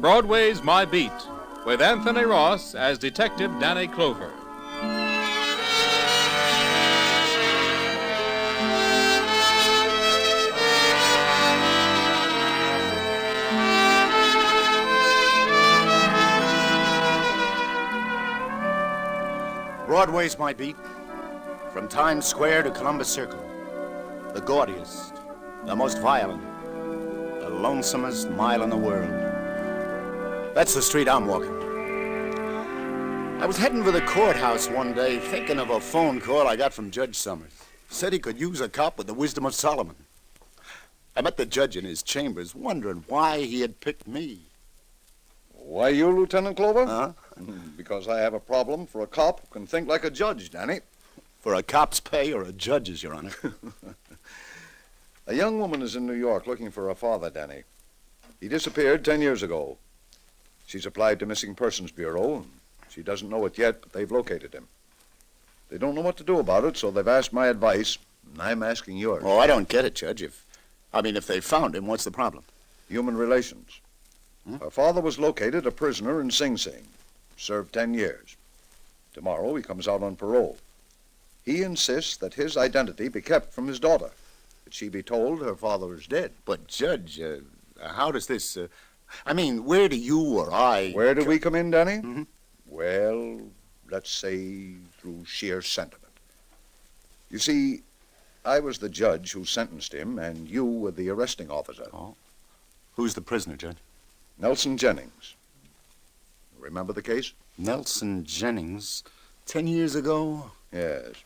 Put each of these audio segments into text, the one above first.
Broadway's My Beat, with Anthony Ross as Detective Danny Clover. Broadway's My Beat, from Times Square to Columbus Circle. The gaudiest, the most violent, the lonesomest mile in the world. That's the street I'm walking. I was heading for the courthouse one day, thinking of a phone call I got from Judge Summers. Said he could use a cop with the wisdom of Solomon. I met the judge in his chambers, wondering why he had picked me. Why you, Lieutenant Clover? Huh? Because I have a problem for a cop who can think like a judge, Danny. For a cop's pay or a judge's, Your Honor? A young woman is in New York looking for her father, Danny. He disappeared 10 years ago. She's applied to Missing Persons Bureau. She doesn't know it yet, but they've located him. They don't know what to do about it, so they've asked my advice, and I'm asking yours. Oh, I don't get it, Judge. If they found him, what's the problem? Human relations. Her father was located a prisoner in Sing Sing. Served 10 years. Tomorrow he comes out on parole. He insists that his identity be kept from his daughter, that she be told her father is dead. But, Judge, how does this... where do you or I... Where do we come in, Danny? Mm-hmm. Well, let's say through sheer sentiment. You see, I was the judge who sentenced him, and you were the arresting officer. Oh. Who's the prisoner, Judge? Nelson Jennings. Remember the case? Nelson Jennings? 10 years ago? Yes.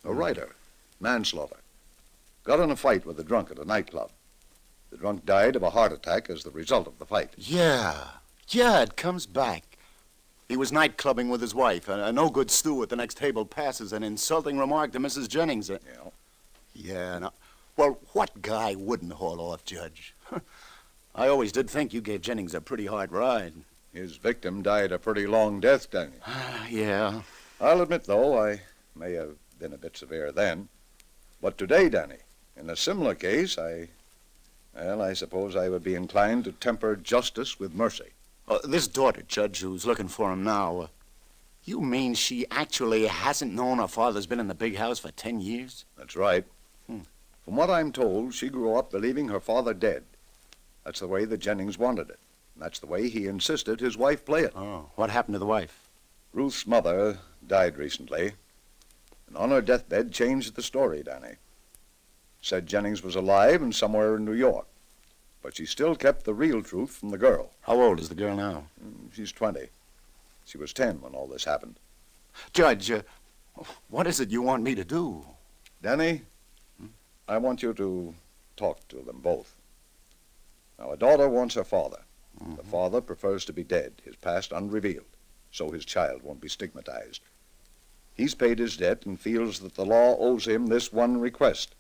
A writer. Manslaughter. Got in a fight with a drunk at a nightclub. The drunk died of a heart attack as the result of the fight. Yeah, it comes back. He was night clubbing with his wife. A no-good stew at the next table passes an insulting remark to Mrs. Jennings. Yeah, no. Well, what guy wouldn't haul off, Judge? I always did think you gave Jennings a pretty hard ride. His victim died a pretty long death, Danny. Yeah. I'll admit, though, I may have been a bit severe then. But today, Danny, in a similar case, I suppose I would be inclined to temper justice with mercy. This daughter, Judge, who's looking for him now, you mean she actually hasn't known her father's been in the big house for 10 years? That's right. From what I'm told, she grew up believing her father dead. That's the way that Jennings wanted it. And that's the way he insisted his wife play it. Oh, what happened to the wife? Ruth's mother died recently, and on her deathbed changed the story, Danny. Said Jennings was alive and somewhere in New York, but she still kept the real truth from the girl. How old is the girl now? She's 20. She was 10 when all this happened. Judge, what is it you want me to do? Danny, I want you to talk to them both. Now, a daughter wants her father. The father prefers to be dead, his past unrevealed, so his child won't be stigmatized. He's paid his debt and feels that the law owes him this one request.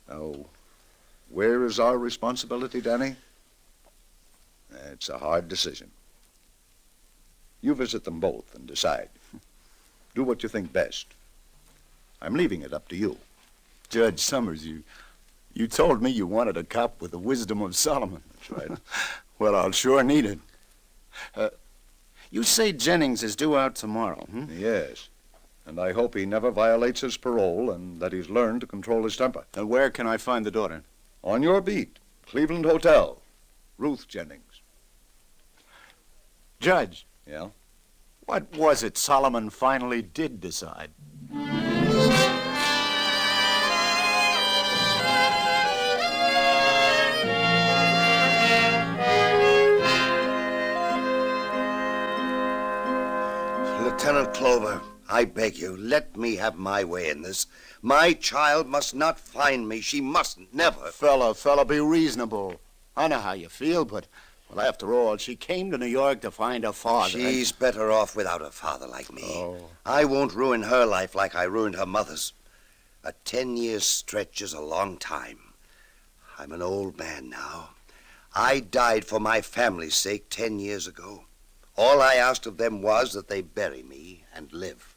Now, where is our responsibility, Danny? It's a hard decision. You visit them both and decide. Do what you think best. I'm leaving it up to you. Judge Summers, you told me you wanted a cop with the wisdom of Solomon. That's right. Well, I'll sure need it. You say Jennings is due out tomorrow, Yes. And I hope he never violates his parole and that he's learned to control his temper. And where can I find the daughter? On your beat, Cleveland Hotel. Ruth Jennings. Judge. Yeah? What was it Solomon finally did decide? Lieutenant Clover, I beg you, let me have my way in this. My child must not find me. She mustn't, never. Fella, be reasonable. I know how you feel, but, well, after all, she came to New York to find her father. She's better off without a father like me. Oh. I won't ruin her life like I ruined her mother's. A 10-year stretch is a long time. I'm an old man now. I died for my family's sake 10 years ago. All I asked of them was that they bury me and live.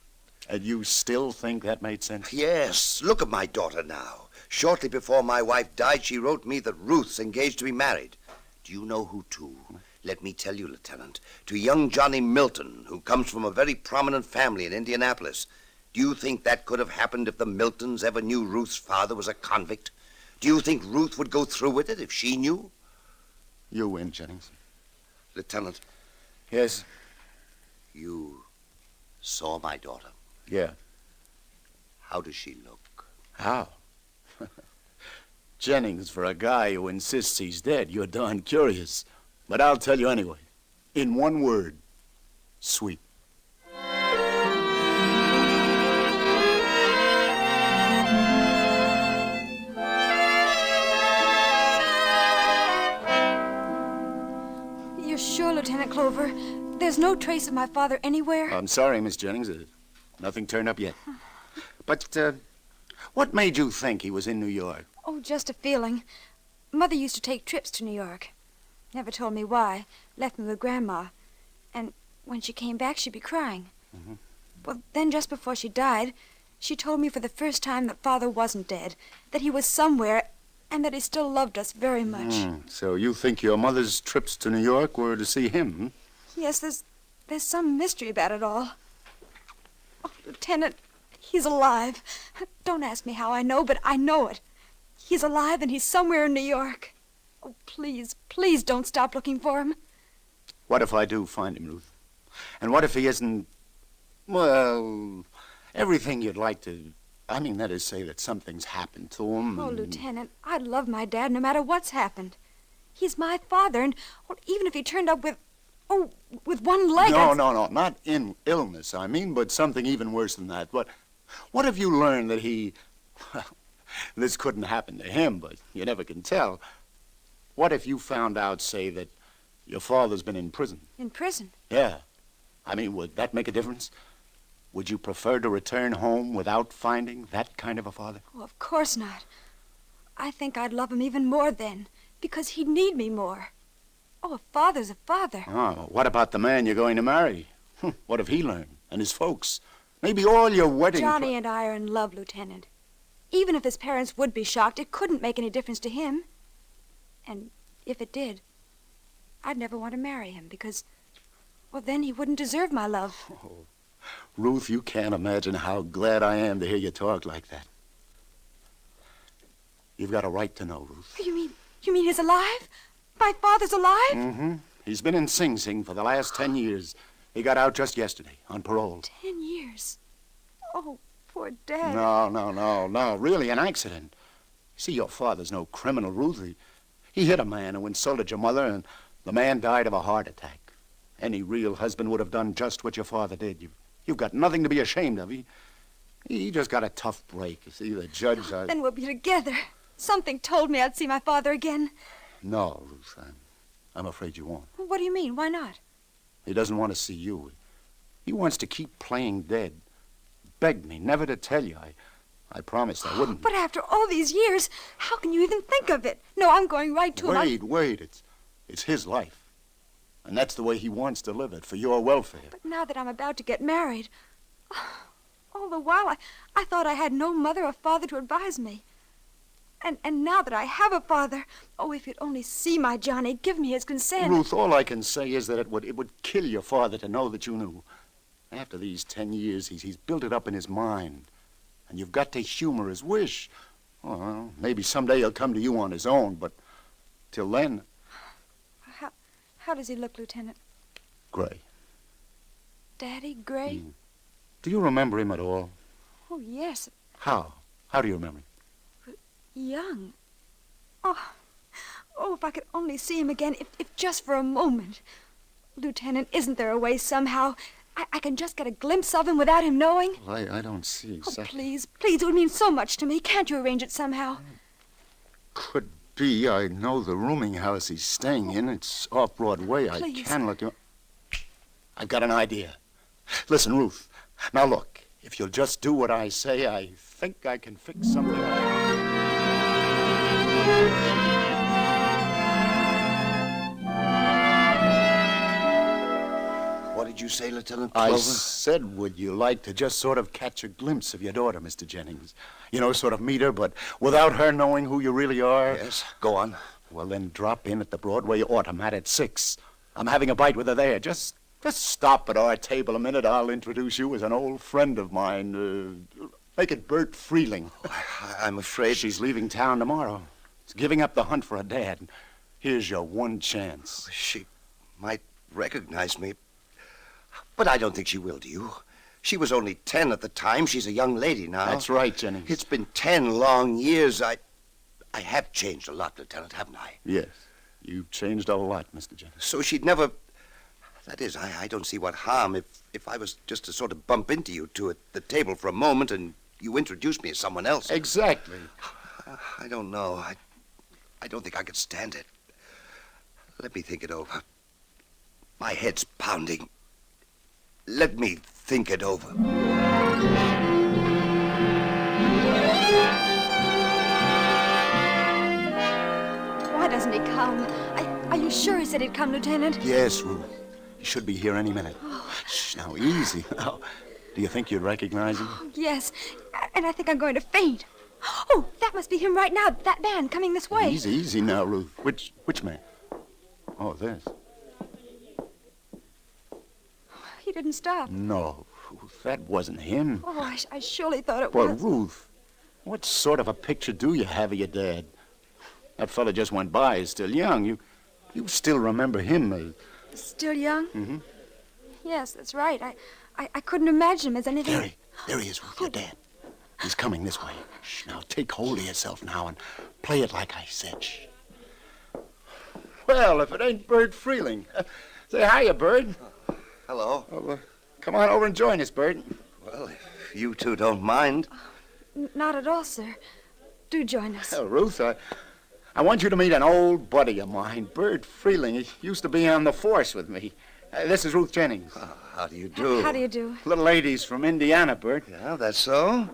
And you still think that made sense? Yes. Look at my daughter now. Shortly before my wife died, she wrote me that Ruth's engaged to be married. Do you know who to? Let me tell you, Lieutenant, to young Johnny Milton, who comes from a very prominent family in Indianapolis, do you think that could have happened if the Miltons ever knew Ruth's father was a convict? Do you think Ruth would go through with it if she knew? You win, Jennings. Lieutenant, Yes? you saw my daughter. Yeah. How does she look? How? Jennings, for a guy who insists he's dead, you're darn curious. But I'll tell you anyway. In one word, sweet. You're sure, Lieutenant Clover? There's no trace of my father anywhere? I'm sorry, Miss Jennings. Nothing turned up yet. But, what made you think he was in New York? Oh, just a feeling. Mother used to take trips to New York. Never told me why. Left me with Grandma. And when she came back, she'd be crying. Mm-hmm. Well, then just before she died, she told me for the first time that Father wasn't dead, that he was somewhere, and that he still loved us very much. So you think your mother's trips to New York were to see him, hmm? Yes, there's some mystery about it all. Oh, Lieutenant, he's alive. Don't ask me how I know, but I know it. He's alive and he's somewhere in New York. Oh, please, please don't stop looking for him. What if I do find him, Ruth? And what if he isn't, well, everything you'd like to... I mean, that is, say that something's happened to him. Oh, Lieutenant, I'd love my dad no matter what's happened. He's my father, and well, even if he turned up with, with one leg... No, not in illness, I mean, but something even worse than that. What if you learned that he... Well, this couldn't happen to him, but you never can tell. What if you found out, say, that your father's been in prison? In prison? Yeah. I mean, would that make a difference? Would you prefer to return home without finding that kind of a father? Oh, of course not. I think I'd love him even more then, because he'd need me more. Oh, a father's a father. Oh, what about the man you're going to marry? What if he learned? And his folks? Maybe all your wedding... Johnny and I are in love, Lieutenant. Even if his parents would be shocked, it couldn't make any difference to him. And if it did, I'd never want to marry him because, well, then he wouldn't deserve my love. Oh, Ruth, you can't imagine how glad I am to hear you talk like that. You've got a right to know, Ruth. You mean he's alive? My father's alive? Mm-hmm. He's been in Sing Sing for the last 10 years. He got out just yesterday on parole. 10 years? Oh, poor Dad. No. Really, an accident. See, your father's no criminal, Ruth. He hit a man who insulted your mother, and the man died of a heart attack. Any real husband would have done just what your father did. You've got nothing to be ashamed of. He just got a tough break. You see, the judge... Then we'll be together. Something told me I'd see my father again. No, Ruth, I'm afraid you won't. What do you mean? Why not? He doesn't want to see you. He wants to keep playing dead. Begged me never to tell you. I promised I wouldn't. But after all these years, how can you even think of it? No, I'm going right to him. Wait. It's his life. And that's the way he wants to live it, for your welfare. But now that I'm about to get married, all the while I thought I had no mother or father to advise me. And now that I have a father, oh, if you'd only see my Johnny, give me his consent. Ruth, all I can say is that it would kill your father to know that you knew. After these 10 years, he's built it up in his mind. And you've got to humor his wish. Well, maybe someday he'll come to you on his own, but till then... How does he look, Lieutenant? Gray. Daddy, gray? Do you remember him at all? Oh, yes. How? How do you remember him? Young. Oh, if I could only see him again, if just for a moment. Lieutenant, isn't there a way somehow I can just get a glimpse of him without him knowing? Well, I don't see exactly. Oh, please, it would mean so much to me. Can't you arrange it somehow? Could be. I know the rooming house he's staying in. It's off Broadway. Please. I can look him up. I've got an idea. Listen, Ruth. Now look, if you'll just do what I say, I think I can fix something. What did you say, Lieutenant Clover? I said, would you like to just sort of catch a glimpse of your daughter, Mr. Jennings? You know, sort of meet her, but without her knowing who you really are? Yes, go on. Well, then drop in at the Broadway automat at 6. I'm having a bite with her there. Just stop at our table a minute. I'll introduce you as an old friend of mine. Make it Bert Freeling. I'm afraid... She's leaving town tomorrow. She's giving up the hunt for her dad. Here's your one chance. She might recognize me, but I don't think she will, do you? She was only 10 at the time. She's a young lady now. That's right, Jennings. It's been 10 long years. I have changed a lot, Lieutenant, haven't I? Yes, you've changed a lot, Mr. Jennings. So she'd never... That is, I don't see what harm if I was just to sort of bump into you two at the table for a moment and you introduced me as someone else. Exactly. I don't know. I don't think I could stand it. Let me think it over. My head's pounding. Let me think it over. Why doesn't he come? Are you sure he said he'd come, Lieutenant? Yes, Ruth. He should be here any minute. Shh, now, easy. Now, do you think you'd recognize him? Yes, and I think I'm going to faint. Oh, that must be him right now. That man coming this way. Easy now, Ruth. Which man? Oh, this. He didn't stop. No, Ruth, that wasn't him. Oh, I surely thought it Well, was. Ruth, what sort of a picture do you have of your dad? That fella just went by. He's still young. You still remember him. Still young? Mm-hmm. Yes, that's right. I couldn't imagine him as anything... There he is, Ruth, your dad. He's coming this way. Shh, now take hold of yourself now and play it like I said. Shh. Well, if it ain't Bert Freeling. Say hiya, Bert. Hello. Oh, come on over and join us, Bert. Well, if you two don't mind. Not at all, sir. Do join us. Well, Ruth, I want you to meet an old buddy of mine, Bert Freeling. He used to be on the force with me. This is Ruth Jennings. How do you do? How do you do? Little lady's from Indiana, Bert. Yeah, that's so?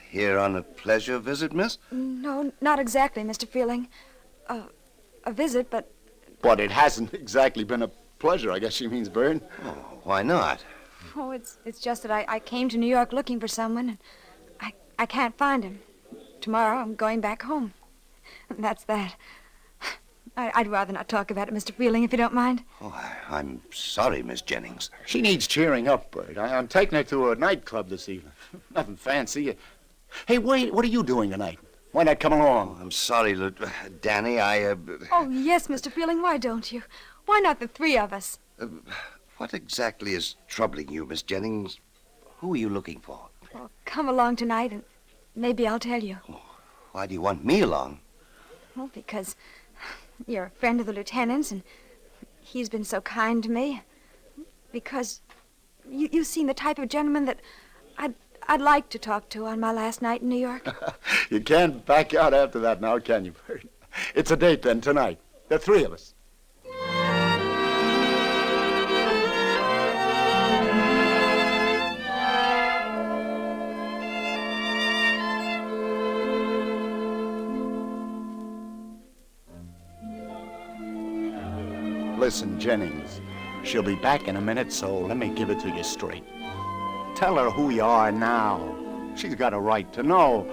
Here on a pleasure visit, miss? No, not exactly, Mr. Freeling. A visit, but... But it hasn't exactly been a pleasure, I guess she means, Bert. Oh, why not? Oh, it's just that I came to New York looking for someone, and I can't find him. Tomorrow I'm going back home. And that's that. I'd rather not talk about it, Mr. Freeling, if you don't mind. Oh, I'm sorry, Miss Jennings. She needs cheering up, Bert. I'm taking her to a nightclub this evening. Nothing fancy. Hey, wait, what are you doing tonight? Why not come along? I'm sorry, Danny, Oh, yes, Mr. Freeling, why don't you? Why not the three of us? What exactly is troubling you, Miss Jennings? Who are you looking for? Well, come along tonight, and maybe I'll tell you. Why do you want me along? Well, because you're a friend of the lieutenant's, and he's been so kind to me. Because you've seen the type of gentleman that I'd like to talk to on my last night in New York. You can't back out after that now, can you, Bert? It's a date then, tonight. The three of us. Listen, Jennings, she'll be back in a minute, so let me give it to you straight. Tell her who you are now. She's got a right to know.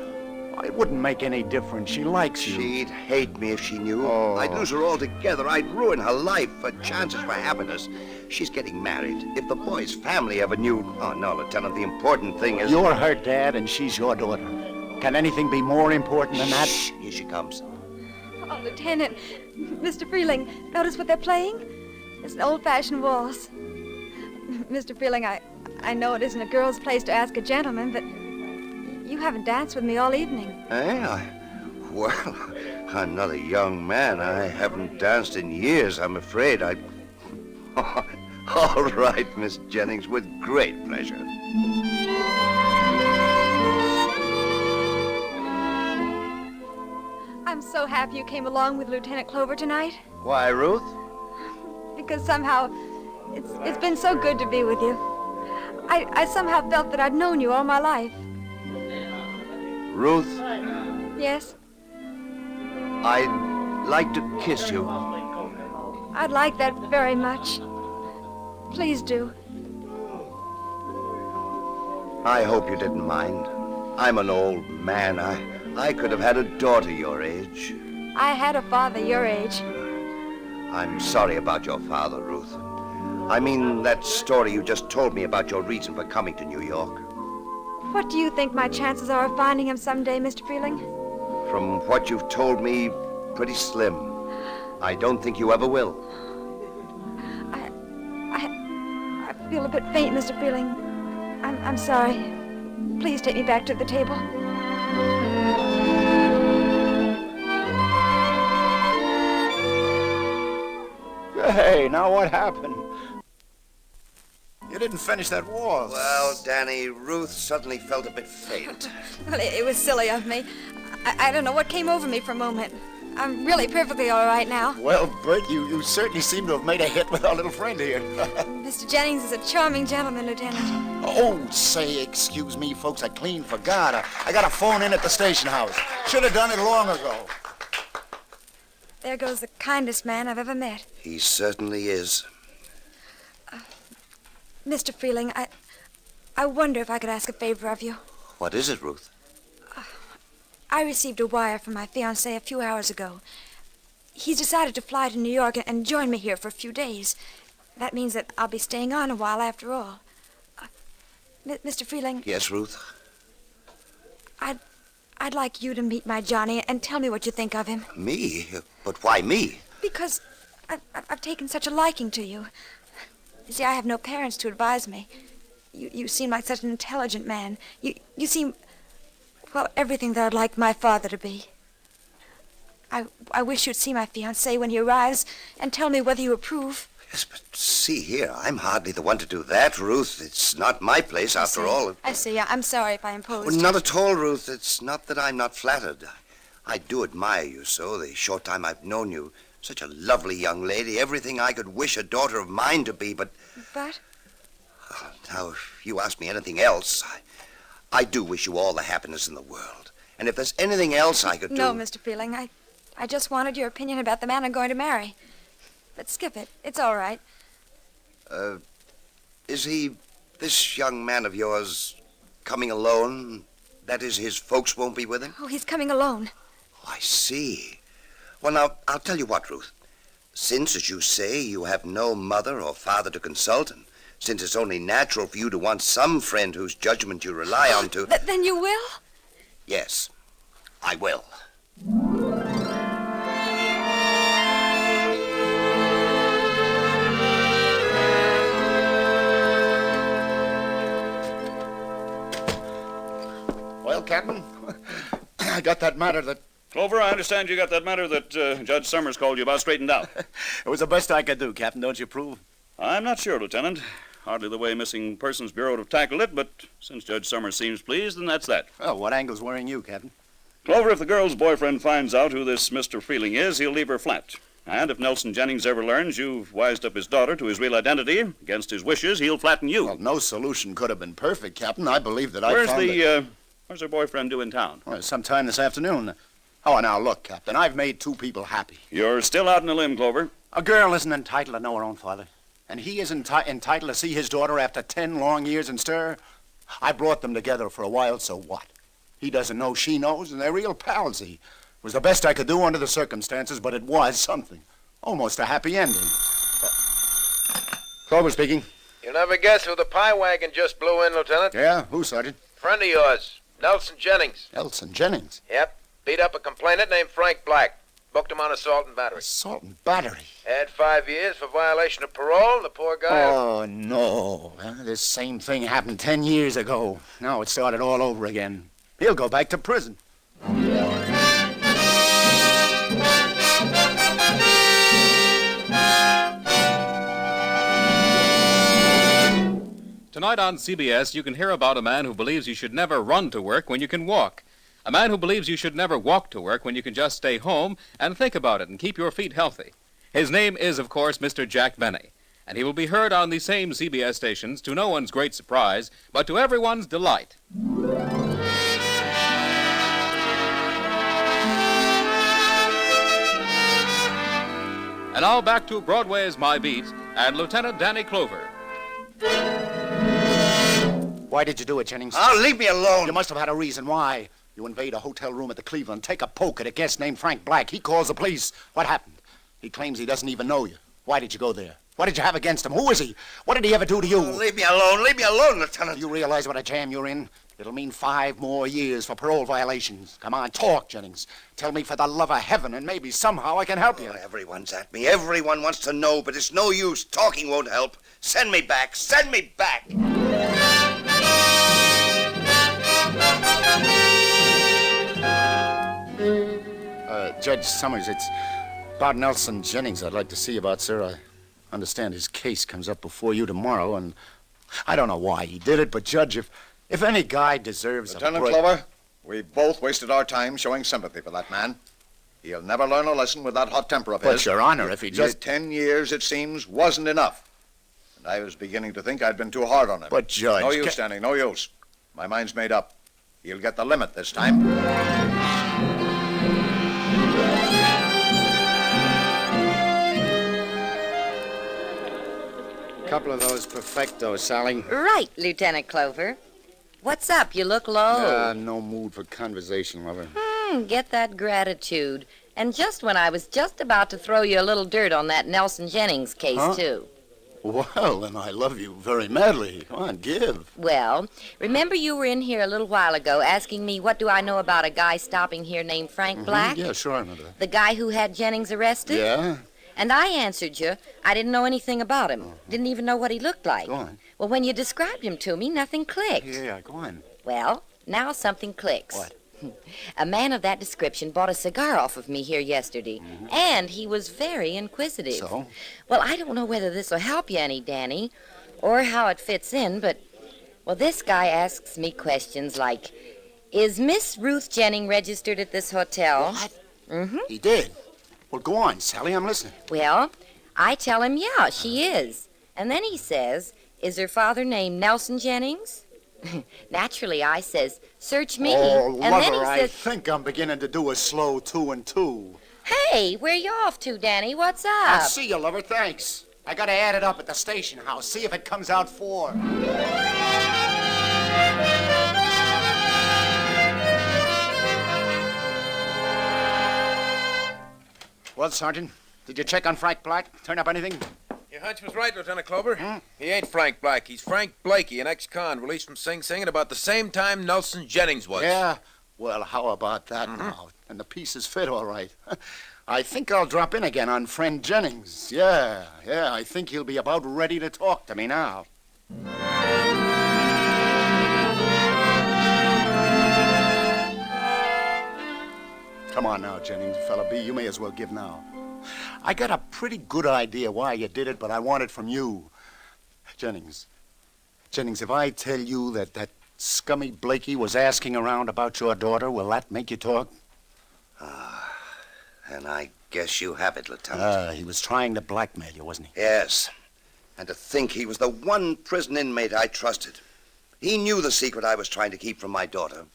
It wouldn't make any difference. She likes you. She'd hate me if she knew. Oh. I'd lose her altogether. I'd ruin her life, her chances for happiness. She's getting married. If the boy's family ever knew... Oh, no, Lieutenant, the important thing is... You're her dad, and she's your daughter. Can anything be more important than that? Shh, here she comes. Oh, Lieutenant, Mr. Freeling, notice what they're playing? It's an old-fashioned waltz. Mr. Freeling, I know it isn't a girl's place to ask a gentleman, but you haven't danced with me all evening. Well, I'm not a young man. I haven't danced in years, I'm afraid. All right, Miss Jennings, with great pleasure. I'm so happy you came along with Lieutenant Clover tonight, Why, Ruth? because somehow it's been so good to be with you. I somehow felt that I'd known you all my life. Ruth, Yes, I'd like to kiss you. I'd like that very much. Please do. I hope you didn't mind. I'm an old man. I could have had a daughter your age. I had a father your age. I'm sorry about your father, Ruth. I mean that story you just told me about your reason for coming to New York. What do you think my chances are of finding him someday, Mr. Freeling? From what you've told me, pretty slim. I don't think you ever will. I feel a bit faint, Mr. Freeling. I'm sorry. Please take me back to the table. Hey, now what happened? You didn't finish that waltz. Well, Danny, Ruth suddenly felt a bit faint. Well, it was silly of me. I don't know what came over me for a moment. I'm really perfectly all right now. Well, Bert, you certainly seem to have made a hit with our little friend here. Mr. Jennings is a charming gentleman, Lieutenant. Oh, say, excuse me, folks, I clean forgot. I got a phone in at the station house. Should have done it long ago. There goes the kindest man I've ever met. He certainly is. Mr. Freeling, I wonder if I could ask a favor of you. What is it, Ruth? I received a wire from my fiancé a few hours ago. He's decided to fly to New York and join me here for a few days. That means that I'll be staying on a while after all. Mr. Freeling? Yes, Ruth? I'd like you to meet my Johnny and tell me what you think of him. Me? But why me? Because I've taken such a liking to you. You see, I have no parents to advise me. You seem like such an intelligent man. You seem, well, everything that I'd like my father to be. I wish you'd see my fiancé when he arrives and tell me whether you approve. Yes, but see here, I'm hardly the one to do that, Ruth. It's not my place, after all. I see. I'm sorry if I imposed. Oh, not at all, Ruth. It's not that I'm not flattered. I do admire you so, the short time I've known you. Such a lovely young lady, everything I could wish a daughter of mine to be, but... But? Now, if you ask me anything else, I do wish you all the happiness in the world. And if there's anything else I could do... No, Mr. Freeling, I just wanted your opinion about the man I'm going to marry. But skip it. It's all right. Is he, this young man of yours, coming alone? That is, his folks won't be with him? Oh, he's coming alone. Oh, I see. Well, now, I'll tell you what, Ruth. Since, as you say, you have no mother or father to consult, and since it's only natural for you to want some friend whose judgment you rely on to... Then you will? Yes, I will. Well, Captain, I got that matter that... Clover, I understand you got that matter that Judge Summers called you about straightened out. It was the best I could do, Captain. Don't you approve? I'm not sure, Lieutenant. Hardly the way Missing Persons Bureau would have tackled it, but since Judge Summers seems pleased, then that's that. Well, what angle's worrying you, Captain? Clover, if the girl's boyfriend finds out who this Mr. Freeling is, he'll leave her flat. And if Nelson Jennings ever learns you've wised up his daughter to his real identity, against his wishes, he'll flatten you. Well, no solution could have been perfect, Captain. I believe that Where's her boyfriend due in town? Well, sometime this afternoon. Oh, now, look, Captain, I've made two people happy. You're still out in a limb, Clover. A girl isn't entitled to know her own father. And he isn't entitled to see his daughter after 10 long years in stir. I brought them together for a while, so what? He doesn't know she knows, and they're real pals. It was the best I could do under the circumstances, but it was something. Almost a happy ending. Clover speaking. You'll never guess who the pie wagon just blew in, Lieutenant. Yeah, who, Sergeant? Friend of yours, Nelson Jennings. Nelson Jennings. Yep. Beat up a complainant named Frank Black. Booked him on assault and battery. Assault and battery. Had 5 years for violation of parole. The poor guy... Oh, no. This same thing happened 10 years ago. Now it started all over again. He'll go back to prison. Tonight on CBS, you can hear about a man who believes you should never run to work when you can walk. A man who believes you should never walk to work when you can just stay home and think about it and keep your feet healthy. His name is, of course, Mr. Jack Benny, and he will be heard on the same CBS stations to no one's great surprise, but to everyone's delight. And now back to Broadway's My Beat and Lieutenant Danny Clover. Why did you do it, Jennings? Oh, leave me alone. You must have had a reason why. You invade a hotel room at the Cleveland, take a poke at a guest named Frank Black. He calls the police. What happened? He claims he doesn't even know you. Why did you go there? What did you have against him? Who is he? What did he ever do to you? Oh, leave me alone. Leave me alone, Lieutenant. Do you realize what a jam you're in? It'll mean 5 more years for parole violations. Come on, talk, Jennings. Tell me for the love of heaven, and maybe somehow I can help you. Oh, everyone's at me. Everyone wants to know, but it's no use. Talking won't help. Send me back. Send me back. Judge Summers, it's about Nelson Jennings I'd like to see about, sir. I understand his case comes up before you tomorrow, and I don't know why he did it, but, Judge, if any guy deserves Lieutenant Clover, we both wasted our time showing sympathy for that man. He'll never learn a lesson with that hot temper of his. But, Your Honor, if he just... 10 years, it seems, wasn't enough. And I was beginning to think I'd been too hard on him. But, Judge... No use, Stanley, no use. My mind's made up. He'll get the limit this time. Couple of those perfectos, Sally. Right, Lieutenant Clover. What's up? You look low. No mood for conversation, lover. Get that gratitude. And just when I was just about to throw you a little dirt on that Nelson Jennings case, too. Well, then I love you very madly. Come on, give. Well, remember you were in here a little while ago asking me what do I know about a guy stopping here named Frank Black? Yeah, sure, I remember that. The guy who had Jennings arrested? Yeah? And I answered you, I didn't know anything about him. Didn't even know what he looked like. Go on. Well, when you described him to me, nothing clicked. Yeah, go on. Well, now something clicks. What? A man of that description bought a cigar off of me here yesterday, and he was very inquisitive. So? Well, I don't know whether this will help you any, Danny, or how it fits in, but, well, this guy asks me questions like, is Miss Ruth Jennings registered at this hotel? What? He did? Well, go on, Sally, I'm listening. Well, I tell him, yeah, she is. And then he says, is her father named Nelson Jennings? Naturally, I says, search me. Oh, and lover, then he I says, think I'm beginning to do a slow 2 and 2. hey, where you off to, Danny? What's up? I'll see you, lover, thanks. I gotta add it up at the station house, see if it comes out 4. Well, Sergeant, did you check on Frank Black? Turn up anything? Your hunch was right, Lieutenant Clover. He ain't Frank Black. He's Frank Blakey, an ex-con released from Sing Sing at about the same time Nelson Jennings was. Yeah? Well, how about that now? And the pieces fit all right. I think I'll drop in again on friend Jennings. Yeah, I think he'll be about ready to talk to me now. Come on now, Jennings, fella B, you may as well give now. I got a pretty good idea why you did it, but I want it from you. Jennings, if I tell you that scummy Blakey was asking around about your daughter, will that make you talk? And I guess you have it, Lieutenant. He was trying to blackmail you, wasn't he? Yes. And to think he was the one prison inmate I trusted. He knew the secret I was trying to keep from my daughter.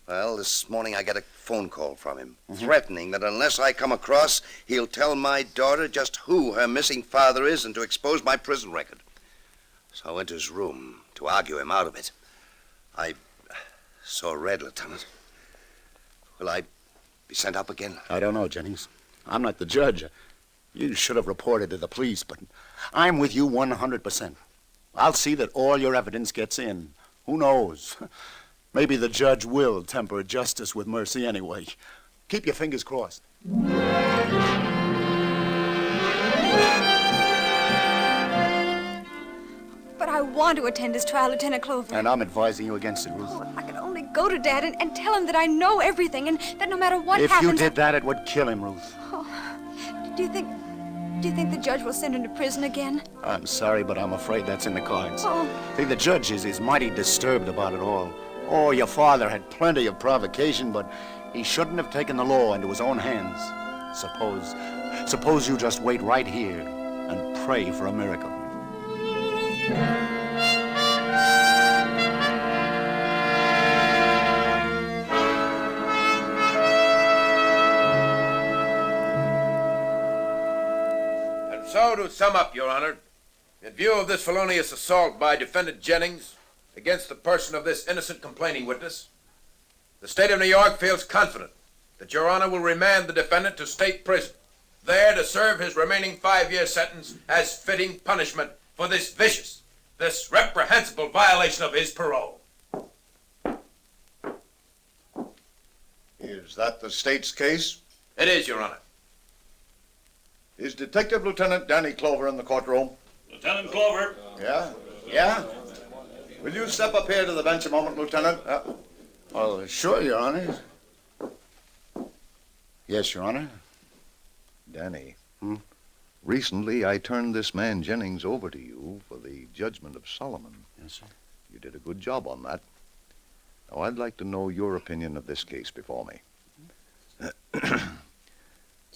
Well, this morning I got a phone call from him, threatening that unless I come across, he'll tell my daughter just who her missing father is and to expose my prison record. So I went to his room to argue him out of it. I saw red, Lieutenant. Will I be sent up again? I don't know, Jennings. I'm not the judge. You should have reported to the police, but I'm with you 100%. I'll see that all your evidence gets in. Who knows? Maybe the judge will temper justice with mercy anyway. Keep your fingers crossed. But I want to attend his trial, Lieutenant Clover. And I'm advising you against it, Ruth. Oh, if I could only go to Dad and tell him that I know everything and that no matter what If happens... you did that, it would kill him, Ruth. Do you think the judge will send him to prison again? I'm sorry, but I'm afraid that's in the cards. Oh. See, the judge is mighty disturbed about it all. Oh, your father had plenty of provocation, but he shouldn't have taken the law into his own hands. Suppose you just wait right here and pray for a miracle. And so, to sum up, Your Honor, in view of this felonious assault by Defendant Jennings against the person of this innocent complaining witness, the state of New York feels confident that Your Honor will remand the defendant to state prison there to serve his remaining 5-year sentence as fitting punishment for this vicious, this reprehensible violation of his parole. Is that the state's case? It is, Your Honor. Is Detective Lieutenant Danny Clover in the courtroom? Lieutenant Clover. Yeah? Yeah? Will you step up here to the bench a moment, Lieutenant? Oh, sure, Your Honor. Yes, Your Honor. Danny. Recently, I turned this man Jennings over to you for the judgment of Solomon. Yes, sir. You did a good job on that. Now, I'd like to know your opinion of this case before me.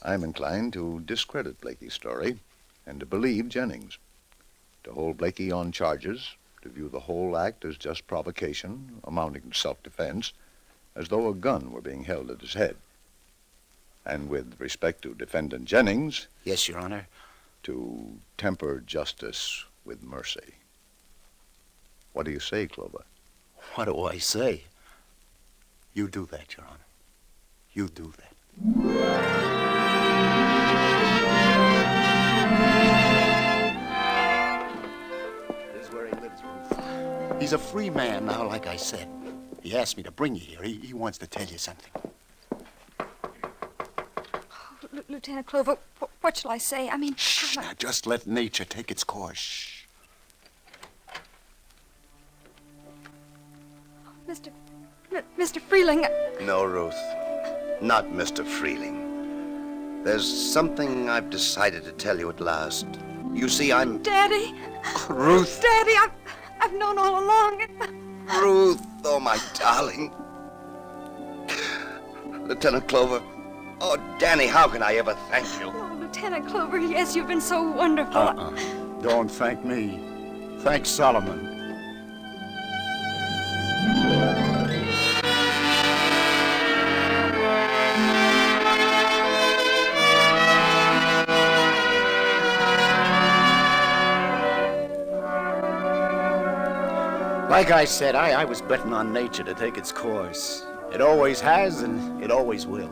I'm inclined to discredit Blakey's story and to believe Jennings. To hold Blakey on charges, to view the whole act as just provocation, amounting to self-defense, as though a gun were being held at his head. And with respect to Defendant Jennings, Yes, Your Honor. to temper justice with mercy. What do you say, Clover? What do I say? You do that, Your Honor. You do that. This is where he lives, Ruth. He's a free man now, like I said. He asked me to bring you here. He wants to tell you something. Lieutenant Clover, what shall I say? I mean... Shh, now just let nature take its course. Shh. Mr. Freeling... No, Ruth. Not Mr. Freeling. There's something I've decided to tell you at last. You see, I'm... Daddy! Ruth! Daddy, I've known all along. Ruth, oh, my darling. Lieutenant Clover. Oh, Danny, how can I ever thank you? Oh, Lieutenant Clover, yes, you've been so wonderful. Don't thank me. Thank Solomon. Like I said, I was betting on nature to take its course. It always has, and it always will.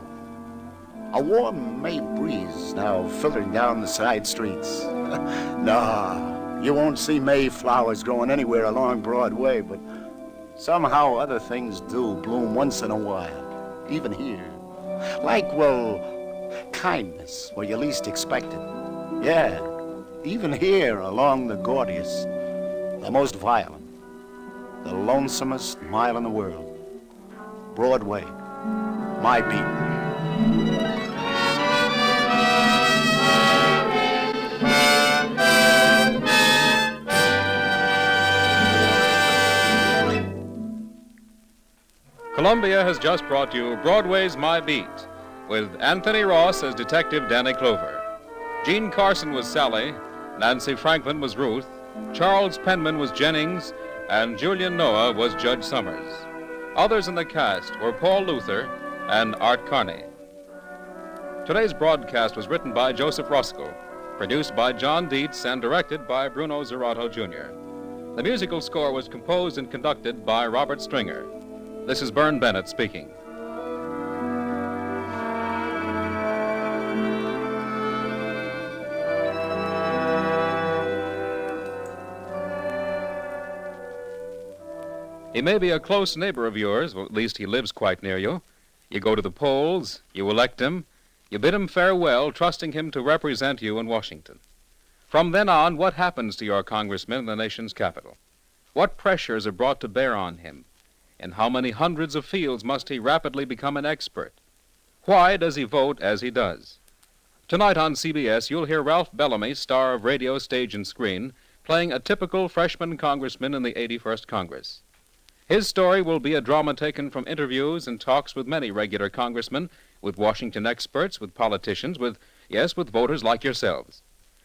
A warm May breeze now filtering down the side streets. Nah, you won't see May flowers growing anywhere along Broadway, but somehow other things do bloom once in a while, even here. Like, well, kindness where you least expect it. Yeah, even here along the gaudiest, the most violent, the lonesomest mile in the world. Broadway, my beat. Columbia has just brought you Broadway's My Beat, with Anthony Ross as Detective Danny Clover. Jean Carson was Sally, Nancy Franklin was Ruth, Charles Penman was Jennings, and Julian Noah was Judge Summers. Others in the cast were Paul Luther and Art Carney. Today's broadcast was written by Joseph Roscoe, produced by John Dietz, and directed by Bruno Zerato, Jr. The musical score was composed and conducted by Robert Stringer. This is Bern Bennett speaking. He may be a close neighbor of yours, or at least he lives quite near you. You go to the polls, you elect him, you bid him farewell, trusting him to represent you in Washington. From then on, what happens to your congressman in the nation's capital? What pressures are brought to bear on him? In how many hundreds of fields must he rapidly become an expert? Why does he vote as he does? Tonight on CBS, you'll hear Ralph Bellamy, star of radio, stage, and screen, playing a typical freshman congressman in the 81st Congress. His story will be a drama taken from interviews and talks with many regular congressmen, with Washington experts, with politicians, with voters like yourselves.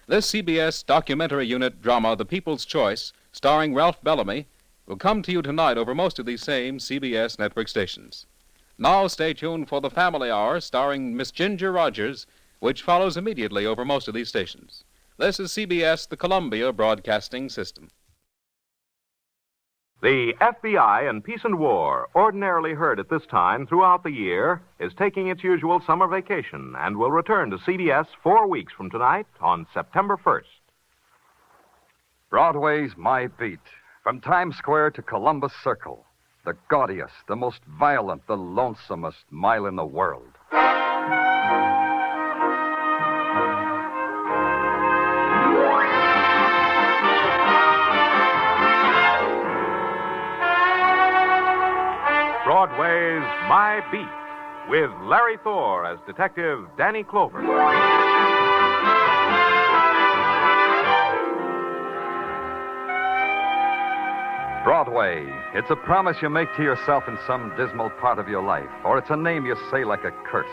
This CBS documentary unit drama, The People's Choice, starring Ralph Bellamy, will come to you tonight over most of these same CBS network stations. Now stay tuned for the Family Hour, starring Miss Ginger Rogers, which follows immediately over most of these stations. This is CBS, the Columbia Broadcasting System. The FBI in Peace and War, ordinarily heard at this time throughout the year, is taking its usual summer vacation and will return to CBS 4 weeks from tonight on September 1st. Broadway's my beat. From Times Square to Columbus Circle. The gaudiest, the most violent, the lonesomest mile in the world. Broadway's My Beat, with Larry Thor as Detective Danny Clover. Broadway. It's a promise you make to yourself in some dismal part of your life, or it's a name you say like a curse.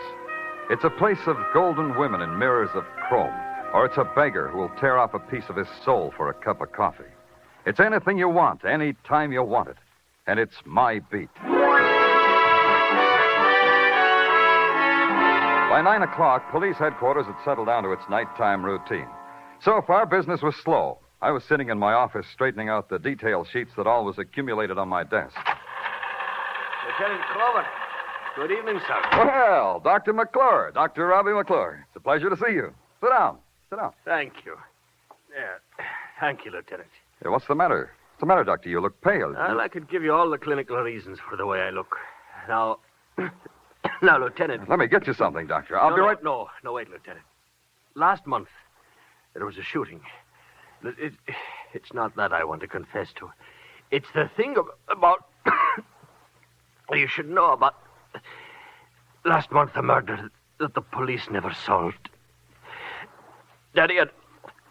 It's a place of golden women in mirrors of chrome, or it's a beggar who will tear off a piece of his soul for a cup of coffee. It's anything you want, any time you want it. And it's my beat. By 9 o'clock, police headquarters had settled down to its nighttime routine. So far, business was slow. I was sitting in my office straightening out the detail sheets that always accumulated on my desk. Lieutenant Clover, good evening, sir. Well, Dr. McClure, Dr. Robbie McClure. It's a pleasure to see you. Sit down. Sit down. Thank you. Thank you, Lieutenant. Hey, what's the matter? What's the matter, Doctor? You look pale. Well, I could give you all the clinical reasons for the way I look. Now, Lieutenant. Let me get you something, Doctor. I'll be right... No, wait, Lieutenant. Last month, there was a shooting. It's not that I want to confess to. It's the thing about... you should know about... Last month, a murder that the police never solved. Daddy, I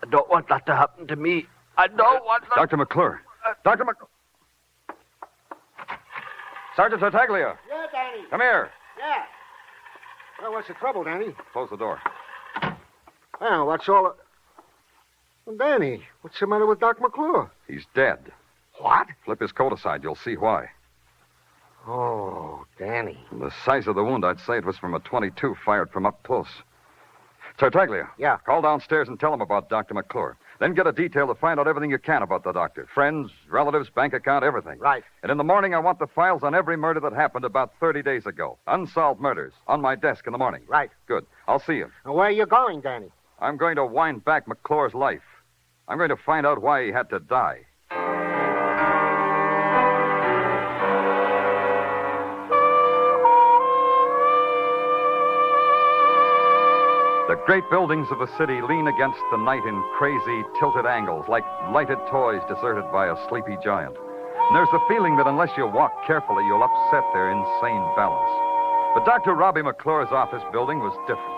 don't want that to happen to me. I don't want that... Dr. McClure. Dr. McClure. Sergeant Tartaglia. Yeah, Danny. Come here. Yeah. Well, what's the trouble, Danny? Close the door. Well, what's all... Well, Danny, what's the matter with Doc McClure? He's dead. What? Flip his coat aside. You'll see why. Oh, Danny. From the size of the wound, I'd say it was from a .22 fired from up close. Tartaglia. Yeah? Call downstairs and tell him about Dr. McClure. Then get a detail to find out everything you can about the doctor. Friends, relatives, bank account, everything. Right. And in the morning, I want the files on every murder that happened about 30 days ago. Unsolved murders. On my desk in the morning. Right. Good. I'll see you. Now, where are you going, Danny? I'm going to wind back McClure's life. I'm going to find out why he had to die. The great buildings of the city lean against the night in crazy, tilted angles, like lighted toys deserted by a sleepy giant. And there's the feeling that unless you walk carefully, you'll upset their insane balance. But Dr. Robbie McClure's office building was different.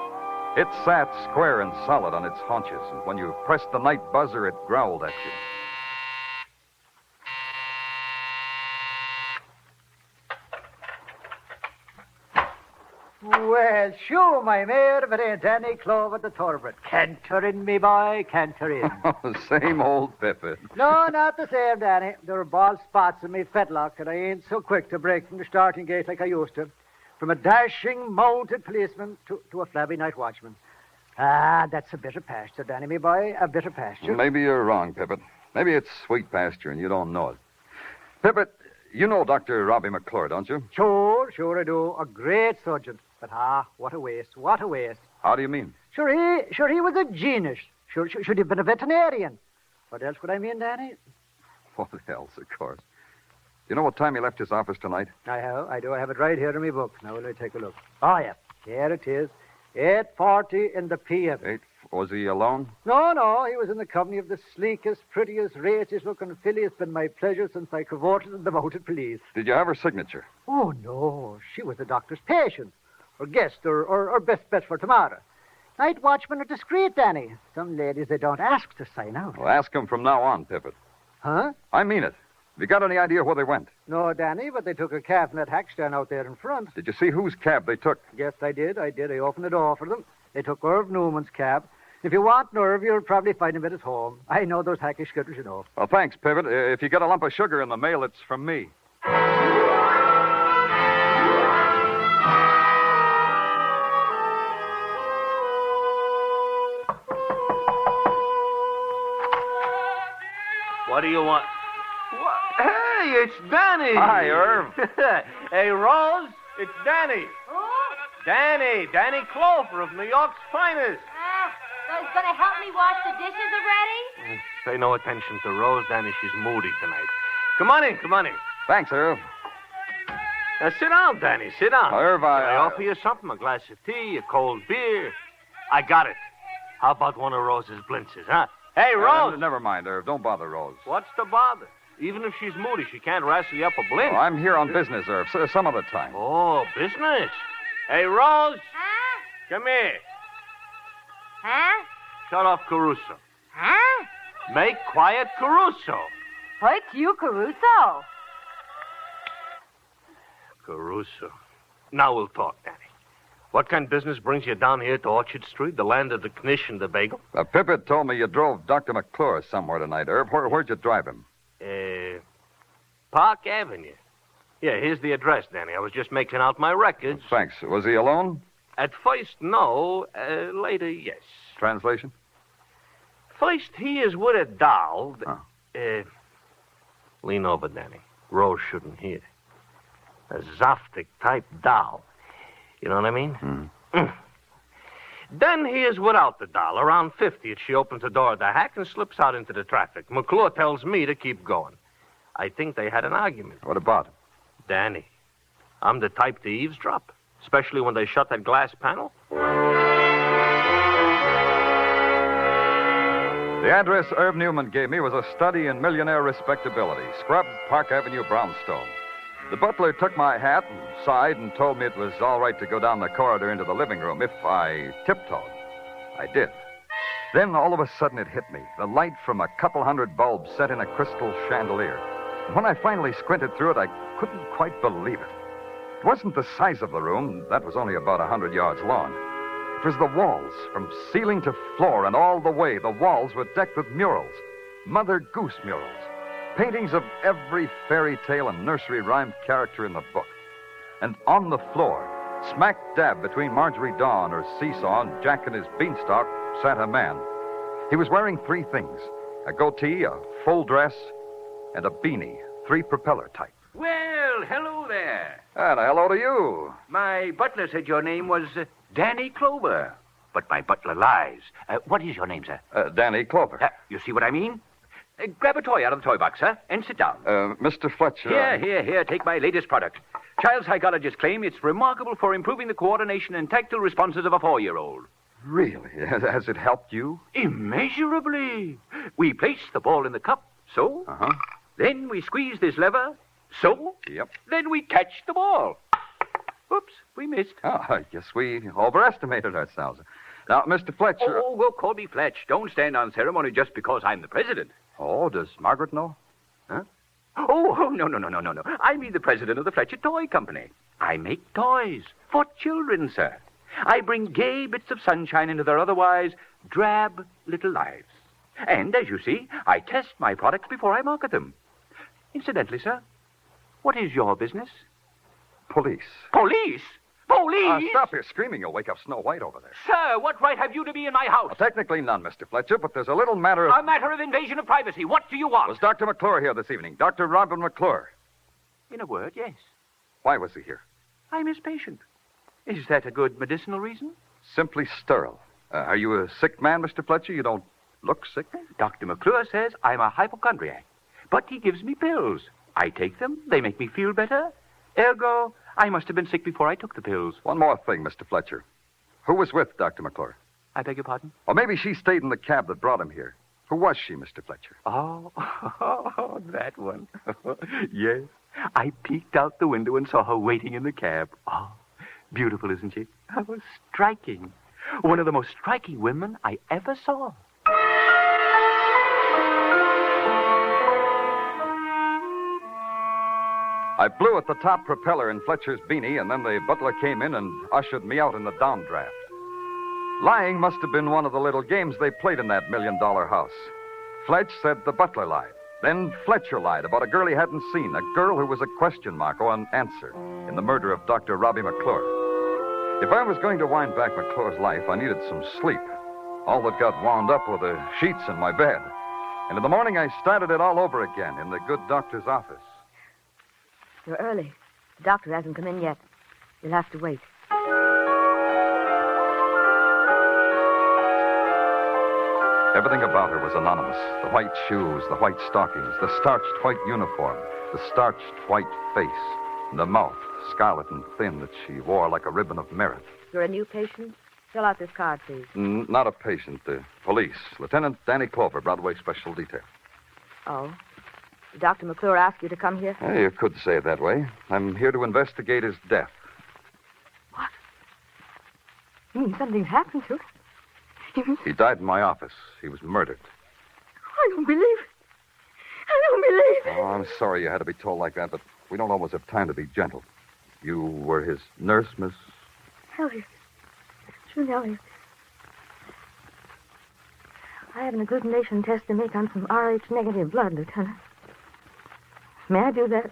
It sat square and solid on its haunches, and when you pressed the night buzzer, it growled at you. Well, sure, my mare, if it ain't Danny Clover the Torbert. Canter in, me boy, canter in. Same old Pippin. No, not the same, Danny. There are bald spots in me fetlock, and I ain't so quick to break from the starting gate like I used to. From a dashing, mounted policeman to a flabby night watchman. Ah, that's a bitter pasture, Danny, me boy, a bitter pasture. Maybe you're wrong, Pippin. Maybe it's sweet pasture, and you don't know it. Pippin, you know Dr. Robbie McClure, don't you? Sure I do. A great surgeon. But, what a waste, what a waste. How do you mean? Sure, he was a genius. Sure, should have been a veterinarian. What else would I mean, Danny? What else, of course. You know what time he left his office tonight? I do. I have it right here in my book. Now, let me take a look. Oh, yeah. Here it is. 8:40 in the p.m. Was he alone? No. He was in the company of the sleekest, prettiest, raciest-looking filly. It's been my pleasure since I cavorted in the mounted police. Did you have her signature? Oh, no. She was the doctor's patient. Or guest, or best bet for tomorrow. Night watchmen are discreet, Danny. Some ladies, they don't ask to sign out. Well, ask him from now on, Pippin. Huh? I mean it. Have you got any idea where they went? No, Danny, but they took a cab from that hack stand out there in front. Did you see whose cab they took? Yes, I did. I opened the door for them. They took Irv Newman's cab. If you want Irv, you'll probably find him at his home. I know those hackish skitters, you know. Well, thanks, Pippin. If you get a lump of sugar in the mail, it's from me. What do you want? Hey, it's Danny. Hi, Irv. Hey, Rose, it's Danny. Who? Danny Clover of New York's finest. So he's going to help me wash the dishes already? Pay no attention to Rose, Danny. She's moody tonight. Come on in. Thanks, Irv. Now, sit down, Danny. Sit down. Irv, Can I offer you something? A glass of tea, a cold beer? I got it. How about one of Rose's blintzes, huh? Hey, Rose. Never mind, Irv. Don't bother Rose. What's the bother? Even if she's moody, she can't wrestle you up a blintz. Oh, I'm here on business, Irv. Some other time. Oh, business? Hey, Rose. Huh? Come here. Huh? Shut off Caruso. Huh? Make quiet Caruso. What's you, Caruso? Caruso. Now we'll talk, Danny. What kind of business brings you down here to Orchard Street, the land of the knish and the bagel? Pippet told me you drove Dr. McClure somewhere tonight, Irv. Where'd you drive him? Park Avenue. Yeah, here's the address, Danny. I was just making out my records. Thanks. Was he alone? At first, no. Later, yes. Translation? First, he is with a doll. Oh. Lean over, Danny. Rose shouldn't hear. A Zoftic-type doll. You know what I mean? Then he is without the doll. Around 50th, she opens the door of the hack and slips out into the traffic. McClure tells me to keep going. I think they had an argument. What about him? Danny, I'm the type to eavesdrop, especially when they shut that glass panel. The address Irv Newman gave me was a study in millionaire respectability, Scrub, Park Avenue, Brownstone. The butler took my hat and sighed and told me it was all right to go down the corridor into the living room if I tiptoed. I did. Then, all of a sudden, it hit me. The light from a couple hundred bulbs set in a crystal chandelier. And when I finally squinted through it, I couldn't quite believe it. It wasn't the size of the room. That was only about 100 yards long. It was the walls, from ceiling to floor, and all the way. The walls were decked with murals. Mother Goose murals. Paintings of every fairy tale and nursery rhyme character in the book. And on the floor, smack dab between Marjorie Dawn, her seesaw, and Jack and his beanstalk, sat a man. He was wearing three things: a goatee, a full dress, and a beanie, three propeller type. Well, hello there. And hello to you. My butler said your name was Danny Clover. But my butler lies. What is your name, sir? Danny Clover. You see what I mean? Grab a toy out of the toy box, sir, and sit down. Mr. Fletcher. Here. Take my latest product. Child psychologists claim it's remarkable for improving the coordination and tactile responses of a 4-year-old. Really? Has it helped you? Immeasurably. We place the ball in the cup, so. Uh-huh. Then we squeeze this lever, so. Yep. Then we catch the ball. Oops, we missed. Oh, I guess we overestimated ourselves. Now, Mr. Fletcher... Oh, well, call me Fletch. Don't stand on ceremony just because I'm the president. Oh, does Margaret know? Huh? Oh, no. I mean the president of the Fletcher Toy Company. I make toys for children, sir. I bring gay bits of sunshine into their otherwise drab little lives. And, as you see, I test my products before I market them. Incidentally, sir, what is your business? Police. Police? Police? Stop your screaming. You'll wake up Snow White over there. Sir, what right have you to be in my house? Well, technically none, Mr. Fletcher, but there's a little matter of... A matter of invasion of privacy. What do you want? Was Dr. McClure here this evening? Dr. Robin McClure. In a word, yes. Why was he here? I'm his patient. Is that a good medicinal reason? Simply sterile. Are you a sick man, Mr. Fletcher? You don't look sick. Dr. McClure says I'm a hypochondriac, but he gives me pills. I take them. They make me feel better. Ergo, I must have been sick before I took the pills. One more thing, Mr. Fletcher. Who was with Dr. McClure? I beg your pardon? Or maybe she stayed in the cab that brought him here. Who was she, Mr. Fletcher? Oh, that one. Yes. I peeked out the window and saw her waiting in the cab. Oh, beautiful, isn't she? Oh, striking. One of the most striking women I ever saw. I blew at the top propeller in Fletcher's beanie, and then the butler came in and ushered me out in the downdraft. Lying must have been one of the little games they played in that $1 million house. Fletch said the butler lied. Then Fletcher lied about a girl he hadn't seen, a girl who was a question mark or an answer in the murder of Dr. Robbie McClure. If I was going to wind back McClure's life, I needed some sleep. All that got wound up were the sheets in my bed. And in the morning, I started it all over again in the good doctor's office. You're early. The doctor hasn't come in yet. You'll have to wait. Everything about her was anonymous. The white shoes, the white stockings, the starched white uniform, the starched white face, and the mouth, scarlet and thin, that she wore like a ribbon of merit. You're a new patient? Fill out this card, please. Not a patient, police. Lieutenant Danny Clover, Broadway Special Detail. Oh. Did Dr. McClure ask you to come here? You could say it that way. I'm here to investigate his death. What? You mean something's happened to him? He died in my office. He was murdered. I don't believe it. I don't believe it. Oh, I'm sorry you had to be told like that, but we don't always have time to be gentle. You were his nurse, Miss... Elliot. June Elliot. I have an agglutination test to make on some Rh-negative blood, Lieutenant. May I do that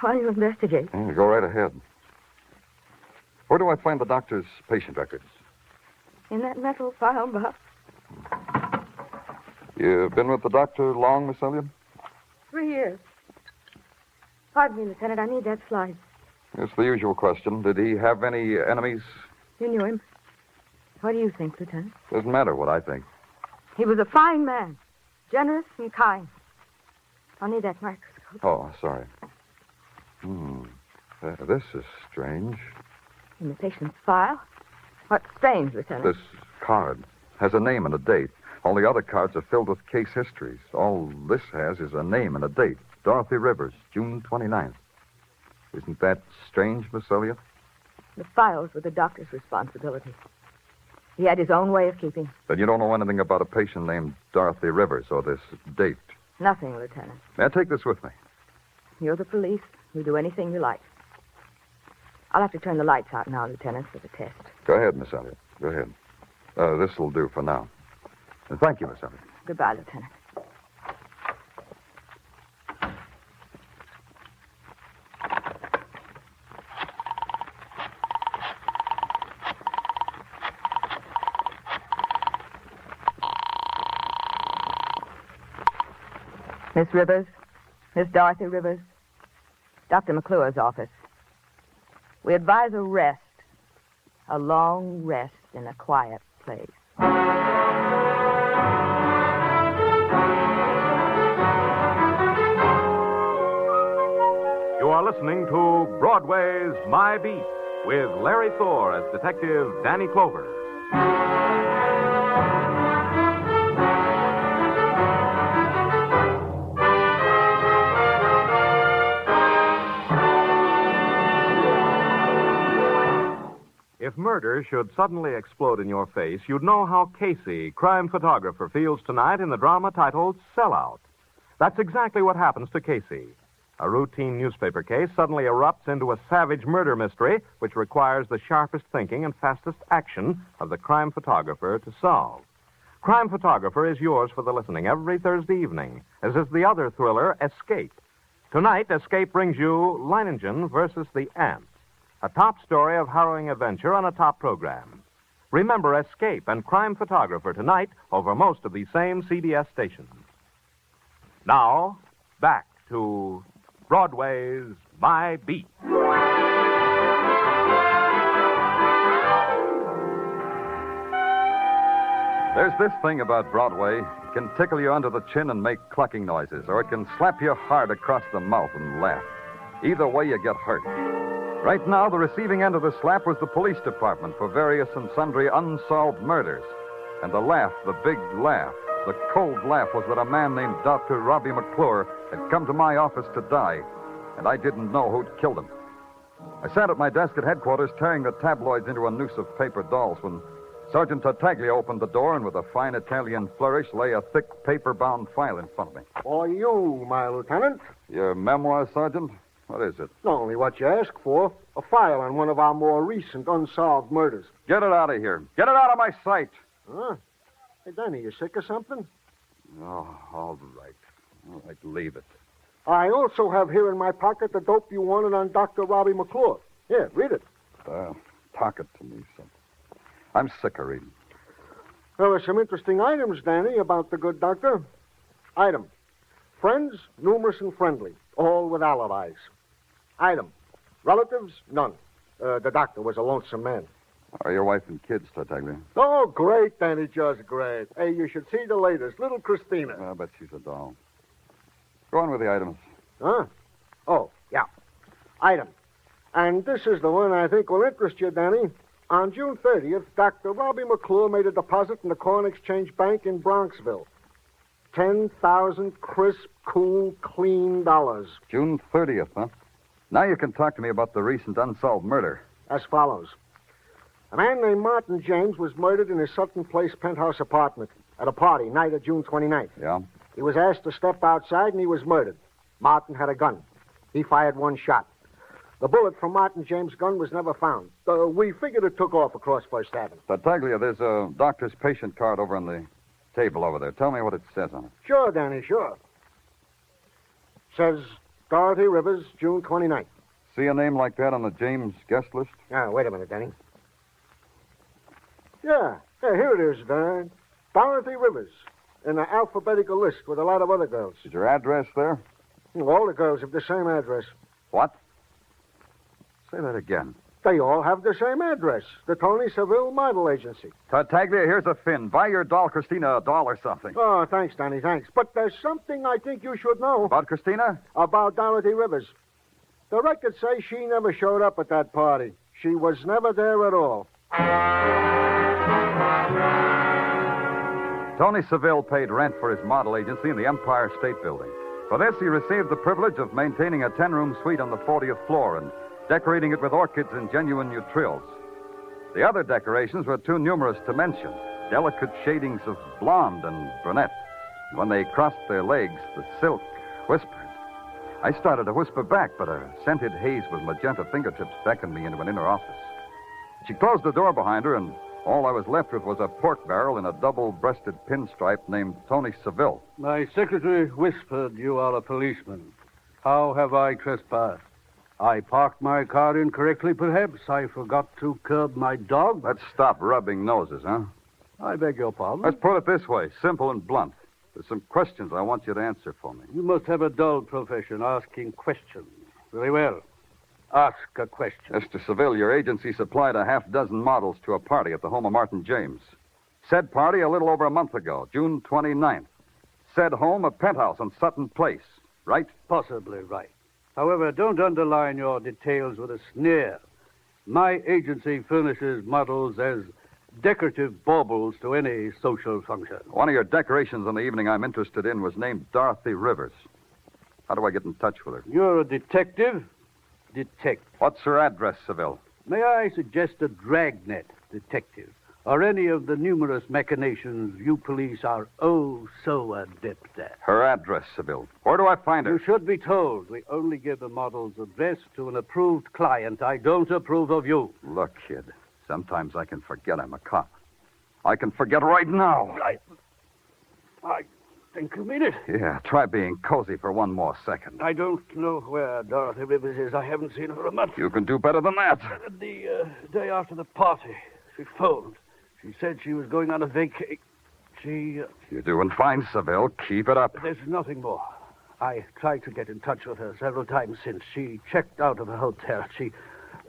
while you investigate? Yeah, go right ahead. Where do I find the doctor's patient records? In that metal file box. You've been with the doctor long, Miss Elliott? 3 years. Pardon me, Lieutenant. I need that slide. It's the usual question. Did he have any enemies? You knew him. What do you think, Lieutenant? Doesn't matter what I think. He was a fine man. Generous and kind. I'll need that microscope. Oh, sorry. This is strange. In the patient's file? What's strange, Lieutenant? This card has a name and a date. All the other cards are filled with case histories. All this has is a name and a date. Dorothy Rivers, June 29th. Isn't that strange, Miss Elliott? The files were the doctor's responsibility. He had his own way of keeping. Then you don't know anything about a patient named Dorothy Rivers or this date. Nothing, Lieutenant. May I take this with me? You're the police. You do anything you like. I'll have to turn the lights out now, Lieutenant, for the test. Go ahead, Miss Elliott. Go ahead. This will do for now. And thank you, Miss Elliott. Goodbye, Lieutenant. Miss Rivers, Miss Dorothy Rivers, Dr. McClure's office. We advise a rest, a long rest in a quiet place. You are listening to Broadway's My Beat with Larry Thor as Detective Danny Clover. If murder should suddenly explode in your face, you'd know how Casey, crime photographer, feels tonight in the drama titled Sellout. That's exactly what happens to Casey. A routine newspaper case suddenly erupts into a savage murder mystery which requires the sharpest thinking and fastest action of the crime photographer to solve. Crime Photographer is yours for the listening every Thursday evening, as is the other thriller, Escape. Tonight, Escape brings you Leiningen versus the Ants, a top story of harrowing adventure on a top program. Remember Escape and Crime Photographer tonight over most of these same CBS stations. Now, back to Broadway's My Beat. There's this thing about Broadway. It can tickle you under the chin and make clucking noises, or it can slap you hard across the mouth and laugh. Either way, you get hurt. Right now, the receiving end of the slap was the police department for various and sundry unsolved murders. And the laugh, the big laugh, the cold laugh was that a man named Dr. Robbie McClure had come to my office to die, and I didn't know who'd killed him. I sat at my desk at headquarters tearing the tabloids into a noose of paper dolls when Sergeant Tartaglia opened the door and with a fine Italian flourish lay a thick paper-bound file in front of me. For you, my lieutenant. Your memoir, Sergeant? What is it? Not only what you asked for. A file on one of our more recent unsolved murders. Get it out of here. Get it out of my sight. Huh? Hey, Danny, you sick or something? Oh, all right. All right, leave it. I also have here in my pocket the dope you wanted on Dr. Robbie McClure. Here, read it. Talk it to me, son. I'm sick of reading. There are some interesting items, Danny, about the good doctor. Item. Friends, numerous and friendly, all with alibis. Item. Relatives? None. The doctor was a lonesome man. Are your wife and kids, Tartaglia? Oh, great, Danny, just great. Hey, you should see the latest. Little Christina. I bet she's a doll. Go on with the items. Huh? Oh, yeah. Item. And this is the one I think will interest you, Danny. On June 30th, Dr. Robbie McClure made a deposit in the Corn Exchange Bank in Bronxville. 10,000 crisp, cool, clean dollars. June 30th, huh? Now you can talk to me about the recent unsolved murder. As follows. A man named Martin James was murdered in his Sutton Place penthouse apartment at a party, night of June 29th. Yeah? He was asked to step outside, and he was murdered. Martin had a gun. He fired one shot. The bullet from Martin James' gun was never found. We figured it took off across First Avenue. Tartaglia, there's a doctor's patient card over on the table over there. Tell me what it says on it. Sure, Danny, sure. Says Dorothy Rivers, June 29th. See a name like that on the James guest list? Wait a minute, Danny. Yeah, here it is, Dan. Dorothy Rivers. In an alphabetical list with a lot of other girls. Is your address there? All the girls have the same address. What? Say that again. They all have the same address. The Tony Seville Model Agency. Tartaglia, here's a fin. Buy your doll Christina a doll or something. Oh, thanks, Danny, thanks. But there's something I think you should know. About Christina? About Dorothy Rivers. The records say she never showed up at that party. She was never there at all. Tony Seville paid rent for his model agency in the Empire State Building. For this, he received the privilege of maintaining a 10-room suite on the 40th floor and decorating it with orchids and genuine neutrils. The other decorations were too numerous to mention, delicate shadings of blonde and brunette. When they crossed their legs, the silk whispered. I started to whisper back, but a scented haze with magenta fingertips beckoned me into an inner office. She closed the door behind her, and all I was left with was a pork barrel in a double-breasted pinstripe named Tony Seville. My secretary whispered you are a policeman. How have I trespassed? I parked my car incorrectly, perhaps. I forgot to curb my dog. Let's stop rubbing noses, huh? I beg your pardon? Let's put it this way, simple and blunt. There's some questions I want you to answer for me. You must have a dull profession, asking questions. Very well. Ask a question. Mr. Seville, your agency supplied a half-dozen models to a party at the home of Martin James. Said party a little over a month ago, June 29th. Said home a penthouse on Sutton Place, right? Possibly right. However, don't underline your details with a sneer. My agency furnishes models as decorative baubles to any social function. One of your decorations on the evening I'm interested in was named Dorothy Rivers. How do I get in touch with her? You're a detective? Detective. What's her address, Seville? May I suggest a dragnet detective, or any of the numerous machinations you police are oh so adept at? Her address, Seville. Where do I find her? You should be told. We only give the model's address to an approved client. I don't approve of you. Look, kid, sometimes I can forget I'm a cop. I can forget right now. I think you mean it. Yeah, try being cozy for one more second. I don't know where Dorothy Rivers is. I haven't seen her for a month. You can do better than that. The day after the party, she phoned. She said she was going on a vacation. You're doing fine, Seville. Keep it up. There's nothing more. I tried to get in touch with her several times since. She checked out of the hotel. She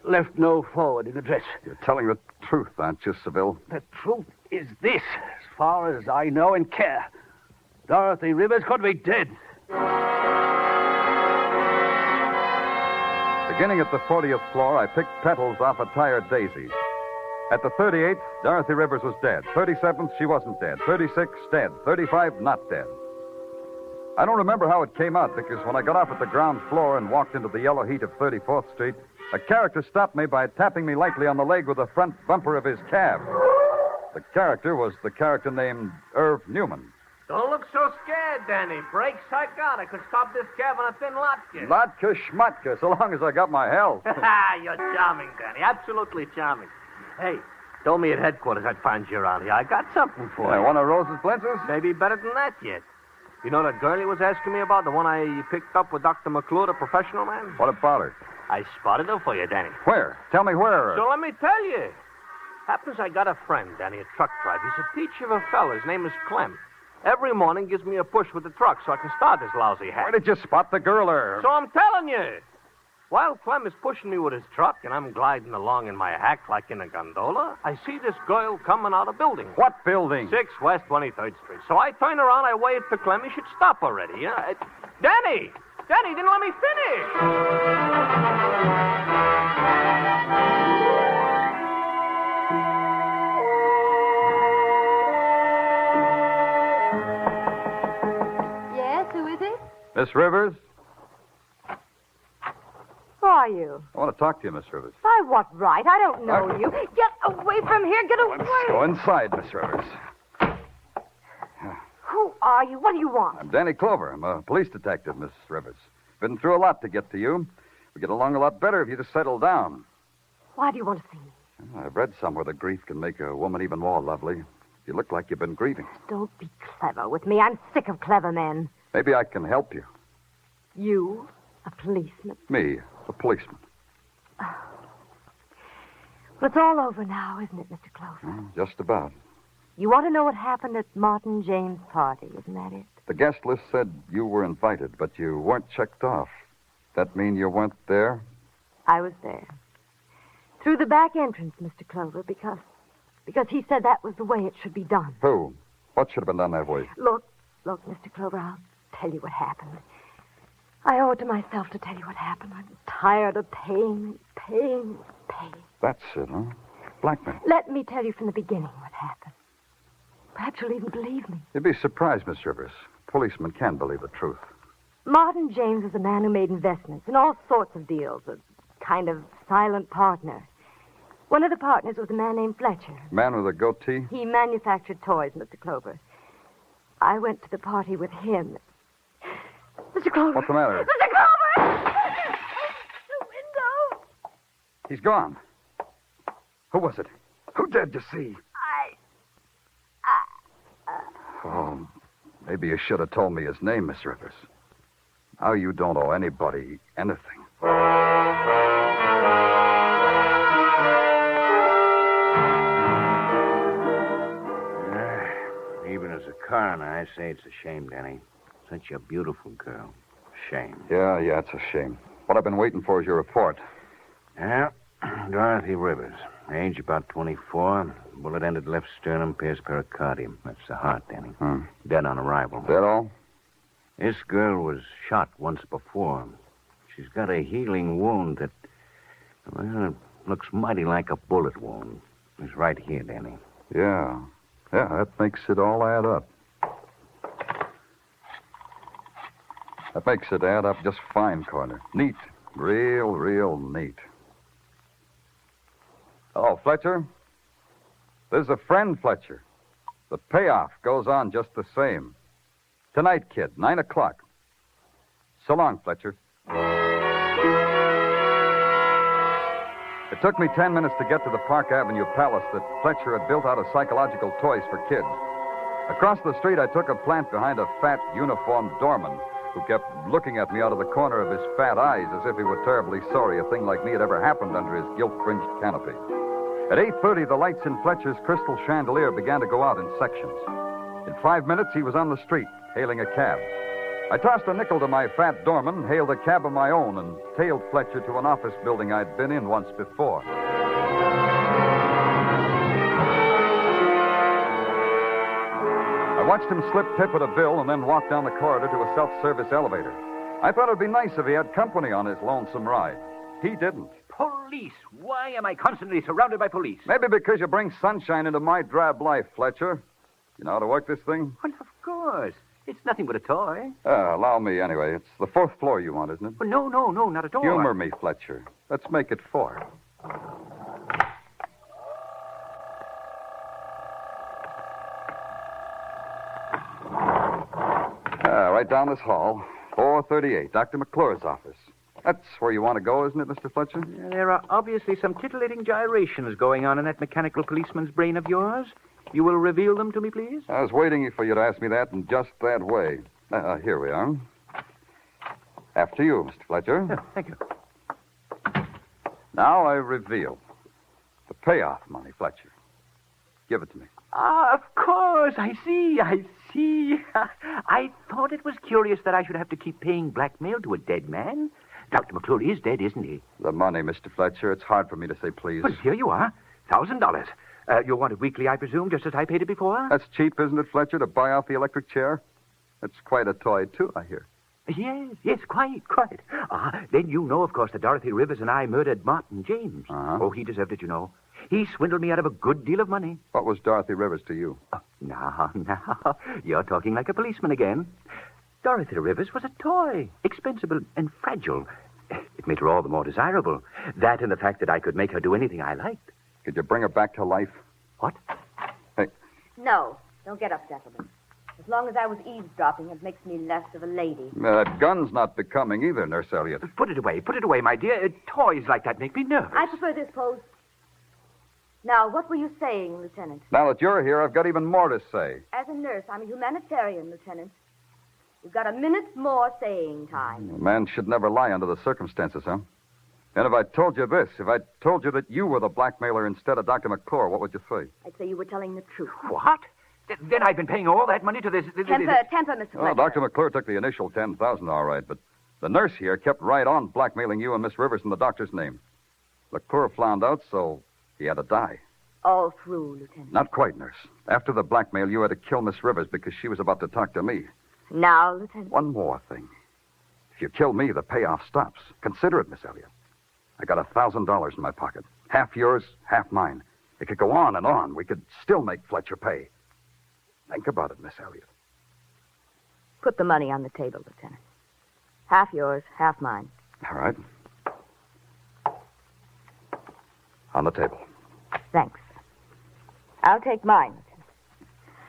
left no forwarding address. You're telling the truth, aren't you, Seville? The truth is this, as far as I know and care. Dorothy Rivers could be dead. Beginning at the 40th floor, I picked petals off a tired daisy. At the 38th, Dorothy Rivers was dead. 37th, she wasn't dead. 36, dead. 35, not dead. I don't remember how it came out, because when I got off at the ground floor and walked into the yellow heat of 34th Street, a character stopped me by tapping me lightly on the leg with the front bumper of his cab. The character was the character named Irv Newman. Don't look so scared, Danny. Brake psychotic could stop this cab on a thin latke. Latka schmatka, so long as I got my health. You're charming, Danny. Absolutely charming. Hey, told me at headquarters I'd find you around here. I got something for you. One of Rose's blitzers? Maybe better than that yet. You know that girl he was asking me about, the one I picked up with Dr. McClure, the professional man? What about her? I spotted her for you, Danny. Where? Tell me where. So let me tell you. Happens I got a friend, Danny, a truck driver. He's a peach of a fella. His name is Clem. Every morning gives me a push with the truck so I can start this lousy hat. Where did you spot the girl there? So I'm telling you. While Clem is pushing me with his truck and I'm gliding along in my hack like in a gondola, I see this girl coming out of building. What building? 6 West 23rd Street. So I turn around, I wave to Clem. He should stop already. Danny! Danny, didn't let me finish! Yes, who is it? Miss Rivers? Who are you? I want to talk to you, Miss Rivers. By what right? I don't know you. Get away from here. Get away. Go inside, Miss Rivers. Who are you? What do you want? I'm Danny Clover. I'm a police detective, Miss Rivers. Been through a lot to get to you. We get along a lot better if you just settle down. Why do you want to see me? I've read somewhere that grief can make a woman even more lovely. You look like you've been grieving. Don't be clever with me. I'm sick of clever men. Maybe I can help you. You, a policeman. Me, a policeman. Well, it's all over now, isn't it, Mr. Clover? Just about. You want to know what happened at Martin Jane's party, isn't that it? The guest list said you were invited, but you weren't checked off. That mean you weren't there? I was there. Through the back entrance, Mr. Clover, because he said that was the way it should be done. Who? What should have been done that way? Look, Mr. Clover, I'll tell you what happened. I owe it to myself to tell you what happened. I'm tired of paying. That's it, huh? Blackmail. Let me tell you from the beginning what happened. Perhaps you'll even believe me. You'd be surprised, Miss Rivers. Policemen can believe the truth. Martin James was a man who made investments in all sorts of deals, a kind of silent partner. One of the partners was a man named Fletcher. Man with a goatee? He manufactured toys, Mr. Clover. I went to the party with him. Mr. Clover! What's the matter? Mr. Clover! The window! He's gone. Who was it? Who dared you see? Oh, maybe you should have told me his name, Miss Rivers. Now you don't owe anybody anything. Even as a coroner, I say it's a shame, Danny. Such a beautiful girl. Shame. Yeah, it's a shame. What I've been waiting for is your report. Yeah, Dorothy Rivers. Age about 24. Bullet entered left sternum, pierced pericardium. That's the heart, Danny. Dead on arrival. That all? This girl was shot once before. She's got a healing wound that, well, it looks mighty like a bullet wound. It's right here, Danny. Yeah, that makes it all add up. That makes it add up just fine, Corner. Neat. Real neat. Oh, Fletcher? There's a friend, Fletcher. The payoff goes on just the same. Tonight, kid, 9 o'clock. So long, Fletcher. It took me 10 minutes to get to the Park Avenue Palace that Fletcher had built out of psychological toys for kids. Across the street, I took a plant behind a fat, uniformed doorman who kept looking at me out of the corner of his fat eyes as if he were terribly sorry a thing like me had ever happened under his gilt-fringed canopy. At 8:30, the lights in Fletcher's crystal chandelier began to go out in sections. In 5 minutes, he was on the street, hailing a cab. I tossed a nickel to my fat doorman, hailed a cab of my own, and tailed Fletcher to an office building I'd been in once before. I watched him slip Pip a bill and then walk down the corridor to a self-service elevator. I thought it would be nice if he had company on his lonesome ride. He didn't. Police! Why am I constantly surrounded by police? Maybe because you bring sunshine into my drab life, Fletcher. You know how to work this thing? Well, of course. It's nothing but a toy. Allow me anyway. It's the 4th floor you want, isn't it? Well, no, not at all. Humor me, Fletcher. Let's make it 4. Right down this hall. 438, Dr. McClure's office. That's where you want to go, isn't it, Mr. Fletcher? There are obviously some titillating gyrations going on in that mechanical policeman's brain of yours. You will reveal them to me, please? I was waiting for you to ask me that in just that way. Here we are. After you, Mr. Fletcher. Oh, thank you. Now I reveal. The payoff money, Fletcher. Give it to me. Ah, of course. I see. I thought it was curious that I should have to keep paying blackmail to a dead man. Dr. McClure is dead, isn't he? The money, Mr. Fletcher. It's hard for me to say please. But here you are. $1,000. You want it weekly, I presume, just as I paid it before? That's cheap, isn't it, Fletcher, to buy off the electric chair? It's quite a toy, too, I hear. Yes, quite. Then you know, of course, that Dorothy Rivers and I murdered Martin James. Uh-huh. Oh, he deserved it, you know. He swindled me out of a good deal of money. What was Dorothy Rivers to you? Oh, now, you're talking like a policeman again. Dorothy Rivers was a toy, expensive and fragile. It made her all the more desirable. That and the fact that I could make her do anything I liked. Could you bring her back to life? What? Hey. No, don't get up, gentlemen. As long as I was eavesdropping, it makes me less of a lady. That gun's not becoming either, Nurse Elliot. Put it away, my dear. Toys like that make me nervous. I prefer this pose. Now, what were you saying, Lieutenant? Now that you're here, I've got even more to say. As a nurse, I'm a humanitarian, Lieutenant. You've got a minute more saying time. A man should never lie under the circumstances, huh? And if I told you this, if I told you that you were the blackmailer instead of Dr. McClure, what would you say? I'd say you were telling the truth. What? Then I've been paying all that money to this... Temper, Mr. Well, Fletcher. Dr. McClure took the initial $10,000, all right, but the nurse here kept right on blackmailing you and Miss Rivers in the doctor's name. McClure found out, so he had to die. All through, Lieutenant. Not quite, nurse. After the blackmail, you had to kill Miss Rivers because she was about to talk to me. Now, Lieutenant. One more thing. If you kill me, the payoff stops. Consider it, Miss Elliot. I got $1,000 in my pocket. Half yours, half mine. It could go on and on. We could still make Fletcher pay. Think about it, Miss Elliot. Put the money on the table, Lieutenant. Half yours, half mine. All right. On the table. Thanks. I'll take mine, Lieutenant.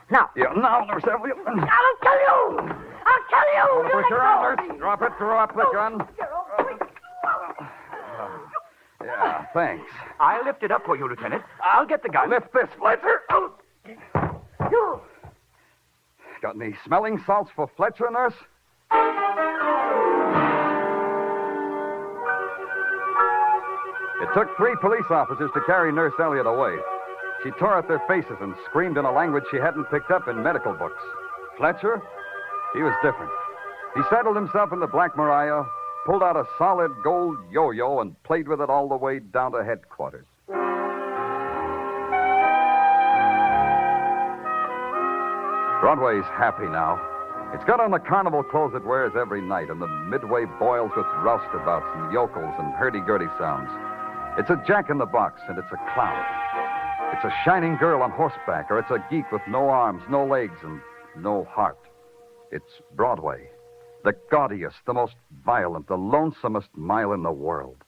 Now. Yeah, now, Nurse Elliot. I'll kill you! I'll kill you! Put your arm, Nurse. Drop it. Throw up the gun. Yeah, thanks. I'll lift it up for you, Lieutenant. I'll get the gun. Lift this, Fletcher. Got any smelling salts for Fletcher, Nurse? It took 3 police officers to carry Nurse Elliot away. She tore at their faces and screamed in a language she hadn't picked up in medical books. Fletcher? He was different. He settled himself in the Black Maria, pulled out a solid gold yo-yo, and played with it all the way down to headquarters. Broadway's happy now. It's got on the carnival clothes it wears every night, and the Midway boils with roustabouts and yokels and hurdy-gurdy sounds. It's a jack-in-the-box, and it's a clown. It's a shining girl on horseback, or it's a geek with no arms, no legs, and no heart. It's Broadway, the gaudiest, the most violent, the lonesomest mile in the world.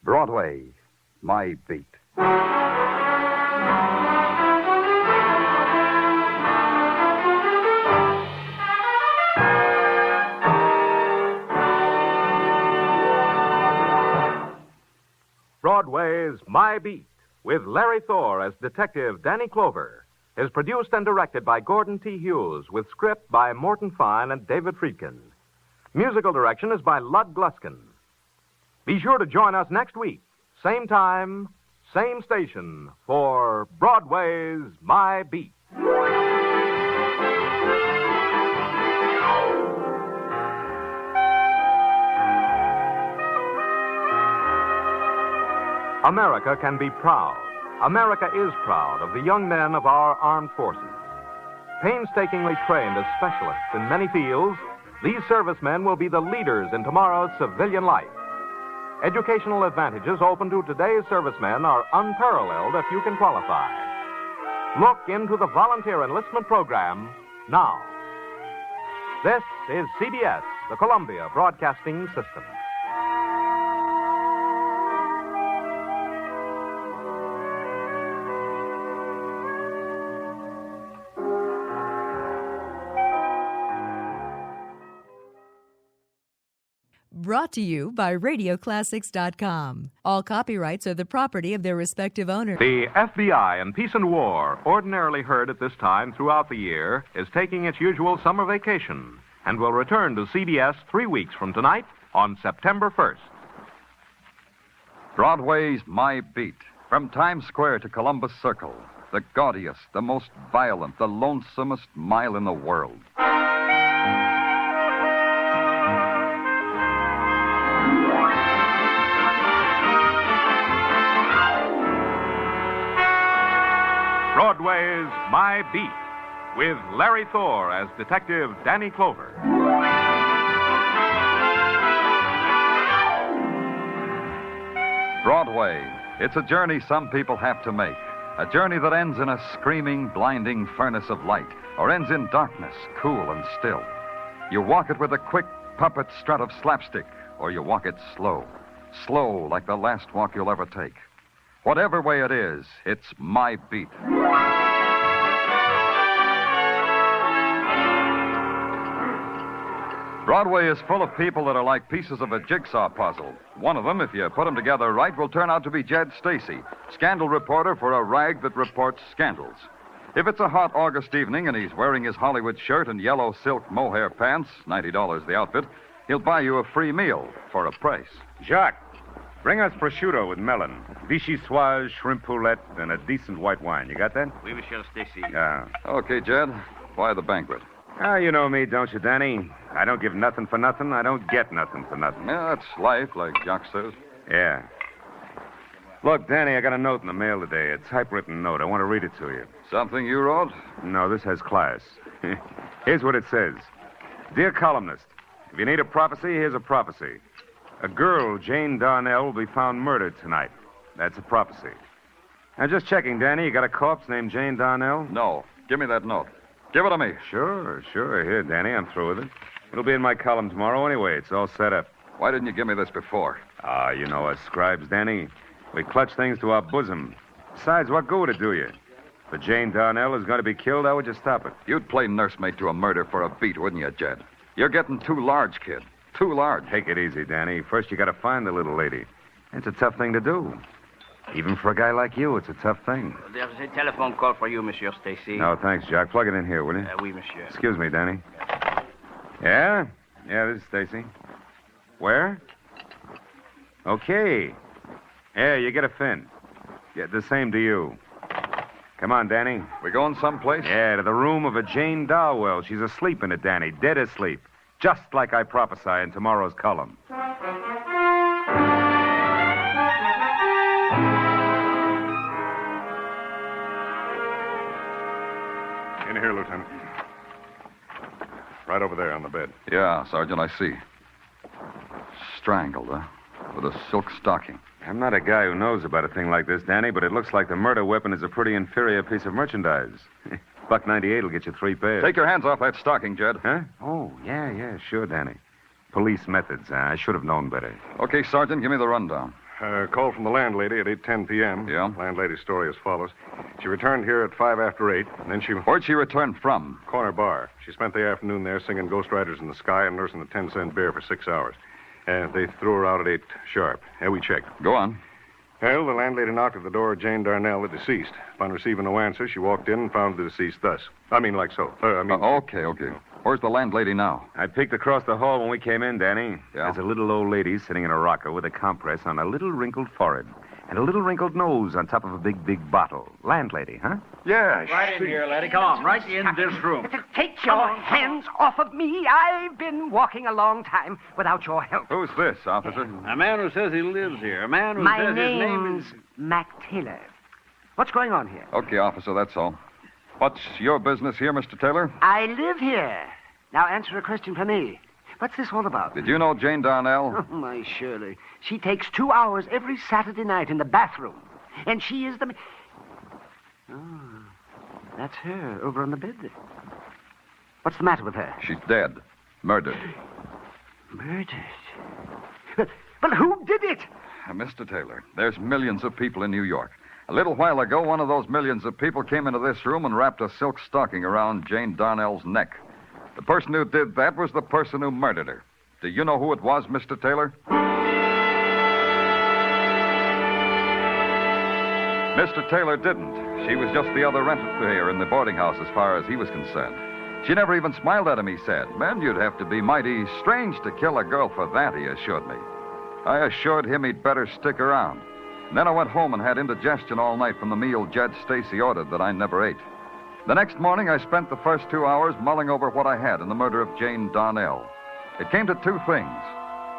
Broadway, my beat. Broadway's My Beat, with Larry Thor as Detective Danny Clover, is produced and directed by Gordon T. Hughes, with script by Morton Fine and David Friedkin. Musical direction is by Lud Gluskin. Be sure to join us next week, same time, same station, for Broadway's My Beat. America can be proud. America is proud of the young men of our armed forces. Painstakingly trained as specialists in many fields, these servicemen will be the leaders in tomorrow's civilian life. Educational advantages open to today's servicemen are unparalleled if you can qualify. Look into the volunteer enlistment program now. This is CBS, the Columbia Broadcasting System. Brought to you by RadioClassics.com. All copyrights are the property of their respective owners. The FBI in Peace and War, ordinarily heard at this time throughout the year, is taking its usual summer vacation and will return to CBS 3 weeks from tonight on September 1st. Broadway's My Beat. From Times Square to Columbus Circle. The gaudiest, the most violent, the lonesomest mile in the world. Broadway's My Beat, with Larry Thor as Detective Danny Clover. Broadway. It's a journey some people have to make. A journey that ends in a screaming, blinding furnace of light, or ends in darkness, cool and still. You walk it with a quick puppet strut of slapstick, or you walk it slow. Slow like the last walk you'll ever take. Whatever way it is, it's My Beat. Broadway is full of people that are like pieces of a jigsaw puzzle. One of them, if you put them together right, will turn out to be Jed Stacy, scandal reporter for a rag that reports scandals. If it's a hot August evening and he's wearing his Hollywood shirt and yellow silk mohair pants, $90 the outfit, he'll buy you a free meal for a price. Jacques, bring us prosciutto with melon, vichyssoise, shrimp poulette, and a decent white wine. You got that? Oui, Monsieur Stacy. Yeah. Okay, Jed. Why the banquet? Ah, you know me, don't you, Danny? I don't give nothing for nothing. I don't get nothing for nothing. Yeah, that's life, like Jacques says. Yeah. Look, Danny, I got a note in the mail today. A typewritten note. I want to read it to you. Something you wrote? No, this has class. Here's what it says. Dear columnist, if you need a prophecy, here's a prophecy. A girl, Jane Darnell, will be found murdered tonight. That's a prophecy. Now, just checking, Danny, you got a corpse named Jane Darnell? No. Give me that note. Give it to me. Sure. Here, Danny, I'm through with it. It'll be in my column tomorrow anyway. It's all set up. Why didn't you give me this before? Ah, you know us scribes, Danny. We clutch things to our bosom. Besides, what good would it do you? If Jane Darnell is going to be killed, how would you stop it? You'd play nursemaid to a murder for a beat, wouldn't you, Jed? You're getting too large, kid. Too large. Take it easy, Danny. First, you got to find the little lady. It's a tough thing to do. Even for a guy like you, it's a tough thing. There's a telephone call for you, Monsieur Stacy. No, thanks, Jack. Plug it in here, will you? Oui, monsieur. Excuse me, Danny. Yeah? Yeah, this is Stacy. Where? Okay. Yeah, you get a fin. Yeah, the same to you. Come on, Danny. We going someplace? Yeah, to the room of a Jane Darwell. She's asleep in it, Danny. Dead asleep. Just like I prophesy in tomorrow's column. In here, Lieutenant. Right over there on the bed. Yeah, Sergeant, I see. Strangled, huh? With a silk stocking. I'm not a guy who knows about a thing like this, Danny, but it looks like the murder weapon is a pretty inferior piece of merchandise. $1.98 will get you 3 pairs. Take your hands off that stocking, Jed. Huh? Oh, yeah, sure, Danny. Police methods. I should have known better. Okay, Sergeant, give me the rundown. Call from the landlady at 8:10 p.m. Yeah? Landlady's story as follows. She returned here at 5 after 8, and then she... Where'd she return from? Corner bar. She spent the afternoon there singing Ghost Riders in the Sky and nursing the 10-cent bear for 6 hours. They threw her out at 8 sharp. We checked. Go on. Well, the landlady knocked at the door of Jane Darnell, the deceased. Upon receiving no answer, she walked in and found the deceased thus. Like so. Okay. Where's the landlady now? I peeked across the hall when we came in, Danny. Yeah? There's a little old lady sitting in a rocker with a compress on a little wrinkled forehead and a little wrinkled nose on top of a big bottle. Landlady, huh? Yeah. Right in here, laddie. Come on, right in this room. Take your hands off of me. I've been walking a long time without your help. Who's this, officer? A man who says he lives here. A man who My says his name is... Mac Taylor. What's going on here? Okay, officer, that's all. What's your business here, Mr. Taylor? I live here. Now answer a question for me. What's this all about? Did you know Jane Darnell? Oh, my Shirley. She takes 2 hours every Saturday night in the bathroom. And she is the... Oh, that's her over on the bed there. What's the matter with her? She's dead. Murdered. Murdered? But who did it? Mr. Taylor, there's millions of people in New York. A little while ago, one of those millions of people came into this room and wrapped a silk stocking around Jane Darnell's neck. The person who did that was the person who murdered her. Do you know who it was, Mr. Taylor? Mr. Taylor didn't. She was just the other renter here in the boarding house as far as he was concerned. She never even smiled at him, he said. Man, you'd have to be mighty strange to kill a girl for that, he assured me. I assured him he'd better stick around. And then I went home and had indigestion all night from the meal Jed Stacy ordered that I never ate. The next morning, I spent the first 2 hours mulling over what I had in the murder of Jane Darnell. It came to 2 things.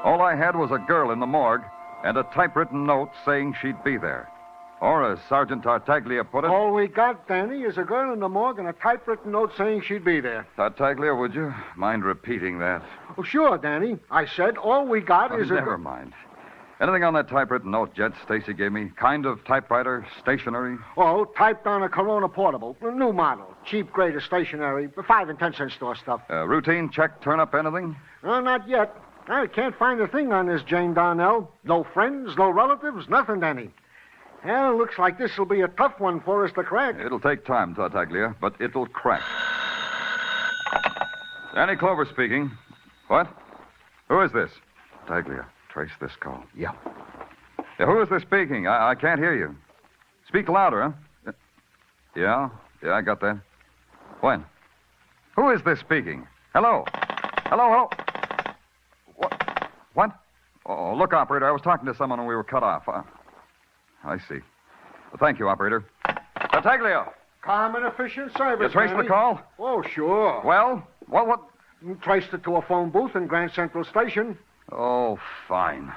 All I had was a girl in the morgue and a typewritten note saying she'd be there. Or, as Sergeant Tartaglia put it... All we got, Danny, is a girl in the morgue and a typewritten note saying she'd be there. Tartaglia, would you mind repeating that? Oh, sure, Danny. I said all we got is a... Never mind. Anything on that typewritten note Jed Stacy gave me? Kind of typewriter, stationery? Oh, typed on a Corona Portable. A new model. Cheap grade of stationery. 5 and 10 cent store stuff. Routine check, turn up anything? Not yet. I can't find a thing on this Jane Darnell. No friends, no relatives, nothing, Danny. Well, looks like this will be a tough one for us to crack. It'll take time, Tartaglia, but it'll crack. Danny Clover speaking. What? Who is this? Tartaglia, trace this call. Yeah. Who is this speaking? I can't hear you. Speak louder, huh? Yeah, I got that. When? Who is this speaking? Hello? Hello? What? Oh, look, operator, I was talking to someone when we were cut off. I see. Well, thank you, operator. Tartaglia! Calm and efficient service, You traced Danny. the call? Oh, sure. Well, what? Traced it to a phone booth in Grand Central Station. Oh, fine.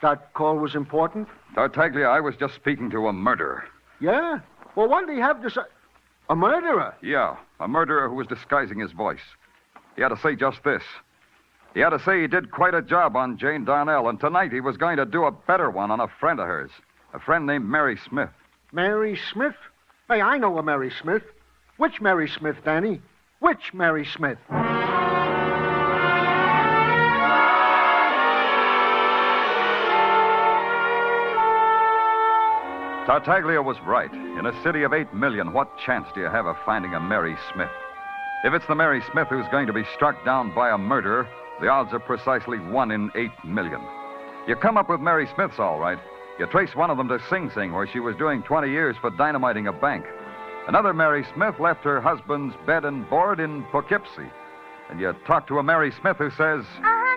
That call was important? Tartaglia, I was just speaking to a murderer. Yeah? Well, what did he have to say? A murderer? Yeah, a murderer who was disguising his voice. He had to say just this. He had to say he did quite a job on Jane Darnell, and tonight he was going to do a better one on a friend of hers. A friend named Mary Smith. Mary Smith? Hey, I know a Mary Smith. Which Mary Smith, Danny? Which Mary Smith? Tartaglia was right. In a city of 8 million, what chance do you have of finding a Mary Smith? If it's the Mary Smith who's going to be struck down by a murderer, the odds are precisely 1 in 8 million. You come up with Mary Smiths, all right. You trace one of them to Sing Sing, where she was doing 20 years for dynamiting a bank. Another Mary Smith left her husband's bed and board in Poughkeepsie. And you talk to a Mary Smith who says...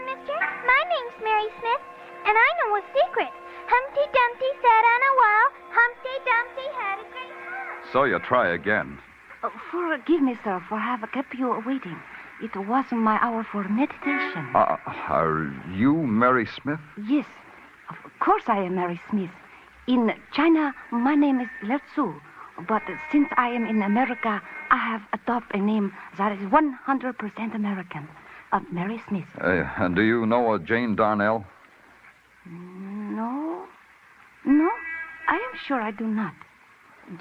mister. My name's Mary Smith, and I know a secret. Humpty Dumpty sat on a wall. Humpty Dumpty had a great fall. So you try again. Forgive me, sir, for have kept you waiting. It wasn't my hour for meditation. Are you Mary Smith? Yes, of course I am Mary Smith. In China, my name is Letsu. But since I am in America, I have adopted a name that is 100% American. Mary Smith. And do you know a Jane Darnell? No, I am sure I do not.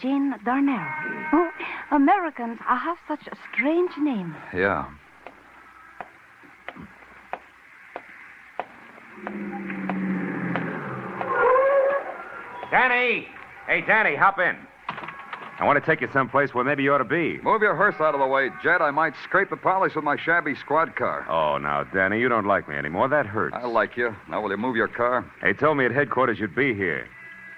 Jane Darnell. Oh, Americans have such a strange name. Yeah. Danny! Hey, Danny, hop in. I want to take you someplace where maybe you ought to be. Move your hearse out of the way, Jed. I might scrape the polish with my shabby squad car. Oh, now, Danny, you don't like me anymore. That hurts. I like you. Now, will you move your car? They told me at headquarters you'd be here.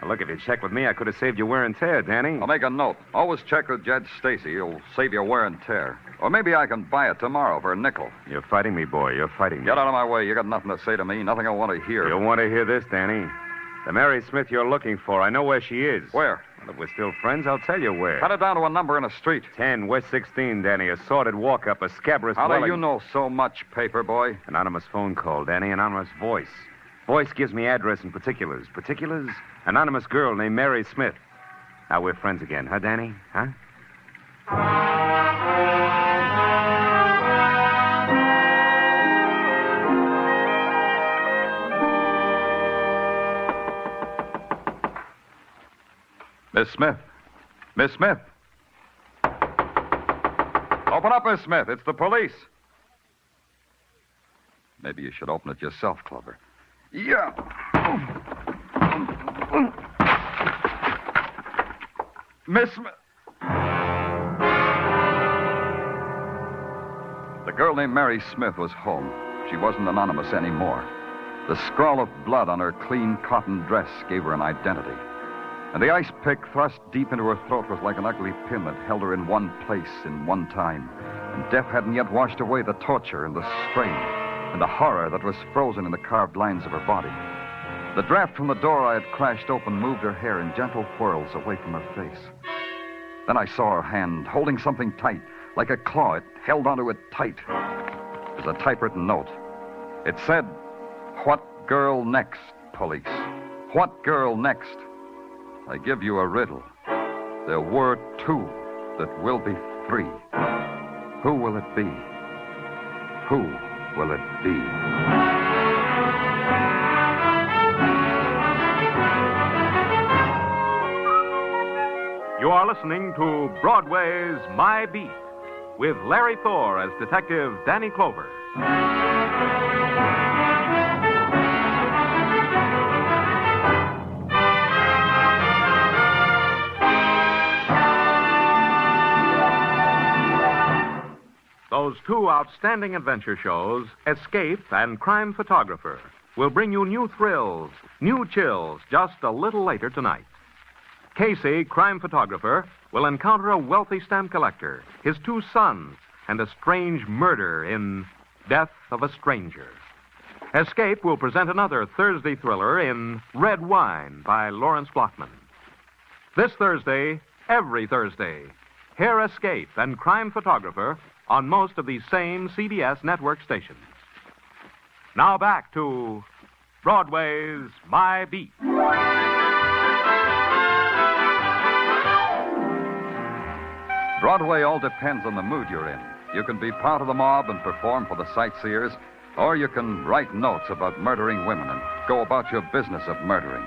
Now, look, if you checked with me, I could have saved you wear and tear, Danny. I'll make a note. Always check with Jed Stacy. He'll save you wear and tear. Or maybe I can buy it tomorrow for a nickel. You're fighting me, boy. You're fighting me. Get out of my way. You got nothing to say to me. Nothing I want to hear. You'll want to hear this, Danny. The Mary Smith you're looking for, I know where she is. Where? Well, if we're still friends, I'll tell you where. Cut it down to a number in a street. 10 West 16, Danny. A sordid walk-up, a scabrous How do dwelling. you know so much, paper boy? Anonymous phone call, Danny. Anonymous voice. Voice gives me address and particulars. Particulars? Anonymous girl named Mary Smith. Now we're friends again, huh, Danny? Huh? Miss Smith. Miss Smith. Open up, Miss Smith. It's the police. Maybe you should open it yourself, Clover. Yeah. Miss Smith. The girl named Mary Smith was home. She wasn't anonymous anymore. The scrawl of blood on her clean cotton dress gave her an identity. And the ice pick thrust deep into her throat was like an ugly pin that held her in one place in one time. And death hadn't yet washed away the torture and the strain and the horror that was frozen in the carved lines of her body. The draft from the door I had crashed open moved her hair in gentle whirls away from her face. Then I saw her hand holding something tight, like a claw. It held onto it tight. It was a typewritten note. It said, "What girl next, police? What girl next?" I give you a riddle. There were two that will be three. Who will it be? Who will it be? You are listening to Broadway's My Beat with Larry Thor as Detective Danny Clover. Those two outstanding adventure shows, Escape and Crime Photographer, will bring you new thrills, new chills, just a little later tonight. Casey, crime photographer, will encounter a wealthy stamp collector, his two sons, and a strange murder in Death of a Stranger. Escape will present another Thursday thriller in Red Wine by Lawrence Blockman. This Thursday, every Thursday, hear Escape and Crime Photographer on most of these same CBS network stations. Now back to Broadway's My Beat. Broadway all depends on the mood you're in. You can be part of the mob and perform for the sightseers, or you can write notes about murdering women and go about your business of murdering.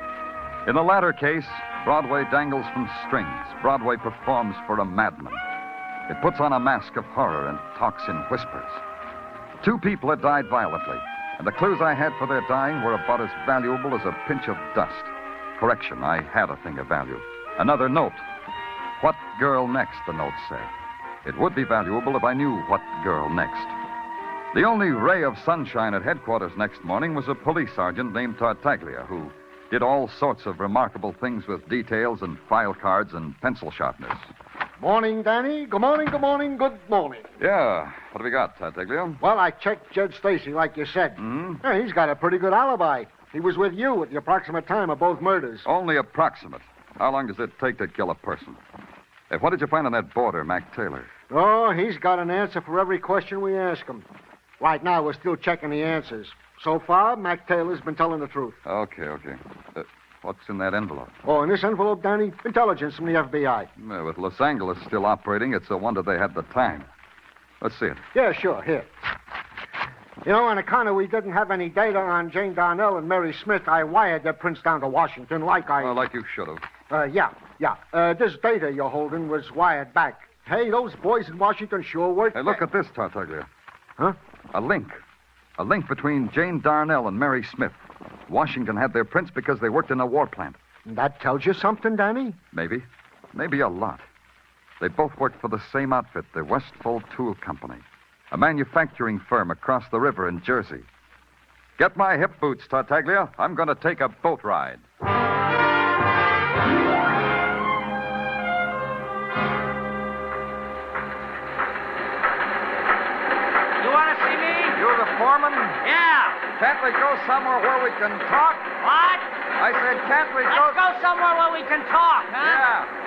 In the latter case, Broadway dangles from strings. Broadway performs for a madman. It puts on a mask of horror and talks in whispers. Two people had died violently, and the clues I had for their dying were about as valuable as a pinch of dust. Correction, I had a thing of value. Another note. What girl next, the note said. It would be valuable if I knew what girl next. The only ray of sunshine at headquarters next morning was a police sergeant named Tartaglia, who did all sorts of remarkable things with details and file cards and pencil sharpeners. Morning, Danny. Good morning, good morning, good morning. Yeah, what have we got, Tartaglia? Well, I checked Judge Stacy, like you said. Hmm? Yeah, he's got a pretty good alibi. He was with you at the approximate time of both murders. Only approximate. How long does it take to kill a person? Hey, what did you find on that boarder, Mac Taylor? Oh, he's got an answer for every question we ask him. Right now, we're still checking the answers. So far, Mac Taylor's been telling the truth. Okay. What's in that envelope? Oh, in this envelope, Danny, intelligence from the FBI. With Los Angeles still operating, it's a wonder they had the time. Let's see it. Yeah, sure. Here. You know, on account of we didn't have any data on Jane Darnell and Mary Smith, I wired their prints down to Washington like I... like you should have. Yeah. This data you're holding was wired back. Hey, those boys in Washington sure work... Hey, look at this, Tartaglia. Huh? A link. A link between Jane Darnell and Mary Smith. Washington had their prints because they worked in a war plant. That tells you something, Danny? Maybe. Maybe a lot. They both worked for the same outfit, the Westfold Tool Company, a manufacturing firm across the river in Jersey. Get my hip boots, Tartaglia. I'm going to take a boat ride. You want to see me? You're the foreman? Yeah. Can't we go somewhere where we can talk? What? I said, can't we go... Let's go somewhere where we can talk, huh? Yeah.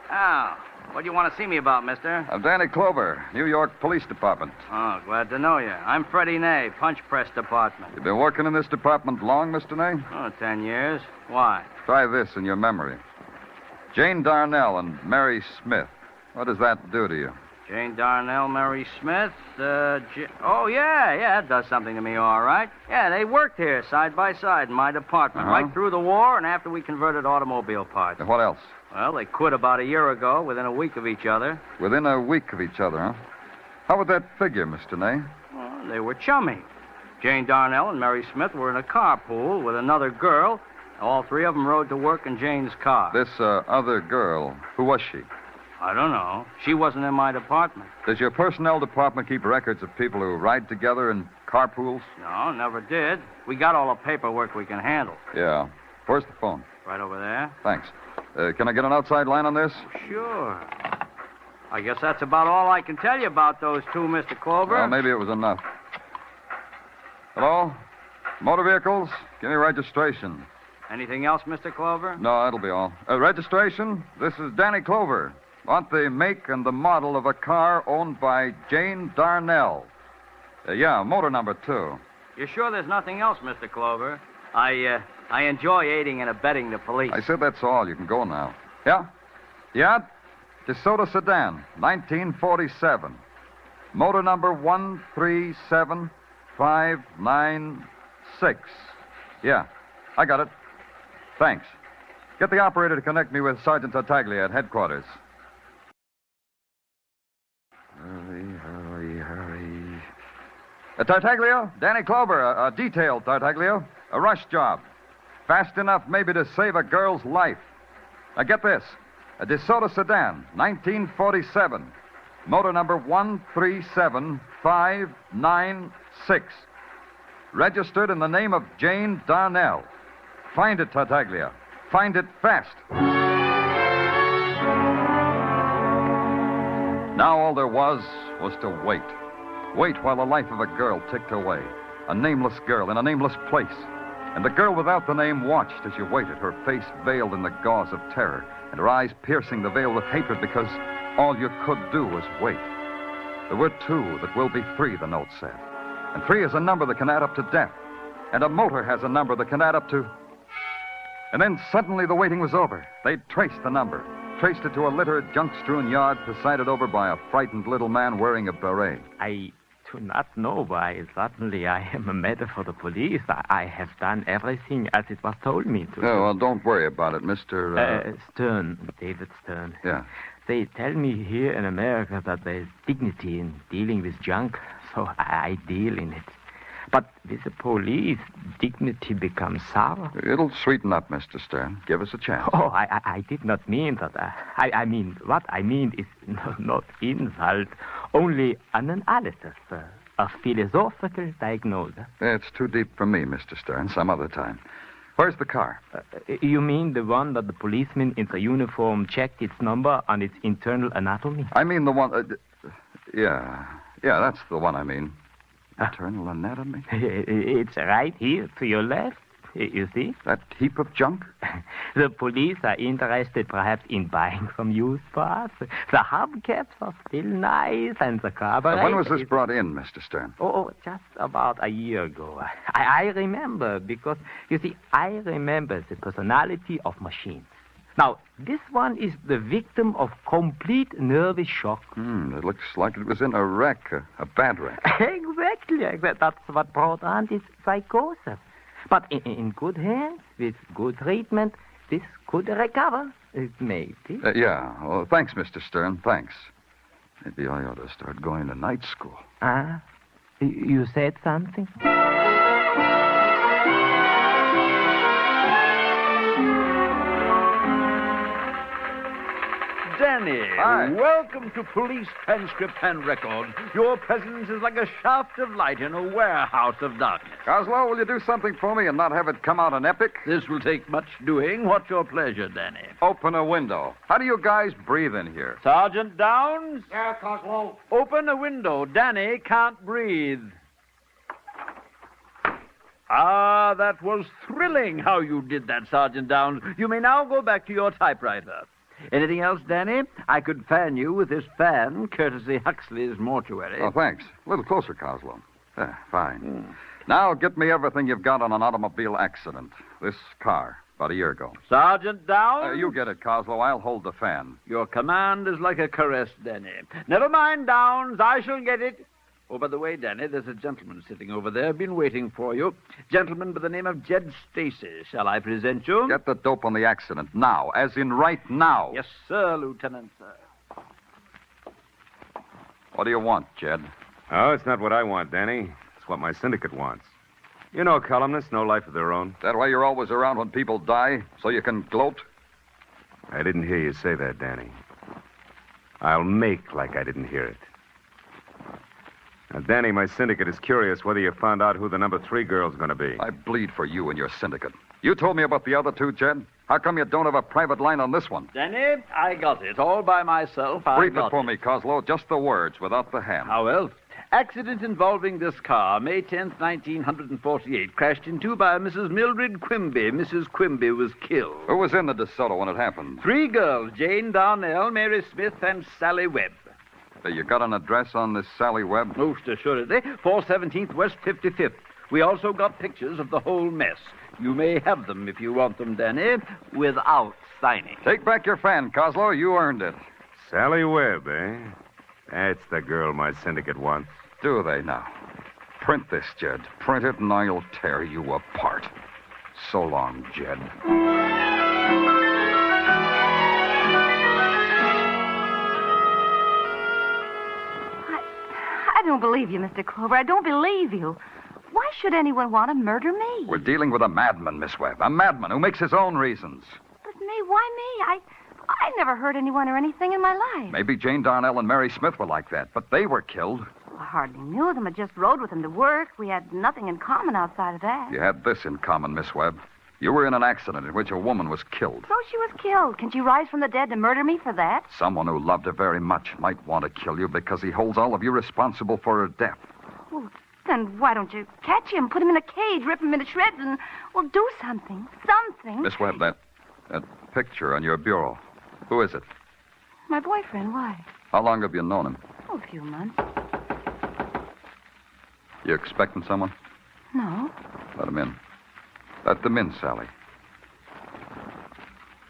Oh, what do you want to see me about, mister? I'm Danny Clover, New York Police Department. Oh, glad to know you. I'm Freddie Ney, Punch Press Department. You've been working in this department long, Mr. Ney? Oh, 10 years. Why? Try this in your memory. Jane Darnell and Mary Smith. What does that do to you? Jane Darnell, Mary Smith, Oh, yeah, that does something to me, all right. Yeah, they worked here side by side in my department, right through the war and after we converted automobile parts. And what else? Well, they quit about a year ago, within a week of each other. Within a week of each other, huh? How would that figure, Mr. Ney? Well, they were chummy. Jane Darnell and Mary Smith were in a carpool with another girl. All three of them rode to work in Jane's car. This other girl, who was she? I don't know. She wasn't in my department. Does your personnel department keep records of people who ride together in carpools? No, never did. We got all the paperwork we can handle. Yeah. Where's the phone? Right over there. Thanks. Can I get an outside line on this? Sure. I guess that's about all I can tell you about those two, Mr. Clover. Well, maybe it was enough. Hello? Motor vehicles? Give me registration. Anything else, Mr. Clover? No, that'll be all. Registration? This is Danny Clover. Want the make and the model of a car owned by Jane Darnell. Yeah, motor number 2. You sure there's nothing else, Mr. Clover? I I enjoy aiding and abetting the police. I said that's all. You can go now. Yeah? Yeah? DeSoto sedan, 1947. Motor number 137596. Yeah, I got it. Thanks. Get the operator to connect me with Sergeant Tartaglia at headquarters. Hurry. Tartaglia, Danny Clover, a detail, Tartaglia. A rush job. Fast enough maybe to save a girl's life. Now get this. A DeSoto sedan, 1947. Motor number 137596. Registered in the name of Jane Darnell. Find it, Tartaglia. Find it fast. Now all there was to wait. Wait while the life of a girl ticked away. A nameless girl in a nameless place. And the girl without the name watched as you waited, her face veiled in the gauze of terror, and her eyes piercing the veil with hatred because all you could do was wait. There were two that will be three, the note said. And three is a number that can add up to death. And a motor has a number that can add up to... And then suddenly the waiting was over. They'd traced the number. Traced it to a littered, junk-strewn yard presided over by a frightened little man wearing a beret. I do not know why. Certainly I am a matter for the police. I have done everything as it was told me to. Oh, well, don't worry about it, Mr. Stern, David Stern. Yeah. They tell me here in America that there's dignity in dealing with junk, so I deal in it. But with the police, dignity becomes sour. It'll sweeten up, Mr. Stern. Give us a chance. Oh, I did not mean that. I mean, what I mean is not insult, only an analysis, a philosophical diagnosis. It's too deep for me, Mr. Stern. Some other time. Where's the car? You mean the one that the policeman in the uniform checked its number and its internal anatomy? I mean the one... Yeah, that's the one I mean. Internal anatomy? It's right here to your left, you see? That heap of junk? The police are interested perhaps in buying some used parts. The hubcaps are still nice and the carburetor... When was this brought in, Mr. Stern? Oh, just about a year ago. I remember because, you see, I remember the personality of machines. Now, this one is the victim of complete nervous shock. It looks like it was in a wreck, a bad wreck. Exactly. That's what brought on this psychosis. But in good hands, with good treatment, this could recover, maybe. Yeah. Well, thanks, Mr. Stern. Thanks. Maybe I ought to start going to night school. You said something? Danny, hi. Welcome to Police Transcript and Record. Your presence is like a shaft of light in a warehouse of darkness. Coslow, will you do something for me and not have it come out an epic? This will take much doing. What's your pleasure, Danny? Open a window. How do you guys breathe in here? Sergeant Downs? Yeah, Coslow. Open a window. Danny can't breathe. Ah, that was thrilling how you did that, Sergeant Downs. You may now go back to your typewriter. Anything else, Danny? I could fan you with this fan, courtesy Huxley's mortuary. Oh, thanks. A little closer, Coslow. Fine. Now get me everything you've got on an automobile accident. This car, about a year ago. Sergeant Downs? You get it, Coslow. I'll hold the fan. Your command is like a caress, Danny. Never mind, Downs. I shall get it. Oh, by the way, Danny, there's a gentleman sitting over there. Been waiting for you. Gentleman by the name of Jed Stacy. Shall I present you? Get the dope on the accident now, as in right now. Yes, sir, Lieutenant, sir. What do you want, Jed? Oh, it's not what I want, Danny. It's what my syndicate wants. You know, columnists, no life of their own. That why you're always around when people die, so you can gloat? I didn't hear you say that, Danny. I'll make like I didn't hear it. Now, Danny, my syndicate is curious whether you found out who the number 3 girl's going to be. I bleed for you and your syndicate. You told me about the other two, Jed. How come you don't have a private line on this one? Danny, I got it. All by myself. Brief it for me, Coslow. Just the words, without the hand. How well? Accident involving this car, May 10th, 1948. Crashed into by Mrs. Mildred Quimby. Mrs. Quimby was killed. Who was in the DeSoto when it happened? 3 girls, Jane Darnell, Mary Smith, and Sally Webb. You got an address on this Sally Webb? Most assuredly. 417th West 55th. We also got pictures of the whole mess. You may have them if you want them, Danny, without signing. Take back your fan, Coslow. You earned it. Sally Webb, eh? That's the girl my syndicate wants. Do they now? Print this, Jed. Print it, and I'll tear you apart. So long, Jed. I don't believe you, Mr. Clover. I don't believe you. Why should anyone want to murder me? We're dealing with a madman, Miss Webb. A madman who makes his own reasons. But me? Why me? I never hurt anyone or anything in my life. Maybe Jane Darnell and Mary Smith were like that, but they were killed. I hardly knew them. I just rode with them to work. We had nothing in common outside of that. You had this in common, Miss Webb. You were in an accident in which a woman was killed. So she was killed. Can she rise from the dead to murder me for that? Someone who loved her very much might want to kill you because he holds all of you responsible for her death. Well, then why don't you catch him, put him in a cage, rip him into shreds, and, well, do something. Something. Miss Webb, that picture on your bureau. Who is it? My boyfriend. Why? How long have you known him? Oh, a few months. You expecting someone? No. Let him in. Let them in, Sally.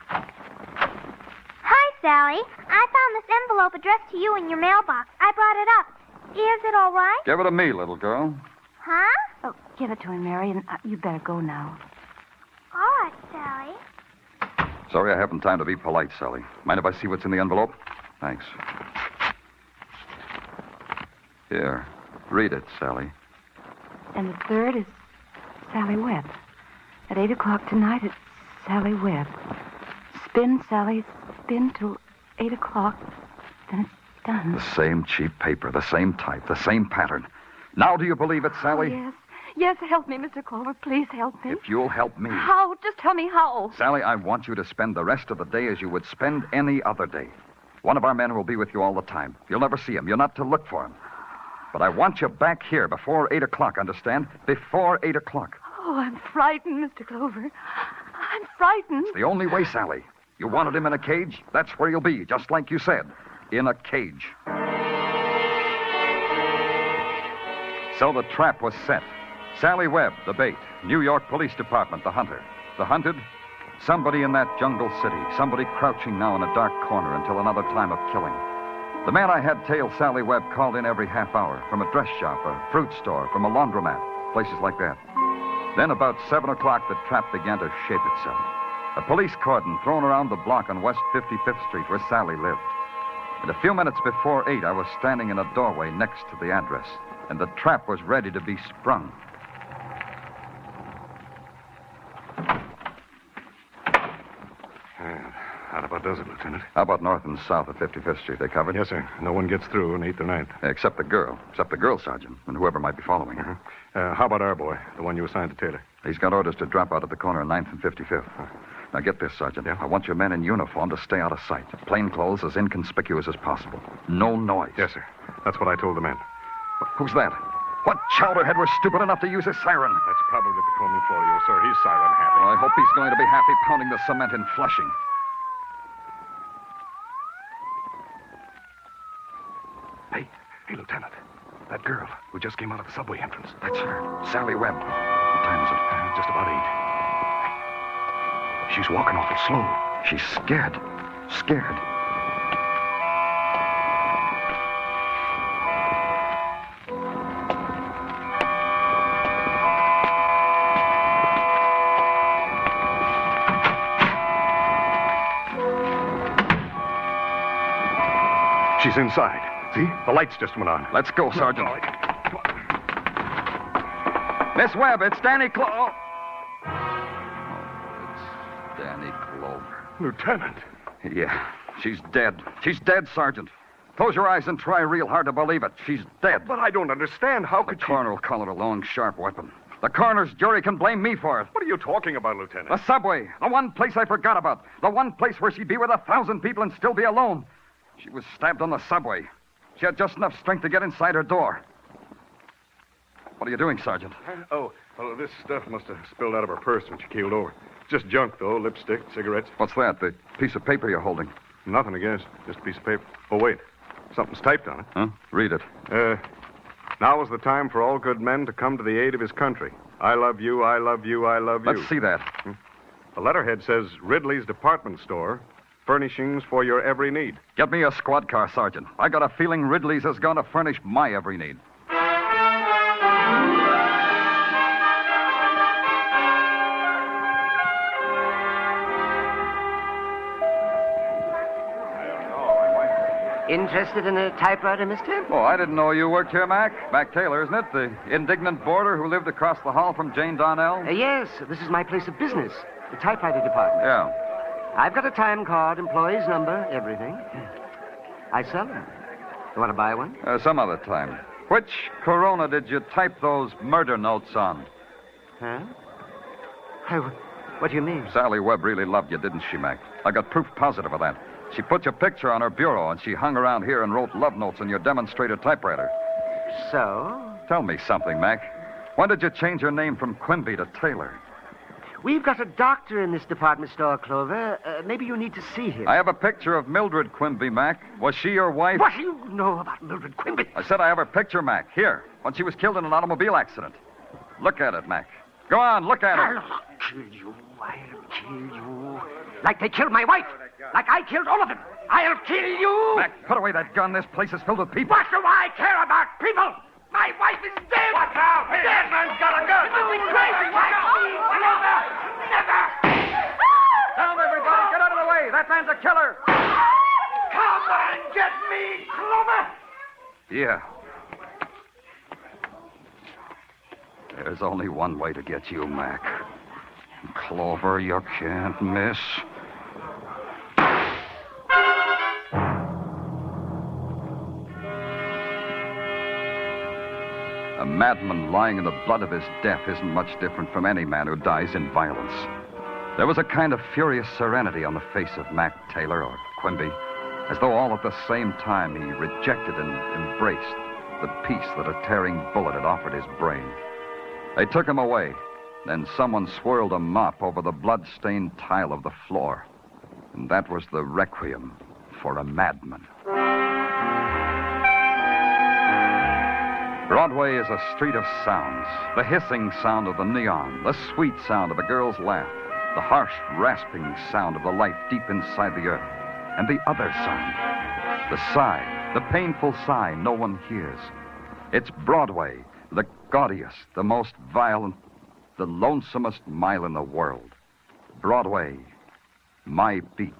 Hi, Sally. I found this envelope addressed to you in your mailbox. I brought it up. Is it all right? Give it to me, little girl. Huh? Oh, give it to him, Mary, and you better go now. All right, Sally. Sorry I haven't time to be polite, Sally. Mind if I see what's in the envelope? Thanks. Here. Read it, Sally. And the third is Sally Webb. At 8 o'clock tonight, it's Sally Webb. Spin, Sally, spin till 8 o'clock. Then it's done. The same cheap paper, the same type, the same pattern. Now do you believe it, Sally? Oh, yes. Yes, help me, Mr. Clover. Please help me. If you'll help me. How? Just tell me how. Sally, I want you to spend the rest of the day as you would spend any other day. One of our men will be with you all the time. You'll never see him. You're not to look for him. But I want you back here before 8 o'clock, understand? Before 8 o'clock. Oh, I'm frightened, Mr. Clover. I'm frightened. It's the only way, Sally. You wanted him in a cage? That's where you'll be, just like you said. In a cage. So the trap was set. Sally Webb, the bait. New York Police Department, the hunter. The hunted? Somebody in that jungle city. Somebody crouching now in a dark corner until another time of killing. The man I had tail Sally Webb called in every half hour from a dress shop, a fruit store, from a laundromat, places like that. Then about 7 o'clock, the trap began to shape itself. A police cordon thrown around the block on West 55th Street where Sally lived. And a few minutes before 8, I was standing in a doorway next to the address, and the trap was ready to be sprung. How about does it, Lieutenant? How about north and south of 55th Street? They covered? Yes, sir. No one gets through on 8th or 9th. Except the girl. Except the girl, Sergeant, and whoever might be following her. How about our boy, the one you assigned to Taylor? He's got orders to drop out at the corner of 9th and 55th. Now, get this, Sergeant. I want your men in uniform to stay out of sight. Plain clothes as inconspicuous as possible. No noise. Yes, sir. That's what I told the men. Who's that? What chowderhead was stupid enough to use his siren? That's probably Patrolman Florio, sir. He's siren happy. Well, I hope he's going to be happy pounding the cement in Flushing. Hey, Lieutenant. That girl who just came out of the subway entrance. That's her. Sally Webb. What time is it? Just about 8. She's walking awful slow. She's scared. Scared. She's inside. See? The lights just went on. Let's go, Sergeant. Miss Webb, it's Danny Clover. Oh, it's Danny Clover. Lieutenant. Yeah, she's dead. She's dead, Sergeant. Close your eyes and try real hard to believe it. She's dead. But I don't understand. How could the coroner will call it a long, sharp weapon. The coroner's jury can blame me for it. What are you talking about, Lieutenant? The subway. The one place I forgot about. The one place where she'd be with 1,000 people and still be alone. She was stabbed on the subway. She had just enough strength to get inside her door. What are you doing, Sergeant? Oh, well, this stuff must have spilled out of her purse when she keeled over. Just junk, though. Lipstick, cigarettes. What's that? The piece of paper you're holding? Nothing, I guess. Just a piece of paper. Oh, wait. Something's typed on it. Huh? Read it. Now is the time for all good men to come to the aid of his country. I love you, I love you, I love you. Let's see that. The letterhead says Ridley's Department Store, furnishings for your every need. Get me a squad car, Sergeant. I got a feeling Ridley's is going to furnish my every need. Interested in a typewriter, mister? Oh, I didn't know you worked here, Mac. Mac Taylor, isn't it? The indignant boarder who lived across the hall from Jane Donnell? Yes, this is my place of business, the typewriter department. Yeah. I've got a time card, employee's number, everything. I sell them. You want to buy one? Some other time. Which Corona did you type those murder notes on? Huh? What do you mean? Sally Webb really loved you, didn't she, Mac? I got proof positive of that. She put your picture on her bureau, and she hung around here and wrote love notes on your demonstrator typewriter. So? Tell me something, Mac. When did you change your name from Quimby to Taylor? We've got a doctor in this department store, Clover. Maybe you need to see him. I have a picture of Mildred Quimby, Mac. Was she your wife? What do you know about Mildred Quimby? I said I have her picture, Mac. Here, when she was killed in an automobile accident. Look at it, Mac. Go on, look at it. I'll kill you. I'll kill you. Like they killed my wife. Like I killed all of them. I'll kill you. Mac, put away that gun. This place is filled with people. What do I care about people? My wife is dead. Watch out. Hey, that man's got a gun. You're doing crazy. Never. Never. Down, everybody. Get out of the way. That man's a killer. Come and get me, Clover. Yeah. There's only one way to get you, Mac. Clover, you can't miss. A madman lying in the blood of his death isn't much different from any man who dies in violence. There was a kind of furious serenity on the face of Mac Taylor, or Quimby, as though all at the same time he rejected and embraced the peace that a tearing bullet had offered his brain. They took him away. Then someone swirled a mop over the blood-stained tile of the floor. And that was the requiem for a madman. Broadway is a street of sounds. The hissing sound of the neon, the sweet sound of a girl's laugh, the harsh, rasping sound of the life deep inside the earth, and the other sound, the sigh, the painful sigh no one hears. It's Broadway, the gaudiest, the most violent, the lonesomest mile in the world. Broadway, my beat.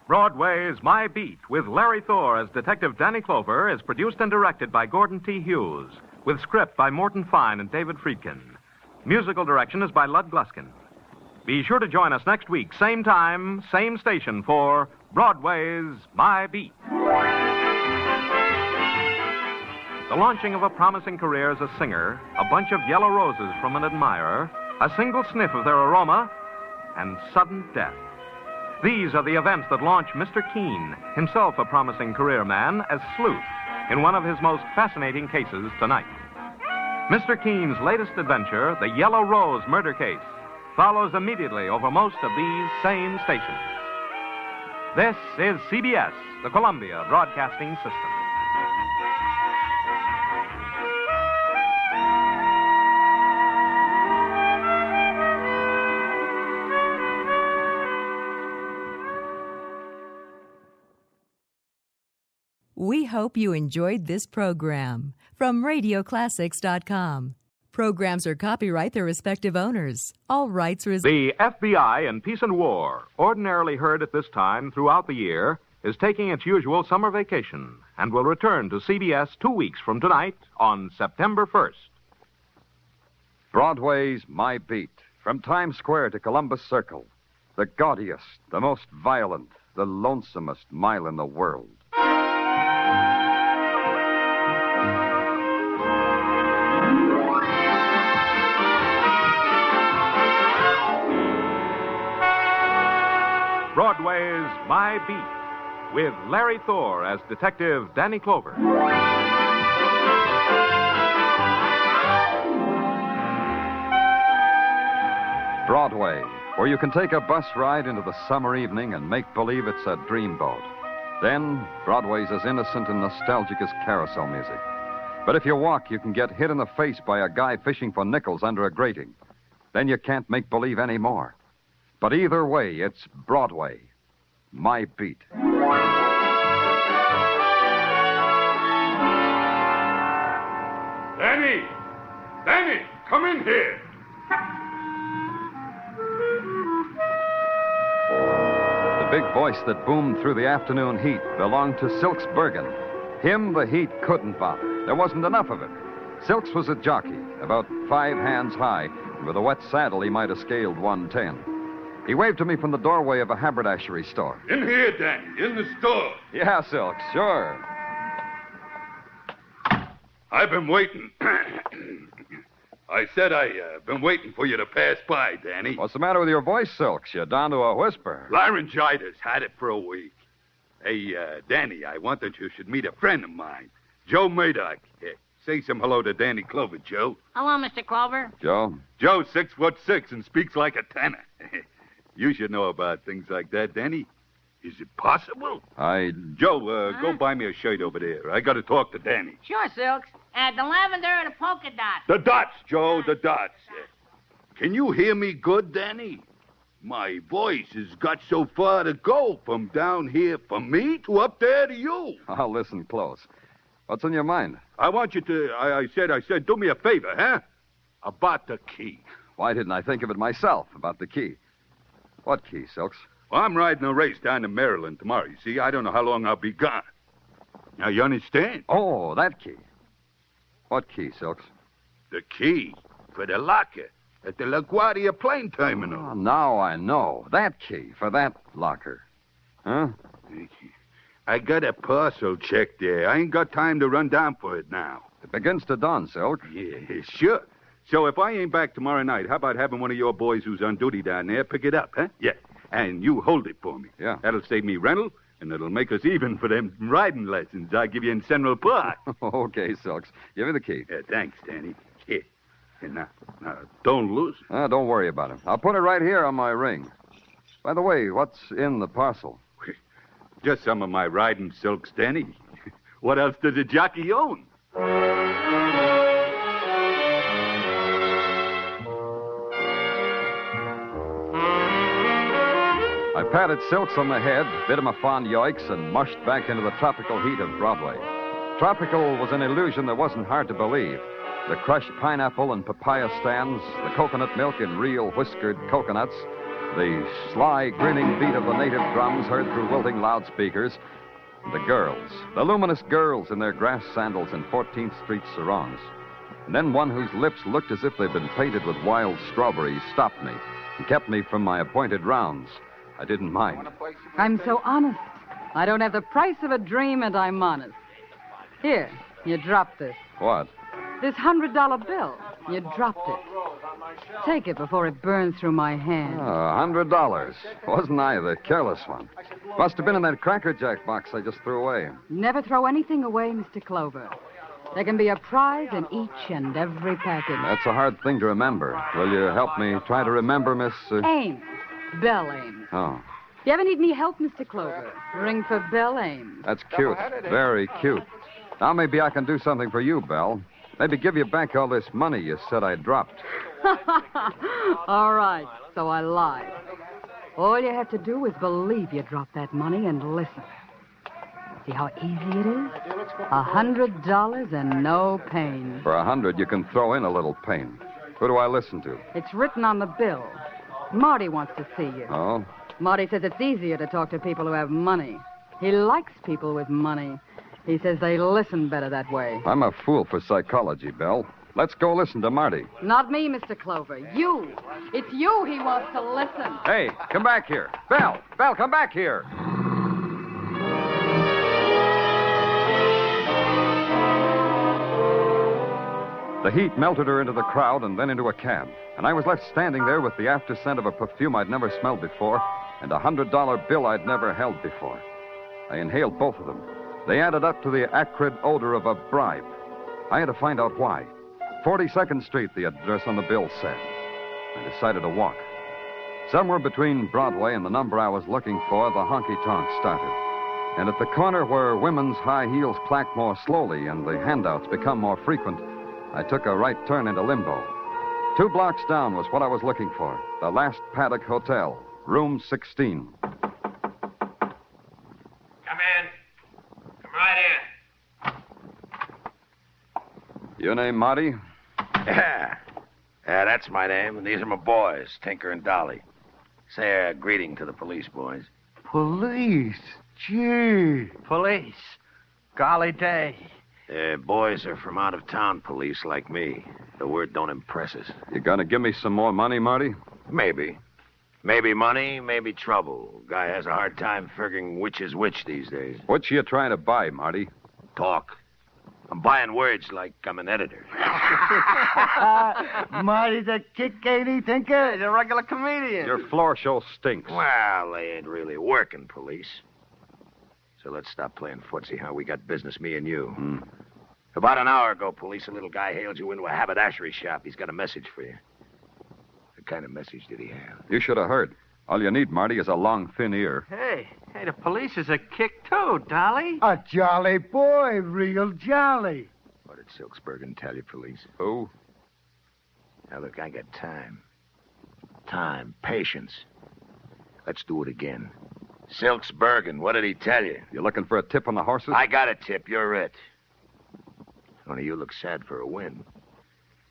Broadway's My Beat with Larry Thor as Detective Danny Clover is produced and directed by Gordon T. Hughes, with script by Morton Fine and David Friedkin. Musical direction is by Lud Gluskin. Be sure to join us next week, same time, same station, for Broadway's My Beat. The launching of a promising career as a singer, a bunch of yellow roses from an admirer, a single sniff of their aroma, and sudden death. These are the events that launch Mr. Keene, himself a promising career man, as sleuth in one of his most fascinating cases tonight. Mr. Keene's latest adventure, the Yellow Rose murder case, follows immediately over most of these same stations. This is CBS, the Columbia Broadcasting System. We hope you enjoyed this program from RadioClassics.com. Programs are copyright their respective owners. All rights reserved. The FBI in Peace and War, ordinarily heard at this time throughout the year, is taking its usual summer vacation and will return to CBS 2 weeks from tonight on September 1st. Broadway's My Beat, from Times Square to Columbus Circle. The gaudiest, the most violent, the lonesomest mile in the world. Broadway's My Beat, with Larry Thor as Detective Danny Clover. Broadway, where you can take a bus ride into the summer evening and make believe it's a dreamboat. Then, Broadway's as innocent and nostalgic as carousel music. But if you walk, you can get hit in the face by a guy fishing for nickels under a grating. Then you can't make believe anymore. But either way, it's Broadway. My beat. Danny! Danny, come in here. The big voice that boomed through the afternoon heat belonged to Silks Bergen. Him the heat couldn't bother. There wasn't enough of it. Silks was a jockey, about 5 hands high, and with a wet saddle he might have scaled 110. He waved to me from the doorway of a haberdashery store. In here, Danny, in the store. Yeah, Silks, sure. I've been waiting. I said I've been waiting for you to pass by, Danny. What's the matter with your voice, Silks? You're down to a whisper. Laryngitis. Had it for a week. Hey, Danny, I wanted you should meet a friend of mine, Joe Murdoch. Say some hello to Danny Clover, Joe. Hello, Mr. Clover. Joe? Joe's 6'6" and speaks like a tenor. You should know about things like that, Danny. Is it possible? Joe, go buy me a shirt over there. I got to talk to Danny. Sure, Silks. The lavender or the polka dot? The dots, Joe, the dots. Can you hear me good, Danny? My voice has got so far to go from down here from me to up there to you. I'll listen close. What's on your mind? I want you to, I said, do me a favor, huh? About the key. Why didn't I think of it myself, about the key? What key, Silks? Well, I'm riding a race down to Maryland tomorrow. You see, I don't know how long I'll be gone. Now, you understand? Oh, that key. What key, Silks? The key for the locker at the LaGuardia plane terminal. Oh, now I know. That key for that locker. Huh? I got a parcel check there. I ain't got time to run down for it now. It begins to dawn, Silk. Yeah, sure. So if I ain't back tomorrow night, how about having one of your boys who's on duty down there pick it up, huh? Yeah. And you hold it for me. Yeah. That'll save me rental, and it'll make us even for them riding lessons I give you in Central Park. Okay, Silks. Give me the key. Yeah, thanks, Danny. Here. And now, don't lose it. Don't worry about it. I'll put it right here on my ring. By the way, what's in the parcel? Just some of my riding silks, Danny. What else does a jockey own? I patted Silks on the head, bit him a fond yoicks, and mushed back into the tropical heat of Broadway. Tropical was an illusion that wasn't hard to believe. The crushed pineapple and papaya stands, the coconut milk in real whiskered coconuts, the sly, grinning beat of the native drums heard through wilting loudspeakers, the girls, the luminous girls in their grass sandals and 14th Street sarongs. And then one whose lips looked as if they'd been painted with wild strawberries stopped me and kept me from my appointed rounds. I didn't mind. I'm so honest. I don't have the price of a dream, and I'm honest. Here, you dropped this. What? This $100 bill. You dropped it. Take it before it burns through my hand. $100. Wasn't I the careless one? Must have been in that Cracker Jack box I just threw away. Never throw anything away, Mr. Clover. There can be a prize in each and every package. That's a hard thing to remember. Will you help me try to remember, Miss... Ames. Belle Ames. Oh, If you ever need any help, Mr. Clover, ring for Belle Ames. that's cute. Very cute. Now maybe I can do something for you, Belle. Maybe give you back all this money you said I dropped. All right, so I lied. All you have to do is believe you dropped that money and listen. See how easy it is? $100 and no pain. For 100, you can throw in a little pain. Who do I listen to? It's written on the bill. Marty wants to see you. Oh? Marty says it's easier to talk to people who have money. He likes people with money. He says they listen better that way. I'm a fool for psychology, Belle. Let's go listen to Marty. Not me, Mr. Clover. You. It's you he wants to listen. Hey, come back here. Belle, come back here. The heat melted her into the crowd and then into a cab. And I was left standing there with the after scent of a perfume I'd never smelled before and a $100 bill I'd never held before. I inhaled both of them. They added up to the acrid odor of a bribe. I had to find out why. 42nd Street, the address on the bill said. I decided to walk. Somewhere between Broadway and the number I was looking for, the honky-tonk started. And at the corner where women's high heels clack more slowly and the handouts become more frequent, I took a right turn into limbo. 2 blocks down was what I was looking for, the Last Paddock Hotel, room 16. Come in. Come right in. Your name, Marty? Yeah, that's my name, and these are my boys, Tinker and Dolly. Say a greeting to the police, boys. Police? Gee. Police. Golly day. Boys are from out-of-town police like me. The word don't impress us. You gonna give me some more money, Marty? Maybe. Maybe money, maybe trouble. Guy has a hard time figuring which is which these days. What you trying to buy, Marty? Talk. I'm buying words like I'm an editor. Marty's a kick, ain't he, Tinker? He's a regular comedian. Your floor show stinks. Well, they ain't really working, police. So let's stop playing footsie, huh? We got business, me and you. About an hour ago, police, a little guy hailed you into a haberdashery shop. He's got a message for you. What kind of message did he have? You should have heard. All you need, Marty, is a long, thin ear. Hey, the police is a kick, too, Dolly. A jolly boy, real jolly. What did Silksbergen tell you, police? Who? Now, look, I got time. Time, patience. Let's do it again. Silksbergen, what did he tell you? You looking for a tip on the horses? I got a tip. You're it. Only you look sad for a win.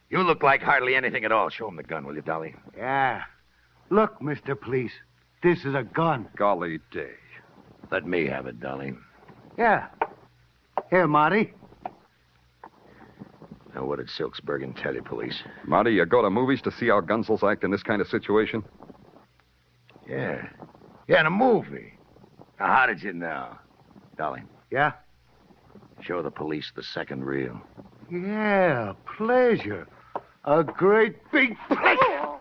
You look like hardly anything at all. Show him the gun, will you, Dolly? Yeah. Look, Mr. Police, this is a gun. Golly day. Let me have it, Dolly. Yeah. Here, Marty. Now, what did Silksbergen tell you, police? Marty, you go to movies to see how gunsels act in this kind of situation? Yeah. Yeah, in a movie. Now, how did you know? Dolly. Yeah? Show the police the second reel. Yeah, pleasure. A great big pleasure.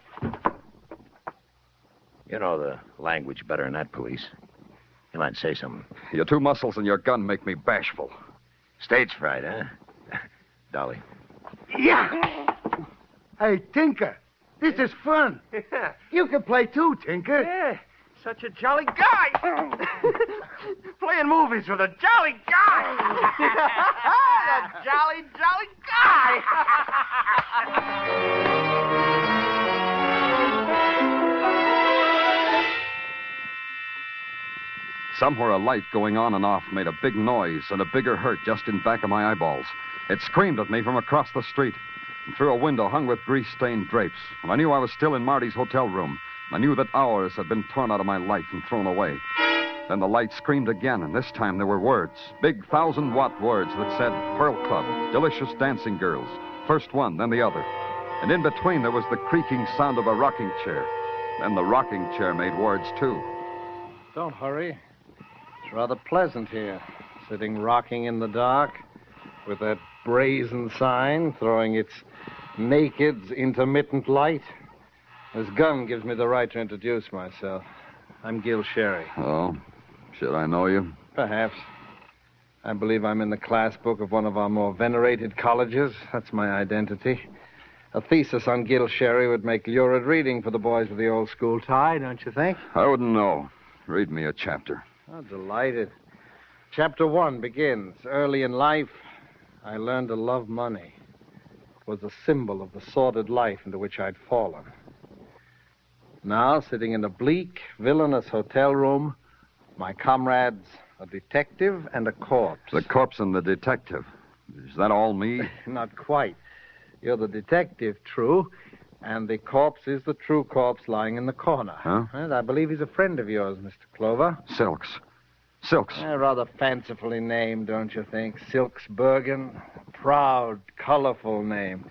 You know the language better than that, police. You might say something. Your 2 muscles and your gun make me bashful. Stage fright, huh? Dolly. Yeah. Hey, Tinker, this is fun. Yeah. You can play too, Tinker. Yeah, such a jolly guy. Playing movies with a jolly guy. A jolly guy. Somewhere a light going on and off made a big noise and a bigger hurt just in back of my eyeballs. It screamed at me from across the street and through a window hung with grease-stained drapes. And I knew I was still in Marty's hotel room. I knew that hours had been torn out of my life and thrown away. Then the light screamed again, and this time there were words, big 1,000-watt words that said Pearl Club, delicious dancing girls, first one, then the other. And in between there was the creaking sound of a rocking chair. Then the rocking chair made words, too. Don't hurry. It's rather pleasant here, sitting rocking in the dark with that brazen sign throwing its naked, intermittent light. This gun gives me the right to introduce myself. I'm Gil Sherry. Oh, should I know you? Perhaps. I believe I'm in the class book of one of our more venerated colleges. That's my identity. A thesis on Gil Sherry would make lurid reading for the boys with the old school tie, don't you think? I wouldn't know. Read me a chapter. Oh, delighted. Chapter 1 begins. Early in life, I learned to love money. It was a symbol of the sordid life into which I'd fallen. Now, sitting in a bleak, villainous hotel room, my comrades, a detective and a corpse. The corpse and the detective. Is that all me? Not quite. You're the detective, true, and the corpse is the true corpse lying in the corner. Huh? And I believe he's a friend of yours, Mr. Clover. Silks. Silks. Rather fancifully named, don't you think? Silksbergen. Proud, colorful name.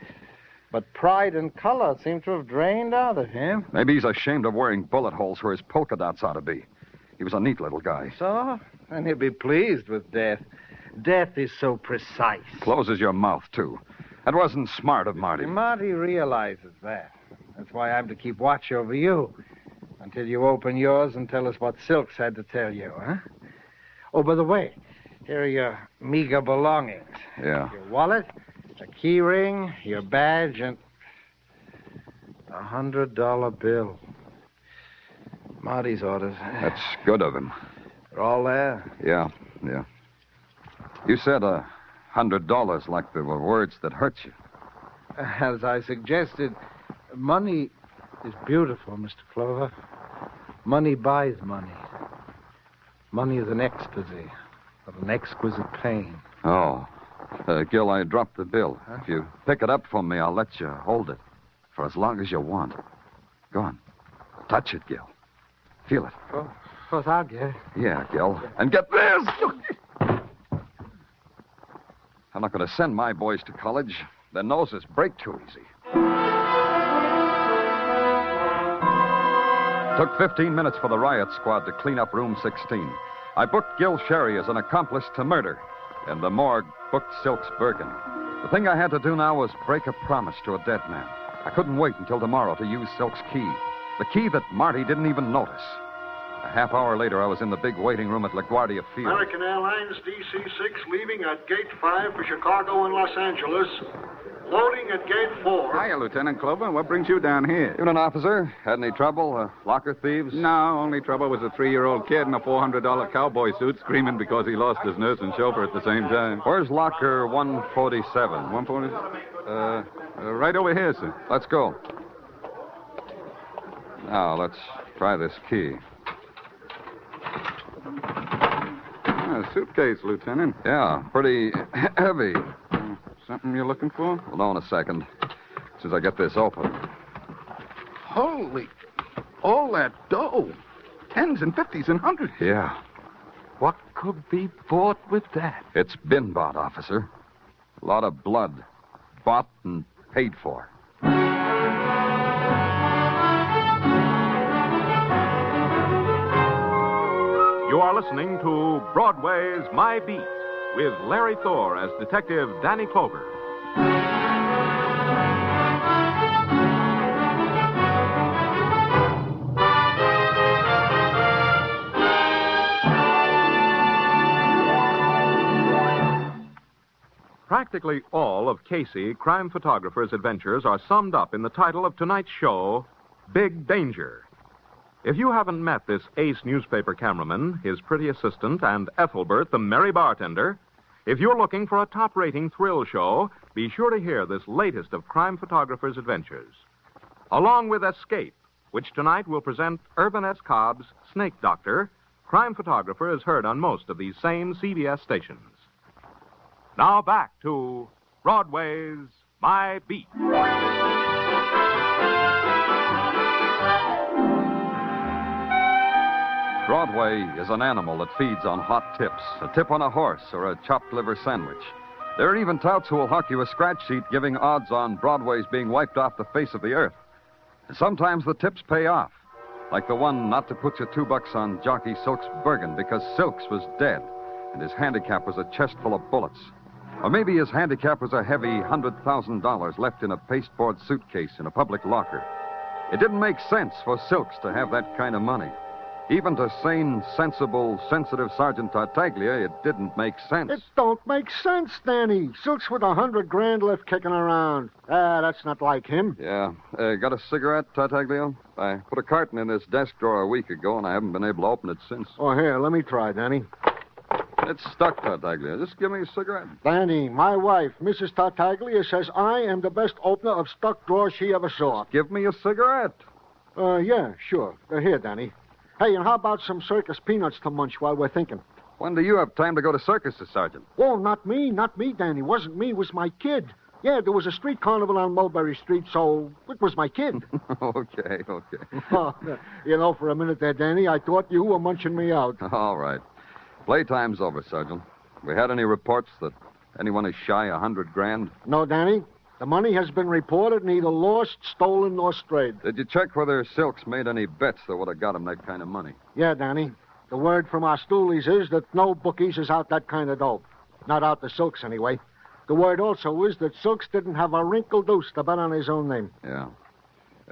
But pride and color seem to have drained out of him. Maybe he's ashamed of wearing bullet holes where his polka dots ought to be. He was a neat little guy. So? And he'll be pleased with death. Death is so precise. Closes your mouth, too. That wasn't smart of Marty. Marty realizes that. That's why I'm to keep watch over you until you open yours and tell us what Silks had to tell you, huh? Oh, by the way, here are your meager belongings. Yeah. Your wallet, a key ring, your badge, and a $100 bill. Marty's orders. That's good of him. They're all there? Yeah. You said $100 like there were words that hurt you. As I suggested, money is beautiful, Mr. Clover. Money buys money. Money is an ecstasy of an exquisite pain. Oh. Gil, I dropped the bill. Huh? If you pick it up for me, I'll let you hold it for as long as you want. Go on. Touch it, Gil. Feel it. Oh, I'll get it. Yeah, Gil. And get this! I'm not going to send my boys to college. Their noses break too easy. Took 15 minutes for the riot squad to clean up room 16. I booked Gil Sherry as an accomplice to murder, and the morgue booked Silks Bergen. The thing I had to do now was break a promise to a dead man. I couldn't wait until tomorrow to use Silk's key, the key that Marty didn't even notice. A half hour later, I was in the big waiting room at LaGuardia Field. American Airlines DC-6 leaving at Gate 5 for Chicago and Los Angeles. Loading at Gate 4. Hiya, Lieutenant Clover. What brings you down here? Union officer. Had any trouble? Locker thieves? No, only trouble was a 3-year-old kid in a $400 cowboy suit screaming because he lost his nurse and chauffeur at the same time. Where's locker 147? 147? Right over here, sir. Let's go. Now, let's try this key. A suitcase, Lieutenant. Yeah, pretty heavy. Something you're looking for? Hold on a second. As soon as I get this open. Holy... all that dough. 10s and 50s and 100s. Yeah. What could be bought with that? It's been bought, officer. A lot of blood. Bought and paid for. You are listening to Broadway's My Beat with Larry Thor as Detective Danny Clover. Practically all of Casey, crime photographer's adventures are summed up in the title of tonight's show, Big Danger. If you haven't met this ace newspaper cameraman, his pretty assistant, and Ethelbert, the merry bartender, if you're looking for a top-rating thrill show, be sure to hear this latest of crime photographer's adventures. Along with Escape, which tonight will present Irvin S. Cobb's Snake Doctor, crime photographer is heard on most of these same CBS stations. Now back to Broadway's My Beat. Broadway is an animal that feeds on hot tips, a tip on a horse or a chopped liver sandwich. There are even touts who will hawk you a scratch sheet giving odds on Broadway's being wiped off the face of the earth. And sometimes the tips pay off, like the one not to put your $2 on jockey Silks Bergen because Silks was dead and his handicap was a chest full of bullets. Or maybe his handicap was a heavy $100,000 left in a pasteboard suitcase in a public locker. It didn't make sense for Silks to have that kind of money. Even to sane, sensible, sensitive Sergeant Tartaglia, it didn't make sense. It don't make sense, Danny. Silk's with $100,000 left kicking around. That's not like him. Yeah. Got a cigarette, Tartaglia? I put a carton in this desk drawer a week ago, and I haven't been able to open it since. Oh, here, let me try, Danny. It's stuck, Tartaglia. Just give me a cigarette. Danny, my wife, Mrs. Tartaglia, says I am the best opener of stuck drawers she ever saw. Give me a cigarette. Yeah, sure. Here, Danny. Hey, and how about some circus peanuts to munch while we're thinking? When do you have time to go to circuses, Sergeant? Oh, not me, Danny. It wasn't me, it was my kid. Yeah, there was a street carnival on Mulberry Street, so it was my kid. Okay. Oh, for a minute there, Danny, I thought you were munching me out. All right. Playtime's over, Sergeant. We had any reports that anyone is shy $100,000? No, Danny. The money has been reported neither lost, stolen, nor strayed. Did you check whether Silks made any bets that would have got him that kind of money? Yeah, Danny. The word from our stoolies is that no bookies is out that kind of dough. Not out to Silks, anyway. The word also is that Silks didn't have a wrinkle deuce to bet on his own name. Yeah.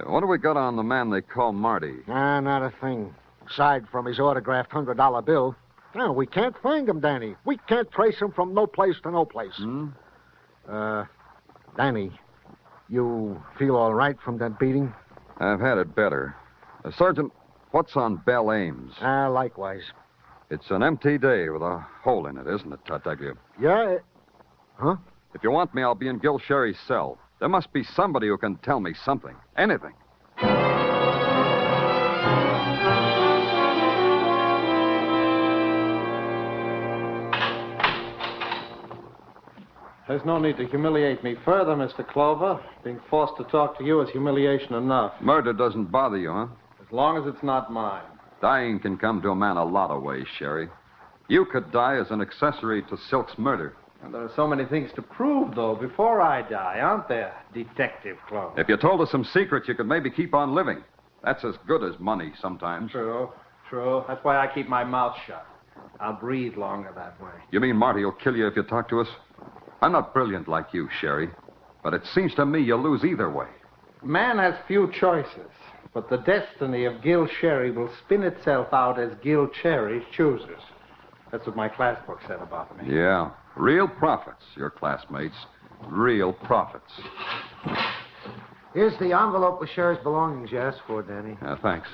What do we got on the man they call Marty? Not a thing. Aside from his autographed $100 bill. No, we can't find him, Danny. We can't trace him from no place to no place. Danny, you feel all right from that beating? I've had it better. Sergeant, What's on Bell Ames? Likewise. It's an empty day with a hole in it, isn't it, Tartaglia? Yeah. Huh? If you want me, I'll be in Gil Sherry's cell. There must be somebody who can tell me something. Anything. There's no need to humiliate me further, Mr. Clover. Being forced to talk to you is humiliation enough. Murder doesn't bother you, huh? As long as it's not mine. Dying can come to a man a lot of ways, Sherry. You could die as an accessory to Silk's murder. And there are so many things to prove, though, before I die, aren't there, Detective Clover? If you told us some secrets, you could maybe keep on living. That's as good as money sometimes. True. That's why I keep my mouth shut. I'll breathe longer that way. You mean Marty will kill you if you talk to us? I'm not brilliant like you, Sherry, but it seems to me you'll lose either way. Man has few choices, but the destiny of Gil Sherry will spin itself out as Gil Sherry chooses. That's what my class book said about me. Yeah. Real prophets, your classmates. Real prophets. Here's the envelope with Sherry's belongings you asked for, Danny. Thanks.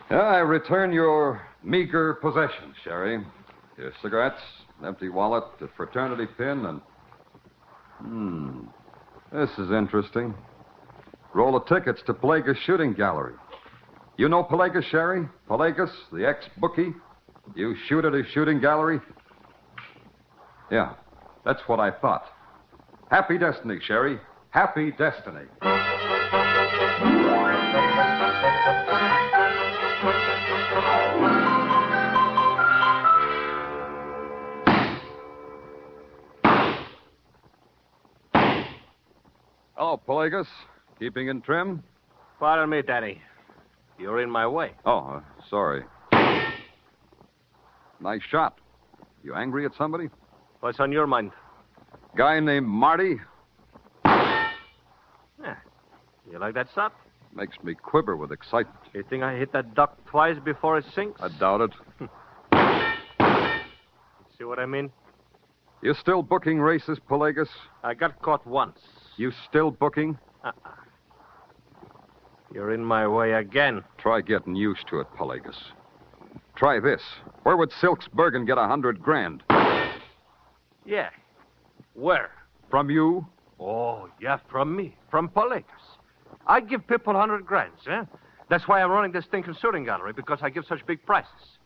I return your meager possessions, Sherry. Your cigarettes, an empty wallet, a fraternity pin, and... This is interesting. Roll of tickets to Pelagus Shooting Gallery. You know Pelagus, Sherry? Pelagus, the ex-bookie? You shoot at his shooting gallery? Yeah, that's what I thought. Happy destiny, Sherry. Happy destiny. Hello, Pelagus. Keeping in trim? Pardon me, Danny. You're in my way. Oh, sorry. Nice shot. You angry at somebody? What's on your mind? Guy named Marty? Yeah. You like that shot? Makes me quiver with excitement. You think I hit that duck twice before it sinks? I doubt it. See what I mean? You still booking races, Pelagus? I got caught once. You still booking? You're in my way again. Try getting used to it, Pelagus. Try this. Where would Silk's Bergen get $100,000? Yeah. Where? From you? Oh, yeah, from me. From Pelagus. I give people $100,000, eh? That's why I'm running this stinking shooting gallery, because I give such big prizes.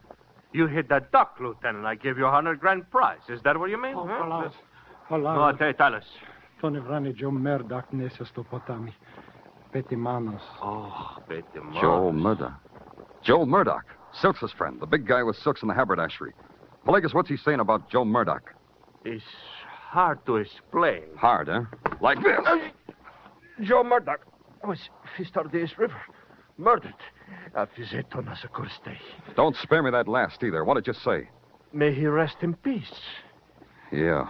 You hit that duck, Lieutenant, I give you $100,000 prize. Is that what you mean? Hello. No, tell us. To ne vrani Joe Murdoch nese stopotami. Peti manos. Oh, Peti manos. Joel Murdoch. Joel Murdoch. Silk's friend. The big guy with Silks in the haberdashery. Pelagus, what's he saying about Joe Murdoch? It's hard to explain. Hard, huh? Like this. Joe Murdoch was fished out of this river. Murdered. Affizetto nasakurste. Don't spare me that last either. What did you say? May he rest in peace. Yeah.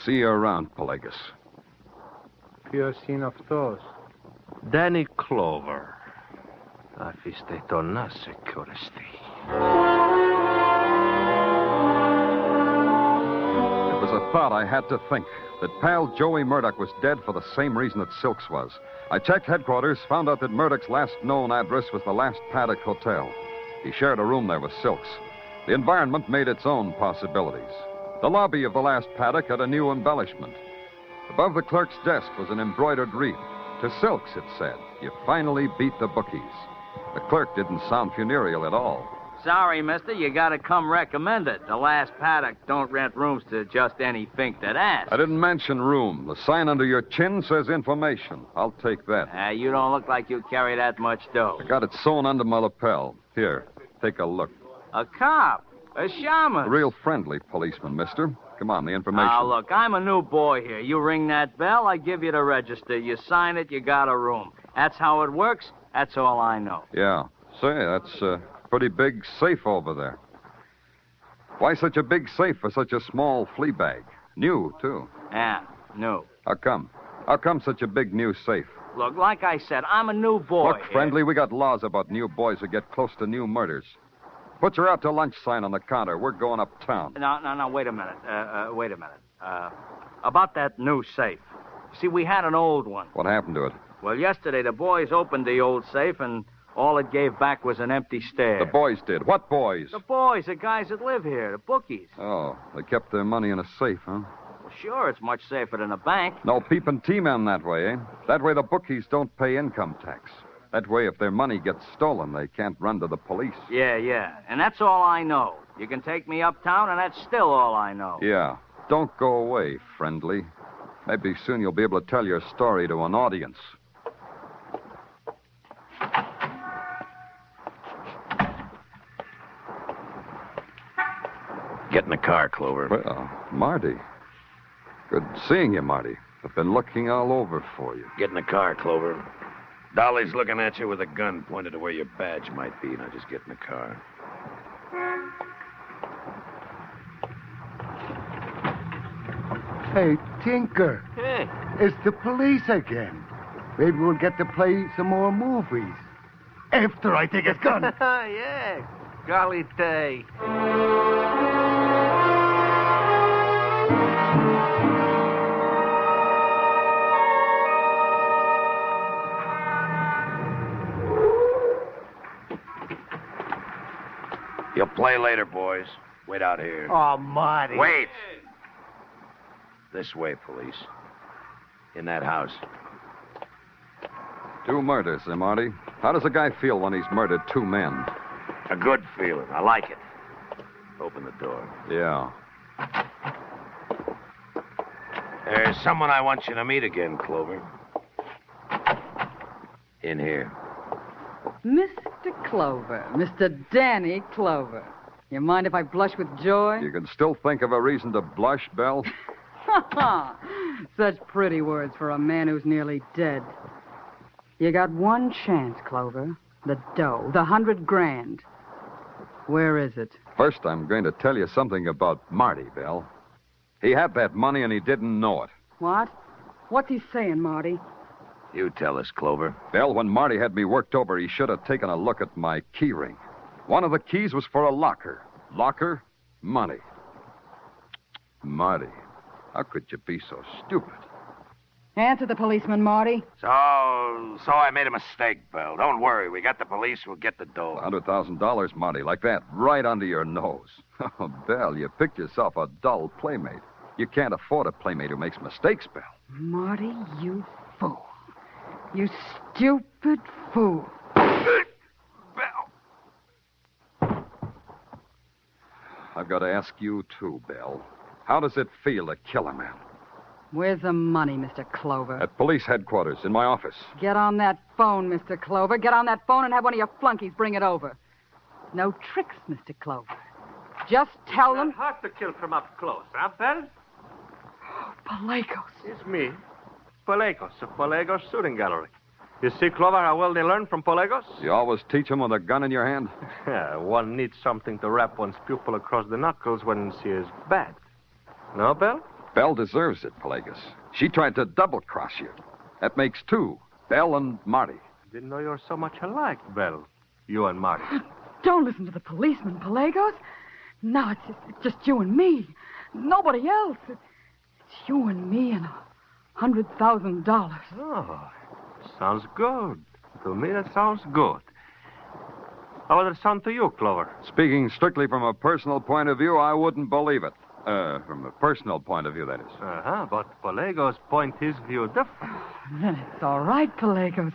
See you around, Pelagus. Pure scene of thoughts. Danny Clover. Affizetto nasakurste. It was a thought I had to think. That pal Joey Murdoch was dead for the same reason that Silks was. I checked headquarters, found out that Murdoch's last known address was the Last Paddock Hotel. He shared a room there with Silks. The environment made its own possibilities. The lobby of the Last Paddock had a new embellishment. Above the clerk's desk was an embroidered wreath. To Silks, it said, "You finally beat the bookies." The clerk didn't sound funereal at all. Sorry, mister, you gotta come recommended. The Last Paddock don't rent rooms to just any fink that asks. I didn't mention room. The sign under your chin says information. I'll take that. You don't look like you carry that much dough. I got it sewn under my lapel. Here, take a look. A cop? A shaman? A real friendly policeman, mister. Come on, the information. Now, look, I'm a new boy here. You ring that bell, I give you the register. You sign it, you got a room. That's how it works. That's all I know. Yeah. Say, that's a pretty big safe over there. Why such a big safe for such a small flea bag? New, too. Yeah, new. How come? How come such a big new safe? Look, like I said, I'm a new boy. Look, friendly, we got laws about new boys who get close to new murders. Put your out to lunch sign on the counter. We're going uptown. No, wait a minute. Wait a minute. About that new safe. See, we had an old one. What happened to it? Well, yesterday the boys opened the old safe, and All it gave back was an empty stare. The boys did. What boys? The boys, the guys that live here, the bookies. Oh, they kept their money in a safe, huh? Well, sure, it's much safer than a bank. No peeping T-men that way, eh? That way the bookies don't pay income tax. That way, if their money gets stolen, they can't run to the police. Yeah. And that's all I know. You can take me uptown, and that's still all I know. Yeah. Don't go away, friendly. Maybe soon you'll be able to tell your story to an audience. Get in the car, Clover. Well, Marty. Good seeing you, Marty. I've been looking all over for you. Get in the car, Clover. Dolly's looking at you with a gun pointed to where your badge might be. Now just get in the car. Hey, Tinker. Hey. It's the police again. Maybe we'll get to play some more movies. After I take his gun. Yeah. Golly day. You'll play later, boys. Wait out here. Oh, Marty. Wait! This way, police. In that house. 2 murders, eh, Marty? How does a guy feel when he's murdered 2 men? A good feeling. I like it. Open the door. Yeah. There's someone I want you to meet again, Clover. In here. Mr. Clover. Mr. Danny Clover. You mind if I blush with joy? You can still think of a reason to blush, Belle? Such pretty words for a man who's nearly dead. You got one chance, Clover. The dough, the $100,000. Where is it? First, I'm going to tell you something about Marty, Belle. He had that money and he didn't know it. What? What's he saying, Marty? You tell us, Clover. Belle, when Marty had me worked over, he should have taken a look at my key ring. One of the keys was for a locker. Locker, money. Marty, how could you be so stupid? Answer the policeman, Marty. So I made a mistake, Belle. Don't worry. We got the police. We'll get the dough. $100,000, Marty, like that, right under your nose. Oh, Belle, you picked yourself a dull playmate. You can't afford a playmate who makes mistakes, Belle. Marty, you fool. You stupid fool. I've got to ask you, too, Belle. How does it feel to kill a man? Where's the money, Mr. Clover? At police headquarters, in my office. Get on that phone, Mr. Clover. Get on that phone and have one of your flunkies bring it over. No tricks, Mr. Clover. Just tell them... Hard to kill from up close, huh, Belle? Oh, Pelagos. It's me. Pelagos, of Pelagos Shooting Gallery. You see, Clover, how well they learn from Pelagos? You always teach them with a gun in your hand? Yeah, one needs something to rap one's pupil across the knuckles when she is bad. No, Belle? Belle deserves it, Pelagos. She tried to double-cross you. That makes 2, Belle and Marty. Didn't know you were so much alike, Belle. You and Marty. Don't listen to the policeman, Pelagos. No, it's just you and me. Nobody else. It's you and me and $100,000. Oh, sounds good. To me, that sounds good. How would it sound to you, Clover? Speaking strictly from a personal point of view, I wouldn't believe it. From a personal point of view, that is. Uh-huh, but Pelagos point his view different. Then it's all right, Pelagos.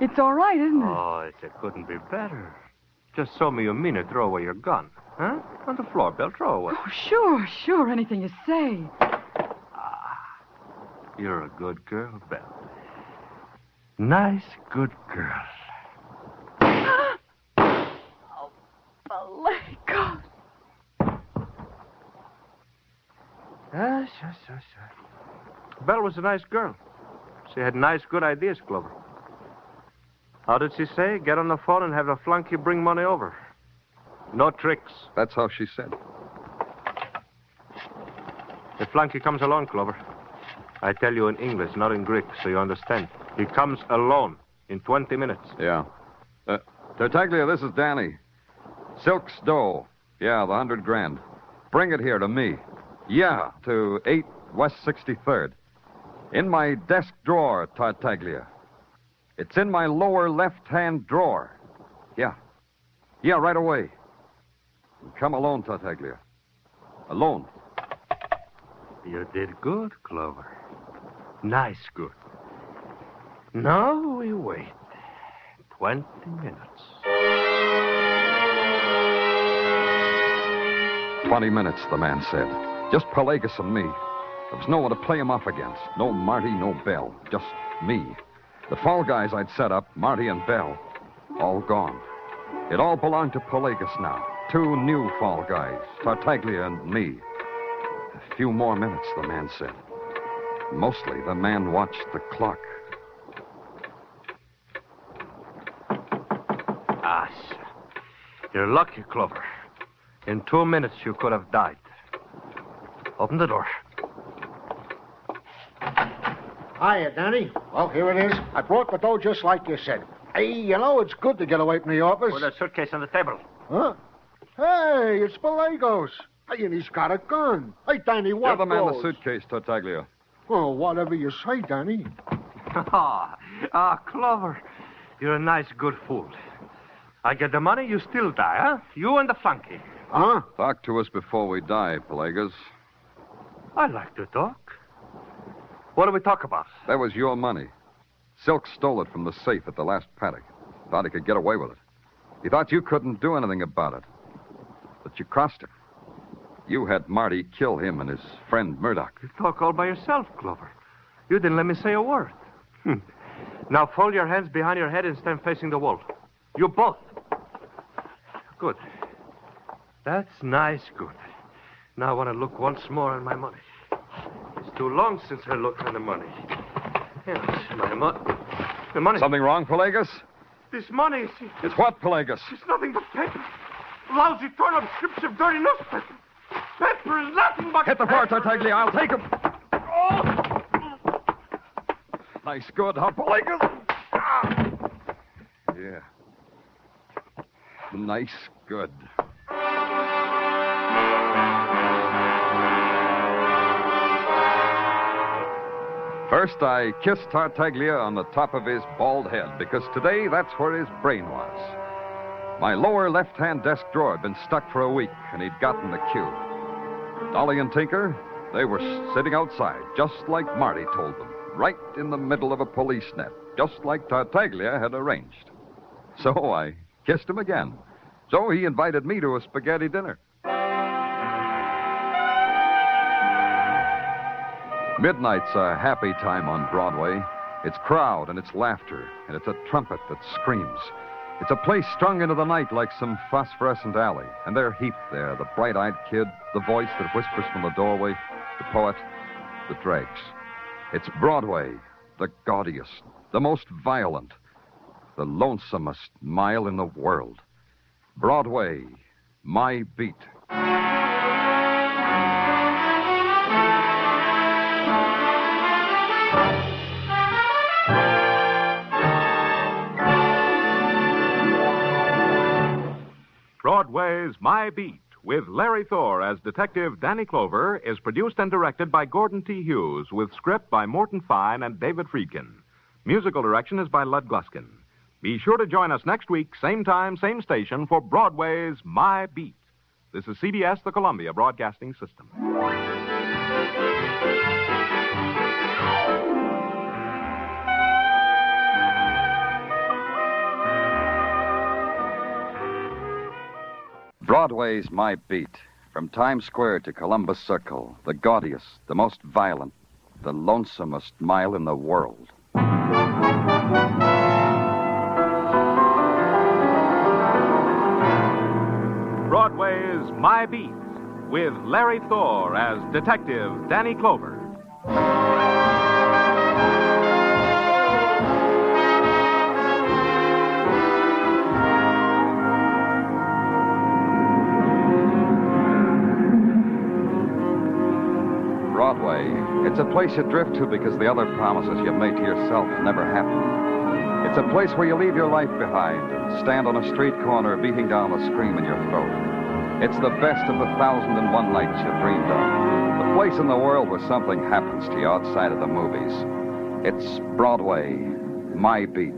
It's all right, isn't it? Oh, it couldn't be better. Just show me you mean it. Throw away your gun. Huh? On the floor, Belle. Throw away. Oh, sure. Anything you say. You're a good girl, Belle. Nice, good girl. Oh, Pelagos. Yes. Belle was a nice girl. She had nice, good ideas, Clover. How did she say? Get on the phone and have a flunky bring money over. No tricks. That's how she said. The flunky comes alone, Clover. I tell you in English, not in Greek, so you understand. He comes alone in 20 minutes. Yeah. Tartaglia, this is Danny. Silk's dough. Yeah, the $100,000. Bring it here to me. Yeah, to 8 West 63rd. In my desk drawer, Tartaglia. It's in my lower left-hand drawer. Yeah, right away. Come alone, Tartaglia. Alone. You did good, Clover. Nice good. Now we wait 20 minutes. 20 minutes, the man said. Just Pelagus and me. There was no one to play him off against. No Marty, no Bell. Just me. The fall guys I'd set up, Marty and Bell, all gone. It all belonged to Pelagus now. 2 new fall guys, Tartaglia and me. A few more minutes, the man said. Mostly, the man watched the clock. Ah, sir. You're lucky, Clover. In 2 minutes, you could have died. Open the door. Hiya, Danny. Well, here it is. I brought the dough just like you said. Hey, you know, it's good to get away from the office. Put a suitcase on the table. Huh? Hey, it's Pelagos. Hey, and he's got a gun. Hey, Danny, what Give the man the goes? suitcase, Tartaglia. Oh, whatever you say, Danny. Clover. You're a nice, good fool. I get the money, you still die, huh? You and the flunky. Huh? Talk to us before we die, Pelagus. I like to talk. What do we talk about? That was your money. Silk stole it from the safe at the last paddock. Thought he could get away with it. He thought you couldn't do anything about it. But you crossed him. You had Marty kill him and his friend Murdoch. You talk all by yourself, Clover. You didn't let me say a word. Now fold your hands behind your head and stand facing the wall. You both. Good. That's nice, good. Now I want to look once more at my money. It's too long since I looked at the money. Yes, the money. Something wrong, Pelagus? This money is... It's what, Pelagus? It's nothing but paper. Lousy torn-up strips of dirty newspaper. Paper is nothing but... Hit the floor, Tartaglia. I'll take him. Oh! Nice good, huh, Pelagus? Yeah. Nice good. First, I kissed Tartaglia on the top of his bald head, because today that's where his brain was. My lower left-hand desk drawer had been stuck for a week, and he'd gotten the cue. Dolly and Tinker, they were sitting outside, just like Marty told them, right in the middle of a police net, just like Tartaglia had arranged. So I kissed him again. So he invited me to a spaghetti dinner. Midnight's a happy time on Broadway. It's crowd and it's laughter, and it's a trumpet that screams. It's a place strung into the night like some phosphorescent alley, and they're heaped there, the bright-eyed kid, the voice that whispers from the doorway, the poet, the dregs. It's Broadway, the gaudiest, the most violent, the lonesomest mile in the world. Broadway, my beat. Broadway's My Beat, with Larry Thor as Detective Danny Clover, is produced and directed by Gordon T. Hughes, with script by Morton Fine and David Friedkin. Musical direction is by Lud Gluskin. Be sure to join us next week, same time, same station, for Broadway's My Beat. This is CBS, the Columbia Broadcasting System. Broadway's My Beat. From Times Square to Columbus Circle, the gaudiest, the most violent, the lonesomest mile in the world. Broadway's My Beat, with Larry Thor as Detective Danny Clover. Broadway. It's a place you drift to because the other promises you made to yourself never happen. It's a place where you leave your life behind and stand on a street corner beating down a scream in your throat. It's the best of the 1,001 nights you dreamed of. The place in the world where something happens to you outside of the movies. It's Broadway, my beat.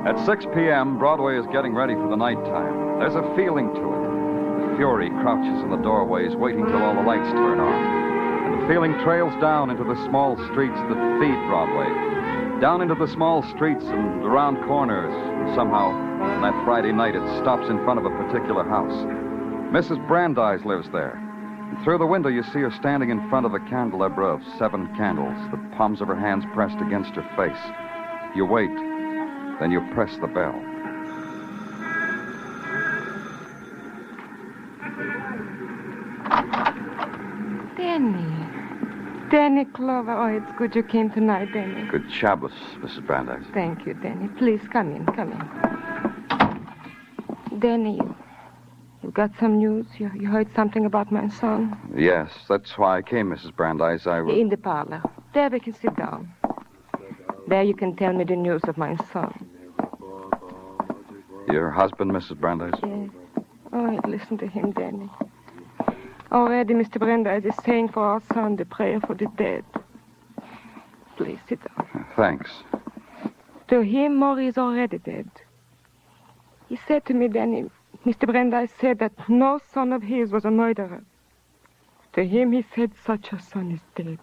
At 6 p.m., Broadway is getting ready for the nighttime. There's a feeling to it. The fury crouches in the doorways, waiting till all the lights turn on. And the feeling trails down into the small streets that feed Broadway. Down into the small streets and around corners. And somehow, on that Friday night, it stops in front of a particular house. Mrs. Brandeis lives there. And through the window, you see her standing in front of a candelabra of 7 candles, the palms of her hands pressed against her face. You wait. Then you press the bell. Danny Clover. Oh, it's good you came tonight, Danny. Good Shabbos, Mrs. Brandeis. Thank you, Danny. Please, come in. Danny, you got some news? You heard something about my son? Yes, that's why I came, Mrs. Brandeis. In the parlor. There we can sit down. There you can tell me the news of my son. Your husband, Mrs. Brandeis? Yes. Oh, listen to him, Danny. Already, Mr. Brandeis is saying for our son the prayer for the dead. Please, sit down. Thanks. To him, Maury is already dead. He said to me, Danny, Mr. Brandeis said that no son of his was a murderer. To him, he said such a son is dead.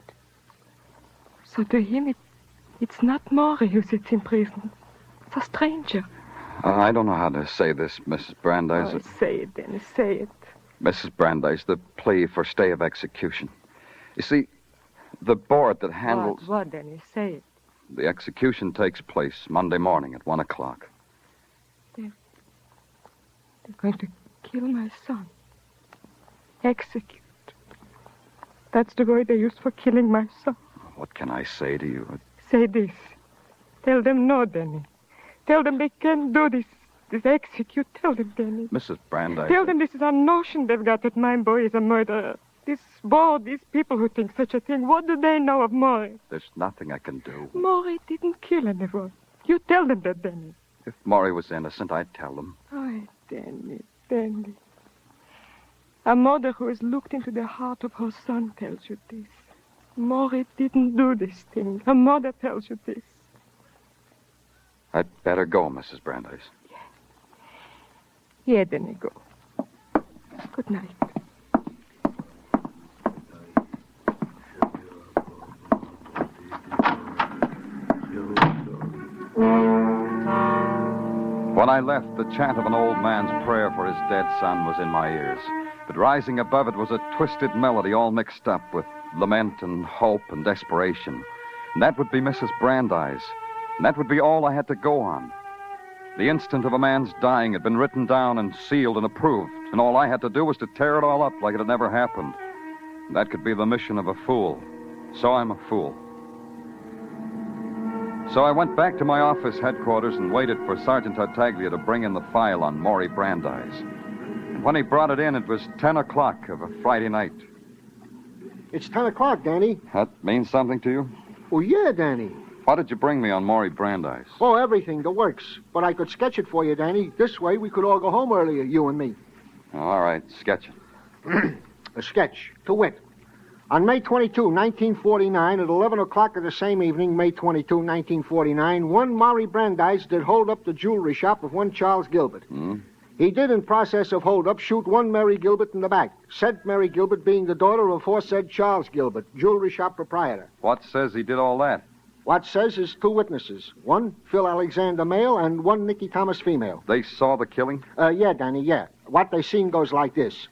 So to him, it's not Maury who sits in prison. It's a stranger. I don't know how to say this, Mrs. Brandeis. Oh, say it, Dennis, say it. Mrs. Brandeis, the plea for stay of execution. You see, the board that handles... What, Dennis, say it. The execution takes place Monday morning at 1 o'clock. They're going to kill my son. Execute. That's the word they used for killing my son. What can I say to you? Say this. Tell them no, Danny. Tell them they can't do this execute. Tell them, Danny. Mrs. Brandeis. Tell them this is a notion they've got that my boy is a murderer. This board, these people who think such a thing, what do they know of Maury? There's nothing I can do. Maury didn't kill anyone. You tell them that, Danny. If Maury was innocent, I'd tell them. Oh, Danny. A mother who has looked into the heart of her son tells you this. Maury didn't do this thing. A mother tells you this. I'd better go, Mrs. Brandeis. Yeah, Danny, go. Good night. When I left, the chant of an old man's prayer for his dead son was in my ears. But rising above it was a twisted melody all mixed up with lament and hope and desperation. And that would be Mrs. Brandeis. And that would be all I had to go on. The instant of a man's dying had been written down and sealed and approved, and all I had to do was to tear it all up like it had never happened. And that could be the mission of a fool. So I'm a fool. So I went back to my office headquarters and waited for Sergeant Tartaglia to bring in the file on Maury Brandeis. And when he brought it in, it was 10 o'clock of a Friday night. It's 10 o'clock, Danny. That means something to you? Oh, yeah, Danny. What did you bring me on Maury Brandeis? Oh, everything, the works. But I could sketch it for you, Danny. This way we could all go home earlier, you and me. All right, sketch it. A sketch, to wit. On May 22, 1949, at 11 o'clock of the same evening, May 22, 1949, one Maury Brandeis did hold up the jewelry shop of one Charles Gilbert. He did, in process of hold-up, shoot one Mary Gilbert in the back. Said Mary Gilbert being the daughter of aforesaid Charles Gilbert, jewelry shop proprietor. What says he did all that? What says is 2 witnesses. One, Phil Alexander, male, and one, Nicky Thomas, female. They saw the killing? Yeah, Danny, yeah. What they seen goes like this.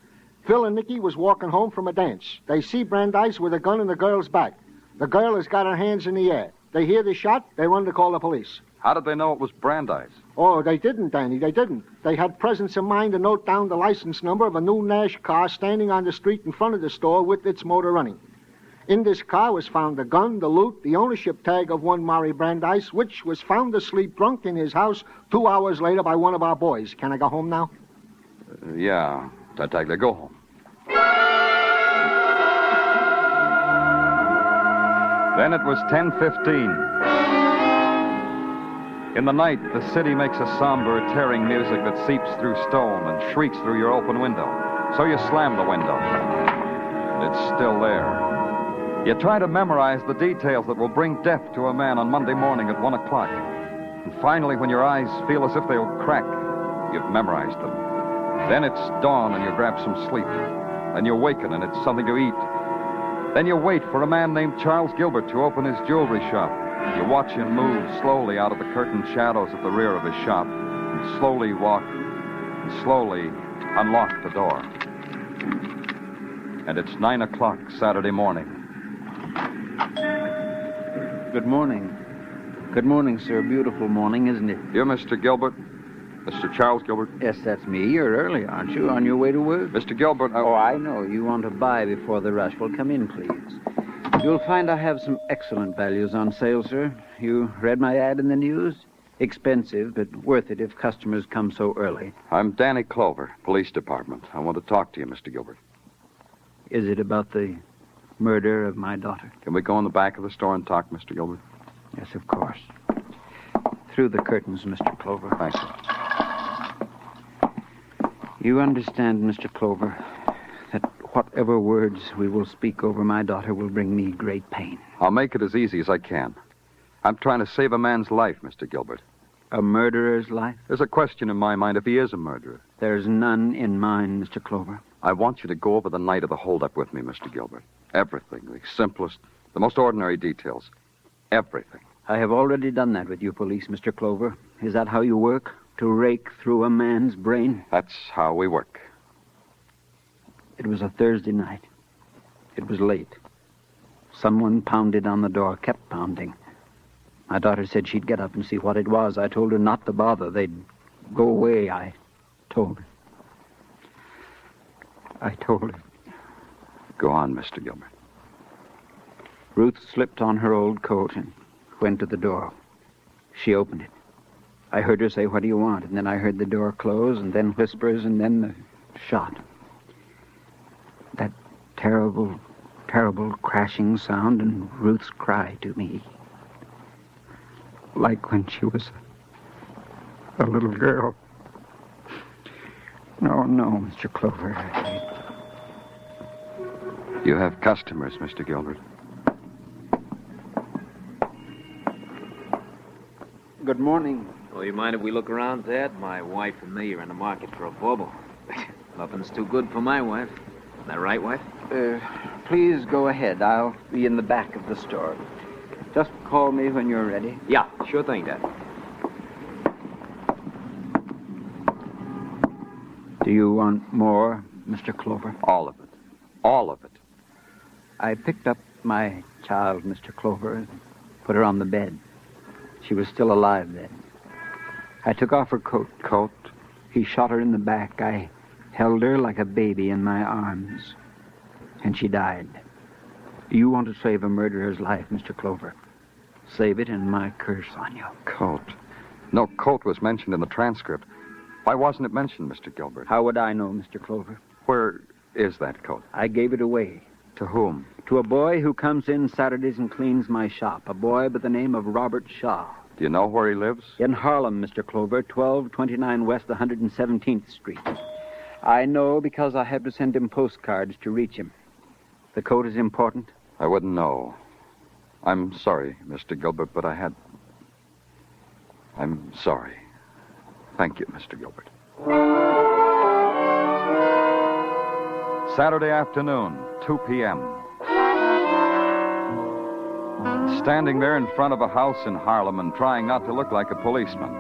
Phil and Nicky was walking home from a dance. They see Brandeis with a gun in the girl's back. The girl has got her hands in the air. They hear the shot, they run to call the police. How did they know it was Brandeis? Oh, they didn't, Danny, they didn't. They had presence of mind to note down the license number of a new Nash car standing on the street in front of the store with its motor running. In this car was found the gun, the loot, the ownership tag of one Maury Brandeis, which was found asleep drunk in his house 2 hours later by one of our boys. Can I go home now? Yeah. Tartaglia, go home. Then it was 10:15. In the night, the city makes a somber, tearing music that seeps through stone and shrieks through your open window. So you slam the window. And it's still there. You try to memorize the details that will bring death to a man on Monday morning at 1 o'clock. And finally, when your eyes feel as if they'll crack, you've memorized them. Then it's dawn and you grab some sleep. Then you waken and it's something to eat. Then you wait for a man named Charles Gilbert to open his jewelry shop. You watch him move slowly out of the curtained shadows at the rear of his shop, and slowly walk and slowly unlock the door. And it's 9 o'clock Saturday morning. Good morning. Good morning, sir. Beautiful morning, isn't it? You're Mr. Gilbert? Mr. Charles Gilbert? Yes, that's me. You're early, aren't you? On your way to work? Mr. Gilbert, Oh, I know. You want to buy before the rush. Well, come in, please. You'll find I have some excellent values on sale, sir. You read my ad in the news? Expensive, but worth it if customers come so early. I'm Danny Clover, Police Department. I want to talk to you, Mr. Gilbert. Is it about the murder of my daughter? Can we go in the back of the store and talk, Mr. Gilbert? Yes, of course. Through the curtains, Mr. Clover. Thank you. You understand, Mr. Clover, that whatever words we will speak over my daughter will bring me great pain. I'll make it as easy as I can. I'm trying to save a man's life, Mr. Gilbert. A murderer's life? There's a question in my mind if he is a murderer. There's none in mine, Mr. Clover. I want you to go over the night of the holdup with me, Mr. Gilbert. Everything, the simplest, the most ordinary details. Everything. I have already done that with you, police, Mr. Clover. Is that how you work? To rake through a man's brain? That's how we work. It was a Thursday night. It was late. Someone pounded on the door, kept pounding. My daughter said she'd get up and see what it was. I told her not to bother. They'd go away, I told her. Go on, Mr. Gilbert. Ruth slipped on her old coat and went to the door. She opened it. I heard her say, "What do you want?" And then I heard the door close, and then whispers, and then the shot. That terrible, terrible crashing sound, and Ruth's cry to me. Like when she was a little girl. No, Mr. Clover. You have customers, Mr. Gilbert. Good morning. Well, you mind if we look around, Dad? My wife and me are in the market for a bauble. Nothing's too good for my wife. Isn't that right, wife? Please go ahead. I'll be in the back of the store. Just call me when you're ready. Yeah, sure thing, Dad. Do you want more, Mr. Clover? All of it. All of it. I picked up my child, Mr. Clover, and put her on the bed. She was still alive then. I took off her coat. He shot her in the back. I held her like a baby in my arms. And she died. You want to save a murderer's life, Mr. Clover. Save it and my curse on you. Coat. No coat was mentioned in the transcript. Why wasn't it mentioned, Mr. Gilbert? How would I know, Mr. Clover? Where is that coat? I gave it away. To whom? To a boy who comes in Saturdays and cleans my shop. A boy by the name of Robert Shaw. Do you know where he lives? In Harlem, Mr. Clover, 1229 West 117th Street. I know because I have to send him postcards to reach him. The coat is important? I wouldn't know. I'm sorry, Mr. Gilbert, but I'm sorry. Thank you, Mr. Gilbert. Saturday afternoon, 2 p.m. Standing there in front of a house in Harlem and trying not to look like a policeman.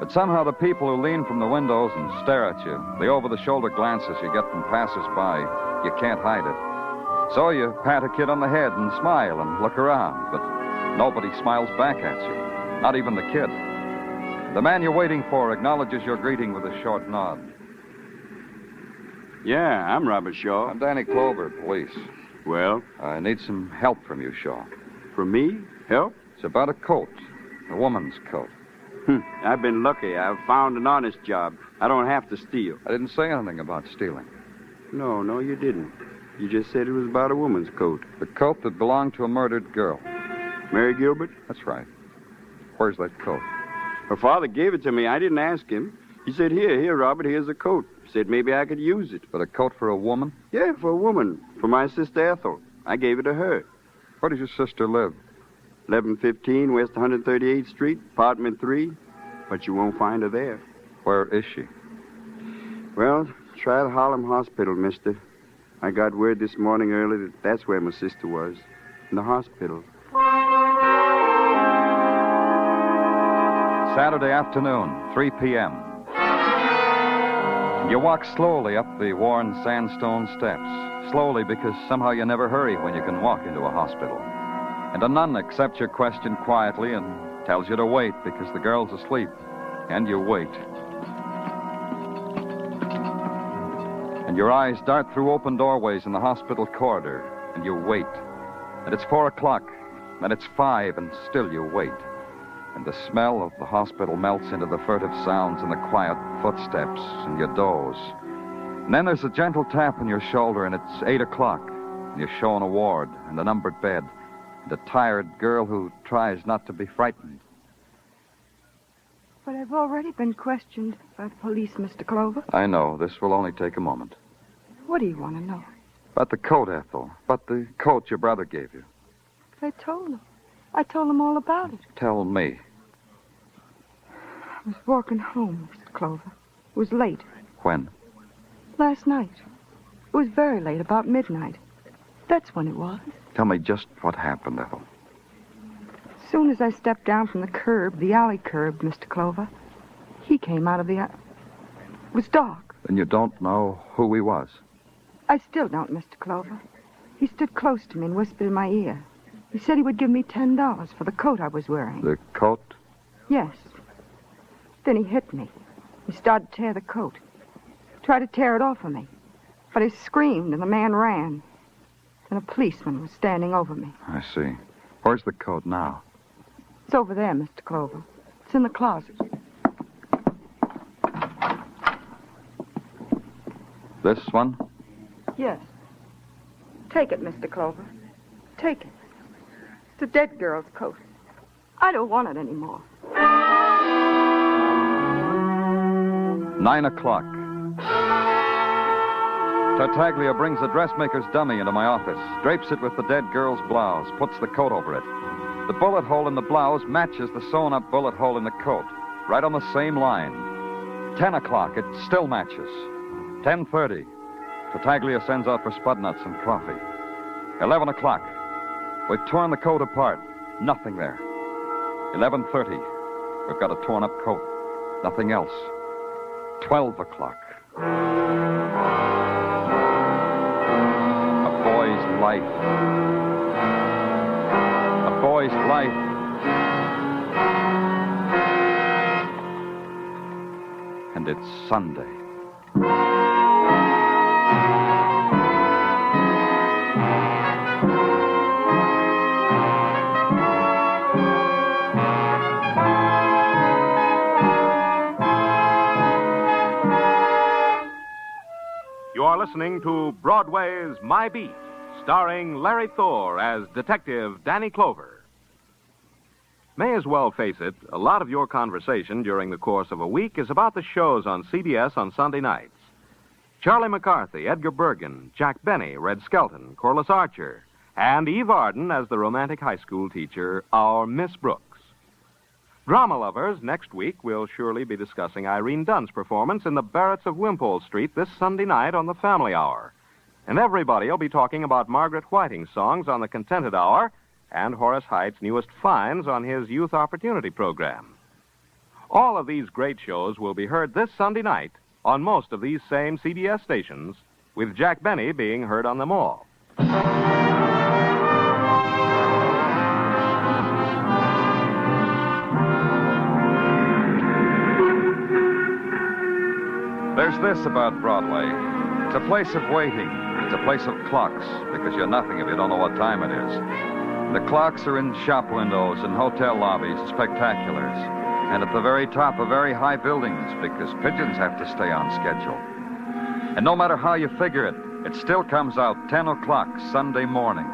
But somehow the people who lean from the windows and stare at you, the over-the-shoulder glances you get from passers-by, you can't hide it. So you pat a kid on the head and smile and look around, but nobody smiles back at you, not even the kid. The man you're waiting for acknowledges your greeting with a short nod. Yeah, I'm Robert Shaw. I'm Danny Clover, police. Well? I need some help from you, Shaw. From me? Help? It's about a coat, a woman's coat. I've been lucky. I've found an honest job. I don't have to steal. I didn't say anything about stealing. No, you didn't. You just said it was about a woman's coat. The coat that belonged to a murdered girl. Mary Gilbert? That's right. Where's that coat? Her father gave it to me. I didn't ask him. He said, here, Robert, here's a coat. He said maybe I could use it. But a coat for a woman? Yeah, for a woman. For my sister Ethel. I gave it to her. Where does your sister live? 1115 West 138th Street, apartment 3, but you won't find her there. Where is she? Well, try the Harlem Hospital, mister. I got word this morning early that that's where my sister was, in the hospital. Saturday afternoon, 3 p.m. You walk slowly up the worn sandstone steps. Slowly because somehow you never hurry when you can walk into a hospital. And a nun accepts your question quietly and tells you to wait because the girl's asleep. And you wait. And your eyes dart through open doorways in the hospital corridor, and you wait. And it's 4 o'clock, and it's 5, and still you wait. And the smell of the hospital melts into the furtive sounds and the quiet footsteps, and you doze. And then there's a gentle tap on your shoulder, and it's 8 o'clock, and you're shown a ward and a numbered bed, and a tired girl who tries not to be frightened. But I've already been questioned by the police, Mr. Clover. I know. This will only take a moment. What do you want to know? About the coat, Ethel. About the coat your brother gave you. I told him. I told him all about it. Tell me. I was walking home, Mr. Clover. It was late. When? Last night. It was very late, about midnight. That's when it was. Tell me just what happened, Ethel. As soon as I stepped down from the curb, the alley curb, Mr. Clover, he came out of the alley. It was dark. And you don't know who he was? I still don't, Mr. Clover. He stood close to me and whispered in my ear. He said he would give me $10 for the coat I was wearing. The coat? Yes. Then he hit me. He started to tear the coat. Tried to tear it off of me. But I screamed and the man ran. And a policeman was standing over me. I see. Where's the coat now? It's over there, Mr. Clover. It's in the closet. This one? Yes. Take it, Mr. Clover. Take it. It's a dead girl's coat. I don't want it anymore. 9 o'clock. Tartaglia brings a dressmaker's dummy into my office, drapes it with the dead girl's blouse, puts the coat over it. The bullet hole in the blouse matches the sewn-up bullet hole in the coat, right on the same line. 10 o'clock, it still matches. 10:30, Tartaglia sends out for spud nuts and coffee. 11 o'clock, we've torn the coat apart. Nothing there. 11:30, we've got a torn-up coat. Nothing else. 12 o'clock. A boy's life. A boy's life. And it's Sunday. You are listening to Broadway's My Beat, starring Larry Thor as Detective Danny Clover. May as well face it, a lot of your conversation during the course of a week is about the shows on CBS on Sunday nights. Charlie McCarthy, Edgar Bergen, Jack Benny, Red Skelton, Corliss Archer, and Eve Arden as the romantic high school teacher, our Miss Brooks. Drama lovers, next week will surely be discussing Irene Dunn's performance in The Barretts of Wimpole Street this Sunday night on the Family Hour. And everybody will be talking about Margaret Whiting's songs on the Contented Hour and Horace Height's newest finds on his Youth Opportunity program. All of these great shows will be heard this Sunday night on most of these same CBS stations, with Jack Benny being heard on them all. There's this about Broadway. It's a place of waiting. It's a place of clocks, because you're nothing if you don't know what time it is. The clocks are in shop windows and hotel lobbies, spectaculars. And at the very top of very high buildings, because pigeons have to stay on schedule. And no matter how you figure it, it still comes out 10 o'clock Sunday morning.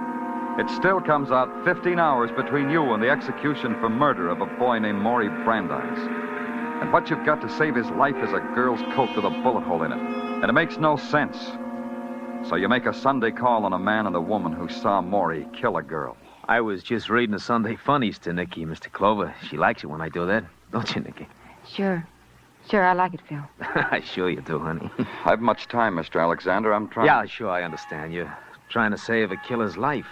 It still comes out 15 hours between you and the execution for murder of a boy named Maury Brandeis. And what you've got to save his life is a girl's coat with a bullet hole in it. And it makes no sense. So you make a Sunday call on a man and a woman who saw Maury kill a girl. I was just reading the Sunday funnies to Nicky, Mr. Clover. She likes it when I do that, don't you, Nicky? Sure. Sure, I like it, Phil. Sure you do, honey. I've much time, Mr. Alexander. I'm trying... Yeah, sure, I understand. You're trying to save a killer's life.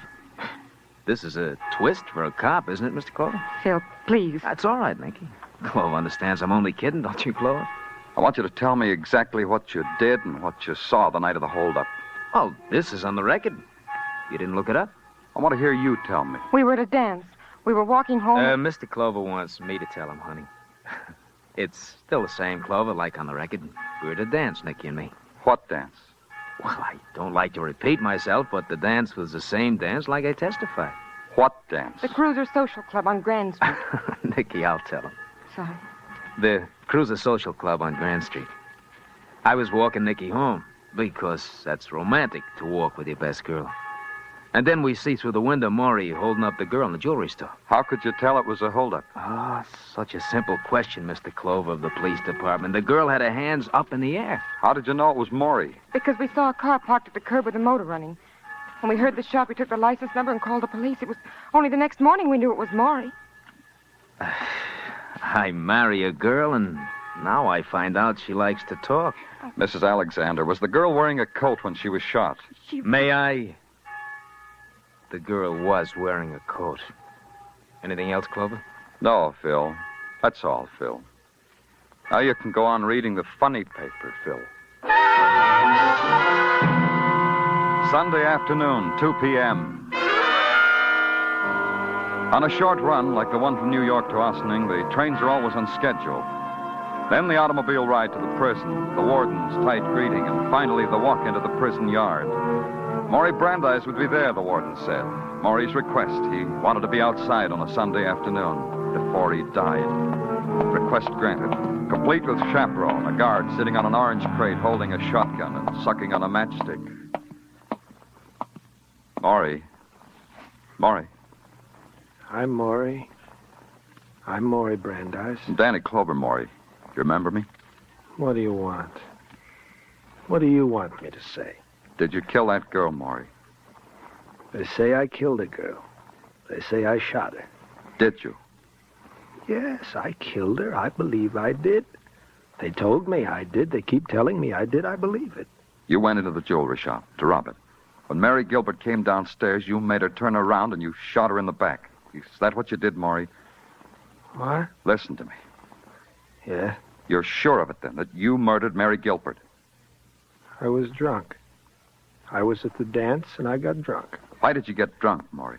This is a twist for a cop, isn't it, Mr. Clover? Phil, please. That's all right, Nicky. Clover understands I'm only kidding, don't you, Clover? I want you to tell me exactly what you did and what you saw the night of the holdup. Oh, this is on the record. You didn't look it up? I want to hear you tell me. We were at a dance. We were walking home. Mr. Clover wants me to tell him, honey. It's still the same, Clover, like on the record. We were at a dance, Nicky and me. What dance? Well, I don't like to repeat myself, but the dance was the same dance like I testified. What dance? The Cruiser Social Club on Grand Street. Nicky, I'll tell him. Sorry. The Cruiser Social Club on Grand Street. I was walking Nicky home because that's romantic to walk with your best girl. And then we see through the window Maury holding up the girl in the jewelry store. How could you tell it was a holdup? Oh, such a simple question, Mr. Clover of the police department. The girl had her hands up in the air. How did you know it was Maury? Because we saw a car parked at the curb with a motor running. When we heard the shot, we took the license number and called the police. It was only the next morning we knew it was Maury. I marry a girl, and now I find out she likes to talk. Mrs. Alexander, was the girl wearing a coat when she was shot? May I? The girl was wearing a coat. Anything else, Clover? No, Phil. That's all, Phil. Now you can go on reading the funny paper, Phil. Sunday afternoon, 2 p.m. On a short run, like the one from New York to Ossining, the trains are always on schedule. Then the automobile ride to the prison, the warden's tight greeting, and finally the walk into the prison yard. Maury Brandeis would be there, the warden said. Maury's request. He wanted to be outside on a Sunday afternoon before he died. Request granted. Complete with chaperone, a guard sitting on an orange crate holding a shotgun and sucking on a matchstick. Maury. Maury. I'm Maury. I'm Maury Brandeis. Danny Clover, Maury. You remember me? What do you want? What do you want me to say? Did you kill that girl, Maury? They say I killed a girl. They say I shot her. Did you? Yes, I killed her. I believe I did. They told me I did. They keep telling me I did. I believe it. You went into the jewelry shop to rob it. When Mary Gilbert came downstairs, you made her turn around and you shot her in the back. Is that what you did, Maury? What? Listen to me. Yeah? You're sure of it, then, that you murdered Mary Gilbert? I was drunk. I was at the dance, and I got drunk. Why did you get drunk, Maury?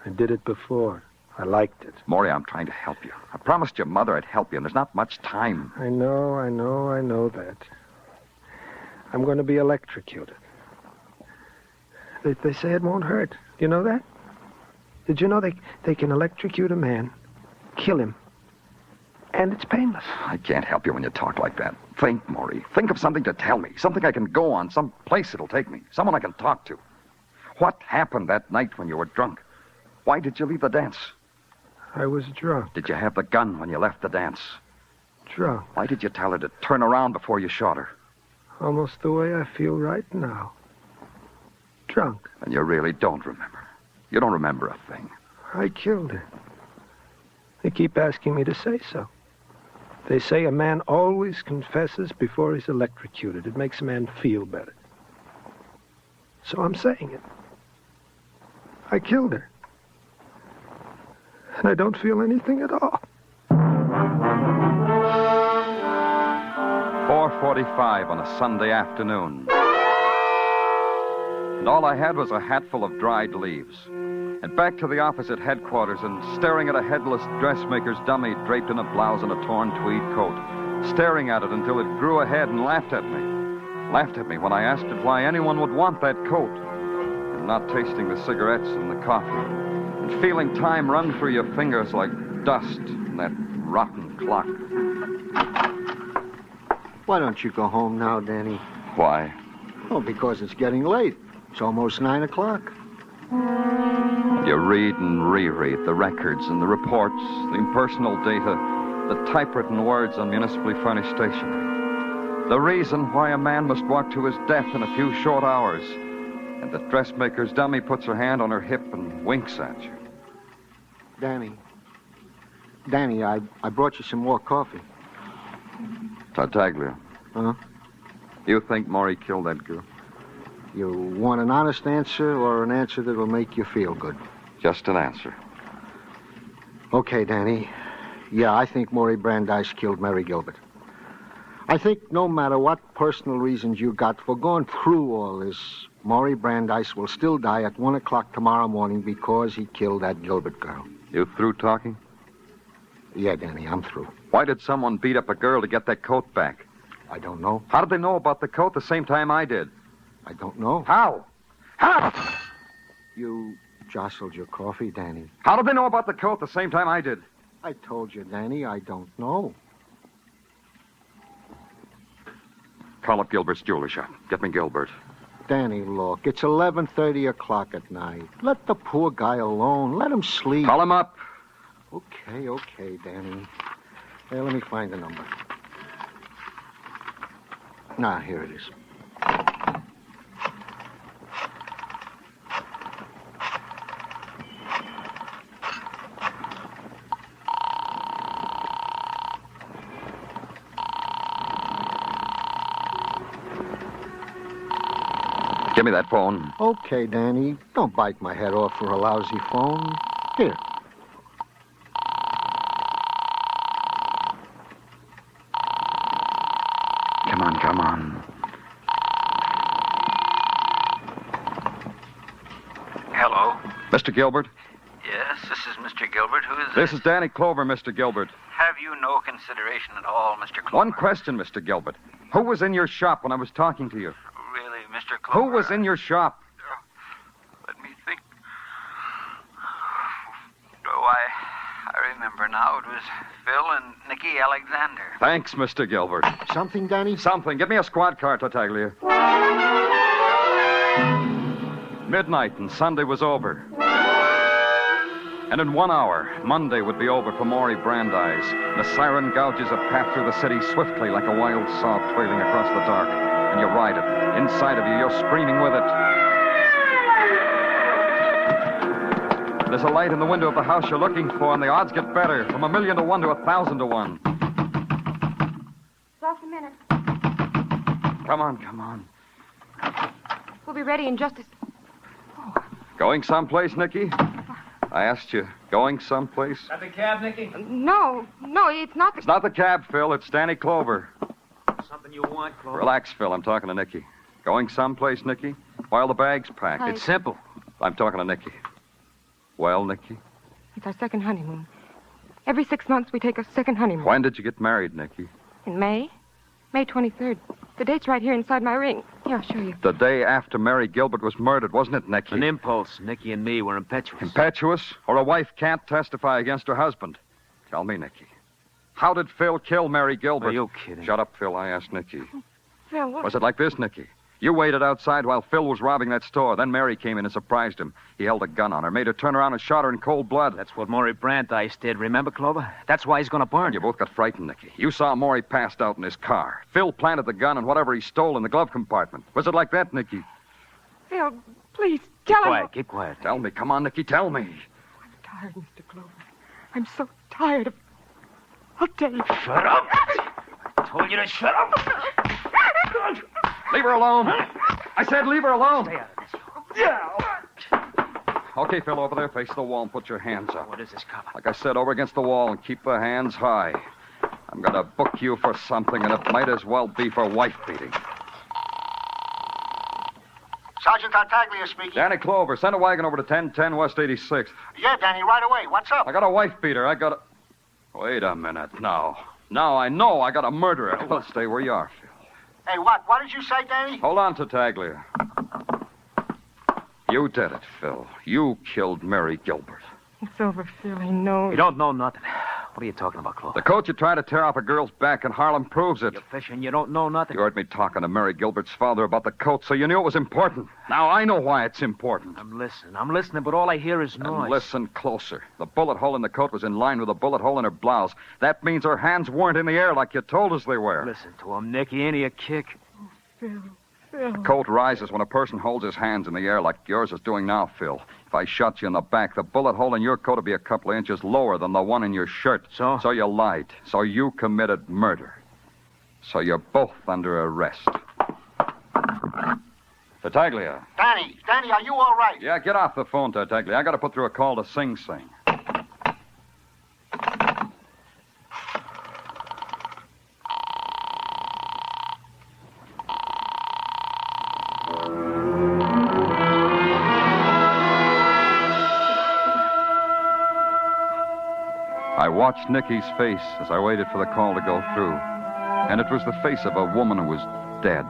I did it before. I liked it. Maury, I'm trying to help you. I promised your mother I'd help you, and there's not much time. I know that. I'm going to be electrocuted. They say it won't hurt. Do you know that? Did you know they can electrocute a man, kill him, and it's painless? I can't help you when you talk like that. Think, Maury. Think of something to tell me. Something I can go on. Some place it'll take me. Someone I can talk to. What happened that night when you were drunk? Why did you leave the dance? I was drunk. Did you have the gun when you left the dance? Drunk. Why did you tell her to turn around before you shot her? Almost the way I feel right now. Drunk. And you really don't remember. You don't remember a thing. I killed her. They keep asking me to say so. They say a man always confesses before he's electrocuted. It makes a man feel better. So I'm saying it. I killed her. And I don't feel anything at all. 4:45 on a Sunday afternoon. And all I had was a hatful of dried leaves. And back to the office at headquarters and staring at a headless dressmaker's dummy draped in a blouse and a torn tweed coat. Staring at it until it grew ahead and laughed at me. Laughed at me when I asked it why anyone would want that coat. And not tasting the cigarettes and the coffee. And feeling time run through your fingers like dust in that rotten clock. Why don't you go home now, Danny? Why? Oh, because it's getting late. It's almost 9 o'clock. You read and reread the records and the reports, the impersonal data, the typewritten words on municipally furnished stationery. The reason why a man must walk to his death in a few short hours. And the dressmaker's dummy puts her hand on her hip and winks at you. Danny, I brought you some more coffee. Tartaglia. Huh? You think Maury killed that girl? You want an honest answer or an answer that will make you feel good? Just an answer. Okay, Danny. Yeah, I think Maury Brandeis killed Mary Gilbert. I think no matter what personal reasons you got for going through all this, Maury Brandeis will still die at 1 o'clock tomorrow morning because he killed that Gilbert girl. You through talking? Yeah, Danny, I'm through. Why did someone beat up a girl to get that coat back? I don't know. How did they know about the coat the same time I did? I don't know. How? How? You jostled your coffee, Danny. How did they know about the coat the same time I did? I told you, Danny, I don't know. Call up Gilbert's jewelry shop. Get me Gilbert. Danny, look, it's 11:30 o'clock at night. Let the poor guy alone. Let him sleep. Call him up. Okay, Danny. Hey, let me find the number. Here it is. Give me that phone. Okay, Danny. Don't bite my head off for a lousy phone. Here. Come on. Hello? Mr. Gilbert? Yes, this is Mr. Gilbert. Who is This is Danny Clover, Mr. Gilbert. Have you no consideration at all, Mr. Clover? One question, Mr. Gilbert. Who was in your shop when I was talking to you? Really, Mr. Clover? Who was in your shop? Let me think. Oh, I remember now. It was Phil and Nicky Alexander. Thanks, Mr. Gilbert. Something, Danny? Something. Give me a squad car, Tartaglia. Midnight and Sunday was over. And in 1 hour, Monday would be over for Maury Brandeis. The siren gouges a path through the city swiftly like a wild saw trailing across the dark. And you ride it. Inside of you, you're screaming with it. There's a light in the window of the house you're looking for, and the odds get better. From 1,000,000 to 1 to 1,000 to 1. Just a minute. Come on. We'll be ready in just a... Going someplace, Nicky? I asked you, going someplace? Got the cab, Nicky? No, it's not the... It's not the cab, Phil. It's Danny Clover. Something you want, Clover? Relax, Phil. I'm talking to Nicky. Going someplace, Nicky? While the bag's packed. It's simple. I'm talking to Nicky. Well, Nicky? It's our second honeymoon. Every 6 months we take a second honeymoon. When did you get married, Nicky? In May? May 23rd. The date's right here inside my ring. Here, I'll show you. The day after Mary Gilbert was murdered, wasn't it, Nicky? An impulse. Nicky and me were impetuous. Impetuous? Or a wife can't testify against her husband? Tell me, Nicky. How did Phil kill Mary Gilbert? Are you kidding? Shut up, Phil. I asked Nicky. Phil, what... Was it like this, Nicky? You waited outside while Phil was robbing that store. Then Mary came in and surprised him. He held a gun on her, made her turn around and shot her in cold blood. That's what Maury Brandeis did. Remember, Clover? That's why he's going to burn. You both got frightened, Nicky. You saw Maury passed out in his car. Phil planted the gun and whatever he stole in the glove compartment. Was it like that, Nicky? Phil, please, tell him... Keep quiet. Tell me. Come on, Nicky, tell me. I'm tired, Mr. Clover. I'm so tired of... I'll tell you. Shut up! I told you to shut up! Leave her alone. I said leave her alone. Stay out of this. Yeah. Okay, Phil, over there, face the wall and put your hands up. What is this, Copper? Like I said, over against the wall and keep the hands high. I'm going to book you for something, and it might as well be for wife beating. Sergeant Tartaglia speaking. Danny Clover, send a wagon over to 1010 West 86th. Yeah, Danny, right away. What's up? I got a wife beater. Wait a minute. Now I know I got a murderer. Well, stay where you are, Phil. Hey, what? What did you say, Danny? Hold on, Tartaglia. You did it, Phil. You killed Mary Gilbert. It's over, Phil. I know. You don't know nothing. What are you talking about, Clover? The coat you tried to tear off a girl's back in Harlem proves it. You're fishing. You don't know nothing. You heard me talking to Mary Gilbert's father about the coat, so you knew it was important. Now I know why it's important. I'm listening, but all I hear is noise. And listen closer. The bullet hole in the coat was in line with the bullet hole in her blouse. That means her hands weren't in the air like you told us they were. Listen to him, Nicky. Ain't he a kick? Phil. The coat rises when a person holds his hands in the air like yours is doing now, Phil. If I shot you in the back, the bullet hole in your coat would be a couple of inches lower than the one in your shirt. So? So you lied. So you committed murder. So you're both under arrest. Tartaglia. Danny, are you all right? Yeah, get off the phone, Tartaglia. I got to put through a call to Sing Sing. I watched Nicky's face as I waited for the call to go through. And it was the face of a woman who was dead,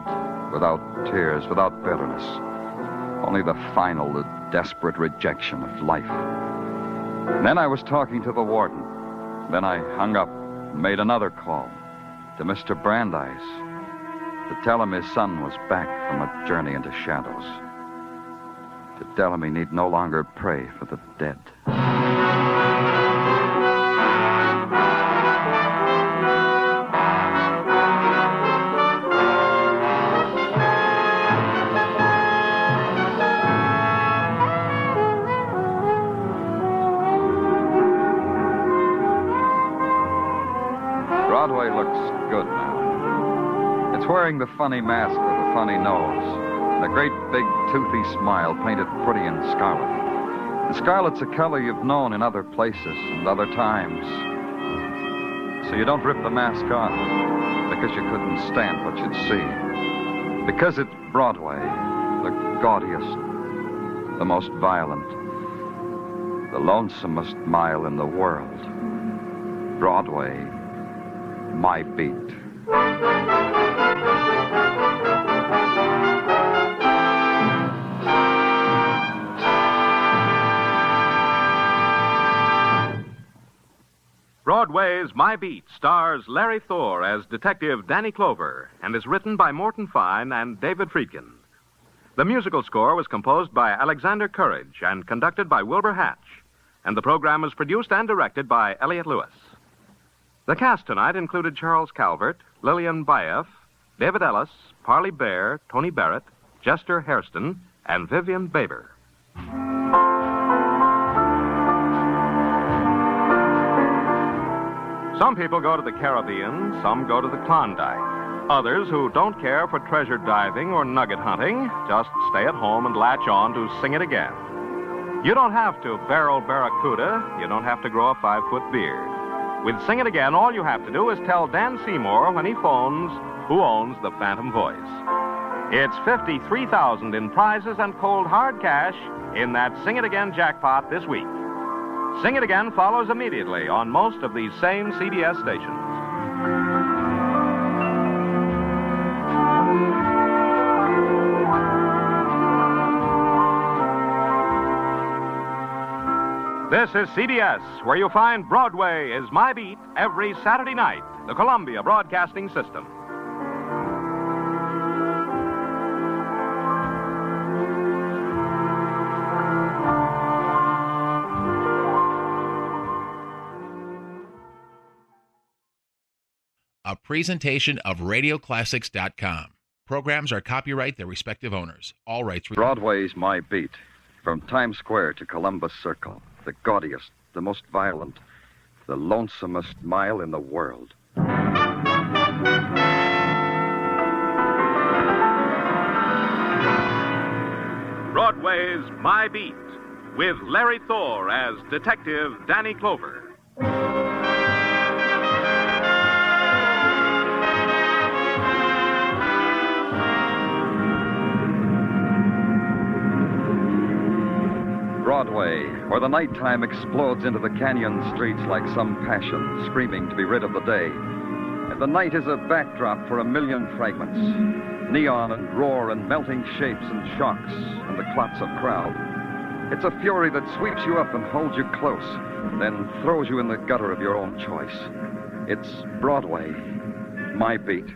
without tears, without bitterness. Only the final, the desperate rejection of life. And then I was talking to the warden. Then I hung up and made another call to Mr. Brandeis to tell him his son was back from a journey into shadows. To tell him he need no longer pray for the dead. Broadway looks good now. It's wearing the funny mask with the funny nose, and a great big toothy smile painted pretty in scarlet. And scarlet's a color you've known in other places and other times. So you don't rip the mask off because you couldn't stand what you'd see. Because it's Broadway, the gaudiest, the most violent, the lonesomest mile in the world. Broadway, my beat. Broadway's My Beat stars Larry Thor as Detective Danny Clover and is written by Morton Fine and David Friedkin. The musical score was composed by Alexander Courage and conducted by Wilbur Hatch, and the program was produced and directed by Elliott Lewis. The cast tonight included Charles Calvert, Lillian Baeff, David Ellis, Parley Bear, Tony Barrett, Jester Hairston, and Vivian Baber. Some people go to the Caribbean, some go to the Klondike. Others who don't care for treasure diving or nugget hunting just stay at home and latch on to Sing It Again. You don't have to barrel barracuda, you don't have to grow a 5-foot beard. With Sing It Again, all you have to do is tell Dan Seymour when he phones who owns the Phantom Voice. It's $53,000 in prizes and cold hard cash in that Sing It Again jackpot this week. Sing It Again follows immediately on most of these same CBS stations. This is CBS, where you find Broadway is My Beat every Saturday night, the Columbia Broadcasting System. A presentation of RadioClassics.com. Programs are copyright their respective owners. All rights reserved. Broadway's My Beat. From Times Square to Columbus Circle. The gaudiest, the most violent, the lonesomest mile in the world. Broadway's My Beat, with Larry Thor as Detective Danny Clover. Broadway, where the nighttime explodes into the canyon streets like some passion, screaming to be rid of the day. And the night is a backdrop for a million fragments. Neon and roar and melting shapes and shocks and the clots of crowd. It's a fury that sweeps you up and holds you close, then throws you in the gutter of your own choice. It's Broadway, My Beat.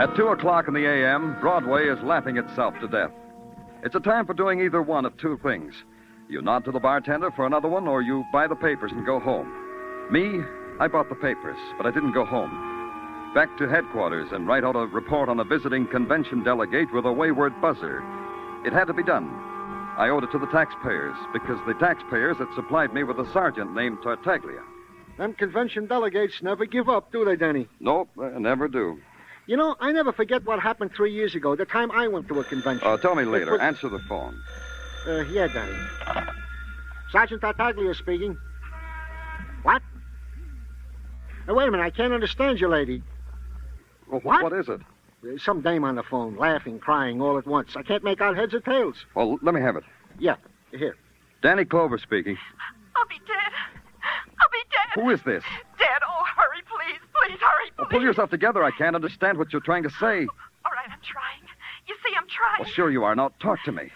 At 2 o'clock in the a.m., Broadway is laughing itself to death. It's a time for doing either one of two things. You nod to the bartender for another one, or you buy the papers and go home. Me, I bought the papers, but I didn't go home. Back to headquarters and write out a report on a visiting convention delegate with a wayward buzzer. It had to be done. I owed it to the taxpayers, because the taxpayers had supplied me with a sergeant named Tartaglia. Them convention delegates never give up, do they, Danny? Nope, I never do. You know, I never forget what happened 3 years ago, the time I went to a convention. Tell me later. Was... Answer the phone. Yeah, Danny. Sergeant Tartaglia speaking. What? Wait a minute, I can't understand you, lady. Well, What? What is it? Some dame on the phone, laughing, crying all at once. I can't make out heads or tails. Well, let me have it. Yeah, here. Danny Clover speaking. I'll be dead. I'll be dead. Who is this? Dead. Oh, hurry, please. Please, hurry, Well, please. pull yourself together. I can't understand what you're trying to say. All right, I'm trying. You see, I'm trying. Well, sure you are. Now, talk to me.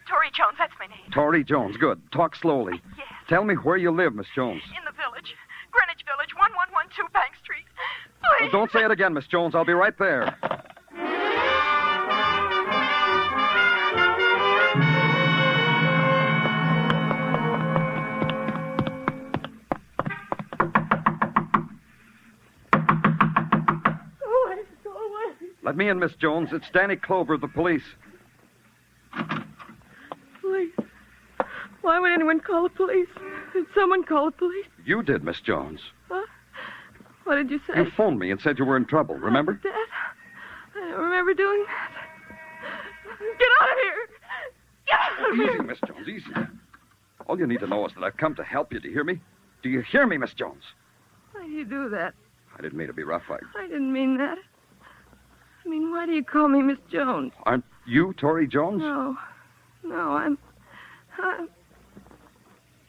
Tori Jones, that's my name. Tori Jones. Good. Talk slowly. Yes. Tell me where you live, Miss Jones. In the village. Greenwich Village, 1112 Bank Street. Please. Don't say it again, Miss Jones. I'll be right there. Let me in, Miss Jones. It's Danny Clover of the police. Police? Why would anyone call the police? Did someone call the police? You did, Miss Jones. Huh? What did you say? You phoned me and said you were in trouble, remember? That? I don't remember doing that. Get out of here! Get out of here! Easy, Miss Jones, easy. All you need to know is that I've come to help you. Do you hear me? Do you hear me, Miss Jones? Why do you do that? I didn't mean to be rough. I didn't mean that. I mean, why do you call me Miss Jones? Aren't you Tori Jones? No, I'm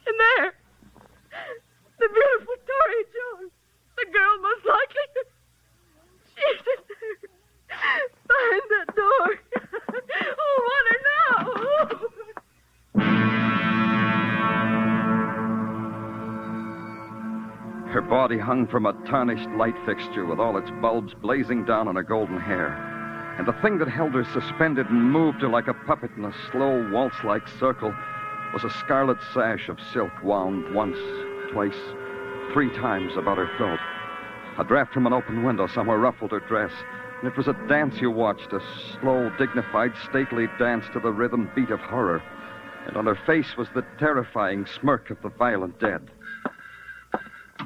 in there. The beautiful Tori Jones. The girl most likely. She's in there. Behind that door. Oh, want her now. Her body hung from a tarnished light fixture with all its bulbs blazing down on her golden hair. And the thing that held her suspended and moved her like a puppet in a slow, waltz-like circle was a scarlet sash of silk wound once, twice, 3 times about her throat. A draft from an open window somewhere ruffled her dress, and it was a dance you watched, a slow, dignified, stately dance to the rhythm beat of horror. And on her face was the terrifying smirk of the violent dead.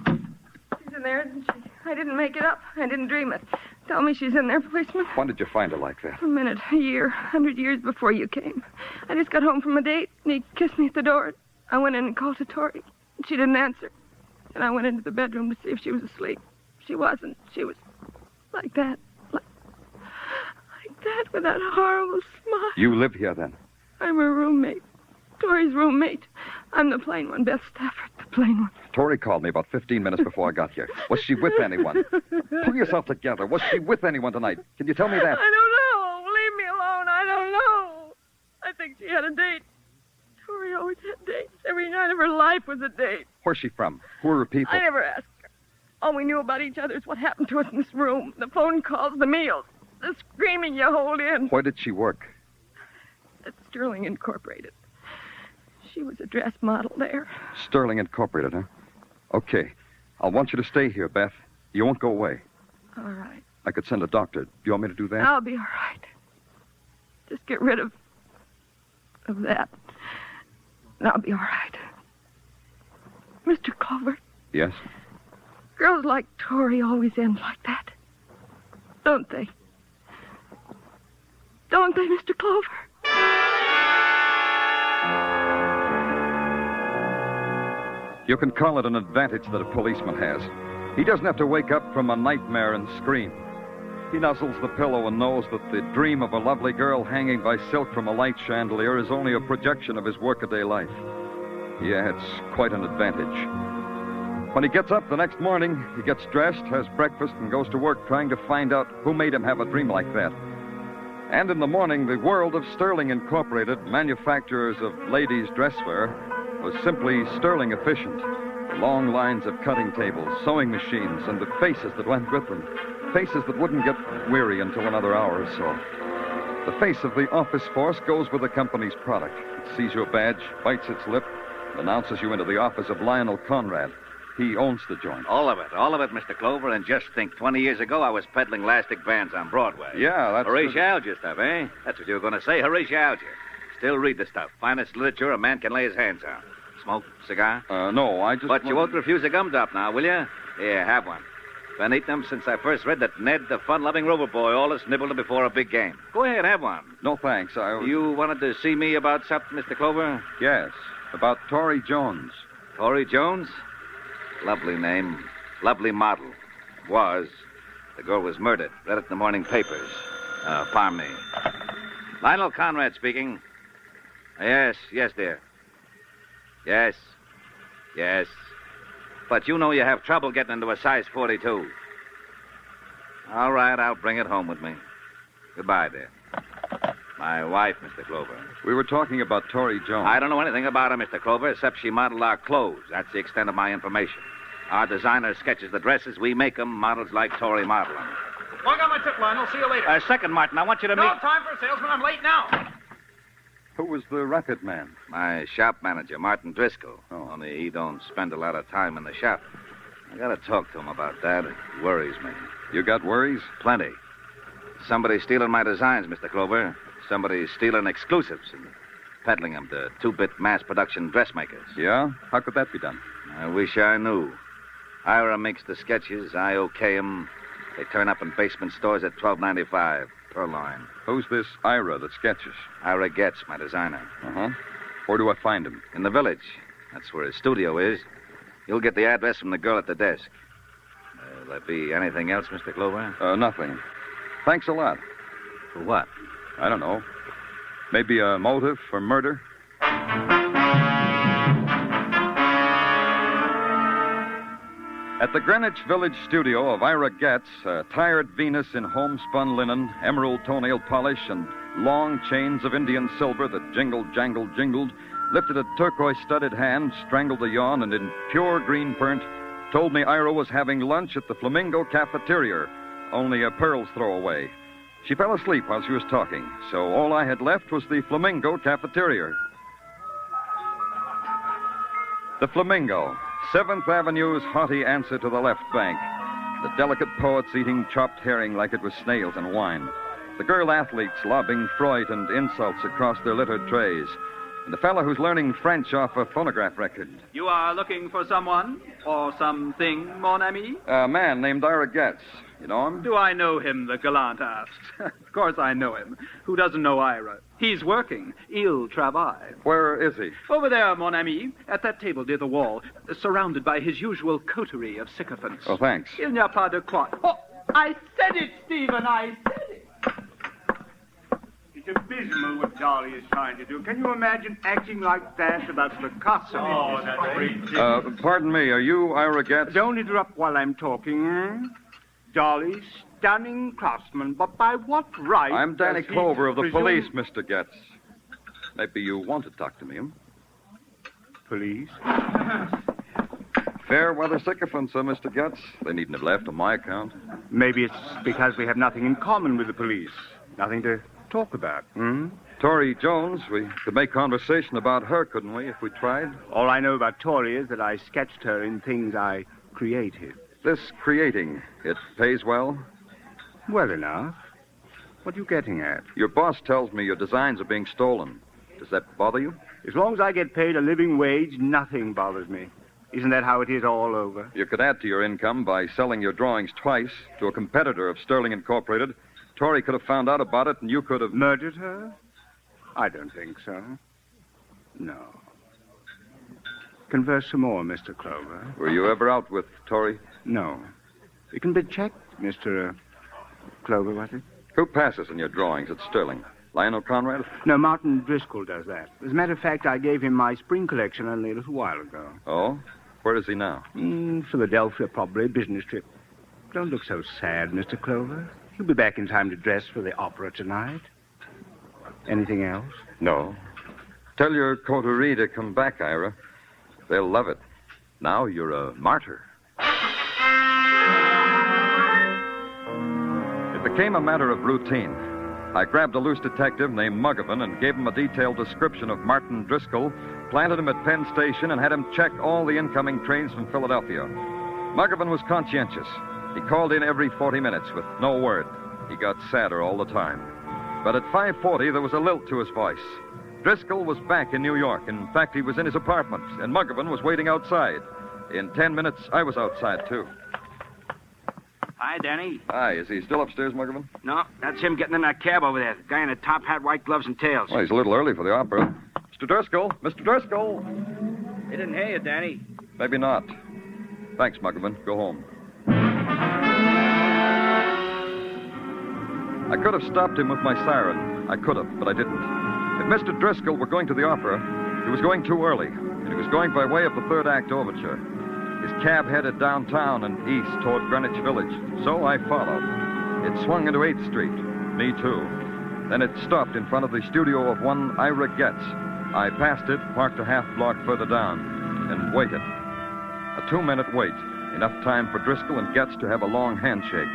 She's in there, isn't she? I didn't make it up. I didn't dream it. Tell me she's in there, policeman. When did you find her like that? A minute, a year, 100 years before you came. I just got home from a date, and he kissed me at the door. I went in and called to Tori. She didn't answer. And I went into the bedroom to see if she was asleep. She wasn't. She was like that. Like that, with that horrible smile. You live here, then? I'm her roommate. Tori's roommate. I'm the plain one, Beth Stafford, the plain one. Tori called me about 15 minutes before I got here. Was she with anyone? Pull yourself together. Was she with anyone tonight? Can you tell me that? I don't know. Leave me alone. I don't know. I think she had a date. Tori always had dates. Every night of her life was a date. Where's she from? Who are her people? I never asked her. All we knew about each other is what happened to us in this room. The phone calls, the meals, the screaming you hold in. Where did she work? At Sterling Incorporated. She was a dress model there. Sterling Incorporated, huh? Okay. I'll want you to stay here, Beth. You won't go away. All right. I could send a doctor. Do you want me to do that? I'll be all right. Just get rid of that. And I'll be all right. Mr. Clover, Yes? girls like Tori always end like that. Don't they? Don't they, Mr. Clover? You can call it an advantage that a policeman has. He doesn't have to wake up from a nightmare and scream. He nuzzles the pillow and knows that the dream of a lovely girl hanging by silk from a light chandelier is only a projection of his workaday life. Yeah, it's quite an advantage. When he gets up the next morning, he gets dressed, has breakfast, and goes to work trying to find out who made him have a dream like that. And in the morning, the world of Sterling Incorporated, manufacturers of ladies' dresswear, was simply sterling efficient. Long lines of cutting tables, sewing machines, and the faces that went with them. Faces that wouldn't get weary until another hour or so. The face of the office force goes with the company's product. It sees your badge, bites its lip, and announces you into the office of Lionel Conrad. He owns the joint. All of it, Mr. Clover. And just think, 20 years ago, I was peddling elastic bands on Broadway. Yeah, that's... Horatio stuff, eh? That's what you were going to say, Horatio. Still read the stuff. Finest literature a man can lay his hands on. smoke? Cigar? No, I just... But you won't refuse a gumdrop now, will you? Here, have one. Been eating them since I first read that Ned, the fun-loving Rover boy, always nibbled them before a big game. Go ahead, have one. No, thanks. You wanted to see me about something, Mr. Clover? Yes, about Tori Jones. Tori Jones? Lovely name. Lovely model. Was. The girl was murdered. Read it in the morning papers. Pardon me. Lionel Conrad speaking. Yes, dear. Yes. But you know you have trouble getting into a size 42. All right, I'll bring it home with me. Goodbye, dear. My wife, Mr. Clover. We were talking about Tori Jones. I don't know anything about her, Mr. Clover, except she modeled our clothes. That's the extent of my information. Our designer sketches the dresses. We make them. Models like Tori model them. Well, I got my tip, Lionel. See you later. Second, Martin, I want you to meet... No time for a salesman. I'm late now. Who was the racket man? My shop manager, Martin Driscoll. Only he don't spend a lot of time in the shop. I gotta talk to him about that. It worries me. You got worries? Plenty. Somebody's stealing my designs, Mr. Clover. Somebody's stealing exclusives and peddling them to two-bit mass production dressmakers. Yeah? How could that be done? I wish I knew. Ira makes the sketches. I okay them. They turn up in basement stores at $12.95 per line. Who's this Ira that sketches? Ira Getz, my designer. Uh-huh. Where do I find him? In the village. That's where his studio is. You'll get the address from the girl at the desk. Will there be anything else, Mr. Clover? Nothing. Thanks a lot. For what? I don't know. Maybe a motive for murder? At the Greenwich Village studio of Ira Getz, a tired Venus in homespun linen, emerald toenail polish, and long chains of Indian silver that jingled, jangled, jingled, lifted a turquoise-studded hand, strangled a yawn, and in pure green burnt, told me Ira was having lunch at the Flamingo Cafeteria, only a pearl's throw away. She fell asleep while she was talking, so all I had left was the Flamingo Cafeteria. The Flamingo, 7th Avenue's haughty answer to the left bank. The delicate poets eating chopped herring like it was snails and wine. The girl athletes lobbing Freud and insults across their littered trays. And the fellow who's learning French off a phonograph record. You are looking for someone or something, mon ami? A man named Ira Getz. You know him? Do I know him, the gallant asked. Of course I know him. Who doesn't know Ira? He's working. Il travaille. Where is he? Over there, mon ami, at that table near the wall, surrounded by his usual coterie of sycophants. Oh, thanks. Il n'y a pas de quoi. Oh, I said it, Stephen, I said it. It's abysmal what Dolly is trying to do. Can you imagine acting like that about Picasso? Oh, that's ridiculous. Pardon me, are you Ira Getz? Don't interrupt while I'm talking. Dolly, stunning craftsman, but by what right... I'm Danny Clover of the police, Mr. Getz. Maybe you want to talk to me, Police? Fair weather sycophants, Mr. Getz. They needn't have left on my account. Maybe it's because we have nothing in common with the police. Nothing to talk about, Tori Jones, we could make conversation about her, couldn't we, if we tried? All I know about Tori is that I sketched her in things I created. This creating, it pays well? Well enough. What are you getting at? Your boss tells me your designs are being stolen. Does that bother you? As long as I get paid a living wage, nothing bothers me. Isn't that how it is all over? You could add to your income by selling your drawings twice to a competitor of Sterling Incorporated. Tori could have found out about it, and you could have... Murdered her? I don't think so. No. Converse some more, Mr. Clover. Were you ever out with Tori? No. It can be checked, Mr. Clover, was it? Who passes in your drawings at Sterling? Lionel Conrad? No, Martin Driscoll does that. As a matter of fact, I gave him my spring collection only a little while ago. Oh? Where is he now? Philadelphia, probably. Business trip. Don't look so sad, Mr. Clover. He'll be back in time to dress for the opera tonight. Anything else? No. Tell your coterie to come back, Ira. They'll love it. Now you're a martyr. It became a matter of routine. I grabbed a loose detective named Muggavan and gave him a detailed description of Martin Driscoll, planted him at Penn Station, and had him check all the incoming trains from Philadelphia. Muggavan was conscientious. He called in every 40 minutes with no word. He got sadder all the time. But at 5:40, there was a lilt to his voice. Driscoll was back in New York. In fact, he was in his apartment, and Muggavan was waiting outside. In 10 minutes, I was outside, too. Hi, Danny. Hi, is he still upstairs, Muggavan? No, that's him getting in that cab over there. The guy in a top hat, white gloves, and tails. Well, he's a little early for the opera. Mr. Driscoll! Mr. Driscoll! He didn't hear you, Danny. Maybe not. Thanks, Muggavan. Go home. I could have stopped him with my siren. I could have, but I didn't. If Mr. Driscoll were going to the opera, he was going too early, and he was going by way of the third act overture. His cab headed downtown and east toward Greenwich Village, so I followed. It swung into 8th Street. Me, too. Then it stopped in front of the studio of one Ira Getz. I passed it, parked a half block further down, and waited. A 2-minute wait, enough time for Driscoll and Getz to have a long handshake.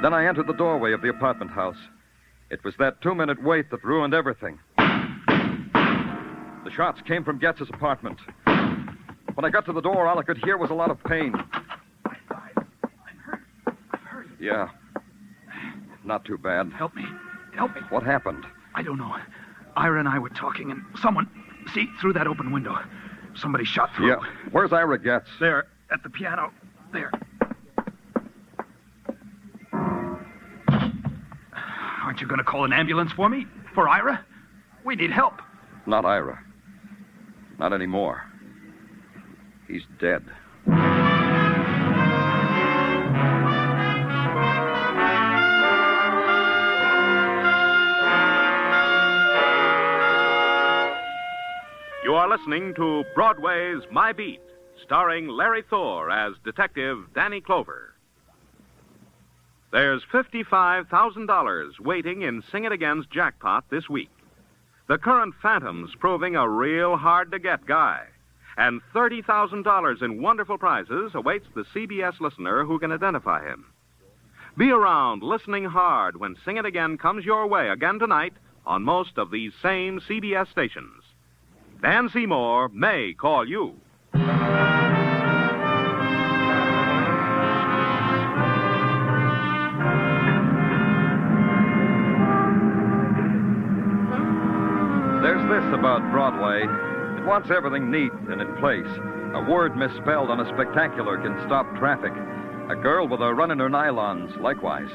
Then I entered the doorway of the apartment house. It was that 2-minute wait that ruined everything. The shots came from Getz's apartment. When I got to the door, all I could hear was a lot of pain. I'm hurt. Yeah. Not too bad. Help me. What happened? I don't know. Ira and I were talking, and someone... See, through that open window. Somebody shot through. Yeah. Where's Ira Getz? There, at the piano. There. Aren't you going to call an ambulance for me? For Ira? We need help. Not Ira. Not anymore. He's dead. You are listening to Broadway's My Beat, starring Larry Thor as Detective Danny Clover. There's $55,000 waiting in Sing It Again's jackpot this week. The current Phantom's proving a real hard-to-get guy. And $30,000 in wonderful prizes awaits the CBS listener who can identify him. Be around listening hard when Sing It Again comes your way again tonight on most of these same CBS stations. Dan Seymour may call you. There's this about Broadway. It wants everything neat and in place. A word misspelled on a spectacular can stop traffic. A girl with a run in her nylons, likewise.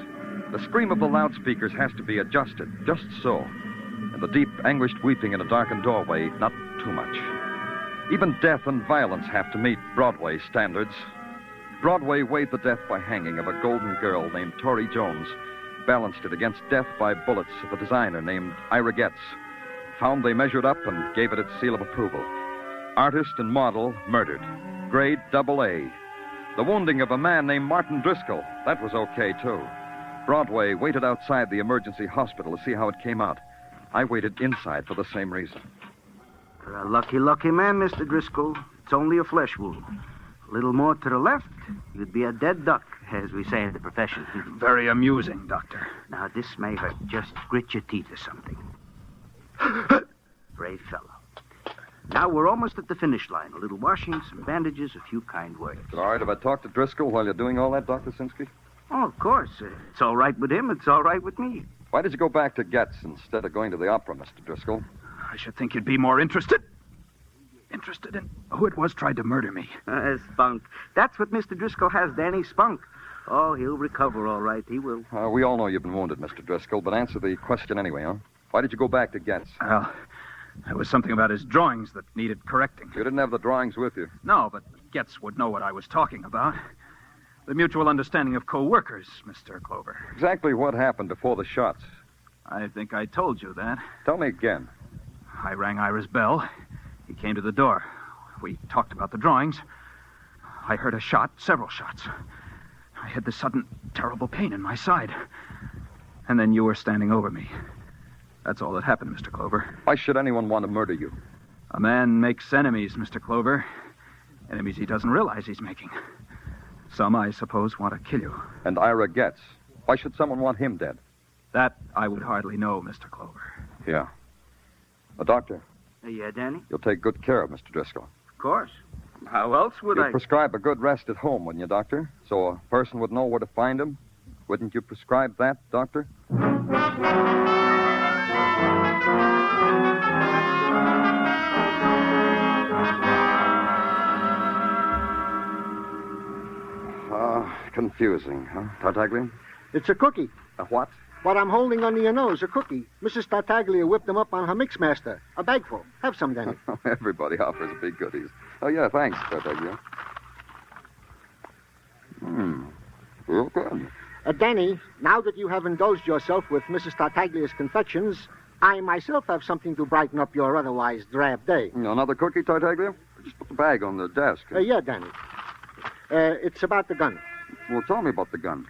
The scream of the loudspeakers has to be adjusted, just so. And the deep, anguished weeping in a darkened doorway, not too much. Even death and violence have to meet Broadway standards. Broadway weighed the death by hanging of a golden girl named Tori Jones, balanced it against death by bullets of a designer named Ira Getz. Found they measured up and gave it its seal of approval. Artist and model murdered. Grade AA. The wounding of a man named Martin Driscoll, that was okay, too. Broadway waited outside the emergency hospital to see how it came out. I waited inside for the same reason. You're a lucky man, Mr. Driscoll. It's only a flesh wound. A little more to the left, you'd be a dead duck, as we say in the profession. Very amusing, Doctor. Now, this may hurt. Just grit your teeth or something. Brave fellow. Now, we're almost at the finish line. A little washing, some bandages, a few kind words. Is it all right if I talk to Driscoll while you're doing all that, Dr. Sinsky? Oh, of course. It's all right with him. It's all right with me. Why did you go back to Getz instead of going to the opera, Mr. Driscoll? I should think you'd be more interested in who it was tried to murder me. Spunk. That's what Mr. Driscoll has, Danny. Spunk. Oh, he'll recover all right. He will. We all know you've been wounded, Mr. Driscoll, but answer the question anyway, huh? Why did you go back to Getz? Well, there was something about his drawings that needed correcting. You didn't have the drawings with you? No, but Getz would know what I was talking about. The mutual understanding of co-workers, Mr. Clover. Exactly what happened before the shots? I think I told you that. Tell me again. I rang Ira's bell. He came to the door. We talked about the drawings. I heard a shot, several shots. I had this sudden, terrible pain in my side. And then you were standing over me. That's all that happened, Mr. Clover. Why should anyone want to murder you? A man makes enemies, Mr. Clover. Enemies he doesn't realize he's making. Some, I suppose, want to kill you. And Ira Getz. Why should someone want him dead? That I would hardly know, Mr. Clover. Yeah. Doctor. Yeah, Danny? You'll take good care of Mr. Driscoll. Of course. How else would You'd prescribe a good rest at home, wouldn't you, Doctor? So a person would know where to find him? Wouldn't you prescribe that, Doctor? confusing, huh, Tartaglia? It's a cookie. A what? What I'm holding under your nose, a cookie. Mrs. Tartaglia whipped them up on her mixmaster. A bagful. Have some, Danny. Everybody offers big goodies. Oh, yeah, thanks, Tartaglia. Real good. Danny, now that you have indulged yourself with Mrs. Tartaglia's confections, I myself have something to brighten up your otherwise drab day. Another cookie, Tartaglia? Just put the bag on the desk. Yeah, Danny. It's about the gun. Well, tell me about the gun.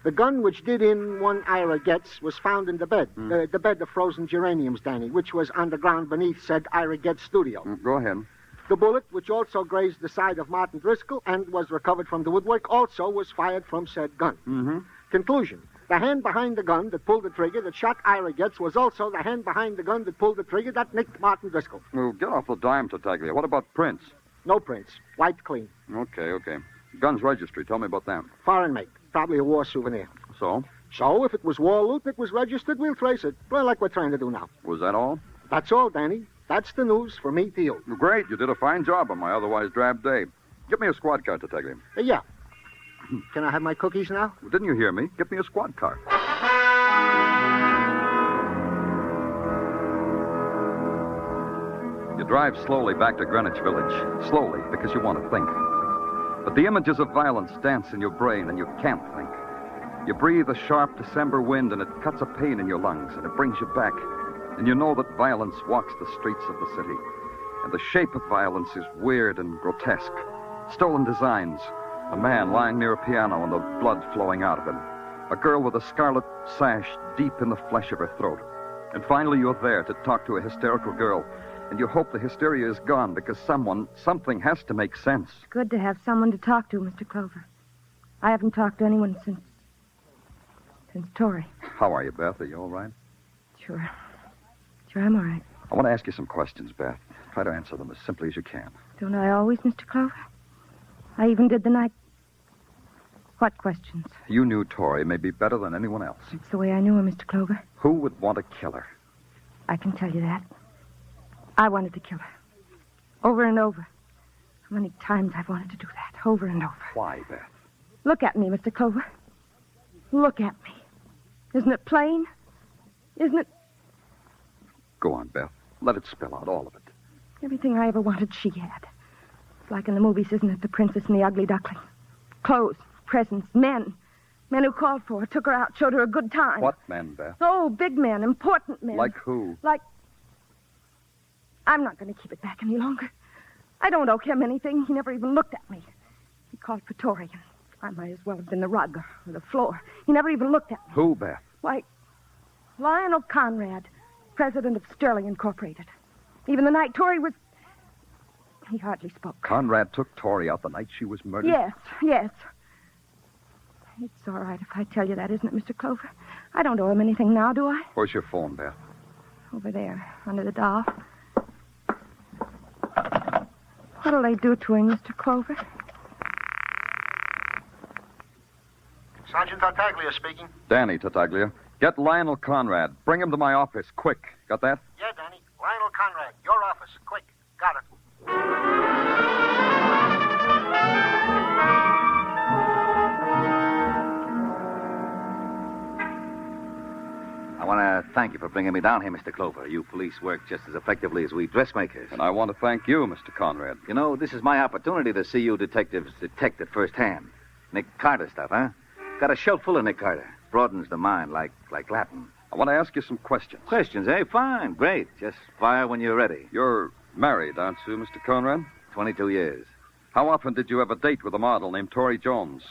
The gun which did in one Ira Getz was found in the bed. The bed of frozen geraniums, Danny, which was underground beneath said Ira Getz studio. Go ahead. The bullet, which also grazed the side of Martin Driscoll and was recovered from the woodwork, also was fired from said gun. Mm-hmm. Conclusion. The hand behind the gun that pulled the trigger that shot Ira Getz was also the hand behind the gun that pulled the trigger that nicked Martin Driscoll. Well, get off the dime, Tartaglia. What about prints? No prints. White clean. Okay. Guns registry. Tell me about them. Foreign make. Probably a war souvenir. So? So, if it was war loot that was registered, we'll trace it. Well, like we're trying to do now. Was that all? That's all, Danny. That's the news from me to you. Great. You did a fine job on my otherwise drab day. Get me a squad car, Tartaglia. Yeah. Can I have my cookies now? Well, didn't you hear me? Get me a squad car. You drive slowly back to Greenwich Village. Slowly, because you want to think. But the images of violence dance in your brain, and you can't think. You breathe a sharp December wind, and it cuts a pain in your lungs, and it brings you back. And you know that violence walks the streets of the city. And the shape of violence is weird and grotesque. Stolen designs. A man lying near a piano and the blood flowing out of him. A girl with a scarlet sash deep in the flesh of her throat. And finally you're there to talk to a hysterical girl. And you hope the hysteria is gone because something has to make sense. It's good to have someone to talk to, Mr. Clover. I haven't talked to anyone since Tori. How are you, Beth? Are you all right? Sure, I'm all right. I want to ask you some questions, Beth. Try to answer them as simply as you can. Don't I always, Mr. Clover? I even did the night. What questions? You knew Tori maybe better than anyone else. It's the way I knew her, Mr. Clover. Who would want to kill her? I can tell you that. I wanted to kill her. Over and over. How many times I've wanted to do that. Over and over. Why, Beth? Look at me, Mr. Clover. Look at me. Isn't it plain? Isn't it? Go on, Beth. Let it spill out, all of it. Everything I ever wanted, she had. It's like in the movies, isn't it? The Princess and the Ugly Duckling. Clothes, presents, men. Men who called for her, took her out, showed her a good time. What men, Beth? Oh, big men, important men. Like who? I'm not going to keep it back any longer. I don't owe him anything. He never even looked at me. He called for Tori, and I might as well have been the rug or the floor. He never even looked at me. Who, Beth? Why, Lionel Conrad, president of Sterling Incorporated. Even the night Tori was... He hardly spoke. Conrad took Tori out the night she was murdered? Yes. It's all right if I tell you that, isn't it, Mr. Clover? I don't owe him anything now, do I? Where's your phone, Beth? Over there, under the doll. What'll they do to him, Mr. Clover? Sergeant Tartaglia speaking. Danny Tartaglia. Get Lionel Conrad. Bring him to my office, quick. Got that? Yeah, Danny. Lionel Conrad, your office. Quick. Got it. I want to thank you for bringing me down here, Mr. Clover. You police work just as effectively as we dressmakers. And I want to thank you, Mr. Conrad. You know, this is my opportunity to see you detectives detect it firsthand. Nick Carter stuff, huh? Got a shelf full of Nick Carter. Broadens the mind like Latin. I want to ask you some questions. Questions, eh? Fine. Great. Just fire when you're ready. You're married, aren't you, Mr. Conrad? 22 years. How often did you have a date with a model named Tori Jones?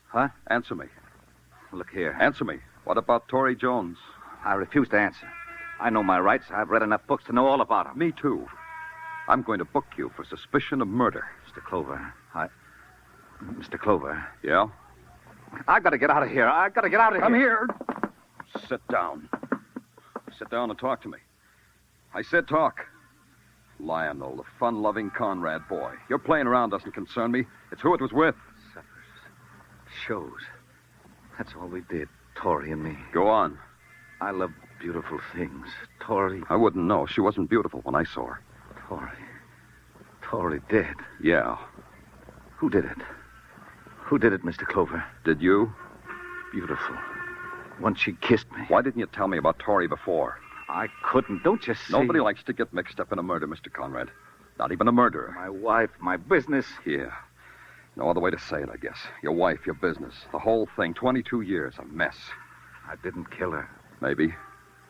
Huh? Answer me. Look here. Answer me. What about Tori Jones? I refuse to answer. I know my rights. I've read enough books to know all about them. Me too. I'm going to book you for suspicion of murder. Mr. Clover, Mr. Clover. Yeah? I gotta get out of here. Come here. Sit down. Sit down and talk to me. I said talk. Lionel, the fun-loving Conrad boy. Your playing around doesn't concern me. It's who it was with. Suppers. Shows. That's all we did, Tori and me. Go on. I love beautiful things. Tori... I wouldn't know. She wasn't beautiful when I saw her. Tori dead. Yeah. Who did it? Who did it, Mr. Clover? Did you? Beautiful. Once she kissed me. Why didn't you tell me about Tori before? I couldn't. Don't you see? Nobody likes to get mixed up in a murder, Mr. Conrad. Not even a murderer. My wife, my business. Yeah. No other way to say it, I guess. Your wife, your business. The whole thing. 22 years. A mess. I didn't kill her. Maybe.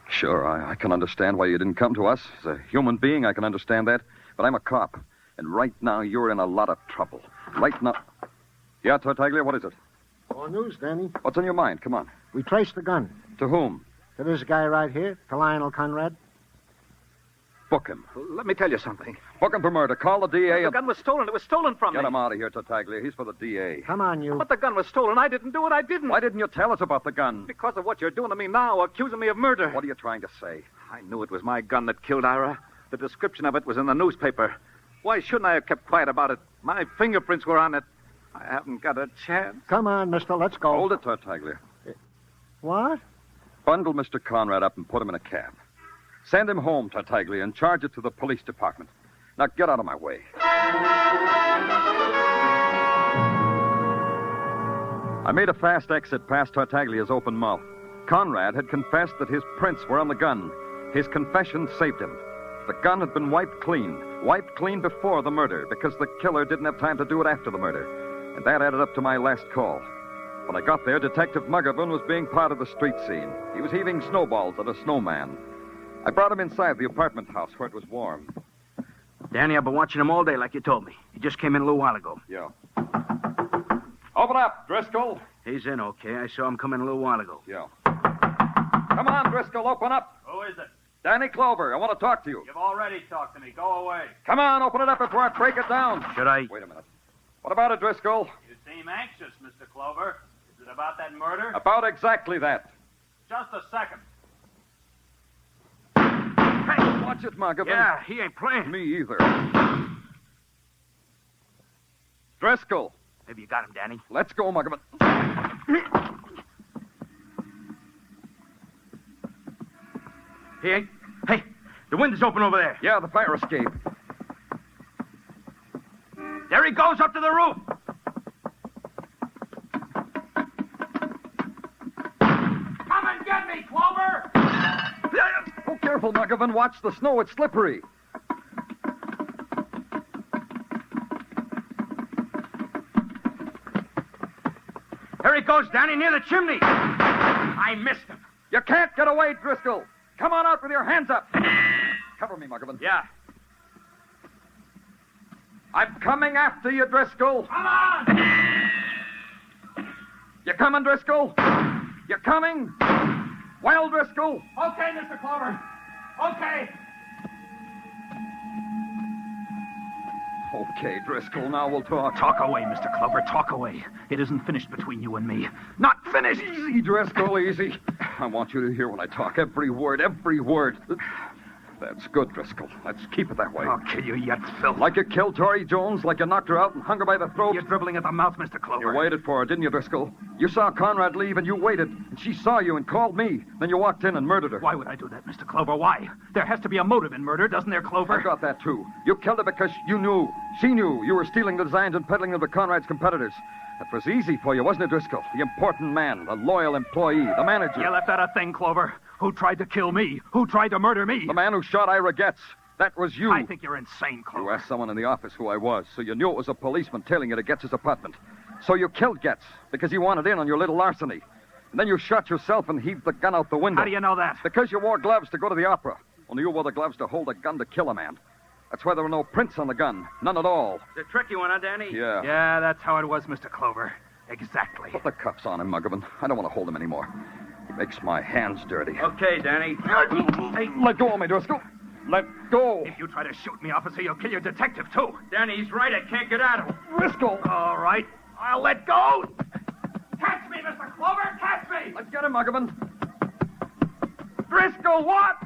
Sure, I can understand why you didn't come to us. As a human being, I can understand that. But I'm a cop. And right now, you're in a lot of trouble. Right now... Yeah, Tartaglia, what is it? More news, Danny. What's on your mind? Come on. We traced the gun. To whom? To this guy right here, to Lionel Conrad. Book him. Let me tell you something. Book him for murder. Call the DA The and... gun was stolen. It was stolen from me. Get him out of here, Tartaglia. He's for the DA. Come on, you. But the gun was stolen. I didn't do it. I didn't. Why didn't you tell us about the gun? Because of what you're doing to me now, accusing me of murder. What are you trying to say? I knew it was my gun that killed Ira. The description of it was in the newspaper. Why shouldn't I have kept quiet about it? My fingerprints were on it. I haven't got a chance. Come on, mister. Let's go. Hold it, Tartaglia. What? Bundle Mr. Conrad up and put him in a cab. Send him home, Tartaglia, and charge it to the police department. Now get out of my way. I made a fast exit past Tartaglia's open mouth. Conrad had confessed that his prints were on the gun. His confession saved him. The gun had been wiped clean before the murder, because the killer didn't have time to do it after the murder. And that added up to my last call. When I got there, Detective Muggerman was being part of the street scene. He was heaving snowballs at a snowman. I brought him inside the apartment house where it was warm. Danny, I've been watching him all day like you told me. He just came in a little while ago. Yeah. Open up, Driscoll. He's in, okay. I saw him come in a little while ago. Yeah. Come on, Driscoll, open up. Who is it? Danny Clover, I want to talk to you. You've already talked to me. Go away. Come on, open it up before I break it down. Should I? Wait a minute. What about it, Driscoll? You seem anxious, Mr. Clover. Is it about that murder? About exactly that. Just a second. Hey, watch it, Muggerman. Yeah, he ain't playing. Me either. Driscoll. Maybe you got him, Danny. Let's go, Muggerman. He ain't. Hey, the window's open over there. Yeah, the fire escape. There he goes up to the roof. Come and get me, Clover! Oh, careful, Muggerman. Watch the snow. It's slippery. There he goes, Danny, near the chimney. I missed him. You can't get away, Driscoll. Come on out with your hands up. Cover me, Muggerman. Yeah. I'm coming after you, Driscoll. Come on! You coming, Driscoll? You coming? Well, Driscoll? Okay, Mr. Clover. Okay. Okay, Driscoll, now we'll talk. Talk away, Mr. Clover, talk away. It isn't finished between you and me. Not finished! Easy, Driscoll, easy. I want you to hear when I talk. Every word, every word. That's good, Driscoll. Let's keep it that way. I'll kill you yet, Phil. Like you killed Tori Jones, like you knocked her out and hung her by the throat. You're dribbling at the mouth, Mr. Clover. You waited for her, didn't you, Driscoll? You saw Conrad leave and you waited. And she saw you and called me. Then you walked in and murdered her. Why would I do that, Mr. Clover? Why? There has to be a motive in murder, doesn't there, Clover? I got that, too. You killed her because you knew. She knew you were stealing the designs and peddling them to Conrad's competitors. That was easy for you, wasn't it, Driscoll? The important man, the loyal employee, the manager. You left out a thing, Clover. Who tried to kill me? Who tried to murder me? The man who shot Ira Getz. That was you. I think you're insane, Clover. You asked someone in the office who I was, so you knew it was a policeman tailing you to Getz's apartment. So you killed Getz because he wanted in on your little larceny. And then you shot yourself and heaved the gun out the window. How do you know that? Because you wore gloves to go to the opera. Only you wore the gloves to hold a gun to kill a man. That's why there were no prints on the gun. None at all. It's a tricky one, huh, Danny? Yeah. Yeah, that's how it was, Mr. Clover. Exactly. Put the cuffs on him, Muggerman. I don't want to hold him anymore. He makes my hands dirty. Okay, Danny. Hey, let go of me, Driscoll. Let go. If you try to shoot me, officer, you'll kill your detective, too. Danny, he's right. I can't get at him. Driscoll. All right. I'll let go. Catch me, Mr. Clover. Catch me. Let's get him, Muggerman. Driscoll, what?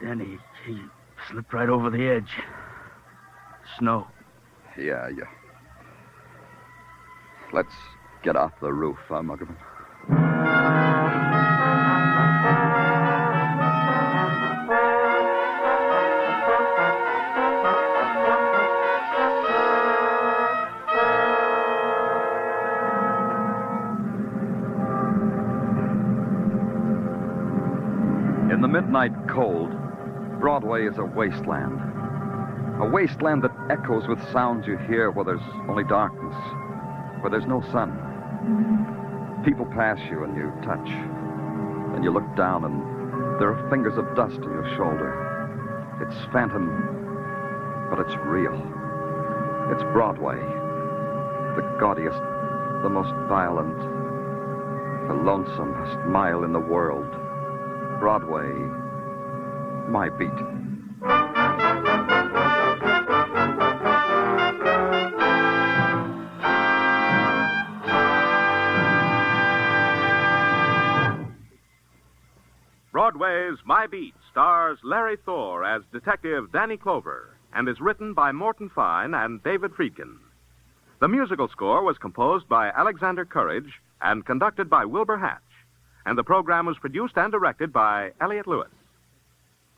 Danny, he slipped right over the edge. Snow. Yeah. Let's get off the roof, Muggerman. midnight cold, Broadway is a wasteland. A wasteland that echoes with sounds you hear where there's only darkness, where there's no sun. People pass you and you touch, and you look down and there are fingers of dust on your shoulder. It's phantom, but it's real. It's Broadway, the gaudiest, the most violent, the lonesomest mile in the world. Broadway, my beat. Broadway's My Beat stars Larry Thor as Detective Danny Clover and is written by Morton Fine and David Friedkin. The musical score was composed by Alexander Courage and conducted by Wilbur Hatch, and the program was produced and directed by Elliott Lewis.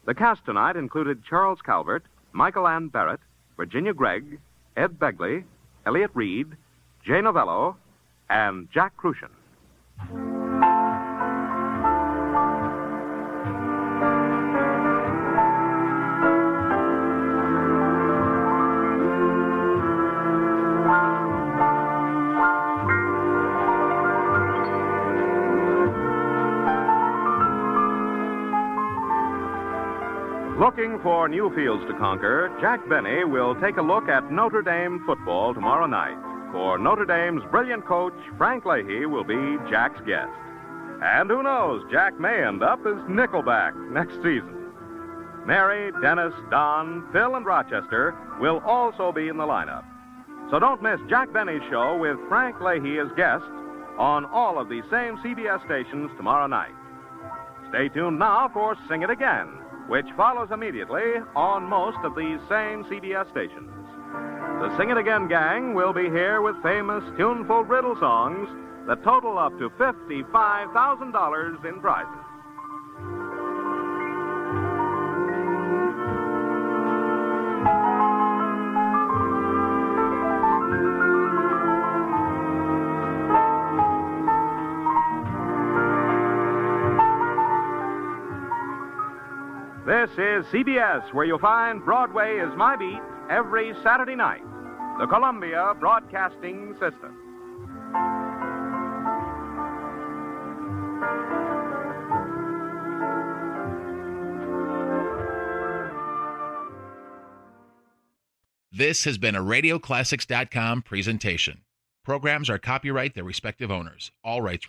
The cast tonight included Charles Calvert, Michael Ann Barrett, Virginia Gregg, Ed Begley, Elliott Reed, Jay Novello, and Jack Crucian. Looking for new fields to conquer, Jack Benny will take a look at Notre Dame football tomorrow night. For Notre Dame's brilliant coach, Frank Leahy, will be Jack's guest. And who knows, Jack may end up as Nickelback next season. Mary, Dennis, Don, Phil, and Rochester will also be in the lineup. So don't miss Jack Benny's show with Frank Leahy as guest on all of these same CBS stations tomorrow night. Stay tuned now for Sing It Again, which follows immediately on most of these same CBS stations. The Sing It Again gang will be here with famous tuneful riddle songs that total up to $55,000 in prizes. This is CBS, where you'll find Broadway is My Beat every Saturday night. The Columbia Broadcasting System. This has been a RadioClassics.com presentation. Programs are copyright their respective owners. All rights.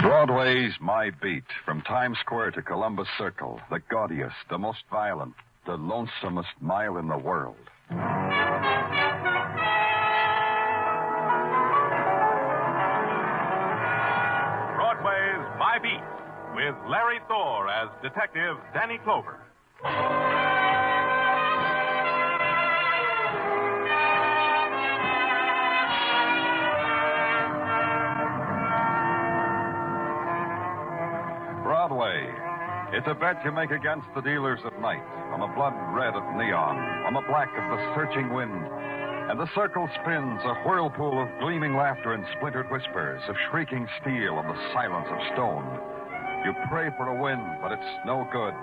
Broadway's My Beat, from Times Square to Columbus Circle, the gaudiest, the most violent, the lonesomest mile in the world. Broadway's My Beat, with Larry Thor as Detective Danny Clover. Broadway. It's a bet you make against the dealers at night, on the blood red of neon, on the black of the searching wind. And the circle spins, a whirlpool of gleaming laughter and splintered whispers, of shrieking steel and the silence of stone. You pray for a win, but it's no good.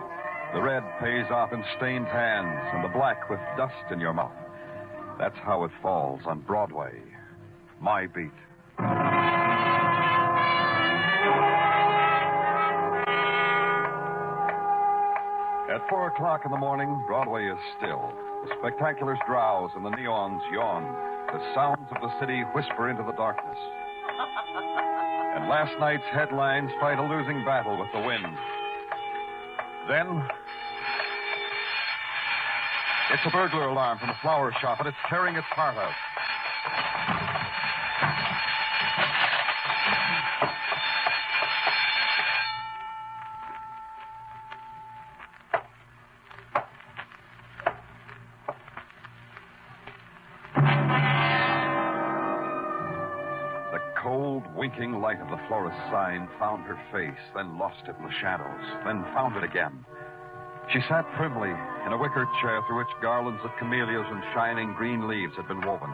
The red pays off in stained hands, and the black with dust in your mouth. That's how it falls on Broadway. My Beat. At 4 o'clock in the morning, Broadway is still. The spectaculars drowse and the neons yawn. The sounds of the city whisper into the darkness. And last night's headlines fight a losing battle with the wind. Then, it's a burglar alarm from the flower shop, and it's tearing its heart out. Winking light of the florist's sign found her face, then lost it in the shadows, then found it again. She sat primly in a wicker chair through which garlands of camellias and shining green leaves had been woven.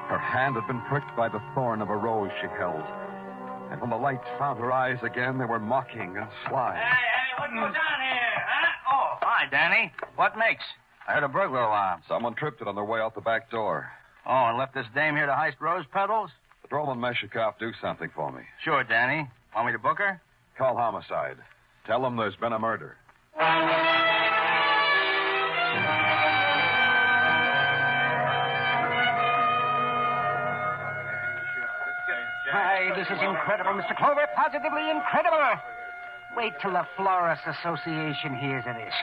Her hand had been pricked by the thorn of a rose she held. And when the lights found her eyes again, they were mocking and sly. Hey, what goes on here? Hi, Danny. What makes? I heard a burglar alarm. Someone tripped it on their way out the back door. Oh, and left this dame here to heist rose petals? Patrolman Meshikoff, do something for me. Sure, Danny. Want me to book her? Call homicide. Tell them there's been a murder. Why, this is incredible, Mr. Clover. Positively incredible. Wait till the Florist Association hears of this.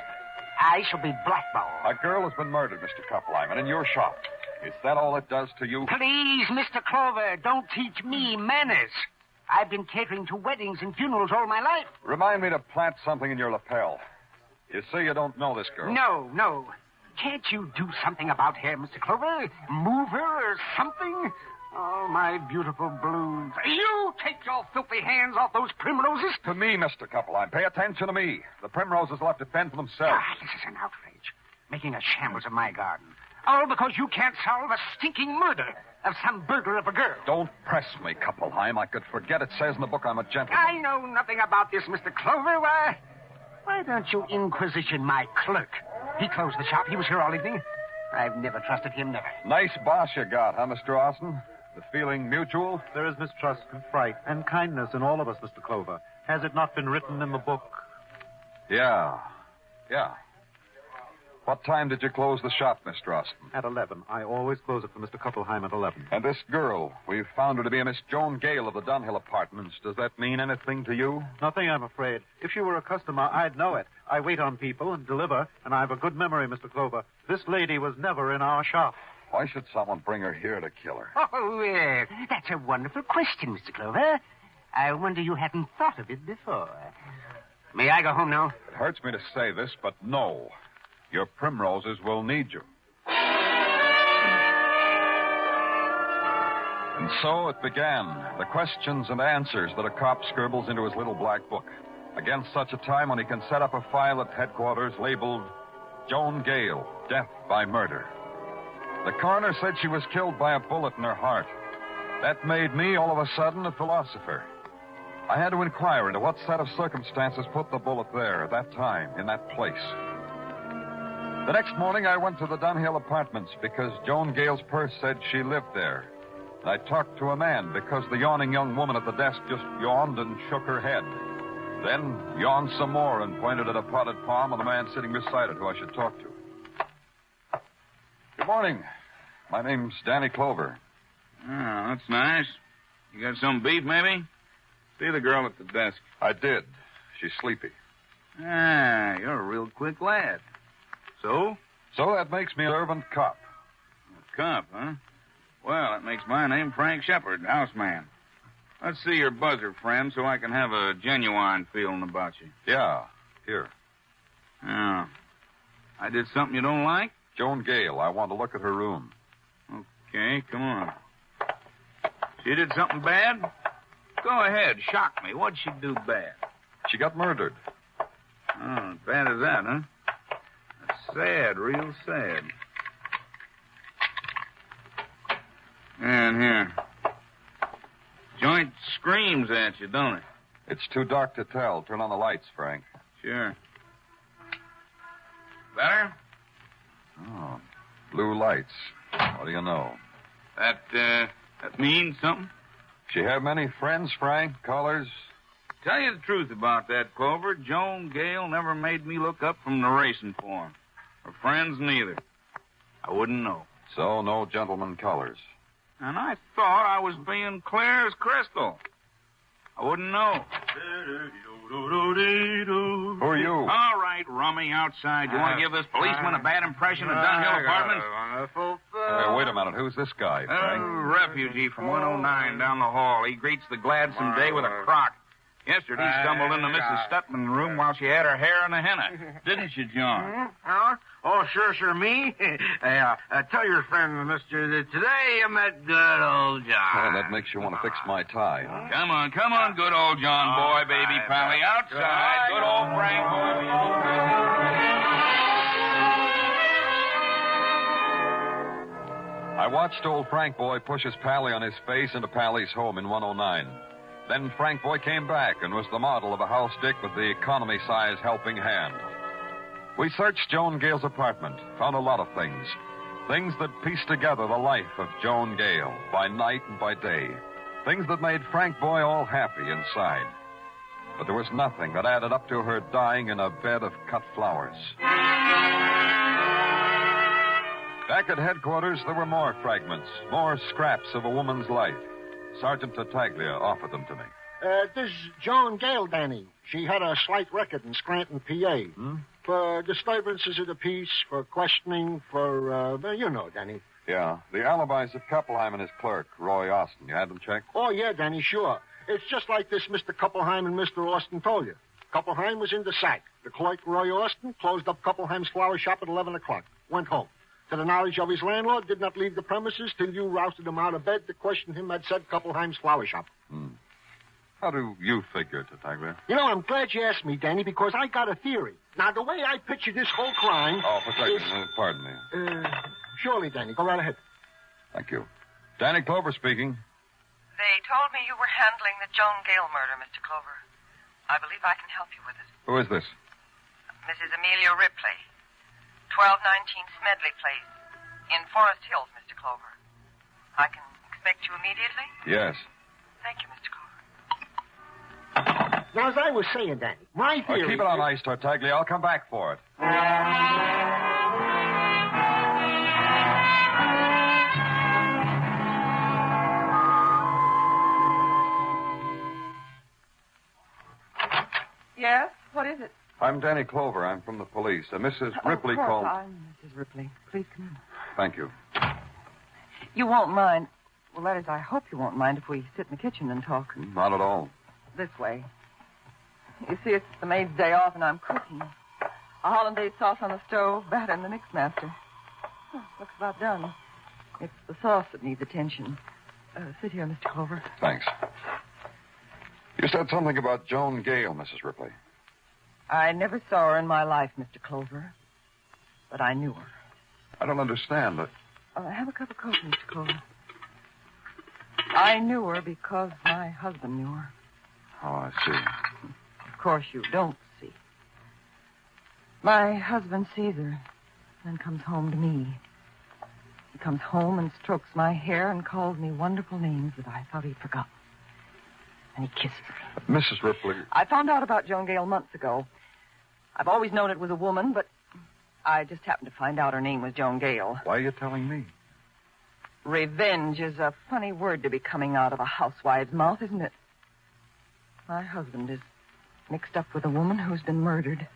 I shall be blackballed. A girl has been murdered, Mr. Kuppelheim, in your shop. Is that all it does to you? Please, Mr. Clover, don't teach me manners. I've been catering to weddings and funerals all my life. Remind me to plant something in your lapel. You say you don't know this girl. No. Can't you do something about her, Mr. Clover? Move her or something? Oh, my beautiful blues. You take your filthy hands off those primroses. To me, Mr. Kuppelheim. Pay attention to me. The primroses will have to fend for themselves. This is an outrage. Making a shambles of my garden. All because you can't solve a stinking murder of some burglar of a girl. Don't press me, Kuppelheim. I could forget it says in the book I'm a gentleman. I know nothing about this, Mr. Clover. Why don't you inquisition my clerk? He closed the shop. He was here all evening. I've never trusted him, never. Nice boss you got, huh, Mr. Austin? The feeling mutual? There is mistrust and fright and kindness in all of us, Mr. Clover. Has it not been written in the book? Yeah. What time did you close the shop, Mr. Austin? At 11. I always close it for Mr. Kuppelheim at 11. And this girl, we've found her to be a Miss Joan Gale of the Dunhill Apartments. Does that mean anything to you? Nothing, I'm afraid. If she were a customer, I'd know it. I wait on people and deliver, and I have a good memory, Mr. Clover. This lady was never in our shop. Why should someone bring her here to kill her? Oh, well, that's a wonderful question, Mr. Clover. I wonder you hadn't thought of it before. May I go home now? It hurts me to say this, but no. Your primroses will need you. And so it began, the questions and answers that a cop scribbles into his little black book. Against such a time when he can set up a file at headquarters labeled Joan Gale, Death by Murder. The coroner said she was killed by a bullet in her heart. That made me, all of a sudden, a philosopher. I had to inquire into what set of circumstances put the bullet there at that time, in that place. The next morning, I went to the Dunhill Apartments because Joan Gale's purse said she lived there. I talked to a man because the yawning young woman at the desk just yawned and shook her head. Then yawned some more and pointed at a potted palm of the man sitting beside it who I should talk to. Good morning. My name's Danny Clover. Oh, that's nice. You got some beef, maybe? See the girl at the desk. I did. She's sleepy. Ah, you're a real quick lad. So? So that makes me an urban cop. A cop, huh? Well, that makes my name Frank Shepard, houseman. Let's see your buzzer, friend, so I can have a genuine feeling about you. Yeah, here. Oh. I did something you don't like? Joan Gale, I want to look at her room. Okay, come on. She did something bad? Go ahead, shock me. What'd she do bad? She got murdered. Oh, as bad as that, huh? That's sad, real sad. And here. Joint screams at you, don't it? It's too dark to tell. Turn on the lights, Frank. Sure. Better? Oh, blue lights. What do you know? That means something? She have many friends, Frank? Callers? Tell you the truth about that, Clover. Joan Gale never made me look up from the racing form. Her friends neither. I wouldn't know. So, no gentleman colors. And I thought I was being clear as crystal. I wouldn't know. Who are you? All right, rummy outside. You want to give this policeman a bad impression of Dunhill Apartments? Wait a minute. Who's this guy, Frank? Refugee from 109 down the hall. He greets the gladsome day with a crock. Yesterday, he stumbled into Mrs. Stutman's room while she had her hair in a henna. Didn't you, John? Huh? Oh, sure, me. Tell your friend, mister, that today I met good old John. Oh, that makes you want to fix my tie, huh? Come on, good old John boy, baby pally. Outside, good old Frank boy. I watched old Frank boy push his pally on his face into Pally's home in 109. Then Frank boy came back and was the model of a house dick with the economy-size helping hand. We searched Joan Gale's apartment, found a lot of things. Things that pieced together the life of Joan Gale by night and by day. Things that made Frank Boy all happy inside. But there was nothing that added up to her dying in a bed of cut flowers. Back at headquarters, there were more fragments, more scraps of a woman's life. Sergeant Tartaglia offered them to me. This is Joan Gale, Danny. She had a slight record in Scranton, PA. For disturbances of the peace, for questioning, for, you know, Danny. Yeah, the alibis of Kuppelheim and his clerk, Roy Austin. You had them checked? Oh, yeah, Danny, sure. It's just like this Mr. Kuppelheim and Mr. Austin told you. Kuppelheim was in the sack. The clerk, Roy Austin, closed up Kuppelheim's flower shop at 11 o'clock. Went home. To the knowledge of his landlord, did not leave the premises till you rousted him out of bed to question him had said Kuppelheim's flower shop. How do you figure, Tartaglia? You know, I'm glad you asked me, Danny, because I got a theory. Now, the way I picture this whole crime... Oh, pardon me. Surely, Danny. Go right ahead. Thank you. Danny Clover speaking. They told me you were handling the Joan Gale murder, Mr. Clover. I believe I can help you with it. Who is this? Mrs. Amelia Ripley, 1219 Smedley Place, in Forest Hills, Mr. Clover. I can expect you immediately? Yes. Thank you, Mr. Clover. Now, as I was saying, Danny, my theory... Keep it on ice, Tartaglia. I'll come back for it. Yes? What is it? I'm Danny Clover. I'm from the police. Mrs. Ripley of course, called... I'm Mrs. Ripley. Please come in. Thank you. You won't mind... Well, that is, I hope you won't mind if we sit in the kitchen and talk. Not at all. This way. You see, it's the maid's day off, and I'm cooking. A hollandaise sauce on the stove, batter in the mixmaster. Oh, looks about done. It's the sauce that needs attention. Sit here, Mr. Clover. Thanks. You said something about Joan Gale, Mrs. Ripley. I never saw her in my life, Mr. Clover. But I knew her. I don't understand. Have a cup of coffee, Mr. Clover. I knew her because my husband knew her. Oh, I see. Of course you don't see. My husband sees her, then comes home to me. He comes home and strokes my hair and calls me wonderful names that I thought he'd forgotten. And he kisses me. Mrs. Ripley. I found out about Joan Gale months ago. I've always known it was a woman, but I just happened to find out her name was Joan Gale. Why are you telling me? Revenge is a funny word to be coming out of a housewife's mouth, isn't it? My husband is mixed up with a woman who's been murdered.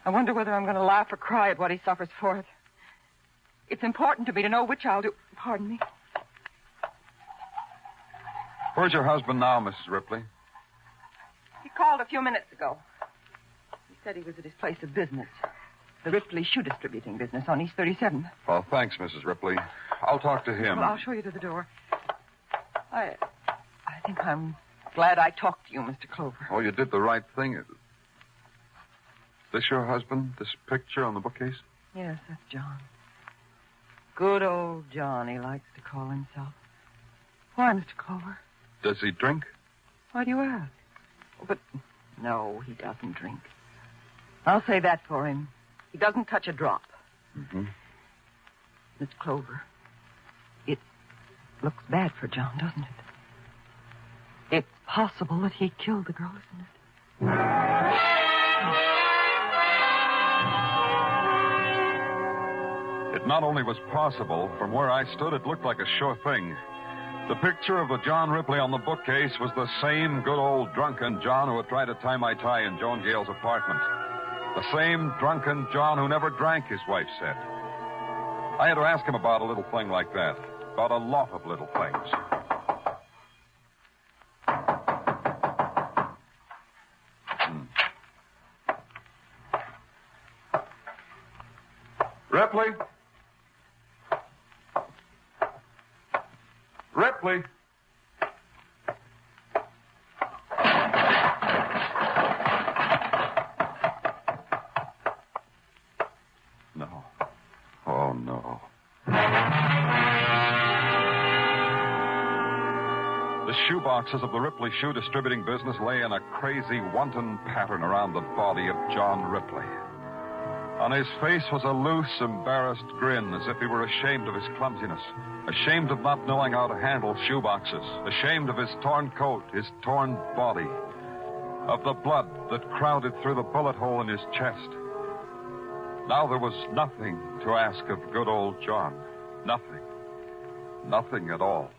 I wonder whether I'm going to laugh or cry at what he suffers for it. It's important to me to know which I'll do. Pardon me. Where's your husband now, Mrs. Ripley? He called a few minutes ago. He said he was at his place of business. The Ripley shoe distributing business on East 37th. Well, thanks, Mrs. Ripley. I'll talk to him. Well, I'll show you to the door. I think I'm glad I talked to you, Mr. Clover. Oh, you did the right thing. Is this your husband, this picture on the bookcase? Yes, that's John. Good old John, he likes to call himself. Why, Mr. Clover? Does he drink? Why do you ask? But, no, he doesn't drink. I'll say that for him. He doesn't touch a drop. Mm-hmm. Miss Clover, it looks bad for John, doesn't it? It's possible that he killed the girl, isn't it? It not only was possible, from where I stood, it looked like a sure thing. The picture of the John Ripley on the bookcase was the same good old drunken John who had tried to tie my tie in Joan Gale's apartment. The same drunken John who never drank, his wife said. I had to ask him about a little thing like that, about a lot of little things. Ripley? Ripley? No. Oh, no. The shoeboxes of the Ripley shoe distributing business lay in a crazy, wanton pattern around the body of John Ripley. On his face was a loose, embarrassed grin, as if he were ashamed of his clumsiness, ashamed of not knowing how to handle shoeboxes, ashamed of his torn coat, his torn body, of the blood that crowded through the bullet hole in his chest. Now there was nothing to ask of good old John. Nothing. Nothing at all.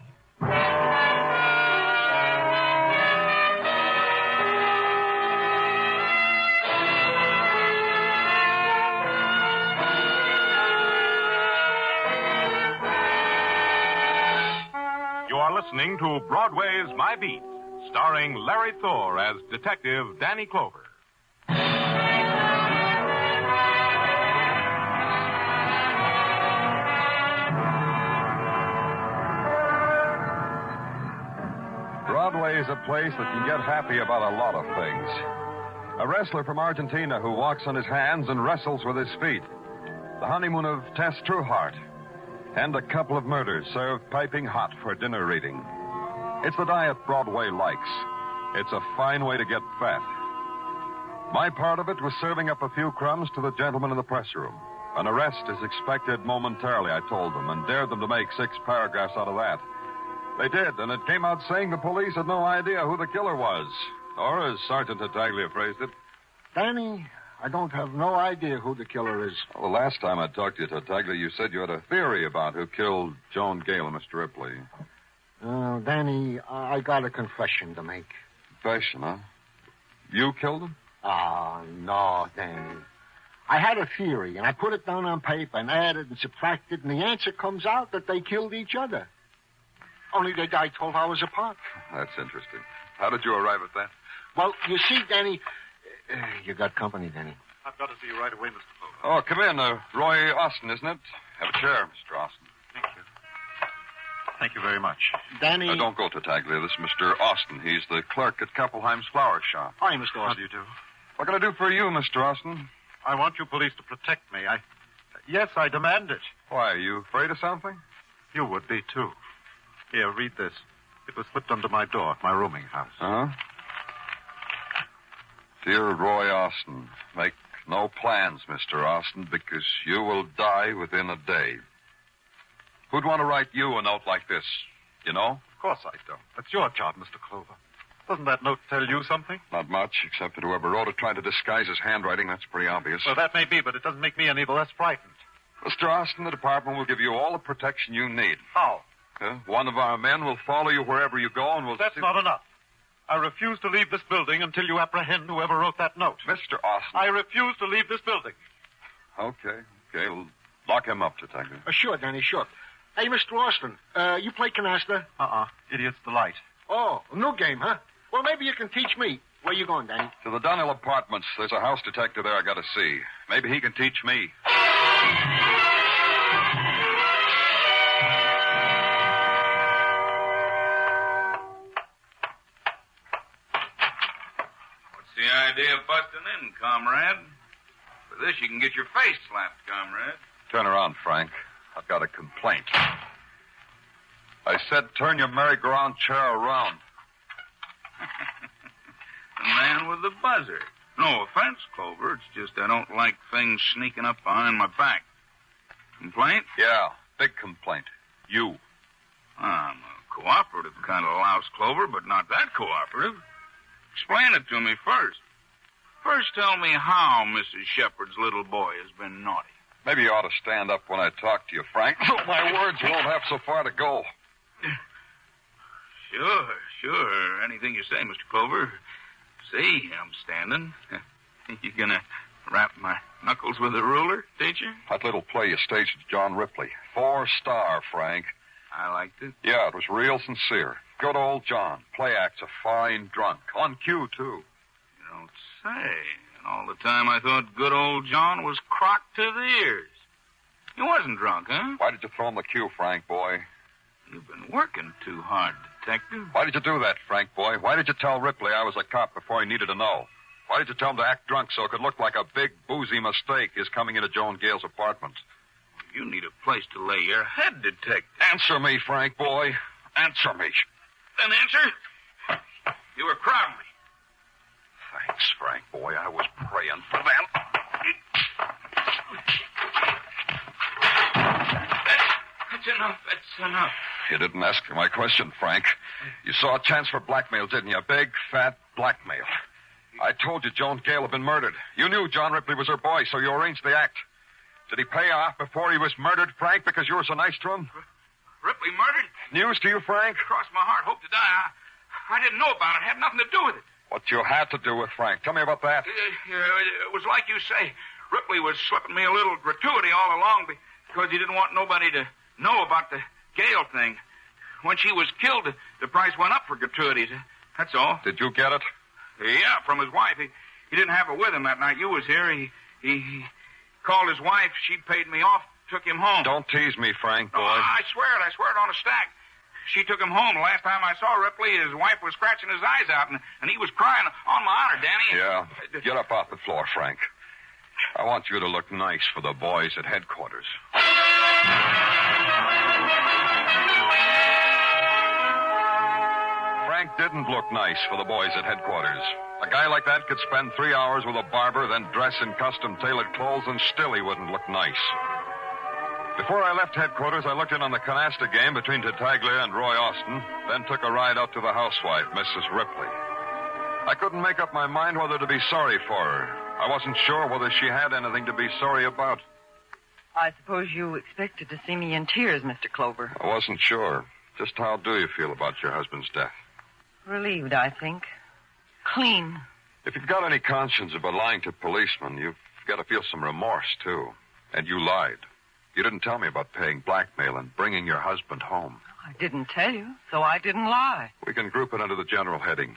You are listening to Broadway's My Beat, starring Larry Thor as Detective Danny Clover. Broadway is a place that can get happy about a lot of things. A wrestler from Argentina who walks on his hands and wrestles with his feet. The honeymoon of Tess Trueheart. And a couple of murders served piping hot for dinner reading. It's the diet Broadway likes. It's a fine way to get fat. My part of it was serving up a few crumbs to the gentlemen in the press room. An arrest is expected momentarily, I told them, and dared them to make 6 paragraphs out of that. They did, and it came out saying the police had no idea who the killer was. Or, as Sergeant Tartaglia phrased it, Danny, I don't have no idea who the killer is. well, the last time I talked to you, Tartaglia, you said you had a theory about who killed Joan Gale and Mr. Ripley. Danny, I got a confession to make. Confession, huh? You killed him? No, Danny. I had a theory, and I put it down on paper and added and subtracted, and the answer comes out that they killed each other. Only they died 12 hours apart. That's interesting. How did you arrive at that? Well, you see, Danny... you got company, Danny. I've got to see you right away, Mr. Clover. Oh, come in. Roy Austin, isn't it? Have a chair, Mr. Austin. Thank you. Thank you very much. Danny... don't go, Tartaglia. This is Mr. Austin. He's the clerk at Koppelheim's flower shop. Hi, Mr. Austin. How do you do? What can I do for you, Mr. Austin? I want you police to protect me. Yes, I demand it. Why, are you afraid of something? You would be, too. Here, read this. It was slipped under my door at my rooming house. Uh-huh. Dear Roy Austin, make no plans, Mr. Austin, because you will die within a day. Who'd want to write you a note like this? You know? Of course I don't. That's your job, Mr. Clover. Doesn't that note tell you something? Not much, except that whoever wrote it tried to disguise his handwriting. That's pretty obvious. Well, that may be, but it doesn't make me any the less frightened. Mr. Austin, the department will give you all the protection you need. How? One of our men will follow you wherever you go and will... That's not enough. I refuse to leave this building until you apprehend whoever wrote that note. Mr. Austin... I refuse to leave this building. Okay. Lock him up, Detective. Sure, Danny, sure. Hey, Mr. Austin, you play canasta? Idiot's Delight. Oh, a new game, huh? Well, maybe you can teach me. Where you going, Danny? To the Dunhill Apartments. There's a house detective there I got to see. Maybe he can teach me. What's the idea of busting in, comrade? For this, you can get your face slapped, comrade. Turn around, Frank. I've got a complaint. I said turn your merry-go-round chair around. The man with the buzzer. No offense, Clover. It's just I don't like things sneaking up behind my back. Complaint? Yeah, big complaint. You. I'm a cooperative kind of louse, Clover, but not that cooperative. Explain it to me first. First, tell me how Mrs. Shepard's little boy has been naughty. Maybe you ought to stand up when I talk to you, Frank. My words won't have so far to go. Sure. Anything you say, Mr. Clover. See, I'm standing. You gonna rap my knuckles with a ruler, teacher? That little play you staged with John Ripley. 4-star, Frank. I liked it. Yeah, it was real sincere. Good old John. Play act's a fine drunk. On cue, too. You don't say. And all the time I thought good old John was crocked to the ears. He wasn't drunk, huh? Why did you throw him the cue, Frank, boy? You've been working too hard, Detective. Why did you do that, Frank, boy? Why did you tell Ripley I was a cop before he needed to know? Why did you tell him to act drunk so it could look like a big, boozy mistake, his coming into Joan Gale's apartment? You need a place to lay your head, Detective. Answer me, Frank, boy. Answer me. Then answer. You were crowding me. Thanks, Frank, boy. I was praying for that. That's enough. That's enough. You didn't ask me my question, Frank. You saw a chance for blackmail, didn't you? Big, fat blackmail. I told you Joan Gale had been murdered. You knew John Ripley was her boy, so you arranged the act. Did he pay off before he was murdered, Frank, because you were so nice to him? Ripley murdered? News to you, Frank? Cross my heart. Hope to die. I didn't know about it. Had nothing to do with it. What you had to do with Frank. Tell me about that. It was like you say. Ripley was slipping me a little gratuity all along because he didn't want nobody to know about the Gale thing. When she was killed, the price went up for gratuities. That's all. Did you get it? Yeah, from his wife. He didn't have it with him that night. You was here. He called his wife. She paid me off, took him home. Don't tease me, Frank, boy. Oh, I swear it on a stack. She took him home. The last time I saw Ripley, his wife was scratching his eyes out, and he was crying. On my honor, Danny. Yeah. Get up off the floor, Frank. I want you to look nice for the boys at headquarters. Frank didn't look nice for the boys at headquarters. A guy like that could spend 3 hours with a barber, then dress in custom-tailored clothes, and still he wouldn't look nice. Before I left headquarters, I looked in on the canasta game between Tartaglia and Roy Austin, then took a ride out to the housewife, Mrs. Ripley. I couldn't make up my mind whether to be sorry for her. I wasn't sure whether she had anything to be sorry about. I suppose you expected to see me in tears, Mr. Clover. I wasn't sure. Just how do you feel about your husband's death? Relieved, I think. Clean. If you've got any conscience about lying to policemen, you've got to feel some remorse, too. And you lied. You didn't tell me about paying blackmail and bringing your husband home. I didn't tell you, so I didn't lie. We can group it under the general heading.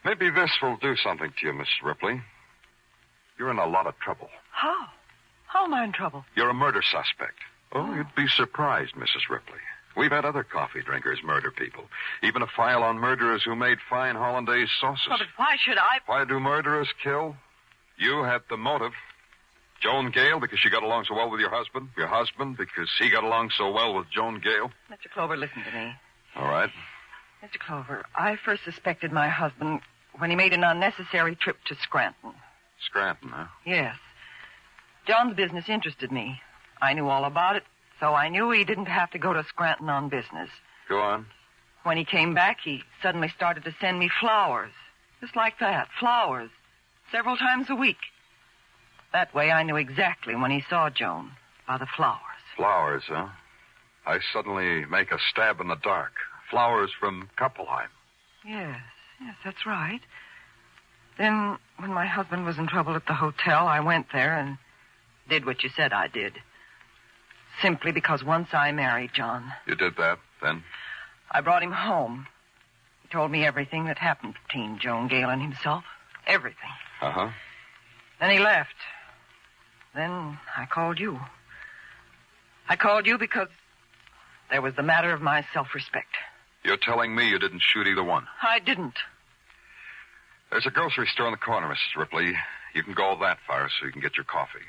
Maybe this will do something to you, Miss Ripley. You're in a lot of trouble. How? How am I in trouble? You're a murder suspect. Oh, you'd be surprised, Mrs. Ripley. We've had other coffee drinkers murder people. Even a file on murderers who made fine hollandaise sauces. Well, but why should I... Why do murderers kill? You had the motive. Joan Gale, because she got along so well with your husband. Your husband, because he got along so well with Joan Gale. Mr. Clover, listen to me. All right. Mr. Clover, I first suspected my husband when he made an unnecessary trip to Scranton. Scranton, huh? Yes. John's business interested me. I knew all about it, so I knew he didn't have to go to Scranton on business. Go on. When he came back, he suddenly started to send me flowers. Just like that, flowers. Several times a week. That way I knew exactly when he saw Joan, by the flowers. Flowers, huh? I suddenly make a stab in the dark. Flowers from Kuppelheim. Yes, that's right. Then, when my husband was in trouble at the hotel, I went there and did what you said I did. Simply because once I married John. You did that, then? I brought him home. He told me everything that happened between Joan Gale and himself. Everything. Uh-huh. Then he left. Then I called you. I called you because there was the matter of my self-respect. You're telling me you didn't shoot either one? I didn't. There's a grocery store on the corner, Mrs. Ripley. You can go that far so you can get your coffee.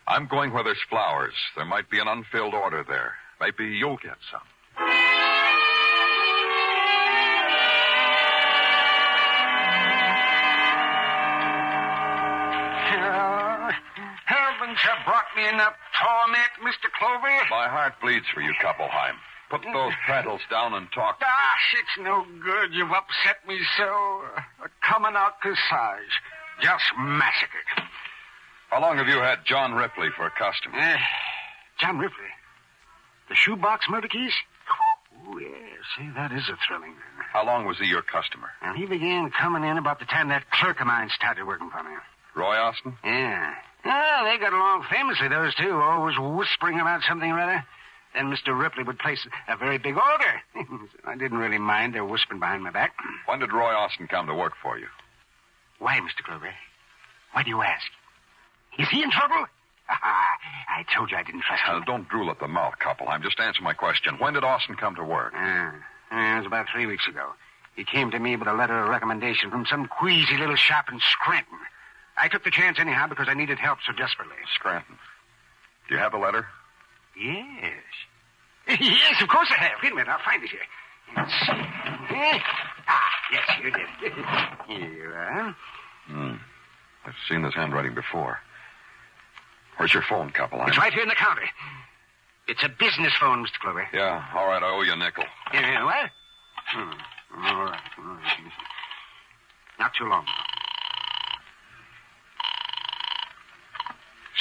I'm going where there's flowers. There might be an unfilled order there. Maybe you'll get some. Haven't you brought me enough torment, Mr. Clover? My heart bleeds for you, Kuppelheim. Put those prattles down and talk. Gosh, it's no good. You've upset me so. A coming out cassage. Just massacred. How long have you had John Ripley for a customer? John Ripley? The shoebox murder case? Oh, yeah. See, that is a thrilling thing. How long was he your customer? And he began coming in about the time that clerk of mine started working for me. Roy Austin? Yeah. Oh, they got along famously, those two, always whispering about something or other. Then Mr. Ripley would place a very big order. I didn't really mind their whispering behind my back. When did Roy Austin come to work for you? Why, Mr. Clover? Why do you ask? Is he in trouble? I told you I didn't trust him. Don't drool at the mouth, Kuppelheim. Just answer my question. When did Austin come to work? It was about 3 weeks ago. He came to me with a letter of recommendation from some queasy little shop in Scranton. I took the chance anyhow because I needed help so desperately. Scranton. Do you have the letter? Yes. Yes, of course I have. Wait a minute, I'll find it here. Let's see. Yes, you did. Here you are. I've seen this handwriting before. Where's your phone, Capeline? It's right here in the counter. It's a business phone, Mr. Clover. Yeah, all right, I owe you a nickel. Yeah, what? All right. Not too long.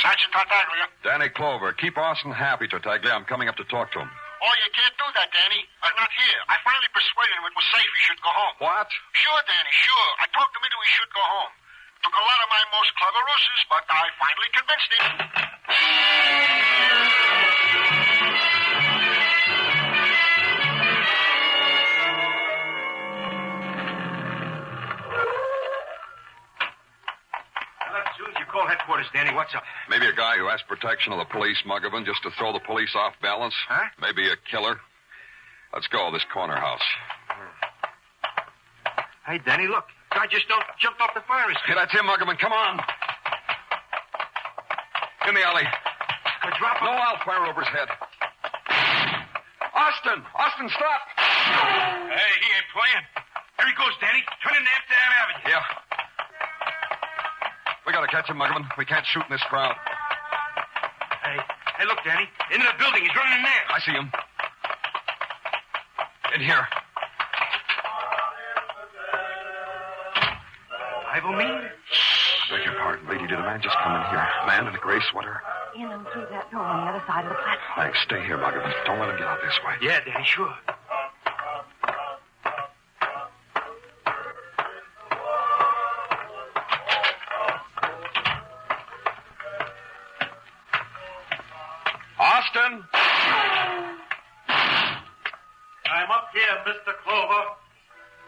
Sergeant Tartaglia. Danny Clover, keep Austin happy, Tartaglia. I'm coming up to talk to him. Oh, you can't do that, Danny. I'm not here. I finally persuaded him it was safe he should go home. What? Sure, Danny, sure. I talked him into he should go home. Took a lot of my most clever ruses, but I finally convinced him. As soon as you call headquarters, Danny, what's up? Maybe a guy who asked protection of the police, Muggavan, just to throw the police off balance. Huh? Maybe a killer. Let's go, this corner house. Hey, Danny, look. Guy just jumped off the fire escape. Hey, that's him, Muggavan. Come on. In the alley. Drop him. No, I'll fire over his head. Austin! Austin, stop! Hey, he ain't playing. Here he goes, Danny. Turn into Amsterdam Avenue. Yeah. We gotta catch him, Muggavan. We can't shoot in this crowd. Hey, look, Danny. Into the building. He's running in there. I see him. In here. Rival me? Beg your pardon, lady. Did a man just come in here? A man in a gray sweater? In and through that door on the other side of the platform. Thanks. Stay here, Muggavan. Don't let him get out this way. Yeah, Danny, sure. Austin! I'm up here, Mr. Clover.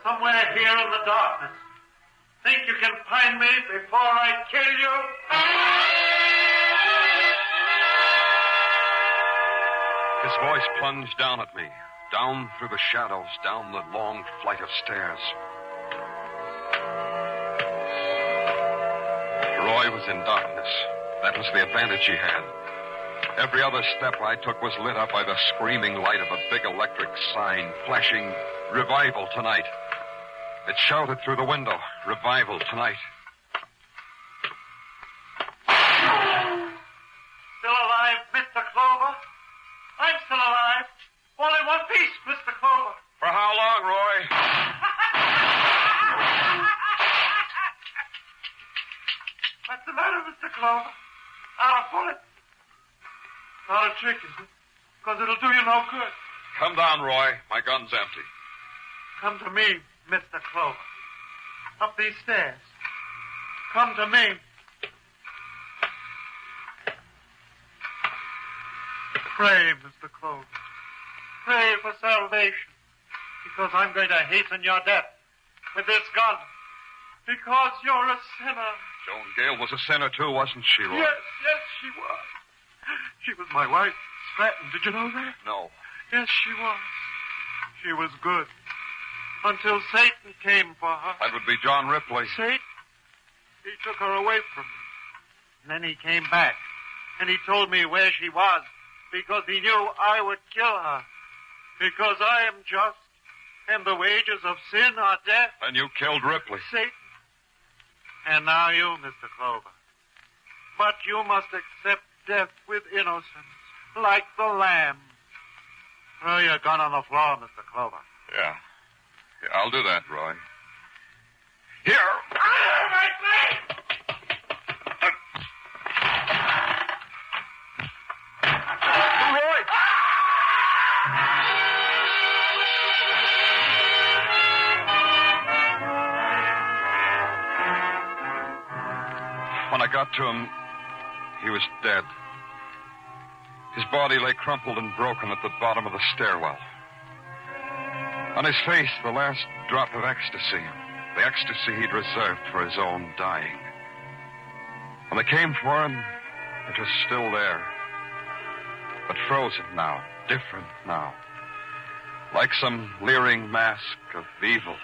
Somewhere here in the darkness. Think you can find me before I kill you? His voice plunged down at me, down through the shadows, down the long flight of stairs. Roy was in darkness. That was the advantage he had. Every other step I took was lit up by the screaming light of a big electric sign flashing, "Revival tonight." It shouted through the window, "Revival tonight." Still alive, Mr. Clover? I'm still alive. All in one piece, Mr. Clover. For how long, Roy? What's the matter, Mr. Clover? Out of bullet. Not a trick, is it? Because it'll do you no good. Come down, Roy. My gun's empty. Come to me, Mr. Clover. Up these stairs. Come to me. Pray, Mr. Clover. Pray for salvation. Because I'm going to hasten your death with this gun. Because you're a sinner. Joan Gale was a sinner, too, wasn't she, Roy? Yes, she was. She was my wife, Stratton. Did you know that? No. Yes, she was. She was good. Until Satan came for her. That would be John Ripley. Satan? He took her away from me. And then he came back. And he told me where she was. Because he knew I would kill her. Because I am just. And the wages of sin are death. And you killed Ripley. Satan. And now you, Mr. Clover. But you must accept death with innocence. Like the lamb. Throw your gun on the floor, Mr. Clover. Yeah, I'll do that, Roy. Here. My leg! Roy! When I got to him, he was dead. His body lay crumpled and broken at the bottom of the stairwell. On his face, the last drop of ecstasy. The ecstasy he'd reserved for his own dying. When they came for him, it was still there. But frozen now, different now. Like some leering mask of evil.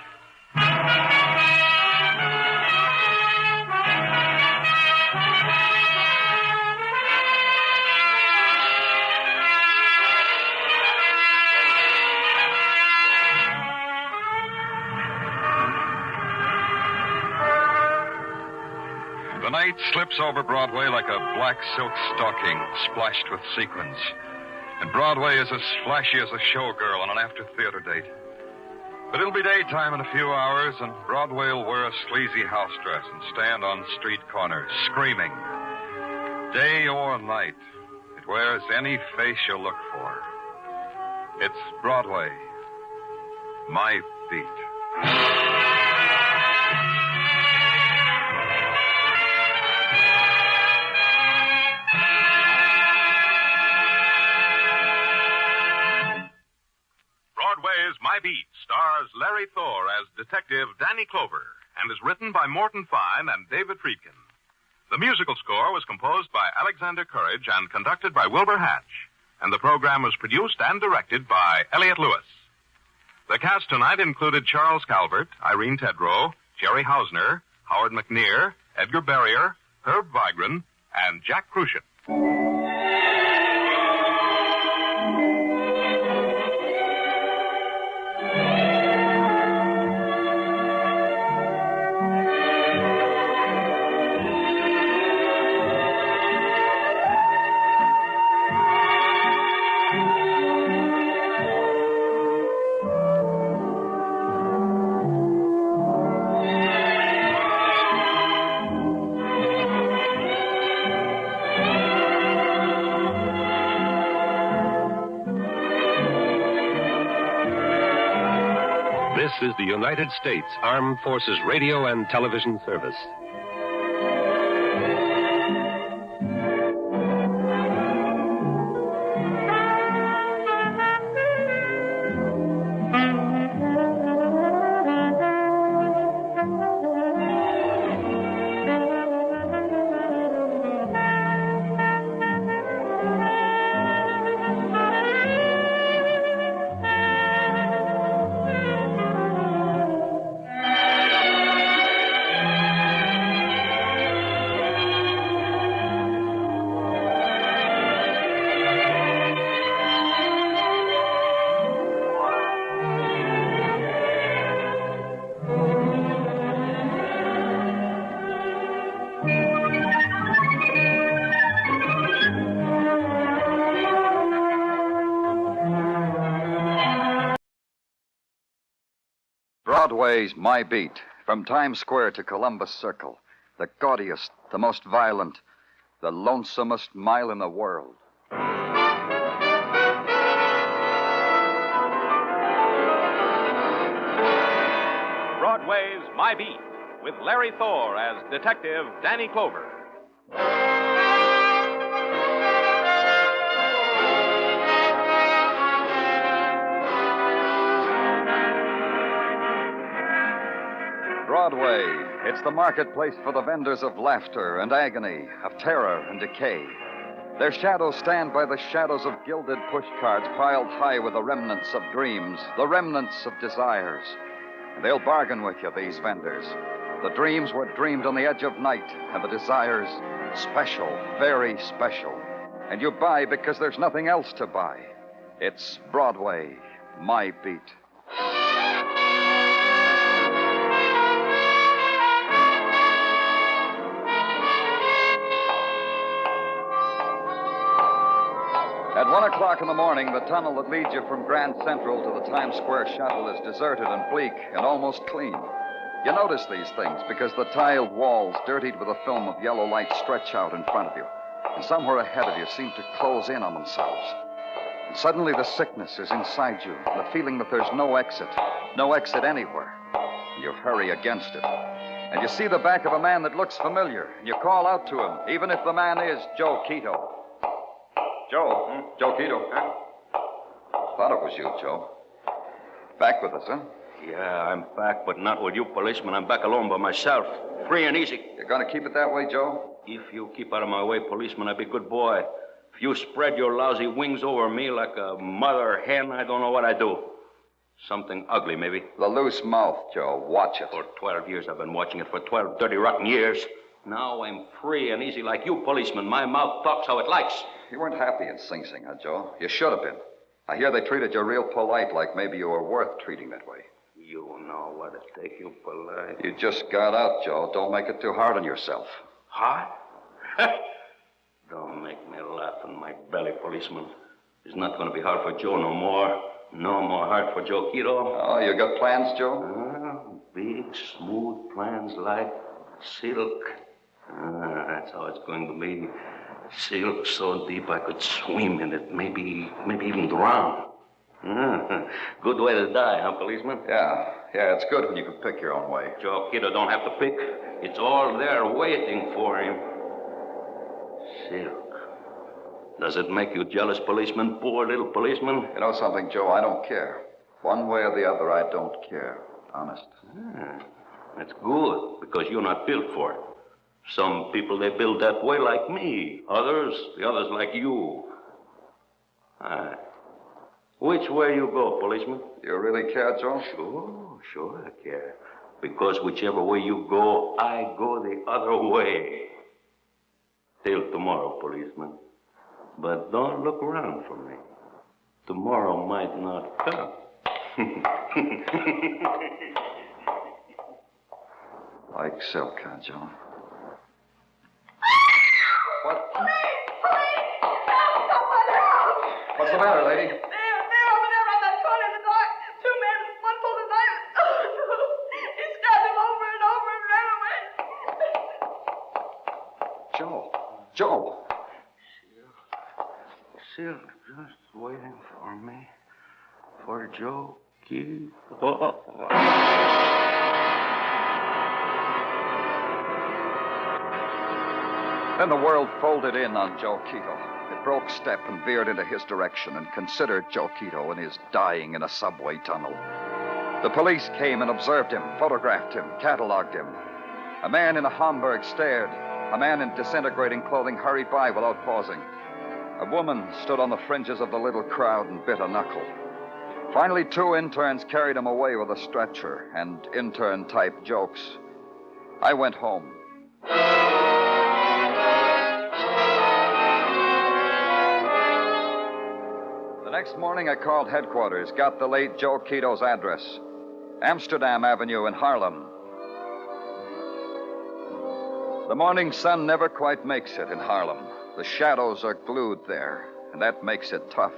The night slips over Broadway like a black silk stocking splashed with sequins. And Broadway is as flashy as a showgirl on an after-theater date. But it'll be daytime in a few hours, and Broadway will wear a sleazy house dress and stand on street corners, screaming. Day or night, it wears any face you look for. It's Broadway, my beat. Broadway's My Beat stars Larry Thor as Detective Danny Clover and is written by Morton Fine and David Friedkin. The musical score was composed by Alexander Courage and conducted by Wilbur Hatch, and the program was produced and directed by Elliott Lewis. The cast tonight included Charles Calvert, Irene Tedrow, Jerry Hausner, Howard McNear, Edgar Barrier, Herb Vigran, and Jack Crucian. This is the United States Armed Forces Radio and Television Service. Broadway's My Beat, from Times Square to Columbus Circle. The gaudiest, the most violent, the lonesomest mile in the world. Broadway's My Beat, with Larry Thor as Detective Danny Clover. Broadway, it's the marketplace for the vendors of laughter and agony, of terror and decay. Their shadows stand by the shadows of gilded pushcarts piled high with the remnants of dreams, the remnants of desires. And they'll bargain with you, these vendors. The dreams were dreamed on the edge of night, and the desires special, very special. And you buy because there's nothing else to buy. It's Broadway, My Beat. At 1 o'clock in the morning, the tunnel that leads you from Grand Central to the Times Square shuttle is deserted and bleak and almost clean. You notice these things because the tiled walls, dirtied with a film of yellow light, stretch out in front of you, and somewhere ahead of you seem to close in on themselves. And suddenly the sickness is inside you, the feeling that there's no exit anywhere. And you hurry against it. And you see the back of a man that looks familiar, and you call out to him, even if the man is Joe Quito. Joe? Joe Quito. Huh? Thought it was you, Joe. Back with us, huh? Yeah, I'm back, but not with you, policeman. I'm back alone by myself. Free and easy. You're going to keep it that way, Joe? If you keep out of my way, policeman, I'll be a good boy. If you spread your lousy wings over me like a mother hen, I don't know what I'd do. Something ugly, maybe. The loose mouth, Joe. Watch it. For 12 years, I've been watching it. For 12 dirty, rotten years. Now I'm free and easy like you, policeman. My mouth talks how it likes. You weren't happy in Sing Sing, huh, Joe? You should have been. I hear they treated you real polite, like maybe you were worth treating that way. You know what it takes, you polite. You just got out, Joe. Don't make it too hard on yourself. Hard? Don't make me laugh in my belly, policeman. It's not going to be hard for Joe no more. No more hard for Joe Quito. Oh, you got plans, Joe? Big, smooth plans like silk. That's how it's going to be. Silk so deep I could swim in it, maybe even drown. Good way to die, huh, policeman? Yeah, it's good when you can pick your own way. Joe Quito don't have to pick. It's all there waiting for him. Silk. Does it make you jealous, policeman? Poor little policeman? You know something, Joe? I don't care. One way or the other, I don't care. Honest. That's good, because you're not built for it. Some people, they build that way like me. The others like you. Which way you go, policeman? You really care, Joe? Sure I care. Because whichever way you go, I go the other way. Till tomorrow, policeman. But don't look around for me. Tomorrow might not come. Like silk, huh, Joe? What? What's the matter, lady? They're over there on that corner in the dark. Two men, one pulled a knife. He stabbed him over and over and ran away. Joe. Silk, just waiting for me. For Joe Quito. Then the world folded in on Joe Quito. It broke step and veered into his direction and considered Joe Quito and his dying in a subway tunnel. The police came and observed him, photographed him, cataloged him. A man in a Homburg stared. A man in disintegrating clothing hurried by without pausing. A woman stood on the fringes of the little crowd and bit a knuckle. Finally, 2 interns carried him away with a stretcher and intern-type jokes. I went home. The next morning, I called headquarters, got the late Joe Quito's address. Amsterdam Avenue in Harlem. The morning sun never quite makes it in Harlem. The shadows are glued there, and that makes it tough.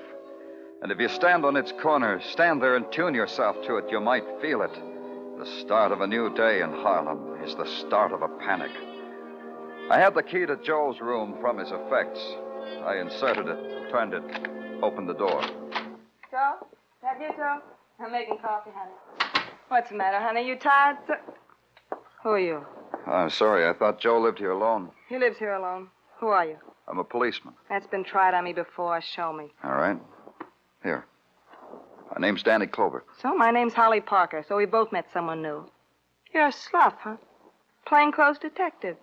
And if you stand on its corner, stand there and tune yourself to it, you might feel it. The start of a new day in Harlem is the start of a panic. I had the key to Joe's room from his effects. I inserted it, turned it, opened the door. Joe? That you, Joe? I'm making coffee, honey. What's the matter, honey? You tired? Who are you? I'm sorry. I thought Joe lived here alone. He lives here alone. Who are you? I'm a policeman. That's been tried on me before. Show me. All right. Here. My name's Danny Clover. So, my name's Holly Parker, so we both met someone new. You're a slough, huh? Plainclothes detective.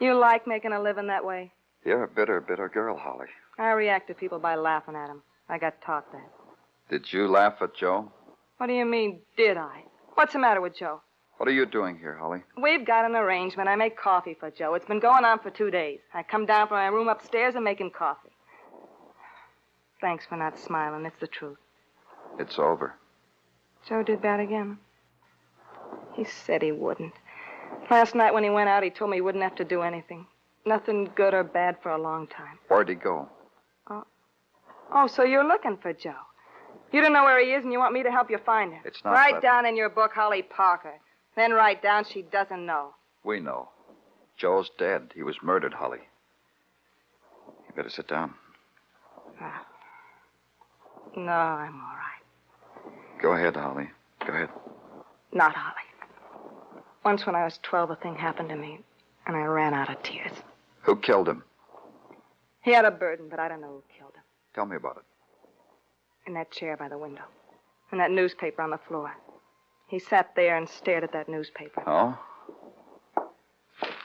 You like making a living that way? You're a bitter, bitter girl, Holly. I react to people by laughing at them. I got taught that. Did you laugh at Joe? What do you mean, did I? What's the matter with Joe? What are you doing here, Holly? We've got an arrangement. I make coffee for Joe. It's been going on for 2 days. I come down from my room upstairs and make him coffee. Thanks for not smiling. It's the truth. It's over. Joe did that again. He said he wouldn't. Last night when he went out, he told me he wouldn't have to do anything. Nothing good or bad for a long time. Where'd he go? Oh, so you're looking for Joe. You don't know where he is and you want me to help you find him. It's not Write that... down in your book Holly Parker. Then write down she doesn't know. We know. Joe's dead. He was murdered, Holly. You better sit down. No, I'm all right. Go ahead, Holly. Go ahead. Not Holly. Once when I was 12, a thing happened to me, and I ran out of tears. Who killed him? He had a burden, but I don't know who killed him. Tell me about it. In that chair by the window. And that newspaper on the floor. He sat there and stared at that newspaper. Oh?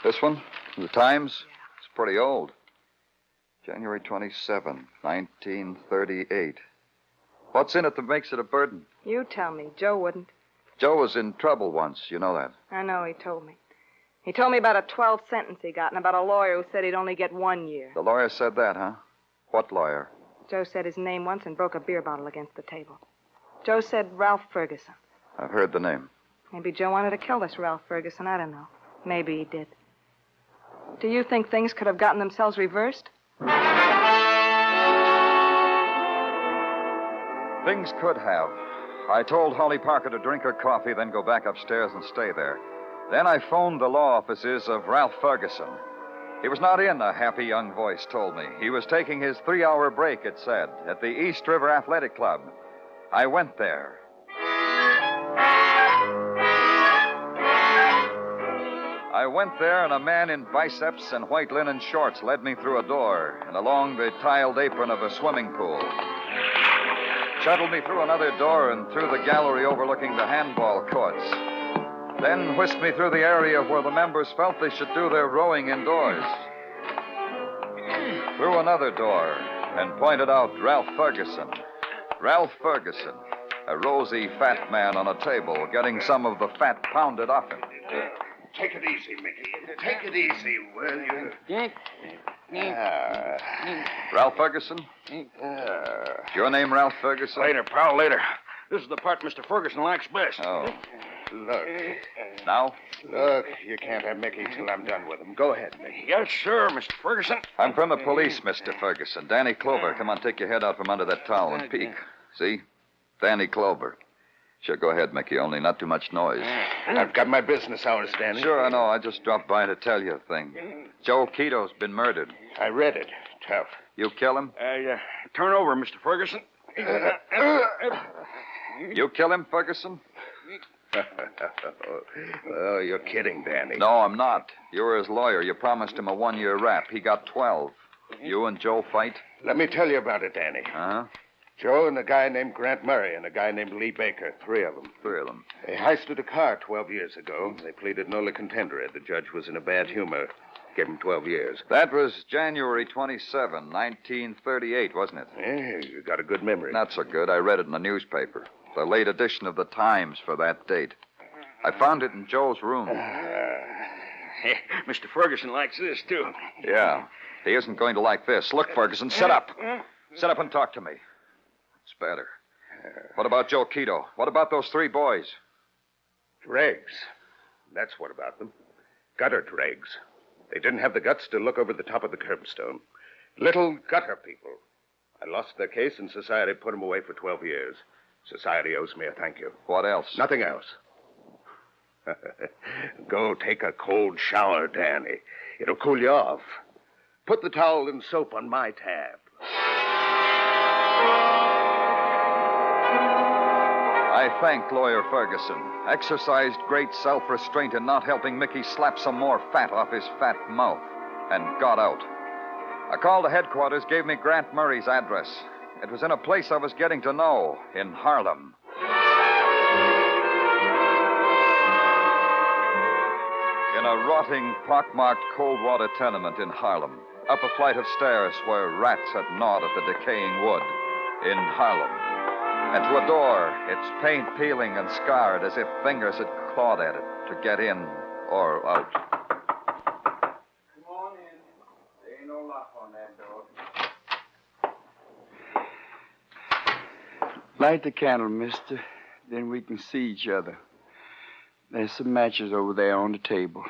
This one? The Times? Yeah. It's pretty old. January 27, 1938. What's in it that makes it a burden? You tell me. Joe wouldn't. Joe was in trouble once. You know that. I know. He told me. He told me about a 12th sentence he got and about a lawyer who said he'd only get 1 year. The lawyer said that, huh? What lawyer? Joe said his name once and broke a beer bottle against the table. Joe said Ralph Ferguson. I've heard the name. Maybe Joe wanted to kill this Ralph Ferguson. I don't know. Maybe he did. Do you think things could have gotten themselves reversed? Things could have. I told Holly Parker to drink her coffee, then go back upstairs and stay there. Then I phoned the law offices of Ralph Ferguson. He was not in, a happy young voice told me. He was taking his 3-hour break, it said, at the East River Athletic Club. I went there. I went there, and a man in biceps and white linen shorts led me through a door and along the tiled apron of a swimming pool. Shuttled me through another door and through the gallery overlooking the handball courts. Then whisked me through the area where the members felt they should do their rowing indoors. Through another door and pointed out Ralph Ferguson. Ralph Ferguson, a rosy, fat man on a table, getting some of the fat pounded off him. Take it easy, Mickey. Take it easy, will you? Ralph Ferguson? Your name, Ralph Ferguson? Later, pal, later. This is the part Mr. Ferguson likes best. Oh. Look. Now? Look, you can't have Mickey till I'm done with him. Go ahead, Mickey. Yes, sir, Mr. Ferguson. I'm from the police, Mr. Ferguson. Danny Clover. Come on, take your head out from under that towel and peek. See? Danny Clover. Sure, go ahead, Mickey, only not too much noise. I've got my business hours, Danny. Sure, I know. I just dropped by to tell you a thing. Joe Quito's been murdered. I read it. Tough. You kill him? Turn over, Mr. Ferguson. You kill him, Ferguson? Oh, you're kidding, Danny. No, I'm not. You were his lawyer. You promised him a 1-year rap. He got 12. You and Joe fight? Let me tell you about it, Danny. Huh? Joe and a guy named Grant Murray and a guy named Lee Baker. 3 of them. 3 of them. They heisted a car 12 years ago. They pleaded noli contendere. The judge was in a bad humor. Gave him 12 years. That was January 27, 1938, wasn't it? Yeah, you got a good memory. Not so good. I read it in the newspaper. The late edition of the Times for that date. I found it in Joe's room. Mr. Ferguson likes this, too. Yeah. He isn't going to like this. Look, Ferguson, sit up. Sit up and talk to me. It's better. What about Joe Quito? What about those 3 boys? Dregs. That's what about them. Gutter dregs. They didn't have the guts to look over the top of the curbstone. Little gutter people. I lost their case, and society put them away for 12 years. Society owes me a thank you. What else? Nothing else. Go take a cold shower, Danny. It'll cool you off. Put the towel and soap on my tab. I thanked Lawyer Ferguson. Exercised great self-restraint in not helping Mickey slap some more fat off his fat mouth. And got out. A call to headquarters gave me Grant Murray's address. It was in a place I was getting to know, in Harlem. In a rotting, pockmarked cold water tenement in Harlem. Up a flight of stairs where rats had gnawed at the decaying wood. In Harlem. And to a door, its paint peeling and scarred as if fingers had clawed at it to get in or out. Come on in. There ain't no lock on that door. Light the candle, mister. Then we can see each other. There's some matches over there on the table.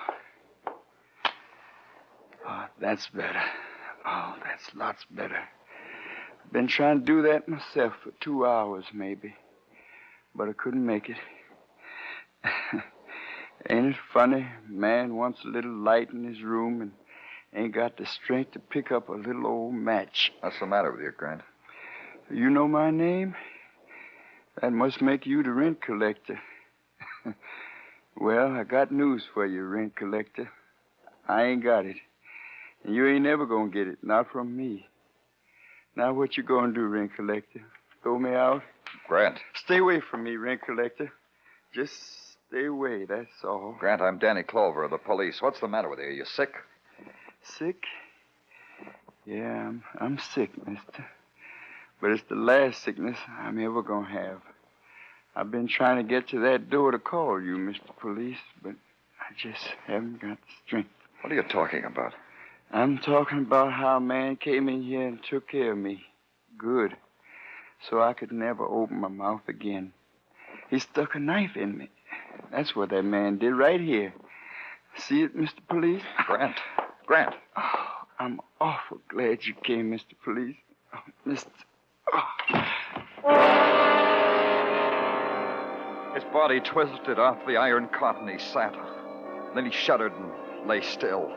Oh, that's better. Oh, that's lots better. Been trying to do that myself for 2 hours, maybe. But I couldn't make it. Ain't it funny? Man wants a little light in his room and ain't got the strength to pick up a little old match. What's the matter with you, Grant? You know my name? That must make you the rent collector. Well, I got news for you, rent collector. I ain't got it. And you ain't never gonna get it, not from me. Now what you gonna do, rent collector? Throw me out? Grant. Stay away from me, rent collector. Just stay away, that's all. Grant, I'm Danny Clover of the police. What's the matter with you? Are you sick? Sick? Yeah, I'm sick, mister. But it's the last sickness I'm ever gonna have. I've been trying to get to that door to call you, Mr. Police, but I just haven't got the strength. What are you talking about? I'm talking about how a man came in here and took care of me. Good. So I could never open my mouth again. He stuck a knife in me. That's what that man did right here. See it, Mr. Police? Grant. Grant. Oh, I'm awful glad you came, Mr. Police. Oh, Mr. His body twisted off the iron cot, and he sat. Then he shuddered and lay still.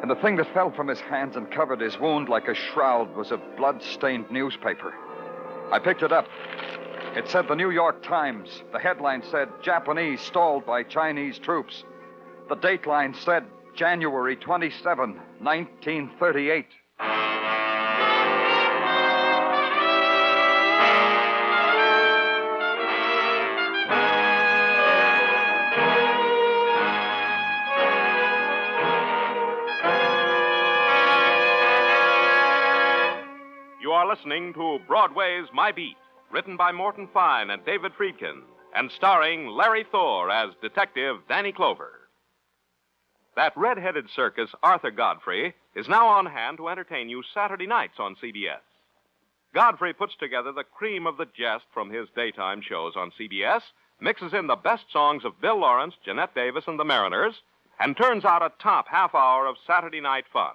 And the thing that fell from his hands and covered his wound like a shroud was a blood-stained newspaper. I picked it up. It said the New York Times. The headline said, Japanese stalled by Chinese troops. The dateline said, January 27, 1938. You are listening to Broadway's My Beat, written by Morton Fine and David Friedkin, and starring Larry Thor as Detective Danny Clover. That red-headed circus, Arthur Godfrey, is now on hand to entertain you Saturday nights on CBS. Godfrey puts together the cream of the jest from his daytime shows on CBS, mixes in the best songs of Bill Lawrence, Jeanette Davis, and the Mariners, and turns out a top half hour of Saturday night fun.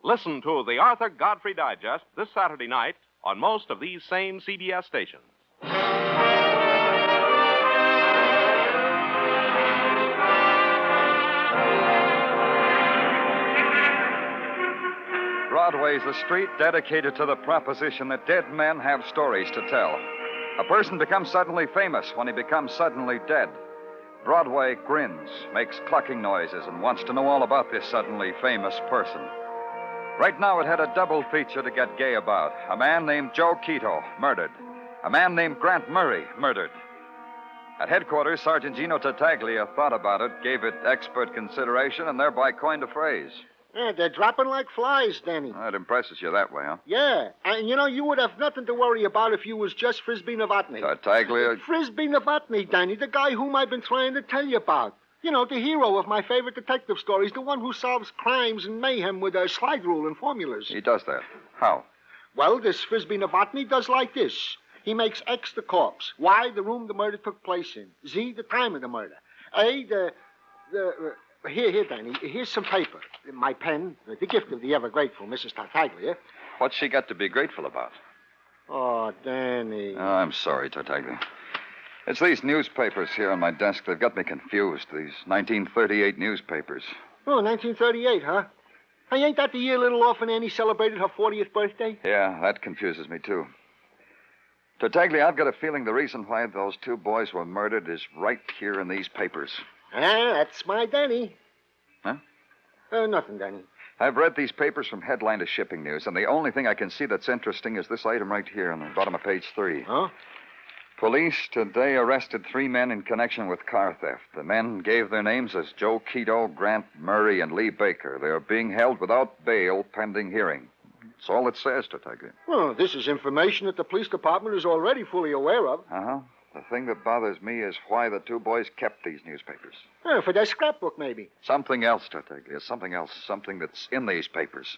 Listen to the Arthur Godfrey Digest this Saturday night on most of these same CBS stations. Broadway's a street dedicated to the proposition that dead men have stories to tell. A person becomes suddenly famous when he becomes suddenly dead. Broadway grins, makes clucking noises, and wants to know all about this suddenly famous person. Right now, it had a double feature to get gay about. A man named Joe Quito, murdered. A man named Grant Murray, murdered. At headquarters, Sergeant Gino Tartaglia thought about it, gave it expert consideration, and thereby coined a phrase. Yeah, they're dropping like flies, Danny. That impresses you that way, huh? Yeah, and you would have nothing to worry about if you was just Frisbee Novotny. Tartaglia? Frisbee Novotny, Danny, the guy whom I've been trying to tell you about. You know, the hero of my favorite detective stories, the one who solves crimes and mayhem with a slide rule and formulas. He does that. How? Well, this Frisbee Novotny does like this. He makes X the corpse, Y the room the murder took place in, Z the time of the murder, A Here, Danny, here's some paper. My pen, the gift of the ever-grateful Mrs. Tartaglia. What's she got to be grateful about? Oh, Danny. Oh, I'm sorry, Tartaglia. It's these newspapers here on my desk. They've got me confused. These 1938 newspapers. Oh, 1938, huh? Hey, ain't that the year little orphan Annie celebrated her 40th birthday? Yeah, that confuses me, too. Tartaglia, I've got a feeling the reason why those two boys were murdered is right here in these papers. Ah, that's my Danny. Huh? Nothing, Danny. I've read these papers from headline to shipping news, and the only thing I can see that's interesting is this item right here on the bottom of page 3. Huh? Police today arrested 3 men in connection with car theft. The men gave their names as Joe Quito, Grant Murray, and Lee Baker. They are being held without bail pending hearing. That's all it says, Tartaglia. Well, this is information that the police department is already fully aware of. Uh-huh. The thing that bothers me is why the two boys kept these newspapers. For their scrapbook, maybe. Something else, Tartaglia. Something else. Something that's in these papers.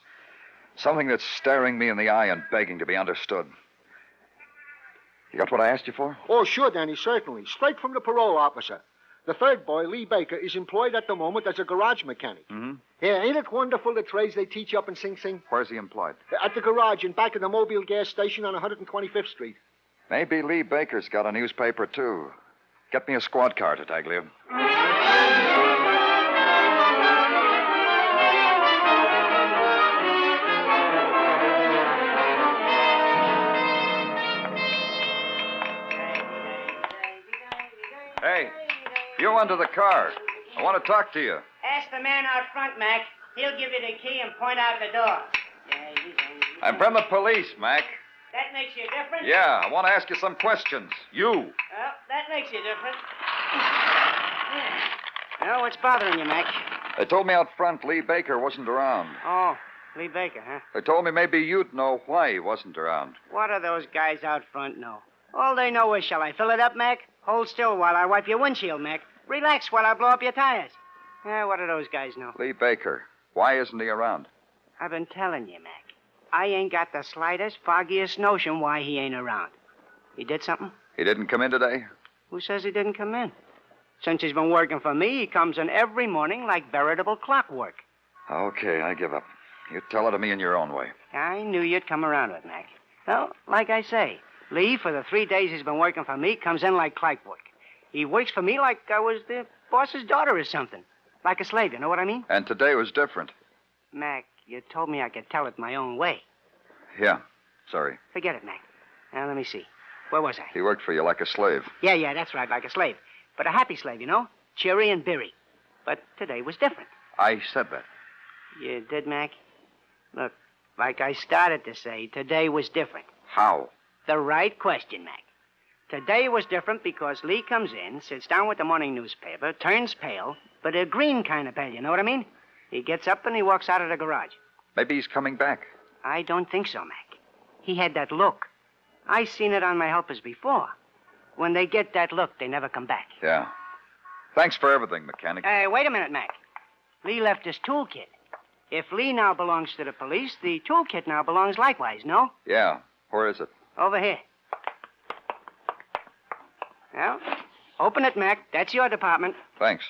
Something that's staring me in the eye and begging to be understood. You got what I asked you for? Oh, sure, Danny, certainly. Straight from the parole officer. The third boy, Lee Baker, is employed at the moment as a garage mechanic. Mm-hmm. Yeah, ain't it wonderful the trades they teach up in Sing Sing? Where's he employed? At the garage in back of the Mobile gas station on 125th Street. Maybe Lee Baker's got a newspaper, too. Get me a squad car, Tartaglia. Hey, you under the car. I want to talk to you. Ask the man out front, Mac. He'll give you the key and point out the door. I'm from the police, Mac. That makes you different? Yeah, I want to ask you some questions. You. Well, that makes you different. Well, what's bothering you, Mac? They told me out front Lee Baker wasn't around. Oh, Lee Baker, huh? They told me maybe you'd know why he wasn't around. What do those guys out front know? All they know is, shall I fill it up, Mac? Hold still while I wipe your windshield, Mac. Relax while I blow up your tires. What do those guys know? Lee Baker. Why isn't he around? I've been telling you, Mac. I ain't got the slightest, foggiest notion why he ain't around. He did something? He didn't come in today? Who says he didn't come in? Since he's been working for me, he comes in every morning like veritable clockwork. Okay, I give up. You tell it to me in your own way. I knew you'd come around to it, Mac. Well, like I say, Lee, for the 3 days he's been working for me, comes in like clockwork. He works for me like I was the boss's daughter or something. Like a slave, you know what I mean? And today was different. Mac, you told me I could tell it my own way. Yeah, sorry. Forget it, Mac. Now, let me see. Where was I? He worked for you like a slave. Yeah, that's right, like a slave. But a happy slave, you know? Cheery and beery. But today was different. I said that. You did, Mac? Look, like I started to say, today was different. How? The right question, Mac. Today was different because Lee comes in, sits down with the morning newspaper, turns pale, but a green kind of pale, you know what I mean? He gets up and he walks out of the garage. Maybe he's coming back. I don't think so, Mac. He had that look. I seen it on my helpers before. When they get that look, they never come back. Yeah. Thanks for everything, mechanic. Wait a minute, Mac. Lee left his toolkit. If Lee now belongs to the police, the toolkit now belongs likewise, no? Yeah. Where is it? Over here. Well, open it, Mac. That's your department. Thanks.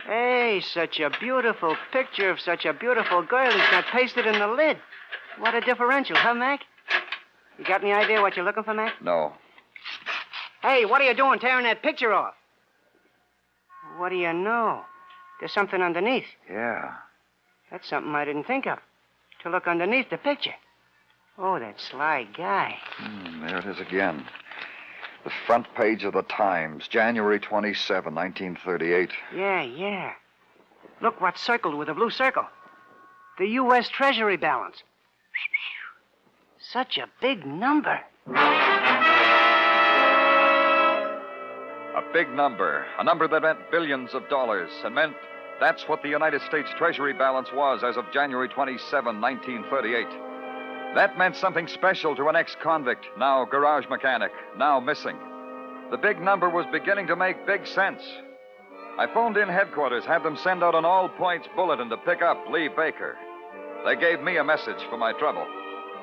Hey, such a beautiful picture of such a beautiful girl. He's got pasted in the lid. What a differential, huh, Mac? You got any idea what you're looking for, Mac? No. Hey, what are you doing tearing that picture off? What do you know? There's something underneath. Yeah. That's something I didn't think of. To look underneath the picture. Oh, that sly guy. There it is again. The front page of the Times, January 27, 1938. Yeah. Look what's circled with a blue circle. The U.S. Treasury balance. Such a big number. A big number. A number that meant billions of dollars and meant that's what the United States Treasury balance was as of January 27, 1938. That meant something special to an ex-convict, now garage mechanic, now missing. The big number was beginning to make big sense. I phoned in headquarters, had them send out an all-points bulletin to pick up Lee Baker. They gave me a message for my trouble.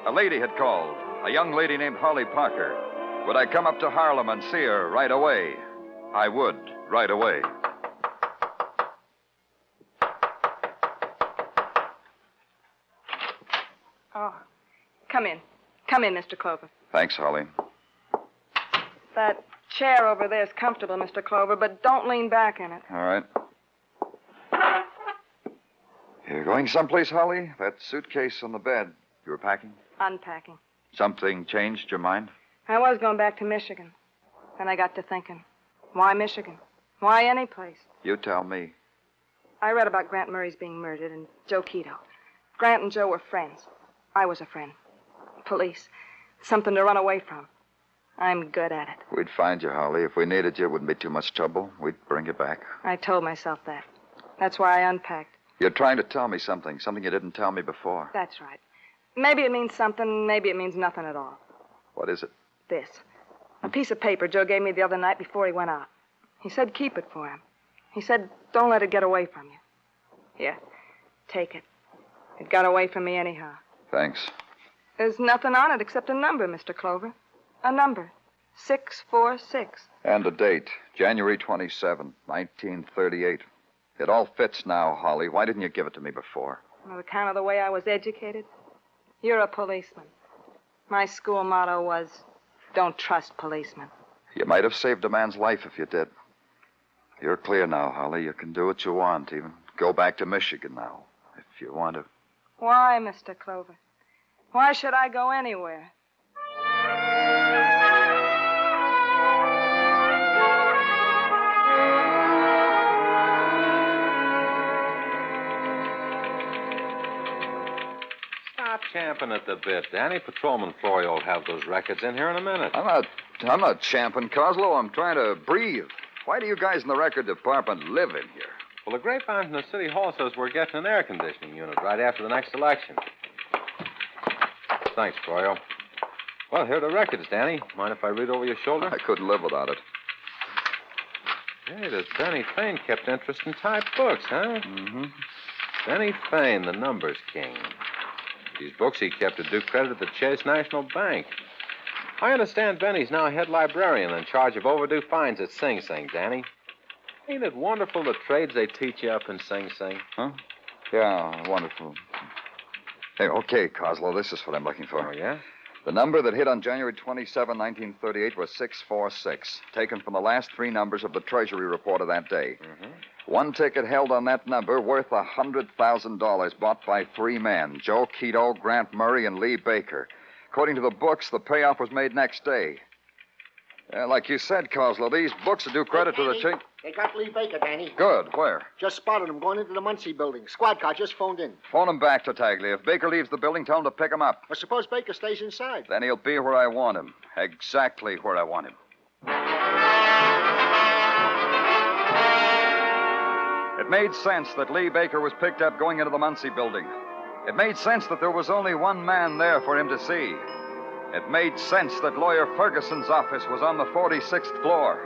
A lady had called, a young lady named Holly Parker. Would I come up to Harlem and see her right away? I would, right away. Oh, come in. Come in, Mr. Clover. Thanks, Holly. That chair over there is comfortable, Mr. Clover, but don't lean back in it. All right. You're going someplace, Holly? That suitcase on the bed. You were packing? Unpacking. Something changed your mind? I was going back to Michigan. Then I got to thinking, why Michigan? Why any place? You tell me. I read about Grant Murray's being murdered and Joe Quito. Grant and Joe were friends. I was a friend. Police. Something to run away from. I'm good at it. We'd find you, Holly. If we needed you, it wouldn't be too much trouble. We'd bring you back. I told myself that. That's why I unpacked. You're trying to tell me something you didn't tell me before. That's right. Maybe it means something, maybe it means nothing at all. What is it? This. A piece of paper Joe gave me the other night before he went out. He said keep it for him. He said don't let it get away from you. Here, take it. It got away from me anyhow. Thanks. There's nothing on it except a number, Mr. Clover. A number. 646. And a date. January 27, 1938. It all fits now, Holly. Why didn't you give it to me before? On account of the way I was educated. You're a policeman. My school motto was, don't trust policemen. You might have saved a man's life if you did. You're clear now, Holly. You can do what you want, even go back to Michigan now, if you want to. Why, Mr. Clover? Why should I go anywhere? Stop champing at the bit, Danny. Patrolman Florio will have those records in here in a minute. I'm not champing, Coslow. I'm trying to breathe. Why do you guys in the record department live in here? Well, the grapevine from the city hall says we're getting an air conditioning unit right after the next election. Thanks, Florio. Well, here are the records, Danny. Mind if I read over your shoulder? I couldn't live without it. Hey, this Benny Fane kept interesting type books, huh? Mm-hmm. Benny Fane, the numbers king. These books he kept to do credit to the Chase National Bank. I understand Benny's now head librarian in charge of overdue fines at Sing Sing, Danny. Ain't it wonderful the trades they teach you up in Sing Sing? Huh? Yeah, wonderful. Hey, okay, Coslow, this is what I'm looking for. Oh, yeah? The number that hit on January 27, 1938 was 646, taken from the last three numbers of the Treasury report of that day. Mm-hmm. One ticket held on that number worth $100,000, bought by three men, Joe Quito, Grant Murray, and Lee Baker. According to the books, the payoff was made next day. Like you said, Coslow, these books do credit to the chief. They got Lee Baker, Danny. Good. Where? Just spotted him going into the Muncie building. Squad car just phoned in. Phone him back, Tartaglia. If Baker leaves the building, tell him to pick him up. Well, suppose Baker stays inside. Then he'll be where I want him. Exactly where I want him. It made sense that Lee Baker was picked up going into the Muncie building. It made sense that there was only one man there for him to see. It made sense that Lawyer Ferguson's office was on the 46th floor.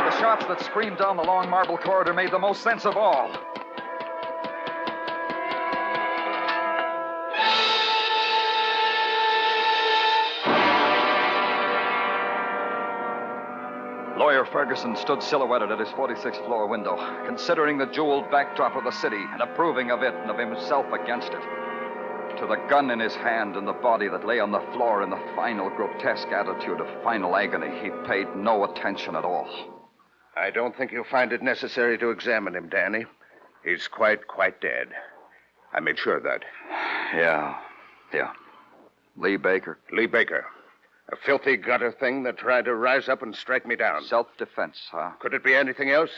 The shots that screamed down the long marble corridor made the most sense of all. Lawyer Ferguson stood silhouetted at his 46th floor window, considering the jeweled backdrop of the city and approving of it and of himself against it. To the gun in his hand and the body that lay on the floor in the final grotesque attitude of final agony, he paid no attention at all. I don't think you'll find it necessary to examine him, Danny. He's quite dead. I made sure of that. Yeah. Lee Baker. Lee Baker. A filthy gutter thing that tried to rise up and strike me down. Self-defense, huh? Could it be anything else?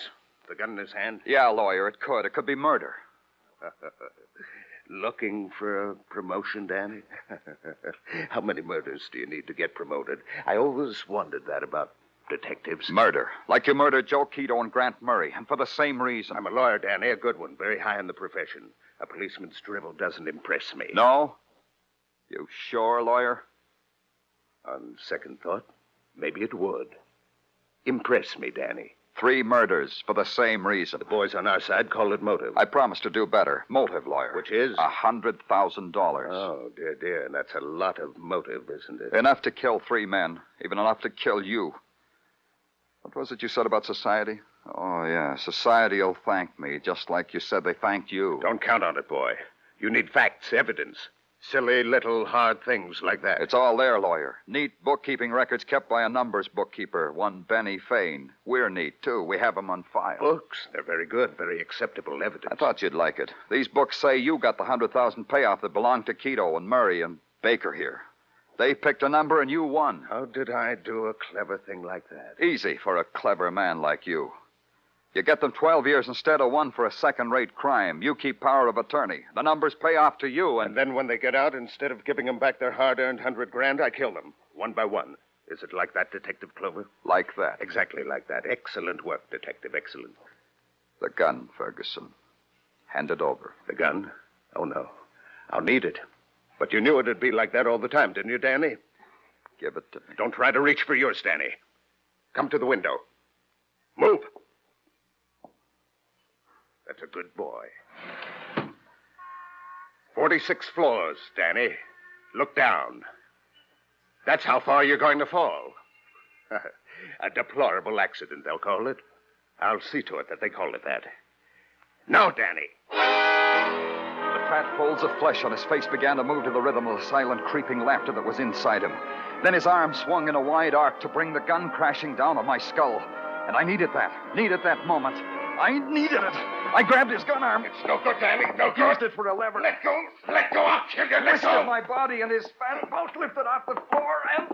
The gun in his hand? Yeah, lawyer, it could. It could be murder. Looking for a promotion, Danny? How many murders do you need to get promoted? I always wondered that about detectives. Murder. Like you murdered Joe Quito and Grant Murray, and for the same reason. I'm a lawyer, Danny, a good one, very high in the profession. A policeman's drivel doesn't impress me. No? You sure, lawyer? On second thought, maybe it would. Impress me, Danny. 3 murders for the same reason. The boys on our side call it motive. I promise to do better. Motive, lawyer. Which is? $100,000. Oh, dear. And that's a lot of motive, isn't it? Enough to kill 3 men. Even enough to kill you. What was it you said about society? Oh, yeah. Society'll thank me, just like you said they thanked you. Don't count on it, boy. You need facts, evidence. Silly little hard things like that. It's all there, lawyer. Neat bookkeeping records kept by a numbers bookkeeper, one Benny Fane. We're neat, too. We have them on file. Books? They're very good, very acceptable evidence. I thought you'd like it. These books say you got the $100,000 payoff that belonged to Quito and Murray and Baker here. They picked a number and you won. How did I do a clever thing like that? Easy for a clever man like you. You get them 12 years instead of 1 for a second-rate crime. You keep power of attorney. The numbers pay off to you, and then when they get out, instead of giving them back their hard-earned $100,000, I kill them, one by one. Is it like that, Detective Clover? Like that. Exactly like that. Excellent work, Detective, excellent. The gun, Ferguson. Hand it over. The gun? Oh, no. I'll need it. But you knew it'd be like that all the time, didn't you, Danny? Give it to me. Don't try to reach for yours, Danny. Come to the window. Move. That's a good boy. 46 floors, Danny. Look down. That's how far you're going to fall. A deplorable accident, they'll call it. I'll see to it that they call it that. Now, Danny. The fat folds of flesh on his face began to move to the rhythm of the silent, creeping laughter that was inside him. Then his arm swung in a wide arc to bring the gun crashing down on my skull. And I needed that moment. I needed it. I grabbed his gun arm. It's no good, Danny. No good. Used it for a lever. Let go. Let go. I'll kill you. Let go. Twisted my body and his fat both lifted off the floor and...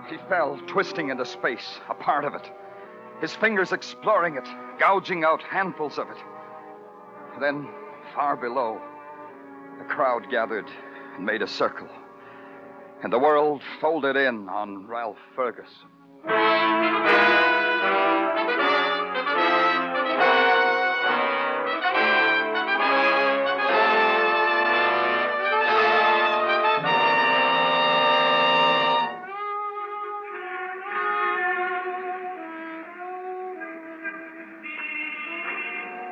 He fell, twisting into space, a part of it. His fingers exploring it, gouging out handfuls of it. Then, far below, the crowd gathered and made a circle. And the world folded in on Ralph Ferguson.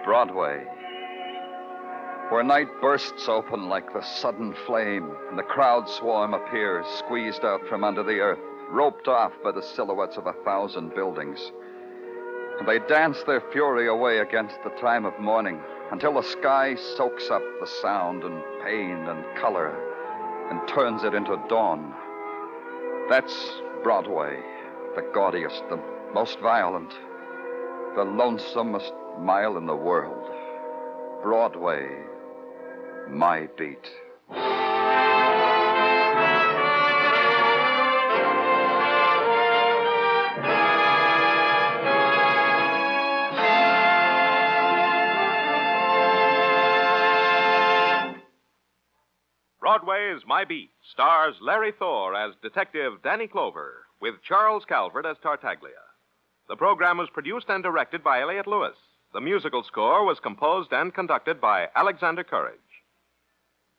Broadway, where night bursts open like the sudden flame, and the crowd swarm appears, squeezed out from under the earth, roped off by the silhouettes of 1,000 buildings. And they dance their fury away against the time of morning until the sky soaks up the sound and pain and color and turns it into dawn. That's Broadway, the gaudiest, the most violent, the lonesomest mile in the world. Broadway, my beat. Broadway's My Beat stars Larry Thor as Detective Danny Clover, with Charles Calvert as Tartaglia. The program was produced and directed by Elliott Lewis. The musical score was composed and conducted by Alexander Courage.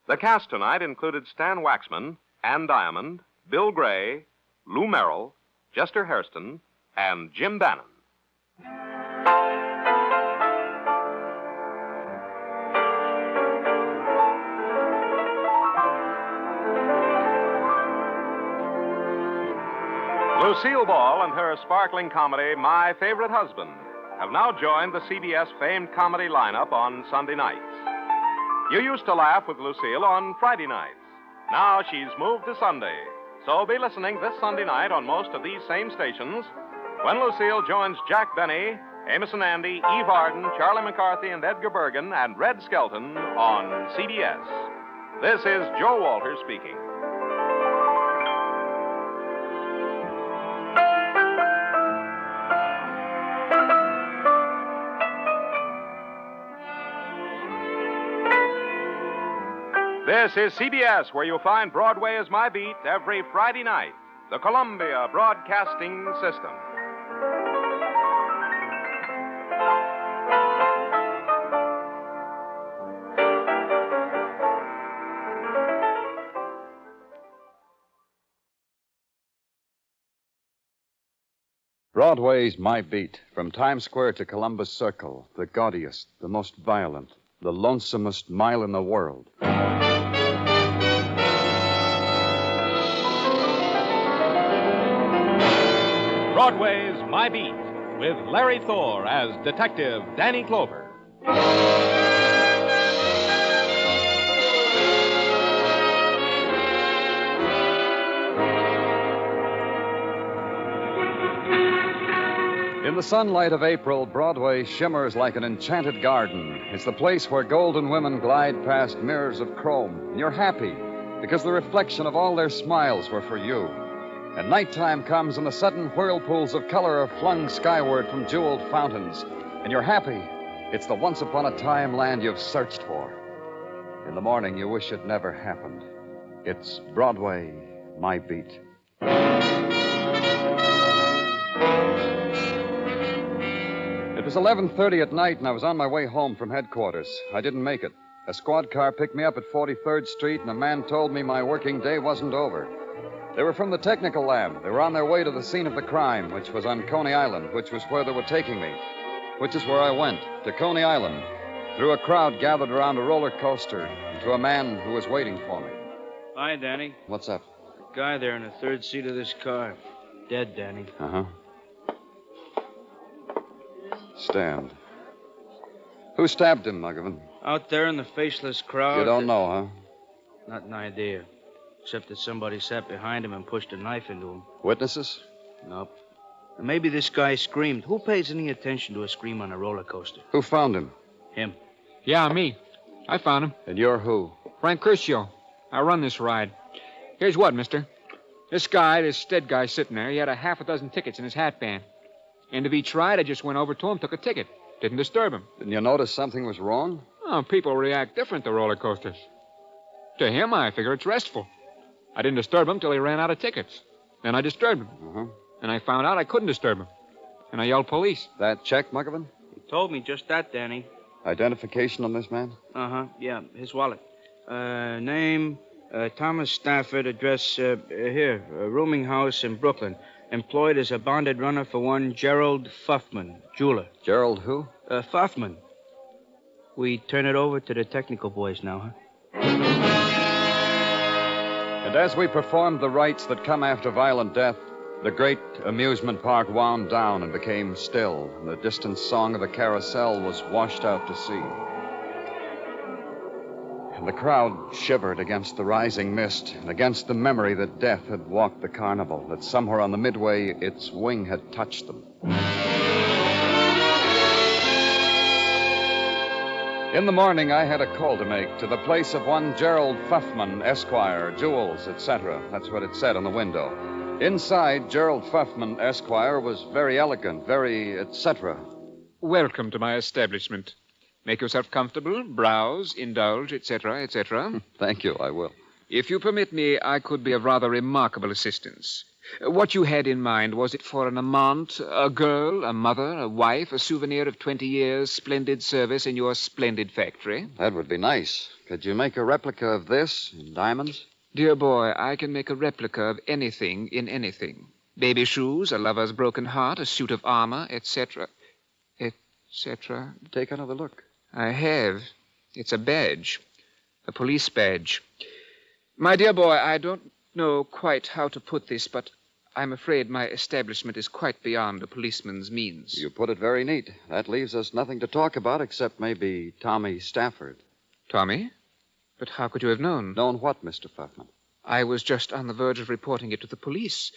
The cast tonight included Stan Waxman, Ann Diamond, Bill Gray, Lou Merrill, Chester Hairston, and Jim Bannon. Lucille Ball and her sparkling comedy, My Favorite Husband, have now joined the CBS famed comedy lineup on Sunday nights. You used to laugh with Lucille on Friday nights. Now she's moved to Sunday. So be listening this Sunday night on most of these same stations when Lucille joins Jack Benny, Amos and Andy, Eve Arden, Charlie McCarthy, and Edgar Bergen, and Red Skelton on CBS. This is Joe Walter speaking. This is CBS, where you'll find Broadway is My Beat every Friday night. The Columbia Broadcasting System. Broadway's My Beat, from Times Square to Columbus Circle, the gaudiest, the most violent, the lonesomest mile in the world. Broadway's My Beat, with Larry Thor as Detective Danny Clover. In the sunlight of April, Broadway shimmers like an enchanted garden. It's the place where golden women glide past mirrors of chrome. And you're happy because the reflection of all their smiles were for you. And nighttime comes and the sudden whirlpools of color are flung skyward from jeweled fountains. And you're happy. It's the once-upon-a-time land you've searched for. In the morning, you wish it never happened. It's Broadway, My Beat. It was 11:30 at night, and I was on my way home from headquarters. I didn't make it. A squad car picked me up at 43rd Street, and a man told me my working day wasn't over. They were from the technical lab. They were on their way to the scene of the crime, which was on Coney Island, which was where they were taking me. Which is where I went, to Coney Island, through a crowd gathered around a roller coaster, and to a man who was waiting for me. Hi, Danny. What's up? The guy there in the third seat of this car. Dead, Danny. Uh-huh. Stand. Who stabbed him, Muggavan? Out there in the faceless crowd. You don't know, huh? Not an idea. Except that somebody sat behind him and pushed a knife into him. Witnesses? Nope. And maybe this guy screamed. Who pays any attention to a scream on a roller coaster? Who found him? Him. Yeah, me. I found him. And you're who? Frank Curcio. I run this ride. Here's what, mister. This dead guy sitting there, he had a half a dozen tickets in his hat band. End of each ride, I just went over to him, took a ticket. Didn't disturb him. Didn't you notice something was wrong? Oh, people react different to roller coasters. To him, I figure it's restful. I didn't disturb him till he ran out of tickets. Then I disturbed him. Uh-huh. And I found out I couldn't disturb him. And I yelled police. That check, Muggavan? He told me just that, Danny. Identification on this man? Uh-huh, yeah, his wallet. Name, Thomas Stafford, address, here, rooming house in Brooklyn. Employed as a bonded runner for one Gerald Fuffman, jeweler. Gerald who? Fuffman. We turn it over to the technical boys now, huh? And as we performed the rites that come after violent death, the great amusement park wound down and became still, and the distant song of the carousel was washed out to sea. And the crowd shivered against the rising mist and against the memory that death had walked the carnival, that somewhere on the midway its wing had touched them. In the morning, I had a call to make to the place of one Gerald Pfuffman, Esquire, jewels, etc. That's what it said on the window. Inside, Gerald Pfuffman, Esquire, was very elegant, very etc. Welcome to my establishment. Make yourself comfortable, browse, indulge, etc., etc. Thank you, I will. If you permit me, I could be of rather remarkable assistance. What you had in mind, was it for an amant, a girl, a mother, a wife, a souvenir of 20 years' splendid service in your splendid factory? That would be nice. Could you make a replica of this in diamonds? Dear boy, I can make a replica of anything in anything. Baby shoes, a lover's broken heart, a suit of armor, etc., etc. Take another look. I have. It's a badge. A police badge. My dear boy, I don't know quite how to put this, but I'm afraid my establishment is quite beyond a policeman's means. You put it very neat. That leaves us nothing to talk about except maybe Tommy Stafford. Tommy? But how could you have known? Known what, Mr. Pfuffman? I was just on the verge of reporting it to the police.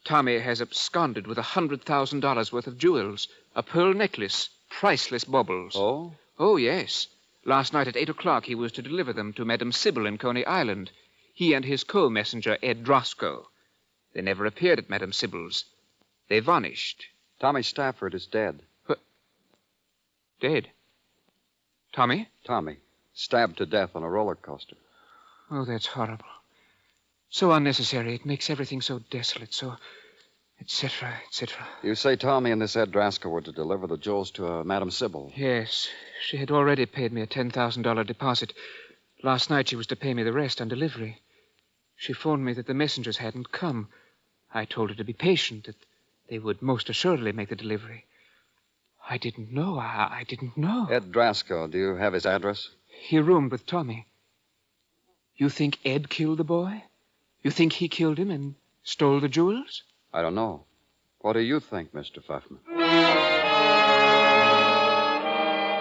Tommy has absconded with $100,000 worth of jewels, a pearl necklace, priceless baubles. Oh? Oh, yes. Last night at 8 o'clock, he was to deliver them to Madame Sybil in Coney Island. He and his co-messenger, Ed Drosco. They never appeared at Madame Sybil's. They vanished. Tommy Stafford is dead. What? Dead? Tommy? Tommy. Stabbed to death on a roller coaster. Oh, that's horrible. So unnecessary. It makes everything so desolate, so... etc., etc. You say Tommy and this Ed Drasco were to deliver the jewels to Madame Sybil? Yes. She had already paid me a $10,000 deposit. Last night she was to pay me the rest on delivery. She phoned me that the messengers hadn't come. I told her to be patient, that they would most assuredly make the delivery. I didn't know. I didn't know. Ed Drasco, do you have his address? He roomed with Tommy. You think Ed killed the boy? You think he killed him and stole the jewels? I don't know. What do you think, Mr. Pfuffman?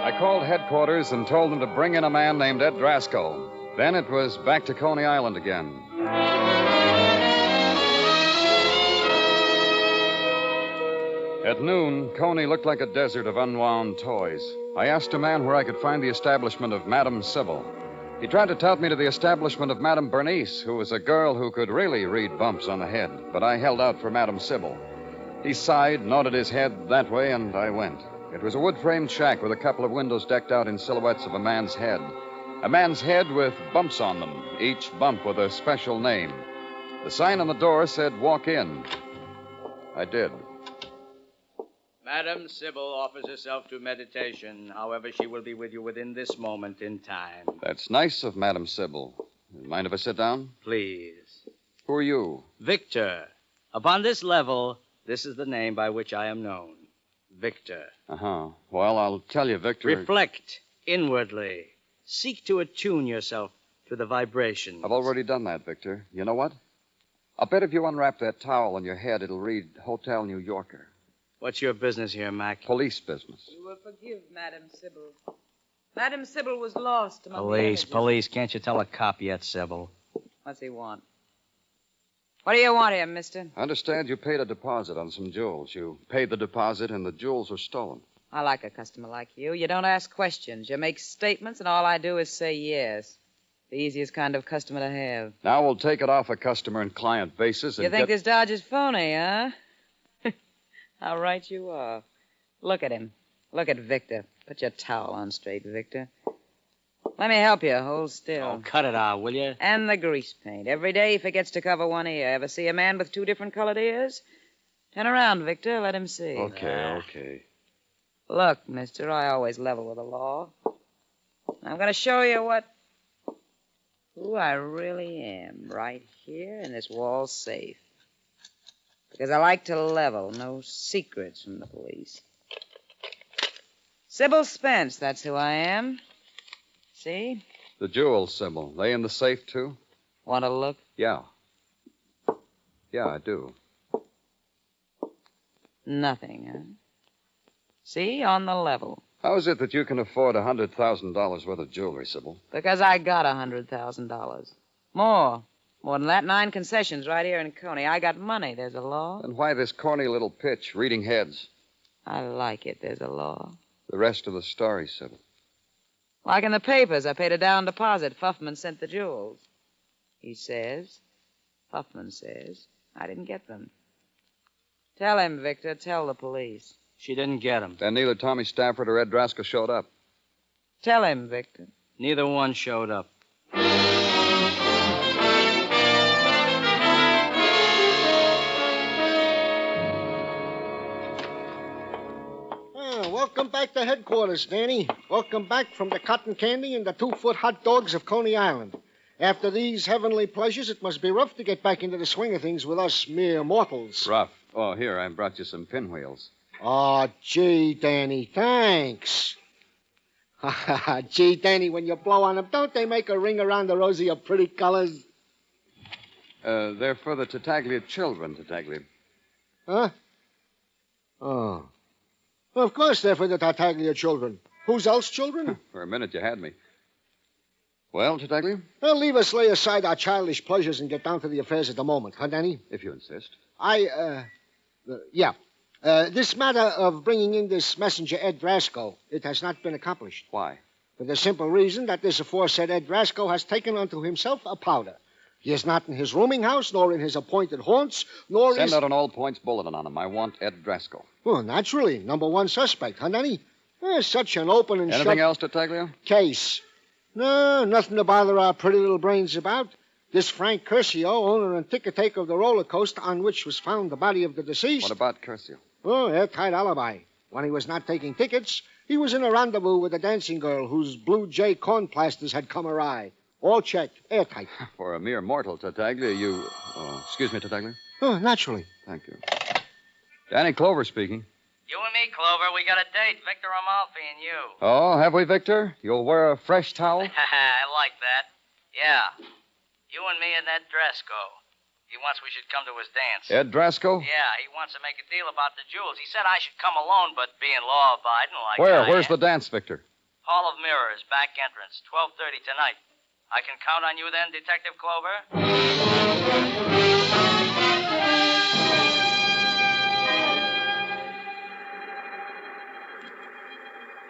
I called headquarters and told them to bring in a man named Ed Drasco. Then it was back to Coney Island again. At noon, Coney looked like a desert of unwound toys. I asked a man where I could find the establishment of Madame Sybil. He tried to tout me to the establishment of Madame Bernice, who was a girl who could really read bumps on the head, but I held out for Madame Sybil. He sighed, nodded his head that way, and I went. It was a wood-framed shack with a couple of windows decked out in silhouettes of a man's head. A man's head with bumps on them, each bump with a special name. The sign on the door said, "Walk in." I did. Madame Sybil offers herself to meditation. However, she will be with you within this moment in time. That's nice of Madame Sybil. Mind if I sit down? Please. Who are you? Victor. Upon this level, this is the name by which I am known. Victor. Uh-huh. Well, I'll tell you, Victor... Reflect inwardly. Seek to attune yourself to the vibrations. I've already done that, Victor. You know what? I'll bet if you unwrap that towel on your head, it'll read Hotel New Yorker. What's your business here, Mac? Police business. You will forgive Madame Sybil. Madame Sybil was lost among Police. Can't you tell a cop yet, Sybil? What's he want? What do you want here, mister? I understand you paid a deposit on some jewels. You paid the deposit and the jewels were stolen. I like a customer like you. You don't ask questions. You make statements, and all I do is say yes. The easiest kind of customer to have. Now we'll take it off a customer and client basis and You think this Dodge is phony, huh? How right you are. Look at him. Look at Victor. Put your towel on straight, Victor. Let me help you. Hold still. Oh, cut it out, will you? And the grease paint. Every day he forgets to cover one ear. Ever see a man with two different colored ears? Turn around, Victor. Let him see. Okay. Look, mister, I always level with the law. I'm going to show you who I really am right here in this wall safe. Because I like to level. No secrets from the police. Sybil Spence, that's who I am. See? The jewels, Sybil. They in the safe, too? Want to look? Yeah. Yeah, I do. Nothing, huh? See? On the level. How is it that you can afford $100,000 worth of jewelry, Sybil? Because I got $100,000. More. More than that, 9 concessions right here in Coney. I got money. There's a law. Then why this corny little pitch, reading heads? I like it. There's a law. The rest of the story, Sybil. Like in the papers, I paid a down deposit. Fuffman sent the jewels. Fuffman says, I didn't get them. Tell him, Victor. Tell the police. She didn't get them. Then neither Tommy Stafford or Ed Drasko showed up. Tell him, Victor. Neither one showed up. Welcome back to headquarters, Danny. Welcome back from the cotton candy and the 2-foot hot dogs of Coney Island. After these heavenly pleasures, it must be rough to get back into the swing of things with us mere mortals. Rough. Oh, here, I brought you some pinwheels. Oh, gee, Danny, thanks. Gee, Danny, when you blow on them, don't they make a ring around the rosy of pretty colors? They're for the Tartaglia children, Tartaglia. Huh? Oh. Well, of course they're for the Tartaglia children. Whose else children? For a minute, you had me. Well, Tartaglia? Well, leave us lay aside our childish pleasures and get down to the affairs of the moment, huh, Danny? If you insist. Yeah. This matter of bringing in this messenger, Ed Drasko, it has not been accomplished. Why? For the simple reason that this aforesaid Ed Drasko has taken unto himself a powder. He is not in his rooming house, nor in his appointed haunts, nor Send out an all-points bulletin on him. I want Ed Drasko. Well, naturally. Number 1 suspect, huh, Danny? Such an open and Anything else, Tartaglia? Case. No, nothing to bother our pretty little brains about. This Frank Curcio, owner and ticket taker of the roller coaster on which was found the body of the deceased. What about Curcio? Oh, airtight alibi. When he was not taking tickets, he was in a rendezvous with a dancing girl whose blue jay corn plasters had come awry. All checked. Airtight. For a mere mortal, Tartaglia, you... Oh, excuse me, Tartaglia. Oh, naturally. Thank you. Danny Clover speaking. You and me, Clover, we got a date. Victor Amalfi and you. Oh, have we, Victor? You'll wear a fresh towel? I like that. Yeah. You and me and Ed Drasko. He wants we should come to his dance. Ed Drasko? Yeah, he wants to make a deal about the jewels. He said I should come alone, but being law-abiding like Where? I Where's am. the dance, Victor? Hall of Mirrors, back entrance, 12:30 tonight. I can count on you then, Detective Clover?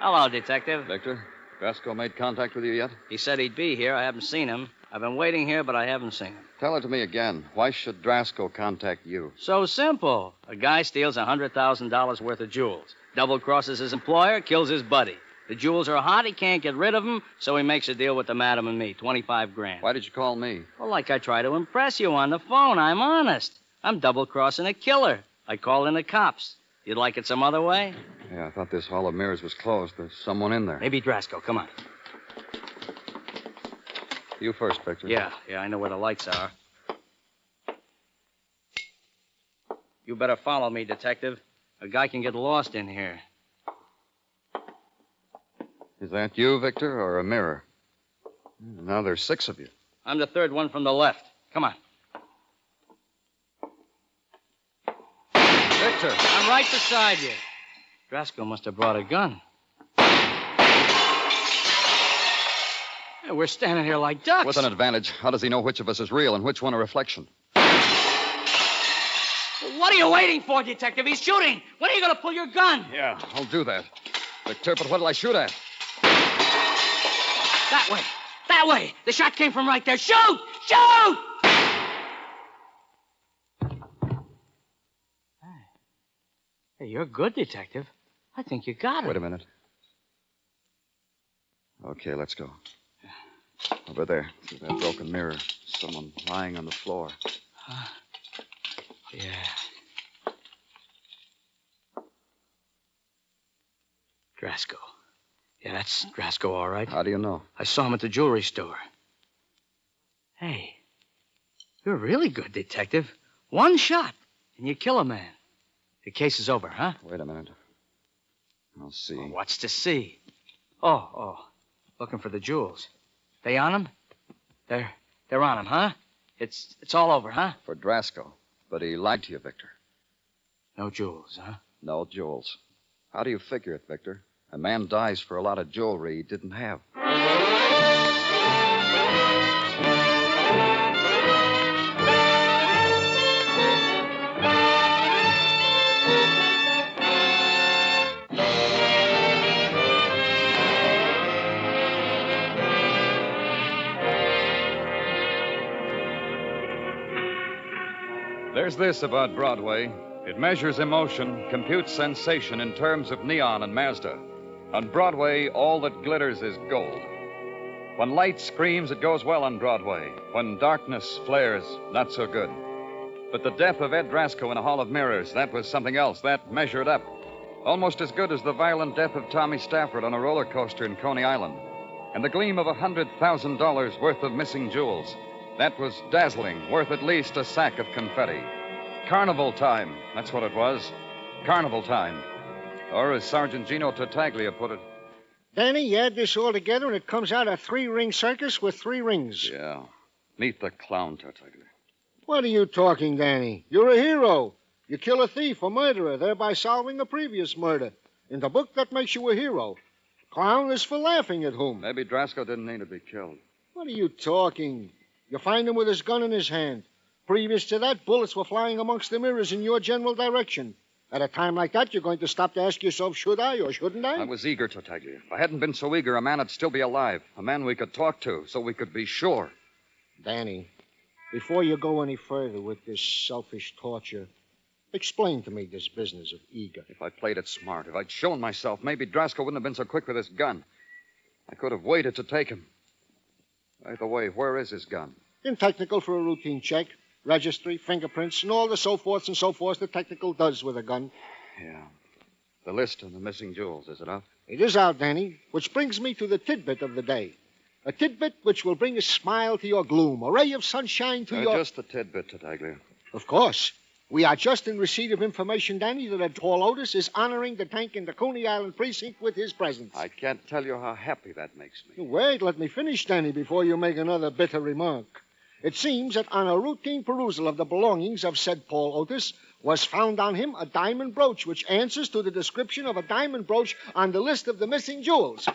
Hello, Detective. Victor, Drasko made contact with you yet? He said he'd be here. I haven't seen him. I've been waiting here, but I haven't seen him. Tell it to me again. Why should Drasko contact you? So simple. A guy steals $100,000 worth of jewels, double-crosses his employer, kills his buddy. The jewels are hot, he can't get rid of them, so he makes a deal with the madam and me, $25,000. Why did you call me? Well, like I try to impress you on the phone. I'm honest. I'm double-crossing a killer. I call in the cops. You'd like it some other way? Yeah, I thought this Hall of Mirrors was closed. There's someone in there. Maybe Drasko. Come on. You first, Victor. Yeah, I know where the lights are. You better follow me, Detective. A guy can get lost in here. Is that you, Victor, or a mirror? Now there's 6 of you. I'm the third one from the left. Come on. Victor! I'm right beside you. Drasko must have brought a gun. Yeah, we're standing here like ducks. With an advantage. How does he know which of us is real and which one a reflection? What are you waiting for, Detective? He's shooting. When are you going to pull your gun? Yeah, I'll do that. Victor, but what'll I shoot at? That way. That way. The shot came from right there. Shoot! Shoot! Hey, you're good, Detective. I think you got it. Wait a minute. Okay, let's go. Over there, through that broken mirror. Someone lying on the floor. Yeah. Drasko. Yeah, that's Drasko, all right. How do you know? I saw him at the jewelry store. Hey, you're really good, Detective. One shot, and you kill a man. The case is over, huh? Wait a minute. I'll see. Oh, what's to see? Oh. Looking for the jewels. They on him? They're on him, huh? It's all over, huh? For Drasko. But he lied to you, Victor. No jewels, huh? No jewels. How do you figure it, Victor? A man dies for a lot of jewelry he didn't have. There's this about Broadway. It measures emotion, computes sensation in terms of neon and Mazda. On Broadway, all that glitters is gold. When light screams, it goes well on Broadway. When darkness flares, not so good. But the death of Ed Drasko in a Hall of Mirrors, that was something else. That measured up. Almost as good as the violent death of Tommy Stafford on a roller coaster in Coney Island. And the gleam of $100,000 worth of missing jewels. That was dazzling, worth at least a sack of confetti. Carnival time, that's what it was. Carnival time. Or as Sergeant Gino Tartaglia put it. Danny, you add this all together and it comes out a 3-ring circus with 3 rings. Yeah. Meet the clown, Tartaglia. What are you talking, Danny? You're a hero. You kill a thief, a murderer, thereby solving a previous murder. In the book, that makes you a hero. Clown is for laughing at whom? Maybe Drasko didn't need to be killed. What are you talking? You find him with his gun in his hand. Previous to that, bullets were flying amongst the mirrors in your general direction. At a time like that, you're going to stop to ask yourself, should I or shouldn't I? I was eager, Tartaglia. If I hadn't been so eager, a man would still be alive. A man we could talk to, so we could be sure. Danny, before you go any further with this selfish torture, explain to me this business of eager. If I played it smart, if I'd shown myself, maybe Drasko wouldn't have been so quick with his gun. I could have waited to take him. By the way, where is his gun? In technical for a routine check. Registry, fingerprints, and all the so forths and so forths the technical does with a gun. Yeah. The list of the missing jewels, is it out? It is out, Danny, which brings me to the tidbit of the day. A tidbit which will bring a smile to your gloom, a ray of sunshine to your... Just a tidbit, Tartaglia. Of course. We are just in receipt of information, Danny, that Paul Otis is honoring the tank in the Coney Island precinct with his presence. I can't tell you how happy that makes me. Wait, let me finish, Danny, before you make another bitter remark. It seems that on a routine perusal of the belongings of said Paul Otis was found on him a diamond brooch which answers to the description of a diamond brooch on the list of the missing jewels.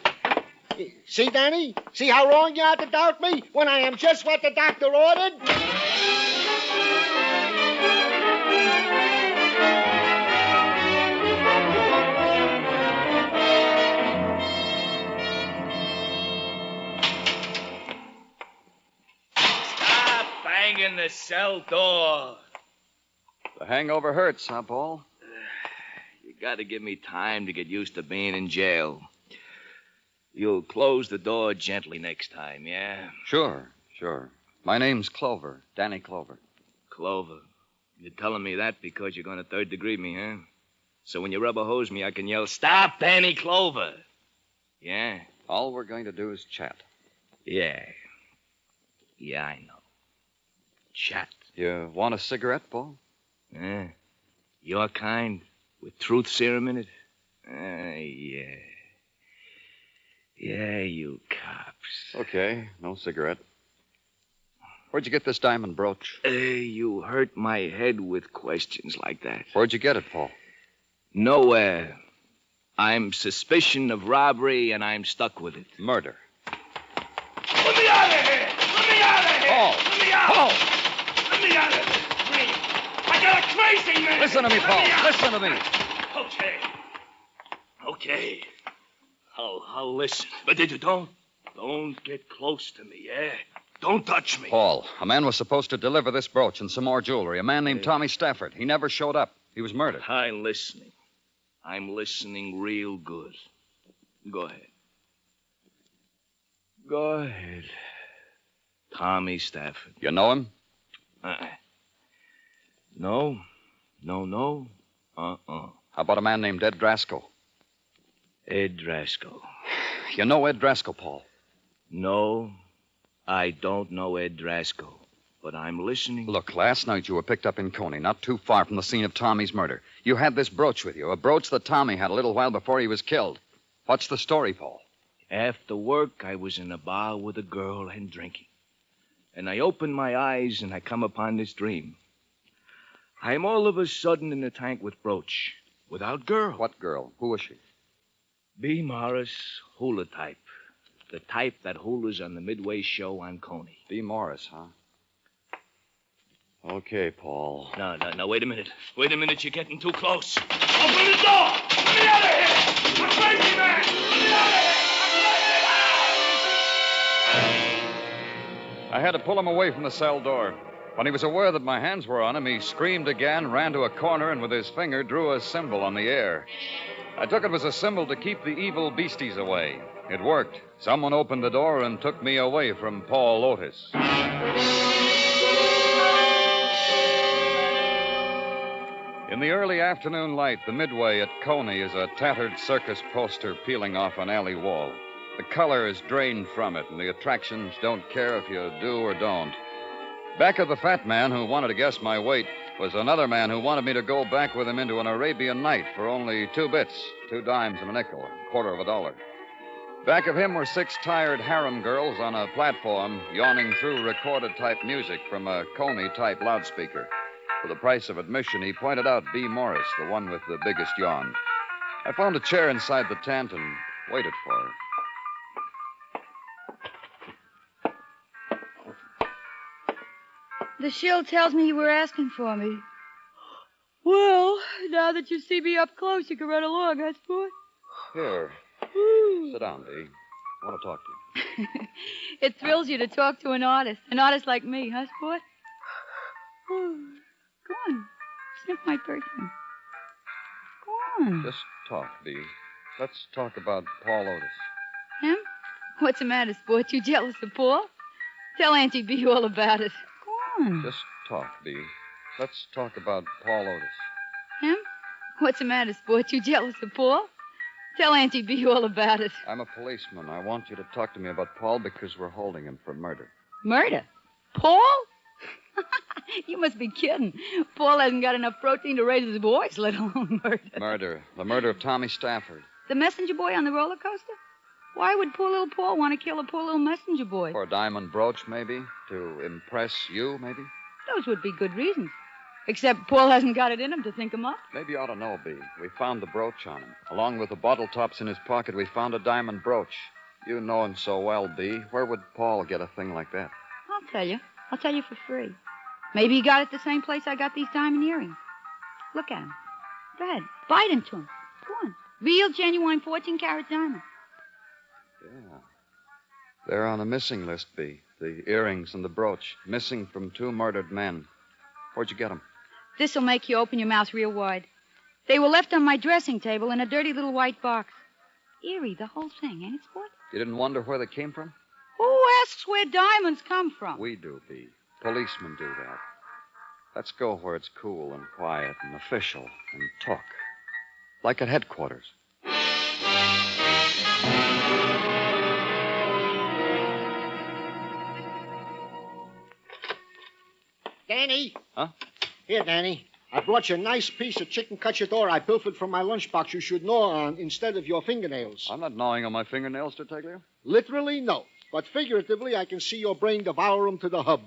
See, Danny? See how wrong you are to doubt me when I am just what the doctor ordered? In the cell door. The hangover hurts, huh, Paul? You got to give me time to get used to being in jail. You'll close the door gently next time, yeah? Sure. My name's Clover, Danny Clover. Clover. You're telling me that because you're going to third-degree me, huh? So when you rubber hose me, I can yell, "Stop, Danny Clover!" Yeah? All we're going to do is chat. Yeah. Yeah, I know. Chat. You want a cigarette, Paul? Yeah. Your kind, with truth serum in it? Yeah. Yeah, you cops. Okay, no cigarette. Where'd you get this diamond brooch? You hurt my head with questions like that. Where'd you get it, Paul? Nowhere. I'm suspicion of robbery, and I'm stuck with it. Murder. Let me out of here! Let me out of here! Paul! Let me out! Paul! Let me out of this dream! I got a crazy man! Listen to me, Paul. Listen to me. Okay. I'll listen. But don't get close to me, yeah? Don't touch me. Paul, a man was supposed to deliver this brooch and some more jewelry. A man named Tommy Stafford. He never showed up. He was murdered. I'm listening. I'm listening real good. Go ahead. Go ahead. Tommy Stafford. You know him? No. How about a man named Ed Drasko? Ed Drasko. You know Ed Drasko, Paul? No, I don't know Ed Drasko, but I'm listening. Look, last night you were picked up in Coney, not too far from the scene of Tommy's murder. You had this brooch with you, a brooch that Tommy had a little while before he was killed. What's the story, Paul? After work, I was in a bar with a girl and drinking. And I opened my eyes and I come upon this dream. I'm all of a sudden in the tank with Brooch, without girl. What girl? Who is she? B. Morris, hula type. The type that hulas on the Midway show on Coney. B. Morris, huh? Okay, Paul. No, wait a minute. Wait a minute, you're getting too close. Open the door! Let me out of here! I'm crazy, man! Let me out of here! I had to pull him away from the cell door. When he was aware that my hands were on him, he screamed again, ran to a corner, and with his finger drew a symbol on the air. I took it as a symbol to keep the evil beasties away. It worked. Someone opened the door and took me away from Paul Otis. In the early afternoon light, the Midway at Coney is a tattered circus poster peeling off an alley wall. The color is drained from it, and the attractions don't care if you do or don't. Back of the fat man who wanted to guess my weight was another man who wanted me to go back with him into an Arabian night for only 2 bits, 2 dimes and a nickel, $0.25. Back of him were 6 tired harem girls on a platform yawning through recorded-type music from a Coney-type loudspeaker. For the price of admission, he pointed out B. Morris, the one with the biggest yawn. I found a chair inside the tent and waited for her. The shield tells me you were asking for me. Well, now that you see me up close, you can run along, huh, sport? Here. Sit down, B. I want to talk to you. It thrills you to talk to an artist like me, huh, sport? Go on, sniff my perfume. Go on. Just talk, B. Let's talk about Paul Otis. Him? What's the matter, sport? You jealous of Paul? Tell Auntie B all about it. Go on. Just talk, B. Let's talk about Paul Otis. Him? What's the matter, sport? You jealous of Paul? Tell Auntie B all about it. I'm a policeman. I want you to talk to me about Paul because we're holding him for murder. Murder? Paul? You must be kidding. Paul hasn't got enough protein to raise his voice, let alone murder. Murder. The murder of Tommy Stafford. The messenger boy on the roller coaster? Why would poor little Paul want to kill a poor little messenger boy? For a diamond brooch, maybe? To impress you, maybe? Those would be good reasons. Except Paul hasn't got it in him to think him up. Maybe you ought to know, B. We found the brooch on him. Along with the bottle tops in his pocket, we found a diamond brooch. You know him so well, B. Where would Paul get a thing like that? I'll tell you. I'll tell you for free. Maybe he got it the same place I got these diamond earrings. Look at him. Go ahead. Bite into him. Go on. Real, genuine 14-carat diamond. Yeah. They're on the missing list, B. The earrings and the brooch. Missing from 2 murdered men. Where'd you get them? This'll make you open your mouth real wide. They were left on my dressing table in a dirty little white box. Eerie, the whole thing, ain't it, Sport? You didn't wonder where they came from? Who asks where diamonds come from? We do, B. Policemen do that. Let's go where it's cool and quiet and official and talk. Like at headquarters. Danny? Huh? Here, Danny. I brought you a nice piece of chicken cacciatore I pilfered from my lunchbox you should gnaw on instead of your fingernails. I'm not gnawing on my fingernails, Tartaglia. Literally, no. But figuratively, I can see your brain devour them to the hub.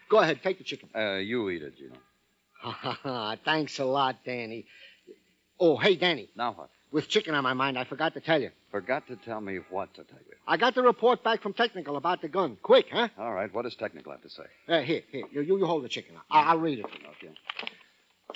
Go ahead, take the chicken. You eat it, Gino. Thanks a lot, Danny. Oh, hey, Danny. Now what? With chicken on my mind, I forgot to tell you. Forgot to tell me what, Tartaglia? I got the report back from Technical about the gun. Quick, huh? All right, what does Technical have to say? Here. You hold the chicken. I'll read it. Okay.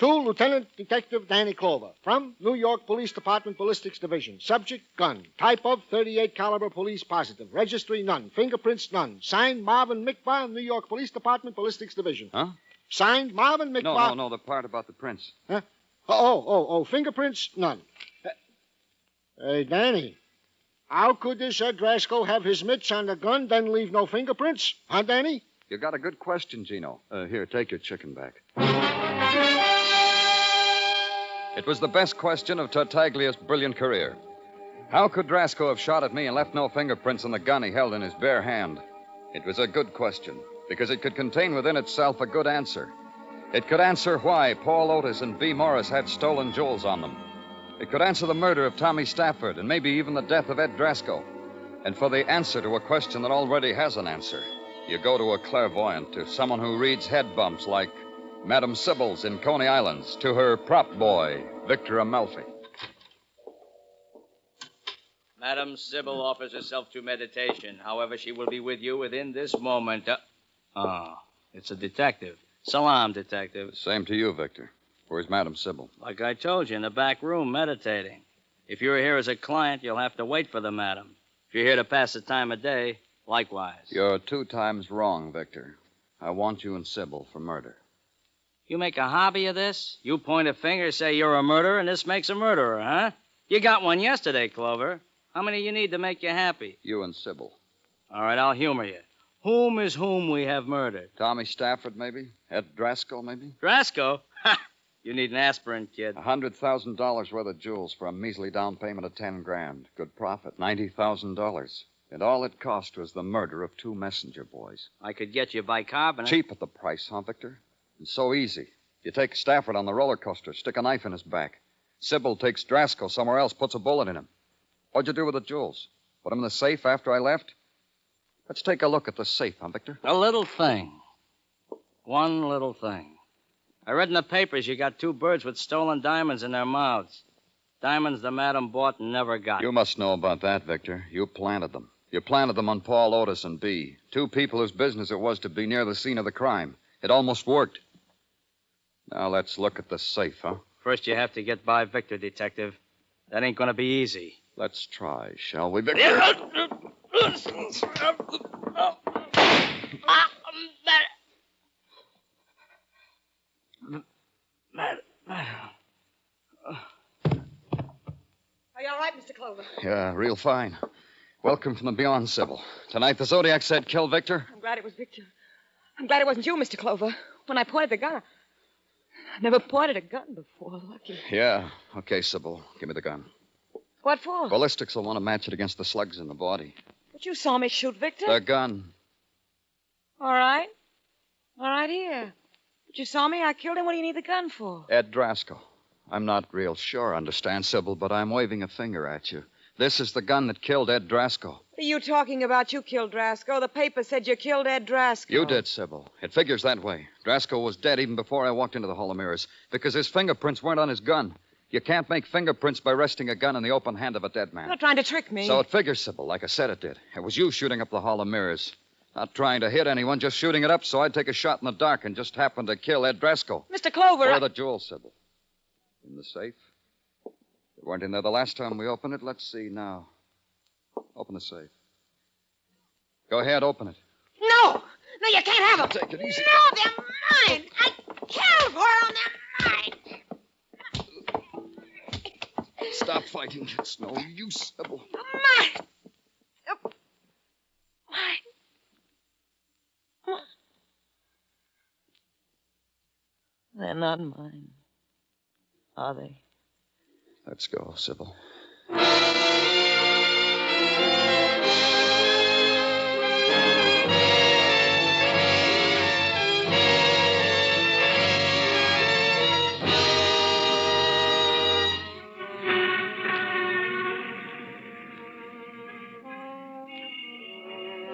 To Lieutenant Detective Danny Clover, from New York Police Department Ballistics Division. Subject, gun. Type of 38 caliber police positive. Registry, none. Fingerprints, none. Signed, Marvin Mickbar, New York Police Department Ballistics Division. Huh? Signed, Marvin Mickbar. No, the part about the prints. Huh? Oh, fingerprints, none. Hey, Danny, how could this Drasko have his mitts on the gun, then leave no fingerprints? Huh, Danny? You got a good question, Gino. Here, take your chicken back. It was the best question of Tartaglia's brilliant career. How could Drasko have shot at me and left no fingerprints on the gun he held in his bare hand? It was a good question, because it could contain within itself a good answer. It could answer why Paul Otis and B. Morris had stolen jewels on them. It could answer the murder of Tommy Stafford and maybe even the death of Ed Drasko. And for the answer to a question that already has an answer, you go to a clairvoyant, to someone who reads head bumps like Madame Sybil's in Coney Islands, to her prop boy, Victor Amalfi. Madame Sybil offers herself to meditation. However, she will be with you within this moment. It's a detective. Salam, detective. Same to you, Victor. Where's Madame Sybil? Like I told you, in the back room, meditating. If you're here as a client, you'll have to wait for the madam. If you're here to pass the time of day, likewise. You're 2 times wrong, Victor. I want you and Sybil for murder. You make a hobby of this? You point a finger, say you're a murderer, and this makes a murderer, huh? You got one yesterday, Clover. How many you need to make you happy? You and Sybil. All right, I'll humor you. Whom is whom we have murdered? Tommy Stafford, maybe? Ed Drasko, maybe? Drasko? Ha! You need an aspirin, kid. $100,000 worth of jewels for a measly down payment of $10,000. Good profit, $90,000. And all it cost was the murder of 2 messenger boys. I could get you bicarbonate. Cheap at the price, huh, Victor? And so easy. You take Stafford on the roller coaster, stick a knife in his back. Sybil takes Drasko somewhere else, puts a bullet in him. What'd you do with the jewels? Put them in the safe after I left? Let's take a look at the safe, huh, Victor? A little thing. One little thing. I read in the papers you got 2 birds with stolen diamonds in their mouths. Diamonds the madam bought and never got. You must know about that, Victor. You planted them. You planted them on Paul Otis and Bee, 2 people whose business it was to be near the scene of the crime. It almost worked. Now let's look at the safe, huh? First you have to get by Victor, detective. That ain't gonna be easy. Let's try, shall we, Victor? Are you all right, Mr. Clover? Yeah, real fine. Welcome from the beyond, Sybil. Tonight the Zodiac said kill Victor. I'm glad it was Victor. I'm glad it wasn't you, Mr. Clover. When I pointed the gun, I never pointed a gun before. Lucky. Yeah. Okay, Sybil. Give me the gun. What for? Ballistics will want to match it against the slugs in the body. But you saw me shoot Victor. The gun. All right. All right, here. But you saw me. I killed him. What do you need the gun for? Ed Drasko. I'm not real sure, understand, Sybil, but I'm waving a finger at you. This is the gun that killed Ed Drasko. What are you talking about? You killed Drasko. The paper said you killed Ed Drasko. You did, Sybil. It figures that way. Drasko was dead even before I walked into the Hall of Mirrors because his fingerprints weren't on his gun. You can't make fingerprints by resting a gun in the open hand of a dead man. You're not trying to trick me. So it figures, Sybil, like I said it did. It was you shooting up the Hall of Mirrors. Not trying to hit anyone, just shooting it up so I'd take a shot in the dark and just happen to kill Ed Drasko. Mr. Clover, Where are the jewels, Sybil? In the safe? They weren't in there the last time we opened it. Let's see now. Open the safe. Go ahead, open it. No! No, you can't have them. Take it easy. No, they're mine. I killed for them. They're mine. Stop fighting. It's no use, Sybil. Mine. Mine. They're not mine, are they? Let's go, Sybil.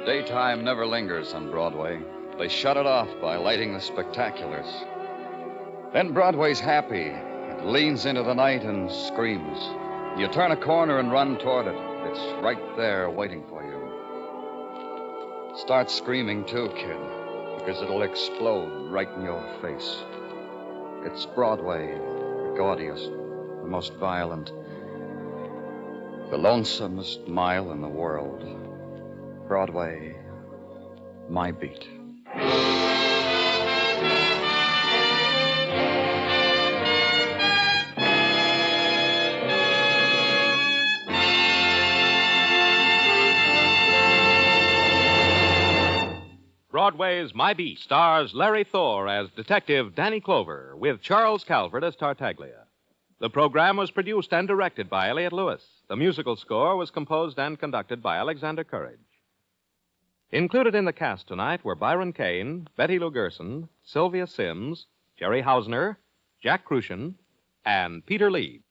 Daytime never lingers on Broadway. They shut it off by lighting the spectaculars. Then Broadway's happy. It leans into the night and screams. You turn a corner and run toward it. It's right there waiting for you. Start screaming too, kid, because it'll explode right in your face. It's Broadway, the gaudiest, the most violent, the lonesomest mile in the world. Broadway, my beat. Broadway's My Beat stars Larry Thor as Detective Danny Clover with Charles Calvert as Tartaglia. The program was produced and directed by Elliott Lewis. The musical score was composed and conducted by Alexander Courage. Included in the cast tonight were Byron Kane, Betty Lou Gerson, Sylvia Sims, Jerry Hausner, Jack Crucian, and Peter Lee.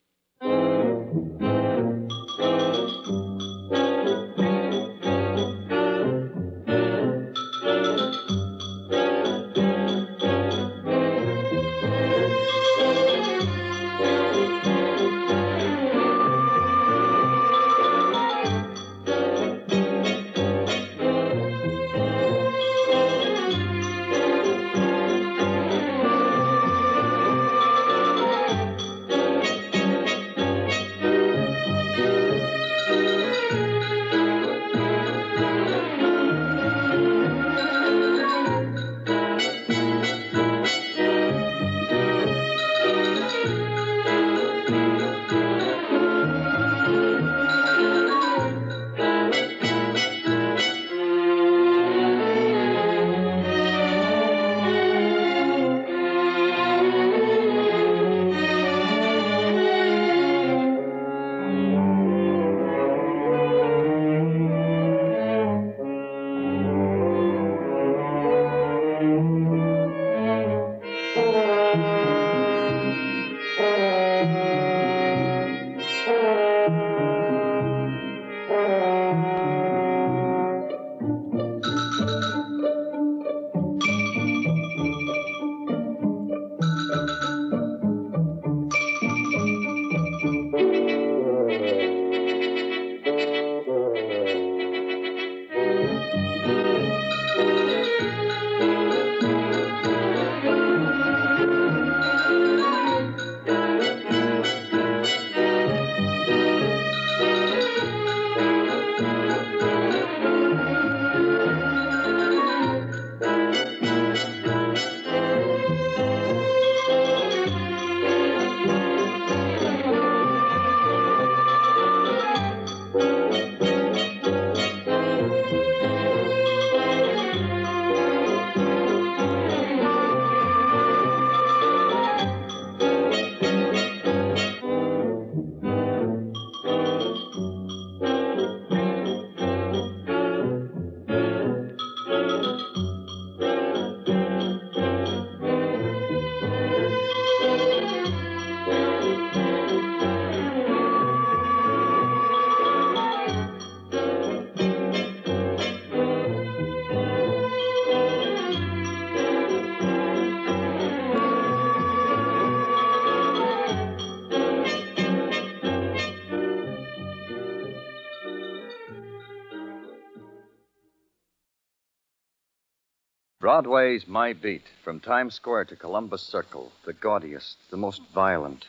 Broadway's My Beat, from Times Square to Columbus Circle, the gaudiest, the most violent,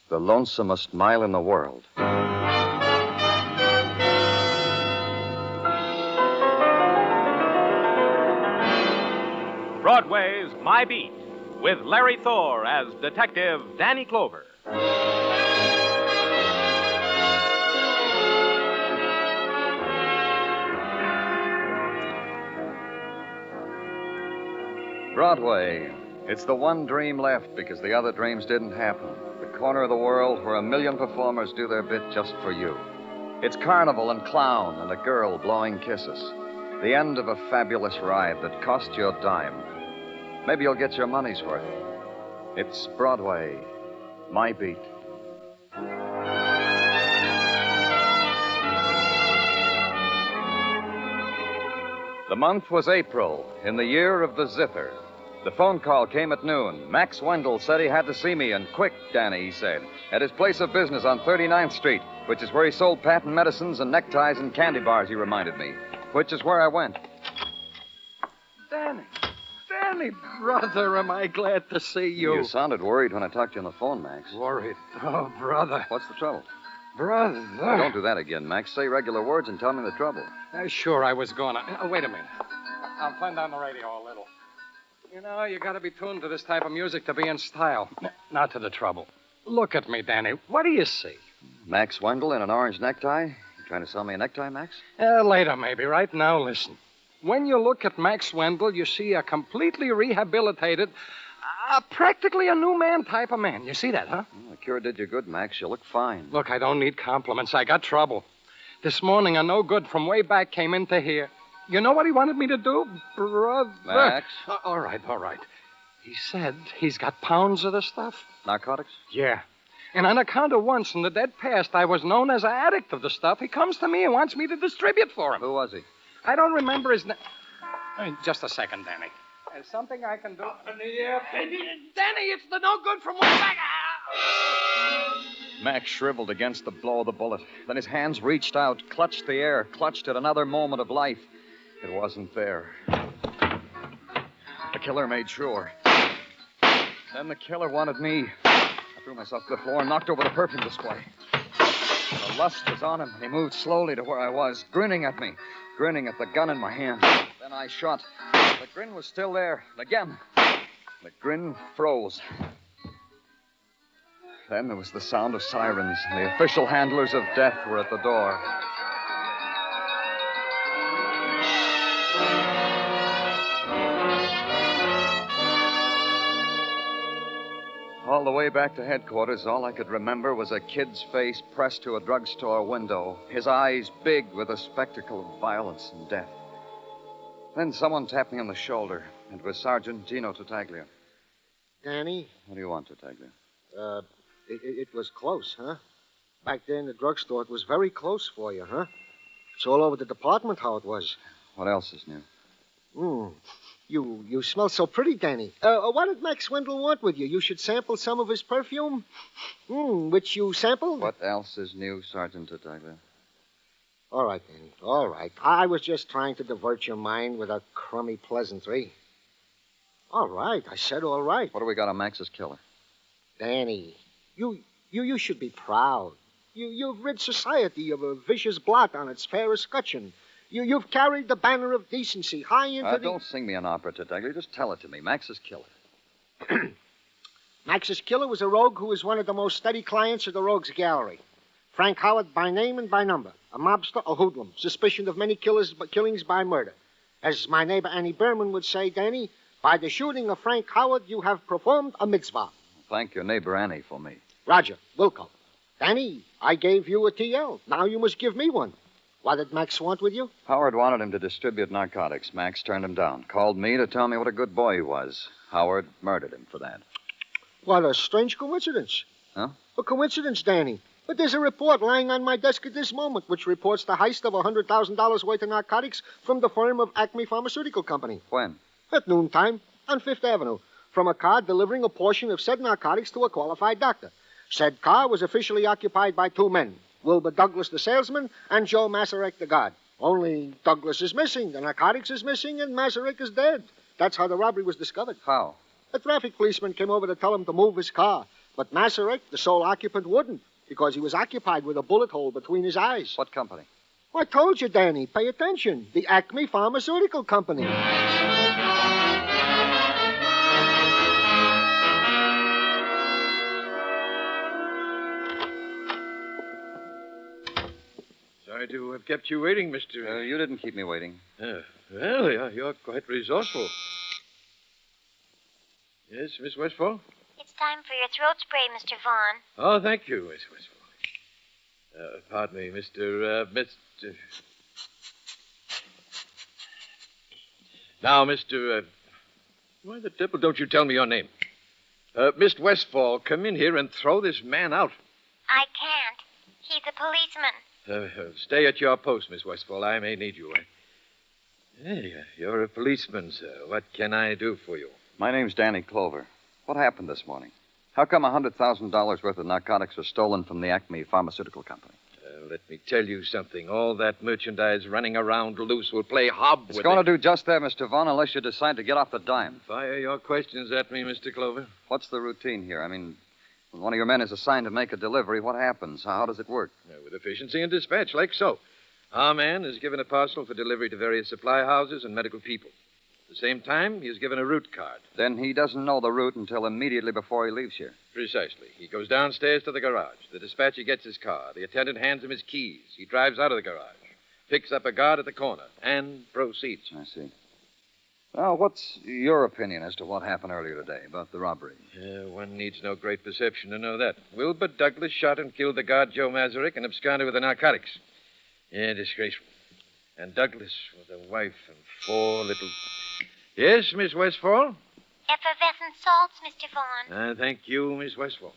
the lonesomest mile in the world. Broadway's My Beat, with Larry Thor as Detective Danny Clover. Broadway. It's the one dream left because the other dreams didn't happen. The corner of the world where a million performers do their bit just for you. It's carnival and clown and a girl blowing kisses. The end of a fabulous ride that cost you a dime. Maybe you'll get your money's worth. It's Broadway. My Beat. The month was April, in the year of the zither. The phone call came at noon. Max Wendell said he had to see me, and quick, Danny, he said, at his place of business on 39th Street, which is where he sold patent medicines and neckties and candy bars, he reminded me, which is where I went. Danny, brother, am I glad to see you. You sounded worried when I talked to you on the phone, Max. Worried? Oh, brother. What's the trouble? Brother. Don't do that again, Max. Say regular words and tell me the trouble. Sure, I was going to. Wait a minute. I'll turn down the radio a little. You know, you got to be tuned to this type of music to be in style. Not to the trouble. Look at me, Danny. What do you see? Max Wendell in an orange necktie? You trying to sell me a necktie, Max? Later, maybe. Right now, listen. When you look at Max Wendell, you see a completely rehabilitated, practically a new man type of man. You see that, huh? Well, the cure did you good, Max. You look fine. Look, I don't need compliments. I got trouble. This morning, a no good from way back came into here. You know what he wanted me to do, brother? Max? All right. He said he's got pounds of the stuff. Narcotics? Yeah. And on account of once in the dead past I was known as an addict of the stuff, he comes to me and wants me to distribute for him. Who was he? I don't remember his name. Just a second, Danny. There's something I can do. Danny, it's the no good from way back. Max shriveled against the blow of the bullet. Then his hands reached out, clutched the air, clutched at another moment of life. It wasn't there. The killer made sure. Then the killer wanted me. I threw myself to the floor and knocked over the perfume display. The The lust was on him, and he moved slowly to where I was, grinning at me, grinning at the gun in my hand. Then I shot. The grin was still there, and again, the grin froze. Then there was the sound of sirens, and the official handlers of death were at the door. All the way back to headquarters, all I could remember was a kid's face pressed to a drugstore window, his eyes big with a spectacle of violence and death. Then someone tapped me on the shoulder. It was Sergeant Gino Tartaglia. Danny? What do you want, Tartaglia? It was close, huh? Back there in the drugstore, it was very close for you, huh? It's all over the department how it was. What else is new? You smell so pretty, Danny. What did Max Swindle want with you? You should sample some of his perfume? Which you sampled? What else is new, Sergeant Tartaglia? All right, Danny. All right. I was just trying to divert your mind with a crummy pleasantry. All right. I said all right. What do we got on Max's killer? Danny, you should be proud. You've rid society of a vicious blot on its fair escutcheon. You've carried the banner of decency high into the... Don't sing me an opera, Tartaglia. Just tell it to me. Max's killer. Max's killer was a rogue who was one of the most steady clients of the Rogues Gallery. Frank Howard by name and by number. A mobster, a hoodlum. Suspicioned of many killings by murder. As my neighbor Annie Berman would say, Danny, by the shooting of Frank Howard, you have performed a mitzvah. Thank your neighbor Annie for me. Roger. Wilco. Danny, I gave you a TL. Now you must give me one. What did Max want with you? Howard wanted him to distribute narcotics. Max turned him down. Called me to tell me what a good boy he was. Howard murdered him for that. What a strange coincidence. Huh? A coincidence, Danny. But there's a report lying on my desk at this moment which reports the heist of $100,000 worth of narcotics from the firm of Acme Pharmaceutical Company. When? At noontime on Fifth Avenue, from a car delivering a portion of said narcotics to a qualified doctor. Said car was officially occupied by two men, Wilbur Douglas, the salesman, and Joe Masaryk, the guard. Only Douglas is missing, the narcotics is missing, and Masaryk is dead. That's how the robbery was discovered. How? A traffic policeman came over to tell him to move his car, but Masaryk, the sole occupant, wouldn't, because he was occupied with a bullet hole between his eyes. What company? I told you, Danny. Pay attention. The Acme Pharmaceutical Company. Sorry to have kept you waiting, Mr. You didn't keep me waiting. Well, you're quite resourceful. Yes, Miss Westfall? It's time for your throat spray, Mr. Vaughn. Oh, thank you, Miss Westfall. Pardon me, Mr. Now, Mr. Why the devil don't you tell me your name? Miss Westfall, come in here and throw this man out. I can't. He's a policeman. Stay at your post, Miss Westfall. I may need you. Hey, you're a policeman, sir. What can I do for you? My name's Danny Clover. What happened this morning? How come $100,000 worth of narcotics was stolen from the Acme Pharmaceutical Company? Let me tell you something. All that merchandise running around loose will play hob with it. It's going to do just that, Mr. Vaughn, unless you decide to get off the dime. Fire your questions at me, Mr. Clover. What's the routine here? I mean, when one of your men is assigned to make a delivery, what happens? How does it work? With efficiency and dispatch, like so. Our man is given a parcel for delivery to various supply houses and medical people. At the same time, he is given a route card. Then he doesn't know the route until immediately before he leaves here. Precisely. He goes downstairs to the garage. The dispatcher gets his car. The attendant hands him his keys. He drives out of the garage, picks up a guard at the corner, and proceeds. I see. Now, what's your opinion as to what happened earlier today about the robbery? One needs no great perception to know that. Wilbur Douglas shot and killed the guard Joe Masaryk and absconded with the narcotics. Yeah, disgraceful. And Douglas with a wife and 4 little... Yes, Miss Westfall? Effervescent salts, Mr. Vaughn. Thank you, Miss Westfall.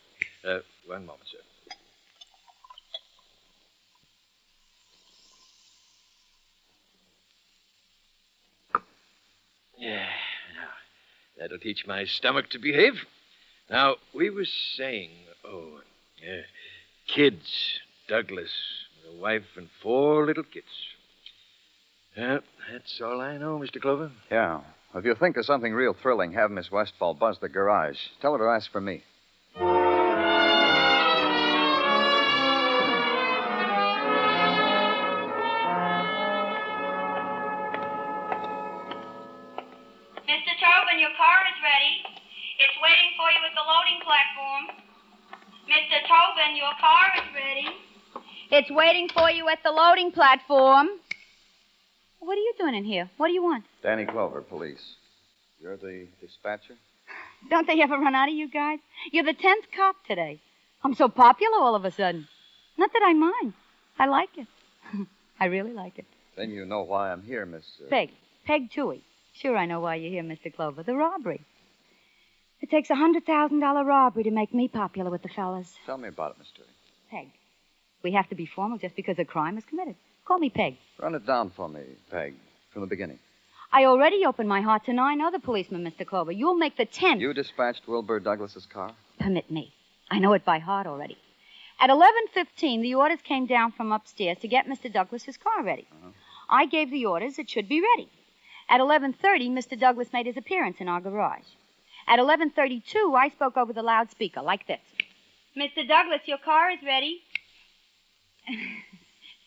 One moment, sir. Yeah, now, that'll teach my stomach to behave. Now, we were saying, kids, Douglas, with a wife and 4 little kids. That's all I know, Mr. Clover. Yeah. If you think of something real thrilling, have Miss Westfall buzz the garage. Tell her to ask for me. Tobin, your car is ready. It's waiting for you at the loading platform. What are you doing in here? What do you want? Danny Clover, police. You're the dispatcher? Don't they ever run out of you guys? You're the 10th cop today. I'm so popular all of a sudden. Not that I mind. I like it. I really like it. Then you know why I'm here, Miss... Peg Toohey. Sure, I know why you're here, Mr. Clover. The robbery. It takes a $100,000 robbery to make me popular with the fellas. Tell me about it, Miss Toohey. Peg. We have to be formal just because a crime is committed. Call me Peg. Run it down for me, Peg, from the beginning. I already opened my heart to 9 other policemen, Mr. Clover. You'll make the 10th. You dispatched Wilbur Douglas's car? Permit me. I know it by heart already. At 11:15, the orders came down from upstairs to get Mr. Douglas's car ready. I gave the orders it should be ready. At 11:30, Mr. Douglas made his appearance in our garage. At 11:32, I spoke over the loudspeaker like this. Mr. Douglas, your car is ready.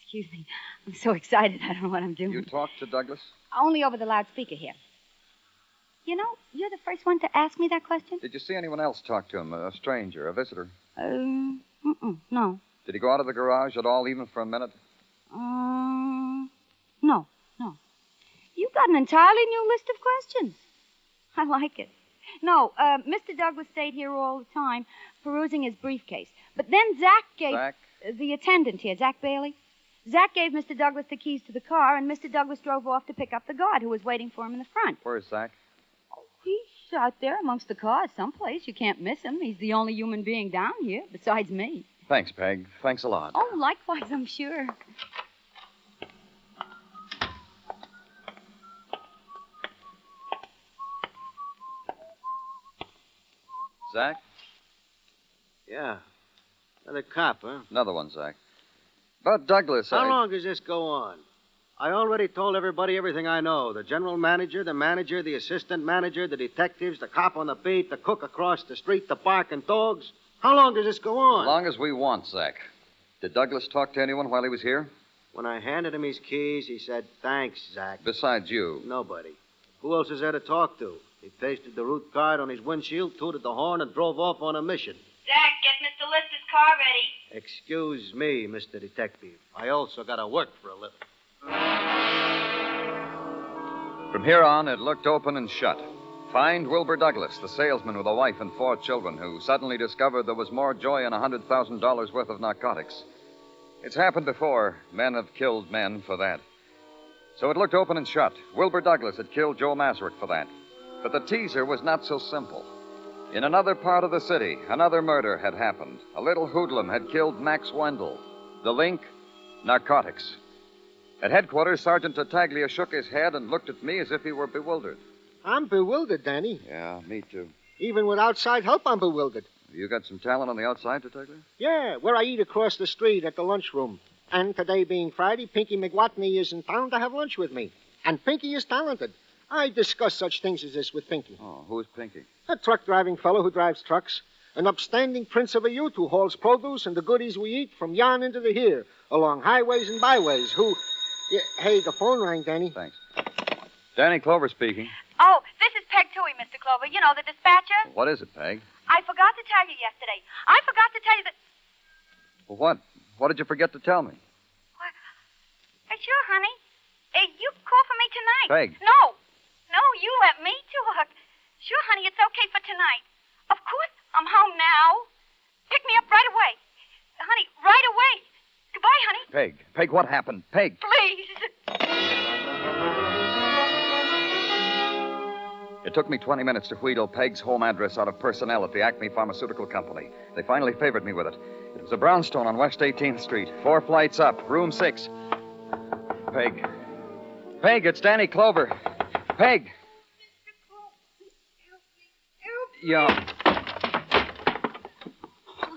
Excuse me. I'm so excited. I don't know what I'm doing. You talked to Douglas? Only over the loudspeaker here. You know, you're the first one to ask me that question. Did you see anyone else talk to him? A stranger, a visitor? No. Did he go out of the garage at all, even for a minute? No. You've got an entirely new list of questions. I like it. No, Mr. Douglas stayed here all the time, perusing his briefcase. But then Zach gave... Zach? The attendant here, Zach Bailey. Zach gave Mr. Douglas the keys to the car, and Mr. Douglas drove off to pick up the guard who was waiting for him in the front. Where's Zach? He's out there amongst the cars someplace. You can't miss him. He's the only human being down here, besides me. Thanks, Peg. Thanks a lot. Oh, likewise, I'm sure. Zach? Yeah. Another cop, huh? Another one, Zach. But Douglas, How long does this go on? I already told everybody everything I know. The general manager, the assistant manager, the detectives, the cop on the beat, the cook across the street, the barking dogs. How long does this go on? As long as we want, Zach. Did Douglas talk to anyone while he was here? When I handed him his keys, he said, "Thanks, Zach." Besides you? Nobody. Who else is there to talk to? He pasted the route card on his windshield, tooted the horn, and drove off on a mission. Zach, get Mr. Lister's car ready. Excuse me, Mr. Detective. I also got to work for a living. From here on, it looked open and shut. Find Wilbur Douglas, the salesman with a wife and 4 children, who suddenly discovered there was more joy in $100,000 worth of narcotics. It's happened before. Men have killed men for that. So it looked open and shut. Wilbur Douglas had killed Joe Masrick for that. But the teaser was not so simple. In another part of the city, another murder had happened. A little hoodlum had killed Max Wendell. The link? Narcotics. At headquarters, Sergeant Tartaglia shook his head and looked at me as if he were bewildered. I'm bewildered, Danny. Yeah, me too. Even with outside help, I'm bewildered. You got some talent on the outside, Tartaglia? Yeah, where I eat across the street at the lunchroom. And today being Friday, Pinky McWatney is in town to have lunch with me. And Pinky is talented. I discuss such things as this with Pinky. Oh, who's Pinky? A truck-driving fellow who drives trucks. An upstanding prince of a youth who hauls produce and the goodies we eat from yon into the here, along highways and byways, who... Yeah, hey, the phone rang, Danny. Thanks. Danny Clover speaking. Oh, this is Peg Toohey, Mr. Clover. You know, the dispatcher. What is it, Peg? I forgot to tell you yesterday. I forgot to tell you that... Well, what? What did you forget to tell me? Sure, honey. You call for me tonight. Peg. No, you let me talk. Sure, honey, it's okay for tonight. Of course, I'm home now. Pick me up right away. Honey, right away. Goodbye, honey. Peg, what happened? Peg. Please. It took me 20 minutes to wheedle Peg's home address out of personnel at the Acme Pharmaceutical Company. They finally favored me with it. It was a brownstone on West 18th Street, 4 flights up, room 6. Peg, it's Danny Clover. Peg. Yeah.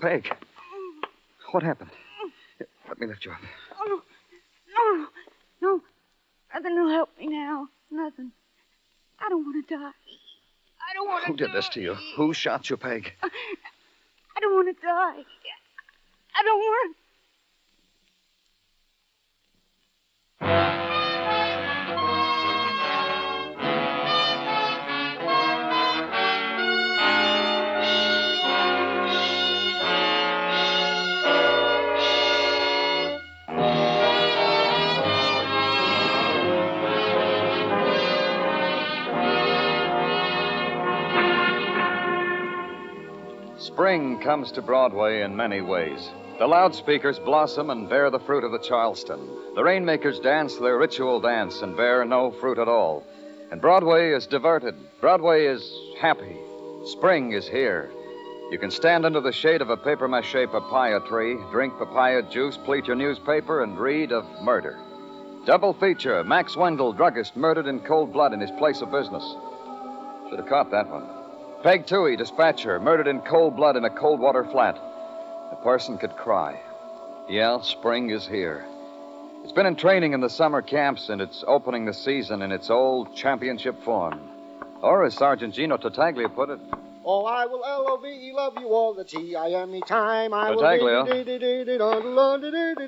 Peg. What happened? Let me lift you up. No. Nothing will help me now. Nothing. I don't want to die. I don't want to Who did this to you? Who shot you, Peg? I don't want to die. I don't want... Spring comes to Broadway in many ways. The loudspeakers blossom and bear the fruit of the Charleston. The rainmakers dance their ritual dance and bear no fruit at all. And Broadway is diverted. Broadway is happy. Spring is here. You can stand under the shade of a papier-mâché papaya tree, drink papaya juice, pleat your newspaper, and read of murder. Double feature, Max Wendell, druggist, murdered in cold blood in his place of business. Should have caught that one. Peg Toohey, dispatcher, murdered in cold blood in a cold water flat. A person could cry. Yeah, spring is here. It's been in training in the summer camps, and it's opening the season in its old championship form. Or, as Sergeant Gino Tartaglia put it, Oh, I will L-O-V-E love you all the T-I-M-E time. I will...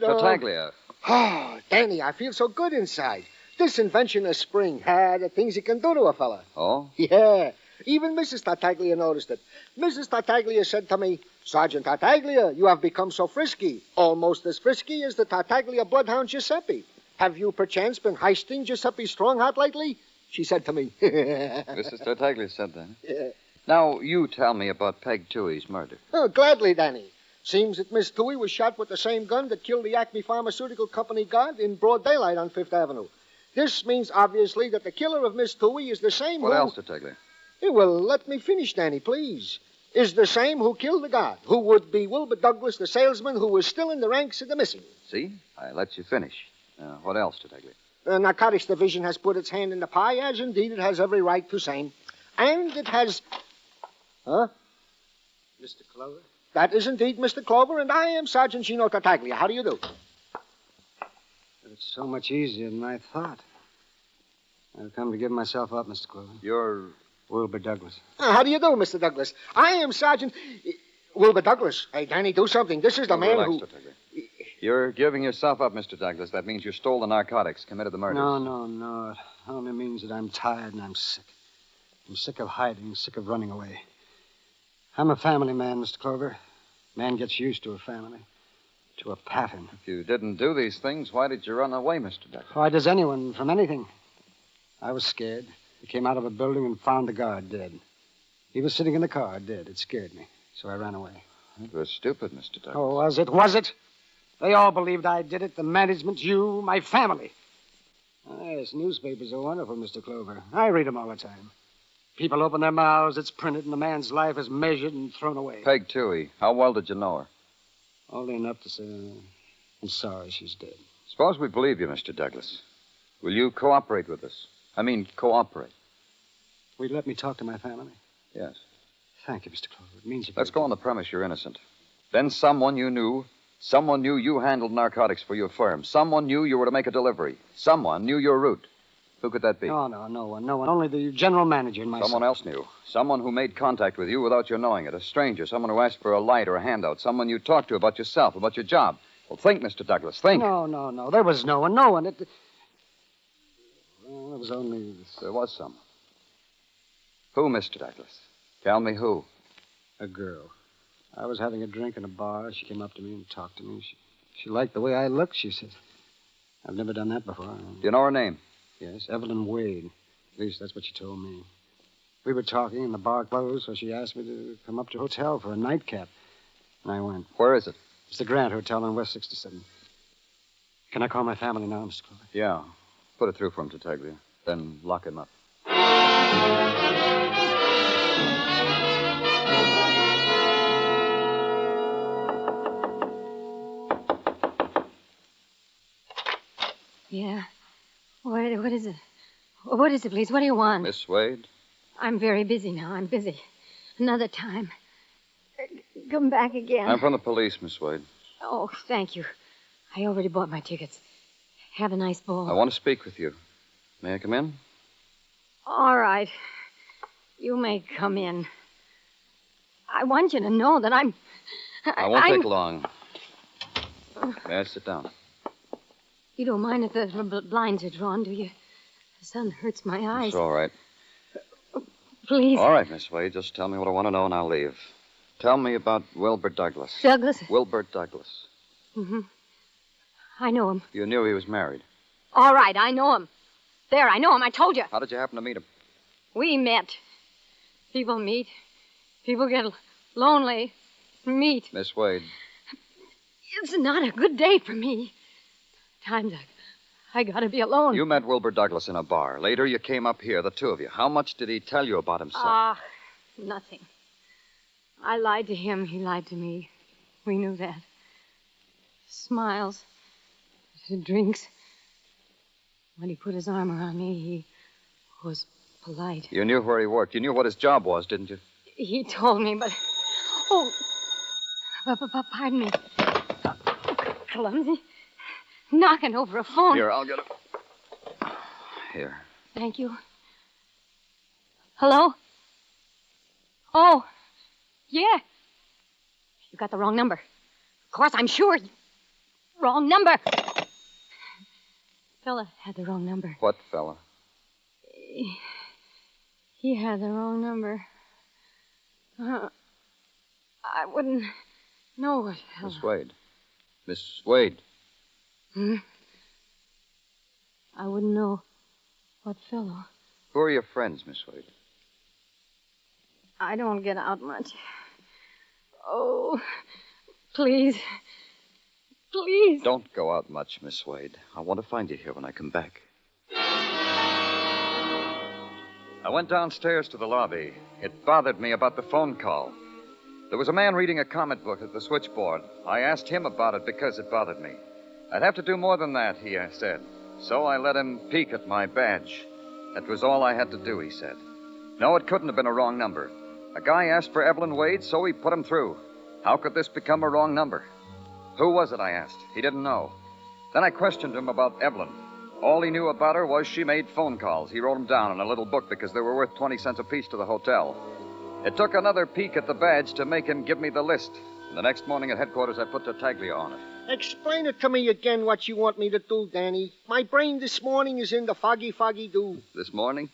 Tartaglia. Oh, Danny, I feel so good inside. This invention of spring had the things it can do to a fella. Oh? Yeah. Even Mrs. Tartaglia noticed it. Mrs. Tartaglia said to me, Sergeant Tartaglia, you have become so frisky, almost as frisky as the Tartaglia bloodhound Giuseppe. Have you perchance been heisting Giuseppe's Strongheart lately? She said to me. Mrs. Tartaglia said that. Yeah. Now, you tell me about Peg Toohey's murder. Oh, gladly, Danny. Seems that Miss Toohey was shot with the same gun that killed the Acme Pharmaceutical Company guard in broad daylight on Fifth Avenue. This means, obviously, that the killer of Miss Toohey is the same What else, Tartaglia? Well, let me finish, Danny, please. Is the same who killed the guard, who would be Wilbur Douglas, the salesman, who was still in the ranks of the missing. See? I let you finish. What else, Tartaglia? The Narcotics Division has put its hand in the pie, as indeed it has every right to say. And it has... Huh? Mr. Clover? That is indeed Mr. Clover, and I am Sergeant Gino Tartaglia. How do you do? It's so much easier than I thought. I've come to give myself up, Mr. Clover. You're... Wilbur Douglas. How do you do, Mr. Douglas? I am Sergeant... Wilbur Douglas. Hey, Danny, do something. This is the man relax, who... Tartaglia. You're giving yourself up, Mr. Douglas. That means you stole the narcotics, committed the murders. No. It only means that I'm tired and I'm sick. I'm sick of hiding, sick of running away. I'm a family man, Mr. Clover. Man gets used to a family, to a pattern. If you didn't do these things, why did you run away, Mr. Douglas? Why does anyone from anything? I was scared. I came out of a building and found the guard dead. He was sitting in the car, dead. It scared me, so I ran away. It was stupid, Mr. Douglas. Oh, was it? Was it? They all believed I did it. The management, you, my family. Yes, newspapers are wonderful, Mr. Clover. I read them all the time. People open their mouths, it's printed, and the man's life is measured and thrown away. Peg Toohey, how well did you know her? Only enough to say, I'm sorry she's dead. Suppose we believe you, Mr. Douglas. Will you cooperate with us? I mean, cooperate. Will you let me talk to my family? Yes. Thank you, Mr. Clover. It means Let's go on the premise you're innocent. Then someone knew you handled narcotics for your firm. Someone knew you were to make a delivery. Someone knew your route. Who could that be? No one. Only the general manager and myself. Someone else knew. Someone who made contact with you without your knowing it. A stranger. Someone who asked for a light or a handout. Someone you talked to about yourself, about your job. Well, think, Mr. Douglas. Think. No. There was no one. Well, there was only this. There was someone. Who, Mr. Douglas? Tell me who. A girl. I was having a drink in a bar. She came up to me and talked to me. She liked the way I looked, she said. I've never done that before. Do you know her name? Yes, Evelyn Wade. At least that's what she told me. We were talking and the bar closed, so she asked me to come up to the hotel for a nightcap. And I went. Where is it? It's the Grant Hotel on West 67. Can I call my family now, Mr. Clover? Yeah. Put it through for him, Tartaglia. Then lock him up. Yeah. What is it? What is it, please? What do you want? Miss Wade? I'm very busy now. I'm busy. Another time. Come back again. I'm from the police, Miss Wade. Oh, thank you. I already bought my tickets. Have a nice ball. I want to speak with you. May I come in? All right. You may come in. I want you to know that I won't take long. May I sit down? You don't mind if the blinds are drawn, do you? The sun hurts my eyes. It's all right. Please. All right, Miss Wade. Just tell me what I want to know and I'll leave. Tell me about Wilbur Douglas. Douglas? Wilbur Douglas. Mm-hmm. I know him. You knew he was married. All right, I know him. There, I know him. I told you. How did you happen to meet him? We met. People meet. People get lonely. meet. Miss Wade. It's not a good day for me. Times I gotta be alone. You met Wilbur Douglas in a bar. Later, you came up here, the two of you. How much did he tell you about himself? Nothing. I lied to him. He lied to me. We knew that. Smiles. Drinks. When he put his arm around me, he was polite. You knew where he worked. You knew what his job was, didn't you? He told me, but... Oh, pardon me. Clumsy. Knocking over a phone. Here, I'll get it. Here. Thank you. Hello? Oh, yeah. You got the wrong number. Of course, I'm sure. Wrong number. Fella had the wrong number. What fella? He had the wrong number. I wouldn't know what fella. Miss Wade. Miss Wade. I wouldn't know what fellow. Who are your friends, Miss Wade? I don't get out much. Oh, please. Please. Don't go out much, Miss Wade. I want to find you here when I come back. I went downstairs to the lobby. It bothered me about the phone call. There was a man reading a comic book at the switchboard. I asked him about it because it bothered me. I'd have to do more than that, he said. So I let him peek at my badge. That was all I had to do, he said. No, it couldn't have been a wrong number. A guy asked for Evelyn Wade, so he put him through. How could this become a wrong number? Who was it, I asked. He didn't know. Then I questioned him about Evelyn. All he knew about her was she made phone calls. He wrote them down in a little book because they were worth 20 cents apiece to the hotel. It took another peek at the badge to make him give me the list. And the next morning at headquarters, I put Tartaglia on it. Explain it to me again what you want me to do, Danny. My brain this morning is in the foggy do. This morning?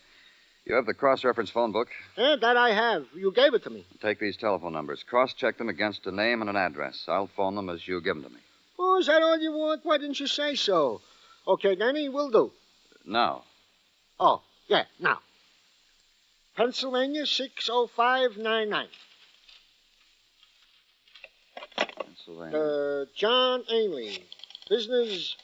You have the cross-reference phone book. Yeah, that I have. You gave it to me. Take these telephone numbers. Cross-check them against a name and an address. I'll phone them as you give them to me. Oh, is that all you want? Why didn't you say so? Okay, Danny, will do. Now. Oh, yeah, now. Pennsylvania 60599. Pennsylvania. John Ainley. Business.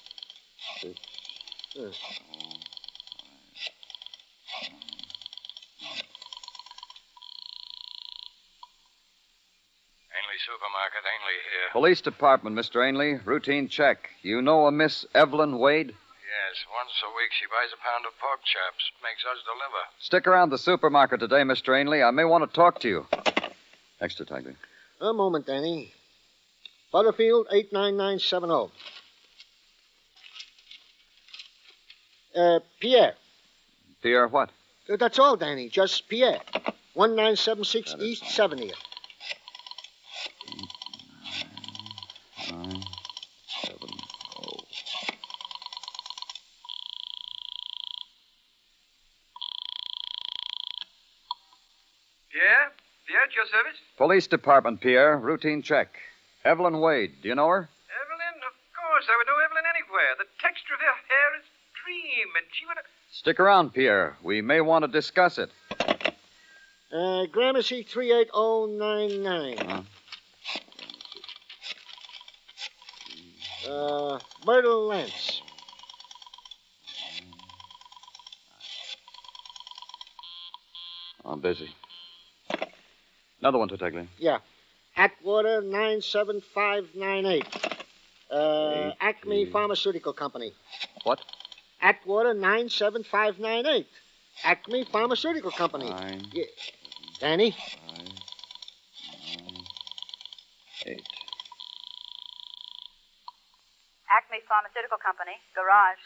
Supermarket, Ainley here. Police Department, Mr. Ainley. Routine check. You know a Miss Evelyn Wade? Yes, once a week she buys a pound of pork chops. Makes us deliver. Stick around the supermarket today, Mr. Ainley. I may want to talk to you. Next, Detective. A moment, Danny. Butterfield 89970. Pierre. Pierre what? That's all, Danny. Just Pierre. 1976 East 70th. 970. Pierre? Pierre, at your service? Police Department, Pierre. Routine check. Evelyn Wade. Do you know her? Evelyn? Of course. I would know Evelyn anywhere. The texture of her hair is a dream, and she would have... Stick around, Pierre. We may want to discuss it. Gramercy 38099. Myrtle Lance. I'm busy. Another one, Tartaglia. Yeah. Atwater 97598. Acme Pharmaceutical Company. What? Atwater 97598. Acme Pharmaceutical Company. Yeah. Danny? 8. Acme Pharmaceutical Company, garage.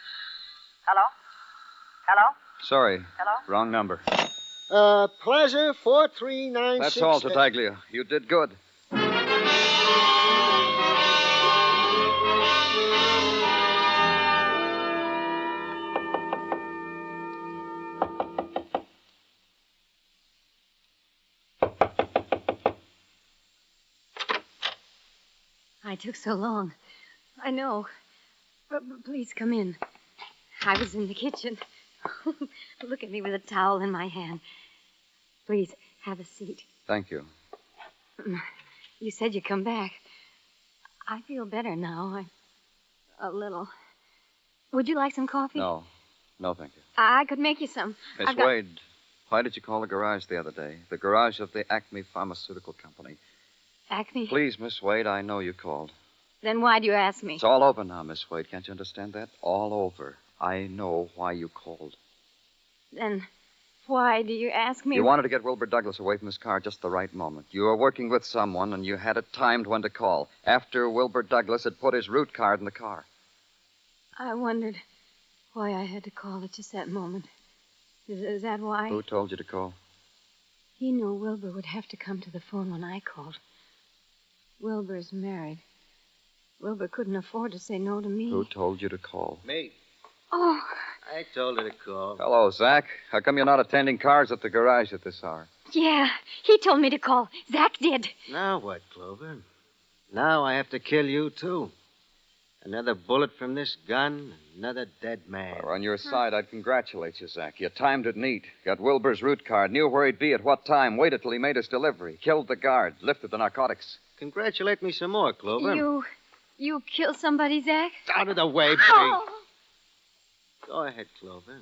Hello? Hello? Sorry. Hello? Wrong number. Plaza 4396. That's all, Tartaglia. You did good. I took so long. I know. But please come in. I was in the kitchen. Look at me with a towel in my hand. Please, have a seat. Thank you. You said you'd come back. I feel better now. A little. Would you like some coffee? No. No, thank you. I could make you some. Miss Wade, why did you call the garage the other day? The garage of the Acme Pharmaceutical Company. Acme? Please, Miss Wade, I know you called. Then why do you ask me? It's all over now, Miss Wade. Can't you understand that? All over. I know why you called. Then why do you ask me? You wanted to get Wilbur Douglas away from his car just the right moment. You were working with someone, and you had it timed when to call. After Wilbur Douglas had put his route card in the car. I wondered why I had to call at just that moment. Is that why? Who told you to call? He knew Wilbur would have to come to the phone when I called. Wilbur's married. Wilbur couldn't afford to say no to me. Who told you to call? Me. Oh. I told her to call. Hello, Zach. How come you're not attending cars at the garage at this hour? Yeah, he told me to call. Zach did. Now what, Clover? Now I have to kill you, too. Another bullet from this gun, another dead man. Well, on your side, I'd congratulate you, Zach. You timed it neat. Got Wilbur's route card, knew where he'd be at what time, waited till he made his delivery, killed the guard, lifted the narcotics. Congratulate me some more, Clover. You killed somebody, Zach? Out of the way, baby. Oh. Go ahead, Clover.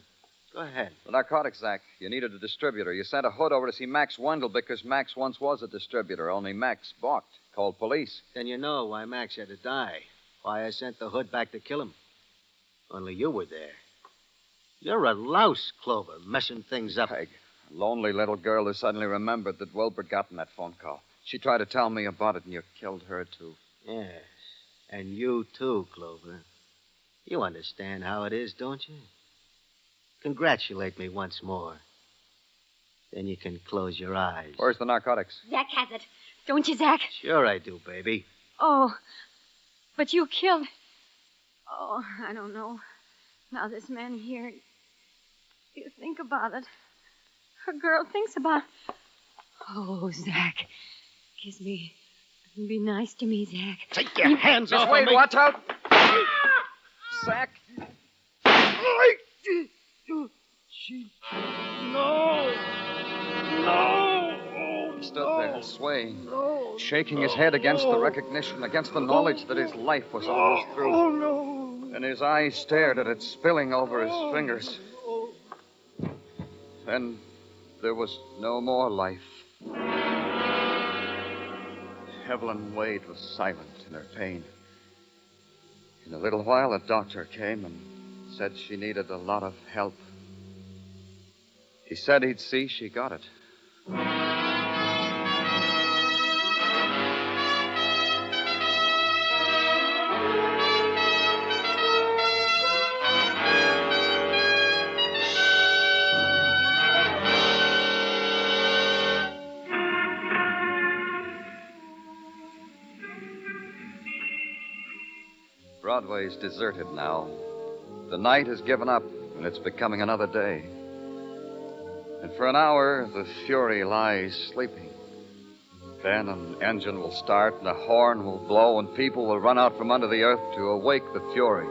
Go ahead. The narcotics, Zach. You needed a distributor. You sent a hood over to see Max Wendell because Max once was a distributor, only Max balked. Called police. Then you know why Max had to die. Why I sent the hood back to kill him. Only you were there. You're a louse, Clover, messing things up. Peg, a lonely little girl who suddenly remembered that Wilbur got in that phone call. She tried to tell me about it, and you killed her, too. Yes. And you, too, Clover. You understand how it is, don't you? Congratulate me once more. Then you can close your eyes. Where's the narcotics? Zach has it. Don't you, Zach? Sure I do, baby. Oh, but you killed... Oh, I don't know. Now this man here... You think about it. A girl thinks about... Oh, Zach. Kiss me. Be nice to me, Zach. Take your hands off Wait, of me. watch out. Zach. No. He stood there, swaying, shaking his head against the recognition, against the knowledge that his life was almost through. Oh, no. And his eyes stared at it spilling over his fingers. Then there was no more life. Evelyn Wade was silent in her pain. In a little while, a doctor came and said she needed a lot of help. He said he'd see she got it. Broadway's deserted now. The night has given up, and it's becoming another day. And for an hour, the Fury lies sleeping. Then an engine will start, and a horn will blow, and people will run out from under the earth to awake the Fury.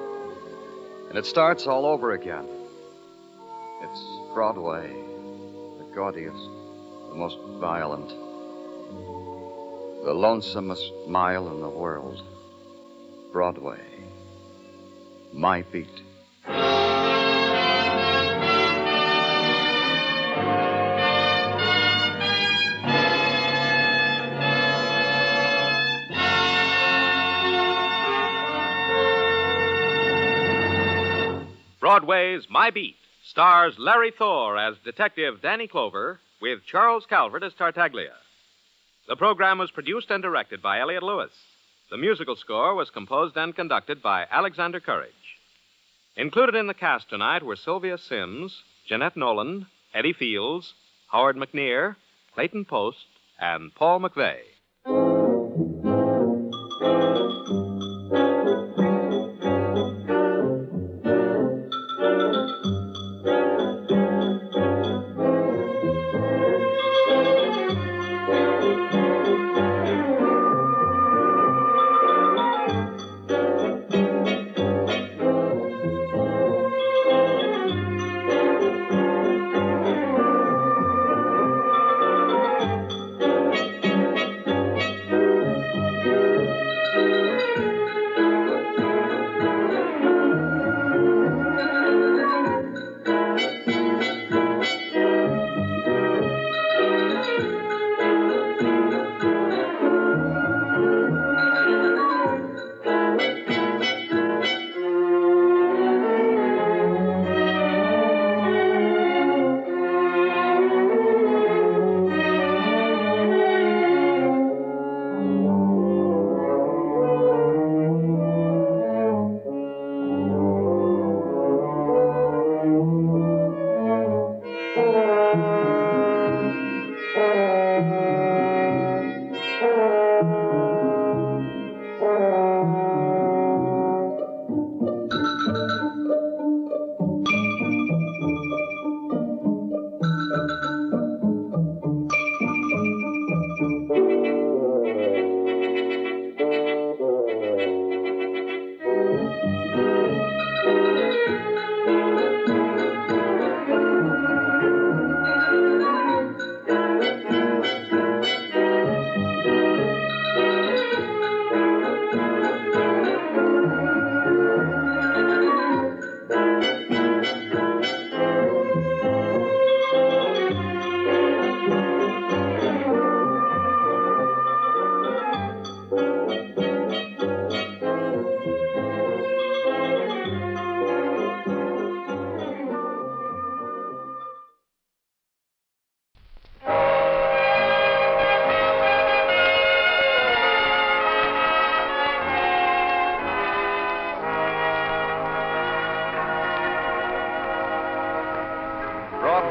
And it starts all over again. It's Broadway, the gaudiest, the most violent, the lonesomest mile in the world. Broadway. My beat. Broadway's My Beat stars Larry Thor as Detective Danny Clover with Charles Calvert as Tartaglia. The program was produced and directed by Elliott Lewis. The musical score was composed and conducted by Alexander Courage. Included in the cast tonight were Sylvia Sims, Jeanette Nolan, Eddie Fields, Howard McNear, Clayton Post, and Paul McVeigh.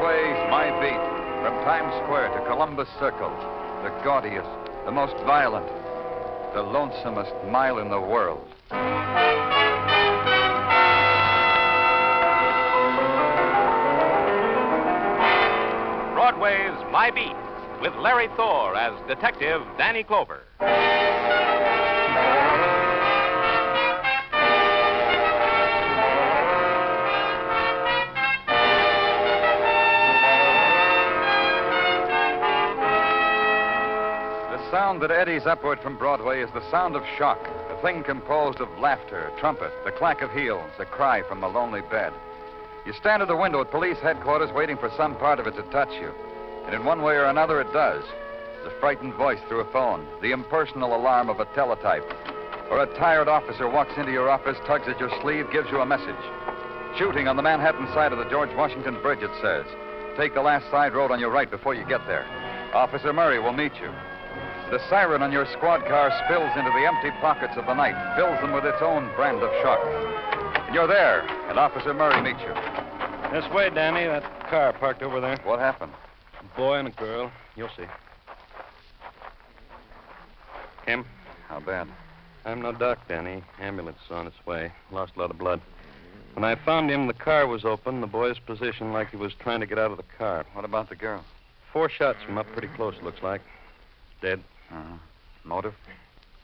Broadway's My Beat, from Times Square to Columbus Circle, the gaudiest, the most violent, the lonesomest mile in the world. Broadway's My Beat, with Larry Thor as Detective Danny Clover. The sound that eddies upward from Broadway is the sound of shock, a thing composed of laughter, trumpet, the clack of heels, a cry from a lonely bed. You stand at the window at police headquarters waiting for some part of it to touch you. And in one way or another, it does. The frightened voice through a phone, the impersonal alarm of a teletype, or a tired officer walks into your office, tugs at your sleeve, gives you a message. Shooting on the Manhattan side of the George Washington Bridge, it says. Take the last side road on your right before you get there. Officer Murray will meet you. The siren on your squad car spills into the empty pockets of the night, fills them with its own brand of shock. And you're there, and Officer Murray meets you. This way, Danny. That car parked over there. What happened? A boy and a girl. You'll see. Kim? How bad? I'm no doc, Danny. Ambulance is on its way. Lost a lot of blood. When I found him, the car was open. The boy's position like he was trying to get out of the car. What about the girl? 4 shots from up pretty close, looks like. Dead. Uh-huh. Motive?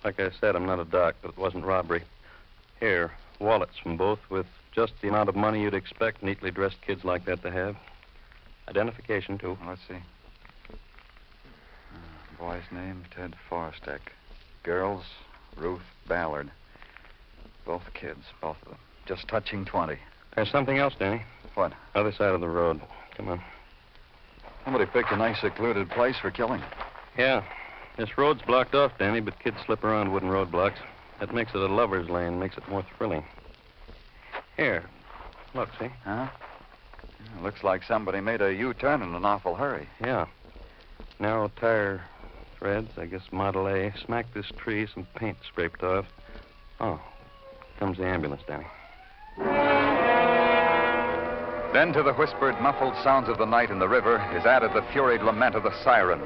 Like I said, I'm not a doc, but it wasn't robbery. Here, wallets from both with just the amount of money you'd expect neatly dressed kids like that to have. Identification, too. Let's see. Boy's name, Ted Forstek. Girls, Ruth Ballard. Both kids, both of them. Just touching 20. There's something else, Danny. What? Other side of the road. Come on. Somebody picked a nice secluded place for killing. Yeah. This road's blocked off, Danny, but kids slip around wooden roadblocks. That makes it a lover's lane, makes it more thrilling. Here. Look, see? Huh? Yeah, looks like somebody made a U-turn in an awful hurry. Yeah. Narrow tire threads, I guess Model A. Smacked this tree, some paint scraped off. Oh, comes the ambulance, Danny. Then to the whispered, muffled sounds of the night in the river is added the furied lament of the siren,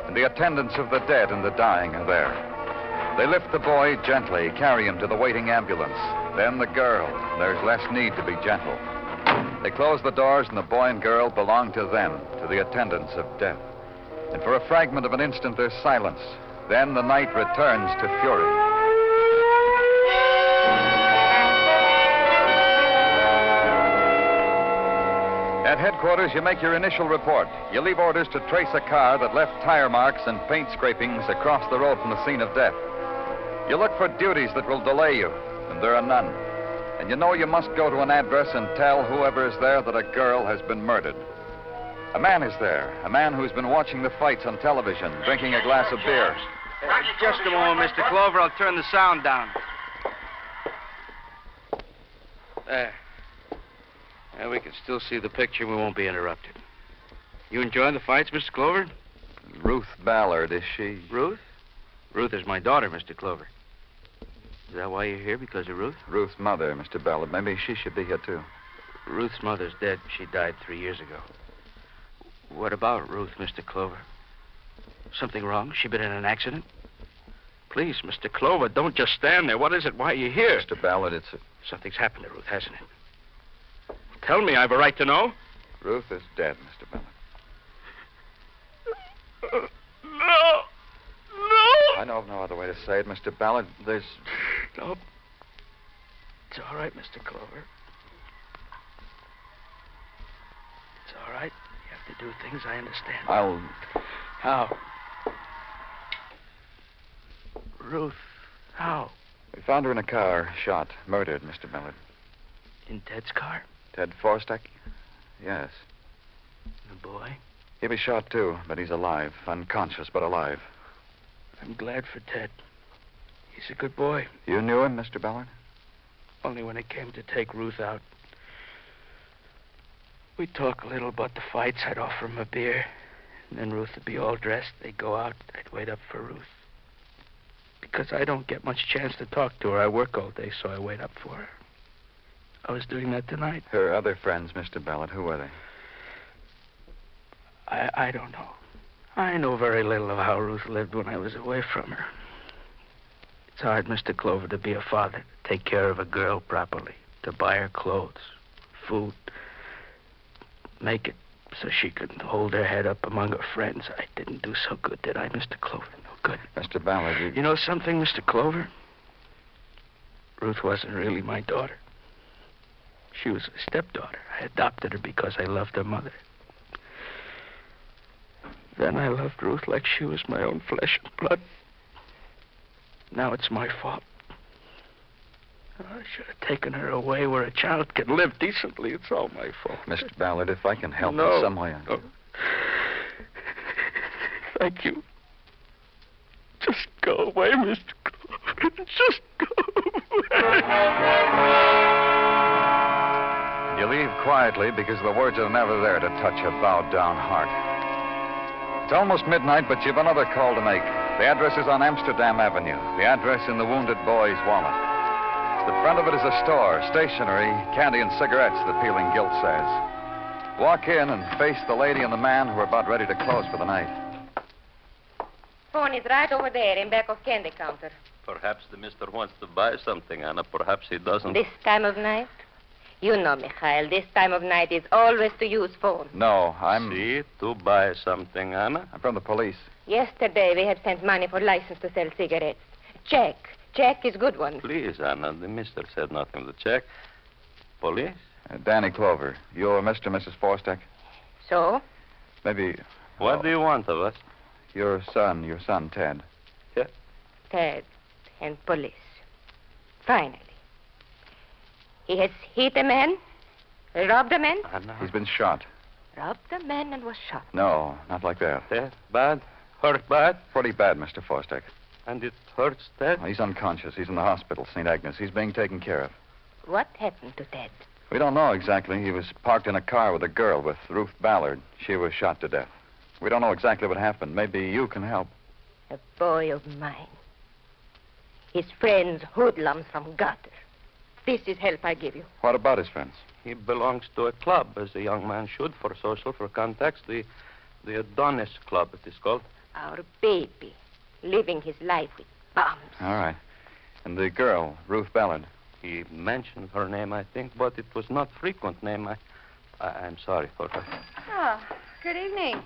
and the attendants of the dead and the dying are there. They lift the boy gently, carry him to the waiting ambulance. Then the girl. There's less need to be gentle. They close the doors, and the boy and girl belong to them, to the attendants of death. And for a fragment of an instant, there's silence. Then the night returns to fury. At headquarters, you make your initial report. You leave orders to trace a car that left tire marks and paint scrapings across the road from the scene of death. You look for duties that will delay you, and there are none. And you know you must go to an address and tell whoever is there that a girl has been murdered. A man is there, a man who's been watching the fights on television, drinking a glass of beer. Just a moment, Mr. Clover. I'll turn the sound down. There. Now we can still see the picture. We won't be interrupted. You enjoying the fights, Mr. Clover? Ruth Ballard, is she? Ruth? Ruth is my daughter, Mr. Clover. Is that why you're here, because of Ruth? Ruth's mother, Mr. Ballard. Maybe she should be here, too. Ruth's mother's dead. She died 3 years ago. What about Ruth, Mr. Clover? Something wrong? She been in an accident? Please, Mr. Clover, don't just stand there. What is it? Why are you here? Mr. Ballard, it's... Something's happened to Ruth, hasn't it? Tell me. I have a right to know. Ruth is dead, Mr. Ballard. No. I know of no other way to say it, Mr. Ballard. There's... No. It's all right, Mr. Clover. It's all right. You have to do things I understand. I'll... How? Ruth, how? We found her in a car, shot, murdered, Mr. Ballard. In Ted's car? Ted Forstek? Yes. The boy? He was shot, too, but he's alive. Unconscious, but alive. I'm glad for Ted. He's a good boy. You knew him, Mr. Ballard? Only when it came to take Ruth out. We'd talk a little about the fights. I'd offer him a beer. And then Ruth would be all dressed. They'd go out. I'd wait up for Ruth. Because I don't get much chance to talk to her. I work all day, so I wait up for her. I was doing that tonight. Her other friends, Mr. Ballard, who were they? I don't know. I know very little of how Ruth lived when I was away from her. It's hard, Mr. Clover, to be a father, to take care of a girl properly, to buy her clothes, food, make it so she could hold her head up among her friends. I didn't do so good, did I, Mr. Clover? No good. Mr. Ballard, You know something, Mr. Clover? Ruth wasn't really my daughter. She was a stepdaughter. I adopted her because I loved her mother. Then I loved Ruth like she was my own flesh and blood. Now it's my fault. I should have taken her away where a child can live decently. It's all my fault. Mr. Ballard, if I can help No. in some way... No. Thank you. Just go away, Mr. Clover. Just go away. You leave quietly because the words are never there to touch a bowed-down heart. It's almost midnight, but you've another call to make. The address is on Amsterdam Avenue. The address in the wounded boy's wallet. The front of it is a store, stationery, candy and cigarettes, the peeling gilt says. Walk in and face the lady and the man who are about ready to close for the night. Phone is right over there in back of candy counter. Perhaps the mister wants to buy something, Anna. Perhaps he doesn't. This time of night? You know, Mikhail, this time of night is always to use phone. No, I'm... See, to buy something, Anna. I'm from the police. Yesterday we had sent money for license to sell cigarettes. Check. Check is good one. Please, Anna, the mister said nothing to check. Police? Danny Clover. You're Mr. and Mrs. Forstek? So? Maybe... What do you want of us? Your son, Ted. Yeah. Ted and police. Finally. He has hit a man, robbed a man. He's been shot. Robbed a man and was shot. No, not like that. Ted? Bad? Hurt bad? Pretty bad, Mr. Forstek. And it hurts, Ted? He's unconscious. He's in the hospital, St. Agnes. He's being taken care of. What happened to Ted? We don't know exactly. He was parked in a car with a girl, with Ruth Ballard. She was shot to death. We don't know exactly what happened. Maybe you can help. A boy of mine. His friends hoodlums from gutter. This is help I give you. What about his friends? He belongs to a club, as a young man should, for social, for contacts. The Adonis Club, it is called. Our baby. Living his life with bombs. All right. And the girl, Ruth Ballard? He mentioned her name, I think, but it was not frequent name. I'm sorry for her. Oh, good evening.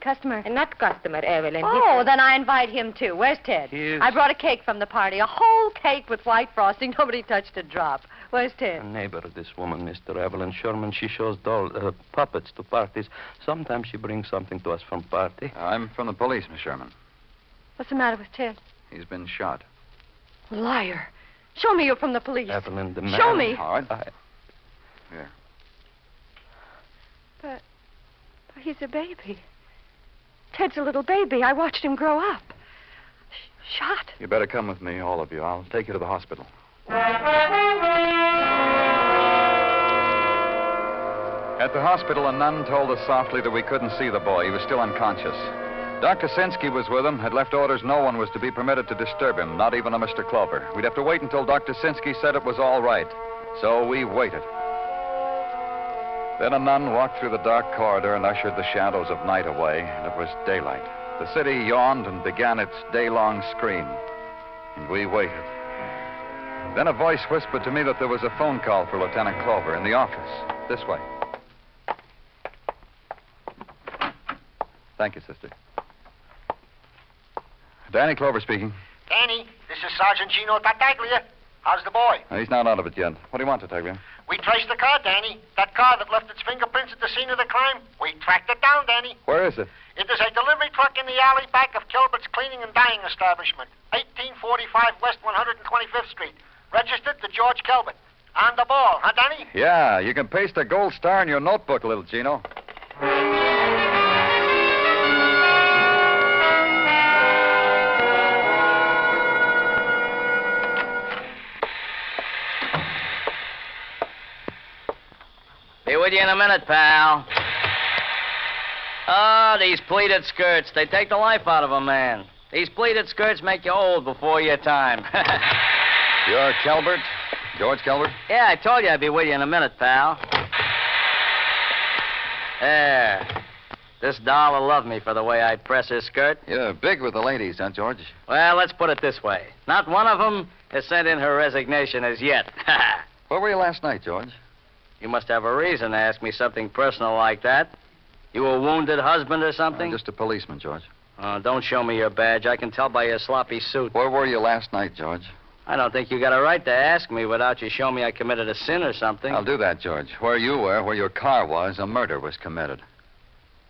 Customer. Not customer, Evelyn. Oh, then I invite him, too. Where's Ted? I brought a cake from the party. A whole cake with white frosting. Nobody touched a drop. Where's Ted? A neighbor of this woman, Mr. Evelyn Sherman. She shows puppets to parties. Sometimes she brings something to us from party. I'm from the police, Miss Sherman. What's the matter with Ted? He's been shot. Liar. Show me you're from the police. Evelyn, the man... Show me. All right. Here. But he's a baby. Ted's a little baby. I watched him grow up. Shot. You better come with me, all of you. I'll take you to the hospital. At the hospital, a nun told us softly that we couldn't see the boy. He was still unconscious. Dr. Sinsky was with him, had left orders no one was to be permitted to disturb him, not even a Mr. Clover. We'd have to wait until Dr. Sinsky said it was all right. So we waited. Then a nun walked through the dark corridor and ushered the shadows of night away, and it was daylight. The city yawned and began its day-long scream, and we waited. Then a voice whispered to me that there was a phone call for Lieutenant Clover in the office. This way. Thank you, sister. Danny Clover speaking. Danny, this is Sergeant Gino Tartaglia. How's the boy? He's not out of it yet. What do you want, Tartaglia? We traced the car, Danny. That car that left its fingerprints at the scene of the crime. We tracked it down, Danny. Where is it? It is a delivery truck in the alley back of Kilbert's Cleaning and Dyeing Establishment, 1845 West 125th Street. Registered to George Kilbert. On the ball, huh, Danny? Yeah, you can paste a gold star in your notebook, little Gino. Be with you in a minute, pal. Oh, these pleated skirts. They take the life out of a man. These pleated skirts make you old before your time. You're Calvert? George Calvert? Yeah, I told you I'd be with you in a minute, pal. There. This doll will love me for the way I press her skirt. You're big with the ladies, huh, George? Well, let's put it this way. Not one of them has sent in her resignation as yet. Where were you last night, George? You must have a reason to ask me something personal like that. You a wounded husband or something? I'm just a policeman, George. Don't show me your badge. I can tell by your sloppy suit. Where were you last night, George? I don't think you got a right to ask me without you showing me I committed a sin or something. I'll do that, George. Where you were, where your car was, a murder was committed.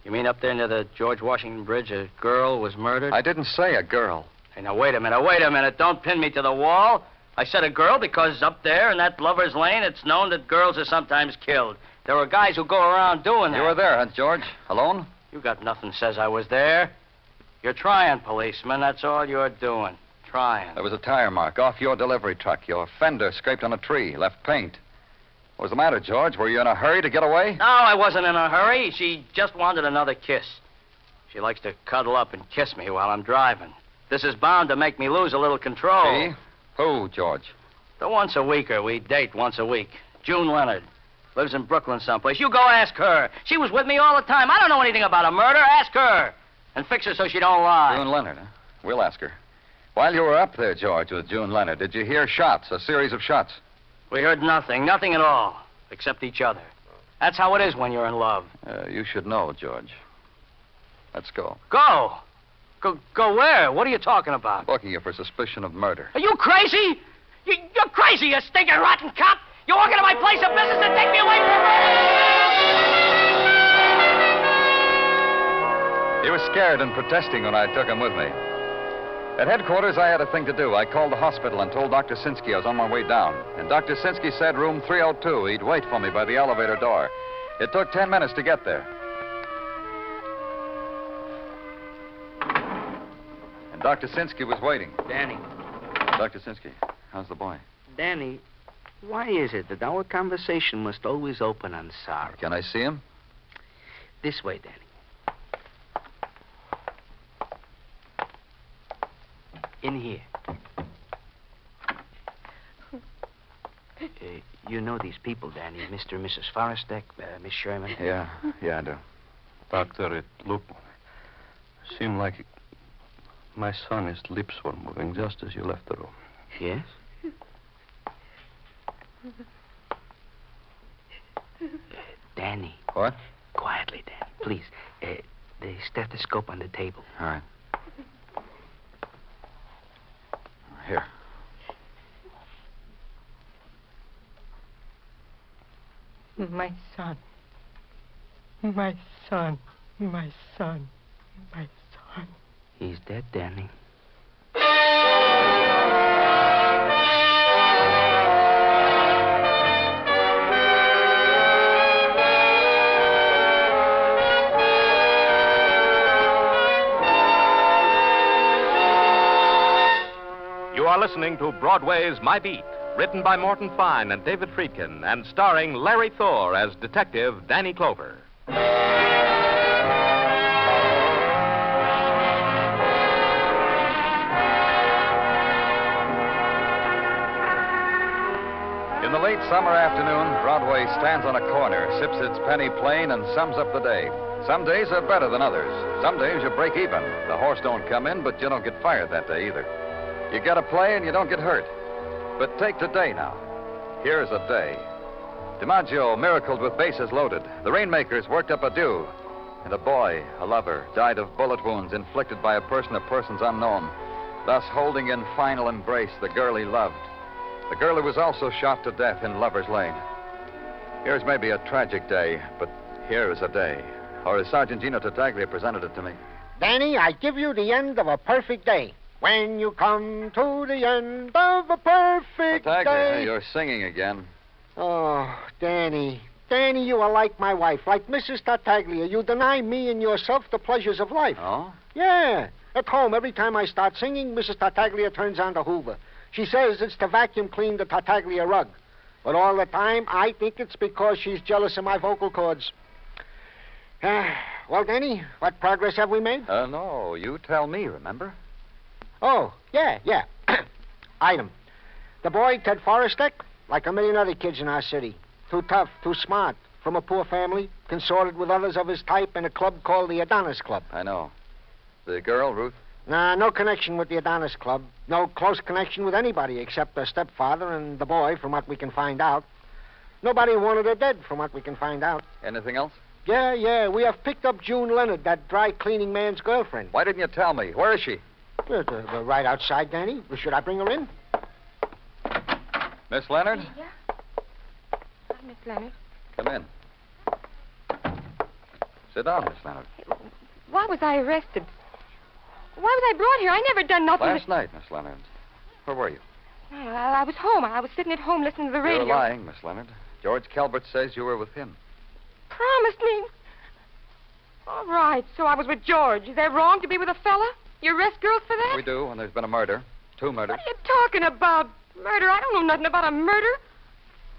You mean up there near the George Washington Bridge, a girl was murdered? I didn't say a girl. Hey, now, wait a minute. Don't pin me to the wall. I said a girl because up there in that lover's lane, it's known that girls are sometimes killed. There are guys who go around doing that. You were there, huh, George? Alone? You got nothing says I was there. You're trying, policeman. That's all you're doing. Trying. There was a tire mark off your delivery truck. Your fender scraped on a tree, left paint. What was the matter, George? Were you in a hurry to get away? No, I wasn't in a hurry. She just wanted another kiss. She likes to cuddle up and kiss me while I'm driving. This is bound to make me lose a little control. See? Who, George? The once-a-weeker. We date once a week. June Leonard. Lives in Brooklyn someplace. You go ask her. She was with me all the time. I don't know anything about a murder. Ask her. And fix her so she don't lie. June Leonard, huh? We'll ask her. While you were up there, George, with June Leonard, did you hear shots, a series of shots? We heard nothing at all, except each other. That's how it is when you're in love. You should know, George. Let's go. Go? Go where? What are you talking about? Booking you for suspicion of murder. Are you crazy? You're crazy, you stinking rotten cop! You walk into my place of business and take me away from me! He was scared and protesting when I took him with me. At headquarters, I had a thing to do. I called the hospital and told Dr. Sinsky I was on my way down. And Dr. Sinsky said room 302. He'd wait for me by the elevator door. It took 10 minutes to get there. And Dr. Sinsky was waiting. Danny. Dr. Sinsky, how's the boy? Danny, why is it that our conversation must always open on sorrow? Can I see him? This way, Danny. In here. You know these people, Danny. Mr. and Mrs. Forrestek, Miss Sherman. Yeah, I do. Doctor, it seemed like my son, his lips were moving just as you left the room. Yes? Danny. What? Quietly, Danny, please. The stethoscope on the table. All right. Here. My son. My son. My son. My son. He's dead, Danny. You are listening to Broadway's My Beat, written by Morton Fine and David Friedkin, and starring Larry Thor as Detective Danny Clover. In the late summer afternoon, Broadway stands on a corner, sips its penny plain, and sums up the day. Some days are better than others. Some days you break even. The horse don't come in, but you don't get fired that day either. You get to play and you don't get hurt. But take today now. Here's a day. DiMaggio miracled with bases loaded. The Rainmakers worked up a due. And a boy, a lover, died of bullet wounds inflicted by a person or persons unknown, thus holding in final embrace the girl he loved. The girl who was also shot to death in Lover's Lane. Here's maybe a tragic day, but here is a day. Or as Sergeant Gino Tartaglia presented it to me. Danny, I give you the end of a perfect day. When you come to the end of a perfect Tartaglia, day. you're singing again. Oh, Danny. Danny, you are like my wife, like Mrs. Tartaglia. You deny me and yourself the pleasures of life. Oh? Yeah. At home, every time I start singing, Mrs. Tartaglia turns on the Hoover. She says it's to vacuum clean the Tartaglia rug. But all the time, I think it's because she's jealous of my vocal cords. Well, Danny, what progress have we made? No, you tell me, remember? Oh, yeah. Item. The boy, Ted Forrestek, like a million other kids in our city. Too tough, too smart, from a poor family, consorted with others of his type in a club called the Adonis Club. I know. The girl, Ruth? Nah, no connection with the Adonis Club. No close connection with anybody except her stepfather and the boy, from what we can find out. Nobody wanted her dead, from what we can find out. Anything else? Yeah. We have picked up June Leonard, that dry cleaning man's girlfriend. Why didn't you tell me? Where is she? We're right outside, Danny. Should I bring her in? Miss Leonard? Yeah. Hi, Miss Leonard. Come in. Sit down, Miss Leonard. Why was I arrested? Why was I brought here? I never done nothing. Last night, Miss Leonard. Where were you? I was home. I was sitting at home listening to the radio. You're lying, Miss Leonard. George Calvert says you were with him. Promised me. All right, so I was with George. Is that wrong to be with a fella? You arrest girls for that? We do, and there's been a murder. 2 murders. What are you talking about? Murder? I don't know nothing about a murder.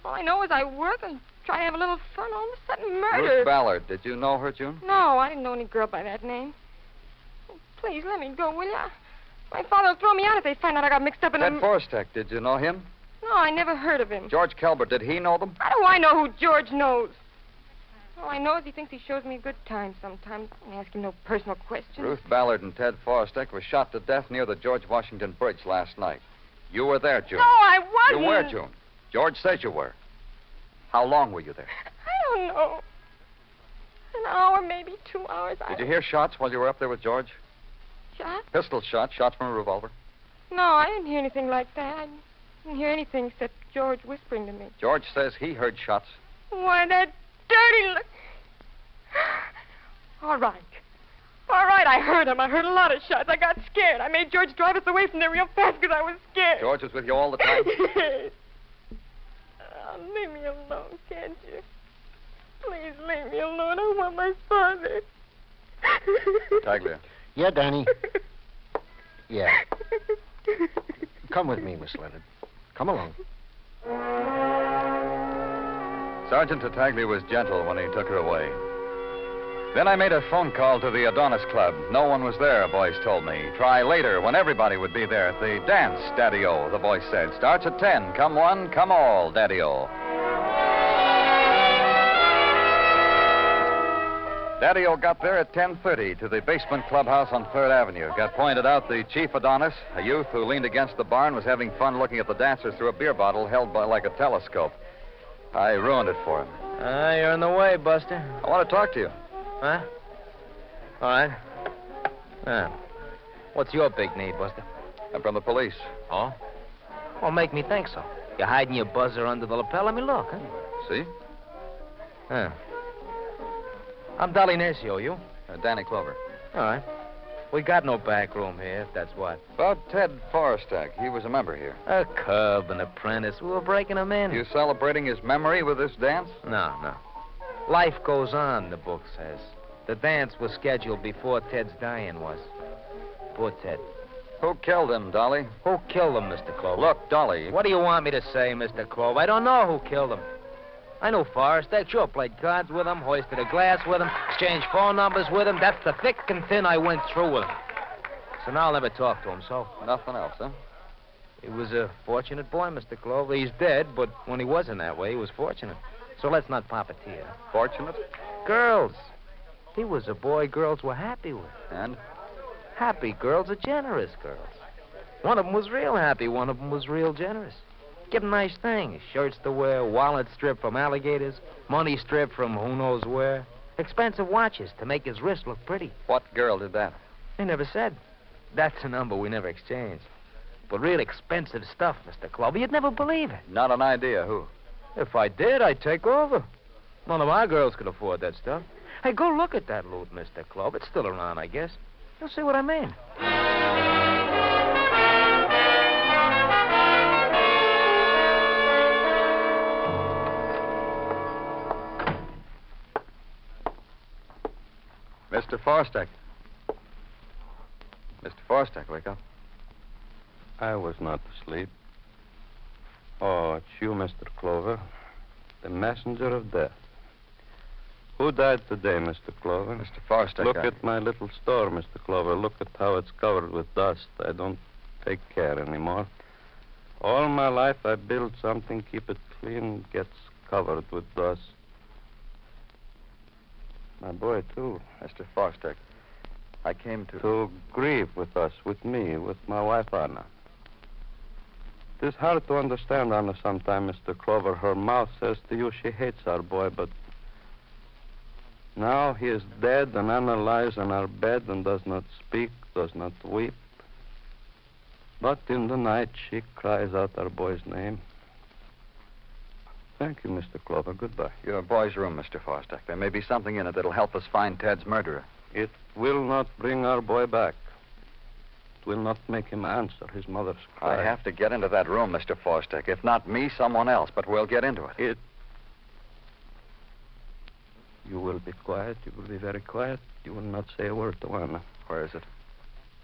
All I know is I work and try to have a little fun. All of a sudden, murder. Ruth Ballard. Did you know her, June? No, I didn't know any girl by that name. Oh, please, let me go, will ya? My father will throw me out if they find out I got mixed up in Ted Forstek. Did you know him? No, I never heard of him. George Calvert. Did he know them? How do I know who George knows? All I know is he thinks he shows me a good time sometimes. I ask him no personal questions. Ruth Ballard and Ted Forstek were shot to death near the George Washington Bridge last night. You were there, June. No, I wasn't. You were, June. George says you were. How long were you there? I don't know. An hour, maybe 2 hours. Did you hear shots while you were up there with George? Shots? Pistol shots, shots from a revolver. No, I didn't hear anything like that. I didn't hear anything except George whispering to me. George says he heard shots. Why, that dirty look. All right, I heard him. I heard a lot of shots. I got scared. I made George drive us away from there real fast because I was scared. George was with you all the time? Leave me alone, can't you? Please leave me alone. I want my father. Taglia. Yeah, Danny. Yeah. Come with me, Miss Leonard. Come along. Sergeant Tattaglia was gentle when he took her away. Then I made a phone call to the Adonis Club. No one was there, boys told me. Try later when everybody would be there at the dance, Daddy-O, the voice said. Starts at 10. Come one, come all, Daddy-O. Daddy-O got there at 10:30 to the basement clubhouse on 3rd Avenue. Got pointed out the chief Adonis, a youth who leaned against the barn, was having fun looking at the dancers through a beer bottle held by like a telescope. I ruined it for him. You're in the way, Buster. I want to talk to you. Huh? All right. What's your big need, Buster? I'm from the police. Oh? Well, make me think so. You're hiding your buzzer under the lapel? Let me look, huh? See? Huh. I'm Dolly Nersio, you? Danny Clover. All right. We got no back room here, if that's what. About Ted Forstek. He was a member here. A cub, an apprentice. We were breaking him in. You celebrating his memory with this dance? No. Life goes on, the book says. The dance was scheduled before Ted's dying was. Poor Ted. Who killed him, Dolly? Who killed him, Mr. Clover? Look, Dolly. What do you want me to say, Mr. Clover? I don't know who killed him. I knew Forstek. Sure, played cards with him, hoisted a glass with him, exchanged phone numbers with him. That's the thick and thin I went through with him. So now I'll never talk to him, so. Nothing else, huh? He was a fortunate boy, Mr. Clover. He's dead, but when he wasn't that way, he was fortunate. So let's not pop a tear. Fortunate? Girls. He was a boy girls were happy with. And? Happy girls are generous girls. One of them was real happy. One of them was real generous. Give him nice things. Shirts to wear, wallet stripped from alligators, money stripped from who knows where, expensive watches to make his wrist look pretty. What girl did that? He never said. That's a number we never exchanged. But real expensive stuff, Mr. Clover. You'd never believe it. Not an idea. Who? If I did, I'd take over. None of our girls could afford that stuff. Hey, go look at that loot, Mr. Clover. It's still around, I guess. You'll see what I mean. Mr. Forstek. Mr. Forstek, wake up. I was not asleep. Oh, it's you, Mr. Clover. The messenger of death. Who died today, Mr. Clover? Mr. Forstek. Look at my little store, Mr. Clover. Look at how it's covered with dust. I don't take care anymore. All my life I build something, keep it clean, gets covered with dust. My boy, too. Mr. Fosdick, I came to... To grieve with us, with me, with my wife, Anna. It is hard to understand Anna sometimes, Mr. Clover. Her mouth says to you she hates our boy, but now he is dead, and Anna lies on our bed and does not speak, does not weep. But in the night, she cries out our boy's name. Thank you, Mr. Clover. Goodbye. Your boy's room, Mr. Fosdick. There may be something in it that'll help us find Ted's murderer. It will not bring our boy back. It will not make him answer his mother's cry. I have to get into that room, Mr. Fosdick. If not me, someone else, but we'll get into it. You will be quiet. You will be very quiet. You will not say a word to Anna. Where is it?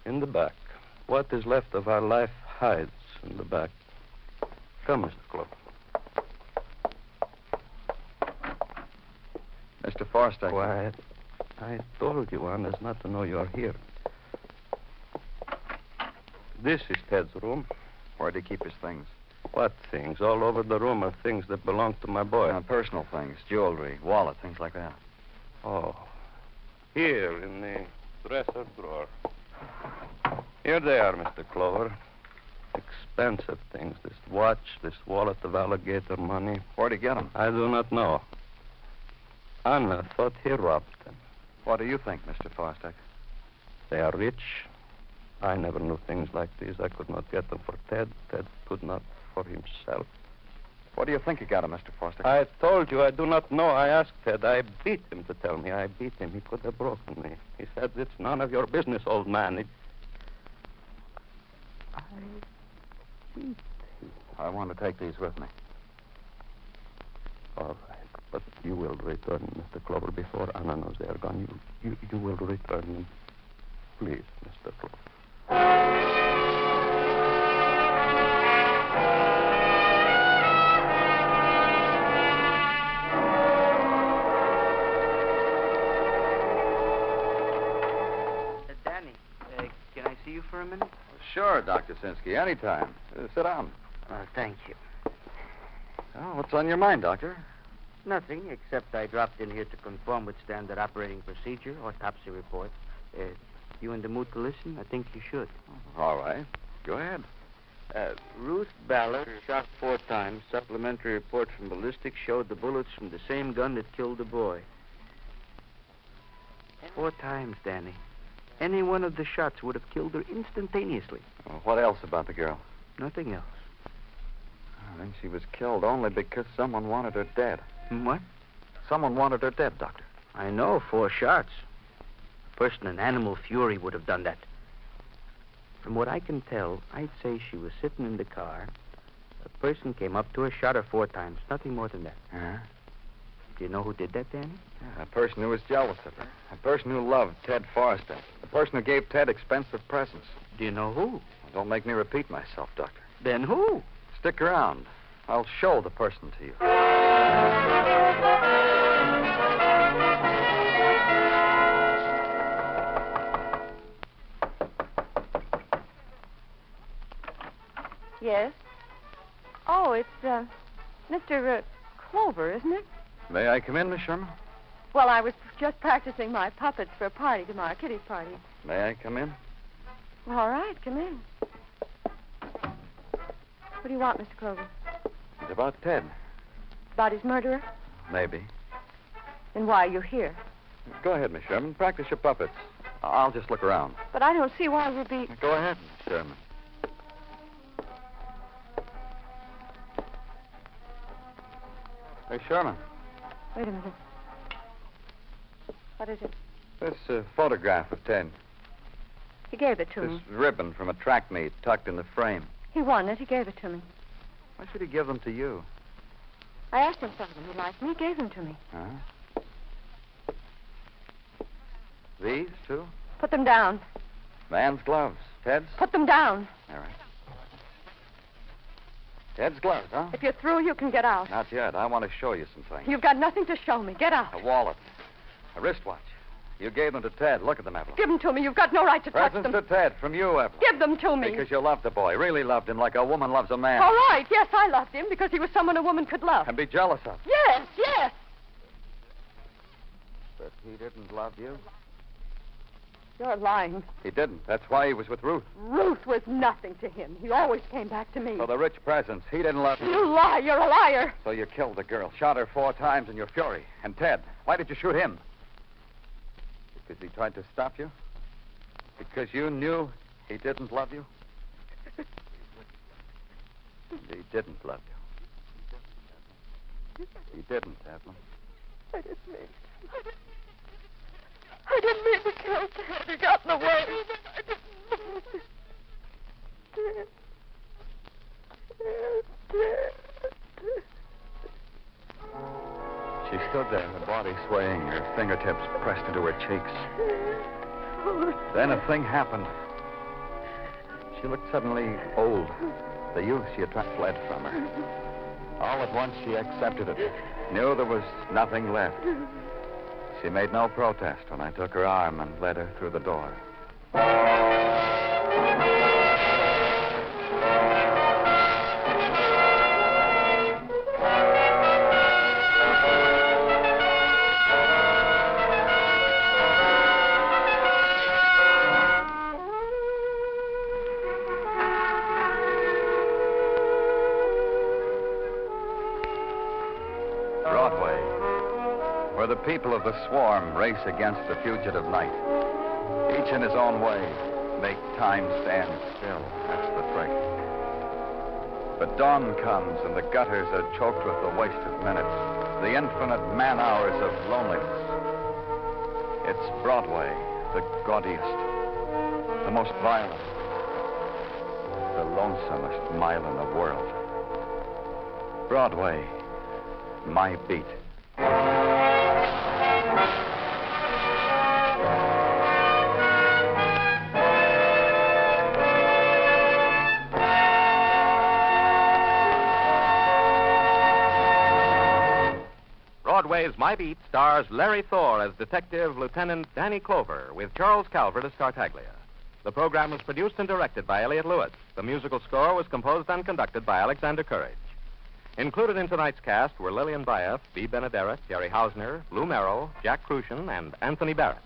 In the back. What is left of our life hides in the back. Come, Mr. Clover. Mr. Fosdick. Quiet. I told you, Anna's not to know you are here. This is Ted's room. Where'd he keep his things? What things? All over the room are things that belong to my boy. Personal things, jewelry, wallet, things like that. Oh. Here in the dresser drawer. Here they are, Mr. Clover. Expensive things. This watch, this wallet of alligator money. Where'd he get them? I do not know. Anna thought he robbed them. What do you think, Mr. Fosdick? They are rich. I never knew things like these. I could not get them for Ted. Ted could not for himself. What do you think you got him, Mr. Fosdick? I told you I do not know. I asked Ted. I beat him to tell me. I beat him. He could have broken me. He said, it's none of your business, old man. I want to take these with me. All right. But you will return them, Mr. Clover, before Anna knows they are gone. You will return them. Please, Mr. Clover. Danny, can I see you for a minute? Sure, Dr. Sinsky, anytime. Sit down. Thank you. Oh, what's on your mind, Doctor? Nothing, except I dropped in here to conform with standard operating procedure, autopsy report. You in the mood to listen? I think you should. All right. Go ahead. Ruth Ballard shot 4 times. Supplementary report from ballistics showed the bullets from the same gun that killed the boy. 4 times, Danny. Any one of the shots would have killed her instantaneously. Well, what else about the girl? Nothing else. I think she was killed only because someone wanted her dead. What? Someone wanted her dead, Doctor. I know, 4 shots. A person in animal fury would have done that. From what I can tell, I'd say she was sitting in the car. A person came up to her, shot her 4 times. Nothing more than that. Uh-huh. Do you know who did that, Danny? A person who was jealous of her. A person who loved Ted Forrester. A person who gave Ted expensive presents. Do you know who? Don't make me repeat myself, Doctor. Then who? Stick around. I'll show the person to you. Yes? Oh, it's, Mr. Clover, isn't it? May I come in, Miss Sherman? Well, I was just practicing my puppets for a party tomorrow, Kitty's party. May I come in? All right, come in. What do you want, Mr. Clover? It's about Ted. About his murderer? Maybe. Then why are you here? Go ahead, Miss Sherman. Practice your puppets. I'll just look around. But I don't see why we'll be... Go ahead, Miss Sherman. Hey, Sherman. Wait a minute. What is it? This photograph of Ted. He gave it to This me. ribbon from a track meet tucked in the frame. He won it. He gave it to me. Why should he give them to you? I asked him for them. He liked me. He gave them to me. Huh? These, too? Put them down. Man's gloves. Ted's? Put them down. All right. Ted's gloves, huh? If you're through, you can get out. Not yet. I want to show you some things. You've got nothing to show me. Get out. A wallet. A wristwatch. You gave them to Ted. Look at them, Evelyn. Give them to me. You've got no right to touch Presents them. to Ted from you, Evelyn. Give them to me. Because you loved the boy. Really loved him like a woman loves a man. All right. Yes, I loved him because he was someone a woman could love. And be jealous of. Yes, yes. But he didn't love you? You're lying. He didn't. That's why he was with Ruth. Ruth was nothing to him. He always came back to me. For the rich presents. He didn't love you. You lie. You're a liar. So you killed the girl, shot her 4 times in your fury. And Ted, why did you shoot him? Because he tried to stop you? Because you knew he didn't love you? He didn't love you. He didn't, Evelyn. I didn't mean to kill Ted. He got in the way. She stood there, her body swaying, her fingertips pressed into her cheeks. Then a thing happened. She looked suddenly old. The youth she had fled from her. All at once she accepted it, knew there was nothing left. She made no protest when I took her arm and led her through the door. Broadway, where the people of the swarm race against the fugitive night. Each in his own way, make time stand still. That's the trick. But dawn comes and the gutters are choked with the wasted minutes, the infinite man-hours of loneliness. It's Broadway, the gaudiest, the most violent, the lonesomest mile in the world. Broadway, my beat. Broadway's My Beat stars Larry Thor as Detective Lieutenant Danny Clover with Charles Calvert as Tartaglia. The program was produced and directed by Elliott Lewis. The musical score was composed and conducted by Alexander Courage. Included in tonight's cast were Lillian Bayef, Bea Benaderet, Jerry Hausner, Lou Merrill, Jack Crucian, and Anthony Barrett.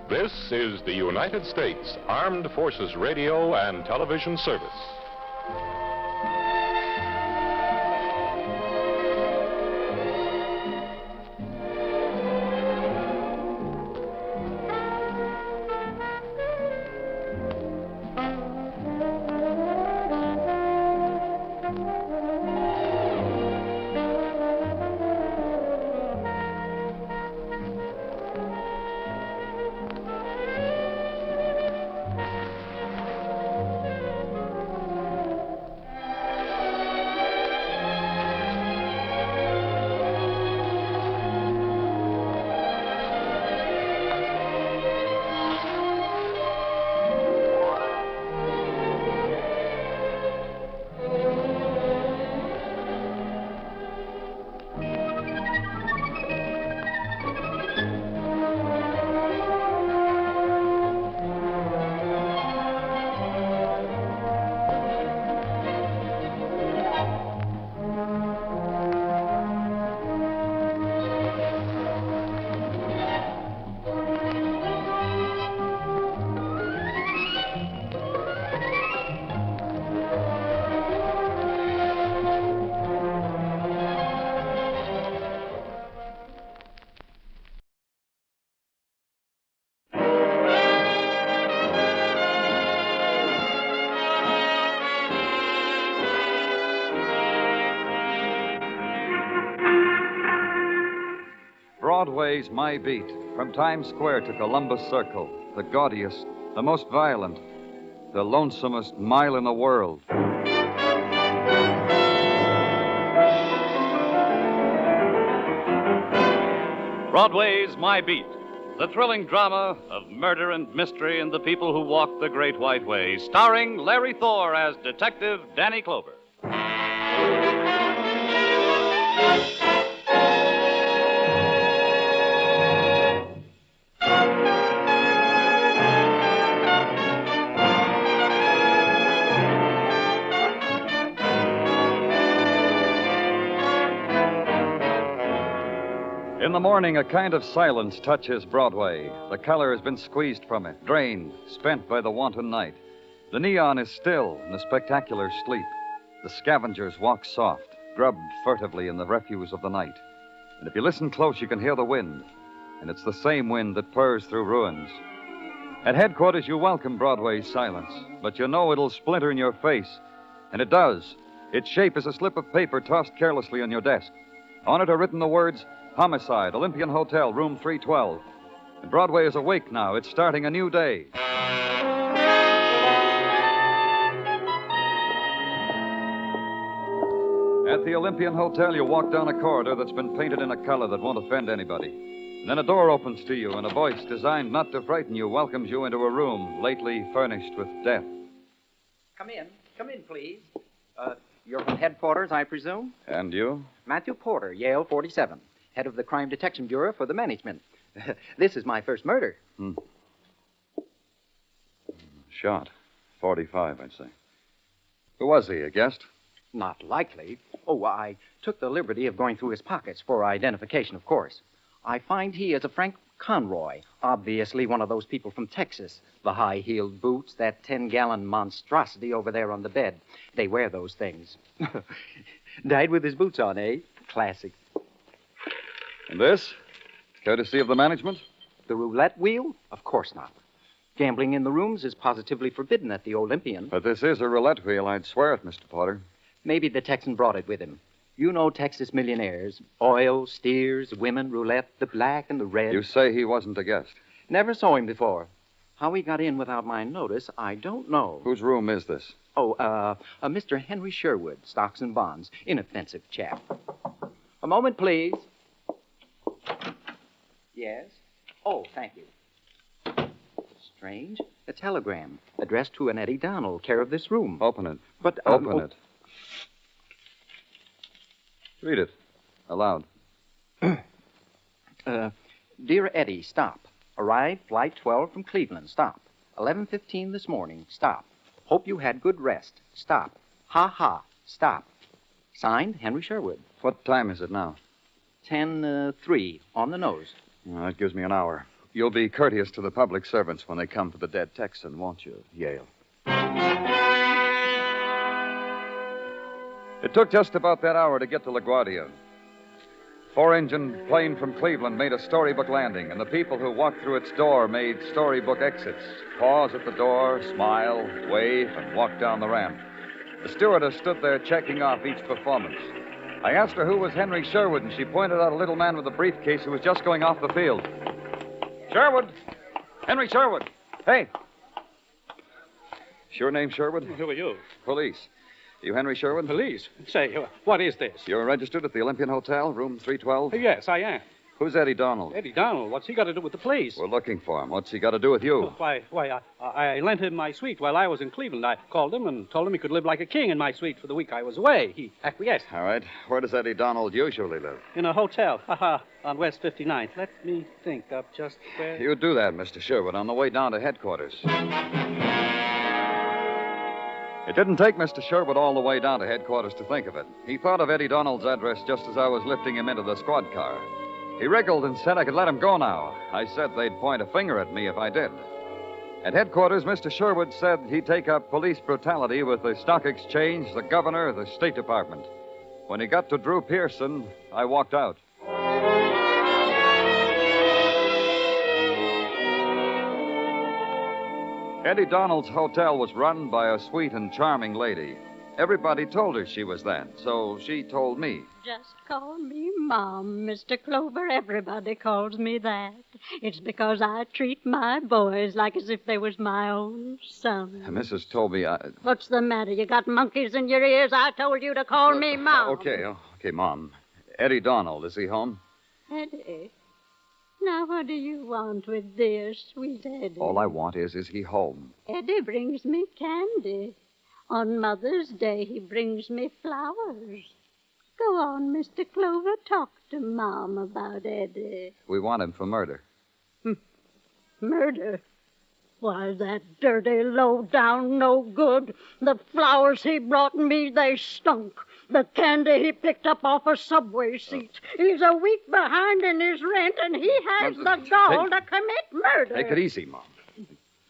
This is the United States Armed Forces Radio and Television Service. Broadway's My Beat, from Times Square to Columbus Circle, the gaudiest, the most violent, the lonesomest mile in the world. Broadway's My Beat, the thrilling drama of murder and mystery and the people who walk the Great White Way, starring Larry Thor as Detective Danny Clover. In the morning, a kind of silence touches Broadway. The color has been squeezed from it, drained, spent by the wanton night. The neon is still in the spectacular sleep. The scavengers walk soft, grubbed furtively in the refuse of the night. And if you listen close, you can hear the wind. And it's the same wind that purrs through ruins. At headquarters, you welcome Broadway's silence, but you know it'll splinter in your face. And it does. Its shape is a slip of paper tossed carelessly on your desk. On it are written the words, Homicide, Olympian Hotel, room 312. And Broadway is awake now. It's starting a new day. At the Olympian Hotel, you walk down a corridor that's been painted in a color that won't offend anybody. And then a door opens to you, and a voice designed not to frighten you welcomes you into a room lately furnished with death. Come in, please. You're from headquarters, I presume? And you? Matthew Porter, Yale 47. Head of the Crime Detection Bureau for the management. This is my first murder. Shot. 45, I'd say. Who was he, a guest? Not likely. Oh, I took the liberty of going through his pockets for identification, of course. I find he is a Frank Conroy, obviously one of those people from Texas. The high-heeled boots, that 10-gallon monstrosity over there on the bed. They wear those things. Died with his boots on, eh? Classic. And this? Courtesy of the management? The roulette wheel? Of course not. Gambling in the rooms is positively forbidden at the Olympian. But this is a roulette wheel, I'd swear it, Mr. Porter. Maybe the Texan brought it with him. You know Texas millionaires. Oil, steers, women, roulette, the black and the red. You say he wasn't a guest? Never saw him before. How he got in without my notice, I don't know. Whose room is this? Oh, Mr. Henry Sherwood, Stocks and Bonds. Inoffensive chap. A moment, please. Yes? Oh, thank you. Strange. A telegram addressed to an Eddie Donald, care of this room. Open it. But, Open it. Read it. Aloud. Dear Eddie, stop. Arrived flight 12 from Cleveland. Stop. 11:15 this morning. Stop. Hope you had good rest. Stop. Ha ha. Stop. Signed, Henry Sherwood. What time is it now? 10:03 on the nose. Well, that gives me an hour. You'll be courteous to the public servants when they come for the dead Texan, won't you, Yale? It took just about that hour to get to LaGuardia. 4-engine plane from Cleveland made a storybook landing, and the people who walked through its door made storybook exits. Pause at the door, smile, wave, and walk down the ramp. The stewardess stood there checking off each performance. I asked her who was Henry Sherwood, and she pointed out a little man with a briefcase who was just going off the field. Sherwood! Henry Sherwood! Hey! Sure name Sherwood? Who are you? Police. You Henry Sherwood? Police? Say, what is this? You're registered at the Olympian Hotel, room 312? Yes, I am. Who's Eddie Donald? Eddie Donald? What's he got to do with the police? We're looking for him. What's he got to do with you? I lent him my suite while I was in Cleveland. I called him and told him he could live like a king in my suite for the week I was away. He acquiesced. All right. Where does Eddie Donald usually live? In a hotel. On West 59th. Let me think of just where... You do that, Mr. Sherwood, on the way down to headquarters. It didn't take Mr. Sherwood all the way down to headquarters to think of it. He thought of Eddie Donald's address just as I was lifting him into the squad car. He wriggled and said I could let him go now. I said they'd point a finger at me if I did. At headquarters, Mr. Sherwood said he'd take up police brutality with the stock exchange, the governor, the State Department. When he got to Drew Pearson, I walked out. Eddie Donald's hotel was run by a sweet and charming lady. Everybody told her she was that, so she told me. Just call me Mom, Mr. Clover. Everybody calls me that. It's because I treat my boys like as if they was my own son. Mrs. told me What's the matter? You got monkeys in your ears? I told you to call me Mom. Okay, Mom. Eddie Donald, is he home? Eddie? Now, what do you want with dear, sweet Eddie? All I want is he home? Eddie brings me candy. On Mother's Day, he brings me flowers. Go on, Mr. Clover. Talk to Mom about Eddie. We want him for murder. Murder? Why, that dirty, low-down, no good. The flowers he brought me, they stunk. The candy he picked up off a subway seat. He's a week behind in his rent, and he has the gall to commit murder. Take it easy, Mom.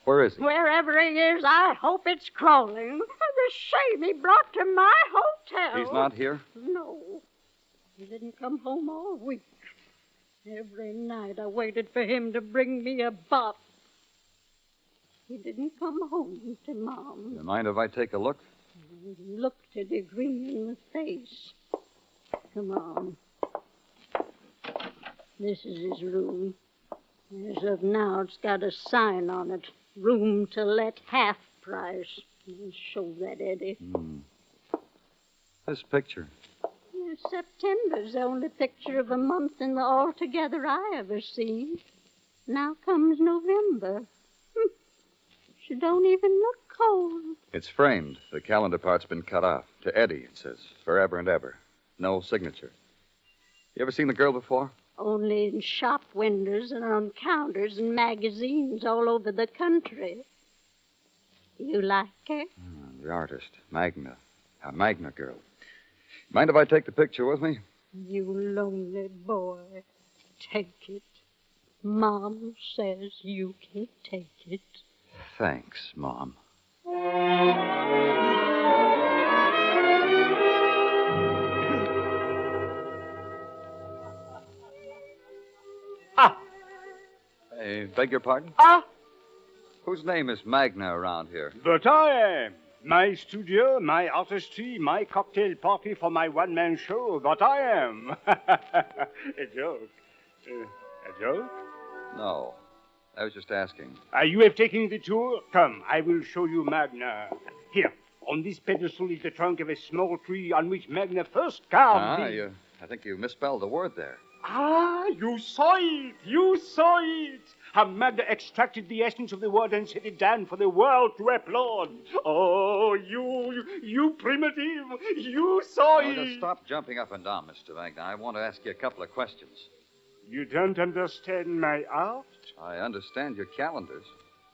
Where is he? Wherever he is, I hope it's crawling. The shame he brought to my hotel. He's not here? No. He didn't come home all week. Every night I waited for him to bring me a bottle. He didn't come home to Mom. You mind if I take a look? He looked Eddie green in the face. Come on. This is his room. As of now, it's got a sign on it. Room to let, half price. I'll show that, Eddie. This picture. September's the only picture of a month in the altogether I ever seen. Now comes November. She don't even look cold. It's framed. The calendar part's been cut off. To Eddie, it says. Forever and ever. No signature. You ever seen the girl before? Only in shop windows and on counters and magazines all over the country. You like her? The artist. Magna. A Magna girl. Mind if I take the picture with me? You lonely boy. Take it. Mom says you can take it. Thanks, Mom. I beg your pardon? Whose name is Magna around here? But I am. My studio, my artistry, my cocktail party for my one-man show. But I am. A joke. A joke? No. I was just asking. You have taken the tour? Come, I will show you Magna. Here, on this pedestal is the trunk of a small tree on which Magna first carved I think you misspelled a word there. You saw it! You saw it! How Magna extracted the essence of the word and set it down for the world to applaud. Oh, you primitive! You saw it! Just stop jumping up and down, Mr. Magna. I want to ask you a couple of questions. You don't understand my art? I understand your calendars.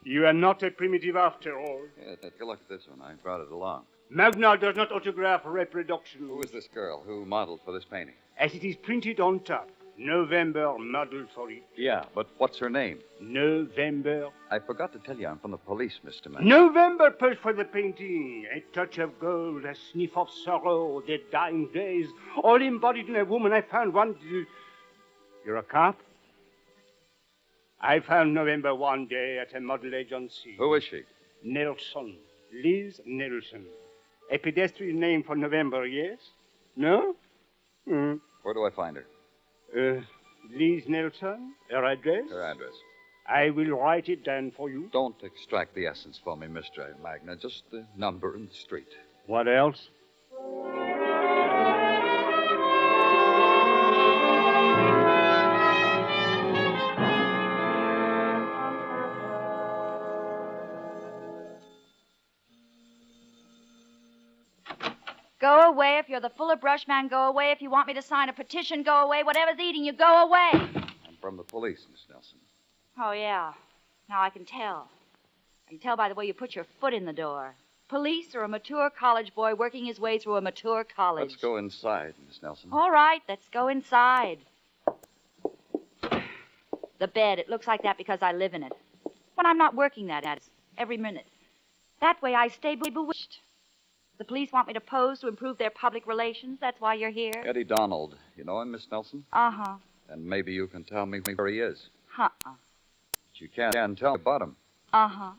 You are not a primitive after all. Yeah, take a look at this one. I brought it along. Magna does not autograph reproduction. Who is this girl? Who modeled for this painting? As it is printed on top. November modeled for it. Yeah, but what's her name? November. I forgot to tell you I'm from the police, Mr. Magna. November posed for the painting. A touch of gold, a sniff of sorrow, the dying days, all embodied in a woman I found one... You're a cop? I found November one day at a model agency. Who is she? Nelson. Liz Nelson. A pedestrian name for November, yes? No? Where do I find her? Liz Nelson? Her address? Her address. I will write it down for you. Don't extract the essence for me, Mr. Magna. Just the number and the street. What else? Go away. If you're the fuller brush man, go away. If you want me to sign a petition, go away. Whatever's eating you, go away. I'm from the police, Miss Nelson. Oh, yeah. Now I can tell. I can tell by the way you put your foot in the door. Police or a mature college boy working his way through a mature college. Let's go inside, Miss Nelson. All right, let's go inside. The bed, it looks like that because I live in it. When I'm not working that at it, every minute. That way I stay bewitched. The police want me to pose to improve their public relations. That's why you're here. Eddie Donald. You know him, Miss Nelson? Uh-huh. And maybe you can tell me where he is. Uh-uh. But you can't tell me about him. Uh-huh.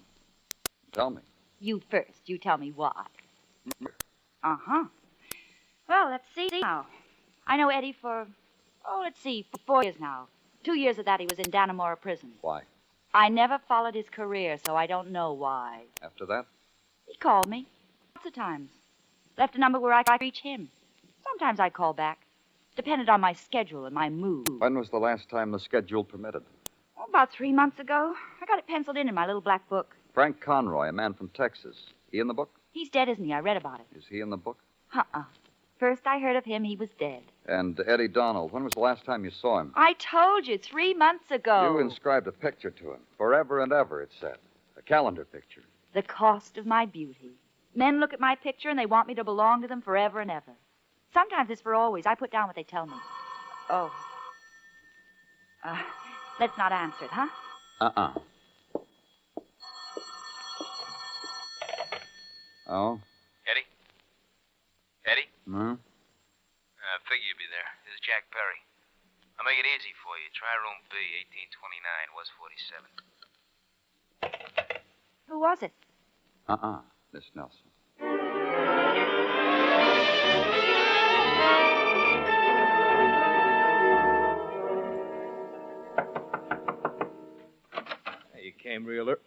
Tell me. You first. You tell me why. Uh-huh. Well, let's see now. I know Eddie for 4 years now. 2 years of that he was in Dannemora prison. Why? I never followed his career, so I don't know why. After that? He called me. Lots of times. Left a number where I could reach him. Sometimes I call back. Depended on my schedule and my mood. When was the last time the schedule permitted? Oh, about 3 months ago. I got it penciled in my little black book. Frank Conroy, a man from Texas. He in the book? He's dead, isn't he? I read about it. Is he in the book? Uh-uh. First I heard of him, he was dead. And Eddie Donald, when was the last time you saw him? I told you, 3 months ago. You inscribed a picture to him. Forever and ever, it said. A calendar picture. The cost of my beauty. Men look at my picture and they want me to belong to them forever and ever. Sometimes it's for always. I put down what they tell me. Oh. Let's not answer it, huh? Uh-uh. Oh? Eddie? Eddie? Hmm? I figure you'd be there. This is Jack Perry. I'll make it easy for you. Try room B, 1829, West 47. Who was it? Miss Nelson. Hey, you came real early.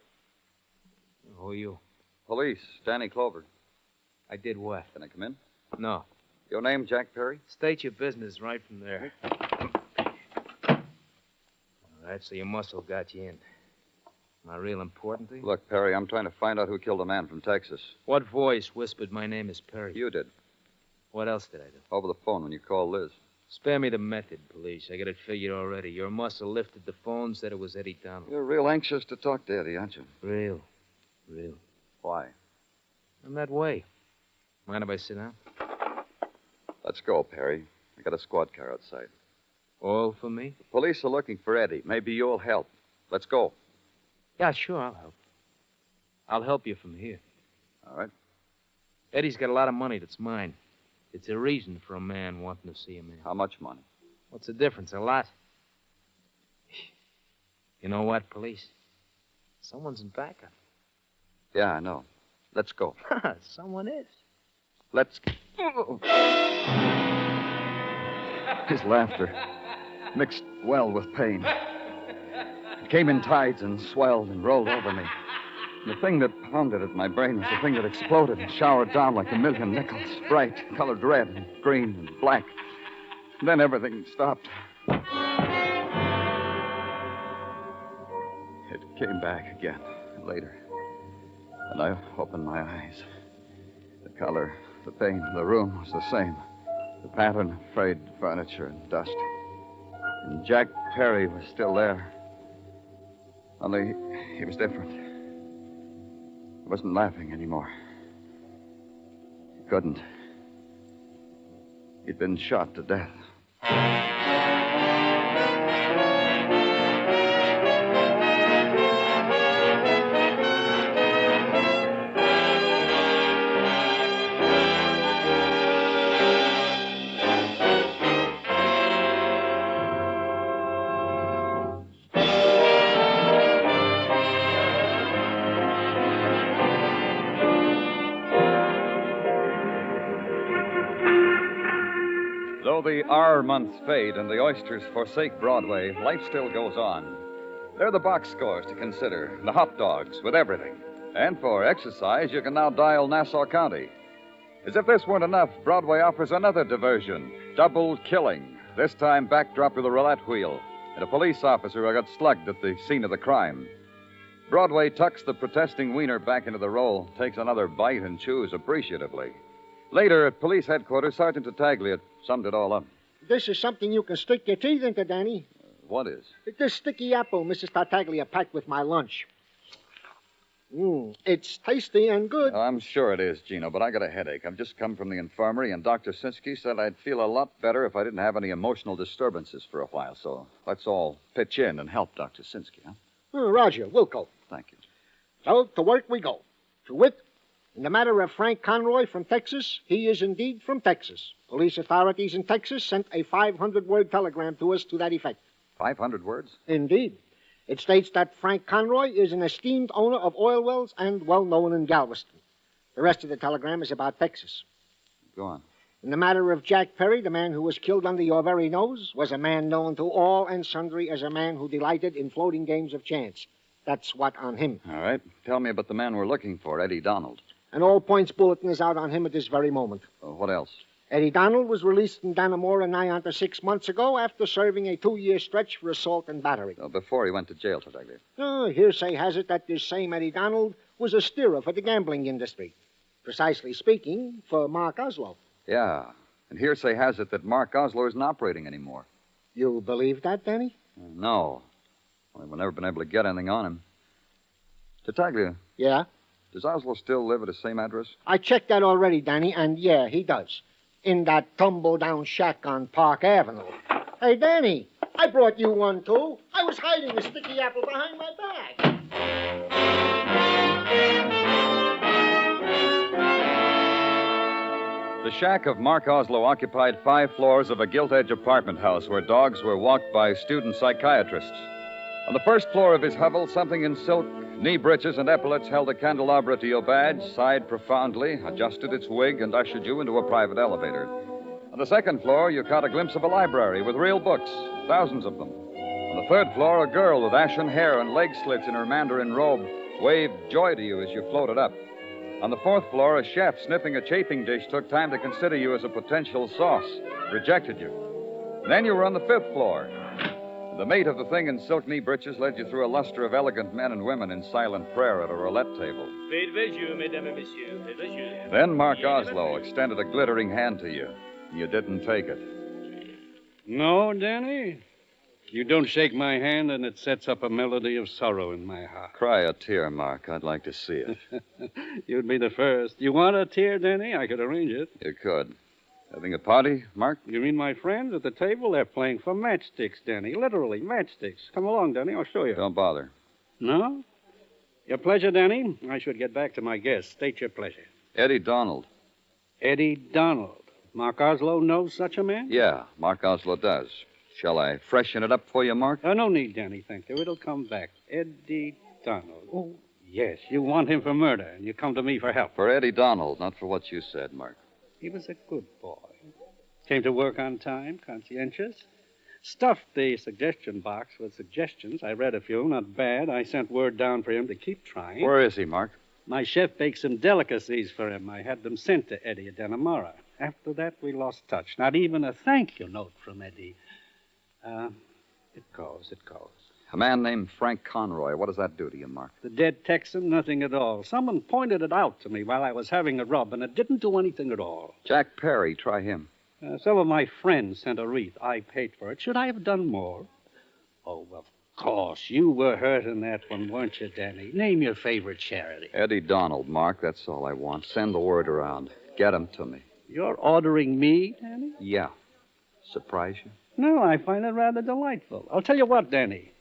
Who are you? Police, Danny Clover. I did what? Can I come in? No. Your name, Jack Perry? State your business right from there. All right, so your muscle got you in. Am I real important to you? Look, Perry, I'm trying to find out who killed a man from Texas. What voice whispered my name is Perry? You did. What else did I do? Over the phone when you called Liz. Spare me the method, police. I got it figured already. Your muscle lifted the phone, said it was Eddie Donald. You're real anxious to talk to Eddie, aren't you? Real. Why? I'm that way. Mind if I sit down? Let's go, Perry. I got a squad car outside. All for me? The police are looking for Eddie. Maybe you'll help. Let's go. Yeah, sure, I'll help. I'll help you from here. All right. Eddie's got a lot of money that's mine. It's a reason for a man wanting to see a man. How much money? What's the difference? A lot. You know what, police? Someone's in backup. Yeah, I know. Let's go. Someone is. Let's... His laughter mixed well with pain. It came in tides and swelled and rolled over me. The thing that pounded at my brain was the thing that exploded and showered down like a million nickels, bright, colored red and green and black. And then everything stopped. It came back again later. And I opened my eyes. The color, the pain, the room was the same. The pattern of frayed furniture and dust. And Jack Perry was still there. Only he was different. He wasn't laughing anymore. He couldn't. He'd been shot to death. Though the R months fade and the oysters forsake Broadway, life still goes on. There are the box scores to consider, the hot dogs with everything. And for exercise, you can now dial Nassau County. As if this weren't enough, Broadway offers another diversion, double killing, this time backdrop to the roulette wheel, and a police officer who got slugged at the scene of the crime. Broadway tucks the protesting wiener back into the roll, takes another bite, and chews appreciatively. Later, at police headquarters, Sergeant Tartaglia summed it all up. This is something you can stick your teeth into, Danny. What is? This sticky apple Mrs. Tartaglia packed with my lunch. It's tasty and good. Oh, I'm sure it is, Gino, but I got a headache. I've just come from the infirmary, and Dr. Sinsky said I'd feel a lot better if I didn't have any emotional disturbances for a while. So let's all pitch in and help Dr. Sinsky, huh? Roger, we'll go. Thank you. So, to work we go. To wit, in the matter of Frank Conroy from Texas, he is indeed from Texas. Police authorities in Texas sent a 500-word telegram to us to that effect. 500 words? Indeed. It states that Frank Conroy is an esteemed owner of oil wells and well-known in Galveston. The rest of the telegram is about Texas. Go on. In the matter of Jack Perry, the man who was killed under your very nose was a man known to all and sundry as a man who delighted in floating games of chance. That's what on him. All right. Tell me about the man we're looking for, Eddie Donald. An all-points bulletin is out on him at this very moment. What else? Eddie Donald was released from Dannemora nigh on to 6 months ago after serving a 2-year stretch for assault and battery. Before he went to jail, Detective. Hearsay has it that this same Eddie Donald was a steerer for the gambling industry. Precisely speaking, for Mark Oslo. Yeah. And hearsay has it that Mark Oslo isn't operating anymore. You believe that, Danny? No. Well, we've never been able to get anything on him. Detective. Yeah? Does Oslo still live at the same address? I checked that already, Danny, and yeah, he does. In that tumble-down shack on Park Avenue. Hey, Danny, I brought you one, too. I was hiding a sticky apple behind my back. The shack of Mark Oslo occupied 5 floors of a gilt-edge apartment house where dogs were walked by student psychiatrists. On the first floor of his hovel, something in silk, knee breeches, and epaulets held a candelabra to your badge, sighed profoundly, adjusted its wig, and ushered you into a private elevator. On the second floor, you caught a glimpse of a library with real books, thousands of them. On the third floor, a girl with ashen hair and leg slits in her mandarin robe waved joy to you as you floated up. On the fourth floor, a chef sniffing a chafing dish took time to consider you as a potential sauce, rejected you. And then you were on the 5th floor. The mate of the thing in silk knee breeches led you through a luster of elegant men and women in silent prayer at a roulette table. Then Mark Oslo extended a glittering hand to you. You didn't take it. No, Danny. You don't shake my hand, and it sets up a melody of sorrow in my heart. Cry a tear, Mark. I'd like to see it. You'd be the first. You want a tear, Danny? I could arrange it. You could. Having a party, Mark? You mean my friends at the table? They're playing for matchsticks, Danny. Literally, matchsticks. Come along, Danny. I'll show you. Don't bother. No? Your pleasure, Danny. I should get back to my guest. State your pleasure. Eddie Donald. Eddie Donald. Mark Oslo knows such a man? Yeah, Mark Oslo does. Shall I freshen it up for you, Mark? No need, Danny, thank you. It'll come back. Eddie Donald. Oh, yes. You want him for murder, and you come to me for help. For Eddie Donald, not for what you said, Mark. He was a good boy. Came to work on time, conscientious. Stuffed the suggestion box with suggestions. I read a few, not bad. I sent word down for him to keep trying. Where is he, Mark? My chef baked some delicacies for him. I had them sent to Eddie at Dannemora. After that, we lost touch. Not even a thank you note from Eddie. It goes. A man named Frank Conroy. What does that do to you, Mark? The dead Texan, nothing at all. Someone pointed it out to me while I was having a rub, and it didn't do anything at all. Jack Perry. Try him. Some of my friends sent a wreath. I paid for it. Should I have done more? Oh, of course. You were hurt in that one, weren't you, Danny? Name your favorite charity. Eddie Donald, Mark. That's all I want. Send the word around. Get him to me. You're ordering me, Danny? Yeah. Surprise you? No, I find it rather delightful. I'll tell you what, Danny.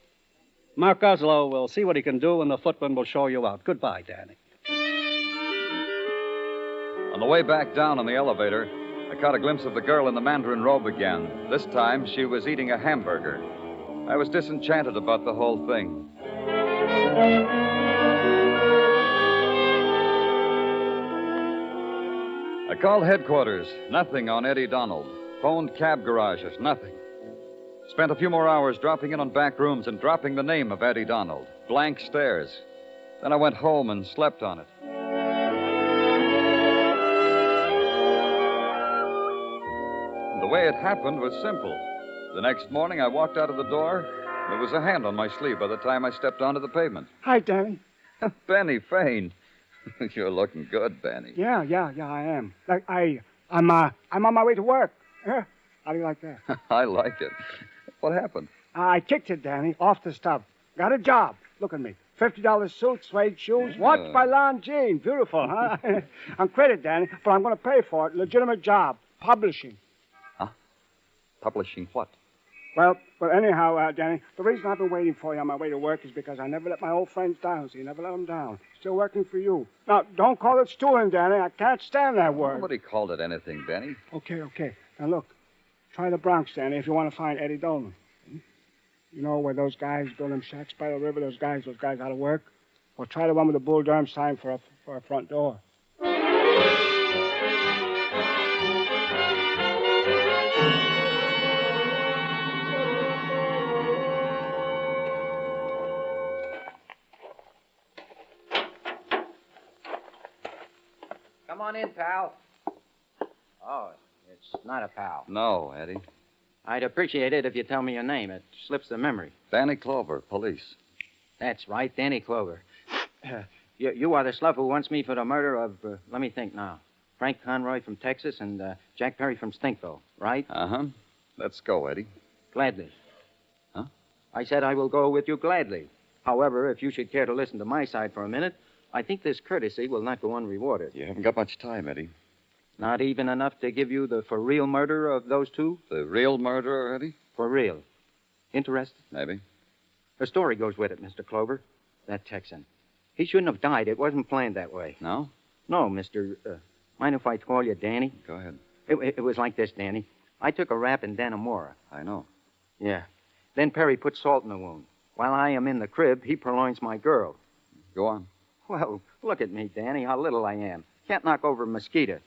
Mark Oslo will see what he can do, and the footman will show you out. Goodbye, Danny. On the way back down on the elevator, I caught a glimpse of the girl in the mandarin robe again. This time, she was eating a hamburger. I was disenchanted about the whole thing. I called headquarters. Nothing on Eddie Donald. Phoned cab garages. Nothing. Spent a few more hours dropping in on back rooms and dropping the name of Eddie Donald. Blank stares. Then I went home and slept on it. And the way it happened was simple. The next morning, I walked out of the door. There was a hand on my sleeve by the time I stepped onto the pavement. Hi, Danny. Benny Fane. You're looking good, Benny. Yeah, I am. I'm on my way to work. Yeah. How do you like that? I like it. What happened? I kicked it, Danny, off the stuff. Got a job. Look at me. $50 suit, suede shoes, watched by Lon Jean. Beautiful, huh? On credit, Danny, but I'm going to pay for it. Legitimate job. Publishing. Huh? Publishing what? Well, anyhow, Danny, the reason I've been waiting for you on my way to work is because I never let my old friends down, so you never let them down. Still working for you. Now, don't call it stooling, Danny. I can't stand that word. Nobody called it anything, Benny. Okay. Now, look. Try the Bronx, Danny, if you want to find Eddie Donald. You know where those guys build them shacks by the river, those guys out of work? Well, try the one with the Bull Durham sign for a front door. Come on in, pal. Oh, It's not a pal. No, Eddie. I'd appreciate it if you tell me your name. It slips the memory. Danny Clover, police. That's right, Danny Clover. You are the slough who wants me for the murder of, let me think now, Frank Conroy from Texas and Jack Perry from Stinkville, right? Uh-huh. Let's go, Eddie. Gladly. Huh? I said I will go with you gladly. However, if you should care to listen to my side for a minute, I think this courtesy will not go unrewarded. You haven't got much time, Eddie. Not even enough to give you the for real murder of those two? The real murderer, Eddie? For real. Interested? Maybe. A story goes with it, Mr. Clover. That Texan. He shouldn't have died. It wasn't planned that way. No? No, Mr. Mind if I call you Danny? Go ahead. It was like this, Danny. I took a rap in Dannemora. I know. Yeah. Then Perry put salt in the wound. While I am in the crib, he purloins my girl. Go on. Well, look at me, Danny, how little I am. Can't knock over a mosquito.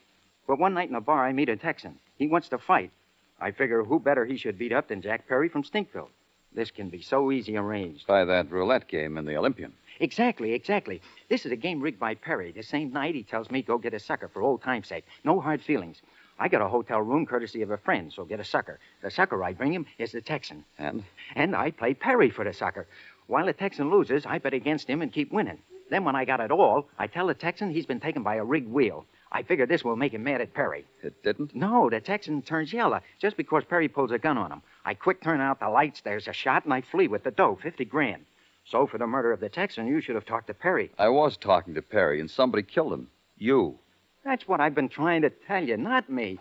But one night in a bar, I meet a Texan. He wants to fight. I figure who better he should beat up than Jack Perry from Stinkville. This can be so easy arranged. By that roulette game in the Olympian. Exactly. This is a game rigged by Perry. The same night he tells me go get a sucker for old time's sake. No hard feelings. I got a hotel room courtesy of a friend, so get a sucker. The sucker I bring him is the Texan. And? And I play Perry for the sucker. While the Texan loses, I bet against him and keep winning. Then when I got it all, I tell the Texan he's been taken by a rigged wheel. I figure this will make him mad at Perry. It didn't? No, the Texan turns yellow just because Perry pulls a gun on him. I quick turn out the lights, there's a shot, and I flee with the dough, 50 grand. So for the murder of the Texan, you should have talked to Perry. I was talking to Perry, and somebody killed him. You. That's what I've been trying to tell you, not me.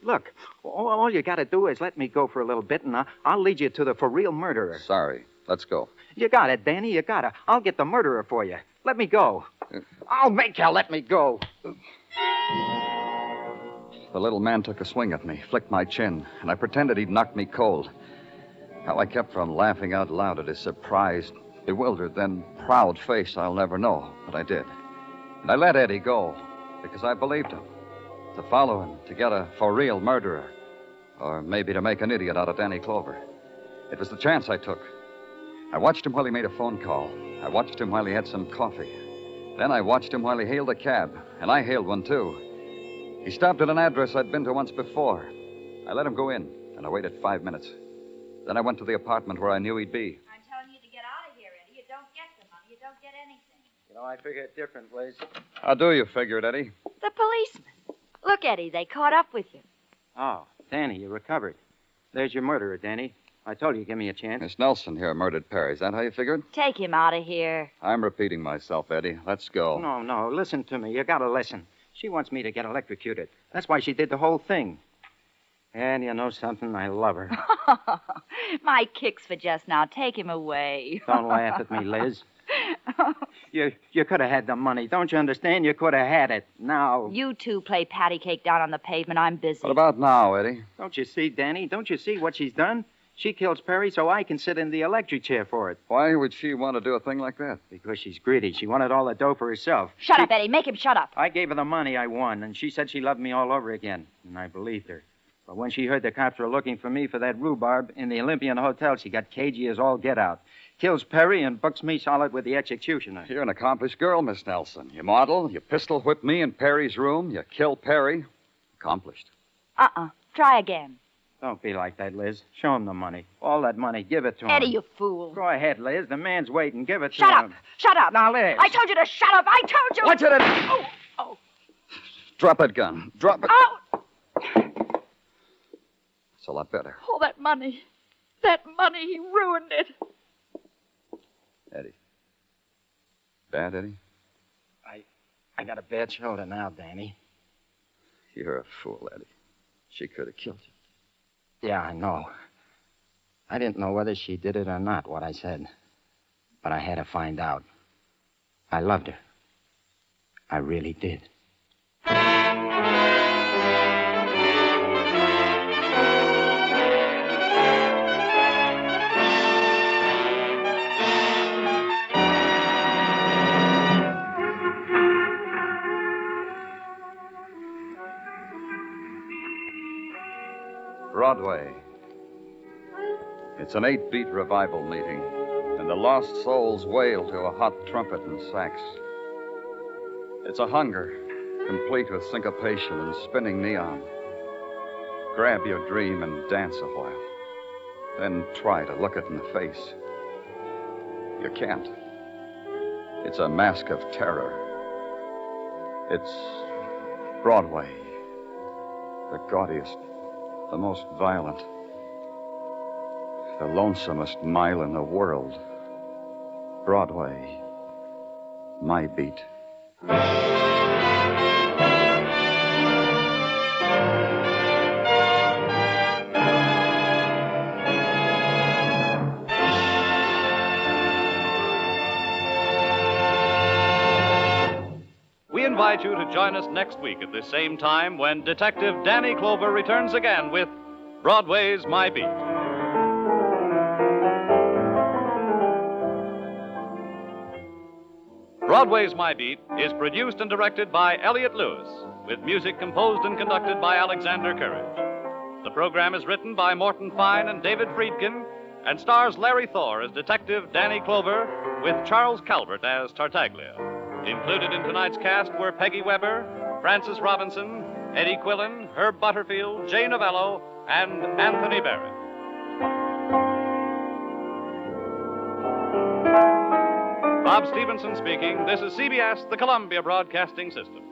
Look, all you got to do is let me go for a little bit, and I'll lead you to the for real murderer. Sorry. Let's go. You got it, Danny. You got it. I'll get the murderer for you. Let me go. I'll make you let me go. The little man took a swing at me, flicked my chin, and I pretended he'd knocked me cold. How I kept from laughing out loud at his surprised, bewildered, then proud face, I'll never know, but I did. And I let Eddie go, because I believed him. To follow him, to get a for-real murderer. Or maybe to make an idiot out of Danny Clover. It was the chance I took. I watched him while he made a phone call. I watched him while he had some coffee. Then I watched him while he hailed a cab, and I hailed one, too. He stopped at an address I'd been to once before. I let him go in, and I waited 5 minutes. Then I went to the apartment where I knew he'd be. I'm telling you to get out of here, Eddie. You don't get the money. You don't get anything. You know, I figure it different, Liz. How do you figure it, Eddie? The policeman. Look, Eddie, they caught up with you. Oh, Danny, you recovered. There's your murderer, Danny. I told you, give me a chance. Miss Nelson here murdered Perry. Is that how you figured? Take him out of here. I'm repeating myself, Eddie. Let's go. No, listen to me. You gotta listen. She wants me to get electrocuted. That's why she did the whole thing. And you know something? I love her. My kicks for just now. Take him away. Don't laugh at me, Liz. You could have had the money. Don't you understand? You could have had it. Now. You two play patty cake down on the pavement. I'm busy. What about now, Eddie? Don't you see, Danny? Don't you see what she's done? She kills Perry so I can sit in the electric chair for it. Why would she want to do a thing like that? Because she's greedy. She wanted all the dough for herself. Shut up, Eddie. Make him shut up. I gave her the money I won, and she said she loved me all over again. And I believed her. But when she heard the cops were looking for me for that rhubarb in the Olympian Hotel, she got cagey as all get out. Kills Perry and books me solid with the executioner. You're an accomplished girl, Miss Nelson. You model, you pistol whip me in Perry's room, you kill Perry. Accomplished. Try again. Don't be like that, Liz. Show him the money. All that money, give it to him. Eddie, you fool. Go ahead, Liz. The man's waiting. Give it to him. Shut up. Shut up. Now, Liz. I told you to shut up. I told you. Watch it, Oh. Drop that gun. Drop it. Oh. It's a lot better. Oh, that money. That money, he ruined it. Eddie. Bad, Eddie? I got a bad shoulder now, Danny. You're a fool, Eddie. She could have killed you. Yeah, I know. I didn't know whether she did it or not, what I said. But I had to find out. I loved her. I really did. Broadway. It's an 8-beat revival meeting, and the lost souls wail to a hot trumpet and sax. It's a hunger, complete with syncopation and spinning neon. grab your dream and dance a while. Then try to look it in the face. You can't. It's a mask of terror. It's Broadway. The gaudiest, the most violent, the lonesomest mile in the world. Broadway, my beat. We invite you to join us next week at this same time when Detective Danny Clover returns again with Broadway's My Beat. Broadway's My Beat is produced and directed by Elliott Lewis, with music composed and conducted by Alexander Courage. The program is written by Morton Fine and David Friedkin and stars Larry Thor as Detective Danny Clover with Charles Calvert as Tartaglia. Included in tonight's cast were Peggy Weber, Francis Robinson, Eddie Quillen, Herb Butterfield, Jay Novello, and Anthony Barrett. Bob Stevenson speaking. This is CBS, the Columbia Broadcasting System.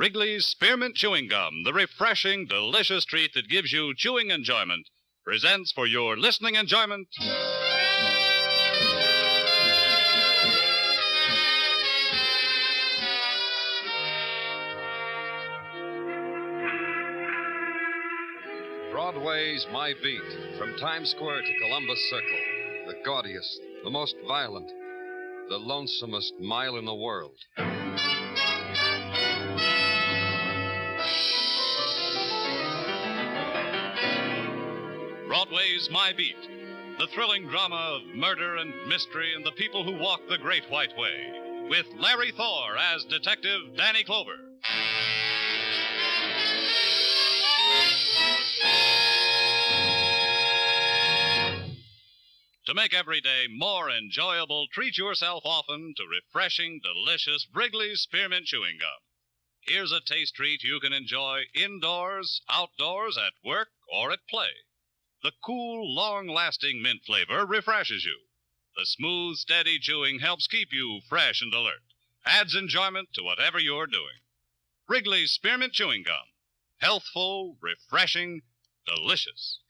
Wrigley's Spearmint Chewing Gum, the refreshing, delicious treat that gives you chewing enjoyment, presents for your listening enjoyment. Broadway's My Beat, from Times Square to Columbus Circle. The gaudiest, the most violent, the lonesomest mile in the world. Broadway's My Beat, the thrilling drama of murder and mystery and the people who walk the Great White Way, with Larry Thor as Detective Danny Clover. To make every day more enjoyable, treat yourself often to refreshing, delicious Wrigley's Spearmint Chewing Gum. Here's a taste treat you can enjoy indoors, outdoors, at work, or at play. The cool, long-lasting mint flavor refreshes you. The smooth, steady chewing helps keep you fresh and alert. Adds enjoyment to whatever you're doing. Wrigley's Spearmint Chewing Gum. Healthful, refreshing, delicious.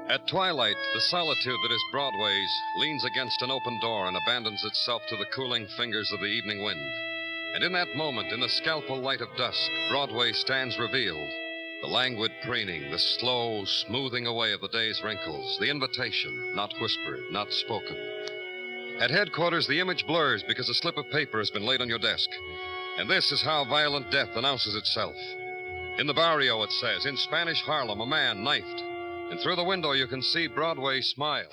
At twilight, the solitude that is Broadway's leans against an open door and abandons itself to the cooling fingers of the evening wind. And in that moment, in the scalpel light of dusk, Broadway stands revealed. The languid preening, the slow smoothing away of the day's wrinkles, the invitation, not whispered, not spoken. At headquarters, the image blurs because a slip of paper has been laid on your desk. And this is how violent death announces itself. In the barrio, it says, in Spanish Harlem, a man knifed. And through the window, you can see Broadway smile.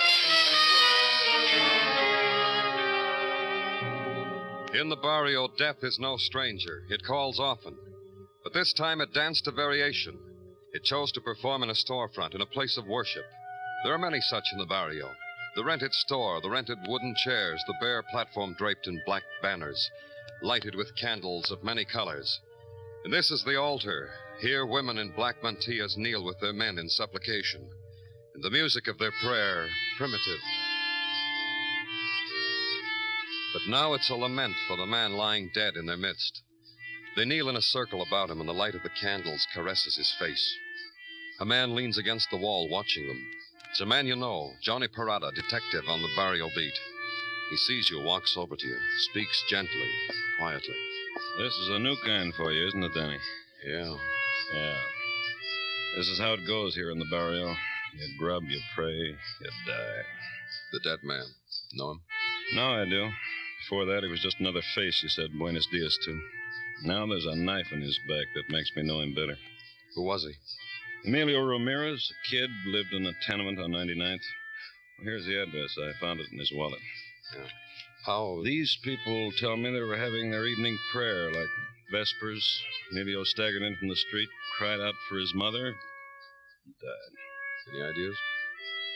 In the barrio, death is no stranger. It calls often. But this time it danced a variation. It chose to perform in a storefront, in a place of worship. There are many such in the barrio. The rented store, the rented wooden chairs, the bare platform draped in black banners, lighted with candles of many colors. And this is the altar. Here women in black mantillas kneel with their men in supplication. And the music of their prayer, primitive. But now it's a lament for the man lying dead in their midst. They kneel in a circle about him, and the light of the candles caresses his face. A man leans against the wall watching them. It's a man you know, Johnny Parada, detective on the barrio beat. He sees you, walks over to you, speaks gently, quietly. This is a new kind for you, isn't it, Danny? Yeah. Yeah. This is how it goes here in the barrio. You grub, you pray, you die. The dead man. Know him? No, I do. Before that, he was just another face you said Buenos Dias to. Now there's a knife in his back that makes me know him better. Who was he? Emilio Ramirez, a kid, lived in a tenement on 99th. Well, here's the address. I found it in his wallet. Yeah. How? These people tell me they were having their evening prayer, like Vespers. Emilio staggered in from the street, cried out for his mother, and died. Any ideas?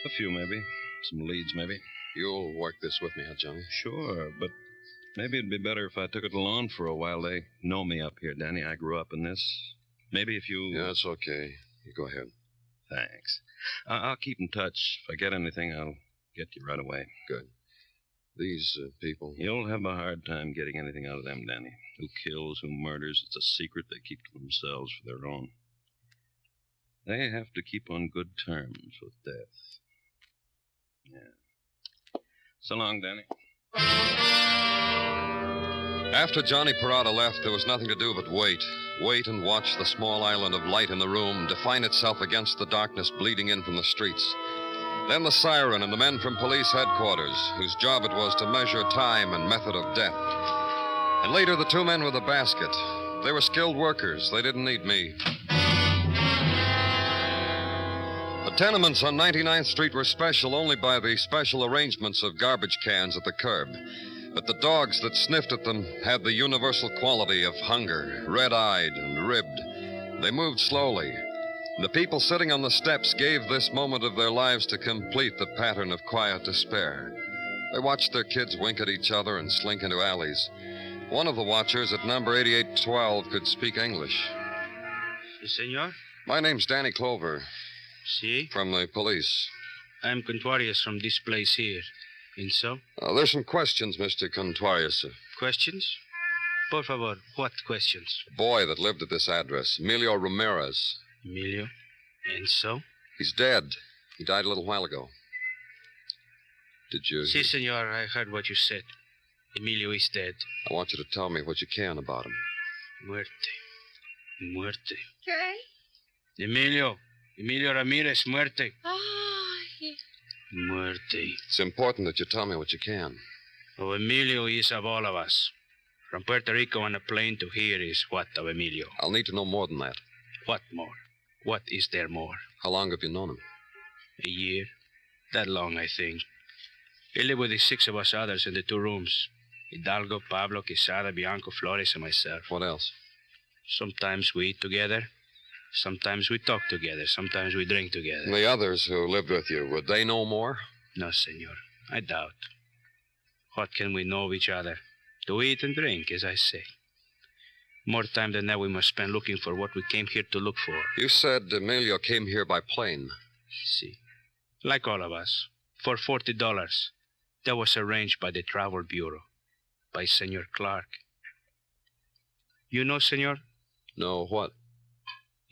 A few, maybe. Some leads, maybe. You'll work this with me, huh, Johnny? Sure, but maybe it'd be better if I took it alone for a while. They know me up here, Danny. I grew up in this. Maybe if you... Yeah, it's okay. You go ahead. Thanks. I'll keep in touch. If I get anything, I'll get you right away. Good. These people... You'll have a hard time getting anything out of them, Danny. Who kills, who murders, it's a secret they keep to themselves for their own. They have to keep on good terms with death. Yeah. So long, Danny. After Johnny Parada left, there was nothing to do but wait. Wait and watch the small island of light in the room define itself against the darkness bleeding in from the streets. Then the siren and the men from police headquarters, whose job it was to measure time and method of death. And later, the two men with the basket. They were skilled workers. They didn't need me. The tenements on 99th Street were special only by the special arrangements of garbage cans at the curb. But the dogs that sniffed at them had the universal quality of hunger, red-eyed and ribbed. They moved slowly. The people sitting on the steps gave this moment of their lives to complete the pattern of quiet despair. They watched their kids wink at each other and slink into alleys. One of the watchers at number 8812 could speak English. Si, senor? My name's Danny Clover. Si? From the police. I'm Contuarius from this place here. And so? There's some questions, Mr. Contuarius. Questions? Por favor, what questions? A boy that lived at this address, Emilio Ramirez. Emilio? And so? He's dead. He died a little while ago. Did you... Si, senor, I heard what you said. Emilio is dead. I want you to tell me what you can about him. Muerte. Muerte. ¿Qué? Emilio Ramirez, muerte. Oh, yeah. Muerte. It's important that you tell me what you can. Oh, Emilio is of all of us. From Puerto Rico on a plane to here is what of Emilio? I'll need to know more than that. What more? What is there more? How long have you known him? A year. That long, I think. He lived with the 6 of us others in the 2 rooms. Hidalgo, Pablo, Quesada, Bianco, Flores, and myself. What else? Sometimes we eat together. Sometimes we talk together. Sometimes we drink together. And the others who lived with you, would they know more? No, senor. I doubt. What can we know of each other? To eat and drink, as I say. More time than that we must spend looking for what we came here to look for. You said Emilio came here by plane. See. Like all of us. For $40. That was arranged by the Travel Bureau. By Senor Clark. You know, senor? No, what?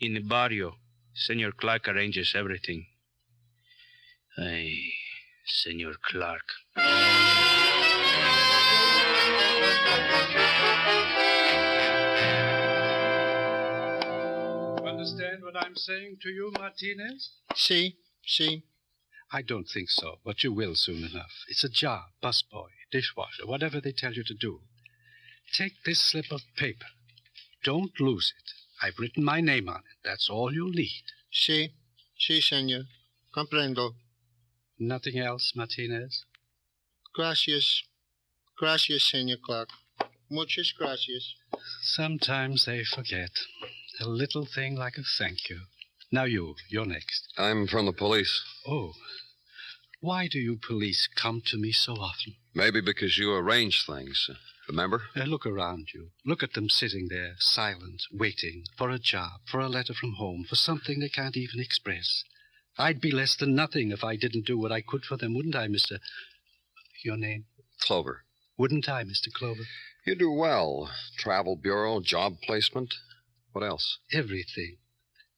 In the barrio, Senor Clark arranges everything. Ay, Senor Clark. Understand what I'm saying to you, Martinez? See. I don't think so, but you will soon enough. It's a job, busboy, dishwasher, whatever they tell you to do. Take this slip of paper. Don't lose it. I've written my name on it. That's all you'll need. Sí, señor. Comprendo. Nothing else, Martinez? Gracias. Gracias, Senor Clark. Muchas gracias. Sometimes they forget. A little thing like a thank you. Now you're next. I'm from the police. Oh. Why do you police come to me so often? Maybe because you arrange things. Remember? Look around you. Look at them sitting there, silent, waiting for a job, for a letter from home, for something they can't even express. I'd be less than nothing if I didn't do what I could for them, wouldn't I, Mr. Your name? Clover. Wouldn't I, Mr. Clover? You do well. Travel bureau, job placement. What else? Everything.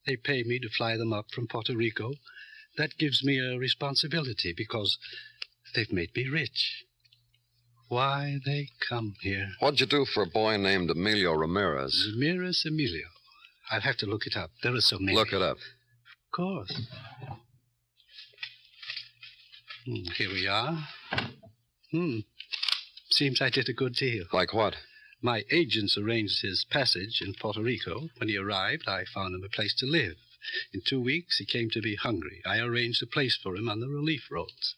They pay me to fly them up from Puerto Rico. That gives me a responsibility because they've made me rich. Why they come here? What'd you do for a boy named Emilio Ramirez? Ramirez Emilio. I'll have to look it up. There are so many. Look it up. Of course. Here we are. Seems I did a good deal. Like what? My agents arranged his passage in Puerto Rico. When he arrived, I found him a place to live. In 2 weeks, he came to be hungry. I arranged a place for him on the relief roads.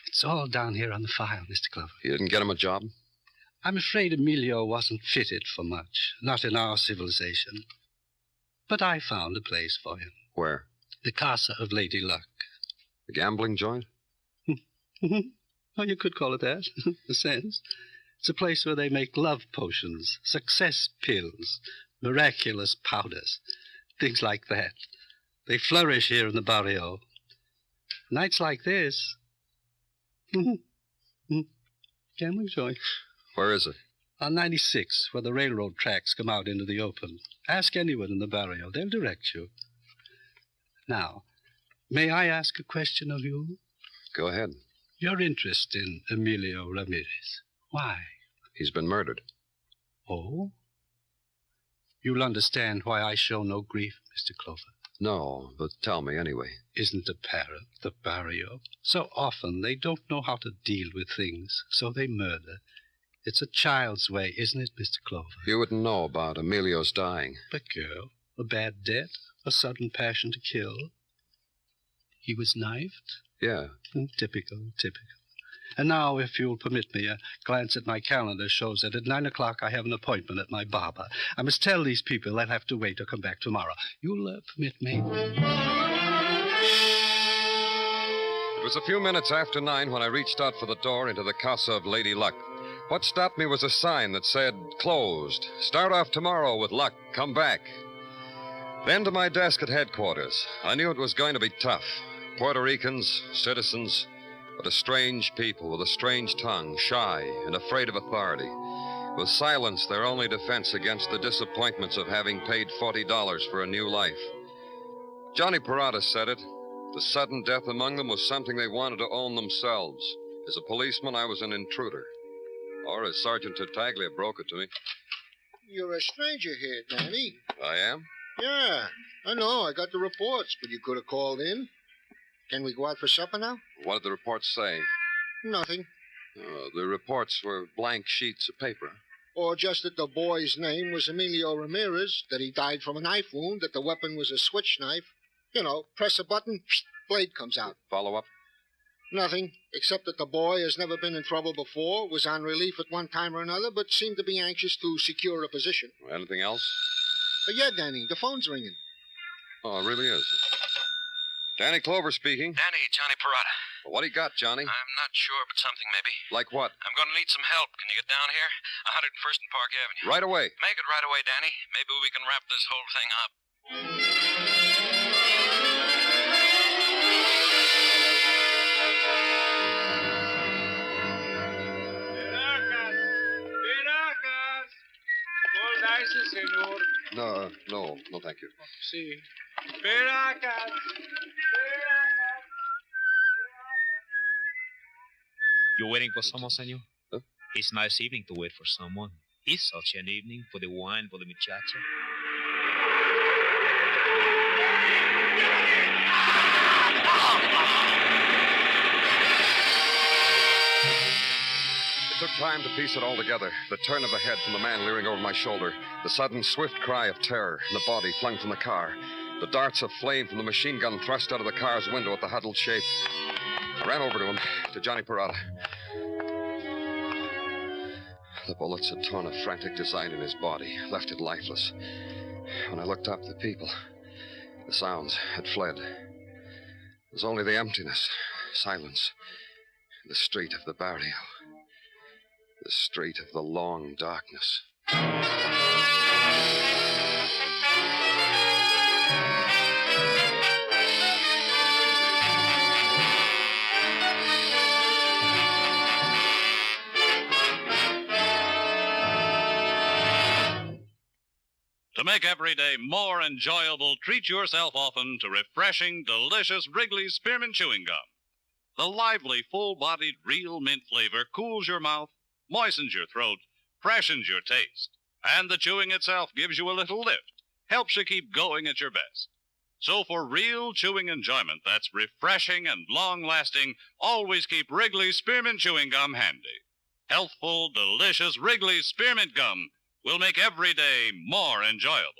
It's all down here on the file, Mr. Clover. You didn't get him a job? I'm afraid Emilio wasn't fitted for much. Not in our civilization. But I found a place for him. Where? The Casa of Lady Luck. The gambling joint? Oh, you could call it that, in a sense. It's a place where they make love potions, success pills, miraculous powders, things like that. They flourish here in the barrio. Nights like this. Gambling joint. Where is it? On 96, where the railroad tracks come out into the open. Ask anyone in the barrio. They'll direct you. Now, may I ask a question of you? Go ahead. Your interest in Emilio Ramirez. Why? He's been murdered. Oh? You'll understand why I show no grief, Mr. Clover. No, but tell me anyway. Isn't the parent, the barrio? So often they don't know how to deal with things, so they murder. It's a child's way, isn't it, Mr. Clover? You wouldn't know about Emilio's dying. The girl, a bad debt, a sudden passion to kill. He was knifed? Yeah. Typical. And now, if you'll permit me, a glance at my calendar shows that at 9 o'clock I have an appointment at my barber. I must tell these people they'll have to wait or come back tomorrow. You'll permit me? It was a few minutes after 9 when I reached out for the door into the Casa of Lady Luck. What stopped me was a sign that said, closed. Start off tomorrow with luck. Come back. Then to my desk at headquarters. I knew it was going to be tough. Puerto Ricans, citizens, but a strange people with a strange tongue, shy and afraid of authority. With silence their only defense against the disappointments of having paid $40 for a new life. Johnny Parada said it. The sudden death among them was something they wanted to own themselves. As a policeman, I was an intruder. Or as Sergeant Tartaglia broke it to me. You're a stranger here, Danny. I am? Yeah, I know. I got the reports, but you could have called in. Can we go out for supper now? What did the reports say? Nothing. The reports were blank sheets of paper. Or just that the boy's name was Emilio Ramirez, that he died from a knife wound, that the weapon was a switch knife. You know, press a button, blade comes out. Follow up? Nothing, except that the boy has never been in trouble before, was on relief at one time or another, but seemed to be anxious to secure a position. Anything else? Yeah, Danny, the phone's ringing. Oh, it really is. Danny Clover speaking. Danny, Johnny Parada. What do you got, Johnny? I'm not sure, but something maybe. Like what? I'm going to need some help. Can you get down here? 101st and Park Avenue. Right away. Make it right away, Danny. Maybe we can wrap this whole thing up. No, thank you. Sí. You waiting for someone, senor? Huh? It's a nice evening to wait for someone. It's such an evening for the wine, for the muchacha. It took time to piece it all together. The turn of the head from the man leering over my shoulder, the sudden, swift cry of terror, and the body flung from the car, the darts of flame from the machine gun thrust out of the car's window at the huddled shape. I ran over to him, to Johnny Parada. The bullets had torn a frantic design in his body, left it lifeless. When I looked up, the people, the sounds had fled. There was only the emptiness, silence, and the street of the barrio. The street of the long darkness. To make every day more enjoyable, treat yourself often to refreshing, delicious Wrigley's Spearmint Chewing Gum. The lively, full-bodied, real mint flavor cools your mouth, moistens your throat, freshens your taste. And the chewing itself gives you a little lift, helps you keep going at your best. So for real chewing enjoyment that's refreshing and long-lasting, always keep Wrigley's Spearmint Chewing Gum handy. Healthful, delicious Wrigley's Spearmint Gum will make every day more enjoyable.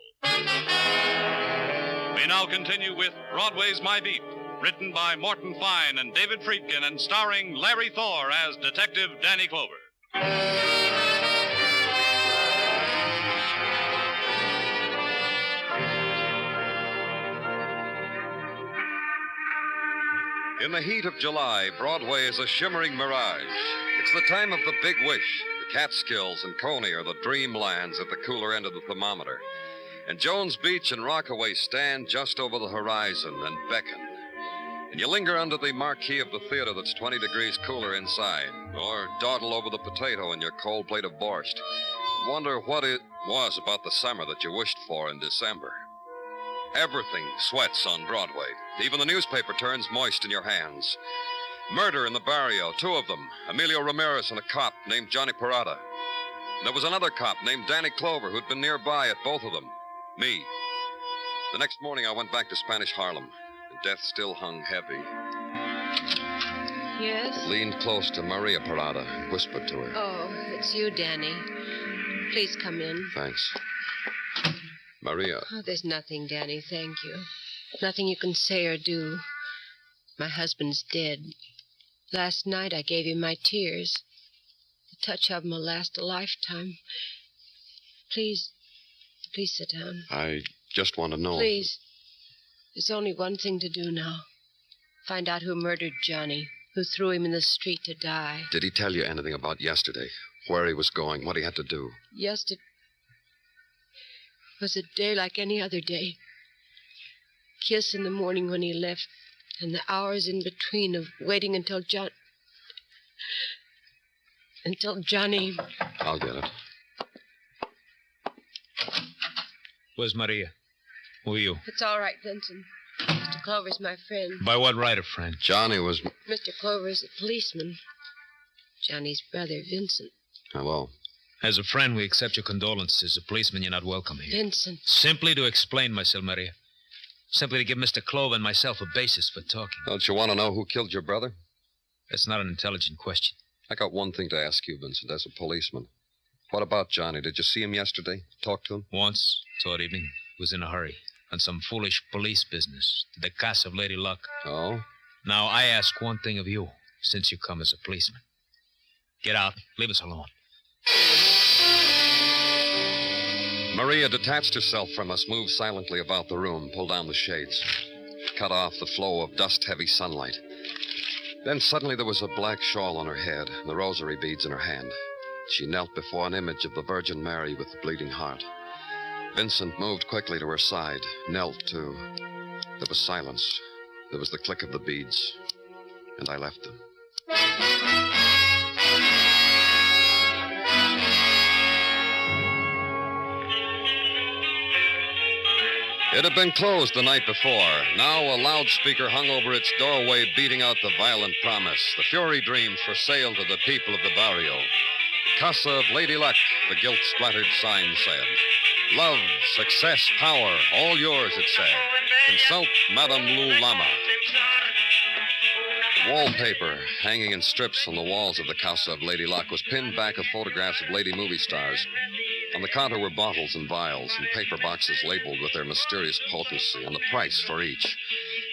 We now continue with Broadway's My Beat, written by Morton Fine and David Friedkin and starring Larry Thor as Detective Danny Clover. In the heat of July, Broadway is a shimmering mirage. It's the time of the big wish. The Catskills and Coney are the dreamlands at the cooler end of the thermometer. And Jones Beach and Rockaway stand just over the horizon and beckon. And you linger under the marquee of the theater that's 20 degrees cooler inside, or dawdle over the potato in your cold plate of borscht, and wonder what it was about the summer that you wished for in December. Everything sweats on Broadway. Even the newspaper turns moist in your hands. Murder in the barrio, 2 of them, Emilio Ramirez and a cop named Johnny Parada. And there was another cop named Danny Clover who'd been nearby at both of them, me. The next morning I went back to Spanish Harlem, and death still hung heavy. Yes? I leaned close to Maria Parada and whispered to her. Oh, it's you, Danny. Please come in. Thanks. Maria. Oh, there's nothing, Danny, thank you. Nothing you can say or do. My husband's dead. Last night I gave him my tears. The touch of them will last a lifetime. Please sit down. I just want to know. Please. There's only one thing to do now. Find out who murdered Johnny, who threw him in the street to die. Did he tell you anything about yesterday? Where he was going, what he had to do? Yesterday was a day like any other day. Kiss in the morning when he left, and the hours in between of waiting until Johnny... I'll get it. Where's Maria? Who are you? It's all right, Vincent. Mr. Clover's my friend. By what right a friend? Johnny was... Mr. Clover's a policeman. Johnny's brother, Vincent. Hello. As a friend, we accept your condolences. As a policeman, you're not welcome here. Vincent. Simply to explain myself, Maria. Simply to give Mr. Clover and myself a basis for talking. Don't you want to know who killed your brother? That's not an intelligent question. I got one thing to ask you, Vincent, as a policeman. What about Johnny? Did you see him yesterday? Talk to him? Once, toward evening. He was in a hurry. On some foolish police business. To the casa of Lady Luck. Oh? Now, I ask one thing of you, since you come as a policeman. Get out. Leave us alone. Maria detached herself from us, moved silently about the room, pulled down the shades, cut off the flow of dust-heavy sunlight. Then suddenly there was a black shawl on her head and the rosary beads in her hand. She knelt before an image of the Virgin Mary with the bleeding heart. Vincent moved quickly to her side, knelt too. There was silence. There was the click of the beads, and I left them. It had been closed the night before. Now a loudspeaker hung over its doorway, beating out the violent promise, the fury dreams for sale to the people of the barrio. Casa of Lady Luck, the gilt-splattered sign said. Love, success, power, all yours, it said. Consult Madame Lou Lama. Wallpaper, hanging in strips on the walls of the Casa of Lady Luck, was pinned back of photographs of lady movie stars. On the counter were bottles and vials and paper boxes labeled with their mysterious potency and the price for each.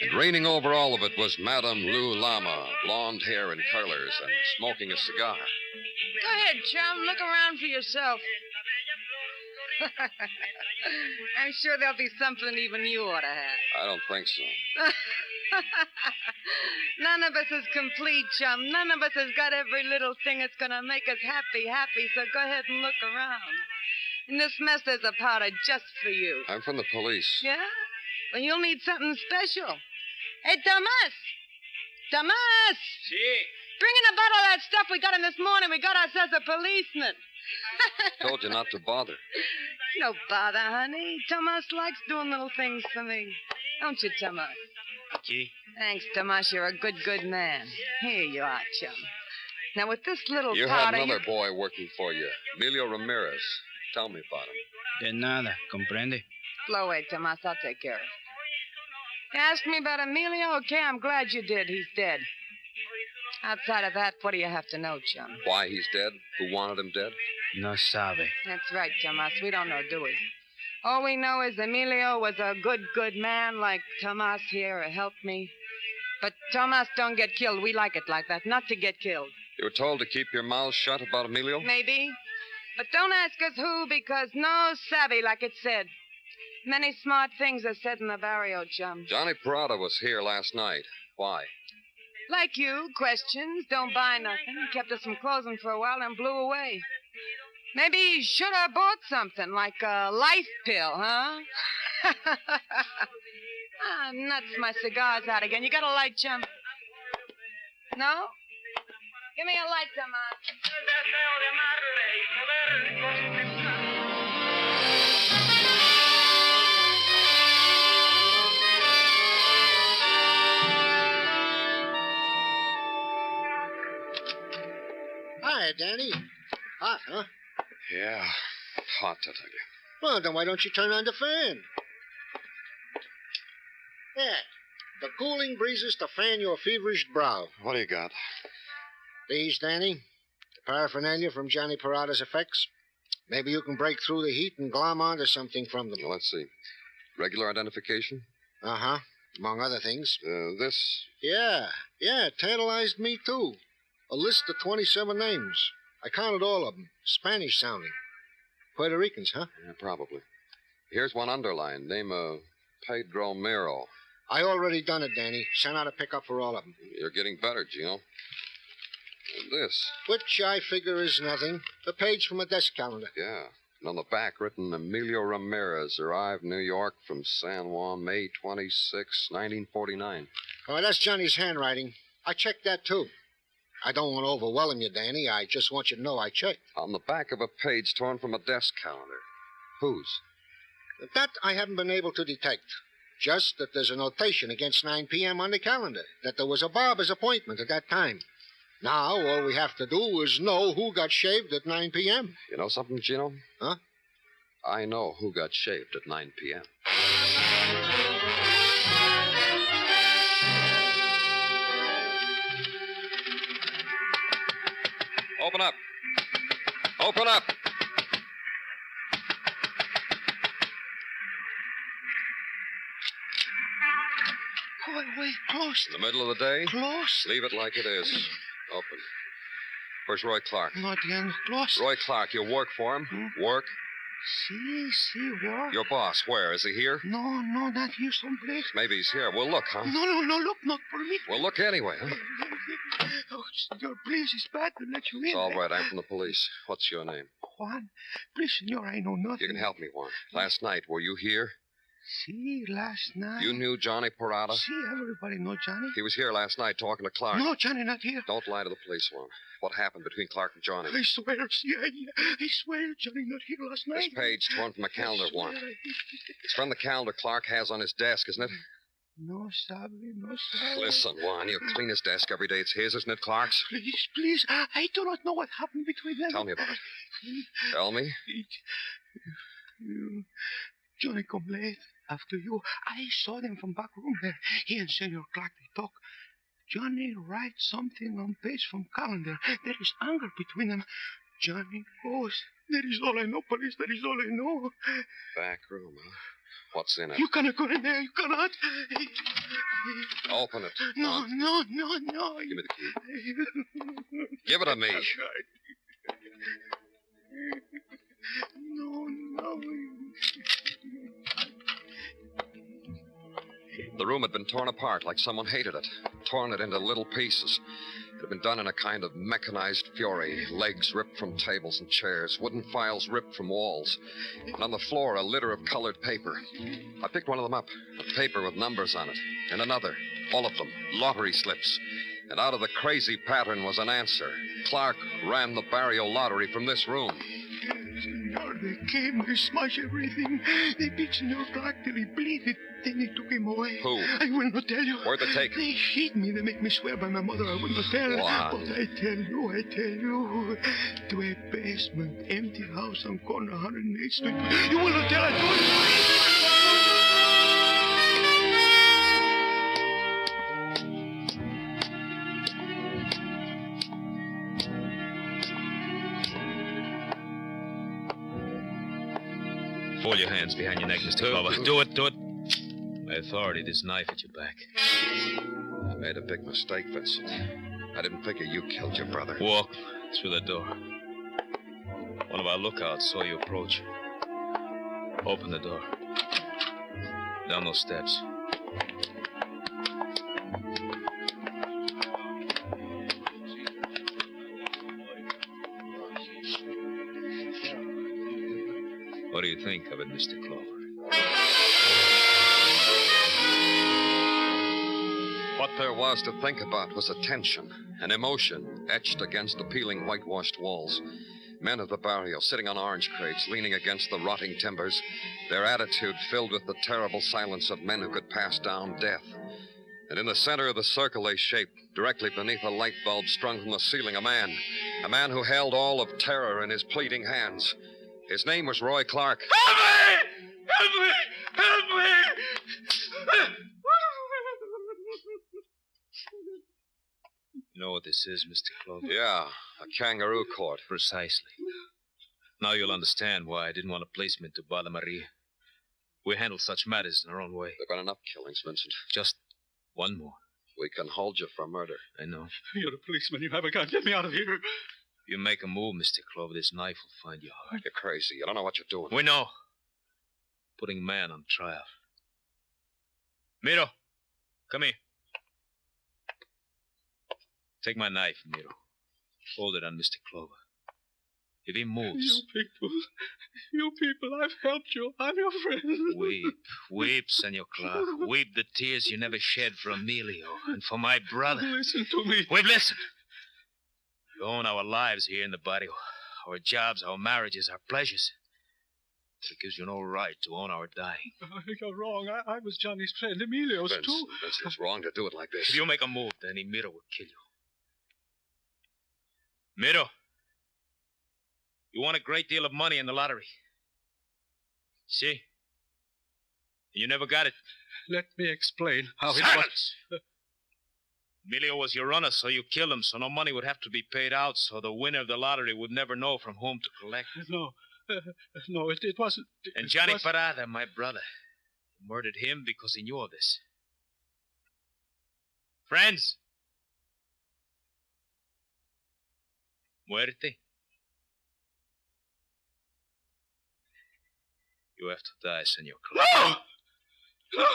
And reigning over all of it was Madame Lou Lama, blonde hair and curlers, and smoking a cigar. Go ahead, chum. Look around for yourself. I'm sure there'll be something even you ought to have. I don't think so. None of us is complete, chum. None of us has got every little thing that's going to make us happy, so go ahead and look around. In this mess, there's a powder just for you. I'm from the police. Yeah? Well, you'll need something special. Hey, Tomas! Tomas! Si. Bring in a bottle of that stuff we got in this morning. We got ourselves a policeman. Told you not to bother. No bother, honey. Tomas likes doing little things for me. Don't you, Tomas? Gee. Thanks, Tomas. You're a good, good man. Here you are, chum. Now, with this little You powder... had another boy working for you, Emilio Ramirez. Tell me about him. De nada, comprende? Blow away, Tomas. I'll take care of it. You asked me about Emilio? Okay, I'm glad you did. He's dead. Outside of that, what do you have to know, chum? Why he's dead? Who wanted him dead? No sabe. That's right, Tomas. We don't know, do we? All we know is Emilio was a good, good man like Tomas here who helped me. But Tomas don't get killed. We like it like that, not to get killed. You were told to keep your mouth shut about Emilio? Maybe. But don't ask us who, because no savvy, like it said. Many smart things are said in the barrio, chum. Johnny Parada was here last night. Why? Like you, questions, don't buy nothing. Kept us from closing for a while and blew away. Maybe he should have bought something, like a life pill, huh? Nuts, my cigar's out again. You got a light, chum? No? Give me a light, Tomas. Hi, Danny. Hot, huh? Yeah, hot, I tell you. Well, then why don't you turn on the fan? Yeah, the cooling breezes to fan your feverish brow. What do you got? These, Danny, the paraphernalia from Johnny Parada's effects. Maybe you can break through the heat and glom onto something from them. Well, let's see. Regular identification? Uh-huh, among other things. This? Yeah, it tantalized me, too. A list of 27 names. I counted all of them. Spanish-sounding. Puerto Ricans, huh? Yeah, probably. Here's one underlined. Name of Pedro Miro. I already done it, Danny. Sent out a pickup for all of them. You're getting better, Gino. And this? Which I figure is nothing. A page from a desk calendar. Yeah. And on the back, written Emilio Ramirez, arrived New York from San Juan, May 26, 1949. Oh, that's Johnny's handwriting. I checked that, too. I don't want to overwhelm you, Danny. I just want you to know I checked. On the back of a page torn from a desk calendar. Whose? That I haven't been able to detect. Just that there's a notation against 9 p.m. on the calendar, that there was a barber's appointment at that time. Now, all we have to do is know who got shaved at 9 p.m. You know something, Gino? Huh? I know who got shaved at 9 p.m. Open up. Open up. Wait, close. In the middle of the day? Close. Leave it like it is. Open. Where's Roy Clark? Not again. Close. Roy Clark, you work for him? Work? See, what? Your boss, where? Is he here? No, not here someplace. Maybe he's here. We'll look, huh? No, look, not for me. We'll look anyway, huh? Oh, senor, please, it's bad to let you in. It's all right. I'm from the police. What's your name? Juan. Please, senor, I know nothing. You can help me, Juan. Last night, were you here? See, last night. You knew Johnny Parada? See, everybody know Johnny. He was here last night talking to Clark. No, Johnny not here. Don't lie to the police, Juan. What happened between Clark and Johnny? I swear, see, I swear Johnny not here last night. This page torn from a calendar, Juan. It's from the calendar Clark has on his desk, isn't it? No, sabe. Listen, Juan, you clean his desk every day. It's his, isn't it, Clark's? Please, I do not know what happened between them. Tell me about it. Tell me. Johnny come late after you. I saw them from back room there. He and Senor Clark, they talk. Johnny writes something on page from calendar. There is anger between them. Johnny goes. That is all I know, police. That is all I know. Back room, huh? What's in it? You cannot go in there. You cannot. Open it. No. Give me the key. Give it to me. No. The room had been torn apart like someone hated it, torn it into little pieces. It had been done in a kind of mechanized fury. Legs ripped from tables and chairs, wooden files ripped from walls. And on the floor, a litter of colored paper. I picked one of them up, a paper with numbers on it, and another, all of them, lottery slips. And out of the crazy pattern was an answer. Clark ran the Barrio lottery from this room. Senor, they came, they smashed everything. They beat Senor Clark till he bleeded. Then they took him away. Who? I will not tell you. Where'd they take him? They hit me. They make me swear by my mother I will not tell. What? But I tell you. To a basement, empty house on corner 108th Street. You will not tell, I told you. Fold your hands behind your neck, Mr. Clover. Do it. My authority, this knife at your back. I made a big mistake, Vincent. I didn't figure you killed your brother. Walk through the door. One of our lookouts saw you approach. Open the door. Down those steps. What do you think of it, Mr. Clover? What there was to think about was a tension, an emotion etched against the peeling whitewashed walls. Men of the barrio sitting on orange crates, leaning against the rotting timbers, their attitude filled with the terrible silence of men who could pass down death. And in the center of the circle they shaped, directly beneath a light bulb strung from the ceiling, a man who held all of terror in his pleading hands. His name was Roy Clark. Help me! You know what this is, Mr. Clover? Yeah, a kangaroo court. Precisely. Now you'll understand why I didn't want to place me into Bala Maria. We handle such matters in our own way. There have been enough killings, Vincent. Just one more. We can hold you for murder. I know. You're a policeman. You have a gun. Get me out of here. If you make a move, Mr. Clover, this knife will find your heart. You're crazy. You don't know what you're doing. We know. Putting man on trial. Miro, come here. Take my knife, Miro. Hold it on Mr. Clover. If he moves... You people, I've helped you. I'm your friend. Weep, Senor Clark. Weep the tears you never shed for Emilio and for my brother. Listen to me. We've listened. We own our lives here in the barrio. Our jobs, our marriages, our pleasures. It gives you no right to own our dying. You're wrong. I was Johnny's friend. Emilio's, Vince, too. It's wrong to do it like this. If you make a move, then Miro will kill you. Miro, you won a great deal of money in the lottery. See? You never got it. Let me explain how Silence! Emilio was your runner, so you killed him, so no money would have to be paid out, so the winner of the lottery would never know from whom to collect. No, it wasn't. And Johnny Parada, my brother, murdered him because he knew of this. Friends, muerte. You have to die, Senor Clover. No!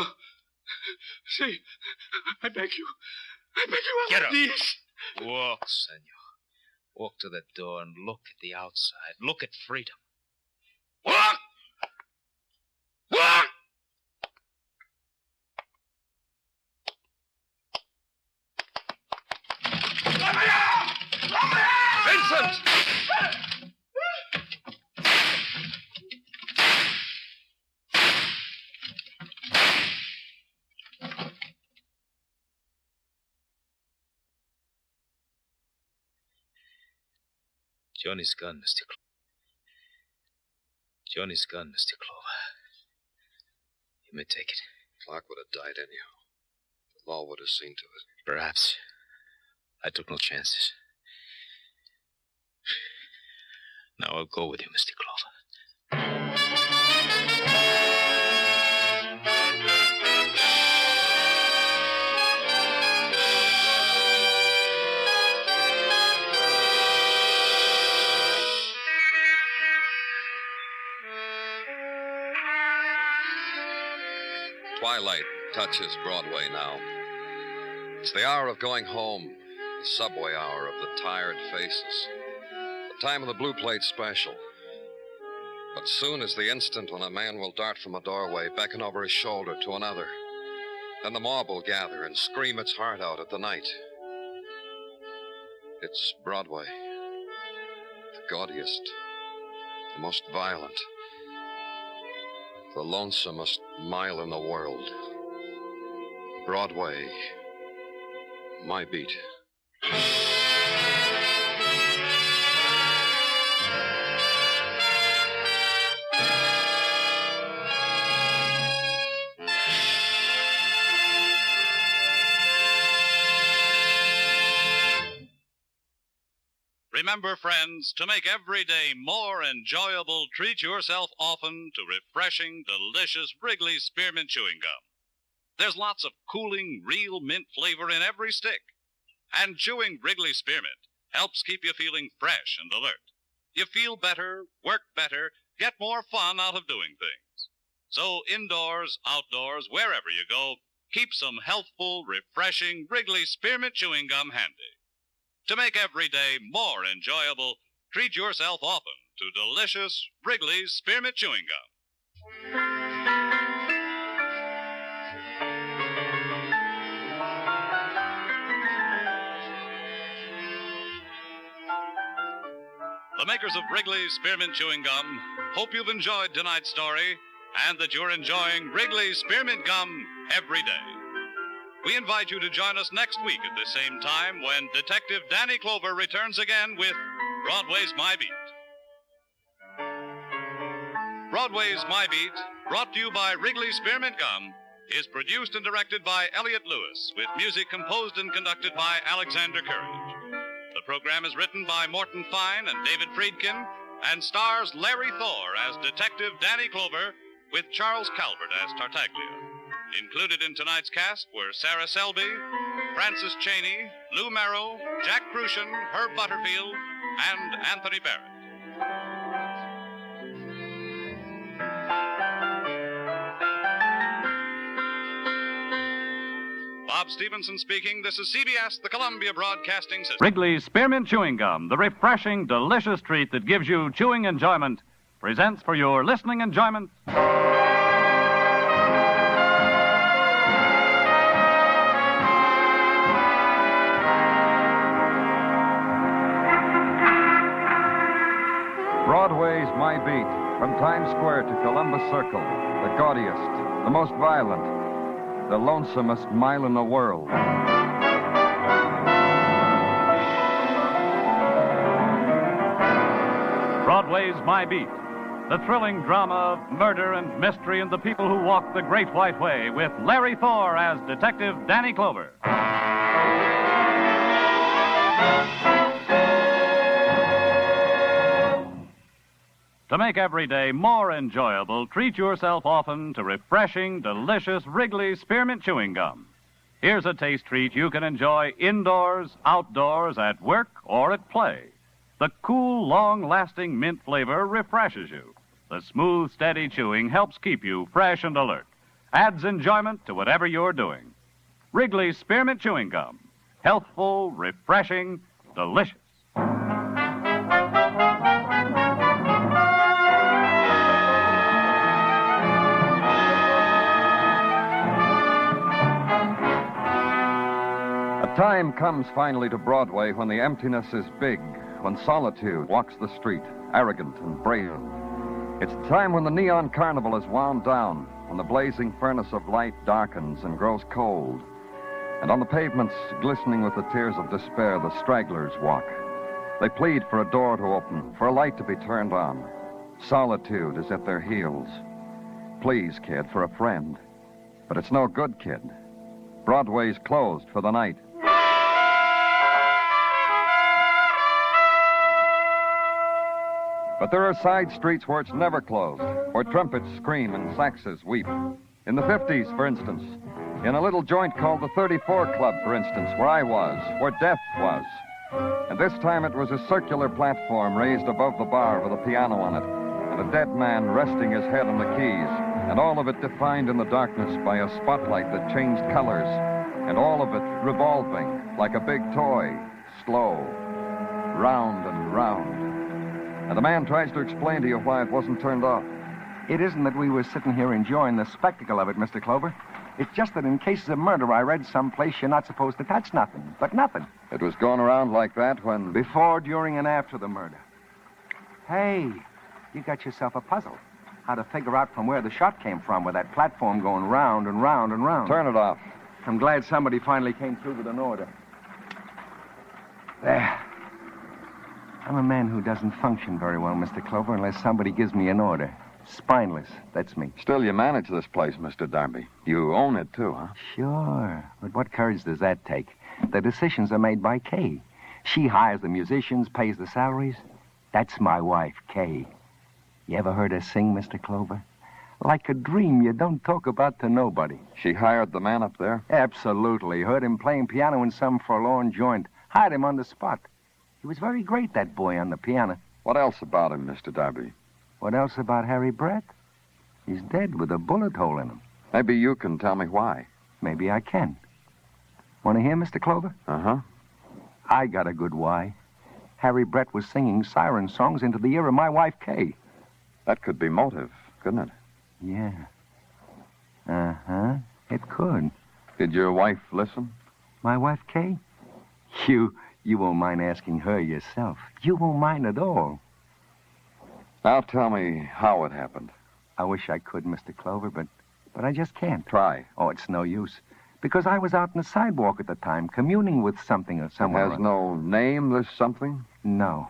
See, I beg you. Get up. Please. Walk, senor. Walk to the door and look at the outside. Look at freedom. Walk! Walk! Vincent! Johnny's gun, Mr. Clover. Johnny's gun, Mr. Clover. You may take it. Clark would have died anyhow. The law would have seen to it. Perhaps. I took no chances. Now I'll go with you, Mr. Clover. Twilight touches Broadway now. It's the hour of going home, the subway hour of the tired faces, the time of the blue plate special. But soon is the instant when a man will dart from a doorway, beckon over his shoulder to another. Then the mob will gather and scream its heart out at the night. It's Broadway, the gaudiest, the most violent, the lonesomest mile in the world. Broadway, my beat. Remember, friends, to make every day more enjoyable, treat yourself often to refreshing, delicious Wrigley's Spearmint Chewing Gum. There's lots of cooling, real mint flavor in every stick. And chewing Wrigley's Spearmint helps keep you feeling fresh and alert. You feel better, work better, get more fun out of doing things. So indoors, outdoors, wherever you go, keep some healthful, refreshing Wrigley's Spearmint Chewing Gum handy. To make every day more enjoyable, treat yourself often to delicious Wrigley's Spearmint Chewing Gum. The makers of Wrigley's Spearmint Chewing Gum hope you've enjoyed tonight's story and that you're enjoying Wrigley's Spearmint Gum every day. We invite you to join us next week at the same time when Detective Danny Clover returns again with Broadway's My Beat. Broadway's My Beat, brought to you by Wrigley's Spearmint Gum, is produced and directed by Elliott Lewis, with music composed and conducted by Alexander Courage. The program is written by Morton Fine and David Friedkin and stars Larry Thor as Detective Danny Clover with Charles Calvert as Tartaglia. Included in tonight's cast were Sarah Selby, Francis Cheney, Lou Merrill, Jack Crucian, Herb Butterfield, and Anthony Barrett. Bob Stevenson speaking. This is CBS, the Columbia Broadcasting System. Wrigley's Spearmint Chewing Gum, the refreshing, delicious treat that gives you chewing enjoyment, presents for your listening enjoyment. Broadway's My Beat, from Times Square to Columbus Circle, the gaudiest, the most violent, the lonesomest mile in the world. Broadway's My Beat, the thrilling drama of murder and mystery and the people who walk the Great White Way, with Larry Thor as Detective Danny Clover. To make every day more enjoyable, treat yourself often to refreshing, delicious Wrigley's Spearmint Chewing Gum. Here's a taste treat you can enjoy indoors, outdoors, at work, or at play. The cool, long-lasting mint flavor refreshes you. The smooth, steady chewing helps keep you fresh and alert. Adds enjoyment to whatever you're doing. Wrigley's Spearmint Chewing Gum. Healthful, refreshing, delicious. Time comes finally to Broadway when the emptiness is big, when solitude walks the street, arrogant and brazen. It's the time when the neon carnival is wound down, when the blazing furnace of light darkens and grows cold. And on the pavements, glistening with the tears of despair, the stragglers walk. They plead for a door to open, for a light to be turned on. Solitude is at their heels. Please, kid, for a friend. But it's no good, kid. Broadway's closed for the night. But there are side streets where it's never closed, where trumpets scream and saxes weep. In the 50s, for instance, in a little joint called the 34 Club, for instance, where I was, where death was. And this time it was a circular platform raised above the bar with a piano on it, and a dead man resting his head on the keys, and all of it defined in the darkness by a spotlight that changed colors, and all of it revolving like a big toy, slow, round and round. And the man tries to explain to you why it wasn't turned off. It isn't that we were sitting here enjoying the spectacle of it, Mr. Clover. It's just that in cases of murder, I read someplace you're not supposed to touch nothing, but nothing. It was going around like that when... Before, during, and after the murder. Hey, you got yourself a puzzle. How to figure out from where the shot came from with that platform going round and round and round. Turn it off. I'm glad somebody finally came through with an order. There. I'm a man who doesn't function very well, Mr. Clover, unless somebody gives me an order. Spineless, that's me. Still, you manage this place, Mr. Darby. You own it, too, huh? Sure. But what courage does that take? The decisions are made by Kay. She hires the musicians, pays the salaries. That's my wife, Kay. You ever heard her sing, Mr. Clover? Like a dream you don't talk about to nobody. She hired the man up there? Absolutely. Heard him playing piano in some forlorn joint. Hired him on the spot. He was very great, that boy, on the piano. What else about him, Mr. Darby? What else about Harry Brett? He's dead with a bullet hole in him. Maybe you can tell me why. Maybe I can. Want to hear, Mr. Clover? Uh-huh. I got a good why. Harry Brett was singing siren songs into the ear of my wife, Kay. That could be motive, couldn't it? Yeah. Uh-huh. It could. Did your wife listen? My wife, Kay? You won't mind asking her yourself. You won't mind at all. Now tell me how it happened. I wish I could, Mr. Clover, but I just can't. Try. Oh, it's no use. Because I was out on the sidewalk at the time, communing with something or someone. It has no name, this something? No.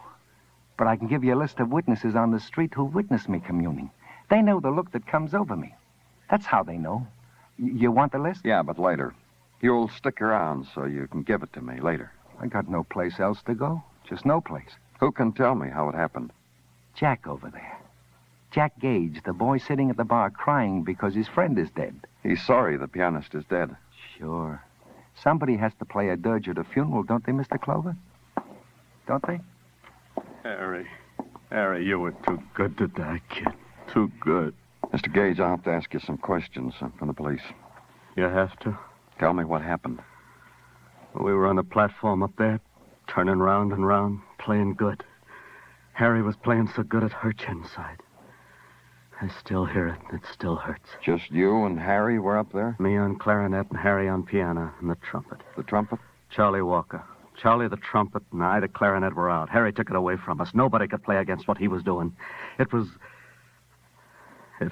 But I can give you a list of witnesses on the street who witnessed me communing. They know the look that comes over me. That's how they know. You want the list? Yeah, but later. You'll stick around so you can give it to me later. I got no place else to go. Just no place. Who can tell me how it happened? Jack over there. Jack Gage, the boy sitting at the bar crying because his friend is dead. He's sorry the pianist is dead. Sure. Somebody has to play a dirge at a funeral, don't they, Mr. Clover? Don't they? Harry, you were too good to die, kid. Too good. Mr. Gage, I'll have to ask you some questions from the police. You have to? Tell me what happened. We were on the platform up there, turning round and round, playing good. Harry was playing so good it hurt you inside. I still hear it. It still hurts. Just you and Harry were up there? Me on clarinet and Harry on piano and the trumpet. The trumpet? Charlie Walker. Charlie the trumpet and I the clarinet were out. Harry took it away from us. Nobody could play against what he was doing. It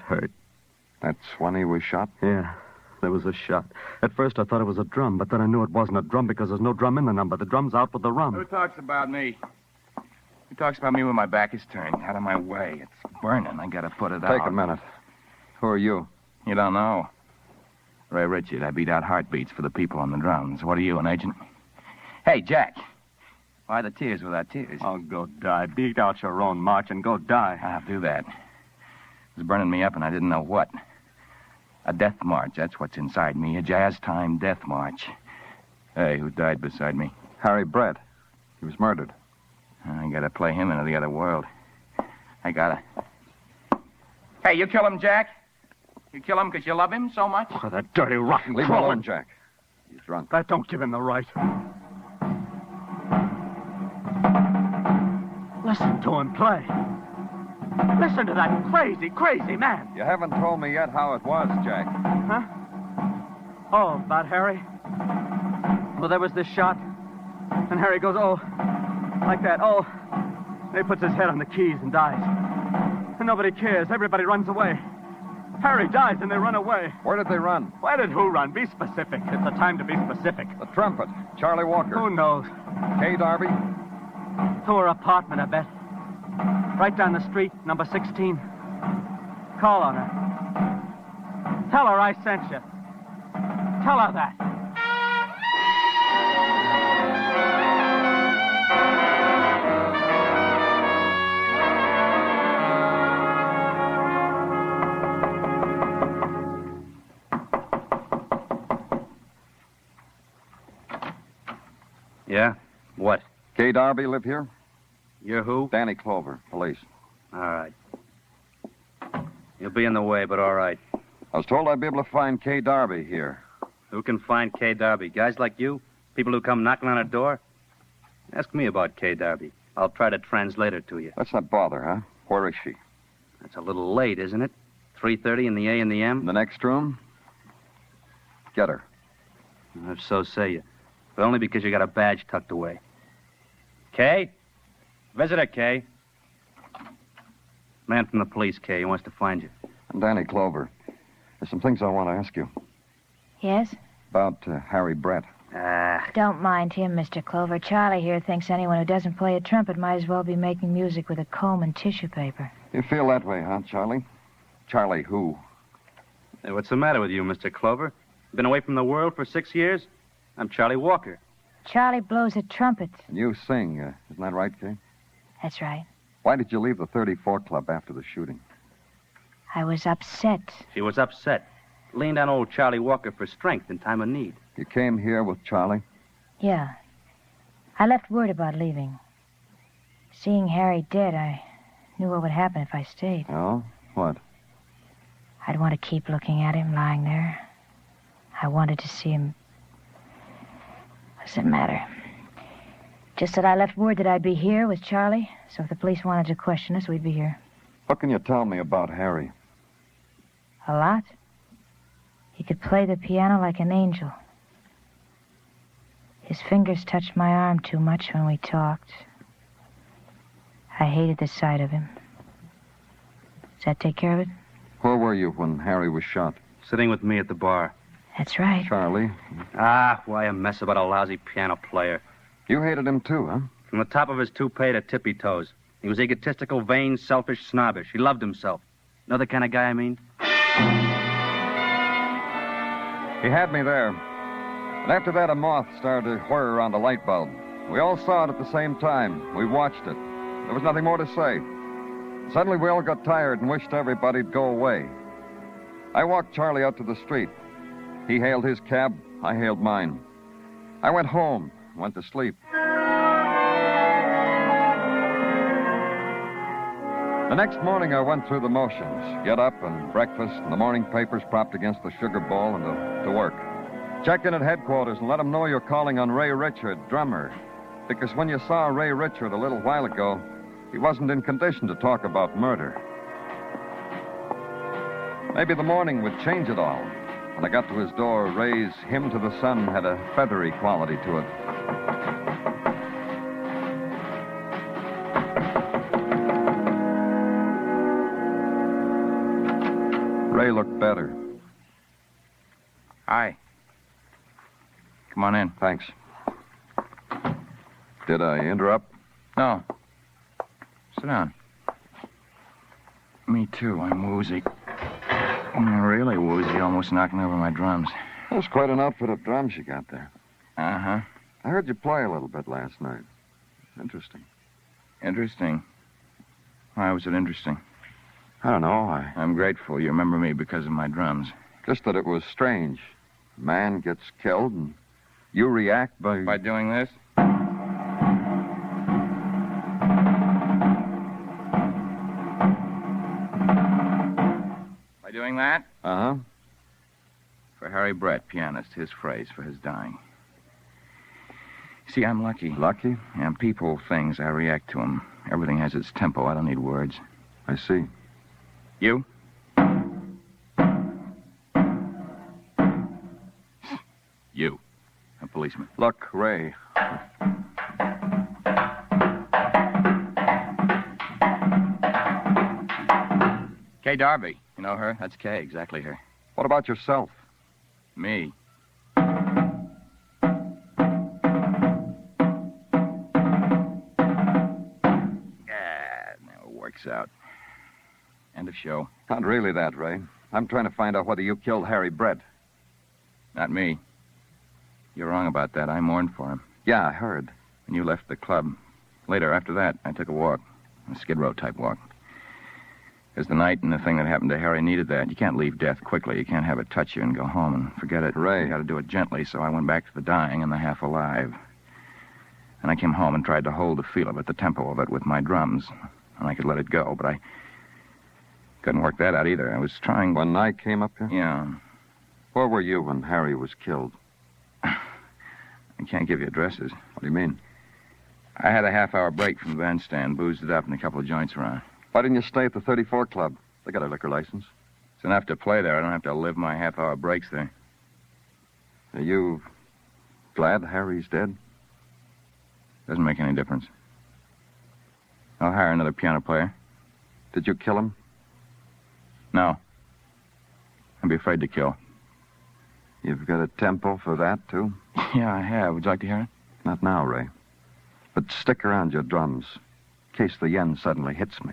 hurt. That's when he was shot? Yeah. There was a shot. At first, I thought it was a drum, but then I knew it wasn't a drum because there's no drum in the number. The drum's out with the rum. Who talks about me? Who talks about me when my back is turned? Out of my way. It's burning. I gotta put it out. Take a minute. Who are you? You don't know. Ray Richard. I beat out heartbeats for the people on the drums. What are you, an agent? Hey, Jack. Why the tears without tears? Oh, go die. Beat out your own march and go die. I'll do that. It was burning me up and I didn't know what. A death march, that's what's inside me. A jazz time death march. Hey, who died beside me? Harry Brett. He was murdered. I gotta play him into the other world. I gotta. Hey, you kill him, Jack? You kill him because you love him so much? Oh, that dirty, rotten Leave him alone, Jack. He's drunk. That don't give him the right. Listen to him play. Listen to that crazy, crazy man. You haven't told me yet how it was, Jack. Huh? Oh, about Harry? Well, there was this shot. And Harry goes, oh, like that. Oh. And he puts his head on the keys and dies. And nobody cares. Everybody runs away. Harry dies and they run away. Where did they run? Where did who run? Be specific. It's the time to be specific. The trumpet. Charlie Walker. Who knows? Kay Darby. To her apartment, I bet. Right down the street, number 16. Call on her. Tell her I sent you. Tell her that. Yeah? What? Kay Darby live here? You're who? Danny Clover, police. All right. You'll be in the way, but all right. I was told I'd be able to find Kay Darby here. Who can find Kay Darby? Guys like you? People who come knocking on a door? Ask me about Kay Darby. I'll try to translate her to you. Let's not bother, huh? Where is she? That's a little late, isn't it? 3:30 in the A and the M? In the next room? Get her. If so, say you. But only because you got a badge tucked away. Kay? Visitor, Kay. Man from the police, Kay. He wants to find you. I'm Danny Clover. There's some things I want to ask you. Yes? About Harry Brett. Don't mind him, Mr. Clover. Charlie here thinks anyone who doesn't play a trumpet might as well be making music with a comb and tissue paper. You feel that way, huh, Charlie? Charlie who? Hey, what's the matter with you, Mr. Clover? Been away from the world for 6 years? I'm Charlie Walker. Charlie blows a trumpet. And you sing, isn't that right, Kay? That's right. Why did you leave the 34 Club after the shooting? I was upset. She was upset. Leaned on old Charlie Walker for strength in time of need. You came here with Charlie? Yeah. I left word about leaving. Seeing Harry dead, I knew what would happen if I stayed. Oh? What? I'd want to keep looking at him lying there. I wanted to see him. Doesn't matter. Just that I left word that I'd be here with Charlie, so if the police wanted to question us, we'd be here. What can you tell me about Harry? A lot. He could play the piano like an angel. His fingers touched my arm too much when we talked. I hated the sight of him. Does that take care of it? Where were you when Harry was shot? Sitting with me at the bar. That's right. Charlie? Why a mess about a lousy piano player? You hated him too, huh? From the top of his toupee to tippy toes. He was egotistical, vain, selfish, snobbish. He loved himself. Know the kind of guy I mean? He had me there. And after that, a moth started to whir around the light bulb. We all saw it at the same time. We watched it. There was nothing more to say. Suddenly, we all got tired and wished everybody'd go away. I walked Charlie out to the street. He hailed his cab. I hailed mine. I went home, went to sleep. The next morning, I went through the motions. Get up and breakfast, and the morning papers propped against the sugar bowl, and to work. Check in at headquarters and let them know you're calling on Ray Richard, drummer. Because when you saw Ray Richard a little while ago, he wasn't in condition to talk about murder. Maybe the morning would change it all. When I got to his door, Ray's Hymn to the Sun had a feathery quality to it. Ray looked better. Hi. Come on in. Thanks. Did I interrupt? No. Sit down. Me too. I'm woozy. Really woozy, almost knocking over my drums. That's quite an outfit of drums you got there. Uh-huh. I heard you play a little bit last night. Interesting. Interesting. Why was it interesting? I don't know. I'm grateful you remember me because of my drums. Just that it was strange. A man gets killed and you react by... By doing this? By doing that? Uh-huh. For Harry Brett, pianist, his phrase for his dying. See, I'm lucky. Lucky? Yeah, people, things, I react to them. Everything has its tempo. I don't need words. I see. You? You. A policeman. Look, Ray. Kay Darby. You know her? That's Kay, exactly her. What about yourself? Me. Now it works out. End of show. Not really that, Ray. I'm trying to find out whether you killed Harry Brett. Not me. You're wrong about that. I mourned for him. Yeah, I heard. When you left the club. Later, after that, I took a walk. A Skid Row type walk. Because the night and the thing that happened to Harry needed that. You can't leave death quickly. You can't have it touch you and go home and forget it. Ray. You got to do it gently, so I went back to the dying and the half alive. And I came home and tried to hold the feel of it, the tempo of it, with my drums. And I could let it go, but I couldn't work that out either. I was trying... When I came up here? Yeah. Where were you when Harry was killed? I can't give you addresses. What do you mean? I had a half-hour break from the bandstand, boozed it up, and a couple of joints around. Why didn't you stay at the 34 Club? They got a liquor license. It's enough to play there. I don't have to live my half-hour breaks there. Are you glad Harry's dead? Doesn't make any difference. I'll hire another piano player. Did you kill him? No. I'd be afraid to kill. You've got a tempo for that, too? Yeah, I have. Would you like to hear it? Not now, Ray. But stick around your drums, in case the yen suddenly hits me.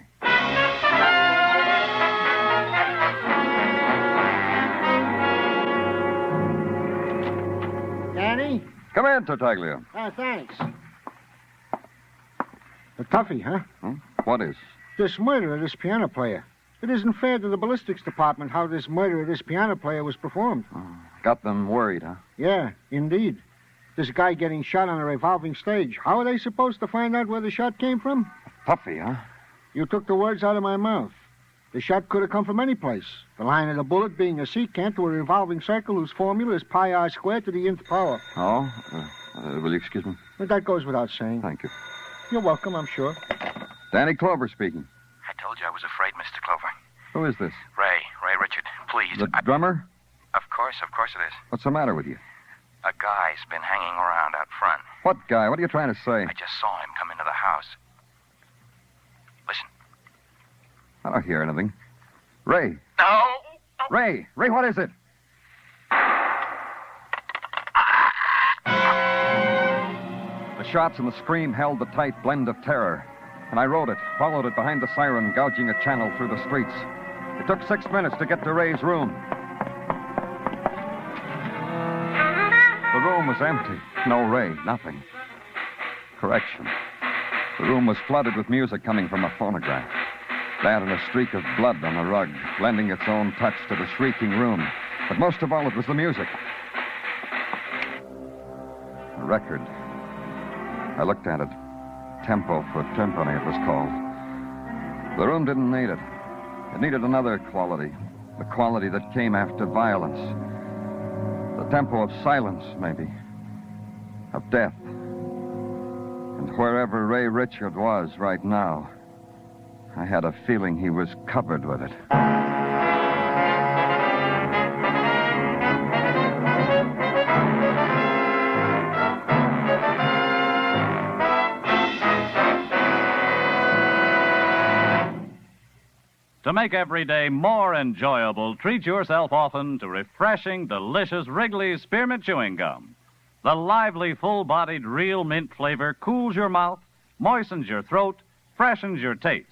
Danny? Come in, Tartaglia. Thanks. A toughie, huh? What is? This murder of this piano player. It isn't fair to the ballistics department how this murder of this piano player was performed. Got them worried, huh? Yeah, indeed. This guy getting shot on a revolving stage. How are they supposed to find out where the shot came from? Puffy, huh? You took the words out of my mouth. The shot could have come from any place. The line of the bullet being a secant to a revolving circle whose formula is pi r squared to the nth power. Oh? Will you excuse me? But that goes without saying. Thank you. You're welcome, I'm sure. Danny Clover speaking. I told you I was afraid, Mr. Clover. Who is this? Ray Richard, please. The drummer? Of course it is. What's the matter with you? A guy's been hanging around out front. What guy? What are you trying to say? I just saw him come into the house. Listen. I don't hear anything. Ray. No. Ray, what is it? The shots and the scream held the tight blend of terror. And I rode it, followed it behind the siren, gouging a channel through the streets. It took 6 minutes to get to Ray's room. The room was empty. No Ray, nothing. Correction. The room was flooded with music coming from a phonograph. That and a streak of blood on the rug, lending its own touch to the shrieking room. But most of all, it was the music. A record. I looked at it. Tempo for timpani, it was called. The room didn't need it. It needed another quality. The quality that came after violence. The tempo of silence, maybe. Of death. And wherever Ray Richard was right now, I had a feeling he was covered with it. To make every day more enjoyable, treat yourself often to refreshing, delicious Wrigley's Spearmint Chewing Gum. The lively, full-bodied, real mint flavor cools your mouth, moistens your throat, freshens your taste.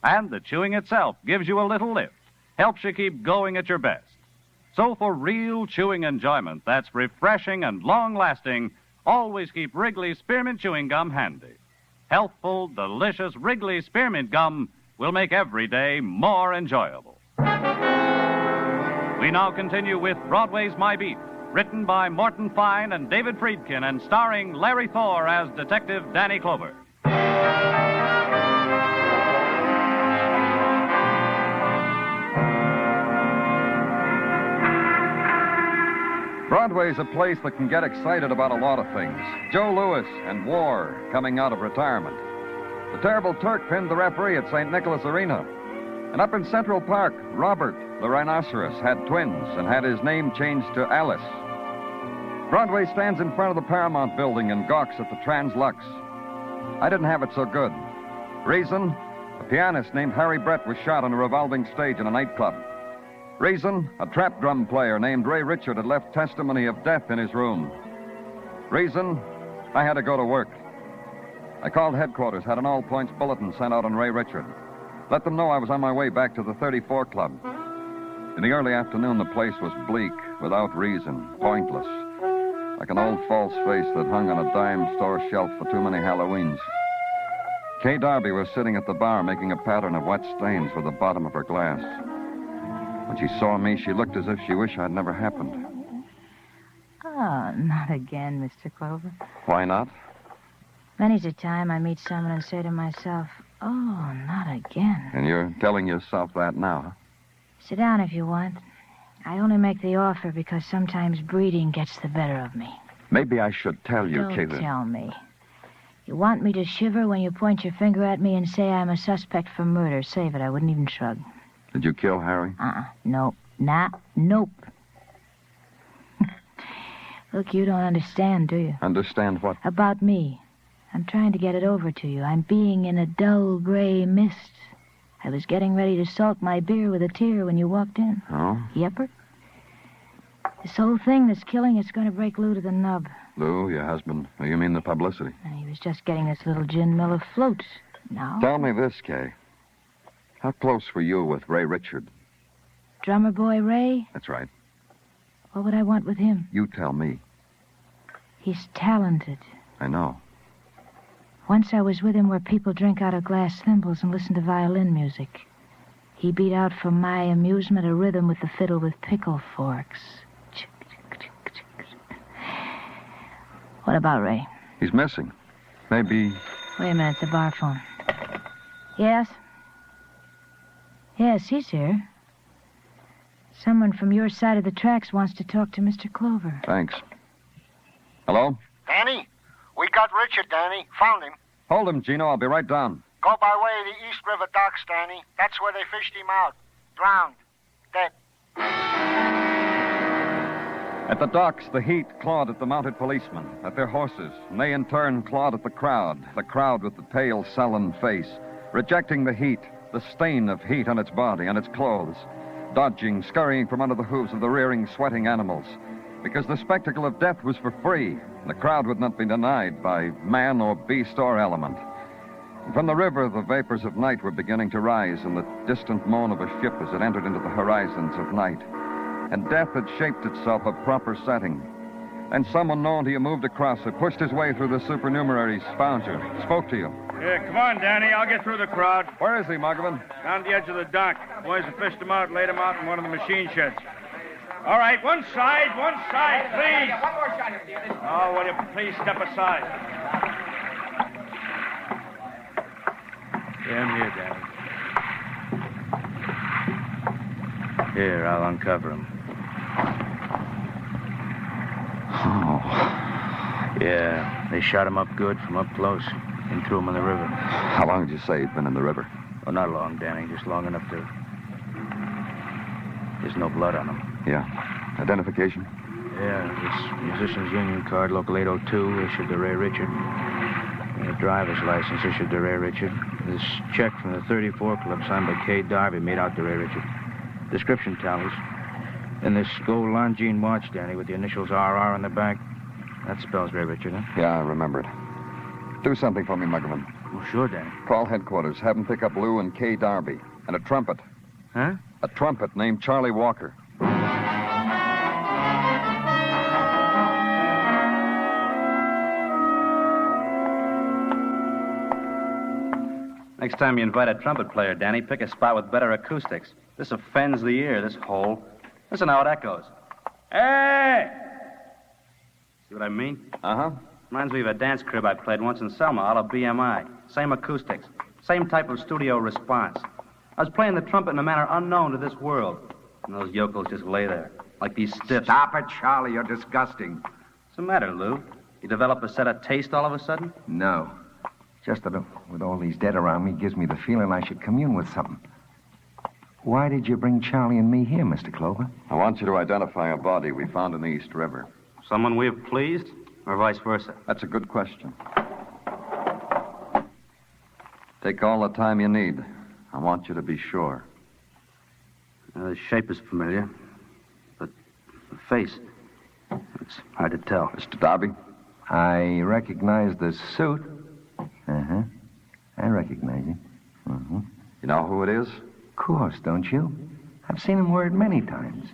And the chewing itself gives you a little lift. helps you keep going at your best. So for real chewing enjoyment that's refreshing and long-lasting, always keep Wrigley Spearmint Chewing Gum handy. Healthful, delicious Wrigley Spearmint Gum will make every day more enjoyable. We now continue with Broadway's My Beat, written by Morton Fine and David Friedkin and starring Larry Thor as Detective Danny Clover. Broadway's a place that can get excited about a lot of things. Joe Louis and war coming out of retirement. The Terrible Turk pinned the referee at St. Nicholas Arena. And up in Central Park, Robert, the rhinoceros, had twins and had his name changed to Alice. Broadway stands in front of the Paramount building and gawks at the Trans-Lux. I didn't have it so good. Reason? A pianist named Harry Brett was shot on a revolving stage in a nightclub. Reason? A trap drum player named Ray Richard had left testimony of death in his room. Reason? I had to go to work. I called headquarters, had an all-points bulletin sent out on Ray Richard. Let them know I was on my way back to the 34 Club. In the early afternoon, the place was bleak, without reason, pointless. Like an old false face that hung on a dime store shelf for too many Halloweens. Kay Darby was sitting at the bar making a pattern of wet stains with the bottom of her glass. When she saw me, she looked as if she wished I'd never happened. Oh, not again, Mr. Clover. Why not? Many's a time I meet someone and say to myself, oh, not again. And you're telling yourself that now, huh? Sit down if you want. I only make the offer because sometimes breeding gets the better of me. Maybe I should tell you, Kay. Don't tell me. You want me to shiver when you point your finger at me and say I'm a suspect for murder. Save it. I wouldn't even shrug. Did you kill Harry? Nope. Nope. Look, you don't understand, do you? Understand what? About me. I'm trying to get it over to you. I'm being in a dull gray mist. I was getting ready to salt my beer with a tear when you walked in. Oh? Yepper. This whole thing, this killing, it's going to break Lou to the nub. Lou, your husband. Oh, you mean the publicity? And he was just getting this little gin mill afloat. Now? Tell me this, Kay. How close were you with Ray Richard? Drummer boy Ray? That's right. What would I want with him? You tell me. He's talented. I know. Once I was with him where people drink out of glass thimbles and listen to violin music. He beat out for my amusement a rhythm with the fiddle with pickle forks. What about Ray? He's missing. Maybe... Wait a minute, the bar phone. Yes? Yes, he's here. Someone from your side of the tracks wants to talk to Mr. Clover. Thanks. Hello? Danny? We got Richard, Danny. Found him. Hold him, Gino. I'll be right down. Go by way of the East River docks, Danny. That's where they fished him out. Drowned. Dead. At the docks, the heat clawed at the mounted policemen, at their horses, and they in turn clawed at the crowd with the pale, sullen face, rejecting the heat, the stain of heat on its body, on its clothes, dodging, scurrying from under the hooves of the rearing, sweating animals, because the spectacle of death was for free, and the crowd would not be denied by man or beast or element. And from the river, the vapors of night were beginning to rise in the distant moan of a ship as it entered into the horizons of night. And death had shaped itself a proper setting. And someone known to you moved across it, pushed his way through the supernumeraries, found you, spoke to you. Yeah, come on, Danny. I'll get through the crowd. Where is he, Muggavan? Down at the edge of the dock. Boys have fished him out, laid him out in one of the machine sheds. All right, one side, please. Yeah, one more shot of you. Oh, will you please step aside? Yeah, I'm here, Daddy. Here, I'll uncover him. Oh. Yeah, they shot him up good from up close and threw him in the river. How long did you say he'd been in the river? Oh, not long, Danny. Just long enough to... There's no blood on him. Yeah. Identification? Yeah, this musician's union card, local 802, issued to Ray Richard. And a driver's license issued to Ray Richard. This check from the 34 Club signed by Kay Darby made out to Ray Richard. Description tallies. And this gold Longines watch, Danny, with the initials RR on the back. That spells Ray Richard, huh? Yeah, I remember it. Do something for me, Muggavan. Well, sure, Danny. Call headquarters. Have them pick up Lou and Kay Darby. And a trumpet. Huh? A trumpet named Charlie Walker. Next time you invite a trumpet player, Danny, pick a spot with better acoustics. This offends the ear, this hole. Listen how it echoes. Hey! See what I mean? Uh-huh. Reminds me of a dance crib I played once in Selma, a la BMI. Same acoustics, same type of studio response. I was playing the trumpet in a manner unknown to this world. And those yokels just lay there, like these stiffs. Stop it, Charlie. You're disgusting. What's the matter, Lou? You develop a set of taste all of a sudden? No. Just that with all these dead around me gives me the feeling I should commune with something. Why did you bring Charlie and me here, Mr. Clover? I want you to identify a body we found in the East River. Someone we have pleased, or vice versa? That's a good question. Take all the time you need. I want you to be sure. The shape is familiar, but the face, it's hard to tell. Mr. Darby? I recognize the suit. Uh-huh. I recognize him. Uh-huh. You know who it is? Of course, don't you? I've seen him wear it many times.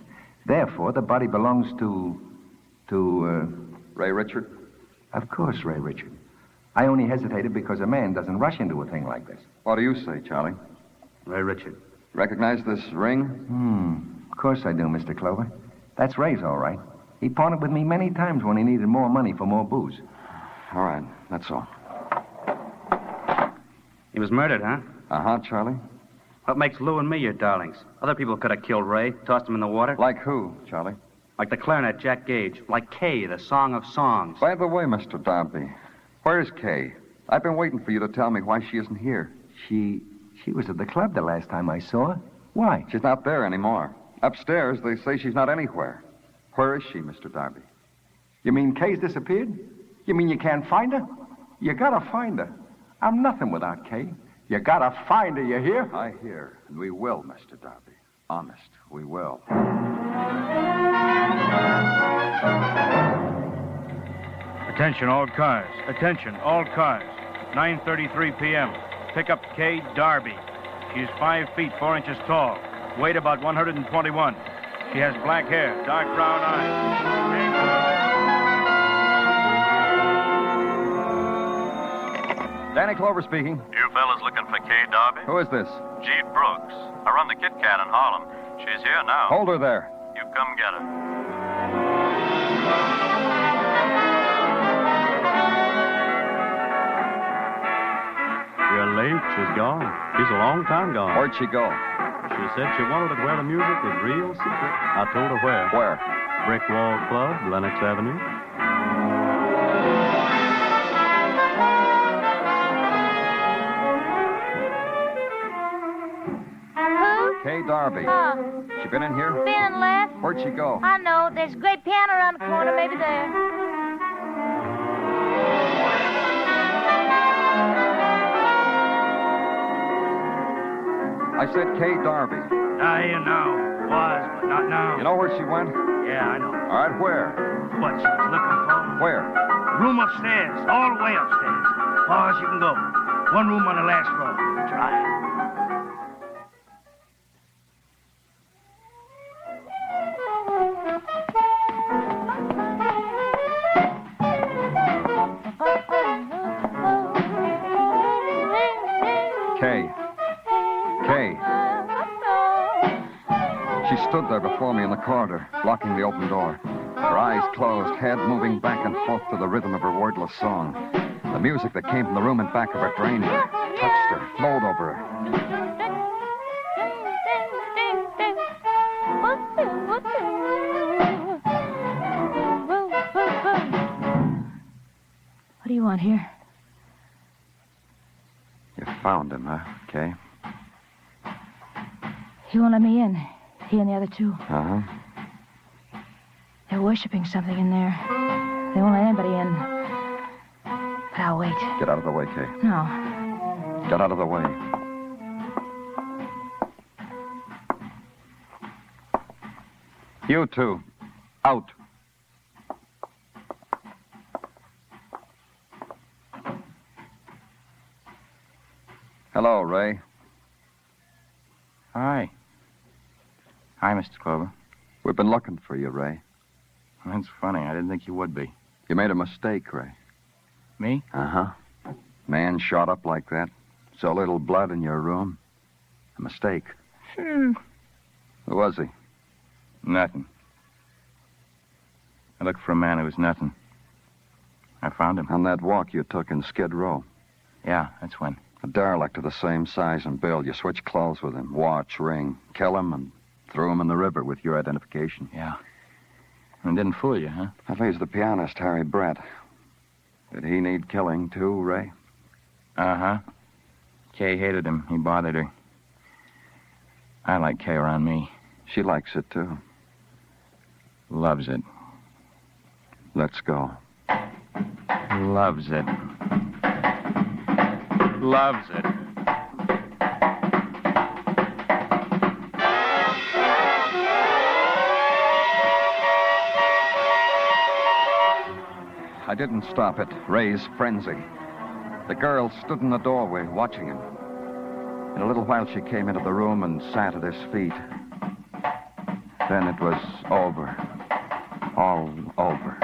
Therefore, the body belongs to Ray Richard? Of course, Ray Richard. I only hesitated because a man doesn't rush into a thing like this. What do you say, Charlie? Ray Richard. Recognize this ring? Of course I do, Mr. Clover. That's Ray's, all right. He pawned it with me many times when he needed more money for more booze. All right, that's all. He was murdered, huh? Uh-huh, Charlie. What makes Lou and me your darlings? Other people could have killed Ray, tossed him in the water. Like who, Charlie? Like the clarinet, Jack Gage. Like Kay, the Song of Songs. By the way, Mr. Darby, where's Kay? I've been waiting for you to tell me why she isn't here. She was at the club the last time I saw her. Why? She's not there anymore. Upstairs, they say she's not anywhere. Where is she, Mr. Darby? You mean Kay's disappeared? You mean you can't find her? You gotta find her. I'm nothing without Kay. You gotta find her, you hear? I hear, and we will, Mr. Darby. Honest, we will. Attention, all cars. Attention, all cars. 9:33 p.m. Pick up Kay Darby. She's 5 feet 4 inches tall. Weight about 121. She has black hair, dark brown eyes. Danny Clover speaking. You fellas looking for Kay Darby? Who is this? Jean Brooks. I run the Kit Kat in Harlem. She's here now. Hold her there. You come get her. You're late. She's gone. She's a long time gone. Where'd she go? She said she wanted it where the music was real secret. I told her where. Where? Brick Wall Club, Lenox Avenue. Kay Darby. She been in here? Been and left. Where'd she go? I know. There's a great piano around the corner. Maybe there. I said Kay Darby. Not here now. Was, but not now. You know where she went? Yeah, I know. All right, where? What she was looking for? Where? Room upstairs. All the way upstairs. Far as you can go. One room on the last floor. Try it. Kay. She stood there before me in the corridor, blocking the open door. Her eyes closed, head moving back and forth to the rhythm of her wordless song. The music that came from the room in back of her drained her, touched her, flowed over her. What do you want here? You found him, huh, Kay? He won't let me in. He and the other two. Uh-huh. They're worshiping something in there. They won't let anybody in. But I'll wait. Get out of the way, Kay. No. Get out of the way. You two. Out. Hello, Ray. Hi. Hi, Mr. Clover. We've been looking for you, Ray. That's funny. I didn't think you would be. You made a mistake, Ray. Me? Uh-huh. Man shot up like that. So little blood in your room. A mistake. Sure. Who was he? Nothing. I looked for a man who was nothing. I found him. On that walk you took in Skid Row. Yeah, that's when. A derelict of the same size and build. You switched clothes with him. Watch, ring. Kill him and threw him in the river with your identification. Yeah. And didn't fool you, huh? That leaves the pianist, Harry Brett. Did he need killing, too, Ray? Uh-huh. Kay hated him. He bothered her. I like Kay around me. She likes it, too. Loves it. Let's go. Loves it. Loves it. I didn't stop it. Ray's frenzy. The girl stood in the doorway watching him. In a little while, she came into the room and sat at his feet. Then it was over. All over.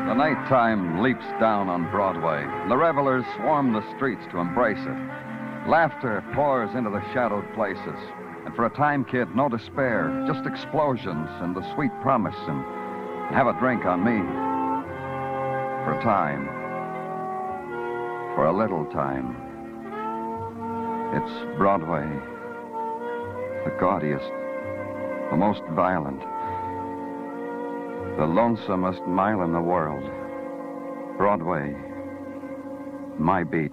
The nighttime leaps down on Broadway. The revelers swarm the streets to embrace it. Laughter pours into the shadowed places. And for a time, kid, no despair, just explosions and the sweet promise and have a drink on me. For a time. For a little time. It's Broadway. The gaudiest. The most violent. The lonesomest mile in the world. Broadway. My beat.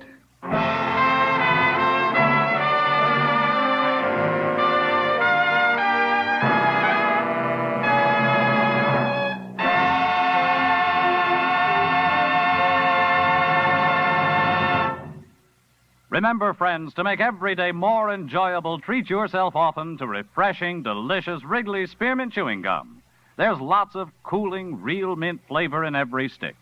Remember, friends, to make every day more enjoyable, treat yourself often to refreshing, delicious Wrigley Spearmint Chewing Gum. There's lots of cooling, real mint flavor in every stick.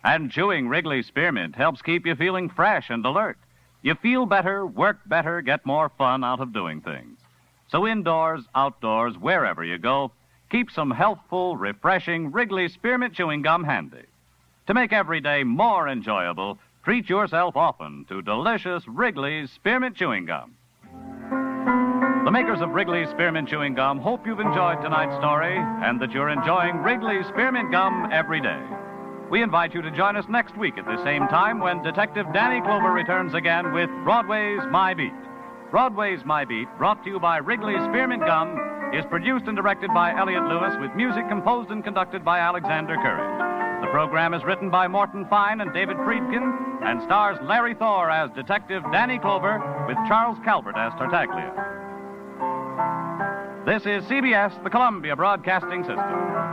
And chewing Wrigley Spearmint helps keep you feeling fresh and alert. You feel better, work better, get more fun out of doing things. So indoors, outdoors, wherever you go, keep some healthful, refreshing Wrigley Spearmint Chewing Gum handy. To make every day more enjoyable, treat yourself often to delicious Wrigley's Spearmint Chewing Gum. The makers of Wrigley's Spearmint Chewing Gum hope you've enjoyed tonight's story and that you're enjoying Wrigley's Spearmint Gum every day. We invite you to join us next week at the same time when Detective Danny Clover returns again with Broadway's My Beat. Broadway's My Beat, brought to you by Wrigley's Spearmint Gum, is produced and directed by Elliott Lewis with music composed and conducted by Alexander Courage. The program is written by Morton Fine and David Friedkin and stars Larry Thor as Detective Danny Clover with Charles Calvert as Tartaglia. This is CBS, the Columbia Broadcasting System.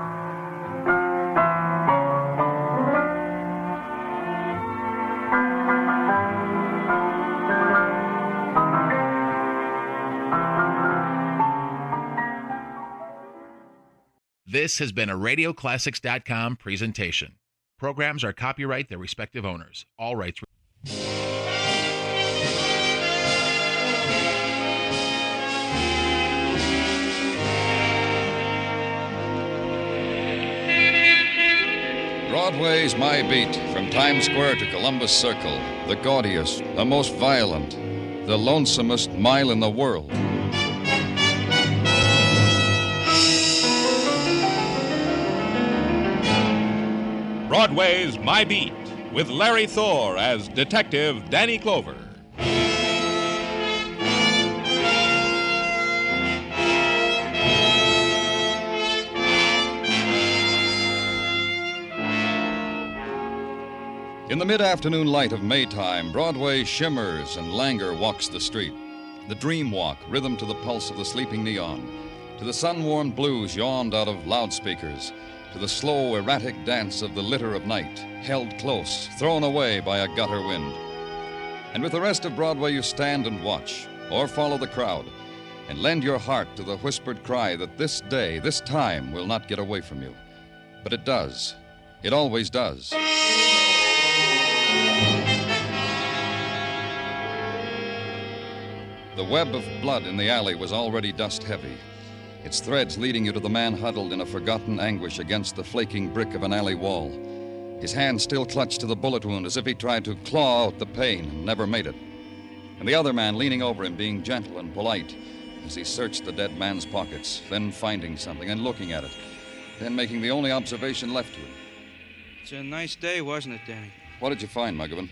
This has been a RadioClassics.com presentation. Programs are copyright their respective owners. All rights. Broadway's My Beat, from Times Square to Columbus Circle, the gaudiest, the most violent, the lonesomest mile in the world. Broadway's My Beat, with Larry Thor as Detective Danny Clover. In the mid-afternoon light of Maytime, Broadway shimmers and languor walks the street. The dream walk, rhythm to the pulse of the sleeping neon, to the sun-warmed blues yawned out of loudspeakers, to the slow, erratic dance of the litter of night, held close, thrown away by a gutter wind. And with the rest of Broadway, you stand and watch, or follow the crowd, and lend your heart to the whispered cry that this day, this time, will not get away from you. But it does. It always does. The web of blood in the alley was already dust-heavy, its threads leading you to the man huddled in a forgotten anguish against the flaking brick of an alley wall. His hand still clutched to the bullet wound as if he tried to claw out the pain and never made it. And the other man leaning over him, being gentle and polite as he searched the dead man's pockets, then finding something and looking at it, then making the only observation left to him. It's a nice day, wasn't it, Danny? What did you find, Muggavan?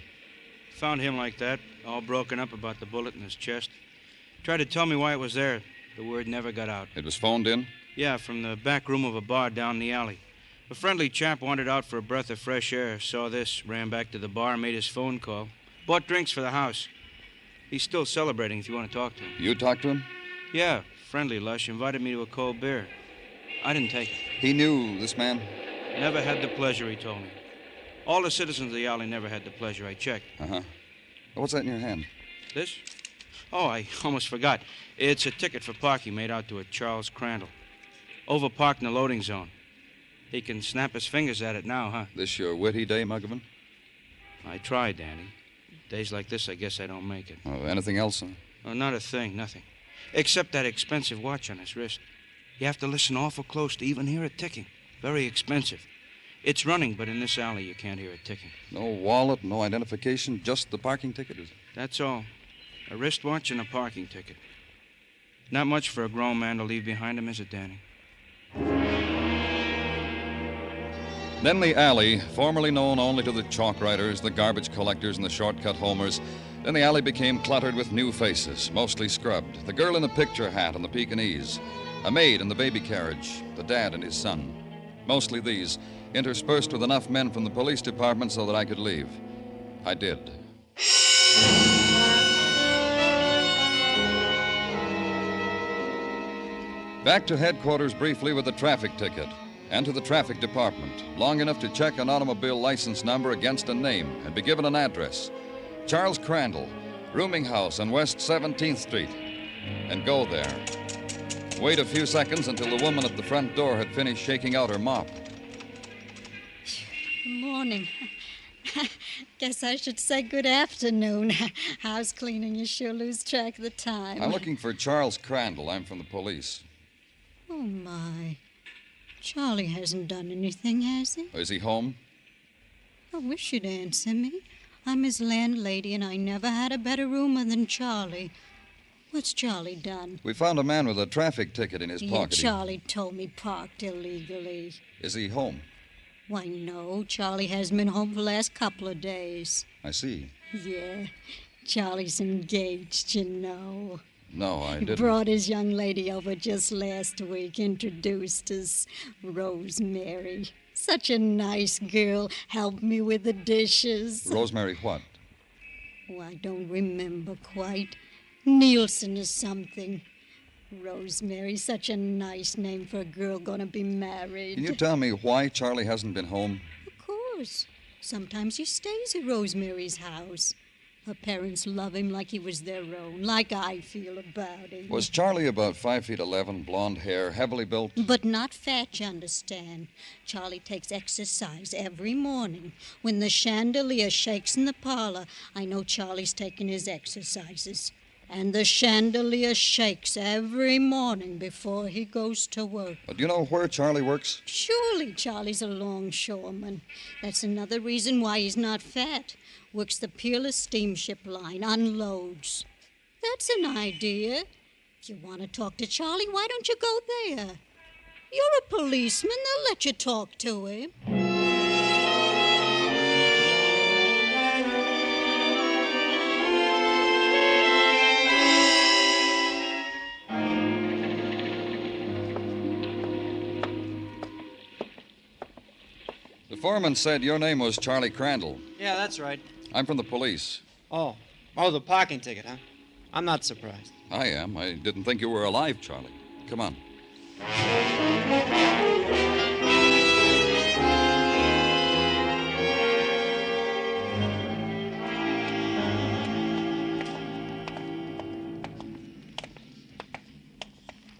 Found him like that, all broken up about the bullet in his chest. Tried to tell me why it was there. The word never got out. It was phoned in? Yeah, from the back room of a bar down the alley. A friendly chap wandered out for a breath of fresh air, saw this, ran back to the bar, made his phone call. Bought drinks for the house. He's still celebrating if you want to talk to him. You talked to him? Yeah, friendly lush. Invited me to a cold beer. I didn't take it. He knew this man? Never had the pleasure, he told me. All the citizens of the alley never had the pleasure. I checked. Uh-huh. What's that in your hand? This? Oh, I almost forgot. It's a ticket for parking made out to a Charles Crandall. Overparked in the loading zone. He can snap his fingers at it now, huh? This your witty day, Muggavan? I tried, Danny. Days like this, I guess I don't make it. Oh, anything else? Oh, not a thing, nothing. Except that expensive watch on his wrist. You have to listen awful close to even hear it ticking. Very expensive. It's running, but in this alley you can't hear it ticking. No wallet, no identification, just the parking ticket, is it? That's all. A wristwatch and a parking ticket. Not much for a grown man to leave behind him, is it, Danny? Then the alley, formerly known only to the chalk writers, the garbage collectors, and the shortcut homers, then the alley became cluttered with new faces, mostly scrubbed. The girl in the picture hat and the Pekingese, a maid in the baby carriage, the dad and his son. Mostly these, interspersed with enough men from the police department so that I could leave. I did. Back to headquarters briefly with the traffic ticket, and to the traffic department, long enough to check an automobile license number against a name and be given an address. Charles Crandall, rooming house on West 17th Street, and go there. Wait a few seconds until the woman at the front door had finished shaking out her mop. Good morning. Guess I should say good afternoon. House cleaning, you sure lose track of the time. I'm looking for Charles Crandall. I'm from the police. Oh, my. Charlie hasn't done anything, has he? Is he home? I wish you'd answer me. I'm his landlady, and I never had a better roomer than Charlie. What's Charlie done? We found a man with a traffic ticket in his pocket. Charlie told me parked illegally. Is he home? Why, no. Charlie hasn't been home for the last couple of days. I see. Yeah. Charlie's engaged, you know. No, I didn't. Brought his young lady over just last week, introduced us. Rosemary. Such a nice girl. Helped me with the dishes. Rosemary what? Oh, I don't remember quite. Nielsen or something. Rosemary, such a nice name for a girl gonna be married. Can you tell me why Charlie hasn't been home? Of course. Sometimes he stays at Rosemary's house. Her parents love him like he was their own, like I feel about him. Was Charlie about 5'11", blonde hair, heavily built? But not fat, you understand. Charlie takes exercise every morning. When the chandelier shakes in the parlor, I know Charlie's taking his exercises. And the chandelier shakes every morning before he goes to work. Do you know where Charlie works? Surely Charlie's a longshoreman. That's another reason why he's not fat. Works the Peerless steamship line, unloads. That's an idea. If you want to talk to Charlie, why don't you go there? You're a policeman. They'll let you talk to him. The foreman said your name was Charlie Crandall. Yeah, that's right. I'm from the police. Oh, the parking ticket, huh? I'm not surprised. I am. I didn't think you were alive, Charlie. Come on.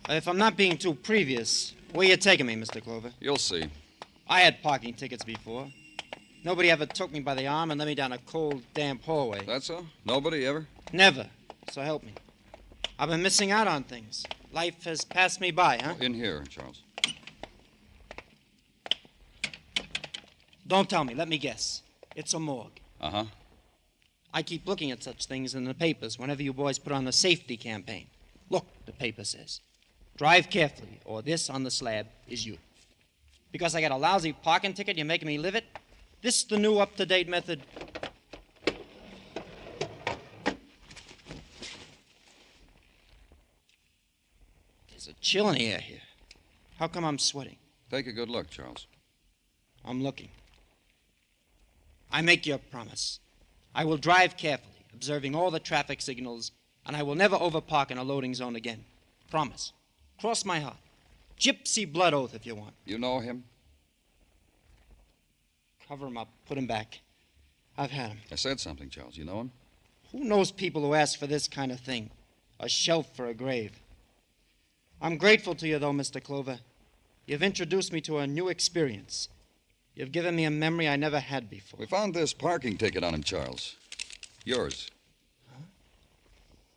If I'm not being too previous, where you taking me, Mr. Clover? You'll see. I had parking tickets before. Nobody ever took me by the arm and led me down a cold, damp hallway. That's so? Nobody ever? Never. So help me. I've been missing out on things. Life has passed me by, huh? In here, Charles. Don't tell me. Let me guess. It's a morgue. Uh-huh. I keep looking at such things in the papers whenever you boys put on the safety campaign. Look, the paper says, drive carefully, or this on the slab is you. Because I got a lousy parking ticket, you're making me live it? This is the new up-to-date method. There's a chill in the air here. How come I'm sweating? Take a good look, Charles. I'm looking. I make you a promise. I will drive carefully, observing all the traffic signals, and I will never overpark in a loading zone again. Promise. Cross my heart. Gypsy blood oath if you want. You know him? Cover him up. Put him back. I've had him. I said something, Charles. You know him? Who knows people who ask for this kind of thing? A shelf for a grave. I'm grateful to you, though, Mr. Clover. You've introduced me to a new experience. You've given me a memory I never had before. We found this parking ticket on him, Charles. Yours. Huh?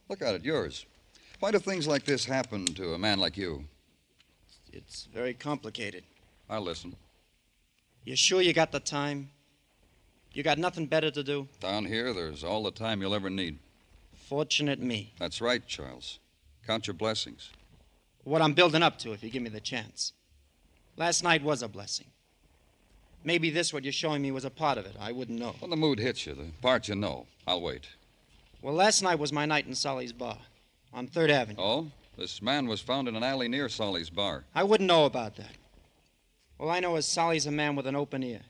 Look at it, yours. Why do things like this happen to a man like you? It's very complicated. I'll listen. You sure you got the time? You got nothing better to do? Down here, there's all the time you'll ever need. Fortunate me. That's right, Charles. Count your blessings. What I'm building up to if you give me the chance. Last night was a blessing. Maybe this, what you're showing me, was a part of it. I wouldn't know. When the mood hits you, the part you know. I'll wait. Well, last night was my night in Solly's bar on 3rd Avenue. Oh? This man was found in an alley near Solly's bar. I wouldn't know about that. All I know is Solly's a man with an open ear.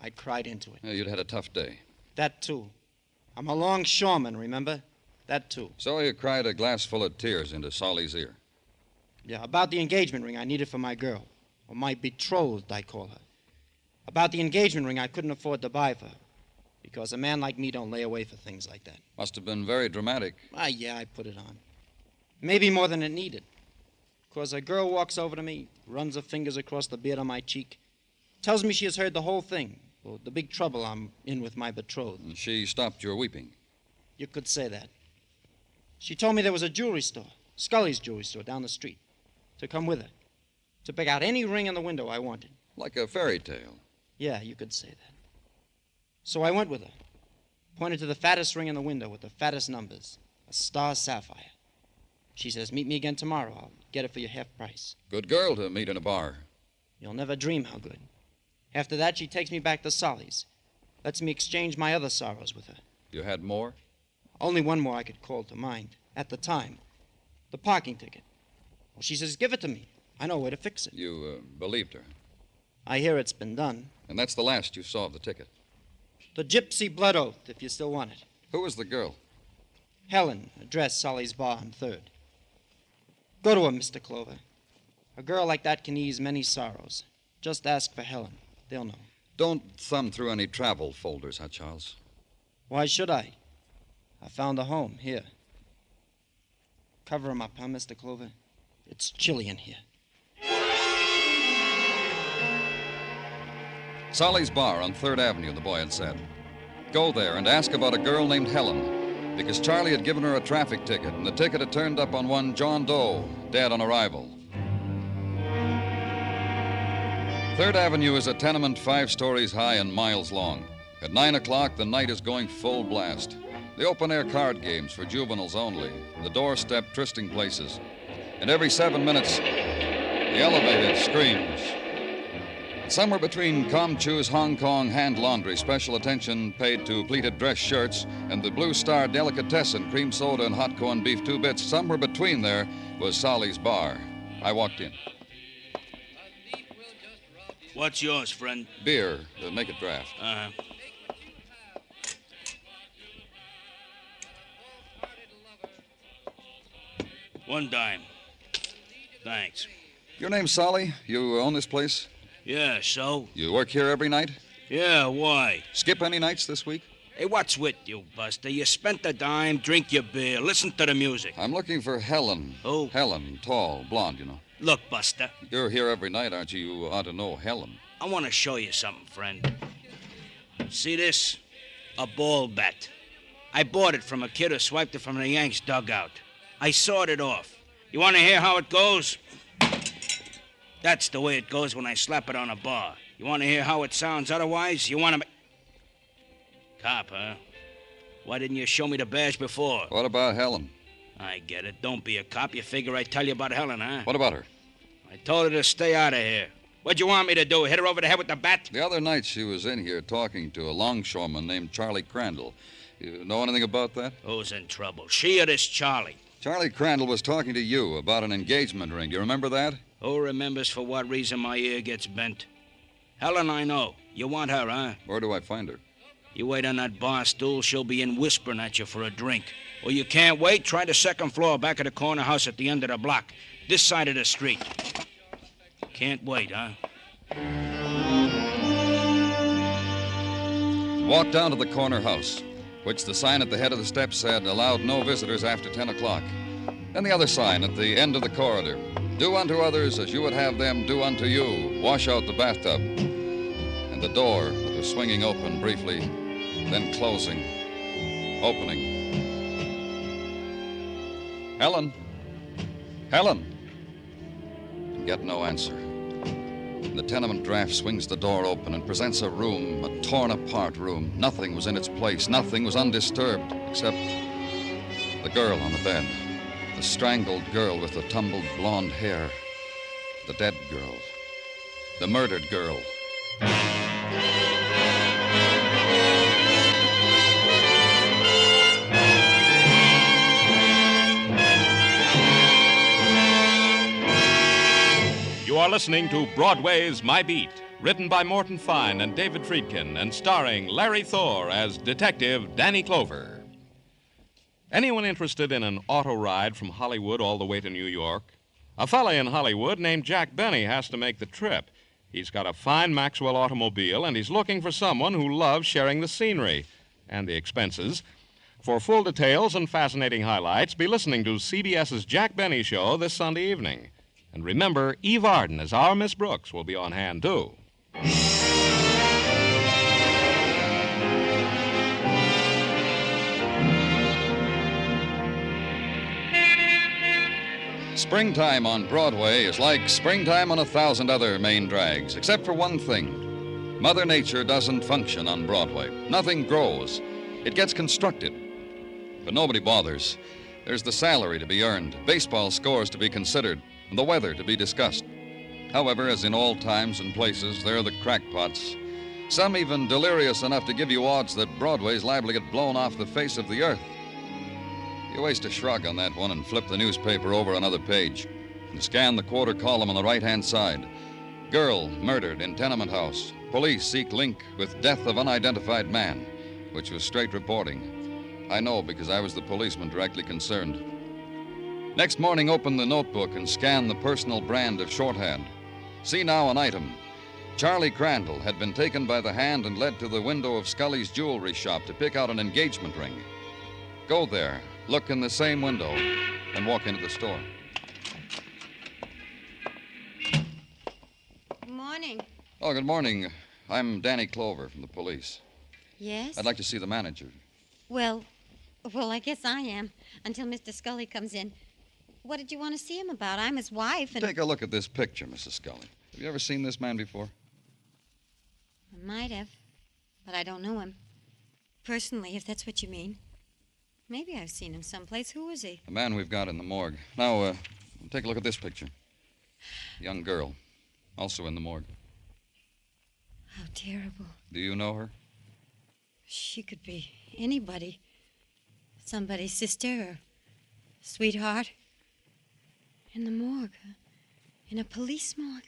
I cried into it. Yeah, you'd had a tough day. That, too. I'm a longshoreman, remember? That, too. So you cried a glass full of tears into Solly's ear. Yeah, about the engagement ring I needed for my girl. Or my betrothed, I call her. About the engagement ring I couldn't afford to buy for her. Because a man like me don't lay away for things like that. Must have been very dramatic. Yeah, I put it on. Maybe more than it needed. Because a girl walks over to me, runs her fingers across the beard on my cheek, tells me she has heard the whole thing, well, the big trouble I'm in with my betrothed. And she stopped your weeping. You could say that. She told me there was a jewelry store, Scully's jewelry store, down the street, to come with her, to pick out any ring in the window I wanted. Like a fairy tale. Yeah, you could say that. So I went with her, pointed to the fattest ring in the window with the fattest numbers, a star sapphire. She says, meet me again tomorrow. I'll get it for your half price. Good girl to meet in a bar. You'll never dream how good. After that, she takes me back to Solly's, lets me exchange my other sorrows with her. You had more? Only one more I could call to mind, at the time. The parking ticket. Well, she says, give it to me. I know where to fix it. You believed her. I hear it's been done. And that's the last you saw of the ticket. The gypsy blood oath, if you still want it. Who was the girl? Helen, address Solly's bar on 3rd. Go to her, Mr. Clover. A girl like that can ease many sorrows. Just ask for Helen. They'll know. Don't thumb through any travel folders, huh, Charles? Why should I? I found a home here. Cover him up, huh, Mr. Clover? It's chilly in here. Solly's bar on 3rd Avenue, the boy had said. Go there and ask about a girl named Helen, because Charlie had given her a traffic ticket, and the ticket had turned up on one John Doe, dead on arrival. 3rd Avenue is a tenement 5 stories high and miles long. At 9 o'clock, the night is going full blast. The open-air card games for juveniles only, the doorstep trysting places. And every 7 minutes, the elevated screams. Somewhere between Comchu's Hong Kong hand laundry, special attention paid to pleated dress shirts, and the Blue Star delicatessen, cream soda and hot corned beef 2 bits, somewhere between there was Solly's bar. I walked in. What's yours, friend? Beer. Make it draft. Uh-huh. $1 dime. Thanks. Your name's Solly? You own this place? Yeah, so? You work here every night? Yeah, why? Skip any nights this week? Hey, what's with you, Buster? You spent a dime, drink your beer, listen to the music. I'm looking for Helen. Who? Helen, tall, blonde, you know. Look, Buster. You're here every night, aren't you? You ought to know Helen. I want to show you something, friend. See this? A ball bat. I bought it from a kid who swiped it from the Yanks' dugout. I sawed it off. You want to hear how it goes? That's the way it goes when I slap it on a bar. You want to hear how it sounds otherwise? You want to... Cop, huh? Why didn't you show me the badge before? What about Helen? I get it. Don't be a cop. You figure I'd tell you about Helen, huh? What about her? I told her to stay out of here. What'd you want me to do? Hit her over the head with the bat? The other night she was in here talking to a longshoreman named Charlie Crandall. You know anything about that? Who's in trouble? She or this Charlie? Charlie Crandall was talking to you about an engagement ring. You remember that? Who remembers for what reason my ear gets bent? Helen, I know. You want her, huh? Where do I find her? You wait on that bar stool, she'll be in whispering at you for a drink. Or you can't wait, try the second floor back of the corner house at the end of the block. This side of the street. Can't wait, huh? Walked down to the corner house, which the sign at the head of the steps said allowed no visitors after 10 o'clock. Then the other sign at the end of the corridor. Do unto others as you would have them do unto you. Wash out the bathtub. And the door that was swinging open briefly, then closing, opening. Helen? Helen? Get no answer. The tenement draft swings the door open and presents a room, a torn-apart room. Nothing was in its place. Nothing was undisturbed, except the girl on the bed. The strangled girl with the tumbled blonde hair. The dead girl. The murdered girl. You are listening to Broadway's My Beat, written by Morton Fine and David Friedkin, and starring Larry Thor as Detective Danny Clover. Anyone interested in an auto ride from Hollywood all the way to New York? A fella in Hollywood named Jack Benny has to make the trip. He's got a fine Maxwell automobile, and he's looking for someone who loves sharing the scenery and the expenses. For full details and fascinating highlights, be listening to CBS's Jack Benny Show this Sunday evening. And remember, Eve Arden as our Miss Brooks will be on hand, too. Springtime on Broadway is like springtime on 1,000 other main drags, except for one thing. Mother Nature doesn't function on Broadway. Nothing grows. It gets constructed. But nobody bothers. There's the salary to be earned, baseball scores to be considered, and the weather to be discussed. However, as in all times and places, there are the crackpots. Some even delirious enough to give you odds that Broadway's liable to get blown off the face of the earth. You waste a shrug on that one and flip the newspaper over another page and scan the quarter column on the right-hand side. Girl murdered in tenement house. Police seek link with death of unidentified man, which was straight reporting. I know because I was the policeman directly concerned. Next morning, open the notebook and scan the personal brand of shorthand. See now an item. Charlie Crandall had been taken by the hand and led to the window of Scully's jewelry shop to pick out an engagement ring. Go there, look in the same window, and walk into the store. Good morning. Oh, good morning. I'm Danny Clover from the police. Yes? I'd like to see the manager. Well, I guess I am, until Mr. Scully comes in. What did you want to see him about? I'm his wife, and... Take a look at this picture, Mrs. Scully. Have you ever seen this man before? I might have, but I don't know him. Personally, if that's what you mean. Maybe I've seen him someplace. Who is he? The man we've got in the morgue. Now, take a look at this picture. A young girl, also in the morgue. How terrible. Do you know her? She could be anybody. Somebody's sister or sweetheart. In the morgue. In a police morgue.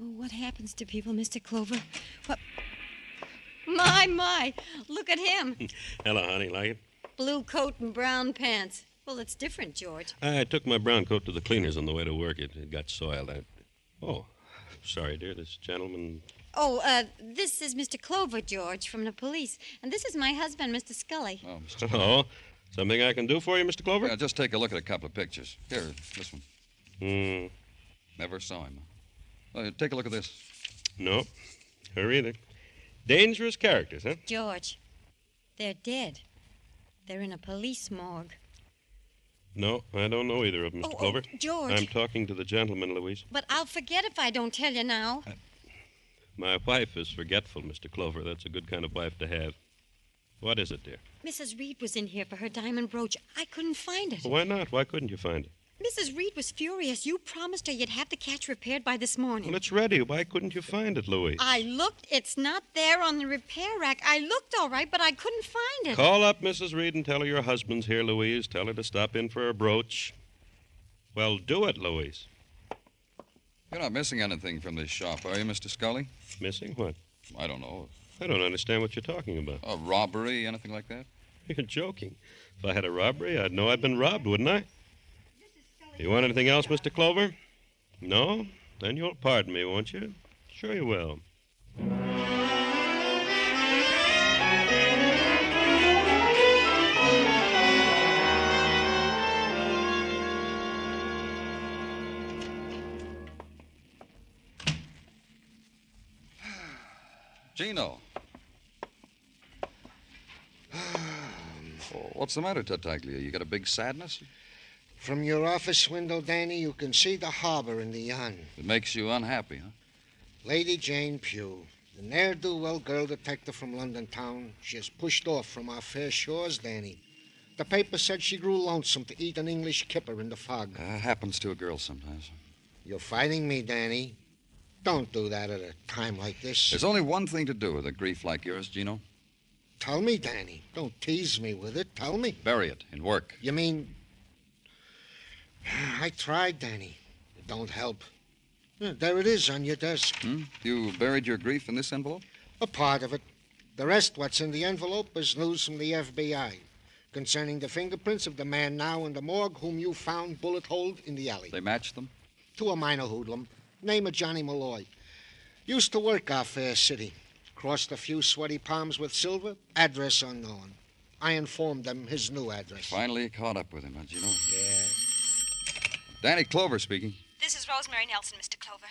Oh, what happens to people, Mr. Clover? What? My. Look at him. Hello, honey. Like it? Blue coat and brown pants. Well, it's different, George. I took my brown coat to the cleaners on the way to work. It got soiled. Oh, sorry, dear. This gentleman... This is Mr. Clover, George, from the police. And this is my husband, Mr. Scully. Oh, Mr. Hello. Something I can do for you, Mr. Clover? Yeah, just take a look at a couple of pictures. Here, this one. Never saw him. Take a look at this. No, her either. Dangerous characters, huh? George, they're dead. They're in a police morgue. No, I don't know either of them, Mr. Clover. George. I'm talking to the gentleman, Louise. But I'll forget if I don't tell you now. My wife is forgetful, Mr. Clover. That's a good kind of wife to have. What is it, dear? Mrs. Reed was in here for her diamond brooch. I couldn't find it. Why not? Why couldn't you find it? Mrs. Reed was furious. You promised her you'd have the catch repaired by this morning. Well, it's ready. Why couldn't you find it, Louise? I looked. It's not there on the repair rack. I looked all right, but I couldn't find it. Call up Mrs. Reed and tell her your husband's here, Louise. Tell her to stop in for a brooch. Well, do it, Louise. You're not missing anything from this shop, are you, Mr. Scully? Missing what? I don't know. I don't understand what you're talking about. A robbery, anything like that? You're joking. If I had a robbery, I'd know I'd been robbed, wouldn't I? You want anything else, Mr. Clover? No? Then you'll pardon me, won't you? Sure you will. Gino. What's the matter, Tartaglia? You got a big sadness? From your office window, Danny, you can see the harbor in the yawn. It makes you unhappy, huh? Lady Jane Pugh, the ne'er-do-well girl detective from London town, she has pushed off from our fair shores, Danny. The paper said she grew lonesome to eat an English kipper in the fog. Happens to a girl sometimes. You're fighting me, Danny. Don't do that at a time like this. There's only one thing to do with a grief like yours, Gino. Tell me, Danny. Don't tease me with it. Tell me. Bury it in work. You mean... I tried, Danny. It don't help. There it is on your desk. You buried your grief in this envelope? A part of it. The rest, what's in the envelope, is news from the FBI concerning the fingerprints of the man now in the morgue whom you found bullet-holed in the alley. They matched them? To a minor hoodlum. Name of Johnny Malloy. Used to work our fair city. Crossed a few sweaty palms with silver. Address unknown. I informed them his new address. Finally caught up with him, huh, Gino? Yeah. Danny Clover speaking. This is Rosemary Nelson, Mr. Clover.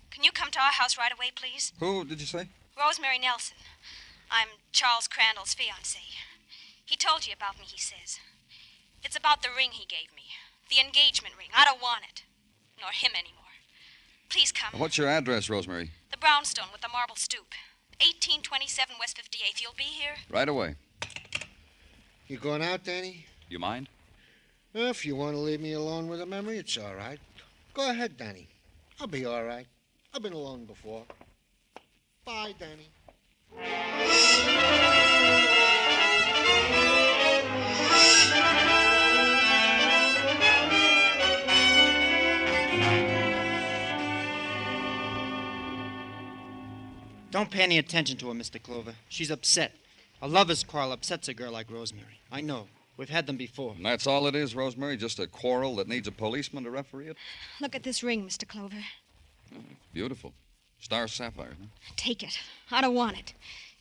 Can you come to our house right away, please? Who did you say? Rosemary Nelson. I'm Charles Crandall's fiancée. He told you about me, he says. It's about the ring he gave me. The engagement ring. I don't want it. Nor him anymore. Please come. What's your address, Rosemary? The brownstone with the marble stoop. 1827 West 58th. You'll be here? Right away. You going out, Danny? You mind? If you want to leave me alone with a memory, it's all right. Go ahead, Danny. I'll be all right. I've been alone before. Bye, Danny. Don't pay any attention to her, Mr. Clover. She's upset. A lover's quarrel upsets a girl like Rosemary. I know. We've had them before. And that's all it is, Rosemary? Just a quarrel that needs a policeman to referee it? Look at this ring, Mr. Clover. Beautiful. Star sapphire, huh? Take it. I don't want it.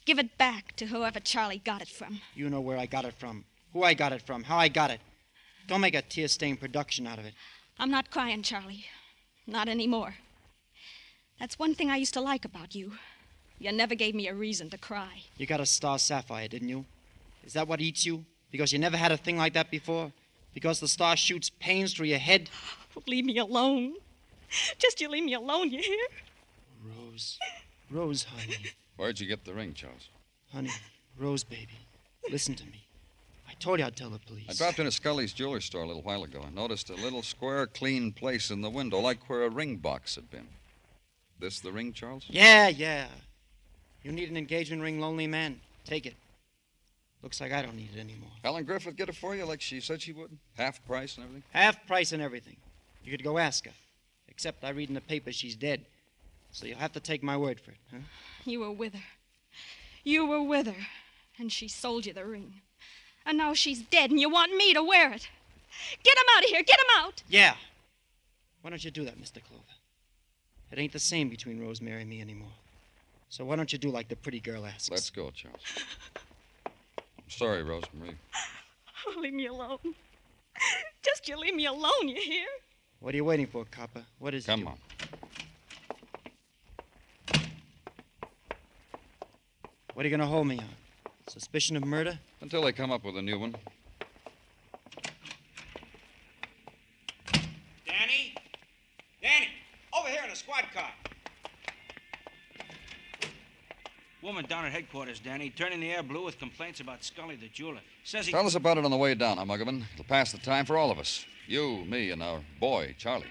Give it back to whoever Charlie got it from. You know where I got it from, who I got it from, how I got it. Don't make a tear-stained production out of it. I'm not crying, Charlie. Not anymore. That's one thing I used to like about you. You never gave me a reason to cry. You got a star sapphire, didn't you? Is that what eats you? Because you never had a thing like that before? Because the star shoots pains through your head? Leave me alone. Just you leave me alone, you hear? Rose, honey. Where'd you get the ring, Charles? Honey, Rose, baby, listen to me. I told you I'd tell the police. I dropped into Scully's jewelry store a little while ago. I noticed a little square, clean place in the window, like where a ring box had been. This the ring, Charles? Yeah. You need an engagement ring, lonely man. Take it. Looks like I don't need it anymore. Helen Griffith get it for you like she said she would? Half price and everything? Half price and everything. You could go ask her. Except I read in the paper she's dead. So you'll have to take my word for it, huh? You were with her. You were with her. And she sold you the ring. And now she's dead and you want me to wear it. Get him out of here. Get him out. Yeah. Why don't you do that, Mr. Clover? It ain't the same between Rosemary and me anymore. So why don't you do like the pretty girl asks? Let's go, Charles. I'm sorry, Rosemarie. Oh, leave me alone. Just you leave me alone, you hear? What are you waiting for, copper? What is it? Come on. What are you going to hold me on? Suspicion of murder? Until they come up with a new one. Danny? Danny! Over here in the squad car. Woman down at headquarters, Danny, turning the air blue with complaints about Scully the jeweler. Says he... Tell us about it on the way down, Muggerman. It'll pass the time for all of us. You, me, and our boy, Charlie.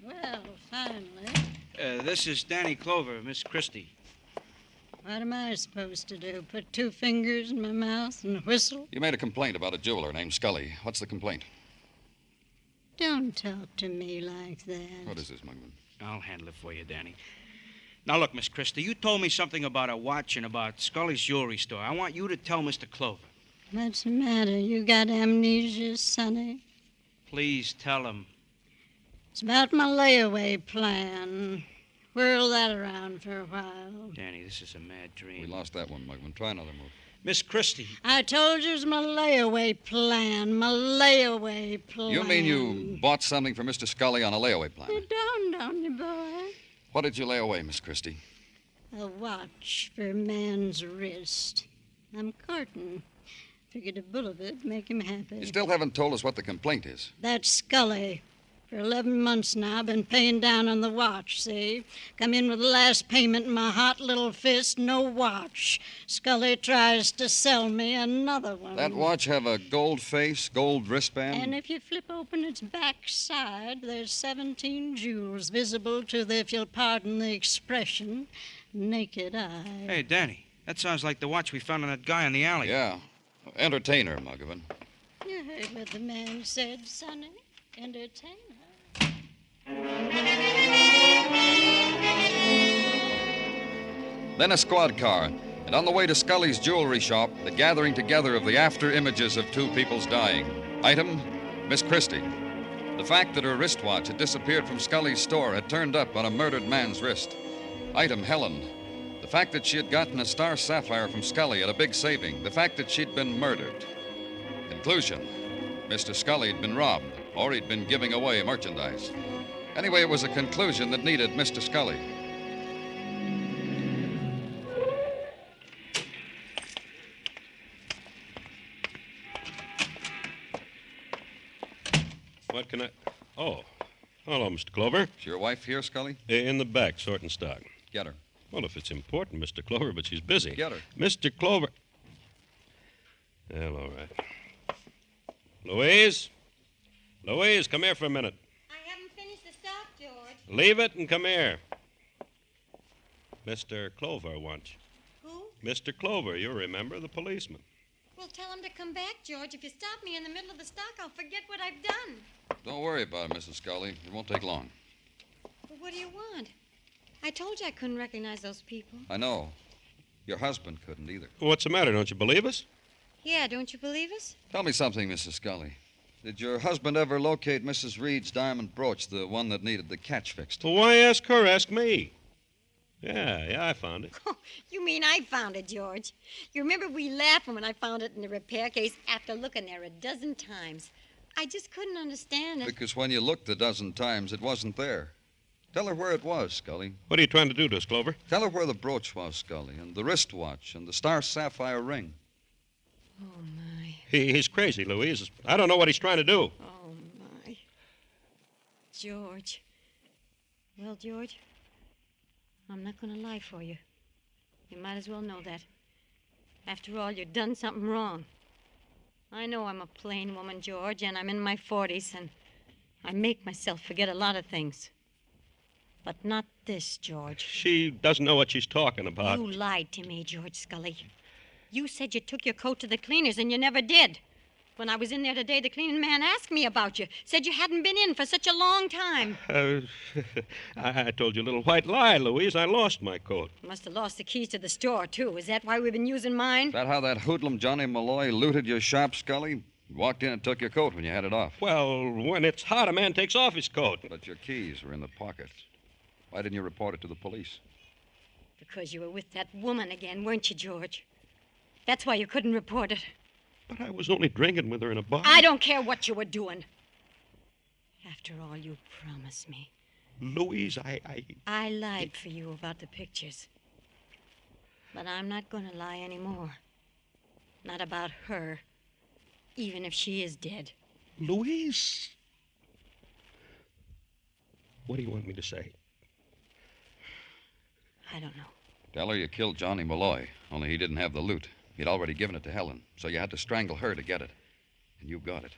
Well, finally. This is Danny Clover, Miss Christie. What am I supposed to do? Put 2 fingers in my mouth and whistle? You made a complaint about a jeweler named Scully. What's the complaint? Don't talk to me like that. What is this, Mugman? I'll handle it for you, Danny. Now, look, Miss Christie, you told me something about a watch and about Scully's jewelry store. I want you to tell Mr. Clover. What's the matter? You got amnesia, Sonny? Please tell him. It's about my layaway plan. Whirl that around for a while. Danny, this is a mad dream. We lost that one, Mugman. Try another move. Miss Christie. I told you it's my layaway plan. My layaway plan. You mean you bought something for Mr. Scully on a layaway plan? It dawned on you, boy. What did you lay away, Miss Christie? A watch for a man's wrist. I'm courting. Figured a bull of it make him happy. You still haven't told us what the complaint is. That's Scully. For 11 months now, been paying down on the watch, see? Come in with the last payment in my hot little fist, no watch. Scully tries to sell me another one. That watch have a gold face, gold wristband? And if you flip open its back side, there's 17 jewels visible to the, if you'll pardon the expression, naked eye. Hey, Danny, that sounds like the watch we found on that guy in the alley. Yeah. Entertainer, Muggavan. You heard what the man said, Sonny. Entertainer. Then a squad car, and on the way to Scully's jewelry shop, the gathering together of the after images of 2 people's dying. Item, Miss Christie. The fact that her wristwatch had disappeared from Scully's store had turned up on a murdered man's wrist. Item, Helen. The fact that she had gotten a star sapphire from Scully at a big saving. The fact that she'd been murdered. Conclusion, Mr. Scully had been robbed, or he'd been giving away merchandise. Anyway, it was a conclusion that needed Mr. Scully. What can I... Oh. Hello, Mr. Clover. Is your wife here, Scully? In the back, sorting stock. Get her. Well, if it's important, Mr. Clover, but she's busy. Get her. Mr. Clover... Well, all right. Louise? Louise, come here for a minute. I haven't finished the stock, George. Leave it and come here. Mr. Clover wants you. Who? Mr. Clover, you remember, the policeman. Well, tell him to come back, George. If you stop me in the middle of the stock, I'll forget what I've done. Don't worry about it, Mrs. Scully. It won't take long. Well, what do you want? I told you I couldn't recognize those people. I know. Your husband couldn't either. What's the matter? Don't you believe us? Yeah, don't you believe us? Tell me something, Mrs. Scully. Did your husband ever locate Mrs. Reed's diamond brooch, the one that needed the catch fixed? Well, why ask her? Ask me. Yeah, I found it. Oh, you mean I found it, George? You remember we laughed when I found it in the repair case after looking there a dozen times. I just couldn't understand it. Because when you looked a dozen times, it wasn't there. Tell her where it was, Scully. What are you trying to do to us, Clover? Tell her where the brooch was, Scully, and the wristwatch, and the star sapphire ring. Oh, my. He's crazy, Louise. I don't know what he's trying to do. Oh, my. George. Well, George, I'm not going to lie for you. You might as well know that. After all, you've done something wrong. I know I'm a plain woman, George, and I'm in my 40s, and I make myself forget a lot of things. But not this, George. She doesn't know what she's talking about. You lied to me, George Scully. You said you took your coat to the cleaners, and you never did. When I was in there today, the cleaning man asked me about you. Said you hadn't been in for such a long time. I told you a little white lie, Louise. I lost my coat. Must have lost the keys to the store, too. Is that why we've been using mine? Is that how that hoodlum Johnny Malloy looted your shop, Scully? Walked in and took your coat when you had it off. Well, when it's hot, a man takes off his coat. But your keys were in the pockets. Why didn't you report it to the police? Because you were with that woman again, weren't you, George? That's why you couldn't report it. But I was only drinking with her in a bar. I don't care what you were doing. After all, you promised me. Louise, I lied for you about the pictures. But I'm not going to lie anymore. Not about her, even if she is dead. Louise? What do you want me to say? I don't know. Tell her you killed Johnny Malloy, only he didn't have the loot. He'd already given it to Helen, so you had to strangle her to get it. And you got it.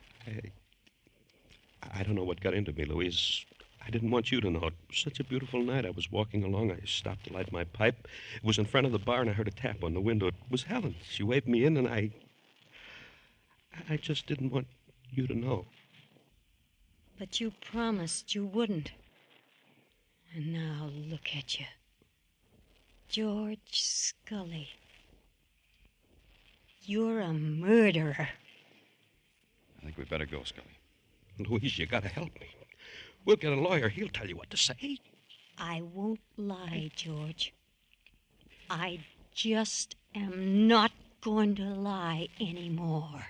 I don't know what got into me, Louise. I didn't want you to know. It was such a beautiful night. I was walking along. I stopped to light my pipe. It was in front of the bar, and I heard a tap on the window. It was Helen. She waved me in, and I just didn't want you to know. But you promised you wouldn't. And now look at you. George Scully. You're a murderer. I think we'd better go, Scully. Louise, you gotta help me. We'll get a lawyer. He'll tell you what to say. I won't lie, George. I just am not going to lie anymore.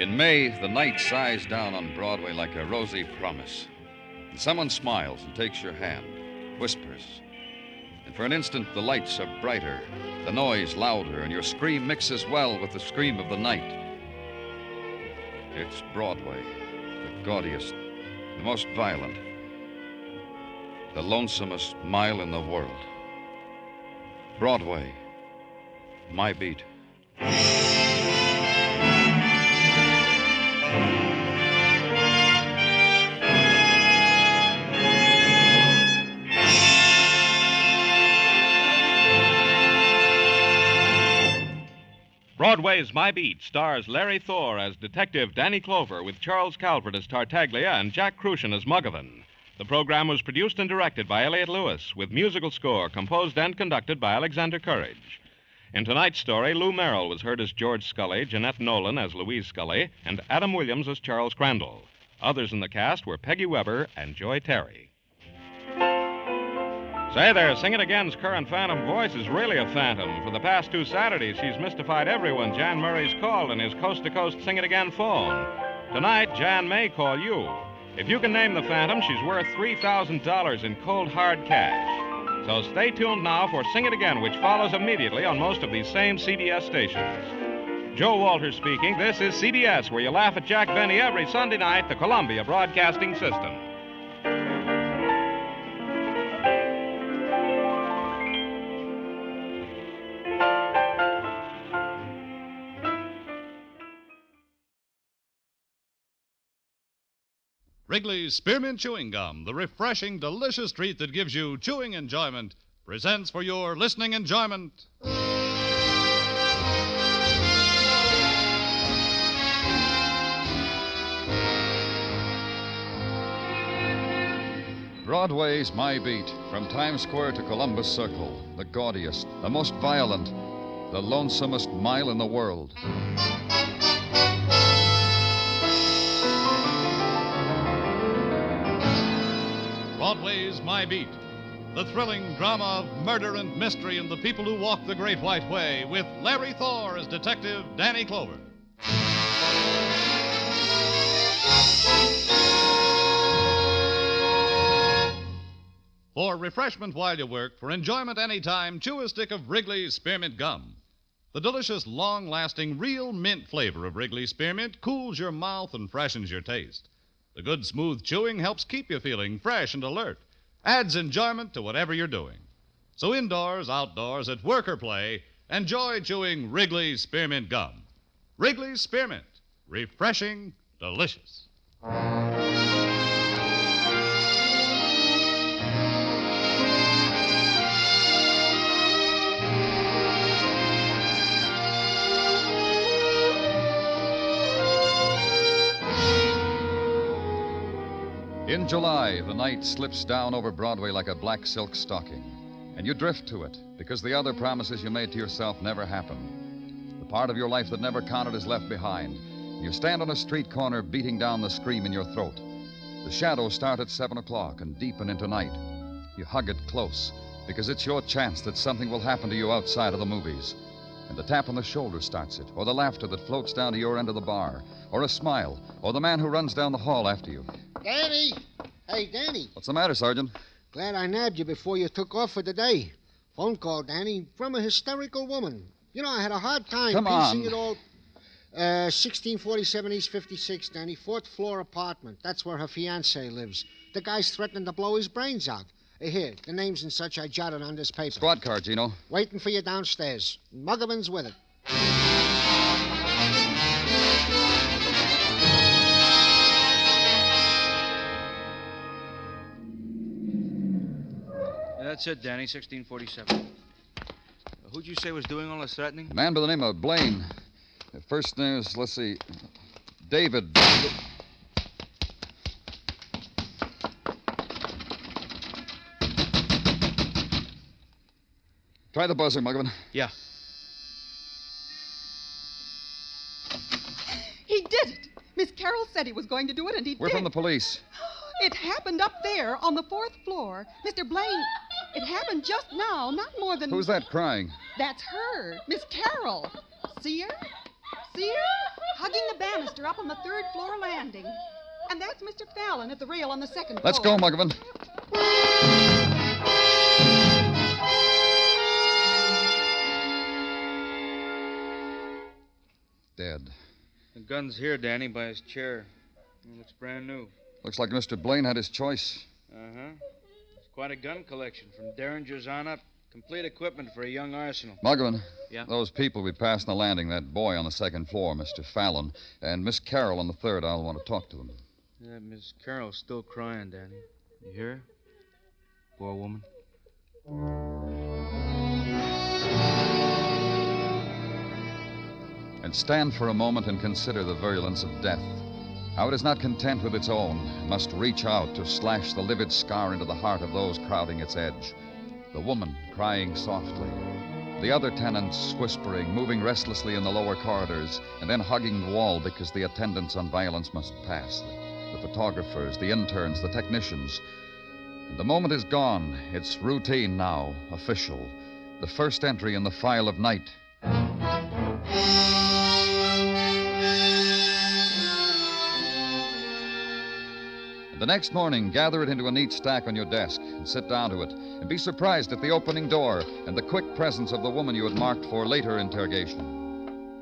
In May, the night sighs down on Broadway like a rosy promise. And someone smiles and takes your hand, whispers. And for an instant, the lights are brighter, the noise louder, and your scream mixes well with the scream of the night. It's Broadway, the gaudiest, the most violent, the lonesomest mile in the world. Broadway, my beat. Broadway's My Beat stars Larry Thor as Detective Danny Clover with Charles Calvert as Tartaglia and Jack Crucian as Muggavan. The program was produced and directed by Elliott Lewis with musical score composed and conducted by Alexander Courage. In tonight's story, Lou Merrill was heard as George Scully, Jeanette Nolan as Louise Scully, and Adam Williams as Charles Crandall. Others in the cast were Peggy Weber and Joy Terry. Say there, Sing It Again's current phantom voice is really a phantom. For the past 2 Saturdays, she's mystified everyone. Jan Murray's called in his coast-to-coast Sing It Again phone. Tonight, Jan may call you. If you can name the phantom, she's worth $3,000 in cold, hard cash. So stay tuned now for Sing It Again, which follows immediately on most of these same CBS stations. Joe Walters speaking. This is CBS, where you laugh at Jack Benny every Sunday night, the Columbia Broadcasting System. Wrigley's Spearmint Chewing Gum, the refreshing, delicious treat that gives you chewing enjoyment, presents for your listening enjoyment. Broadway's My Beat, from Times Square to Columbus Circle, the gaudiest, the most violent, the lonesomest mile in the world. Broadway's My Beat, the thrilling drama of murder and mystery and the people who walk the Great White Way, with Larry Thor as Detective Danny Clover. For refreshment while you work, for enjoyment anytime, chew a stick of Wrigley's Spearmint Gum. The delicious, long-lasting, real mint flavor of Wrigley's Spearmint cools your mouth and freshens your taste. The good, smooth chewing helps keep you feeling fresh and alert. Adds enjoyment to whatever you're doing. So indoors, outdoors, at work or play, enjoy chewing Wrigley's Spearmint Gum. Wrigley's Spearmint. Refreshing, delicious. In July, the night slips down over Broadway like a black silk stocking, and you drift to it because the other promises you made to yourself never happen. The part of your life that never counted is left behind. You stand on a street corner beating down the scream in your throat. The shadows start at 7 o'clock and deepen into night. You hug it close because it's your chance that something will happen to you outside of the movies. And the tap on the shoulder starts it, or the laughter that floats down to your end of the bar, or a smile, or the man who runs down the hall after you. Danny! Hey, Danny. What's the matter, Sergeant? Glad I nabbed you before you took off for the day. Phone call, Danny, from a hysterical woman. You know, I had a hard time piecing it all. 1647 East 56, Danny. 4th floor apartment. That's where her fiancé lives. The guy's threatening to blow his brains out. Here, the names and such I jotted on this paper. Squad car, Gino. Waiting for you downstairs. Muggerman's with it. That's it, Danny, 1647. Who'd you say was doing all this threatening? A man by the name of Blaine. First name is, let's see, David. Try the buzzer, Muggerman. Yeah. He did it. Miss Carroll said he was going to do it, and he We're did. from the police. It happened up there on the 4th floor. Mr. Blaine, it happened just now, not more than... Who's that crying? That's her, Miss Carroll. See her? See her? Hugging the banister up on the 3rd floor landing. And that's Mr. Fallon at the rail on the 2nd floor. Let's go, Muggerman. Dead. The gun's here, Danny, by his chair. It looks brand new. Looks like Mr. Blaine had his choice. Uh-huh. It's quite a gun collection, from Derringers on up. Complete equipment for a young arsenal. Muggerman. Yeah? Those people we passed on the landing, that boy on the 2nd floor, Mr. Fallon, and Miss Carroll on the 3rd, I'll want to talk to them. Yeah, Miss Carroll's still crying, Danny. You hear her? Poor woman. And stand for a moment and consider the virulence of death. How it is not content with its own, must reach out to slash the livid scar into the heart of those crowding its edge. The woman crying softly. The other tenants whispering, moving restlessly in the lower corridors, and then hugging the wall because the attendants on violence must pass. The photographers, the interns, the technicians. And the moment is gone. It's routine now, official. The first entry in the file of night. The next morning, gather it into a neat stack on your desk and sit down to it, and be surprised at the opening door and the quick presence of the woman you had marked for later interrogation.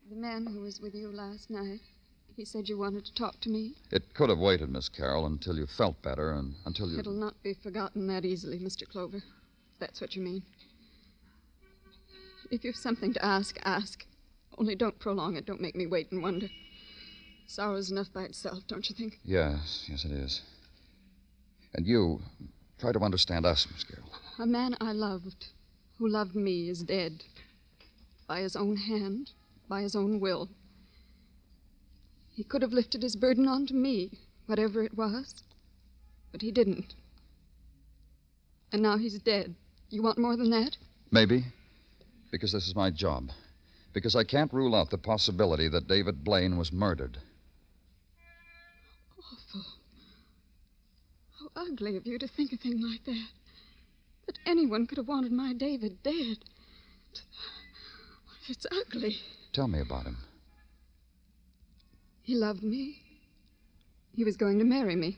The man who was with you last night, he said you wanted to talk to me. It could have waited, Miss Carroll, until you felt better and until you... It'll not be forgotten that easily, Mr. Clover. That's what you mean. If you've something to ask, ask. Only don't prolong it. Don't make me wait and wonder. Sorrow's enough by itself, don't you think? Yes, it is. And you, try to understand us, Miss Carroll. A man I loved, who loved me, is dead. By his own hand, by his own will. He could have lifted his burden onto me, whatever it was, but he didn't. And now he's dead. You want more than that? Maybe. Because this is my job. Because I can't rule out the possibility that David Blaine was murdered. Awful. How ugly of you to think a thing like that. That anyone could have wanted my David dead. It's ugly. Tell me about him. He loved me. He was going to marry me.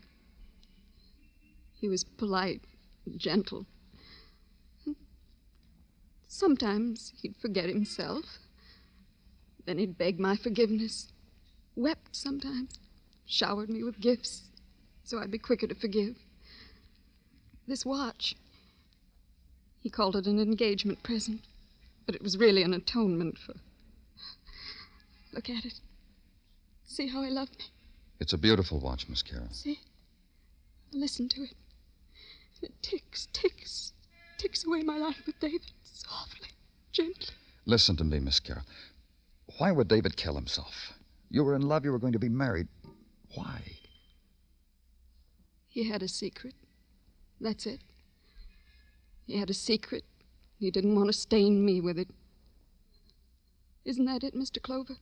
He was polite, gentle. Sometimes he'd forget himself. Then he'd beg my forgiveness. Wept sometimes. Showered me with gifts so I'd be quicker to forgive. This watch, He called it an engagement present, but it was really an atonement for... Look at it. See how he loved me? It's a beautiful watch, Miss Carroll. See? Listen to it. It ticks away my life with David, softly, gently. Listen to me, Miss Carroll. Why would David kill himself? You were in love. You were going to be married. Why? He had a secret. That's it. He had a secret. He didn't want to stain me with it. Isn't that it, Mr. Clover?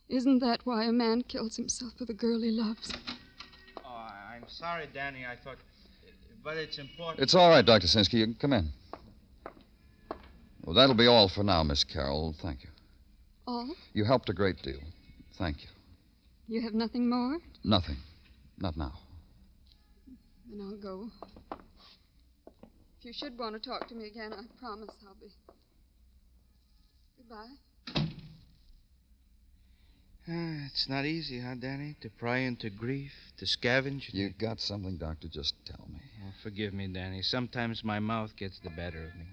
Isn't that why a man kills himself with a girl he loves? Oh, I'm sorry, Danny. I thought... But it's important... It's all right, Dr. Sinsky. You can come in. Well, that'll be all for now, Miss Carroll. Thank you. All? You helped a great deal. Thank you. You have nothing more? Nothing. Not now. Then I'll go. If you should want to talk to me again, I promise I'll be... Goodbye. It's not easy, huh, Danny? To pry into grief, to scavenge. You got something, Doctor? Just tell me. Oh, forgive me, Danny. Sometimes my mouth gets the better of me.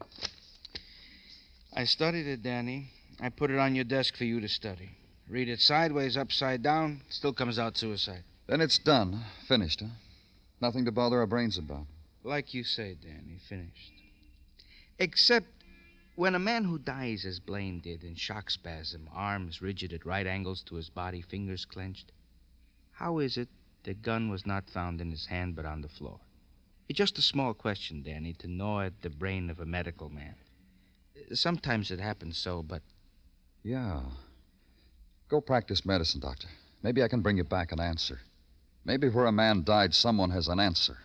I studied it, Danny. I put it on your desk for you to study. Read it sideways, upside down, still comes out suicide. Then it's done. Finished, huh? Nothing to bother our brains about. Like you say, Danny, finished. Except when a man who dies as Blaine did in shock spasm, arms rigid at right angles to his body, fingers clenched, how is it the gun was not found in his hand but on the floor? It's just a small question, Danny, to gnaw at the brain of a medical man. Sometimes it happens so, but... Yeah. Go practice medicine, Doctor. Maybe I can bring you back an answer. Maybe where a man died, someone has an answer.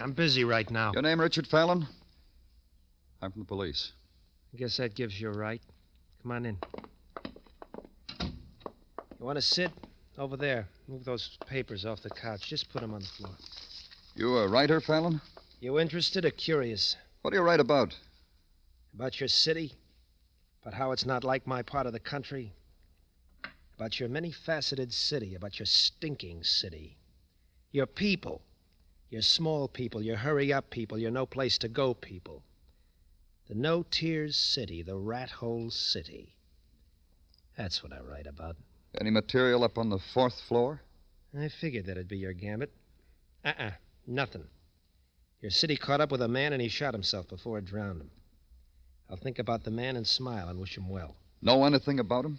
I'm busy right now. Your name, Richard Fallon? I'm from the police. I guess that gives you a right. Come on in. You want to sit? Over there. Move those papers off the couch. Just put them on the floor. You a writer, Fallon? You interested or curious? What do you write about? About your city? About how it's not like my part of the country? About your many-faceted city? About your stinking city? Your people? Your small people, your hurry-up people, your no-place-to-go people. The no-tears city, the rat-hole city. That's what I write about. Any material up on the 4th floor? I figured that'd be your gambit. Nothing. Your city caught up with a man and he shot himself before it drowned him. I'll think about the man and smile and wish him well. Know anything about him?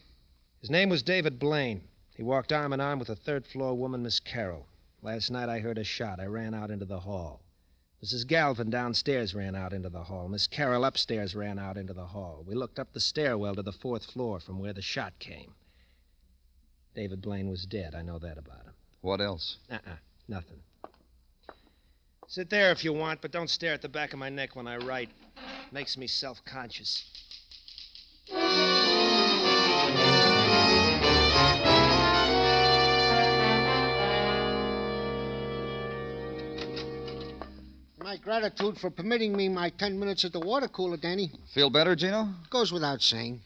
His name was David Blaine. He walked arm in arm with a 3rd-floor woman, Miss Carroll. Last night I heard a shot. I ran out into the hall. Mrs. Galvin downstairs ran out into the hall. Miss Carroll upstairs ran out into the hall. We looked up the stairwell to the 4th floor from where the shot came. David Blaine was dead. I know that about him. What else? Nothing. Sit there if you want, but don't stare at the back of my neck when I write. It makes me self-conscious. My gratitude for permitting me my 10 minutes at the water cooler, Danny. Feel better, Gino? Goes without saying.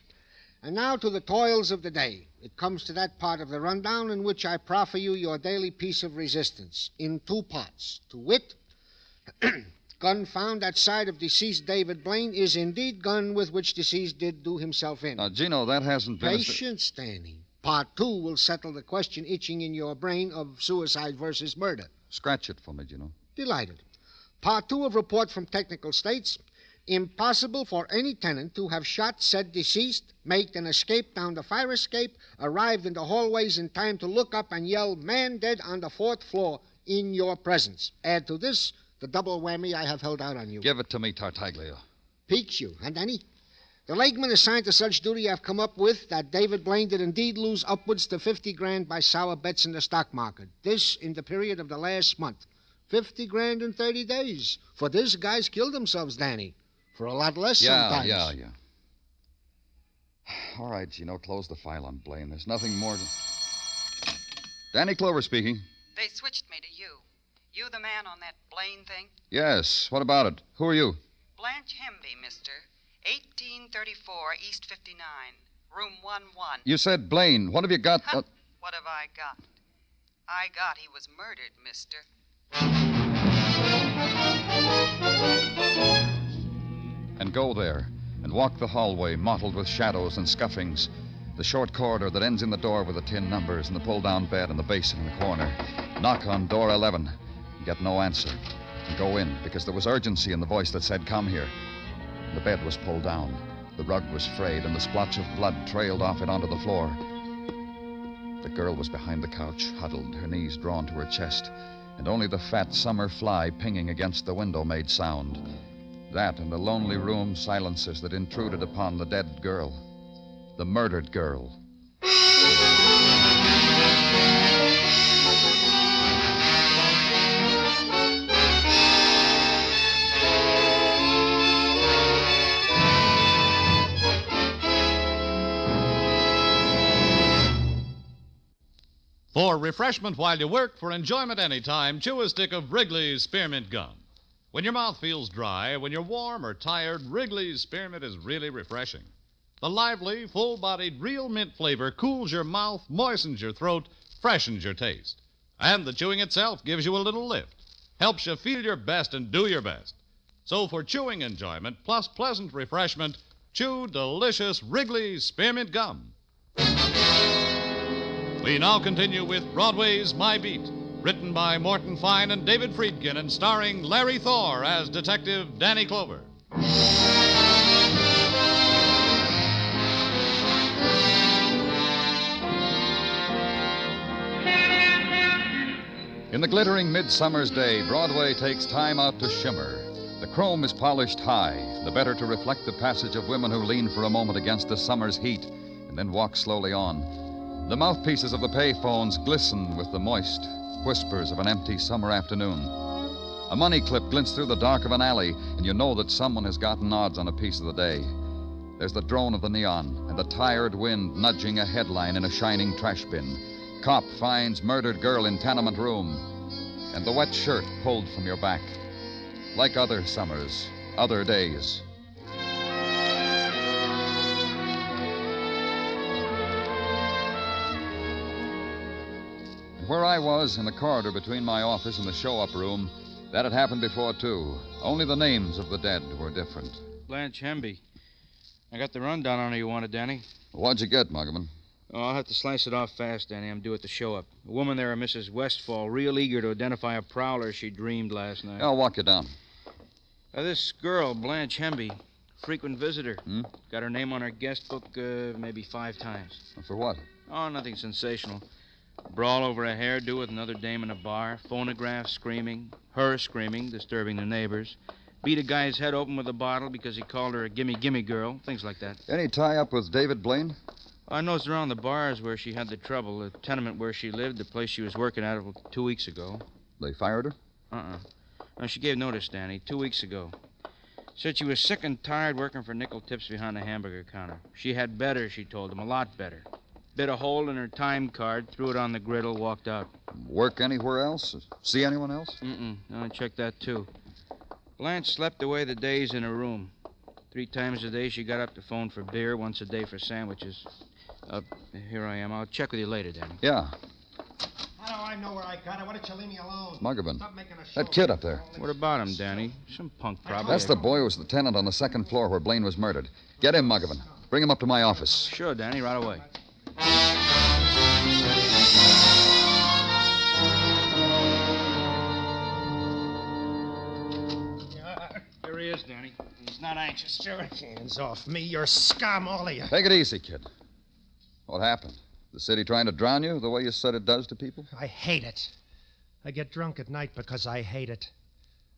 And now to the toils of the day. It comes to that part of the rundown in which I proffer you your daily piece of resistance in 2 parts. To wit, gun found at side of deceased David Blaine is indeed gun with which deceased did do himself in. Now, Gino, that hasn't been... Patience, Danny. Part 2 will settle the question itching in your brain of suicide versus murder. Scratch it for me, Gino. Delighted. Part 2 of report from technical states. Impossible for any tenant to have shot said deceased, made an escape down the fire escape, arrived in the hallways in time to look up and yell, "Man dead on the 4th floor," in your presence. Add to this the double whammy I have held out on you. Give it to me, Tartaglia. Piques you, huh, Danny? The legman assigned to such duty have come up with that David Blaine did indeed lose upwards to 50 grand by sour bets in the stock market. This in the period of the last month. 50 grand in 30 days. For this, guys killed themselves, Danny. For a lot less sometimes. Yeah. All right, Gino, close the file on Blaine. There's nothing more to... Danny Clover speaking. They switched me to you. You the man on that Blaine thing? Yes, what about it? Who are you? Blanche Hemby, mister. 1834 East 59, room 11. You said Blaine. What have you got? What have I got? I got he was murdered, mister. And go there and walk the hallway mottled with shadows and scuffings. The short corridor that ends in the door with the tin numbers and the pull-down bed and the basin in the corner. Knock on door 11 and get no answer. And go in because there was urgency in the voice that said, come here. The bed was pulled down. The rug was frayed and the splotch of blood trailed off it onto the floor. The girl was behind the couch, huddled, her knees drawn to her chest, and only the fat summer fly pinging against the window made sound. That and the lonely room silences that intruded upon the dead girl. The murdered girl. For refreshment while you work, for enjoyment anytime, chew a stick of Wrigley's Spearmint Gum. When your mouth feels dry, when you're warm or tired, Wrigley's Spearmint is really refreshing. The lively, full-bodied, real mint flavor cools your mouth, moistens your throat, freshens your taste. And the chewing itself gives you a little lift, helps you feel your best and do your best. So for chewing enjoyment plus pleasant refreshment, chew delicious Wrigley's Spearmint Gum. We now continue with Broadway's My Beat, written by Morton Fine and David Friedkin and starring Larry Thor as Detective Danny Clover. In the glittering midsummer's day, Broadway takes time out to shimmer. The chrome is polished high, the better to reflect the passage of women who lean for a moment against the summer's heat and then walk slowly on. The mouthpieces of the payphones glisten with the moist whispers of an empty summer afternoon. A money clip glints through the dark of an alley, and you know that someone has gotten odds on a piece of the day. There's the drone of the neon and the tired wind nudging a headline in a shining trash bin. Cop finds murdered girl in tenement room, and the wet shirt pulled from your back. Like other summers, other days. Where I was, in the corridor between my office and the show-up room, that had happened before, too. Only the names of the dead were different. Blanche Hemby. I got the rundown on her you wanted, Danny. What'd you get, Muggerman? Oh, I'll have to slice it off fast, Danny. I'm due at the show-up. A woman there, Mrs. Westfall, real eager to identify a prowler she dreamed last night. I'll walk you down. This girl, Blanche Hemby, frequent visitor. Hmm? Got her name on her guest book maybe 5 times. For what? Oh, nothing sensational. Brawl over a hairdo with another dame in a bar. Phonograph screaming. Her screaming, disturbing the neighbors. Beat a guy's head open with a bottle because he called her a gimme-gimme girl. Things like that. Any tie-up with David Blaine? I noticed around the bars where she had the trouble. The tenement where she lived, the place she was working at 2 weeks ago. They fired her? No, she gave notice, Danny, 2 weeks ago. Said she was sick and tired working for nickel tips behind the hamburger counter. She had better, she told them, a lot better. Bit a hole in her time card, threw it on the griddle, walked out. Work anywhere else? See anyone else? No, I checked that, too. Blanche slept away the days in her room. 3 times a day she got up to phone for beer, once a day for sandwiches. Here I am. I'll check with you later, Danny. Yeah. How do I know where I got it? Why don't you leave me alone? Muggerman. Stop making a show. That kid up there. What about him, Danny? Some punk, probably. That's the boy who was the tenant on the 2nd floor where Blaine was murdered. Get him, Muggerman. Bring him up to my office. Sure, Danny, right away. Here he is, Danny. He's not anxious. Sure. Hands off me. You're scum, all of you. Take it easy, kid. What happened? The city trying to drown you the way you said it does to people? I hate it. I get drunk at night because I hate it.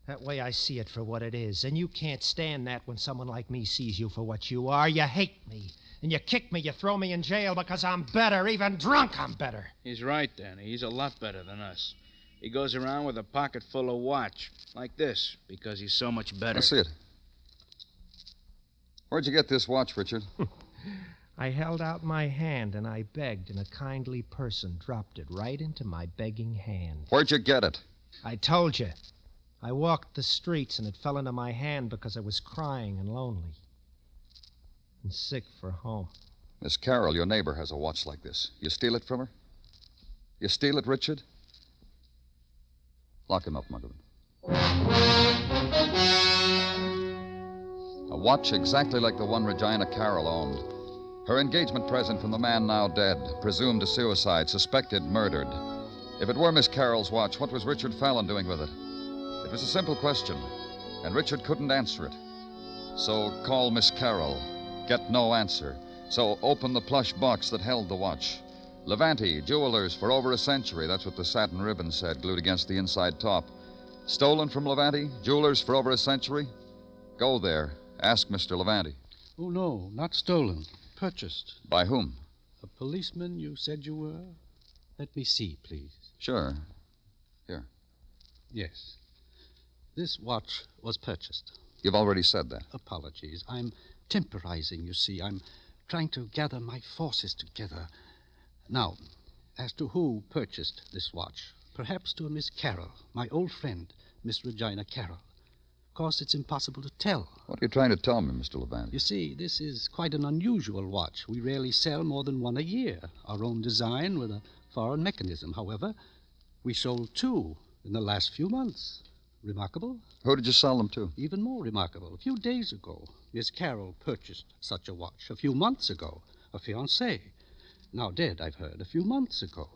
That way I see it for what it is. And you can't stand that when someone like me sees you for what you are. You hate me. And you kick me, you throw me in jail because I'm better. Even drunk, I'm better. He's right, Danny. He's a lot better than us. He goes around with a pocket full of watch, like this, because he's so much better. Let's see it. Where'd you get this watch, Richard? I held out my hand and I begged, and a kindly person dropped it right into my begging hand. Where'd you get it? I told you. I walked the streets and it fell into my hand because I was crying and lonely and sick for home. Miss Carroll, your neighbor has a watch like this. You steal it from her? You steal it, Richard? Lock him up, Muggavan. A watch exactly like the one Regina Carroll owned. Her engagement present from the man now dead, presumed a suicide, suspected murdered. If it were Miss Carroll's watch, what was Richard Fallon doing with it? It was a simple question, and Richard couldn't answer it. So call Miss Carroll. Get no answer. So open the plush box that held the watch. Levante, jewelers for over a century. That's what the satin ribbon said, glued against the inside top. Stolen from Levante, jewelers for over a century? Go there. Ask Mr. Levante. Oh, no, not stolen. Purchased. By whom? A policeman you said you were? Let me see, please. Sure. Here. Yes. This watch was purchased. You've already said that. Apologies. I'm temporizing, you see. I'm trying to gather my forces together. Now, as to who purchased this watch, perhaps to a Miss Carroll, my old friend, Miss Regina Carroll. Of course, it's impossible to tell. What are you trying to tell me, Mr. Levante? You see, this is quite an unusual watch. We rarely sell more than one a year. Our own design with a foreign mechanism. However, we sold 2 in the last few months. Remarkable? Who did you sell them to? Even more remarkable. A few days ago, Miss Carroll purchased such a watch. A few months ago, a fiancé. Now dead, I've heard, a few months ago.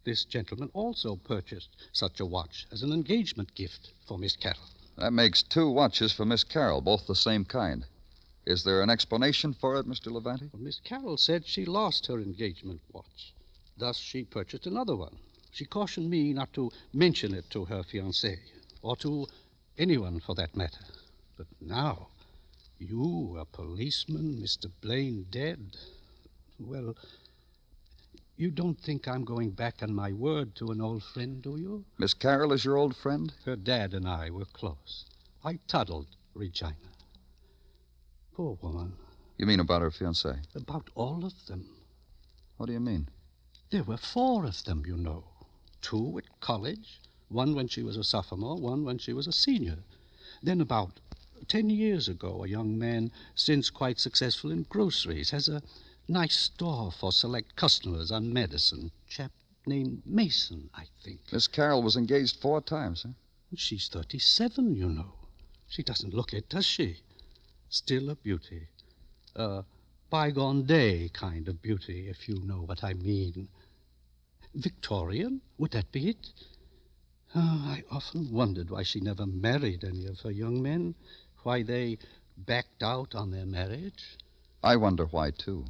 This gentleman also purchased such a watch as an engagement gift for Miss Carroll. That makes 2 watches for Miss Carroll, both the same kind. Is there an explanation for it, Mr. Levante? Well, Miss Carroll said she lost her engagement watch. Thus, she purchased another one. She cautioned me not to mention it to her fiancé, or to anyone for that matter. But now, you, a policeman, Mr. Blaine dead, well, you don't think I'm going back on my word to an old friend, do you? Miss Carroll is your old friend? Her dad and I were close. I toddled Regina. Poor woman. You mean about her fiancé? About all of them. What do you mean? There were 4 of them, you know. 2 at college, 1 when she was a sophomore, 1 when she was a senior. Then about 10 years ago, a young man, since quite successful in groceries, has a nice store for select customers on Madison. Chap named Mason, I think. Miss Carroll was engaged 4 times, huh? She's 37, you know. She doesn't look it, does she? Still a beauty. A bygone day kind of beauty, if you know what I mean. Victorian? Would that be it? I often wondered why she never married any of her young men, why they backed out on their marriage. I wonder why, too.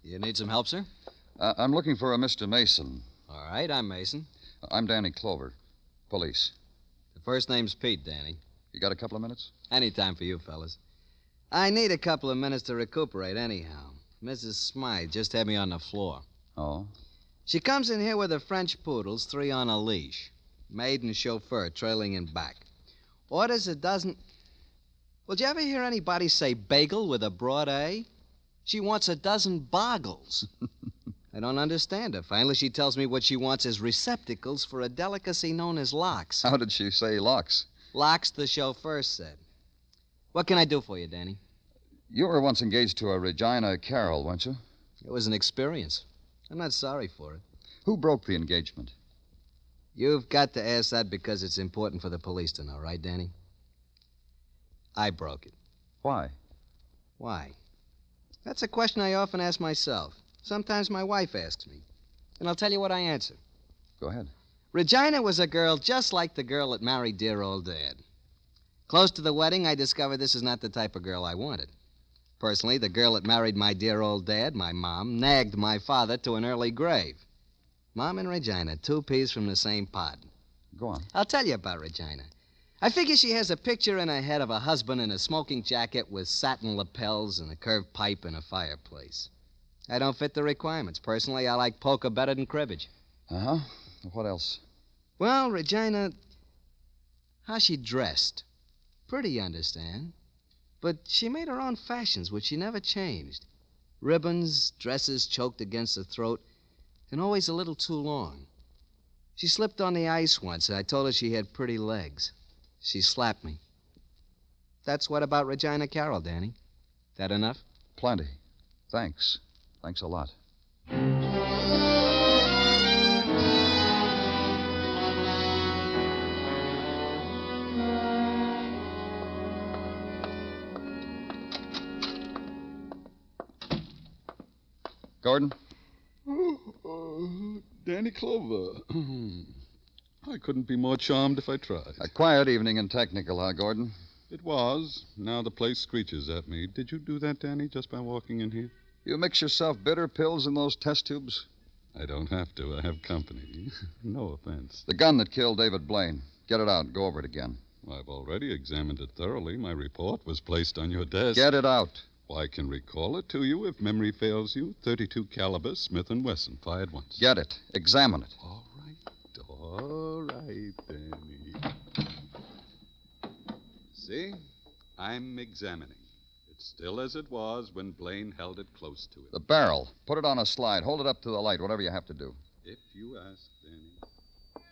You need some help, sir? I'm looking for a Mr. Mason. All right, I'm Mason. I'm Danny Clover. Police. The first name's Pete, Danny. You got a couple of minutes? Any time for you, fellas. I need a couple of minutes to recuperate anyhow. Mrs. Smythe just had me on the floor. Oh? She comes in here with her French poodles, 3 on a leash. Maid and chauffeur trailing in back. Orders a dozen... Well, did you ever hear anybody say bagel with a broad A? She wants a dozen boggles. I don't understand her. Finally, she tells me what she wants is receptacles for a delicacy known as locks. How did she say locks? Locks, the chauffeur said. What can I do for you, Danny? You were once engaged to a Regina Carroll, weren't you? It was an experience. I'm not sorry for it. Who broke the engagement? You've got to ask that because it's important for the police to know, right, Danny? I broke it. Why? Why? That's a question I often ask myself. Sometimes my wife asks me. And I'll tell you what I answer. Go ahead. Regina was a girl just like the girl that married dear old Dad. Close to the wedding, I discovered this is not the type of girl I wanted. Personally, the girl that married my dear old Dad, my mom, nagged my father to an early grave. Mom and Regina, 2 peas from the same pod. Go on. I'll tell you about Regina. I figure she has a picture in her head of a husband in a smoking jacket with satin lapels and a curved pipe and a fireplace. I don't fit the requirements. Personally, I like poker better than cribbage. Uh-huh. What else? Well, Regina, how she dressed. Pretty, you understand. But she made her own fashions, which she never changed. Ribbons, dresses choked against the throat, and always a little too long. She slipped on the ice once, and I told her she had pretty legs. She slapped me. That's what about Regina Carroll, Danny. That enough? Plenty. Thanks. Thanks a lot. Gordon? Danny Clover. I couldn't be more charmed if I tried. A quiet evening in Technical, huh, Gordon? It was. Now the place screeches at me. Did you do that, Danny, just by walking in here? You mix yourself bitter pills in those test tubes? I don't have to. I have company. No offense. The gun that killed David Blaine. Get it out and go over it again. I've already examined it thoroughly. My report was placed on your desk. Get it out. Well, I can recall it to you if memory fails you. .32 caliber Smith & Wesson, fired once. Get it. Examine it. All right, Danny. See? I'm examining. It's still as it was when Blaine held it close to it. The barrel. Put it on a slide. Hold it up to the light, whatever you have to do. If you ask, Danny.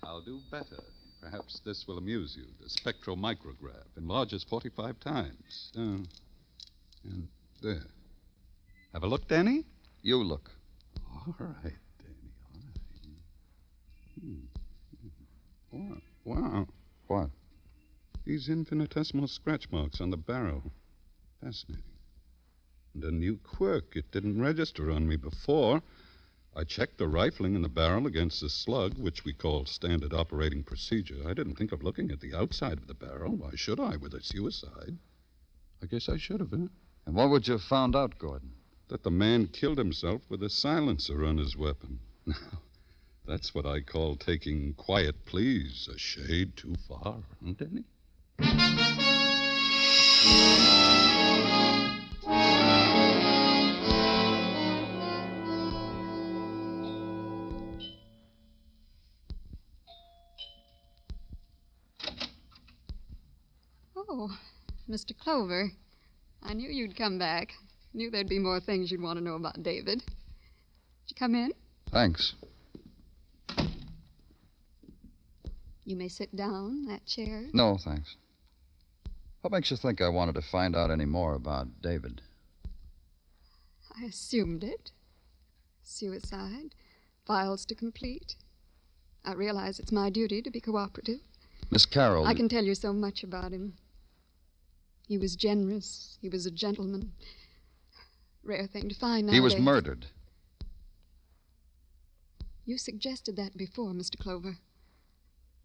I'll do better. Perhaps this will amuse you. The spectromicrograph enlarges 45 times. And there. Have a look, Danny? You look. All right, Danny. All right. Wow. What? These infinitesimal scratch marks on the barrel. Fascinating. And a new quirk. It didn't register on me before. I checked the rifling in the barrel against the slug, which we call standard operating procedure. I didn't think of looking at the outside of the barrel. Why should I, with a suicide? I guess I should have, huh? And what would you have found out, Gordon? That the man killed himself with a silencer on his weapon. Now, that's what I call taking quiet pleas a shade too far, huh, Danny? Oh, Mr. Clover. I knew you'd come back. Knew there'd be more things you'd want to know about David. Did you come in? Thanks. You may sit down, that chair. No, thanks. What makes you think I wanted to find out any more about David? I assumed it. Suicide. Files to complete. I realize it's my duty to be cooperative. Miss Carroll... I can tell you so much about him. He was generous. He was a gentleman. Rare thing to find nowadays. He was murdered. You suggested that before, Mr. Clover.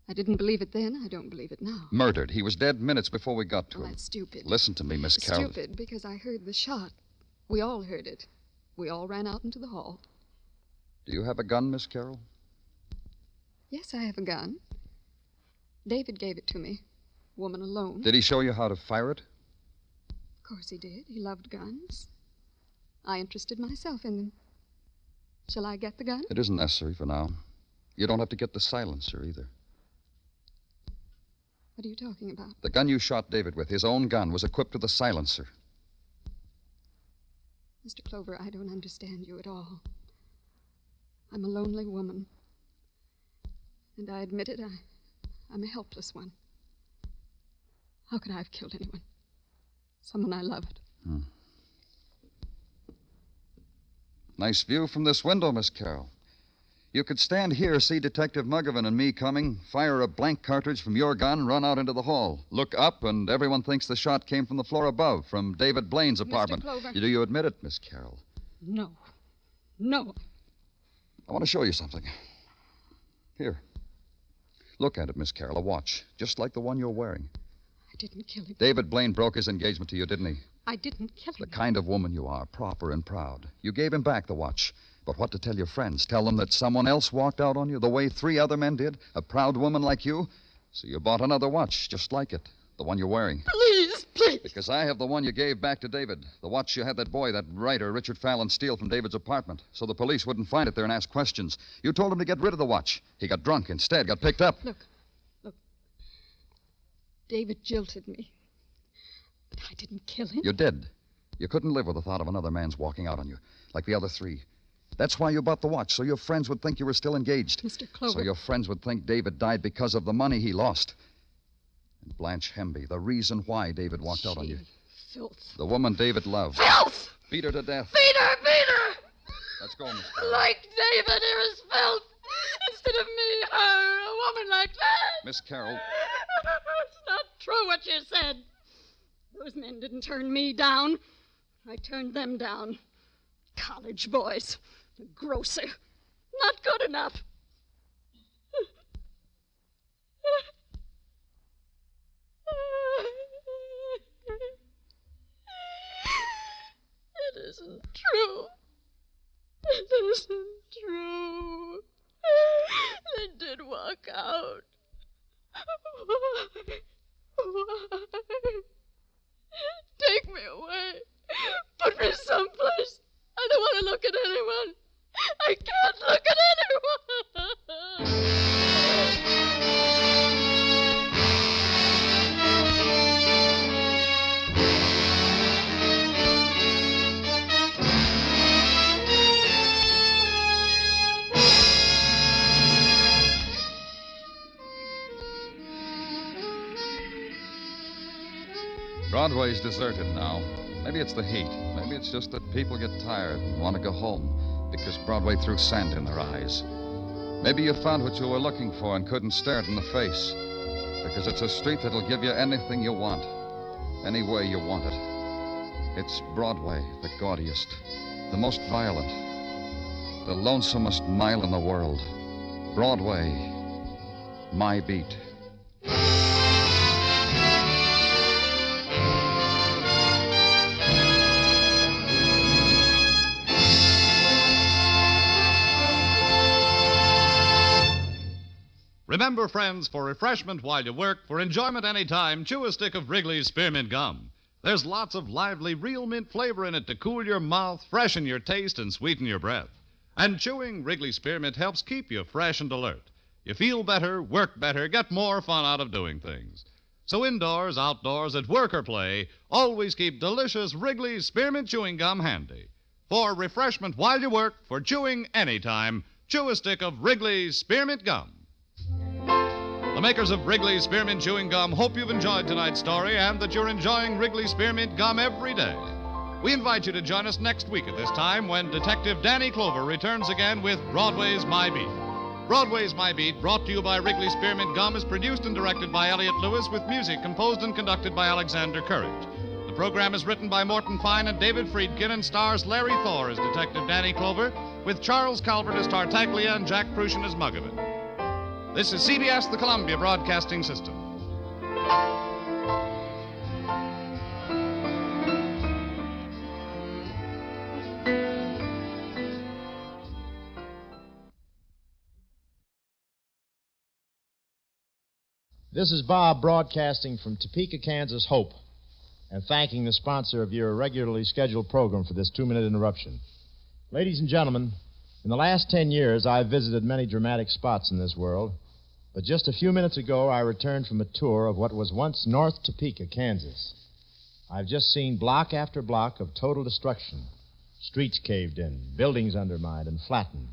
I didn't believe it then. I don't believe it now. Murdered. He was dead minutes before we got to him. That's stupid. Listen to me, Miss Carroll. Stupid because I heard the shot. We all heard it. We all ran out into the hall. Do you have a gun, Miss Carroll? Yes, I have a gun. David gave it to me. Woman alone. Did he show you how to fire it? Of course he did. He loved guns. I interested myself in them. Shall I get the gun? It isn't necessary for now. You don't have to get the silencer either. What are you talking about? The gun you shot David with, his own gun, was equipped with a silencer. Mr. Clover, I don't understand you at all. I'm a lonely woman. And I admit it, I'm a helpless one. How could I have killed anyone? Someone I loved. Nice view from this window, Miss Carroll. You could stand here, see Detective Muggavan and me coming, fire a blank cartridge from your gun, run out into the hall. Look up, and everyone thinks the shot came from the floor above, from David Blaine's apartment. Mr. Clover. Do you admit it, Miss Carroll? No. No. I want to show you something. Here. Look at it, Miss Carroll. A watch, just like the one you're wearing. I didn't kill him. David Blaine broke his engagement to you, didn't he? I didn't kill him. The kind of woman you are, proper and proud. You gave him back the watch. But what to tell your friends? Tell them that someone else walked out on you the way 3 other men did? A proud woman like you? So you bought another watch just like it. The one you're wearing. Please, please. Because I have the one you gave back to David. The watch you had that boy, that writer, Richard Fallon, steal from David's apartment. So the police wouldn't find it there and ask questions. You told him to get rid of the watch. He got drunk instead, got picked up. Look. David jilted me. But I didn't kill him. You did. You couldn't live with the thought of another man's walking out on you, like the other three. That's why you bought the watch, so your friends would think you were still engaged. Mr. Clover. So your friends would think David died because of the money he lost. And Blanche Hemby, the reason why David walked out on you. Filth. The woman David loved. Filth! Beat her to death. Beat her! Let's go, Miss. Like David, here is filth. Instead of me, her, a woman like that. Miss Carroll. It's not true what you said. Those men didn't turn me down. I turned them down. College boys. A grocer. Not good enough. It isn't true. It isn't true. They did walk out. Why? Take me away. Put me someplace. I don't want to look at anyone. I can't look at anyone. Broadway's deserted now. Maybe it's the heat. Maybe it's just that people get tired and want to go home because Broadway threw sand in their eyes. Maybe you found what you were looking for and couldn't stare it in the face because it's a street that'll give you anything you want, any way you want it. It's Broadway, the gaudiest, the most violent, the lonesomest mile in the world. Broadway, my beat. Remember, friends, for refreshment while you work, for enjoyment any time, chew a stick of Wrigley's Spearmint Gum. There's lots of lively, real mint flavor in it to cool your mouth, freshen your taste, and sweeten your breath. And chewing Wrigley's Spearmint helps keep you fresh and alert. You feel better, work better, get more fun out of doing things. So indoors, outdoors, at work or play, always keep delicious Wrigley's Spearmint Chewing Gum handy. For refreshment while you work, for chewing any time, chew a stick of Wrigley's Spearmint Gum. The makers of Wrigley's Spearmint Chewing Gum hope you've enjoyed tonight's story and that you're enjoying Wrigley's Spearmint Gum every day. We invite you to join us next week at this time when Detective Danny Clover returns again with Broadway's My Beat. Broadway's My Beat, brought to you by Wrigley's Spearmint Gum, is produced and directed by Elliott Lewis with music composed and conducted by Alexander Courage. The program is written by Morton Fine and David Friedkin and stars Larry Thor as Detective Danny Clover, with Charles Calvert as Tartaglia and Jack Prussian as Muggavan. This is CBS, the Columbia Broadcasting System. This is Bob broadcasting from Topeka, Kansas, Hope, and thanking the sponsor of your regularly scheduled program for this 2-minute interruption. Ladies and gentlemen, in the last 10 years, I've visited many dramatic spots in this world. But just a few minutes ago, I returned from a tour of what was once North Topeka, Kansas. I've just seen block after block of total destruction. Streets caved in, buildings undermined and flattened.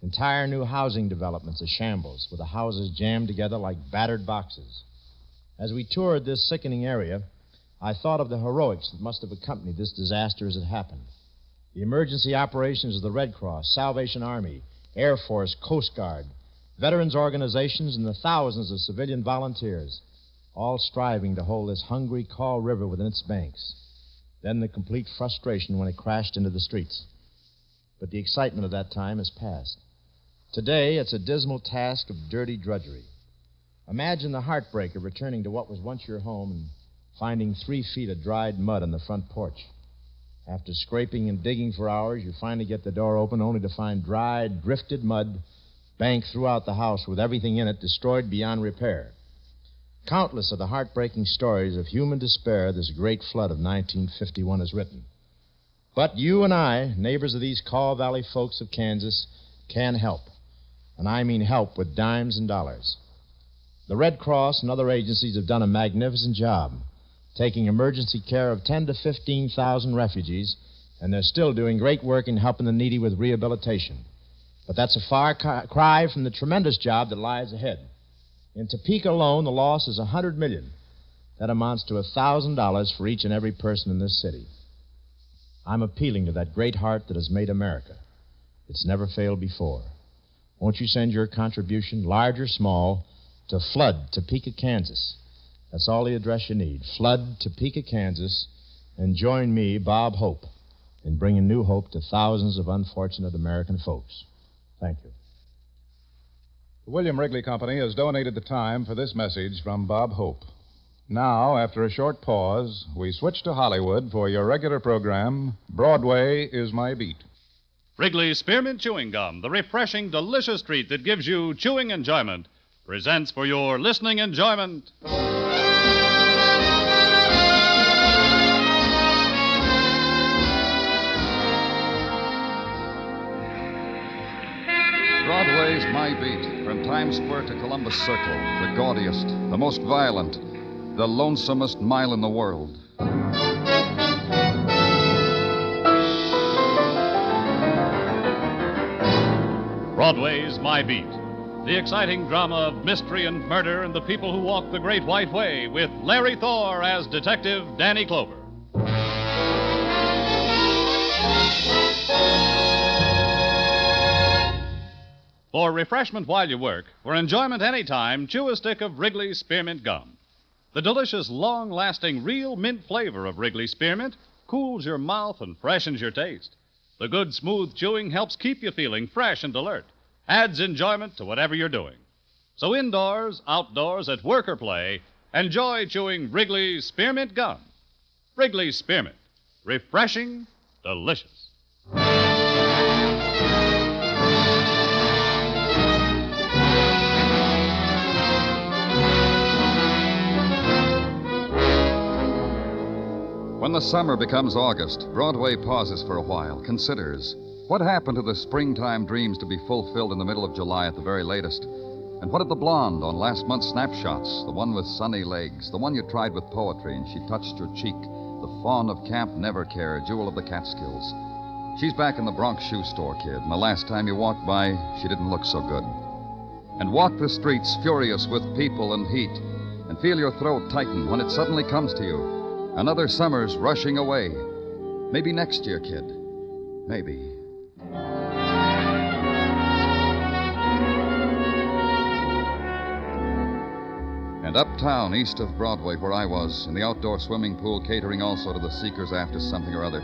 Entire new housing developments a shambles, with the houses jammed together like battered boxes. As we toured this sickening area, I thought of the heroics that must have accompanied this disaster as it happened. The emergency operations of the Red Cross, Salvation Army, Air Force, Coast Guard, veterans organizations, and the thousands of civilian volunteers, all striving to hold this hungry Kaw River within its banks. Then the complete frustration when it crashed into the streets. But the excitement of that time has passed. Today, it's a dismal task of dirty drudgery. Imagine the heartbreak of returning to what was once your home and finding 3 feet of dried mud on the front porch. After scraping and digging for hours, you finally get the door open only to find dried, drifted mud banked throughout the house with everything in it destroyed beyond repair. Countless are the heartbreaking stories of human despair this great flood of 1951 has written. But you and I, neighbors of these Kaw Valley folks of Kansas, can help. And I mean help with dimes and dollars. The Red Cross and other agencies have done a magnificent job taking emergency care of 10 to 15,000 refugees, and they're still doing great work in helping the needy with rehabilitation. But that's a far cry from the tremendous job that lies ahead. In Topeka alone, the loss is $100 million. That amounts to $1,000 for each and every person in this city. I'm appealing to that great heart that has made America. It's never failed before. Won't you send your contribution, large or small, to Flood, Topeka, Kansas? That's all the address you need. Flood, Topeka, Kansas. And join me, Bob Hope, in bringing new hope to thousands of unfortunate American folks. Thank you. The William Wrigley Company has donated the time for this message from Bob Hope. Now, after a short pause, we switch to Hollywood for your regular program, Broadway is My Beat. Wrigley's Spearmint Chewing Gum, the refreshing, delicious treat that gives you chewing enjoyment, presents for your listening enjoyment. Broadway's My Beat, from Times Square to Columbus Circle, the gaudiest, the most violent, the lonesomest mile in the world. Broadway's My Beat, the exciting drama of mystery and murder and the people who walk the Great White Way, with Larry Thor as Detective Danny Clover. For refreshment while you work, for enjoyment any time, chew a stick of Wrigley's Spearmint Gum. The delicious, long-lasting, real mint flavor of Wrigley's Spearmint cools your mouth and freshens your taste. The good, smooth chewing helps keep you feeling fresh and alert, adds enjoyment to whatever you're doing. So indoors, outdoors, at work or play, enjoy chewing Wrigley's Spearmint Gum. Wrigley's Spearmint. Refreshing, delicious. When the summer becomes August, Broadway pauses for a while, considers. What happened to the springtime dreams to be fulfilled in the middle of July at the very latest? And what of the blonde on last month's snapshots? The one with sunny legs, the one you tried with poetry and she touched your cheek, the fawn of Camp Nevercare, jewel of the Catskills. She's back in the Bronx shoe store, kid, and the last time you walked by, she didn't look so good. And walk the streets furious with people and heat, and feel your throat tighten when it suddenly comes to you. Another summer's rushing away. Maybe next year, kid. Maybe. And uptown, east of Broadway, where I was, in the outdoor swimming pool catering also to the seekers after something or other,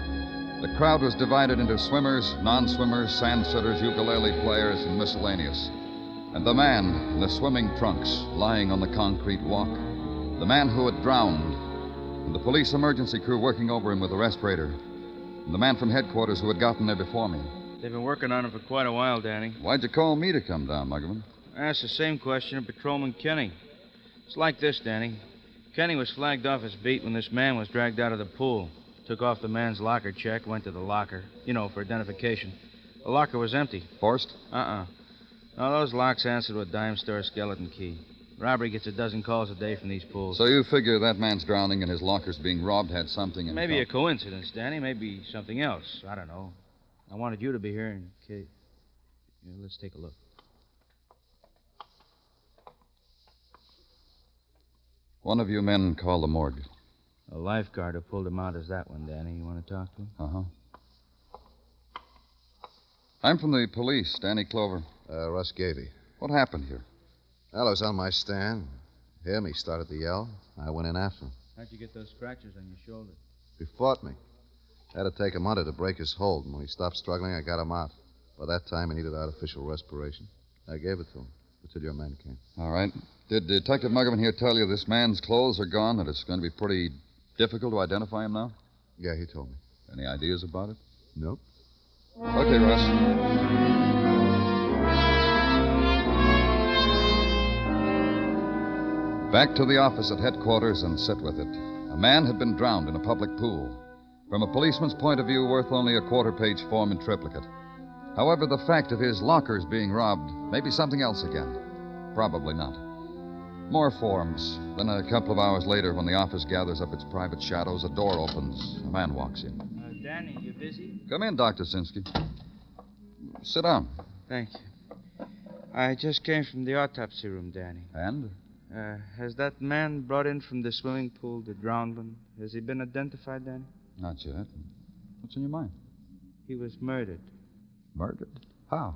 the crowd was divided into swimmers, non-swimmers, sand-sitters, ukulele players, and miscellaneous. And the man in the swimming trunks, lying on the concrete walk, the man who had drowned, and the police emergency crew working over him with a respirator, and the man from headquarters who had gotten there before me. They've been working on him for quite a while, Danny. Why'd you call me to come down, Muggerman? I asked the same question of Patrolman Kenny. It's like this, Danny. Kenny was flagged off his beat when this man was dragged out of the pool. Took off the man's locker check, went to the locker, for identification. The locker was empty. Forced? No, those locks answered with dime store skeleton key. Robbery gets a dozen calls a day from these pools. So you figure that man's drowning and his locker's being robbed had something in Maybe a coincidence, Danny. Maybe something else. I don't know. I wanted you to be here in case. Let's take a look. One of you men call the morgue. A lifeguard who pulled him out is that one, Danny. You want to talk to him? Uh-huh. I'm from the police, Danny Clover. Russ Gavey. What happened here? Well, I was on my stand. Him, he started to yell. I went in after him. How'd you get those scratches on your shoulder? He fought me. Had to take him under to break his hold, and when he stopped struggling, I got him out. By that time, he needed artificial respiration. I gave it to him until your men came. All right. Did Detective Muggerman here tell you this man's clothes are gone, that it's going to be pretty difficult to identify him now? Yeah, he told me. Any ideas about it? Nope. Okay, Russ. Back to the office at headquarters and sit with it. A man had been drowned in a public pool. From a policeman's point of view, worth only a quarter-page form in triplicate. However, the fact of his lockers being robbed may be something else again. Probably not. More forms. Then a couple of hours later, when the office gathers up its private shadows, a door opens. A man walks in. Danny, you busy? Come in, Dr. Sinsky. Sit down. Thank you. I just came from the autopsy room, Danny. And? Has that man brought in from the swimming pool, the drowned one, has he been identified, Danny? Not yet. What's in your mind? He was murdered. Murdered? How?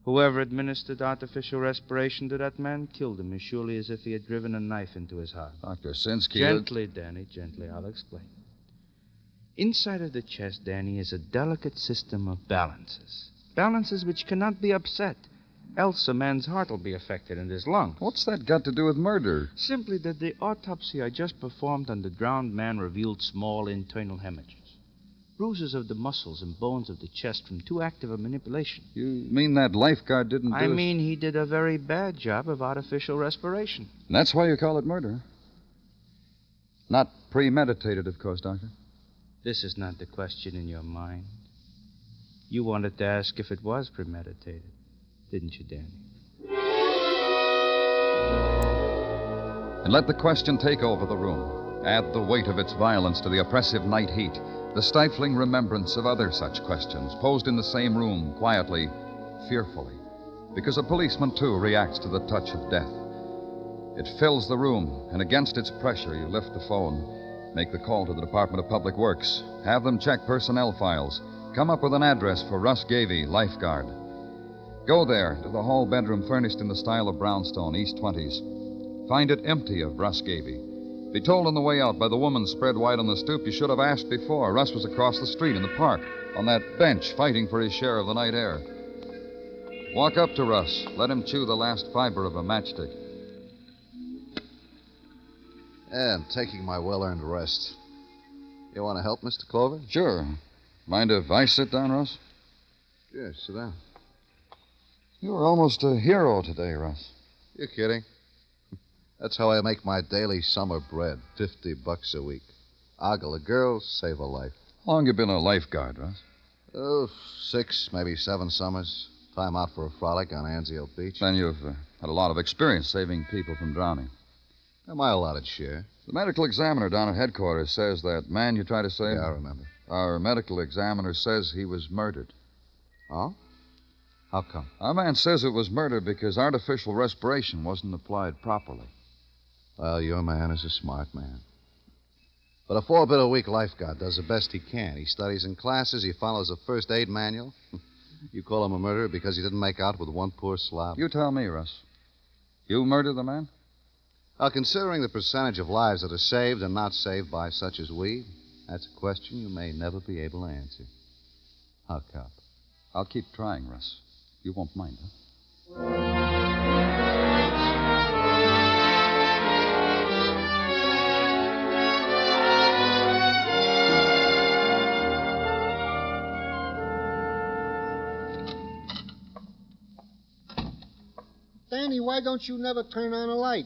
Whoever administered artificial respiration to that man killed him as surely as if he had driven a knife into his heart. Dr. Sinsky... Gently, Danny, gently. I'll explain. Inside of the chest, Danny, is a delicate system of balances. Balances which cannot be upset. Else a man's heart will be affected and his lungs. What's that got to do with murder? Simply that the autopsy I just performed on the drowned man revealed small internal hemorrhages. Bruises of the muscles and bones of the chest from too active a manipulation. You mean that lifeguard didn't do I mean he did a very bad job of artificial respiration. And that's why you call it murder? Not premeditated, of course, Doctor. This is not the question in your mind. You wanted to ask if it was premeditated, didn't you, Danny? And let the question take over the room. Add the weight of its violence to the oppressive night heat, the stifling remembrance of other such questions, posed in the same room, quietly, fearfully. Because a policeman, too, reacts to the touch of death. It fills the room, and against its pressure, you lift the phone, make the call to the Department of Public Works, have them check personnel files, come up with an address for Russ Gavey, lifeguard. Go there to the hall bedroom furnished in the style of brownstone, East 20s. Find it empty of Russ Gavey. Be told on the way out by the woman spread wide on the stoop you should have asked before. Russ was across the street in the park, on that bench, fighting for his share of the night air. Walk up to Russ. Let him chew the last fiber of a matchstick. And taking my well-earned rest. You want to help, Mr. Clover? Sure. Mind if I sit down, Russ? Sure, sit down. You were almost a hero today, Russ. You're kidding. That's how I make my daily summer bread, $50 a week. Ogle a girl, save a life. How long you been a lifeguard, Russ? Oh, 6, maybe 7 summers. Time out for a frolic on Anzio Beach. Then you've had a lot of experience saving people from drowning. My allotted share. The medical examiner down at headquarters says that man you tried to save... Yeah, I remember. Our medical examiner says he was murdered. Oh? How come? Our man says it was murder because artificial respiration wasn't applied properly. Well, your man is a smart man. But a 4-bit-a-week lifeguard does the best he can. He studies in classes. He follows a first aid manual. You call him a murderer because he didn't make out with one poor slob. You tell me, Russ. You murdered the man? Well, considering the percentage of lives that are saved and not saved by such as we, that's a question you may never be able to answer. How, Cop? I'll keep trying, Russ. You won't mind, huh? Danny, why don't you never turn on a light?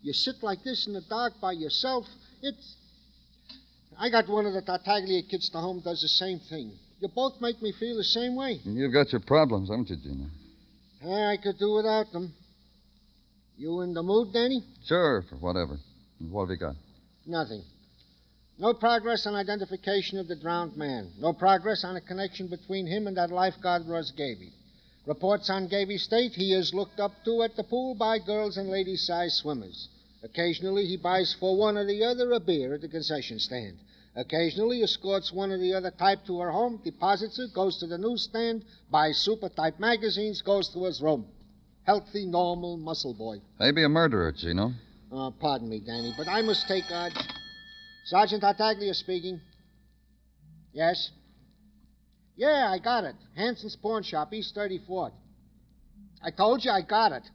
You sit like this in the dark by yourself. I got one of the Tartaglia kids to home does the same thing. You both make me feel the same way. You've got your problems, haven't you, Gina? I could do without them. You in the mood, Danny? Sure, for whatever. What have you got? Nothing. No progress on identification of the drowned man. No progress on a connection between him and that lifeguard Russ Gavey. Reports on Gavey state he is looked up to at the pool by girls and lady-sized swimmers. Occasionally he buys for one or the other a beer at the concession stand. Occasionally escorts one or the other type to her home, deposits her, goes to the newsstand, buys super-type magazines, goes to his room. Healthy, normal muscle boy. Maybe a murderer, Gino. Pardon me, Danny, but I must take Sergeant Tartaglia speaking. Yes? Yeah, I got it. Hanson's Pawn Shop, East 34th. I told you I got it.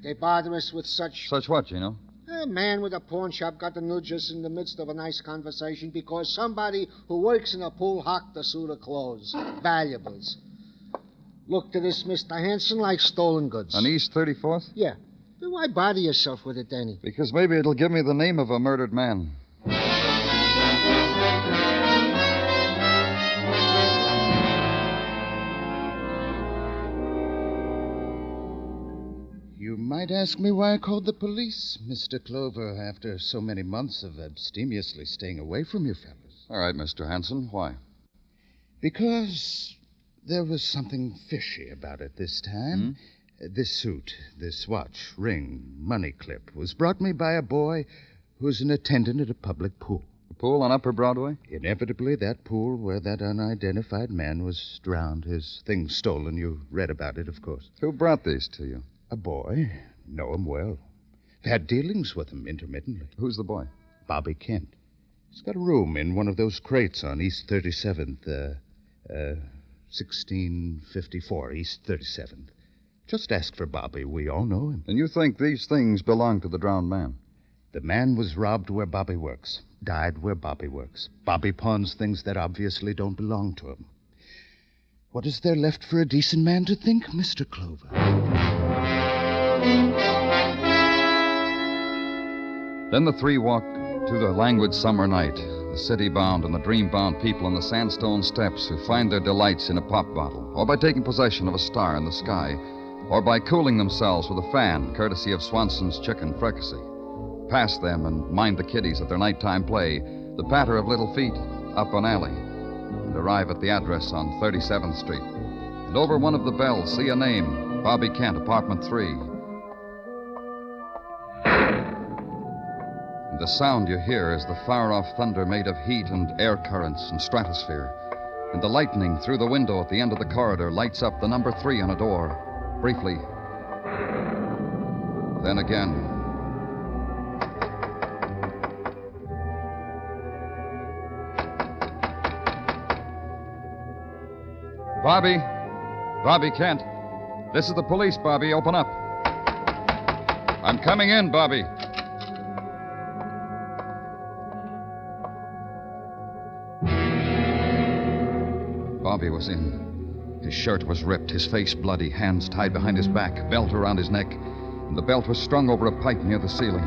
They bother us with such... Such what, Gino? A man with a pawn shop got to nudge us in the midst of a nice conversation because somebody who works in a pool hocked a suit of clothes. Valuables. Look to this, Mr. Hanson, like stolen goods. On East 34th? Yeah. Why bother yourself with it, Danny? Because maybe it'll give me the name of a murdered man. You might ask me why I called the police, Mr. Clover, after so many months of abstemiously staying away from you fellas. All right, Mr. Hanson. Why? Because there was something fishy about it this time. This suit, this watch, ring, money clip was brought me by a boy who's an attendant at a public pool. A pool on Upper Broadway? Inevitably, that pool where that unidentified man was drowned, his things stolen. You read about it, of course. Who brought these to you? A boy. Know him well. I've had dealings with him intermittently. Who's the boy? Bobby Kent. He's got a room in one of those crates on East 37th, 1654 East 37th. Just ask for Bobby. We all know him. And you think these things belong to the drowned man? The man was robbed where Bobby works. Died where Bobby works. Bobby pawns things that obviously don't belong to him. What is there left for a decent man to think, Mr. Clover? Then the three walked to the languid summer night, the city-bound and the dream-bound people on the sandstone steps who find their delights in a pop bottle, or by taking possession of a star in the sky, or by cooling themselves with a fan, courtesy of Swanson's chicken fricassee. Past them and mind the kiddies at their nighttime play, the patter of little feet up an alley, and arrive at the address on 37th Street. And over one of the bells, see a name, Bobby Kent, apartment 3. And the sound you hear is the far-off thunder made of heat and air currents and stratosphere. And the lightning through the window at the end of the corridor lights up the number 3 on a door. Briefly. Then again. Bobby. Bobby Kent. This is the police, Bobby. Open up. I'm coming in, Bobby. Bobby was in. His shirt was ripped, his face bloody, hands tied behind his back, belt around his neck, and the belt was strung over a pipe near the ceiling.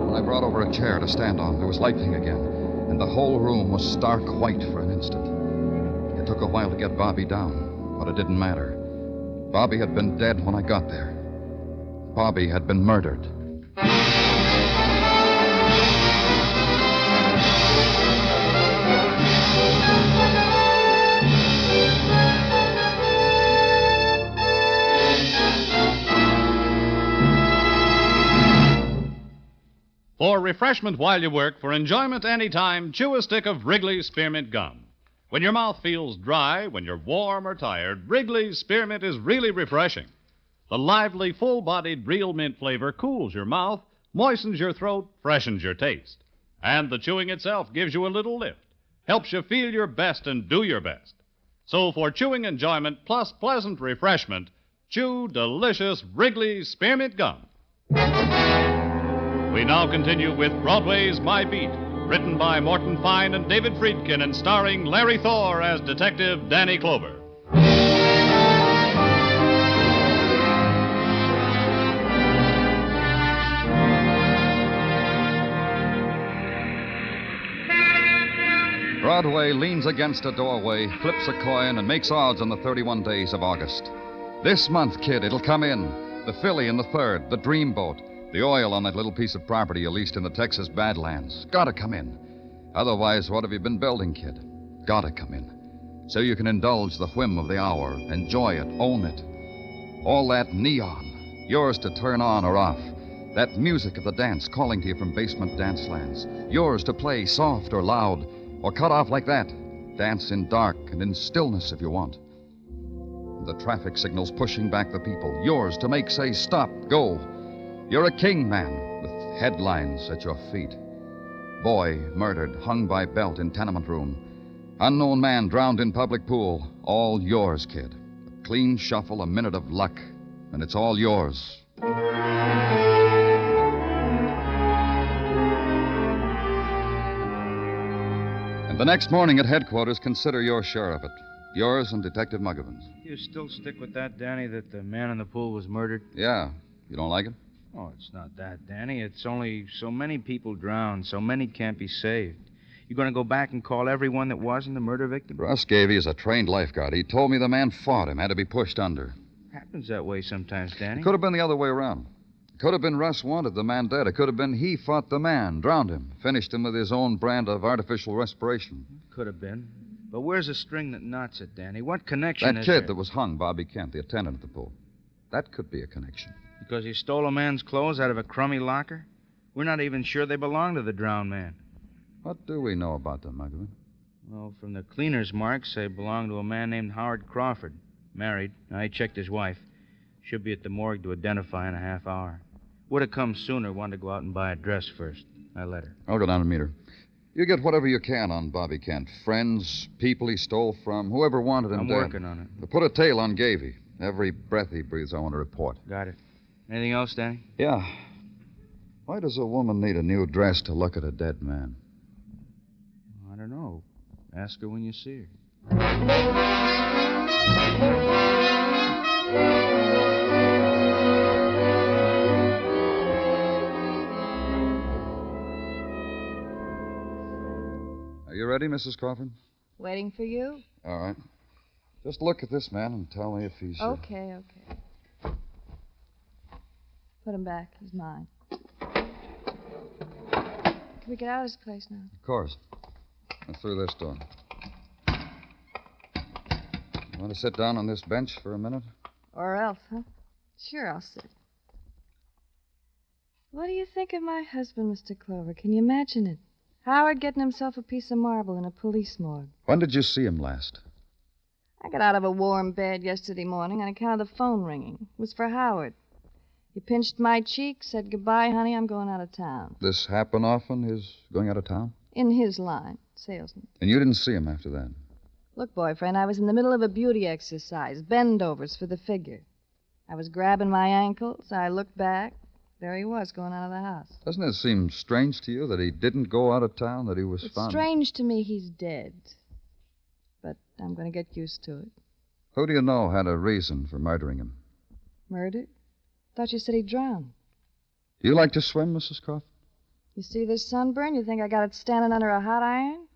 When I brought over a chair to stand on, there was lightning again, and the whole room was stark white for an instant. It took a while to get Bobby down, but it didn't matter. Bobby had been dead when I got there. Bobby had been murdered. For refreshment while you work, for enjoyment anytime, chew a stick of Wrigley's Spearmint Gum. When your mouth feels dry, when you're warm or tired, Wrigley's Spearmint is really refreshing. The lively, full-bodied real mint flavor cools your mouth, moistens your throat, freshens your taste. And the chewing itself gives you a little lift, helps you feel your best and do your best. So for chewing enjoyment plus pleasant refreshment, chew delicious Wrigley's Spearmint Gum. We now continue with Broadway's My Beat, written by Morton Fine and David Friedkin and starring Larry Thor as Detective Danny Clover. Broadway leans against a doorway, flips a coin, and makes odds on the 31 days of August. This month, kid, it'll come in. The filly in the 3rd, the dreamboat. The oil on that little piece of property you leased in the Texas Badlands. Gotta come in. Otherwise, what have you been building, kid? Gotta come in. So you can indulge the whim of the hour, enjoy it, own it. All that neon, yours to turn on or off. That music of the dance calling to you from basement dance lands. Yours to play soft or loud, or cut off like that. Dance in dark and in stillness if you want. The traffic signals pushing back the people. Yours to make say stop, go. You're a king man with headlines at your feet. Boy murdered, hung by belt in tenement room. Unknown man drowned in public pool. All yours, kid. A clean shuffle, a minute of luck, and it's all yours. And The next morning at headquarters, consider your share of it. Yours and Detective Muggavan's. You still stick with that, Danny, that the man in the pool was murdered? Yeah. You don't like it? Oh, it's not that, Danny. It's only so many people drowned. So many can't be saved. You going to go back and call everyone that wasn't the murder victim? Russ Gavey is a trained lifeguard. He told me the man fought him, had to be pushed under. Happens that way sometimes, Danny. It could have been the other way around. It could have been Russ wanted the man dead. It could have been he fought the man, drowned him, finished him with his own brand of artificial respiration. Could have been. But where's the string that knots it, Danny? What connection That is kid there? that was hung, Bobby Kent, the attendant at the pool. That could be a connection. Because he stole a man's clothes out of a crummy locker? We're not even sure they belong to the drowned man. What do we know about them, Muggavan? Well, from the cleaner's marks, they belong to a man named Howard Crawford. Married. I checked his wife. Should be at the morgue to identify in a half hour. Would have come sooner. Wanted to go out and buy a dress first. I let her. I'll go down and meet her. You get whatever you can on Bobby Kent. Friends, people he stole from, whoever wanted him I'm dead. working on it. But put a tail on Gavey. Every breath he breathes, I want to report. Got it. Anything else, Danny? Yeah. Why does a woman need a new dress to look at a dead man? I don't know. Ask her when you see her. Are you ready, Mrs. Crawford? Waiting for you? All right. Just look at this man and tell me if he's... Okay. Put him back. He's mine. Can we get out of this place now? Of course. And through this door. You want to sit down on this bench for a minute? Or else, huh? Sure, I'll sit. What do you think of my husband, Mr. Clover? Can you imagine it? Howard getting himself a piece of marble in a police morgue. When did you see him last? I got out of a warm bed yesterday morning on account of the phone ringing. It was for Howard. He pinched my cheek, said, "Goodbye, honey, I'm going out of town." This happen often, his going out of town? In his line, salesman. And you didn't see him after that? Look, boyfriend, I was in the middle of a beauty exercise, bend-overs for the figure. I was grabbing my ankles. I looked back. There he was, going out of the house. Doesn't it seem strange to you that he didn't go out of town, that he was It's found? strange to me he's dead. But I'm going to get used to it. Who do you know had a reason for murdering him? Murdered? Thought you said he drowned. Do you like to swim, Mrs. Crawford? You see this sunburn? You think I got it standing under a hot iron?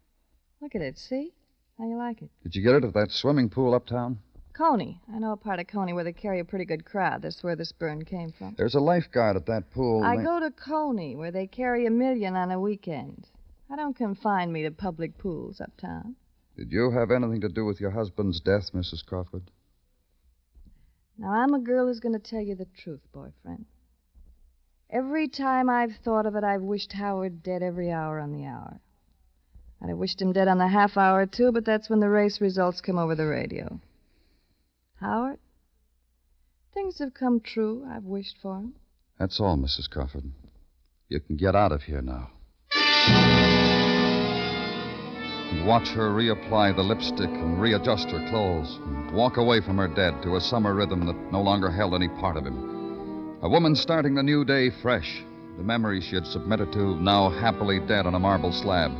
Look at it, see? How you like it? Did you get it at that swimming pool uptown? Coney. I know a part of Coney where they carry a pretty good crowd. That's where this burn came from. There's a lifeguard at that pool. I go to Coney where they carry $1 million on a weekend. I don't confine me to public pools uptown. Did you have anything to do with your husband's death, Mrs. Crawford? Now, I'm a girl who's going to tell you the truth, boyfriend. Every time I've thought of it, I've wished Howard dead every hour on the hour. I'd have wished him dead on the half hour, too, but that's when the race results come over the radio. Howard, things have come true. I've wished for him. That's all, Mrs. Crawford. You can get out of here now. And watch her reapply the lipstick and readjust her clothes and walk away from her dead to a summer rhythm that no longer held any part of him. A woman starting the new day fresh, the memories she had submitted to now happily dead on a marble slab.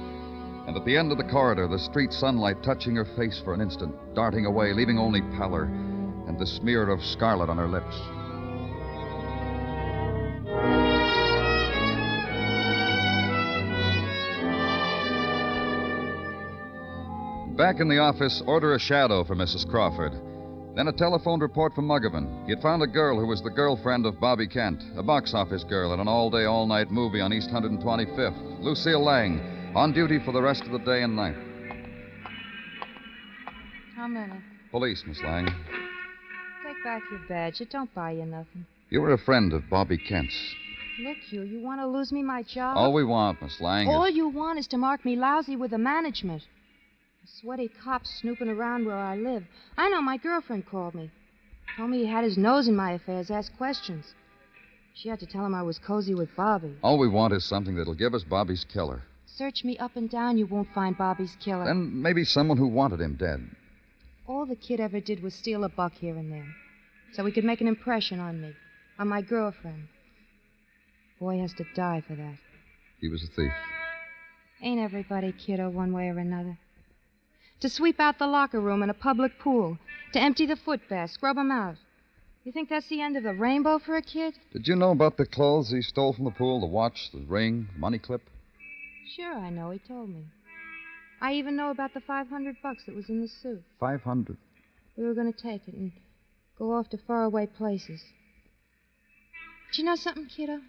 And at the end of the corridor, the street sunlight touching her face for an instant, darting away, leaving only pallor and the smear of scarlet on her lips. Back in the office, order a shadow for Mrs. Crawford. Then a telephoned report from Muggavan. He had found a girl who was the girlfriend of Bobby Kent, a box office girl in an all-day, all-night movie on East 125th. Lucille Lang, on duty for the rest of the day and night. How many? Police, Miss Lang. Take back your badge. It don't buy you nothing. You were a friend of Bobby Kent's. Look, you want to lose me my job? All we want, Miss Lang, All is... you want is to mark me lousy with the management. A sweaty cop snooping around where I live. I know my girlfriend called me. Told me he had his nose in my affairs, asked questions. She had to tell him I was cozy with Bobby. All we want is something that'll give us Bobby's killer. Search me up and down, you won't find Bobby's killer. Then maybe someone who wanted him dead. All the kid ever did was steal a buck here and there. So he could make an impression on me. On my girlfriend. Boy has to die for that. He was a thief. Ain't everybody, kiddo, one way or another? To sweep out the locker room and a public pool. To empty the footbath, scrub 'em out. You think that's the end of the rainbow for a kid? Did you know about the clothes he stole from the pool? The watch, the ring, the money clip? Sure, I know. He told me. I even know about the $500 that was in the suit. 500. We were going to take it and go off to faraway places. But you know something, kiddo?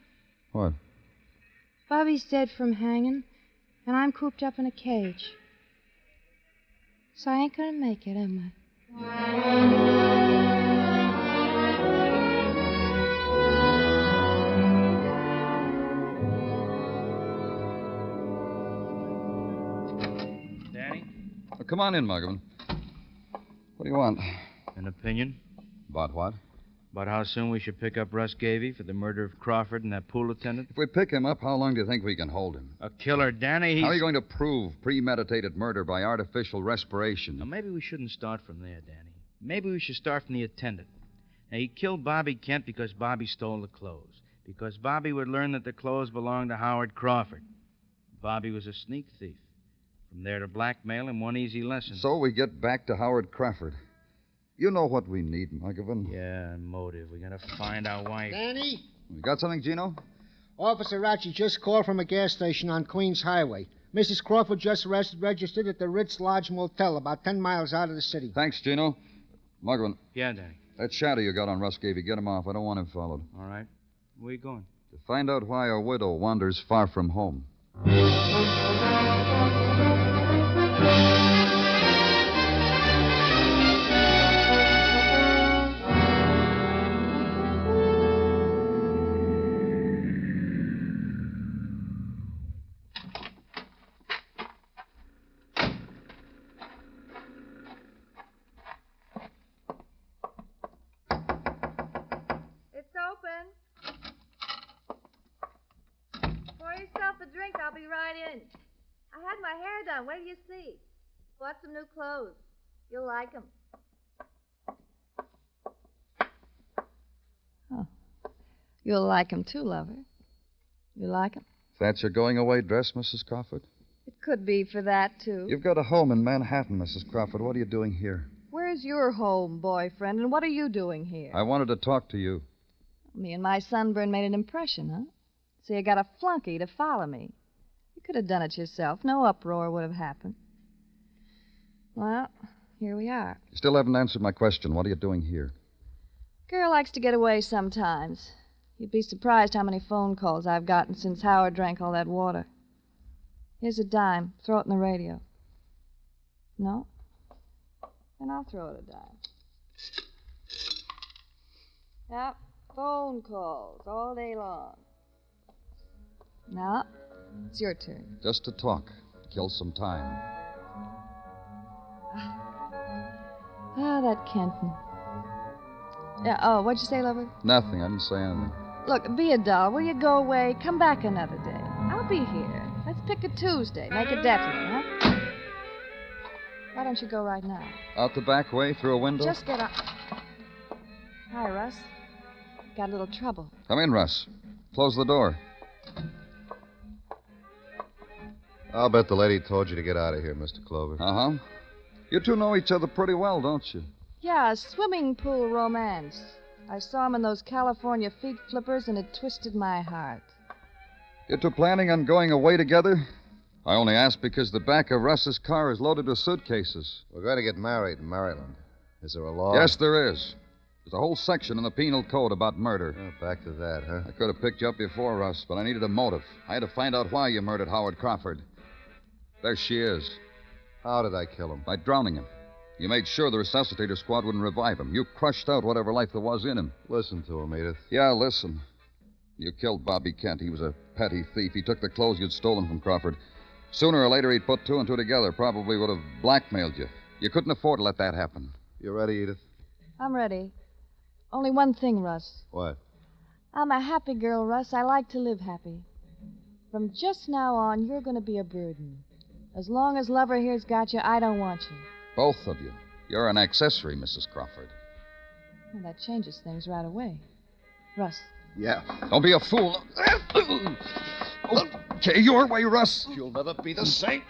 What? Bobby's dead from hanging, and I'm cooped up in a cage. So I ain't going to make it, am I? Oh, come on in, Muggavan. What do you want? An opinion? About what? About how soon we should pick up Russ Gavey for the murder of Crawford and that pool attendant? If we pick him up, how long do you think we can hold him? A killer, Danny. How are you going to prove premeditated murder by artificial respiration? Now, maybe we shouldn't start from there, Danny. Maybe we should start from the attendant. Now, he killed Bobby Kent because Bobby stole the clothes. Because Bobby would learn that the clothes belonged to Howard Crawford. Bobby was a sneak thief. From there to blackmail him, one easy lesson. So we get back to Howard Crawford. You know what we need, Muggavan. Yeah, motive. We gotta find out why. Danny? You got something, Gino? Officer Ratchie just called from a gas station on Queens Highway. Mrs. Crawford just registered at the Ritz Lodge Motel about 10 miles out of the city. Thanks, Gino. Muggavan. Yeah, Danny. That shadow you got on Russ Gavey, get him off. I don't want him followed. All right. Where you going? To find out why a widow wanders far from home. It's open. Pour yourself a drink. I'll be right in. I had my hair done. What do you see? Bought some new clothes. You'll like 'em. Oh. You'll like 'em too, lover. You like 'em? That's your going away dress, Mrs. Crawford? It could be for that, too. You've got a home in Manhattan, Mrs. Crawford. What are you doing here? Where's your home, boyfriend, and what are you doing here? I wanted to talk to you. Me and my sunburn made an impression, huh? So you got a flunky to follow me. You could have done it yourself. No uproar would have happened. Well, here we are. You still haven't answered my question. What are you doing here? Girl likes to get away sometimes. You'd be surprised how many phone calls I've gotten since Howard drank all that water. Here's a dime. Throw it in the radio. No? Then I'll throw it a dime. Yep, phone calls all day long. Now, it's your turn. Just to talk. Kill some time. Ah, that Kenton. Yeah, oh, what'd you say, lover? Nothing. I didn't say anything. Look, be a doll. Will you go away? Come back another day. I'll be here. Let's pick a Tuesday. Make it definite, huh? Why don't you go right now? Out the back way, through a window? Just get up. Hi, Russ. Got a little trouble. Come in, Russ. Close the door. I'll bet the lady told you to get out of here, Mr. Clover. Uh-huh. You two know each other pretty well, don't you? Yeah, a swimming pool romance. I saw him in those California feet flippers, and it twisted my heart. You two planning on going away together? I only ask because the back of Russ's car is loaded with suitcases. We're going to get married in Maryland. Is there a law? Yes, there is. There's a whole section in the penal code about murder. Oh, back to that, huh? I could have picked you up before, Russ, but I needed a motive. I had to find out why you murdered Howard Crawford. There she is. How did I kill him? By drowning him. You made sure the resuscitator squad wouldn't revive him. You crushed out whatever life there was in him. Listen to him, Edith. Yeah, listen. You killed Bobby Kent. He was a petty thief. He took the clothes you'd stolen from Crawford. Sooner or later, he'd put two and two together. Probably would have blackmailed you. You couldn't afford to let that happen. You ready, Edith? I'm ready. Only one thing, Russ. What? I'm a happy girl, Russ. I like to live happy. From just now on, you're going to be a burden. As long as Lover here's got you, I don't want you. Both of you. You're an accessory, Mrs. Crawford. Well, that changes things right away. Russ. Yeah. Don't be a fool. Oh, Okay, your way, Russ. You'll never be the same.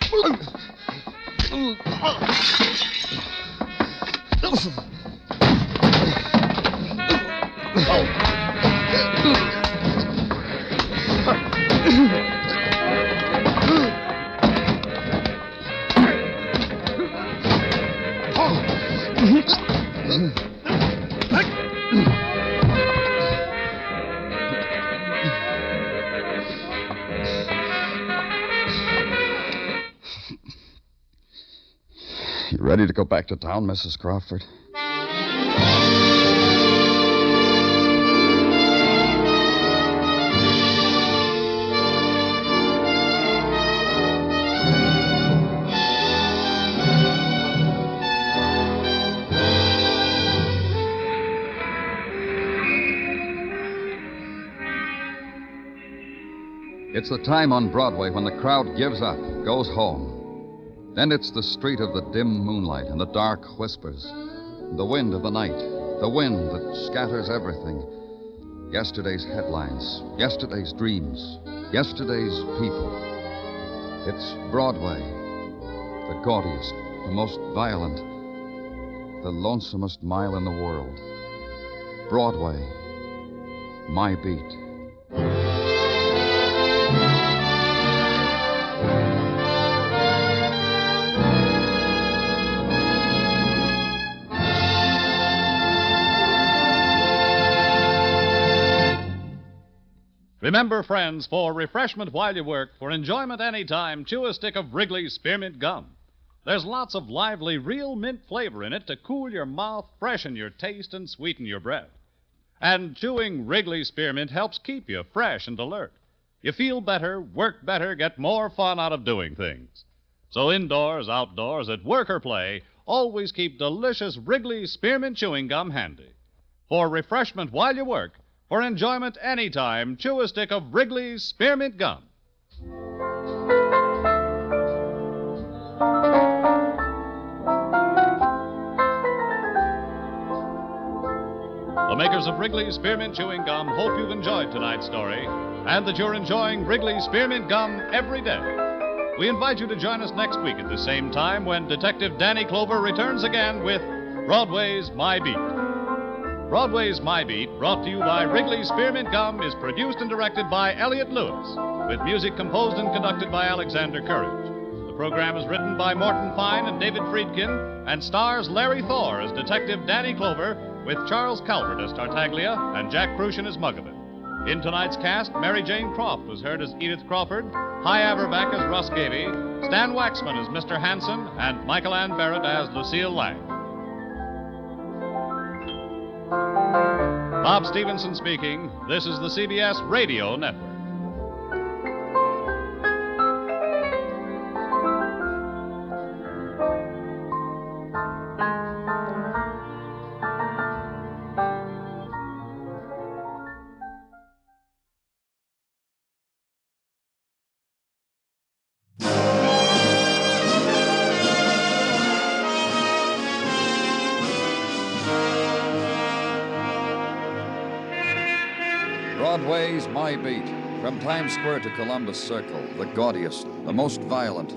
You ready to go back to town, Mrs. Crawford? It's the time on Broadway when the crowd gives up, goes home. Then it's the street of the dim moonlight and the dark whispers, the wind of the night, the wind that scatters everything. Yesterday's headlines, yesterday's dreams, yesterday's people. It's Broadway, the gaudiest, the most violent, the lonesomest mile in the world. Broadway, my beat. Remember, friends, for refreshment while you work, for enjoyment any time, chew a stick of Wrigley's Spearmint Gum. There's lots of lively, real mint flavor in it to cool your mouth, freshen your taste, and sweeten your breath. And chewing Wrigley's Spearmint helps keep you fresh and alert. You feel better, work better, get more fun out of doing things. So indoors, outdoors, at work or play, always keep delicious Wrigley's Spearmint Chewing Gum handy. For refreshment while you work, for enjoyment any time, chew a stick of Wrigley's Spearmint Gum. The makers of Wrigley's Spearmint Chewing Gum hope you've enjoyed tonight's story and that you're enjoying Wrigley's Spearmint Gum every day. We invite you to join us next week at the same time when Detective Danny Clover returns again with Broadway's My Beat. Broadway's My Beat, brought to you by Wrigley's Spearmint Gum, is produced and directed by Elliott Lewis, with music composed and conducted by Alexander Courage. The program is written by Morton Fine and David Friedkin and stars Larry Thor as Detective Danny Clover, with Charles Calvert as Tartaglia and Jack Crucian as Muggavan. In tonight's cast, Mary Jane Croft was heard as Edith Crawford, Hy Averback as Russ Gavey, Stan Waxman as Mr. Hanson, and Michael Ann Barrett as Lucille Lang. Bob Stevenson speaking. This is the CBS Radio Network. Broadway's My Beat. From Times Square to Columbus Circle, the gaudiest, the most violent,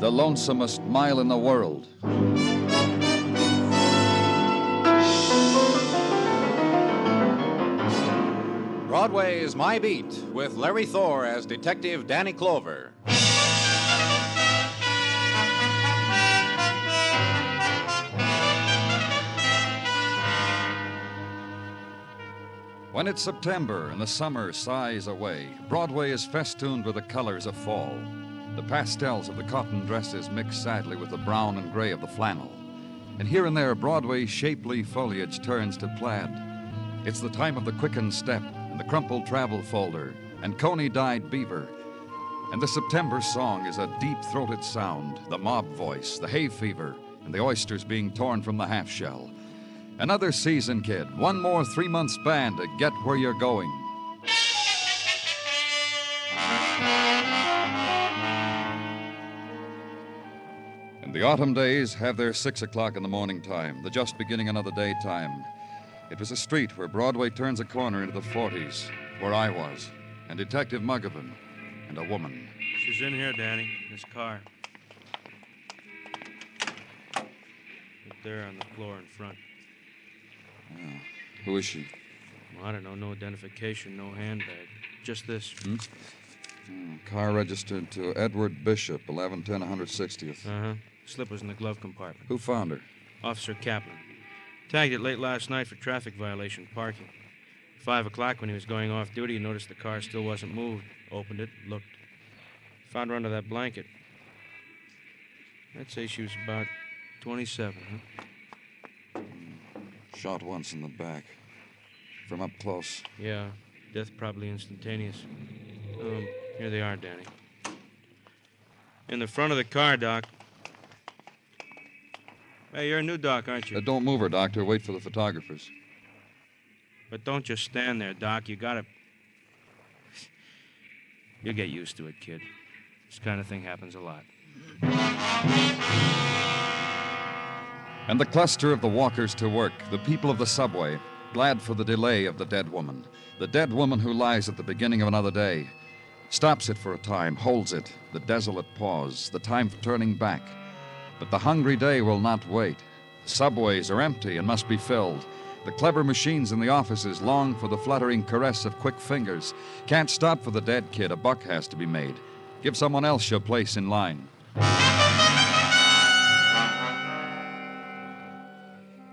the lonesomest mile in the world. Broadway's My Beat, with Larry Thor as Detective Danny Clover. When it's September and the summer sighs away, Broadway is festooned with the colors of fall. The pastels of the cotton dresses mix sadly with the brown and gray of the flannel. And here and there, Broadway's shapely foliage turns to plaid. It's the time of the quickened step and the crumpled travel folder and coney-dyed beaver. And the September song is a deep-throated sound, the mob voice, the hay fever, and the oysters being torn from the half-shell. Another season, kid. One more 3-month span to get where you're going. And the autumn days have their 6 o'clock in the morning time, the just beginning another day time. It was a street where Broadway turns a corner into the 40s, where I was, and Detective Muggavan. and a woman. She's in here, Danny, in this car. Right there on the floor in front. Yeah. Who is she? Well, I don't know. No identification, no handbag. Just this. Car registered to Edward Bishop, 1110 160th. Uh-huh. Slip was in the glove compartment. Who found her? Officer Kaplan. Tagged it late last night for traffic violation parking. 5 o'clock when he was going off duty, he noticed the car still wasn't moved. Opened it, looked. Found her under that blanket. I'd say she was about 27, huh? Shot once in the back. From up close. Yeah, death probably instantaneous. Here they are, Danny. In the front of the car, Doc. Hey, you're a new doc, aren't you? Don't move her, Doctor. Wait for the photographers. But don't just stand there, Doc. You gotta... You'll get used to it, kid. This kind of thing happens a lot. And the cluster of the walkers to work, the people of the subway, glad for the delay of the dead woman who lies at the beginning of another day, stops it for a time, holds it, the desolate pause, the time for turning back. But the hungry day will not wait. Subways are empty and must be filled. The clever machines in the offices long for the fluttering caress of quick fingers. Can't stop for the dead kid. A buck has to be made. Give someone else your place in line.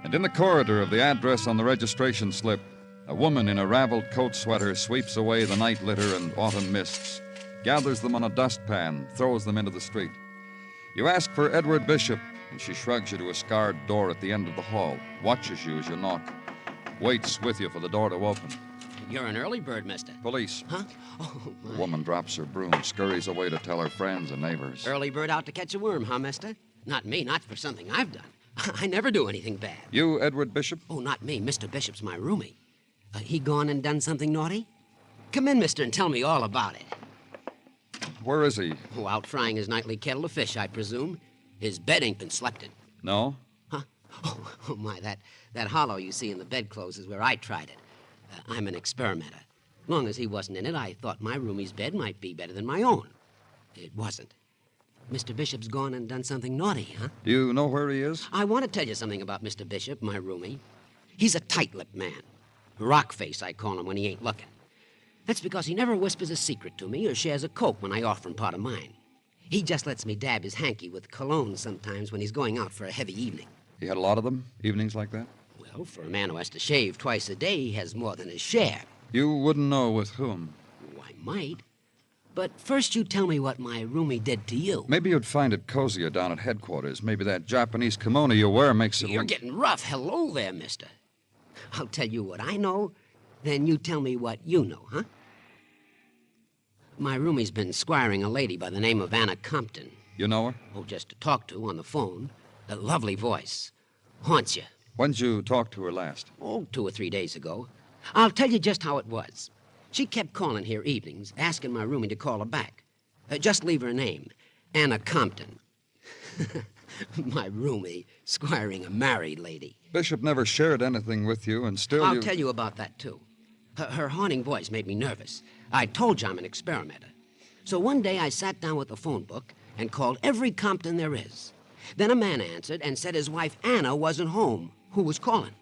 And in the corridor of the address on the registration slip, a woman in a raveled coat sweater sweeps away the night litter and autumn mists, gathers them on a dustpan, throws them into the street. You ask for Edward Bishop, and she shrugs you to a scarred door at the end of the hall, watches you as you knock, waits with you for the door to open. You're an early bird, mister. Police. Huh? Oh, The woman drops her broom, scurries away to tell her friends and neighbors. early bird out to catch a worm, huh, mister? Not me, not for something I've done. I never do anything bad. You, Edward Bishop? Oh, not me. Mr. Bishop's my roomie. He gone and done something naughty? Come in, mister, and tell me all about it. Where is he? Oh, out frying his nightly kettle of fish, I presume. His bed ain't been slept in. No? Huh? Oh, my, that hollow you see in the bedclothes is where I tried it. I'm an experimenter. Long as he wasn't in it, I thought my roomie's bed might be better than my own. It wasn't. Mr. Bishop's gone and done something naughty, huh? Do you know where he is? I want to tell you something about Mr. Bishop, my roomie. He's a tight-lipped man. Rock face, I call him when he ain't looking. That's because he never whispers a secret to me or shares a Coke when I offer him part of mine. He just lets me dab his hanky with cologne sometimes when he's going out for a heavy evening. He had a lot of them, evenings like that? Well, for a man who has to shave twice a day, he has more than his share. You wouldn't know with whom. Oh, I might. But first you tell me what my roomie did to you. Maybe you'd find it cozier down at headquarters. Maybe that Japanese kimono you wear makes it... You're getting rough. Hello there, mister. I'll tell you what I know, then you tell me what you know, huh? My roomie's been squiring a lady by the name of Anna Compton. You know her? Oh, just to talk to on the phone. A lovely voice. Haunts you. When'd you talk to her last? Oh, 2 or 3 days ago. I'll tell you just how it was. She kept calling here evenings, asking my roomie to call her back. Just leave her name, Anna Compton. My roomie squiring a married lady. Bishop never shared anything with you, and still I'll tell you about that, too. Her haunting voice made me nervous. I told you I'm an experimenter. So one day I sat down with the phone book and called every Compton there is. Then a man answered and said his wife Anna wasn't home. Who was calling?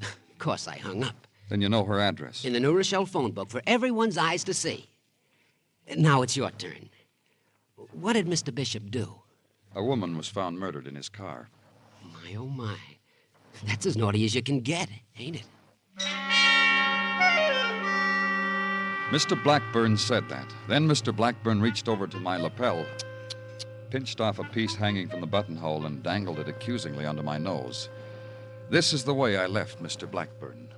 Of course, I hung up. Then you know her address. In the New Rochelle phone book for everyone's eyes to see. Now it's your turn. What did Mr. Bishop do? A woman was found murdered in his car. My, oh, my. That's as naughty as you can get, ain't it? Mr. Blackburn said that. Then Mr. Blackburn reached over to my lapel, pinched off a piece hanging from the buttonhole, and dangled it accusingly under my nose. This is the way I left Mr. Blackburn.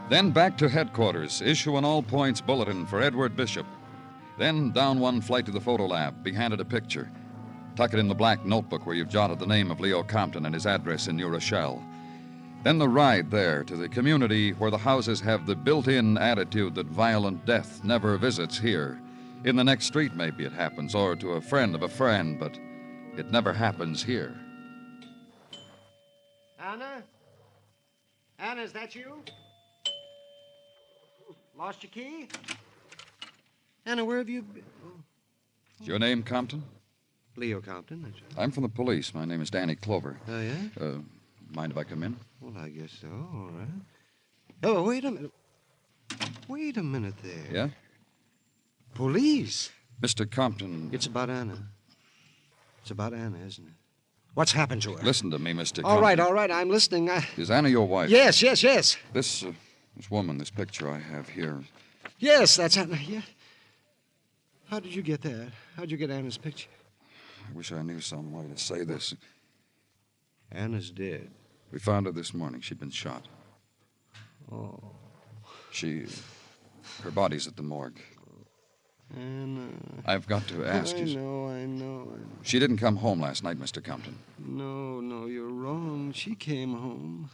Then back to headquarters, issue an all-points bulletin for Edward Bishop. Then down one flight to the photo lab, be handed a picture. Tuck it in the black notebook where you've jotted the name of Leo Compton and his address in New Rochelle. Then the ride there to the community where the houses have the built-in attitude that violent death never visits here. In the next street, maybe it happens, or to a friend of a friend, but it never happens here. Anna? Anna, is that you? Lost your key? Anna, where have you been? Oh. Is your name Compton? Leo Compton. I'm from the police. My name is Danny Clover. Oh, yeah? Mind if I come in? Well, I guess so. All right. Oh, wait a minute. Wait a minute there. Yeah? Police? Mr. Compton. It's about Anna. It's about Anna, isn't it? What's happened to her? Listen to me, Mr. All Compton. right, I'm listening. Is Anna your wife? Yes. This woman, this picture I have here. Yes, that's Anna. Yeah. How did you get that? How'd you get Anna's picture? I wish I knew some way to say this. Anna's dead. We found her this morning. She'd been shot. Oh. Her body's at the morgue. Anna. I've got to ask you. I know. She didn't come home last night, Mr. Compton. No, you're wrong. She came home.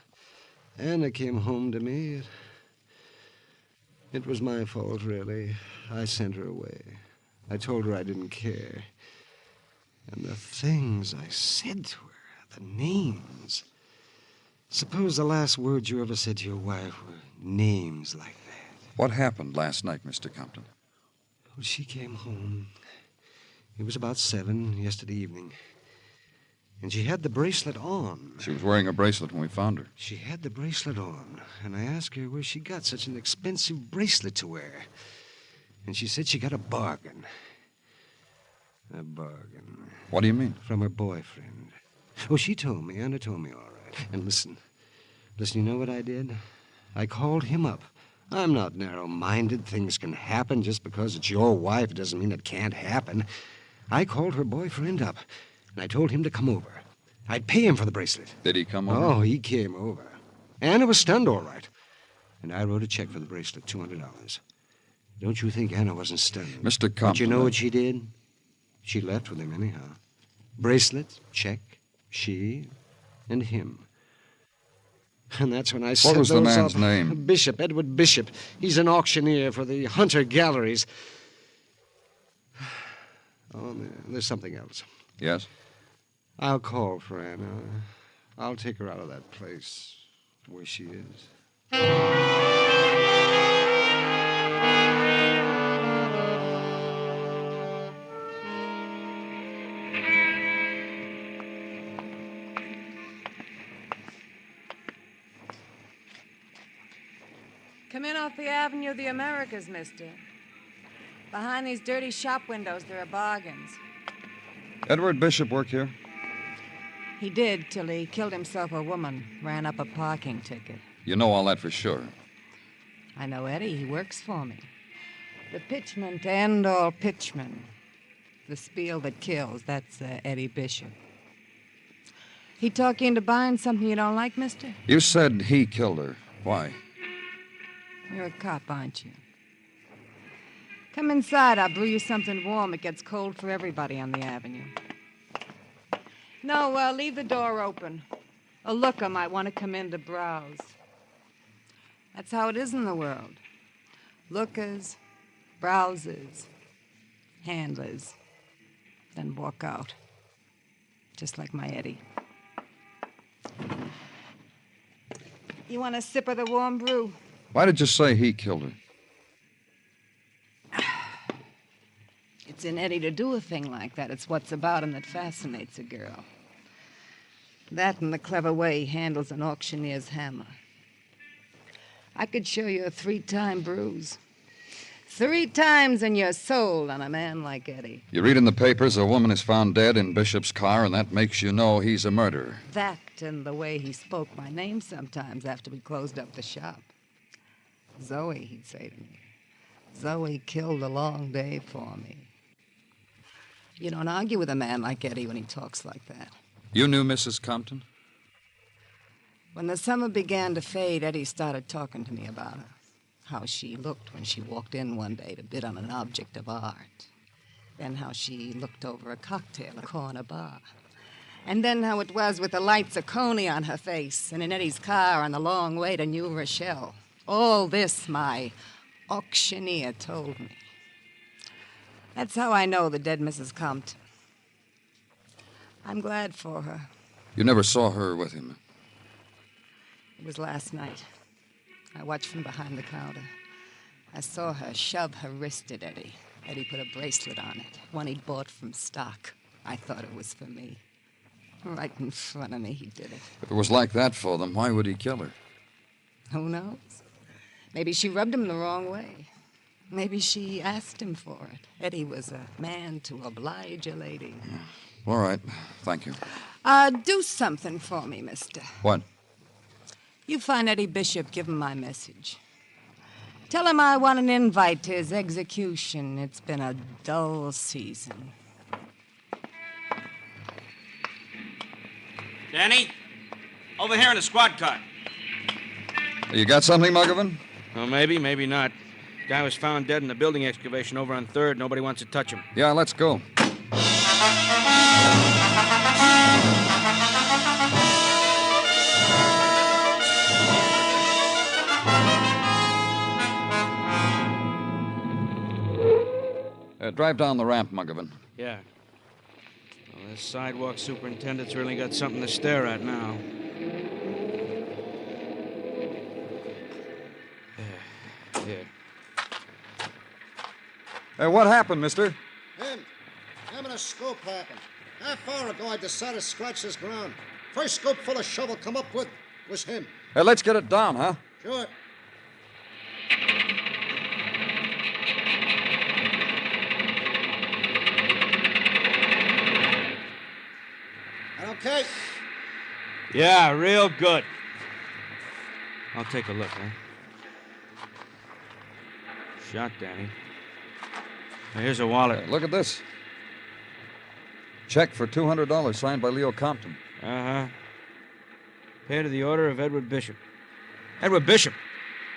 Anna came home to me. It was my fault, really. I sent her away. I told her I didn't care. And the things I said to her, the names. Suppose the last words you ever said to your wife were names like that. What happened last night, Mr. Compton? Well, she came home. It was about 7 yesterday evening. And she had the bracelet on. She was wearing a bracelet when we found her. She had the bracelet on, and I asked her where she got such an expensive bracelet to wear. And she said she got a bargain. A bargain. What do you mean? From her boyfriend. Oh, she told me. Anna told me, all right. And listen, you know what I did? I called him up. I'm not narrow-minded. Things can happen. Just because it's your wife doesn't mean it can't happen. I called her boyfriend up, and I told him to come over. I'd pay him for the bracelet. Did he come over? Oh, he came over. Anna was stunned, all right. And I wrote a check for the bracelet, $200. Don't you think Anna wasn't stunned? Mr. Compton. But you know what she did? She left with him anyhow. Bracelet, check, she, and him. And that's when I set What was the those man's up. name? Bishop, Edward Bishop. He's an auctioneer for the Hunter Galleries. Oh, there's something else. Yes? I'll call for Anna. I'll take her out of that place where she is. Come in off the Avenue of the Americas, mister. Behind these dirty shop windows, there are bargains. Edward Bishop work here? He did till he killed himself a woman, ran up a parking ticket. You know all that for sure. I know Eddie. He works for me. The pitchman to end all pitchmen. The spiel that kills, that's Eddie Bishop. He talk you into buying something you don't like, mister? You said he killed her. Why? You're a cop, aren't you? Come inside. I'll brew you something warm. It gets cold for everybody on the avenue. No, leave the door open. A looker might want to come in to browse. That's how it is in the world. Lookers, browsers, handlers, then walk out. Just like my Eddie. You want a sip of the warm brew? Why did you say he killed her? It's in Eddie to do a thing like that. It's what's about him that fascinates a girl. That and the clever way he handles an auctioneer's hammer. I could show you a 3-time bruise. 3 times and you're sold on a man like Eddie. You read in the papers a woman is found dead in Bishop's car, and that makes you know he's a murderer. That and the way he spoke my name sometimes after we closed up the shop. Zoe, he'd say to me. Zoe killed a long day for me. You don't argue with a man like Eddie when he talks like that. You knew Mrs. Compton? When the summer began to fade, Eddie started talking to me about her. How she looked when she walked in one day to bid on an object of art. Then how she looked over a cocktail at a corner bar. And then how it was with the lights of Coney on her face and in Eddie's car on the long way to New Rochelle. All this my auctioneer told me. That's how I know the dead Mrs. Compton. I'm glad for her. You never saw her with him? It was last night. I watched from behind the counter. I saw her shove her wrist at Eddie. Eddie put a bracelet on it, one he'd bought from stock. I thought it was for me. Right in front of me, he did it. If it was like that for them, why would he kill her? Who knows? Maybe she rubbed him the wrong way. Maybe she asked him for it. Eddie was a man to oblige a lady. All right. Thank you. Do something for me, mister. What? You find Eddie Bishop, give him my message. Tell him I want an invite to his execution. It's been a dull season. Danny? Over here in the squad car. You got something, Muggavan? Well, maybe, maybe not. Guy was found dead in the building excavation over on 3rd. Nobody wants to touch him. Yeah, let's go. Drive down the ramp, Muggavan. Yeah. Well, this sidewalk superintendent's really got something to stare at now. Yeah. Hey, what happened, mister? Him and a scoop happened. Half hour ago, I decided to scratch this ground. First scoop full of shovel come up with was him. Hey, let's get it down, huh? Sure. Okay. Yeah, real good. I'll take a look, huh? Shot, Danny. Now, here's a wallet. Look at this. Check for $200 signed by Leo Compton. Uh-huh. Paid to the order of Edward Bishop. Edward Bishop?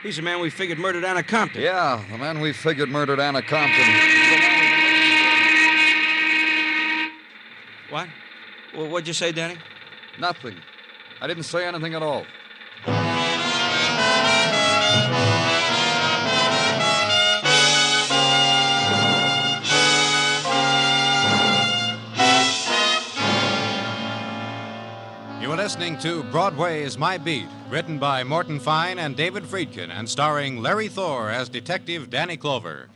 He's the man we figured murdered Anna Compton. Yeah, the man we figured murdered Anna Compton. What? Well, what'd you say, Danny? Nothing. I didn't say anything at all. You are listening to Broadway is My Beat, written by Morton Fine and David Friedkin, and starring Larry Thor as Detective Danny Clover.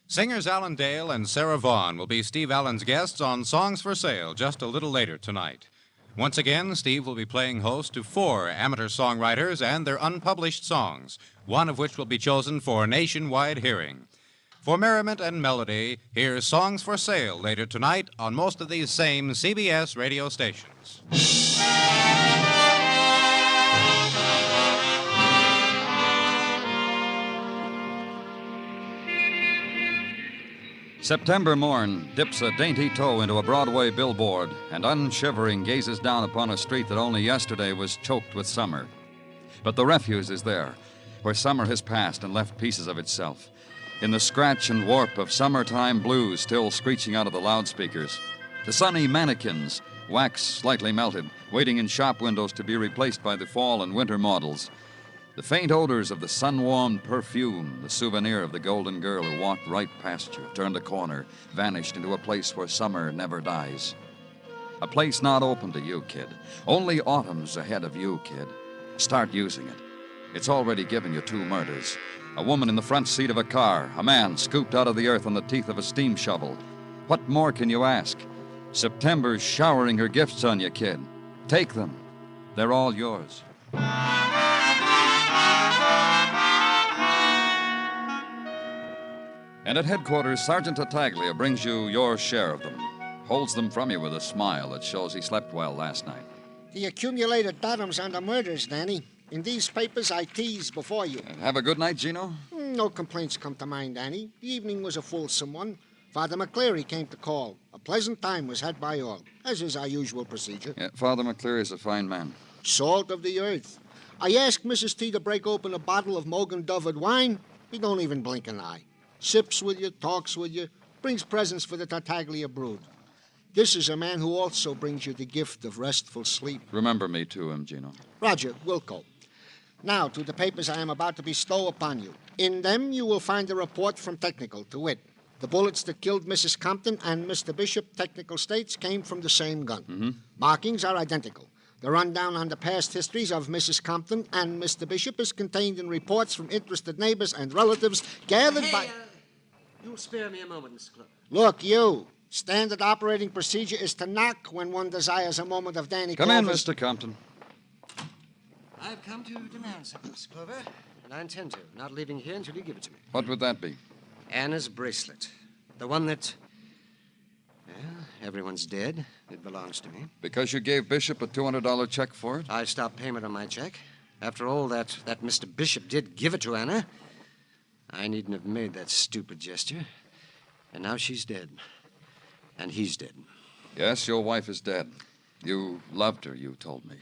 Singers Alan Dale and Sarah Vaughan will be Steve Allen's guests on Songs for Sale just a little later tonight. Once again, Steve will be playing host to 4 amateur songwriters and their unpublished songs, one of which will be chosen for nationwide hearing. For merriment and melody, here's Songs for Sale later tonight on most of these same CBS radio stations. September morn dips a dainty toe into a Broadway billboard and unshivering gazes down upon a street that only yesterday was choked with summer. But the refuse is there, where summer has passed and left pieces of itself. In the scratch and warp of summertime blues still screeching out of the loudspeakers. The sunny mannequins, wax slightly melted, waiting in shop windows to be replaced by the fall and winter models. The faint odors of the sun-warmed perfume, the souvenir of the golden girl who walked right past you, turned a corner, vanished into a place where summer never dies. A place not open to you, kid. Only autumn's ahead of you, kid. Start using it. It's already given you 2 murders. A woman in the front seat of a car, a man scooped out of the earth on the teeth of a steam shovel. What more can you ask? September's showering her gifts on you, kid. Take them. They're all yours. And at headquarters, Sergeant Tartaglia brings you your share of them. Holds them from you with a smile that shows he slept well last night. The accumulated datums on the murders, Danny. In these papers, I teased before you. Have a good night, Gino? No complaints come to mind, Danny. The evening was a fulsome one. Father McCleary came to call. A pleasant time was had by all, as is our usual procedure. Yeah, Father McCleary is a fine man. Salt of the earth. I asked Mrs. T to break open a bottle of Mogan Dovard wine. He don't even blink an eye. Sips with you, talks with you, brings presents for the Tartaglia brood. This is a man who also brings you the gift of restful sleep. Remember me to him, Gino. Roger, Wilco. Now, to the papers I am about to bestow upon you. In them, you will find a report from Technical, to wit. The bullets that killed Mrs. Compton and Mr. Bishop, Technical states, came from the same gun. Mm-hmm. Markings are identical. The rundown on the past histories of Mrs. Compton and Mr. Bishop is contained in reports from interested neighbors and relatives gathered by... You'll spare me a moment, Mr. Clover. Look, you. Standard operating procedure is to knock when one desires a moment of Danny Come in, Clover's... Mr. Compton. I've come to demand something, Mr. Clover, and I intend to. Not leaving here until you give it to me. What would that be? Anna's bracelet. The one that... Well, everyone's dead. It belongs to me. Because you gave Bishop a $200 check for it? I stopped payment on my check. After all, that Mr. Bishop did give it to Anna. I needn't have made that stupid gesture. And now she's dead. And he's dead. Yes, your wife is dead. You loved her, you told me.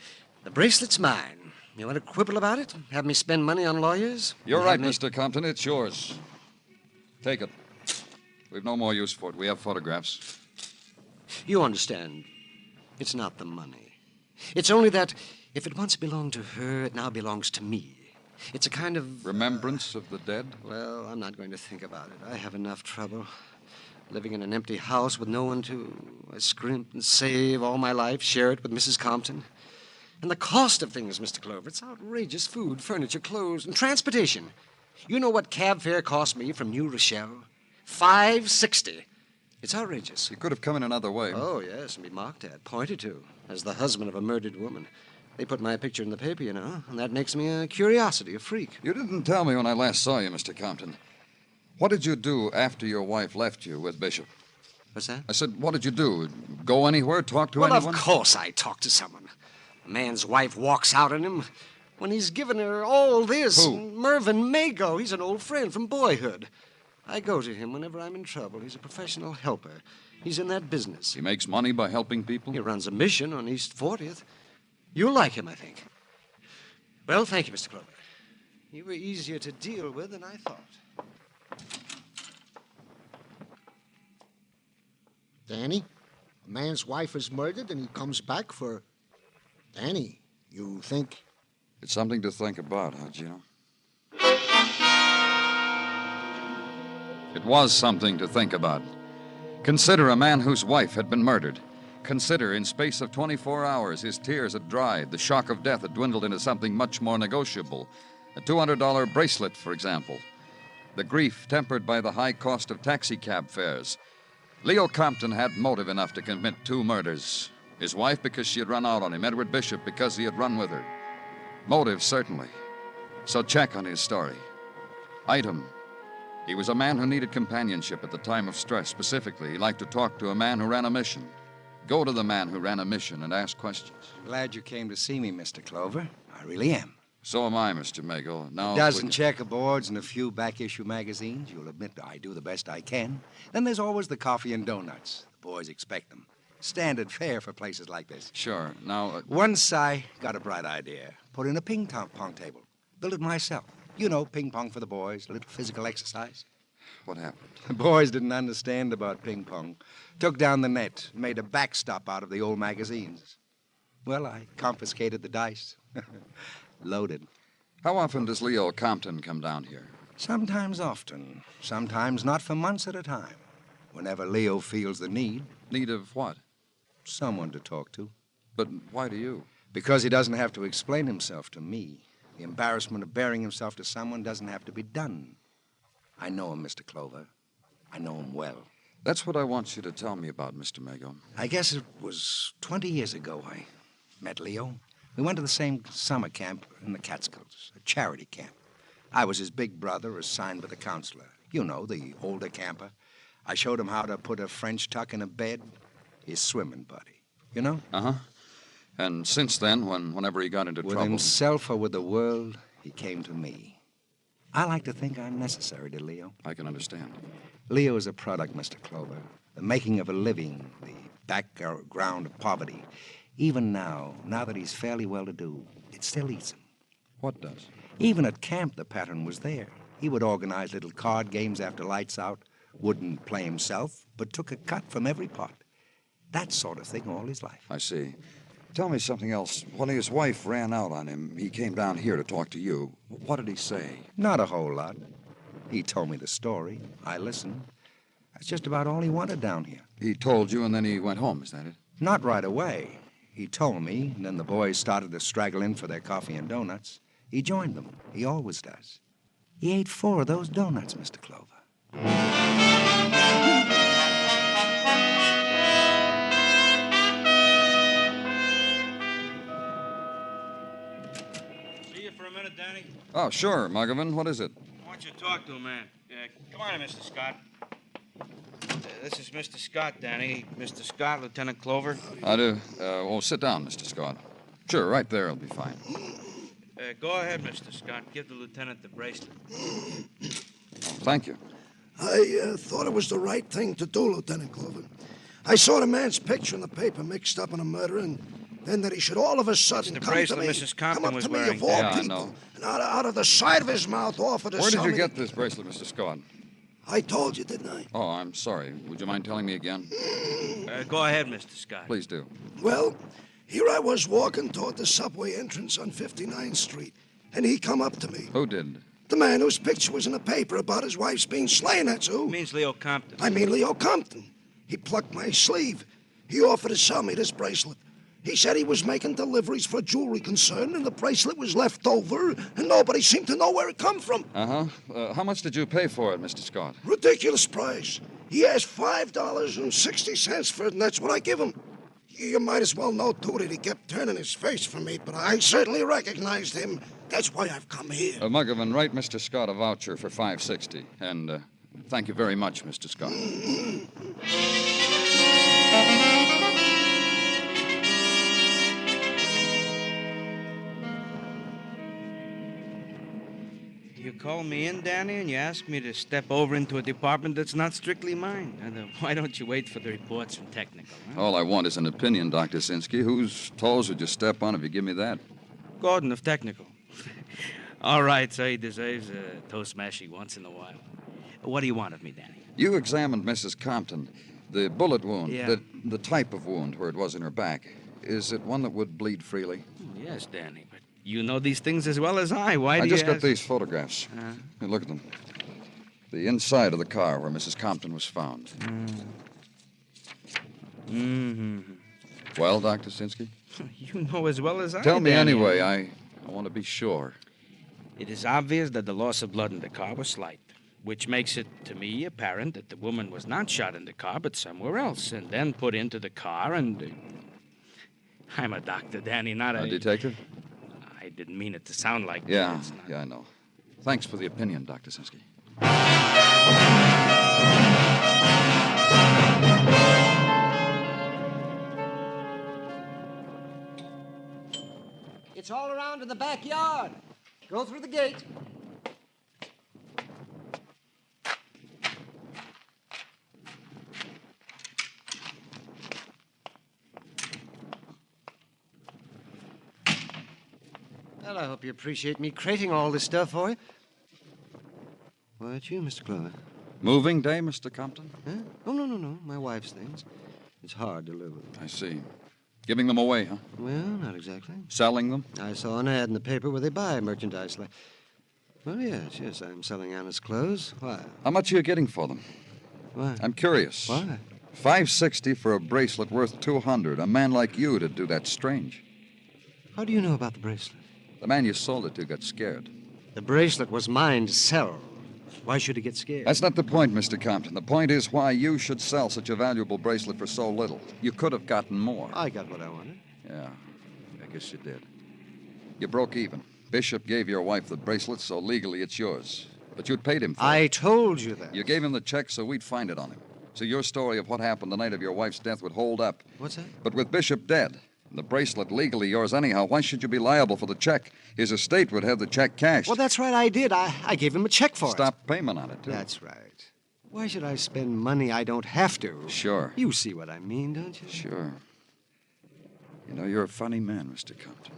The bracelet's mine. You want to quibble about it? Have me spend money on lawyers? You're right, Mr. Compton. It's yours. Take it. We've no more use for it. We have photographs. You understand. It's not the money. It's only that if it once belonged to her, it now belongs to me. It's a kind of... Remembrance of the dead? Well, I'm not going to think about it. I have enough trouble. Living in an empty house with no one to... I scrimp and save all my life, share it with Mrs. Compton. And the cost of things, Mr. Clover, it's outrageous. Food, furniture, clothes, and transportation. You know what cab fare cost me from New Rochelle? $5.60. It's outrageous. You could have come in another way. Oh, yes, and be mocked at, pointed to, as the husband of a murdered woman. They put my picture in the paper, you know, and that makes me a curiosity, a freak. You didn't tell me when I last saw you, Mr. Compton. What did you do after your wife left you with Bishop? What's that? I said, what did you do? Go anywhere? Talk to anyone? Well, of course I talk to someone. A man's wife walks out on him when he's given her all this. Who? Mervyn Mago. He's an old friend from boyhood. I go to him whenever I'm in trouble. He's a professional helper. He's in that business. He makes money by helping people? He runs a mission on East 40th. You'll like him, I think. Well, thank you, Mr. Clover. You were easier to deal with than I thought. Danny, a man's wife is murdered and he comes back for... Danny, you think... It's something to think about, huh, Gino? It was something to think about. Consider a man whose wife had been murdered. Consider, in space of 24 hours, his tears had dried. The shock of death had dwindled into something much more negotiable. A $200 bracelet, for example. The grief tempered by the high cost of taxicab fares. Leo Compton had motive enough to commit 2 murders. His wife because she had run out on him. Edward Bishop because he had run with her. Motive, certainly. So check on his story. Item. He was a man who needed companionship at the time of stress. Specifically, he liked to talk to a man who ran a mission. Go to the man who ran a mission and ask questions. Glad you came to see me, Mr. Clover. I really am. So am I, Mr. Mago. Now, A dozen checkerboards and a few back-issue magazines. You'll admit I do the best I can. Then there's always the coffee and donuts. The boys expect them. Standard fare for places like this. Sure. Now... Once I got a bright idea. Put in a ping-pong table. Built it myself. You know, ping-pong for the boys. A little physical exercise. What happened? The boys didn't understand about ping-pong. Took down the net. Made a backstop out of the old magazines. Well, I confiscated the dice. Loaded. How often does Leo Compton come down here? Sometimes often. Sometimes not for months at a time. Whenever Leo feels the need. Need of what? Someone to talk to. But why to you? Because he doesn't have to explain himself to me. The embarrassment of bearing himself to someone doesn't have to be done. I know him, Mr. Clover. I know him well. That's what I want you to tell me about, Mr. Mago. I guess it was 20 years ago I met Leo. We went to the same summer camp in the Catskills, a charity camp. I was his big brother, assigned by the counselor. You know, the older camper. I showed him how to put a French tuck in a bed. His swimming buddy. You know? Uh-huh. And since then, whenever he got into with trouble... With himself or with the world, he came to me. I like to think I'm necessary to Leo. I can understand. Leo is a product, Mr. Clover. The making of a living, the background of poverty. Even now that he's fairly well-to-do, it still eats him. What does? Even at camp, the pattern was there. He would organize little card games after lights out, wouldn't play himself, but took a cut from every pot. That sort of thing all his life. I see. Tell me something else. When his wife ran out on him, he came down here to talk to you. What did he say? Not a whole lot. He told me the story. I listened. That's just about all he wanted down here. He told you and then he went home, is that it? Not right away. He told me, and then the boys started to straggle in for their coffee and donuts. He joined them. He always does. He ate 4 of those donuts, Mr. Clover. See you for a minute, Danny. Oh, sure, Muggavan. What is it? I want you to talk to a man. Come on, Mr. Scott. This is Mr. Scott, Danny. Mr. Scott, Lieutenant Clover. I do. Sit down, Mr. Scott. Sure, right there will be fine. Go ahead, Mr. Scott. Give the lieutenant the bracelet. Thank you. I thought it was the right thing to do, Lieutenant Clover. I saw the man's picture in the paper mixed up in a murder, and then that he should all of a sudden The come bracelet to me, Mrs. Compton come up was to me wearing. of all Yeah, I people, know. and out of the side of his mouth offer to Where did sell you me get this bracelet, Mr. Scott? I told you, didn't I? Oh, I'm sorry. Would you mind telling me again? Go ahead, Mr. Scott. Please do. Well, here I was walking toward the subway entrance on 59th Street, and he come up to me. Who did? The man whose picture was in the paper about his wife's being slain, that's who. Means Leo Compton. I mean Leo Compton. He plucked my sleeve. He offered to sell me this bracelet. He said he was making deliveries for a jewelry concern, and the bracelet was left over, and nobody seemed to know where it come from. Uh-huh. How much did you pay for it, Mr. Scott? Ridiculous price. He asked $5.60 for it, and that's what I give him. You might as well know, too, that he kept turning his face from me, but I certainly recognized him. That's why I've come here. Muggavan, write Mr. Scott a voucher for $5.60. And thank you very much, Mr. Scott. You call me in, Danny, and you ask me to step over into a department that's not strictly mine. And why don't you wait for the reports from technical? Huh? All I want is an opinion, Dr. Sinsky. Whose toes would you step on if you give me that? Gordon of technical. All right, so he deserves a toe smashing once in a while. What do you want of me, Danny? You examined Mrs. Compton. The bullet wound, Yeah. the type of wound where it was in her back. Is it one that would bleed freely? Yes, Danny, but you know these things as well as I. Why do I you just got ask? these photographs. Hey, look at them. The inside of the car where Mrs. Compton was found. Mm-hmm. Well, Dr. Sinsky? You know as well as I. Tell me Danny. anyway. I want to be sure. It is obvious that the loss of blood in the car was slight, which makes it, to me, apparent that the woman was not shot in the car, but somewhere else, and then put into the car and... I'm a doctor, Danny, not A detective? I didn't mean it to sound like Yeah, that. It's not- yeah, I know. Thanks for the opinion, Dr. Sinsky. It's all around in the backyard. Go through the gate. Well, I hope you appreciate me crating all this stuff for you. Why, it's you, Mr. Clover. Moving day, Mr. Compton? Huh? Oh, no. My wife's things. It's hard to live with. I see. Giving them away, huh? Well, not exactly. Selling them? I saw an ad in the paper where they buy merchandise like... Well, yes, I'm selling honest clothes. Why? How much are you getting for them? Why? I'm curious. Why? $5.60 for a bracelet worth $200. A man like you to do that strange. How do you know about the bracelet? The man you sold it to got scared. The bracelet was mine to sell. Why should he get scared? That's not the point, Mr. Compton. The point is why you should sell such a valuable bracelet for so little. You could have gotten more. I got what I wanted. Yeah, I guess you did. You broke even. Bishop gave your wife the bracelet, so legally it's yours. But you'd paid him for it. I told you that. You gave him the check so we'd find it on him. So your story of what happened the night of your wife's death would hold up. What's that? But with Bishop dead, and the bracelet legally yours anyhow, why should you be liable for the check? His estate would have the check cashed. Well, that's right, I did. I gave him a check for it. Stop payment on it, too. That's right. Why should I spend money I don't have to? Sure. You see what I mean, don't you? Sure. You know, you're a funny man, Mr. Compton.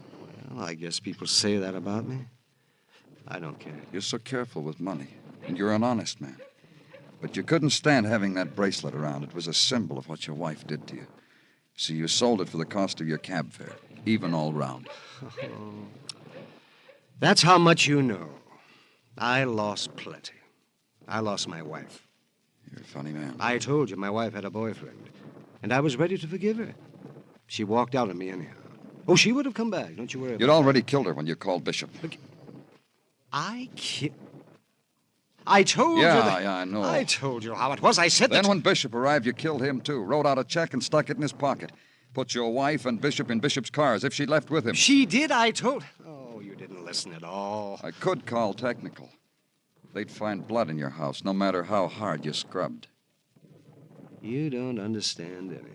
Well, I guess people say that about me. I don't care. You're so careful with money, and you're an honest man. But you couldn't stand having that bracelet around. It was a symbol of what your wife did to you. So you sold it for the cost of your cab fare, even all round. That's how much you know. I lost plenty. I lost my wife. You're a funny man. I told you my wife had a boyfriend, and I was ready to forgive her. She walked out on me anyhow. Oh, she would have come back. Don't you worry about You'd already killed her when you called Bishop. I told you that. Yeah, I know. I told you how it was. I said Then that. when Bishop arrived, you killed him, too. Wrote out a check and stuck it in his pocket. Put your wife and Bishop in Bishop's car as if she'd left with him. She did, I told. Oh, you didn't listen at all. I could call technical. They'd find blood in your house, no matter how hard you scrubbed. You don't understand anything.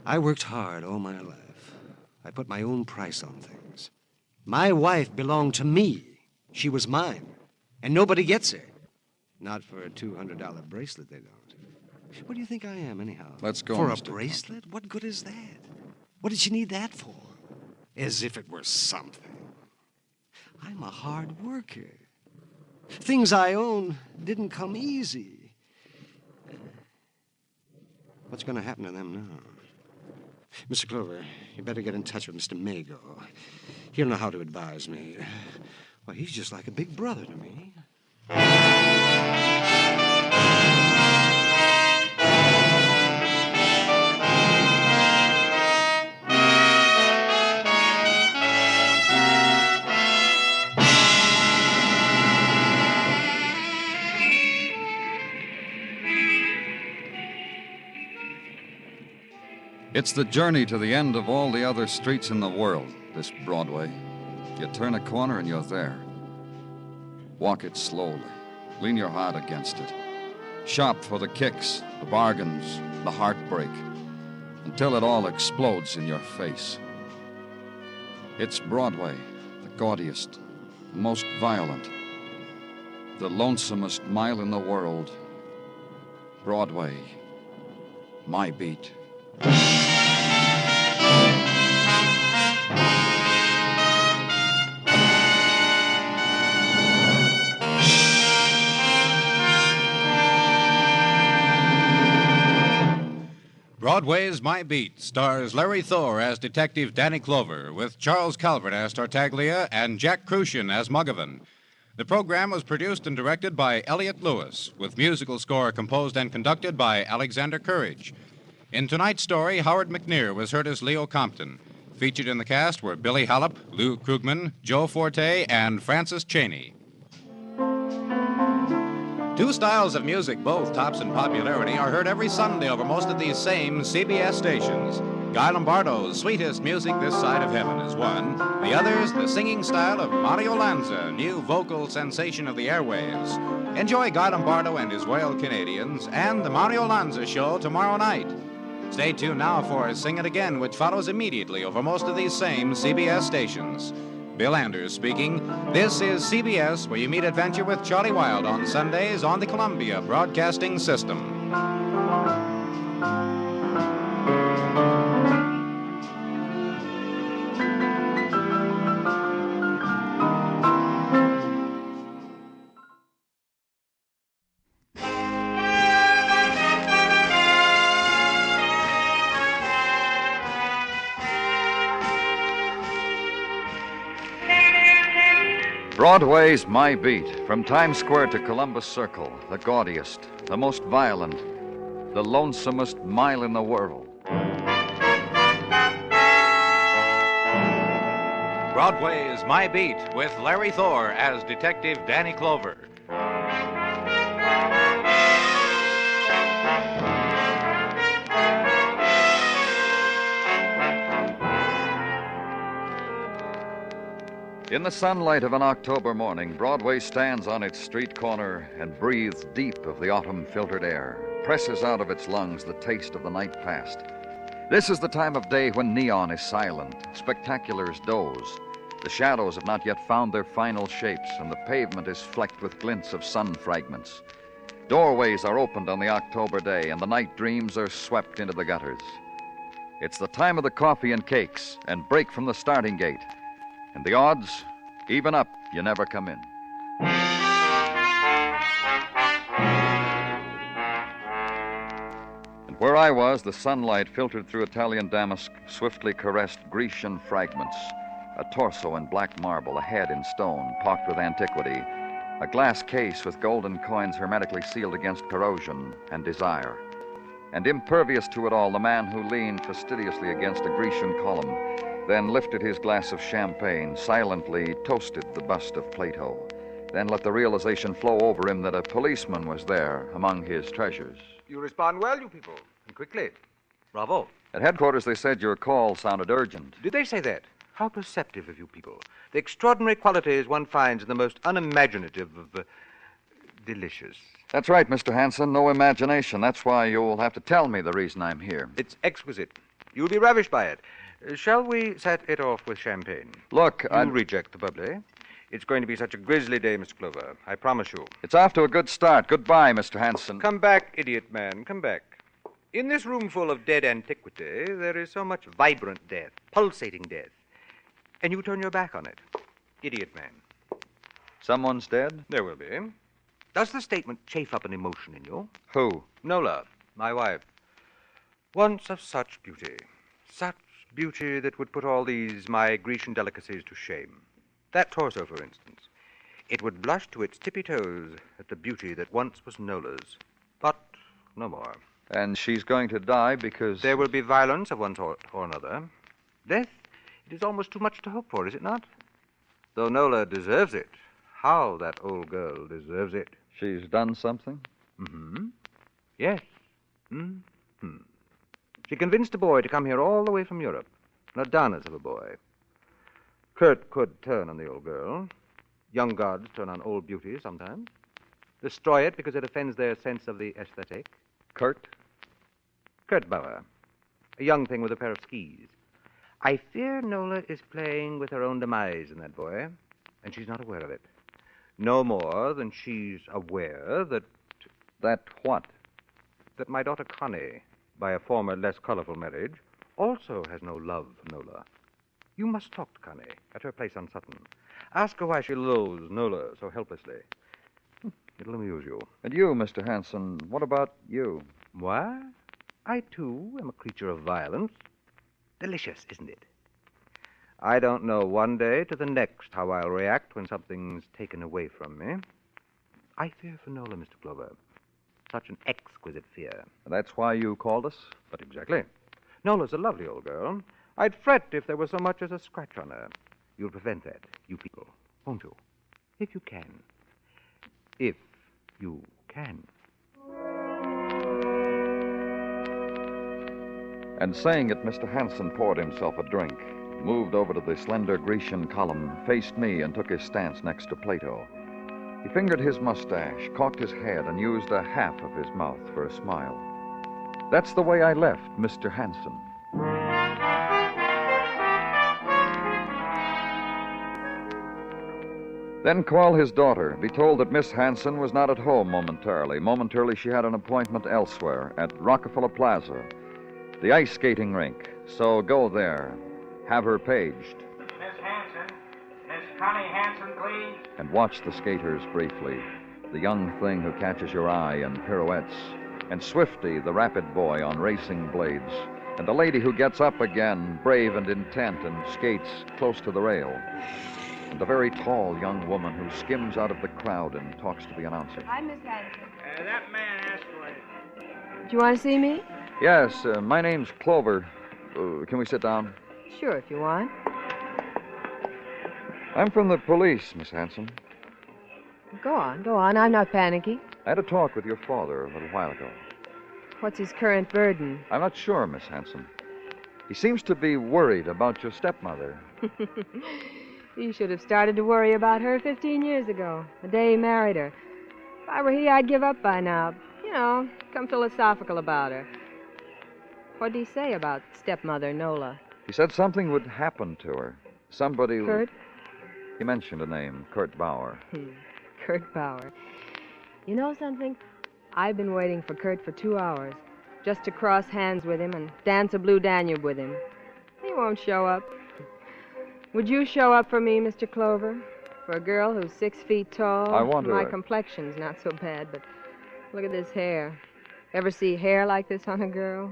I worked hard all my life. I put my own price on things. My wife belonged to me. She was mine. And nobody gets her. Not for a $200 bracelet, they don't. What do you think I am, anyhow? Let's go, For Mr. a bracelet? What good is that? What did she need that for? As if it were something. I'm a hard worker. Things I own didn't come easy. What's going to happen to them now? Mr. Clover, you better get in touch with Mr. Mago. He'll know how to advise me. Well, he's just like a big brother to me. It's the journey to the end of all the other streets in the world, this Broadway. You turn a corner and you're there. Walk it slowly. Lean your heart against it. Shop for the kicks, the bargains, the heartbreak, until it all explodes in your face. It's Broadway, the gaudiest, the most violent, the lonesomest mile in the world. Broadway, my beat. Broadway's My Beat stars Larry Thor as Detective Danny Clover, with Charles Calvert as Tartaglia and Jack Crucian as Muggavan. The program was produced and directed by Elliott Lewis, with musical score composed and conducted by Alexander Courage. In tonight's story, Howard McNear was heard as Leo Compton. Featured in the cast were Billy Hallop, Lou Krugman, Joe Forte, and Francis Cheney. Two styles of music, both tops in popularity, are heard every Sunday over most of these same CBS stations. Guy Lombardo's Sweetest Music This Side of Heaven is one. The other's the singing style of Mario Lanza, new vocal sensation of the airwaves. Enjoy Guy Lombardo and his Royal Canadians and the Mario Lanza Show tomorrow night. Stay tuned now for Sing It Again, which follows immediately over most of these same CBS stations. Bill Anders speaking. This is CBS, where you meet adventure with Charlie Wilde on Sundays on the Columbia Broadcasting System. Broadway's My Beat, from Times Square to Columbus Circle, the gaudiest, the most violent, the lonesomest mile in the world. Broadway's My Beat, with Larry Thor as Detective Danny Clover. In the sunlight of an October morning, Broadway stands on its street corner and breathes deep of the autumn-filtered air, presses out of its lungs the taste of the night past. This is the time of day when neon is silent, spectaculars doze. The shadows have not yet found their final shapes, and the pavement is flecked with glints of sun fragments. Doorways are opened on the October day, and the night dreams are swept into the gutters. It's the time of the coffee and cakes, and break from the starting gate. And the odds, even up, you never come in. And where I was, the sunlight filtered through Italian damask, swiftly caressed Grecian fragments. A torso in black marble, a head in stone, pocked with antiquity, a glass case with golden coins hermetically sealed against corrosion and desire. And impervious to it all, the man who leaned fastidiously against a Grecian column, then lifted his glass of champagne, silently toasted the bust of Plato, then let the realization flow over him that a policeman was there among his treasures. You respond well, you people, and quickly. Bravo. At headquarters, they said your call sounded urgent. Did they say that? How perceptive of you people. The extraordinary qualities one finds in the most unimaginative of delicious. That's right, Mr. Hanson. No imagination. That's why you'll have to tell me the reason I'm here. It's exquisite. You'll be ravished by it. Shall we set it off with champagne? Look, I reject the bubbly. It's going to be such a grisly day, Mr. Clover. I promise you. It's off to a good start. Goodbye, Mr. Hanson. Come back, idiot man. Come back. In this room full of dead antiquity, there is so much vibrant death, pulsating death. And you turn your back on it. Idiot man. Someone's dead? There will be. Does the statement chafe up an emotion in you? Who? Nola, my wife. Once of such beauty. Such beauty that would put all these my Grecian delicacies to shame. That torso, for instance. It would blush to its tippy toes at the beauty that once was Nola's. But no more. And she's going to die because... There will be violence of one sort or another. Death, it is almost too much to hope for, is it not? Though Nola deserves it. How that old girl deserves it. She's done something? Mm-hmm. Yes. Mm-hmm. She convinced a boy to come here all the way from Europe. An Adonis of a boy. Kurt could turn on the old girl. Young gods turn on old beauty sometimes. Destroy it because it offends their sense of the aesthetic. Kurt Bauer. A young thing with a pair of skis. I fear Nola is playing with her own demise in that boy, and she's not aware of it. No more than she's aware that... That what? That my daughter Connie, by a former, less colorful marriage, also has no love for Nola. You must talk to Connie at her place on Sutton. Ask her why she loathes Nola so helplessly. It'll amuse you. And you, Mr. Hanson, what about you? Why? I, too, am a creature of violence. Delicious, isn't it? I don't know one day to the next how I'll react when something's taken away from me. I fear for Nola, Mr. Clover. Such an exquisite fear. That's why you called us? But exactly. Nola's a lovely old girl. I'd fret if there was so much as a scratch on her. You'll prevent that, you people, won't you? If you can. If you can. And saying it, Mr. Hanson poured himself a drink, moved over to the slender Grecian column, faced me, and took his stance next to Plato. He fingered his mustache, cocked his head, and used a half of his mouth for a smile. That's the way I left Mr. Hanson. Then call his daughter, be told that Miss Hanson was not at home momentarily. Momentarily, she had an appointment elsewhere, at Rockefeller Plaza, the ice skating rink. So go there. Have her paged. Miss Hanson. Miss Connie Hanson, please. And watch the skaters briefly. The young thing who catches your eye in pirouettes. And Swifty, the rapid boy on racing blades. And the lady who gets up again, brave and intent, and skates close to the rail. And the very tall young woman who skims out of the crowd and talks to the announcer. Hi, Miss Hanson. That man asked for it. Do you want to see me? Yes, my name's Clover. Can we sit down? Sure, if you want. I'm from the police, Miss Hanson. Go on. I'm not panicky. I had a talk with your father a little while ago. What's his current burden? I'm not sure, Miss Hanson. He seems to be worried about your stepmother. He should have started to worry about her 15 years ago, the day he married her. If I were he, I'd give up by now. You know, come philosophical about her. What did he say about stepmother Nola? He said something would happen to her. Somebody... Kurt? He mentioned a name, Kurt Bauer. Kurt Bauer. You know something? I've been waiting for Kurt for 2 hours, just to cross hands with him and dance a Blue Danube with him. He won't show up. Would you show up for me, Mr. Clover? For a girl who's 6 feet tall? I want to... My complexion's not so bad, but look at this hair. Ever see hair like this on a girl?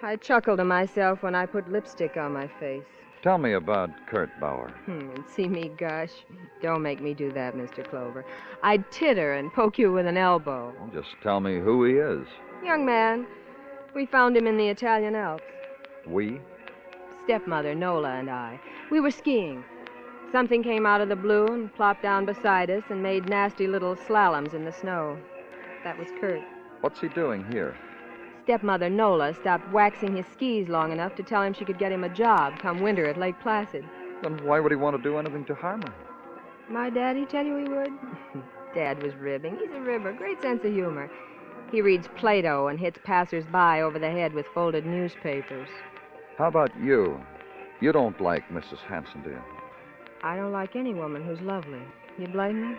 I chuckle to myself when I put lipstick on my face. Tell me about Kurt Bauer. And see me gush? Don't make me do that, Mr. Clover. I'd titter and poke you with an elbow. Well, just tell me who he is. Young man. We found him in the Italian Alps. We? Stepmother, Nola, and I. We were skiing. Something came out of the blue and plopped down beside us and made nasty little slaloms in the snow. That was Kurt. What's he doing here? Stepmother, Nola, stopped waxing his skis long enough to tell him she could get him a job come winter at Lake Placid. Then why would he want to do anything to harm her? My daddy tell you he would? Dad was ribbing. He's a ribber. Great sense of humor. He reads Plato and hits passers-by over the head with folded newspapers. How about you? You don't like Mrs. Hanson, do you? I don't like any woman who's lovely. You blame me?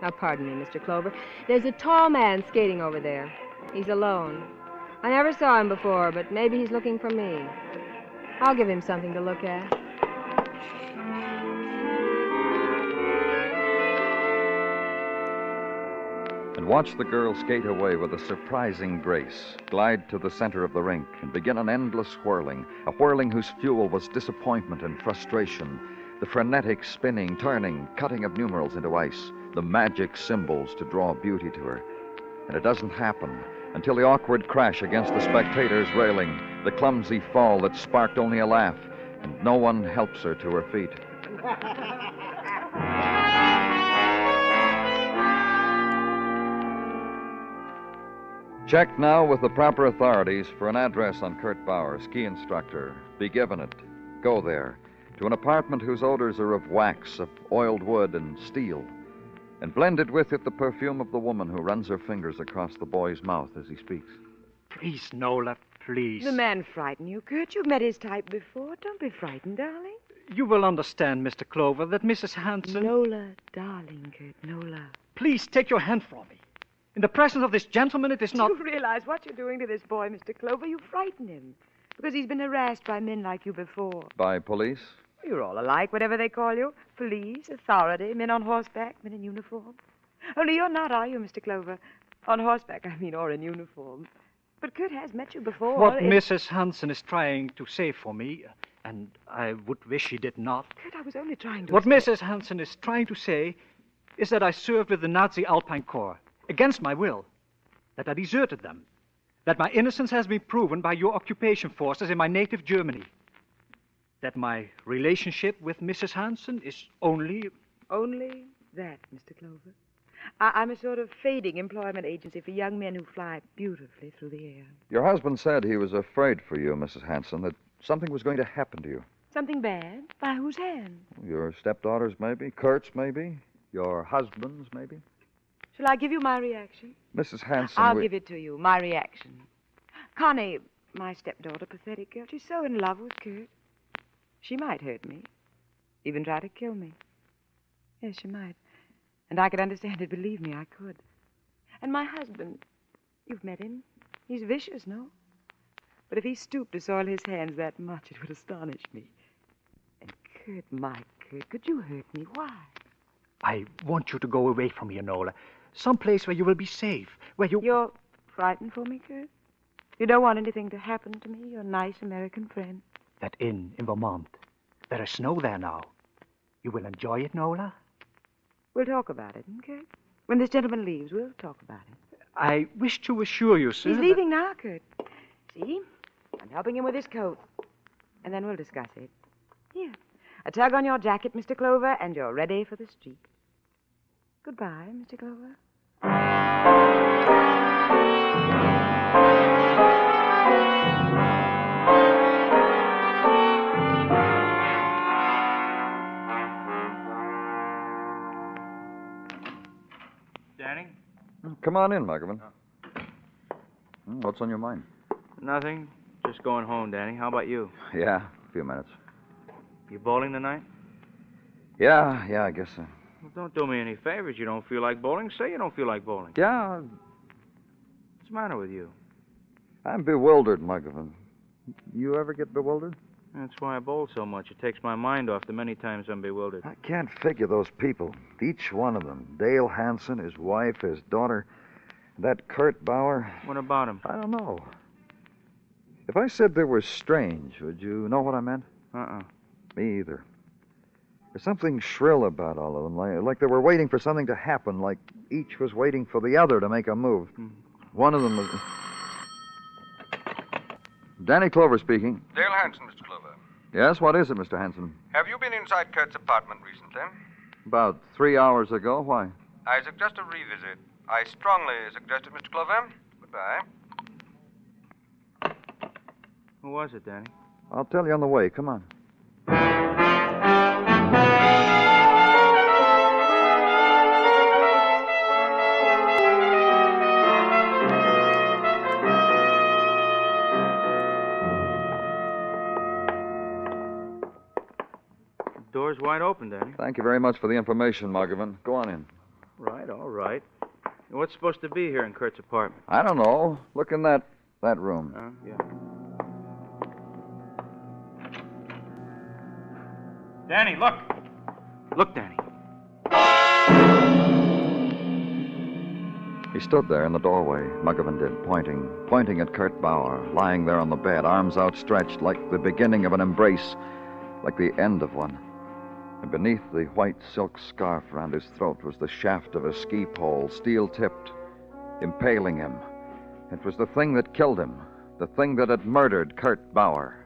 Now, pardon me, Mr. Clover. There's a tall man skating over there. He's alone. I never saw him before, but maybe he's looking for me. I'll give him something to look at. And watch the girl skate away with a surprising grace, glide to the center of the rink, and begin an endless whirling, a whirling whose fuel was disappointment and frustration, the frenetic spinning, turning, cutting of numerals into ice, the magic symbols to draw beauty to her. And it doesn't happen until the awkward crash against the spectator's railing, the clumsy fall that sparked only a laugh, and no one helps her to her feet. Check now with the proper authorities for an address on Kurt Bauer, ski instructor. Be given it. Go there, to an apartment whose odors are of wax, of oiled wood and steel, and blended with it the perfume of the woman who runs her fingers across the boy's mouth as he speaks. Please, Nola, please. The man frighten you, Kurt. You've met his type before. Don't be frightened, darling. You will understand, Mr. Clover, that Mrs. Hanson... Nola, darling, Kurt, Nola. Please take your hand from me. In the presence of this gentleman, it is not... Do you realize what you're doing to this boy, Mr. Clover? You frighten him. Because he's been harassed by men like you before. By police? You're all alike, whatever they call you. Police, authority, men on horseback, men in uniform. Only you're not, are you, Mr. Clover? On horseback, I mean, or in uniform. But Kurt has met you before. What Mrs. Hanson is trying to say for me, and I would wish she did not... Kurt, I was only trying to... What Mrs. Hanson is trying to say is that I served with the Nazi Alpine Corps, against my will, that I deserted them, that my innocence has been proven by your occupation forces in my native Germany, that my relationship with Mrs. Hanson is only... Only that, Mr. Clover. I'm a sort of fading employment agency for young men who fly beautifully through the air. Your husband said he was afraid for you, Mrs. Hanson, that something was going to happen to you. Something bad? By whose hand? Your stepdaughters, maybe. Kurt's, maybe. Your husband's, maybe. Shall I give you my reaction? Mrs. Hanson... I'll give it to you, my reaction. Connie, my stepdaughter, pathetic girl, she's so in love with Kurt. She might hurt me, even try to kill me. Yes, she might. And I could understand it, believe me, I could. And my husband, you've met him. He's vicious, no? But if he stooped to soil his hands that much, it would astonish me. And Kurt, my Kurt, could you hurt me? Why? I want you to go away from here, Nola. Someplace where you will be safe, where you... You're frightened for me, Kurt? You don't want anything to happen to me, your nice American friend? That inn in Vermont. There is snow there now. You will enjoy it, Nola? We'll talk about it, Kurt. When this gentleman leaves, we'll talk about it. I wish to assure you, sir... He's leaving now, Kurt. See? I'm helping him with his coat. And then we'll discuss it. Here. A tug on your jacket, Mr. Clover, and you're ready for the street. Goodbye, Mr. Clover. Danny? Come on in, Muggerman. What's on your mind? Nothing. Just going home, Danny. How about you? Yeah, a few minutes. You bowling tonight? Yeah, I guess so. Well, don't do me any favors. You don't feel like bowling? Say you don't feel like bowling. Yeah, What's the matter with you? I'm bewildered, Muggerman. You ever get bewildered? That's why I bowl so much. It takes my mind off the many times I'm bewildered. I can't figure those people. Each one of them. Dale Hanson, his wife, his daughter, that Kurt Bauer. What about him? I don't know. If I said they were strange, would you know what I meant? Me either. There's something shrill about all of them, like they were waiting for something to happen, like each was waiting for the other to make a move. One of them was... Danny Clover speaking. Dale Hanson, Mr. Clover. Yes, what is it, Mr. Hanson? Have you been inside Kurt's apartment recently? About 3 hours ago. Why? I suggest a revisit. I strongly suggest it, Mr. Clover. Goodbye. Who was it, Danny? I'll tell you on the way. Come on. Door's wide open, Danny. Thank you very much for the information, Muggavan. Go on in. Right, all right. What's supposed to be here in Kurt's apartment? I don't know. Look in that room. Yeah. Danny, look. Look, Danny. He stood there in the doorway, Muggavan did, pointing at Kurt Bauer, lying there on the bed, arms outstretched like the beginning of an embrace, like the end of one. And beneath the white silk scarf around his throat was the shaft of a ski pole, steel-tipped, impaling him. It was the thing that killed him, the thing that had murdered Kurt Bauer.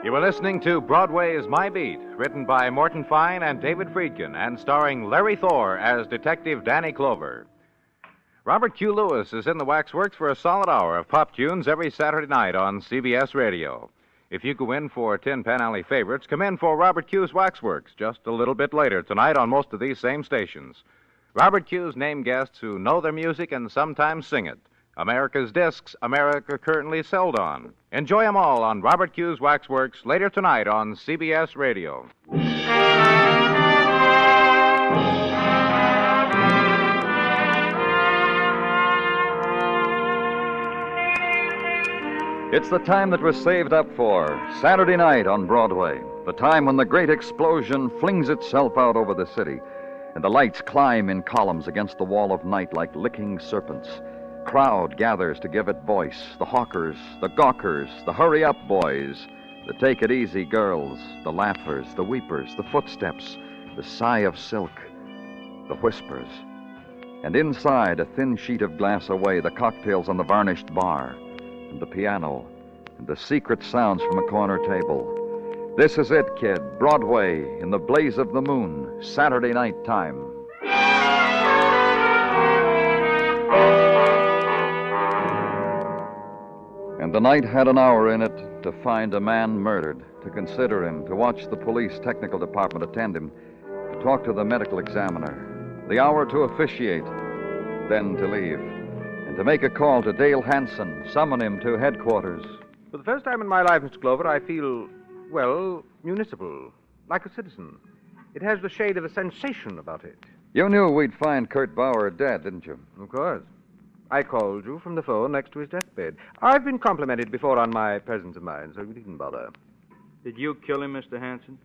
You were listening to Broadway is My Beat, written by Morton Fine and David Friedkin, and starring Larry Thor as Detective Danny Clover. Robert Q. Lewis is in the Waxworks for a solid hour of pop tunes every Saturday night on CBS Radio. If you go in for Tin Pan Alley favorites, come in for Robert Q's Waxworks just a little bit later tonight on most of these same stations. Robert Q's name guests who know their music and sometimes sing it. America's discs America currently sold on. Enjoy them all on Robert Q's Waxworks later tonight on CBS Radio. It's the time that was saved up for Saturday night on Broadway, the time when the great explosion flings itself out over the city, and the lights climb in columns against the wall of night like licking serpents. Crowd gathers to give it voice, the hawkers, the gawkers, the hurry-up boys, the take-it-easy girls, the laughers, the weepers, the footsteps, the sigh of silk, the whispers. And inside, a thin sheet of glass away, the cocktails on the varnished bar, and the piano, and the secret sounds from a corner table. This is it, kid. Broadway, in the blaze of the moon, Saturday night time. And the night had an hour in it to find a man murdered, to consider him, to watch the police technical department attend him, to talk to the medical examiner. The hour to officiate, then to leave. To make a call to Dale Hanson, summon him to headquarters. For the first time in my life, Mr. Clover, I feel, well, municipal, like a citizen. It has the shade of a sensation about it. You knew we'd find Kurt Bauer dead, didn't you? Of course. I called you from the phone next to his deathbed. I've been complimented before on my presence of mind, so you needn't bother. Did you kill him, Mr. Hanson?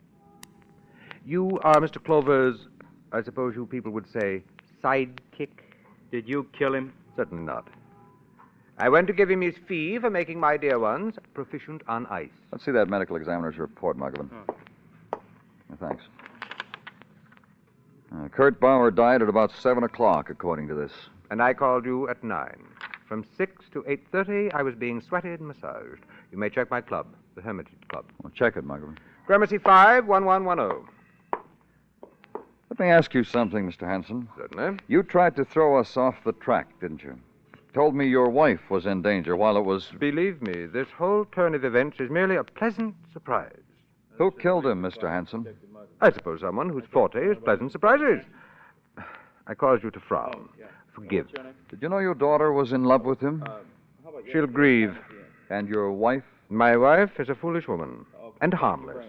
You are Mr. Clover's, I suppose you people would say, sidekick. Did you kill him? Certainly not. I went to give him his fee for making my dear ones proficient on ice. Let's see that medical examiner's report, Muggavan. Thanks. Kurt Bauer died at about 7 o'clock, according to this. And I called you at 9. From 6 to 8:30, I was being sweated and massaged. You may check my club, the Hermitage Club. Well, check it, Muggavan. Gramercy 51110. Let me ask you something, Mr. Hanson. Certainly. You tried to throw us off the track, didn't you? Told me your wife was in danger while it was... Believe me, this whole turn of events is merely a pleasant surprise. Who killed him, Mr. Hanson? I suppose someone whose forte is pleasant surprises. I caused you to frown. Forgive. Did you know your daughter was in love with him? She'll grieve. And your wife? My wife is a foolish woman, and harmless.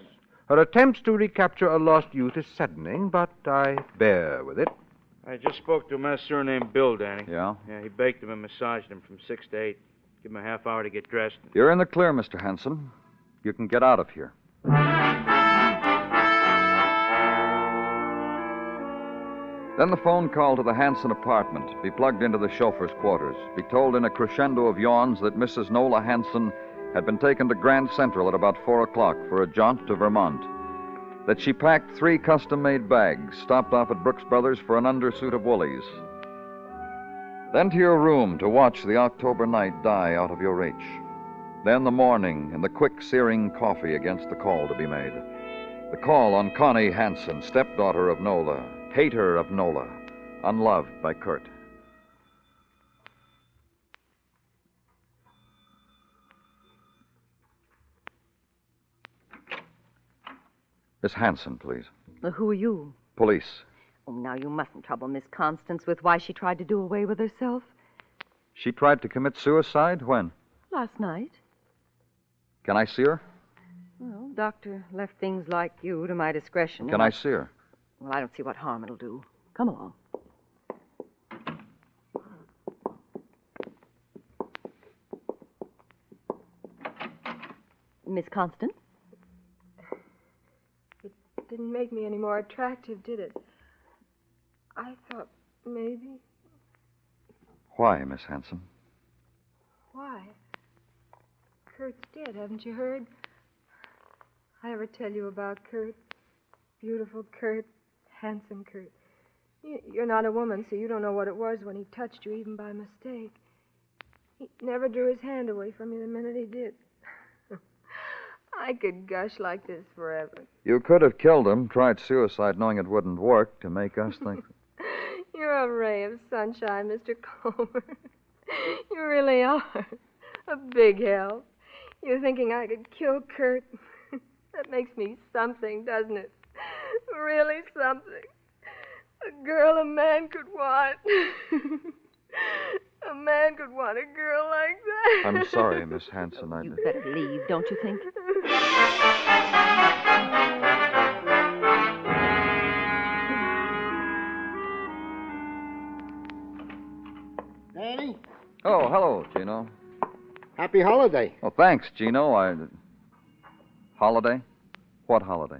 Her attempts to recapture a lost youth is saddening, but I bear with it. I just spoke to a master named Bill, Danny. Yeah? Yeah, he baked him and massaged him from 6 to 8. Give him a half hour to get dressed. You're in the clear, Mr. Hanson. You can get out of here. Then the phone call to the Hanson apartment. Be plugged into the chauffeur's quarters. Be told in a crescendo of yawns that Mrs. Nola Hanson had been taken to Grand Central at about 4 o'clock for a jaunt to Vermont. that she packed 3 custom-made bags, stopped off at Brooks Brothers for an undersuit of Woolies. Then to your room to watch the October night die out of your reach. Then the morning and the quick searing coffee against the call to be made. The call on Connie Hanson, stepdaughter of Nola, hater of Nola, unloved by Kurt. Miss Hanson, please. Who are you? Police. Oh, now you mustn't trouble Miss Constance with why she tried to do away with herself. She tried to commit suicide? When? Last night. Can I see her? Well, doctor left things like you to my discretion. Can I see her? Well, I don't see what harm it'll do. Come along. Miss Constance? It didn't make me any more attractive, did it? I thought maybe. Why, Miss Hanson? Why? Kurt's dead, haven't you heard? I ever tell you about Kurt? Beautiful Kurt, handsome Kurt. You're not a woman, so you don't know what it was when he touched you, even by mistake. He never drew his hand away from you the minute he did. I could gush like this forever. You could have killed him, tried suicide knowing it wouldn't work to make us think. You're a ray of sunshine, Mr. Clover. You really are. A big help. You're thinking I could kill Kurt. That makes me something, doesn't it? Really something. A girl a man could want. A man could want a girl like that. I'm sorry, Miss Hanson. You'd better leave, don't you think? Danny? Oh, hello, Gino. Happy holiday. Oh, thanks, Gino. Holiday? What holiday?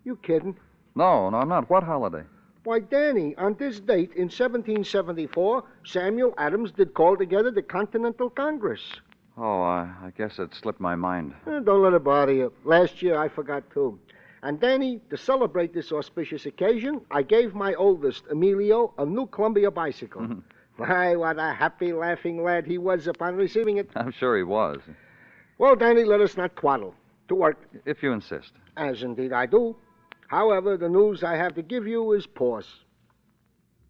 You kidding? No, I'm not. What holiday? Why, Danny, on this date in 1774, Samuel Adams did call together the Continental Congress. Oh, I guess it slipped my mind. Don't let it bother you. Last year I forgot, too. And, Danny, to celebrate this auspicious occasion, I gave my oldest, Emilio, a new Columbia bicycle. Why, what a happy, laughing lad he was upon receiving it. I'm sure he was. Well, Danny, let us not twaddle. To work. If you insist. As indeed I do. However, the news I have to give you is pause.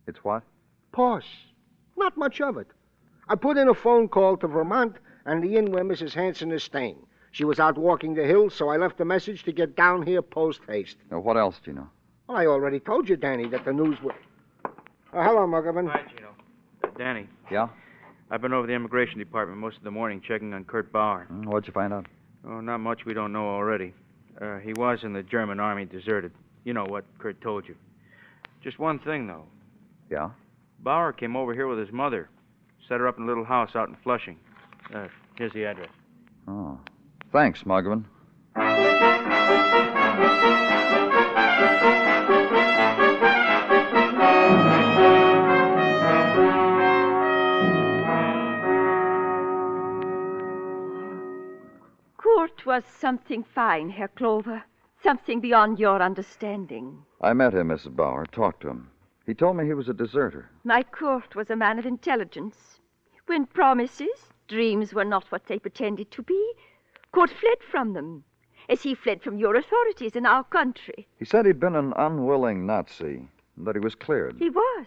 It's what? Pause. Not much of it. I put in a phone call to Vermont and the inn where Mrs. Hanson is staying. She was out walking the hills, so I left a message to get down here post-haste. Now, what else do you know? Well, I already told you, Danny, that the news was... hello, Muggerman. Hi, Gino. Danny. Yeah? I've been over the immigration department most of the morning checking on Kurt Bauer. What'd you find out? Oh, not much we don't know already. He was in the German army, deserted. You know what Kurt told you. Just one thing, though. Yeah? Bauer came over here with his mother. Set her up in a little house out in Flushing. Here's the address. Oh. Thanks, Muggerman. Kurt was something fine, Herr Clover. Something beyond your understanding. I met him, Mrs. Bauer, talked to him. He told me he was a deserter. My Kurt was a man of intelligence. When promises, dreams were not what they pretended to be, Kurt fled from them, as he fled from your authorities in our country. He said he'd been an unwilling Nazi, and that he was cleared. He was,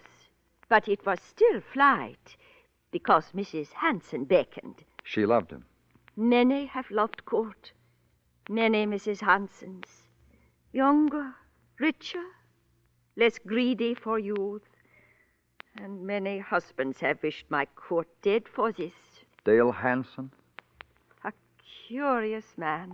but it was still flight, because Mrs. Hanson beckoned. She loved him. Many have loved Kurt. Many Mrs. Hansons. Younger, richer, less greedy for youth. And many husbands have wished my Kurt dead for this. Dale Hanson? A curious man.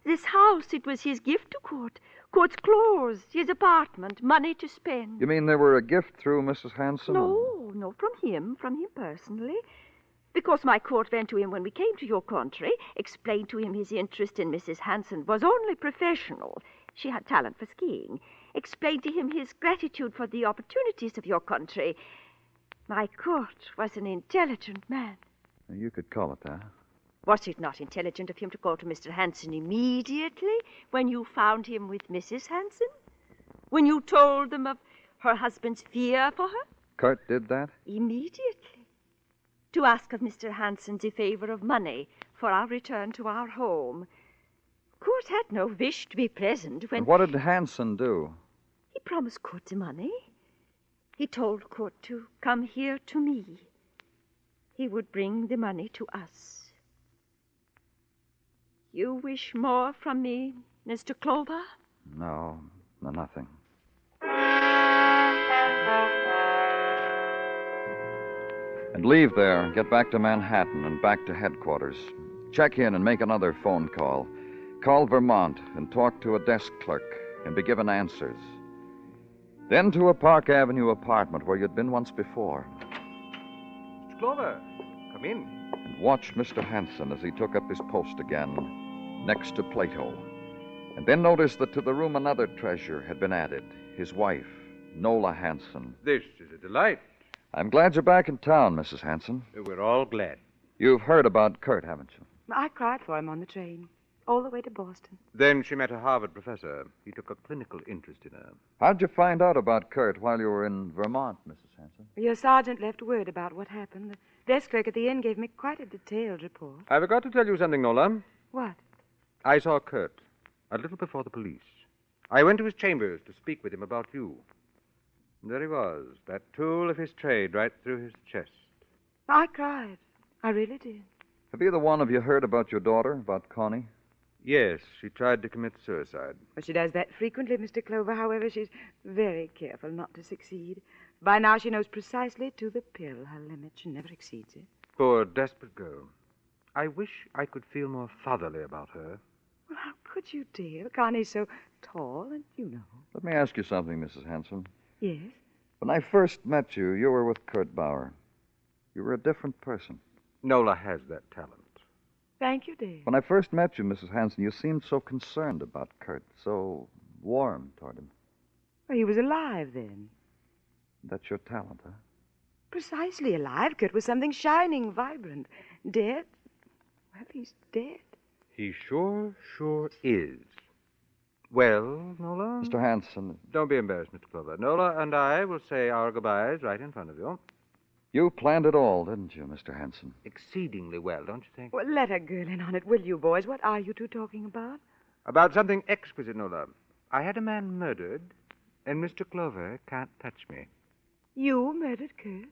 This house, it was his gift to Kurt. Kurt's clothes, his apartment, money to spend. You mean they were a gift through Mrs. Hanson? No, from him personally. Because my Kurt went to him when we came to your country, explained to him his interest in Mrs. Hanson was only professional. She had talent for skiing. Explained to him his gratitude for the opportunities of your country. My Kurt was an intelligent man. You could call it that. Was it not intelligent of him to call to Mr. Hanson immediately when you found him with Mrs. Hanson? When you told them of her husband's fear for her? Kurt did that? Immediately. To ask of Mr. Hanson the favor of money for our return to our home. Kurt had no wish to be present when... And what did Hanson do? He promised Kurt the money. He told Kurt to come here to me. He would bring the money to us. You wish more from me, Mr. Clover? No, nothing. And leave there, get back to Manhattan and back to headquarters. Check in and make another phone call. Call Vermont and talk to a desk clerk and be given answers. Then to a Park Avenue apartment where you'd been once before. Mr. Clover, come in. And watch Mr. Hanson as he took up his post again next to Plato. And then notice that to the room another treasure had been added, his wife, Nola Hanson. This is a delight. I'm glad you're back in town, Mrs. Hanson. We're all glad. You've heard about Kurt, haven't you? I cried for him on the train, all the way to Boston. Then she met a Harvard professor. He took a clinical interest in her. How'd you find out about Kurt while you were in Vermont, Mrs. Hanson? Your sergeant left word about what happened. The desk clerk at the inn gave me quite a detailed report. I forgot to tell you something, Nola. What? I saw Kurt a little before the police. I went to his chambers to speak with him about you. And there he was, that tool of his trade right through his chest. I cried. I really did. Have either one of you heard about your daughter, about Connie? Yes, she tried to commit suicide. Well, she does that frequently, Mr. Clover. However, she's very careful not to succeed. By now, she knows precisely to the pill her limit. She never exceeds it. Poor, desperate girl. I wish I could feel more fatherly about her. Well, how could you, dear? Connie's so tall, and you know. Let me ask you something, Mrs. Hanson. Yes? When I first met you, you were with Kurt Bauer. You were a different person. Nola has that talent. Thank you, dear. When I first met you, Mrs. Hanson, you seemed so concerned about Kurt, so warm toward him. Well, he was alive then. That's your talent, huh? Precisely alive. Kurt was something shining, vibrant. Dead? Well, he's dead. He sure is. Well, Nola? Mr. Hanson. Don't be embarrassed, Mr. Clover. Nola and I will say our goodbyes right in front of you. You planned it all, didn't you, Mr. Hanson? Exceedingly well, don't you think? Well, let a girl in on it, will you, boys? What are you two talking about? About something exquisite, Nola. I had a man murdered, and Mr. Clover can't touch me. You murdered Kurt?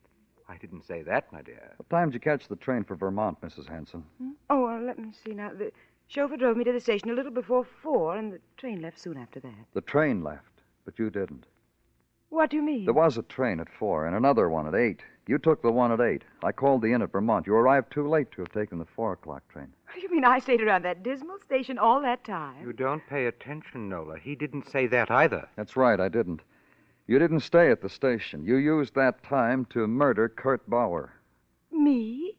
I didn't say that, my dear. What time did you catch the train for Vermont, Mrs. Hanson? Oh, well, let me see now. The chauffeur drove me to the station a little before 4, and the train left soon after that. The train left, but you didn't. What do you mean? There was a train at 4 and another one at 8. You took the one at 8. I called the inn at Vermont. You arrived too late to have taken the 4 o'clock train. You mean I stayed around that dismal station all that time? You don't pay attention, Nola. He didn't say that either. That's right, I didn't. You didn't stay at the station. You used that time to murder Kurt Bauer. Me?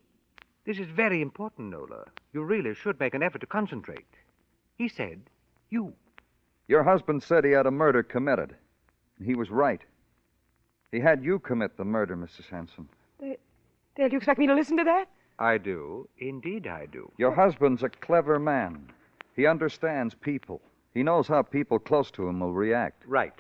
This is very important, Nola. You really should make an effort to concentrate. He said, you. Your husband said he had a murder committed. And he was right. He had you commit the murder, Mrs. Hanson. Dale, you expect me to listen to that? I do. Indeed, I do. Your husband's a clever man. He understands people. He knows how people close to him will react. Right.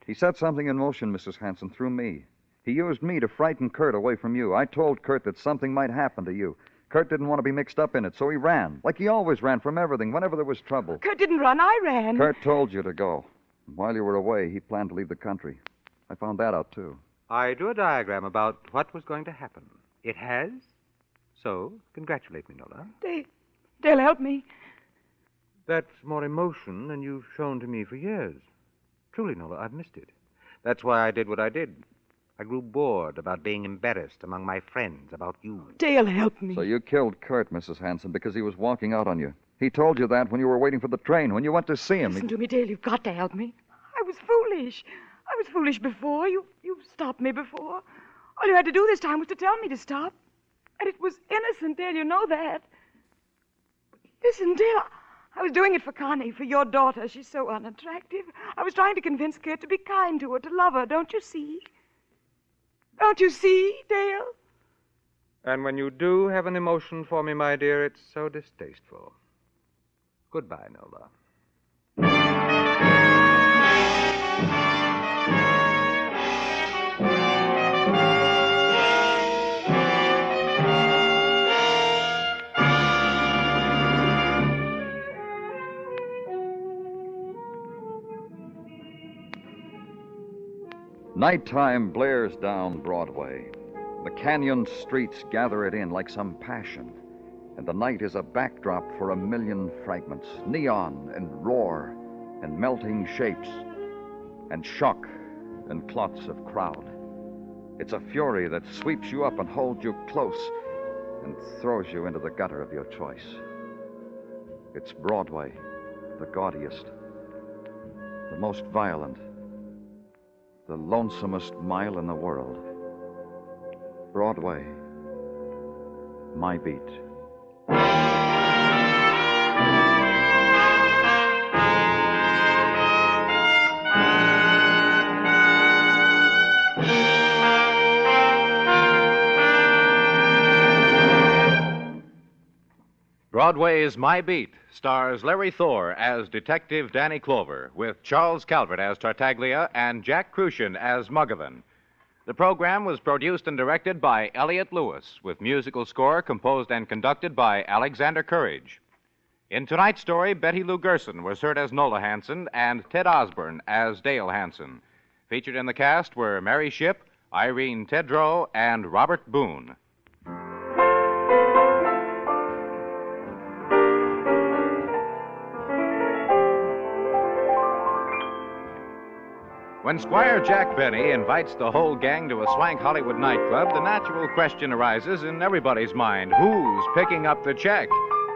He set something in motion, Mrs. Hanson, through me. He used me to frighten Kurt away from you. I told Kurt that something might happen to you. Kurt didn't want to be mixed up in it, so he ran. Like he always ran from everything, whenever there was trouble. Kurt didn't run, I ran. Kurt told you to go. And while you were away, he planned to leave the country. I found that out, too. I drew a diagram about what was going to happen. It has. So, congratulate me, Nola. Dale, help me. That's more emotion than you've shown to me for years. Truly, Nola, I've missed it. That's why I did what I did. I grew bored about being embarrassed among my friends about you. Dale, help me. So you killed Kurt, Mrs. Hanson, because he was walking out on you. He told you that when you were waiting for the train, when you went to see him. Listen to me, Dale. You've got to help me. I was foolish. I was foolish before. You stopped me before. All you had to do this time was to tell me to stop. And it was innocent, Dale. You know that. Listen, Dale, I was doing it for Connie, for your daughter. She's so unattractive. I was trying to convince Kurt to be kind to her, to love her. Don't you see? Don't you see, Dale? And when you do have an emotion for me, my dear, it's so distasteful. Goodbye, Nola. Nighttime blares down Broadway. The canyon streets gather it in like some passion, and the night is a backdrop for a million fragments, neon and roar and melting shapes and shock and clots of crowd. It's a fury that sweeps you up and holds you close and throws you into the gutter of your choice. It's Broadway, the gaudiest, the most violent, the lonesomest mile in the world. Broadway, my beat. Broadway's My Beat stars Larry Thor as Detective Danny Clover, with Charles Calvert as Tartaglia and Jack Crucian as Muggavan. The program was produced and directed by Elliott Lewis, with musical score composed and conducted by Alexander Courage. In tonight's story, Betty Lou Gerson was heard as Nola Hanson and Ted Osborne as Dale Hanson. Featured in the cast were Mary Shipp, Irene Tedrow, and Robert Boone. When Squire Jack Benny invites the whole gang to a swank Hollywood nightclub, the natural question arises in everybody's mind: who's picking up the check?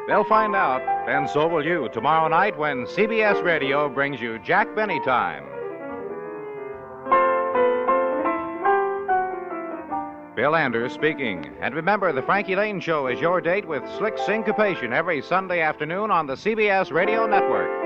They'll find out, and so will you, tomorrow night when CBS Radio brings you Jack Benny Time. Bill Anders speaking. And remember, the Frankie Lane Show is your date with slick syncopation every Sunday afternoon on the CBS Radio Network.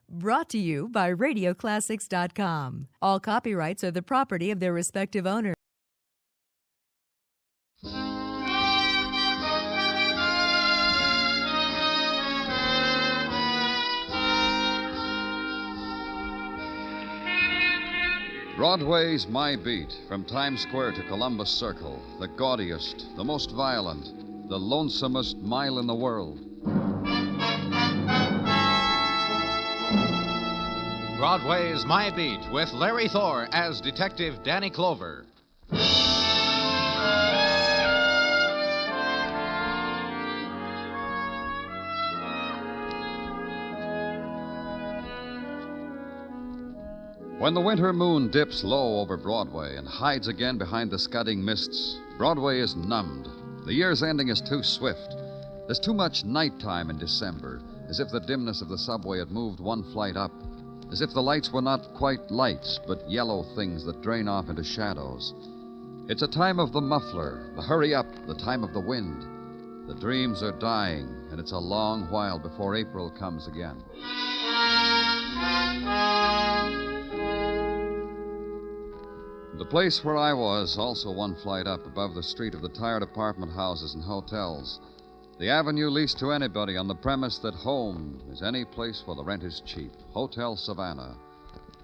Brought to you by RadioClassics.com. All copyrights are the property of their respective owners. Broadway's My Beat, from Times Square to Columbus Circle, the gaudiest, the most violent, the lonesomest mile in the world. Broadway's My Beat, with Larry Thor as Detective Danny Clover. When the winter moon dips low over Broadway and hides again behind the scudding mists, Broadway is numbed. The year's ending is too swift. There's too much nighttime in December, as if the dimness of the subway had moved one flight up, as if the lights were not quite lights, but yellow things that drain off into shadows. It's a time of the muffler, the hurry up, the time of the wind. The dreams are dying, and it's a long while before April comes again. The place where I was, also one flight up above the street of the tired apartment houses and hotels. The avenue leased to anybody on the premise that home is any place where the rent is cheap. Hotel Savannah.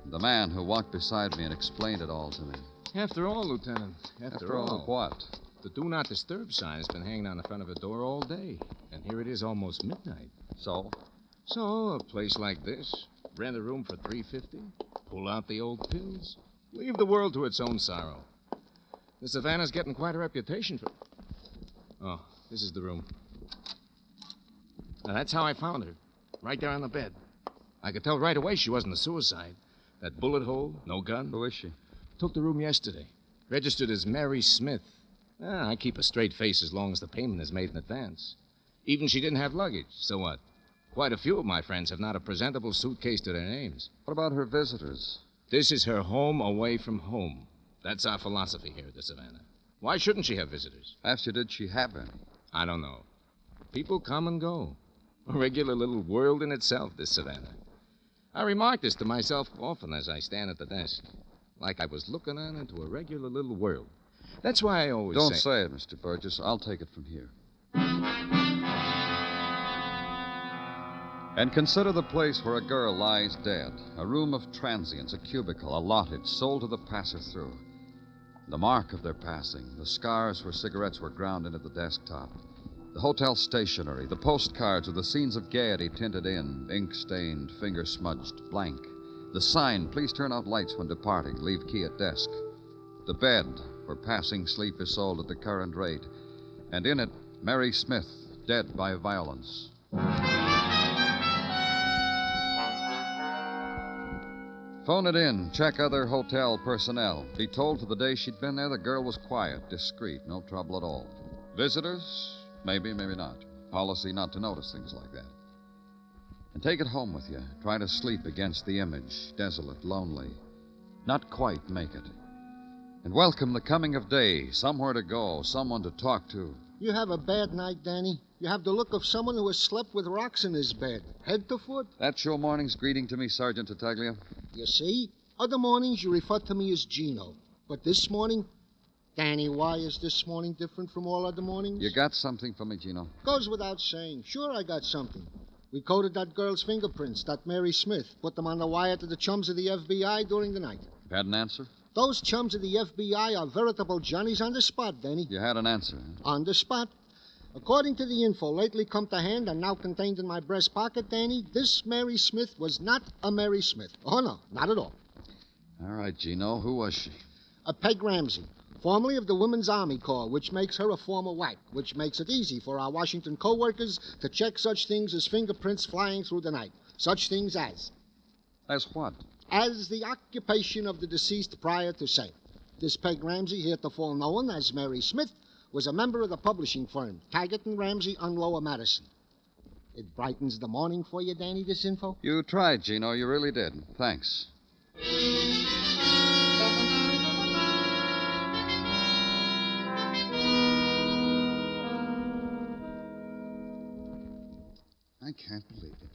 The man who walked beside me and explained it all to me. After all, Lieutenant, after all. What? The Do Not Disturb sign has been hanging on the front of the door all day. And here it is almost midnight. So? So, a place like this, rent a room for $350, pull out the old pills, leave the world to its own sorrow. The Savannah's getting quite a reputation for... Oh, this is the room. Now, that's how I found her. Right there on the bed. I could tell right away she wasn't a suicide. That bullet hole, no gun. Who is she? Took the room yesterday. Registered as Mary Smith. I keep a straight face as long as the payment is made in advance. Even she didn't have luggage, so what? Quite a few of my friends have not a presentable suitcase to their names. What about her visitors? This is her home away from home. That's our philosophy here at the Savannah. Why shouldn't she have visitors? Asked you, did she have any? I don't know. People come and go. A regular little world in itself, this Savannah. I remark this to myself often as I stand at the desk. Like I was looking on into a regular little world. That's why I always Don't say it, Mr. Burgess. I'll take it from here. And consider the place where a girl lies dead. A room of transients, a cubicle, allotted, sold to the passer-through. The mark of their passing, the scars where cigarettes were ground into the desktop. The hotel stationery, the postcards with the scenes of gaiety tinted in, ink-stained, finger-smudged, blank. The sign, please turn out lights when departing, leave key at desk. The bed, where passing sleep is sold at the current rate. And in it, Mary Smith, dead by violence. Phone it in. Check other hotel personnel. Be told for the day she'd been there, the girl was quiet, discreet, no trouble at all. Visitors? Maybe, maybe not. Policy not to notice things like that. And take it home with you. Try to sleep against the image, desolate, lonely. Not quite make it. And welcome the coming of day. Somewhere to go, someone to talk to. You have a bad night, Danny. You have the look of someone who has slept with rocks in his bed, head to foot. That's your morning's greeting to me, Sergeant Tartaglia? You see? Other mornings you refer to me as Gino. But this morning... Danny, why is this morning different from all other mornings? You got something for me, Gino? Goes without saying. Sure, I got something. We coded that girl's fingerprints, that Mary Smith. Put them on the wire to the chums of the FBI during the night. You had an answer? Those chums of the FBI are veritable Johnnies on the spot, Danny. You had an answer, huh? On the spot. According to the info lately come to hand and now contained in my breast pocket, Danny, this Mary Smith was not a Mary Smith. Oh, no, not at all. All right, Gino. Who was she? A Peg Ramsey, formerly of the Women's Army Corps, which makes her a former WAC, which makes it easy for our Washington co-workers to check such things as fingerprints flying through the night. Such things as... As what? As the occupation of the deceased prior to sale. This Peg Ramsey, heretofore known as Mary Smith, was a member of the publishing firm, Taggart and Ramsey on Lower Madison. It brightens the morning for you, Danny, this info? You tried, Gino. You really did. Thanks. I can't believe it.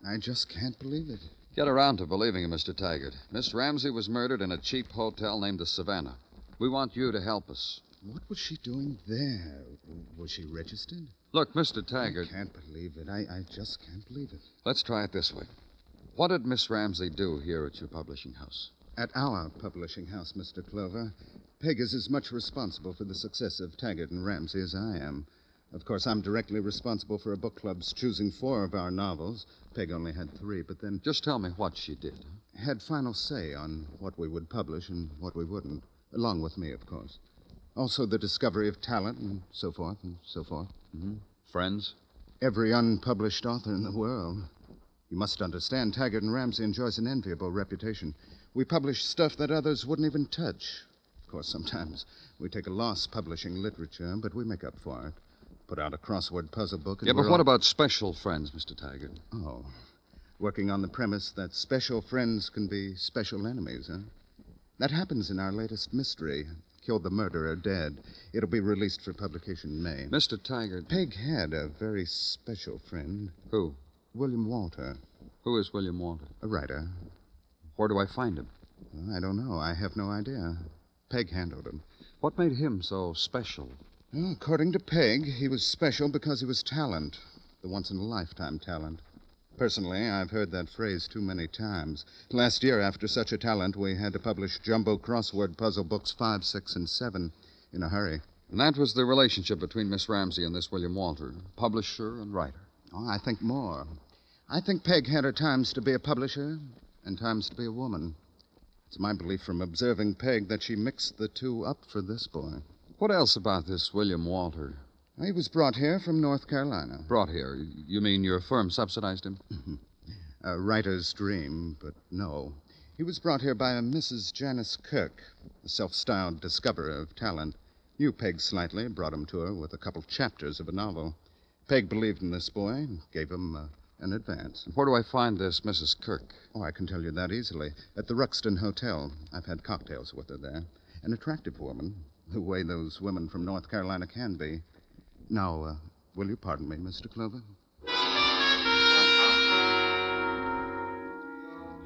I just can't believe it. Get around to believing it, Mr. Taggart. Miss Ramsey was murdered in a cheap hotel named the Savannah. We want you to help us. What was she doing there? Was she registered? Look, Mr. Taggart... I can't believe it. I just can't believe it. Let's try it this way. What did Miss Ramsey do here at your publishing house? At our publishing house, Mr. Clover, Peg is as much responsible for the success of Taggart and Ramsey as I am. Of course, I'm directly responsible for a book club's choosing 4 of our novels. Peg only had 3, but then... Just tell me what she did. Had final say on what we would publish and what we wouldn't. Along with me, of course. Also the discovery of talent and so forth and so forth. Mm-hmm. Friends? Every unpublished author in the world. You must understand, Taggart and Ramsey enjoys an enviable reputation. We publish stuff that others wouldn't even touch. Of course, sometimes we take a loss publishing literature, but we make up for it. Put out a crossword puzzle book. And yeah, but what about special friends, Mr. Taggart? Oh, working on the premise that special friends can be special enemies, huh? That happens in our latest mystery, Killed the Murderer Dead. It'll be released for publication in May. Mr. Taggart. Peg had a very special friend. Who? William Walter. Who is William Walter? A writer. Where do I find him? Well, I don't know. I have no idea. Peg handled him. What made him so special? Well, according to Peg, he was special because he was talent. The once-in-a-lifetime talent. Personally, I've heard that phrase too many times. Last year, after such a talent, we had to publish jumbo crossword puzzle books 5, 6, and 7 in a hurry. And that was the relationship between Miss Ramsey and this William Walter, publisher and writer. Oh, I think more. I think Peg had her times to be a publisher and times to be a woman. It's my belief from observing Peg that she mixed the two up for this boy. What else about this William Walter? He was brought here from North Carolina. Brought here? You mean your firm subsidized him? A writer's dream, but no. He was brought here by a Mrs. Janice Kirk, a self-styled discoverer of talent. Knew Peg slightly, brought him to her with a couple chapters of a novel. Peg believed in this boy and gave him an advance. Where do I find this Mrs. Kirk? Oh, I can tell you that easily. At the Ruxton Hotel. I've had cocktails with her there. An attractive woman, the way those women from North Carolina can be. Now, will you pardon me, Mr. Clover?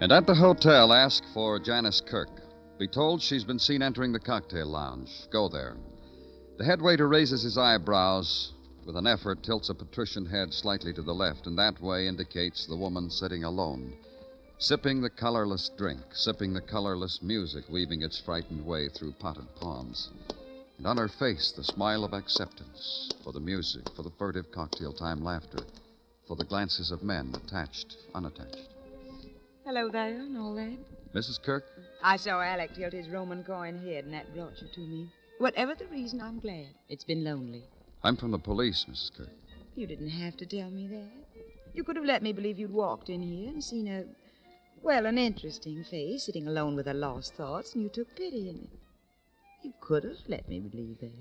And at the hotel, ask for Janice Kirk. Be told she's been seen entering the cocktail lounge. Go there. The head waiter raises his eyebrows. With an effort, tilts a patrician head slightly to the left, and that way indicates the woman sitting alone, sipping the colorless drink, sipping the colorless music, weaving its frightened way through potted palms. And on her face, the smile of acceptance for the music, for the furtive cocktail time laughter, for the glances of men, attached, unattached. Hello there, and all that. Mrs. Kirk? I saw Alec tilt his Roman coin head, and that brought you to me. Whatever the reason, I'm glad. It's been lonely. I'm from the police, Mrs. Kirk. You didn't have to tell me that. You could have let me believe you'd walked in here and seen an interesting face sitting alone with her lost thoughts, and you took pity in it. You could have let me believe that.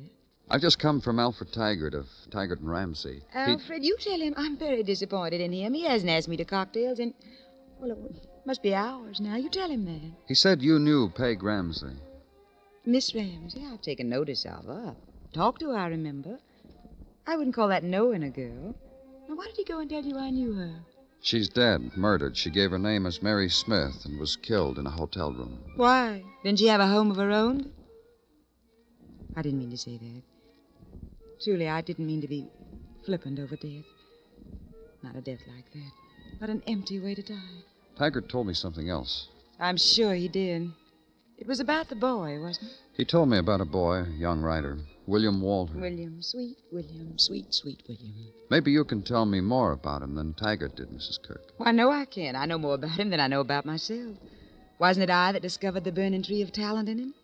I've just come from Alfred Taggart of Taggart and Ramsey. Alfred, you tell him I'm very disappointed in him. He hasn't asked me to cocktails in, it must be hours now. You tell him that. He said you knew Peg Ramsey. Miss Ramsey, I've taken notice of her. I've talked to her, I remember. I wouldn't call that knowing a girl. Now, why did he go and tell you I knew her? She's dead, murdered. She gave her name as Mary Smith and was killed in a hotel room. Why? Didn't she have a home of her own? I didn't mean to say that. Truly, I didn't mean to be flippant over death. Not a death like that. But an empty way to die. Taggart told me something else. I'm sure he did. It was about the boy, wasn't it? He told me about a boy, a young writer, William Walter. William, sweet William, sweet, sweet William. Maybe you can tell me more about him than Taggart did, Mrs. Kirk. Well, I know I can. I know more about him than I know about myself. Wasn't it I that discovered the burning tree of talent in him?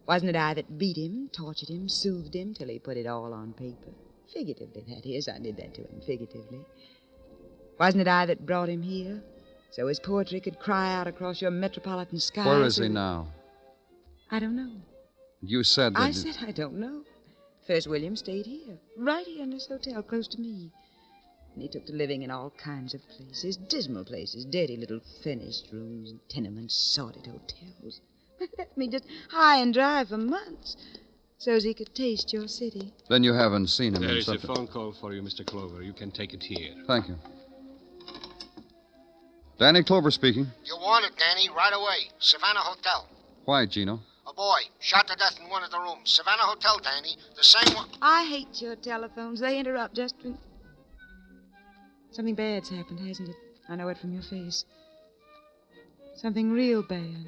Wasn't it I that beat him, tortured him, soothed him till he put it all on paper? Figuratively, that is. I did that to him, figuratively. Wasn't it I that brought him here, so his poetry could cry out across your metropolitan skies? Where is he now? I don't know. You said that... I said I don't know. First, William stayed here, right here in this hotel, close to me. And he took to living in all kinds of places, dismal places, dirty little furnished rooms, tenements, sordid hotels. Left me just high and dry for months, so's he could taste your city. Then you haven't seen him There in is a something... phone call for you, Mr. Clover. You can take it here. Thank you. Danny Clover speaking. You want it, Danny, right away. Savannah Hotel. Why, Gino? A boy shot to death in one of the rooms. Savannah Hotel, Danny. The same one. I hate your telephones. They interrupt just when... Something bad's happened, hasn't it? I know it from your face. Something real bad.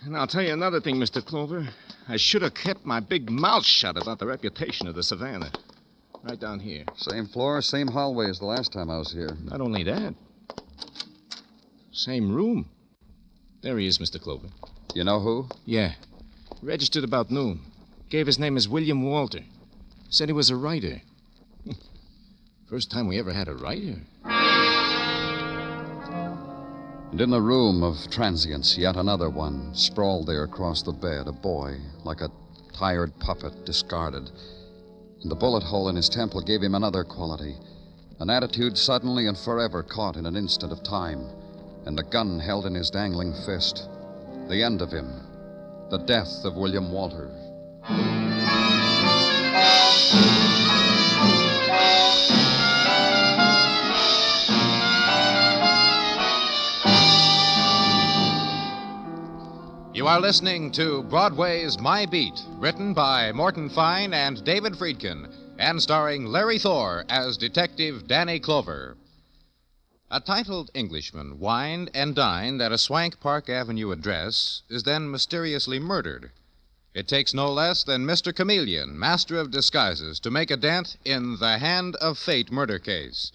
And I'll tell you another thing, Mr. Clover. I should have kept my big mouth shut about the reputation of the Savannah. Right down here. Same floor, same hallway as the last time I was here. Not only that. Same room. There he is, Mr. Clover. You know who? Yeah. Registered about noon. Gave his name as William Walter. Said he was a writer. First time we ever had a writer. And in the room of transience, yet another one, sprawled there across the bed, a boy, like a tired puppet, discarded. And the bullet hole in his temple gave him another quality, an attitude suddenly and forever caught in an instant of time, and the gun held in his dangling fist. The end of him, the death of William Walter. You are listening to Broadway's My Beat, written by Morton Fine and David Friedkin, and starring Larry Thor as Detective Danny Clover. A titled Englishman wined and dined at a Swank Park Avenue address is then mysteriously murdered. It takes no less than Mr. Chameleon, master of disguises, to make a dent in the Hand of Fate murder case.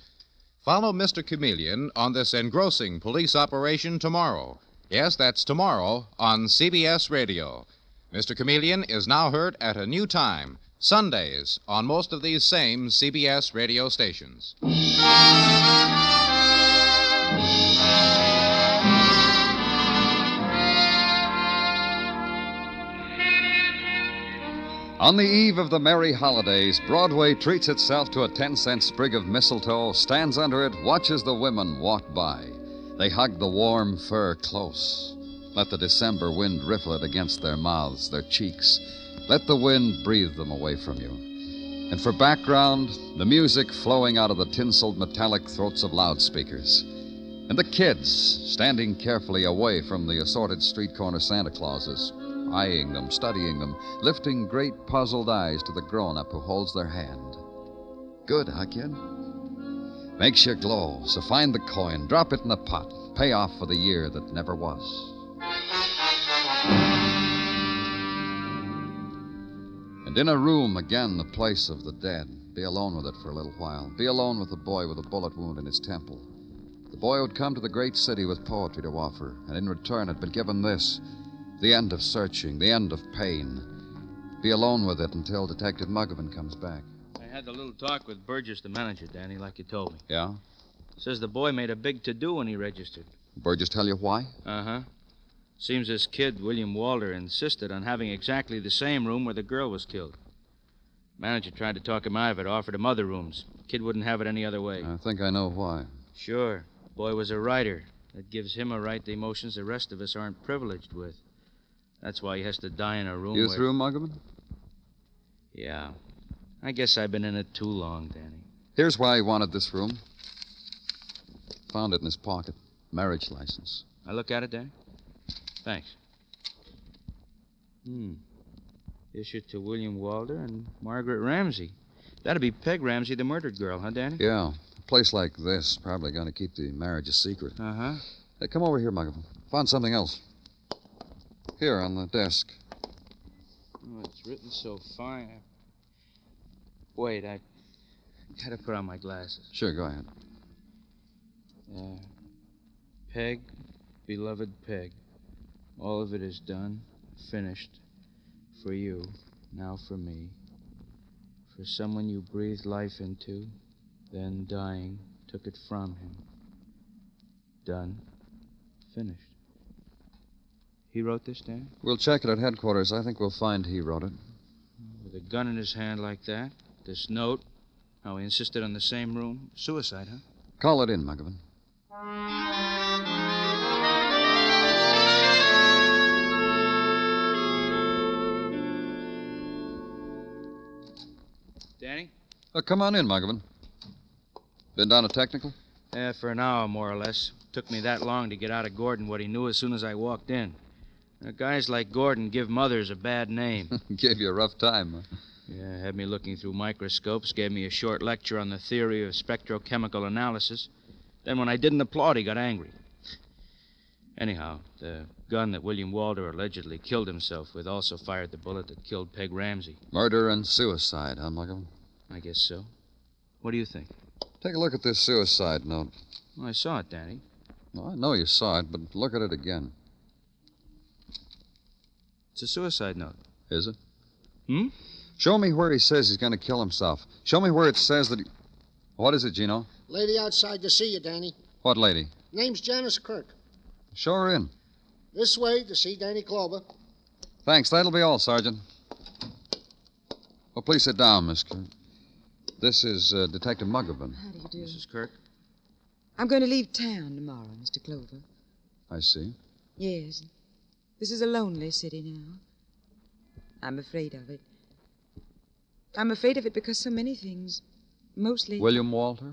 Follow Mr. Chameleon on this engrossing police operation tomorrow. Yes, that's tomorrow on CBS Radio. Mr. Chameleon is now heard at a new time, Sundays, on most of these same CBS radio stations. On the eve of the merry holidays, Broadway treats itself to a 10-cent sprig of mistletoe, stands under it, watches the women walk by. They hug the warm fur close. Let the December wind riffle it against their mouths, their cheeks. Let the wind breathe them away from you. And for background, the music flowing out of the tinseled metallic throats of loudspeakers. And the kids standing carefully away from the assorted street corner Santa Clauses, eyeing them, studying them, lifting great puzzled eyes to the grown-up who holds their hand. Good, huh, kid? Makes you glow, so find the coin, drop it in the pot, pay off for the year that never was. And in a room, again, the place of the dead. Be alone with it for a little while. Be alone with the boy with a bullet wound in his temple. The boy who'd come to the great city with poetry to offer, and in return had been given this. The end of searching, the end of pain. Be alone with it until Detective Muggavan comes back. I had a little talk with Burgess, the manager, Danny, like you told me. Yeah? Says the boy made a big to-do when he registered. Burgess tell you why? Uh-huh. Seems this kid, William Walter, insisted on having exactly the same room where the girl was killed. Manager tried to talk him out of it, offered him other rooms. Kid wouldn't have it any other way. I think I know why. Sure. Boy was a writer. That gives him a right to emotions the rest of us aren't privileged with. That's why he has to die in a room You where... through, Muggavan? Yeah. I guess I've been in it too long, Danny. Here's why he wanted this room. Found it in his pocket. Marriage license. I look at it, Danny? Thanks. Issued to William Walter and Margaret Ramsey. That'd be Peg Ramsey, the murdered girl, huh, Danny? Yeah. A place like this probably going to keep the marriage a secret. Uh-huh. Hey, come over here, Muggavan. Found something else. Here, on the desk. Oh, it's written so fine. Wait, I gotta put on my glasses. Sure, go ahead. Peg, beloved Peg, all of it is done, finished. For you, now for me. For someone you breathed life into, then dying, took it from him. Done, finished. He wrote this, Dan? We'll check it at headquarters. I think we'll find he wrote it. With a gun in his hand like that, this note, how he insisted on the same room. Suicide, huh? Call it in, Muggavan. Danny? Come on in, Muggavan. Been down to technical? Yeah, for an hour, more or less. Took me that long to get out of Gordon what he knew as soon as I walked in. Guys like Gordon give mothers a bad name. Gave you a rough time, huh? Yeah, had me looking through microscopes, gave me a short lecture on the theory of spectrochemical analysis. Then when I didn't applaud, he got angry. Anyhow, the gun that William Walter allegedly killed himself with also fired the bullet that killed Peg Ramsey. Murder and suicide, huh, Muggavan? I guess so. What do you think? Take a look at this suicide note. Well, I saw it, Danny. Well, I know you saw it, but look at it again. It's a suicide note. Is it? Hmm? Show me where he says he's going to kill himself. Show me where it says that he... What is it, Gino? Lady outside to see you, Danny. What lady? Name's Janice Kirk. Show her in. This way to see Danny Clover. Thanks. That'll be all, Sergeant. Well, please sit down, Miss Kirk. This is Detective Muggavan. How do you do? Mrs. Kirk? I'm going to leave town tomorrow, Mr. Clover. I see. Yes. This is a lonely city now. I'm afraid of it. I'm afraid of it because so many things, mostly... William Walter?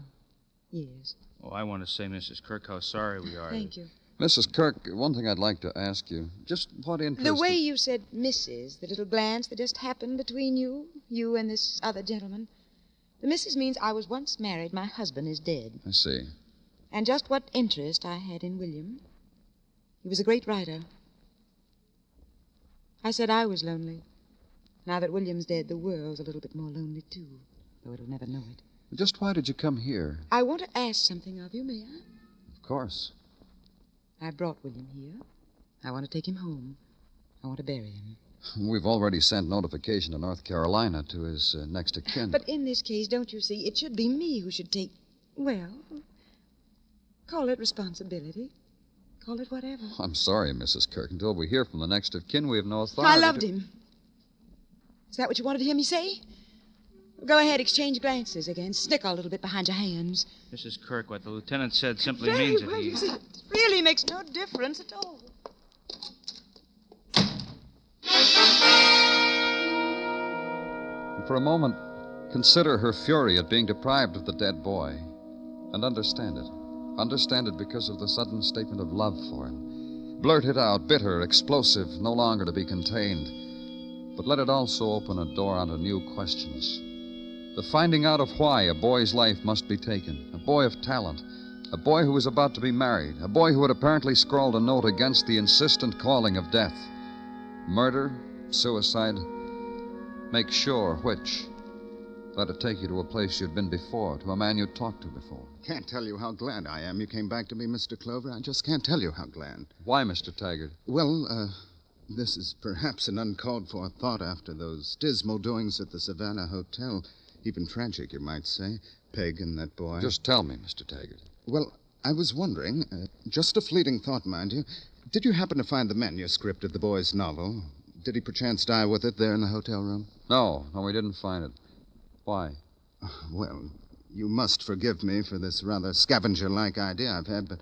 Yes. Oh, I want to say, Mrs. Kirk, how sorry we are. Thank you. Mrs. Kirk, one thing I'd like to ask you. Just what interest... The way you said Mrs., the little glance that just happened between you and this other gentleman. The Mrs. means I was once married. My husband is dead. I see. And just what interest I had in William. He was a great writer. I said I was lonely. Now that William's dead, the world's a little bit more lonely, too, though it'll never know it. Just why did you come here? I want to ask something of you, may I? Of course. I brought William here. I want to take him home. I want to bury him. We've already sent notification to North Carolina to his next of kin. But in this case, don't you see, it should be me who should take, well, call it responsibility. Call it whatever. I'm sorry, Mrs. Kirk. Until we hear from the next of kin, we have no authority. I loved him. Is that what you wanted to hear me say? Go ahead, exchange glances again. Snicker a little bit behind your hands. Mrs. Kirk, what the lieutenant said simply Very means that well, he... you see, it really makes no difference at all. For a moment, consider her fury at being deprived of the dead boy. And understand it. Understand it because of the sudden statement of love for him. Blurt it out, bitter, explosive, no longer to be contained. But let it also open a door onto new questions. The finding out of why a boy's life must be taken. A boy of talent. A boy who was about to be married. A boy who had apparently scrawled a note against the insistent calling of death. Murder? Suicide? Make sure which. Let it take you to a place you'd been before, to a man you'd talked to before. Can't tell you how glad I am you came back to me, Mr. Clover. I just can't tell you how glad. Why, Mr. Taggart? Well, this is perhaps an uncalled-for thought after those dismal doings at the Savannah Hotel. Even tragic, you might say. Peg and that boy. Just tell me, Mr. Taggart. Well, I was wondering, just a fleeting thought, mind you, did you happen to find the manuscript of the boy's novel? Did he perchance die with it there in the hotel room? No, we didn't find it. Why? Well, you must forgive me for this rather scavenger-like idea I've had, but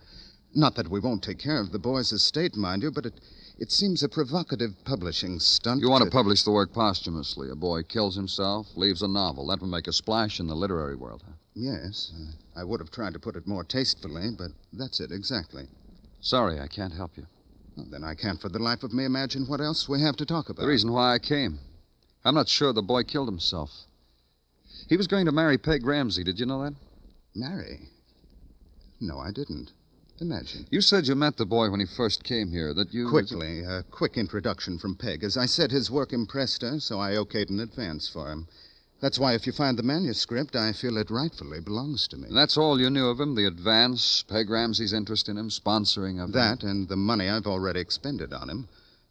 not that we won't take care of the boy's estate, mind you, but it seems a provocative publishing stunt. You want to publish the work posthumously. A boy kills himself, leaves a novel. That would make a splash in the literary world, huh? Yes. I would have tried to put it more tastefully, but that's it exactly. Sorry, I can't help you. Well, then I can't for the life of me imagine what else we have to talk about. The reason why I came. I'm not sure the boy killed himself. He was going to marry Peg Ramsey. Did you know that? Marry? No, I didn't. Imagine. You said you met the boy when he first came here, that you... Quickly, a quick introduction from Peg. As I said, his work impressed her, so I okayed an advance for him. That's why if you find the manuscript, I feel it rightfully belongs to me. And that's all you knew of him? The advance, Peg Ramsey's interest in him, sponsoring of that, and the money I've already expended on him.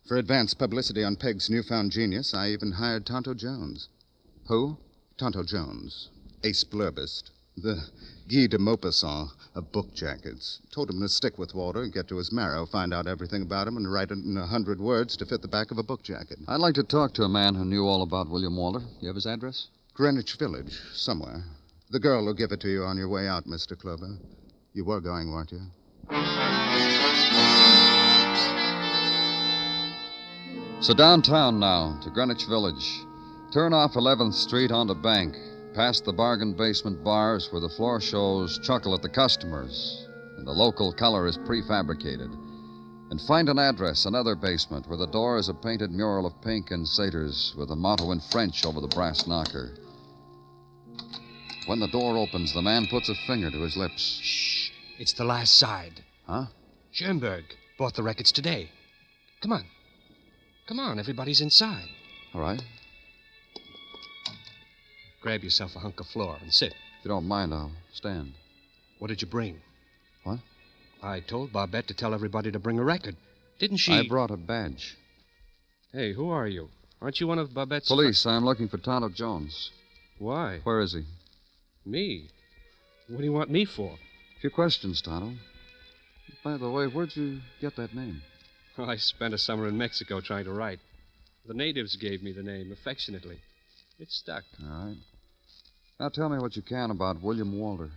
For advance publicity on Peg's newfound genius, I even hired Tonto Jones. Who? Tonto Jones, ace blurbist, the Guy de Maupassant of book jackets. Told him to stick with Walter, get to his marrow, find out everything about him, and write it in 100 words to fit the back of a book jacket. I'd like to talk to a man who knew all about William Walter. You have his address? Greenwich Village, somewhere. The girl will give it to you on your way out, Mr. Clover. You were going, weren't you? So downtown now, to Greenwich Village. Turn off 11th Street onto Bank, past the bargain basement bars where the floor shows chuckle at the customers, and the local color is prefabricated. And find an address, another basement, where the door is a painted mural of pink and satyrs with a motto in French over the brass knocker. When the door opens, the man puts a finger to his lips. Shh. It's the last side. Huh? Schoenberg bought the records today. Come on. Come on, everybody's inside. All right. Grab yourself a hunk of floor and sit. If you don't mind, I'll stand. What did you bring? What? I told Barbette to tell everybody to bring a record. Didn't she? I brought a badge. Hey, who are you? Aren't you one of Barbette's... Police. I'm looking for Tonto Jones. Why? Where is he? Me? What do you want me for? A few questions, Tonto. By the way, where'd you get that name? Oh, I spent a summer in Mexico trying to write. The natives gave me the name affectionately. It stuck. All right. Now tell me what you can about William Walter.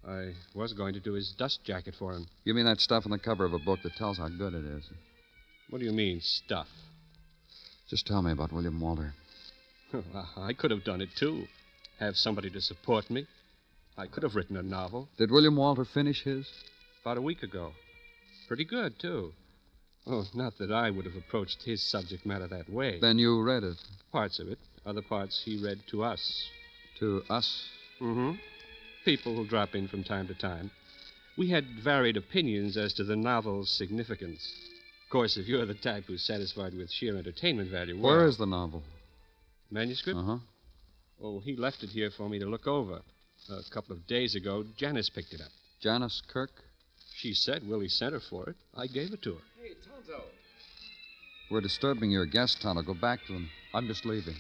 I was going to do his dust jacket for him. You mean that stuff on the cover of a book that tells how good it is? What do you mean, stuff? Just tell me about William Walter. I could have done it, too. Have somebody to support me. I could have written a novel. Did William Walter finish his? About a week ago. Pretty good, too. Oh, not that I would have approached his subject matter that way. Then you read it? Parts of it. Other parts he read to us. To us? Mm-hmm. People who drop in from time to time. We had varied opinions as to the novel's significance. Of course, if you're the type who's satisfied with sheer entertainment value... Where is the novel? Manuscript? Uh-huh. Oh, he left it here for me to look over. A couple of days ago, Janice picked it up. Janice Kirk? She said Willie sent her for it. I gave it to her. Hey, Tonto. We're disturbing your guest, Tonto. Go back to him. I'm just leaving.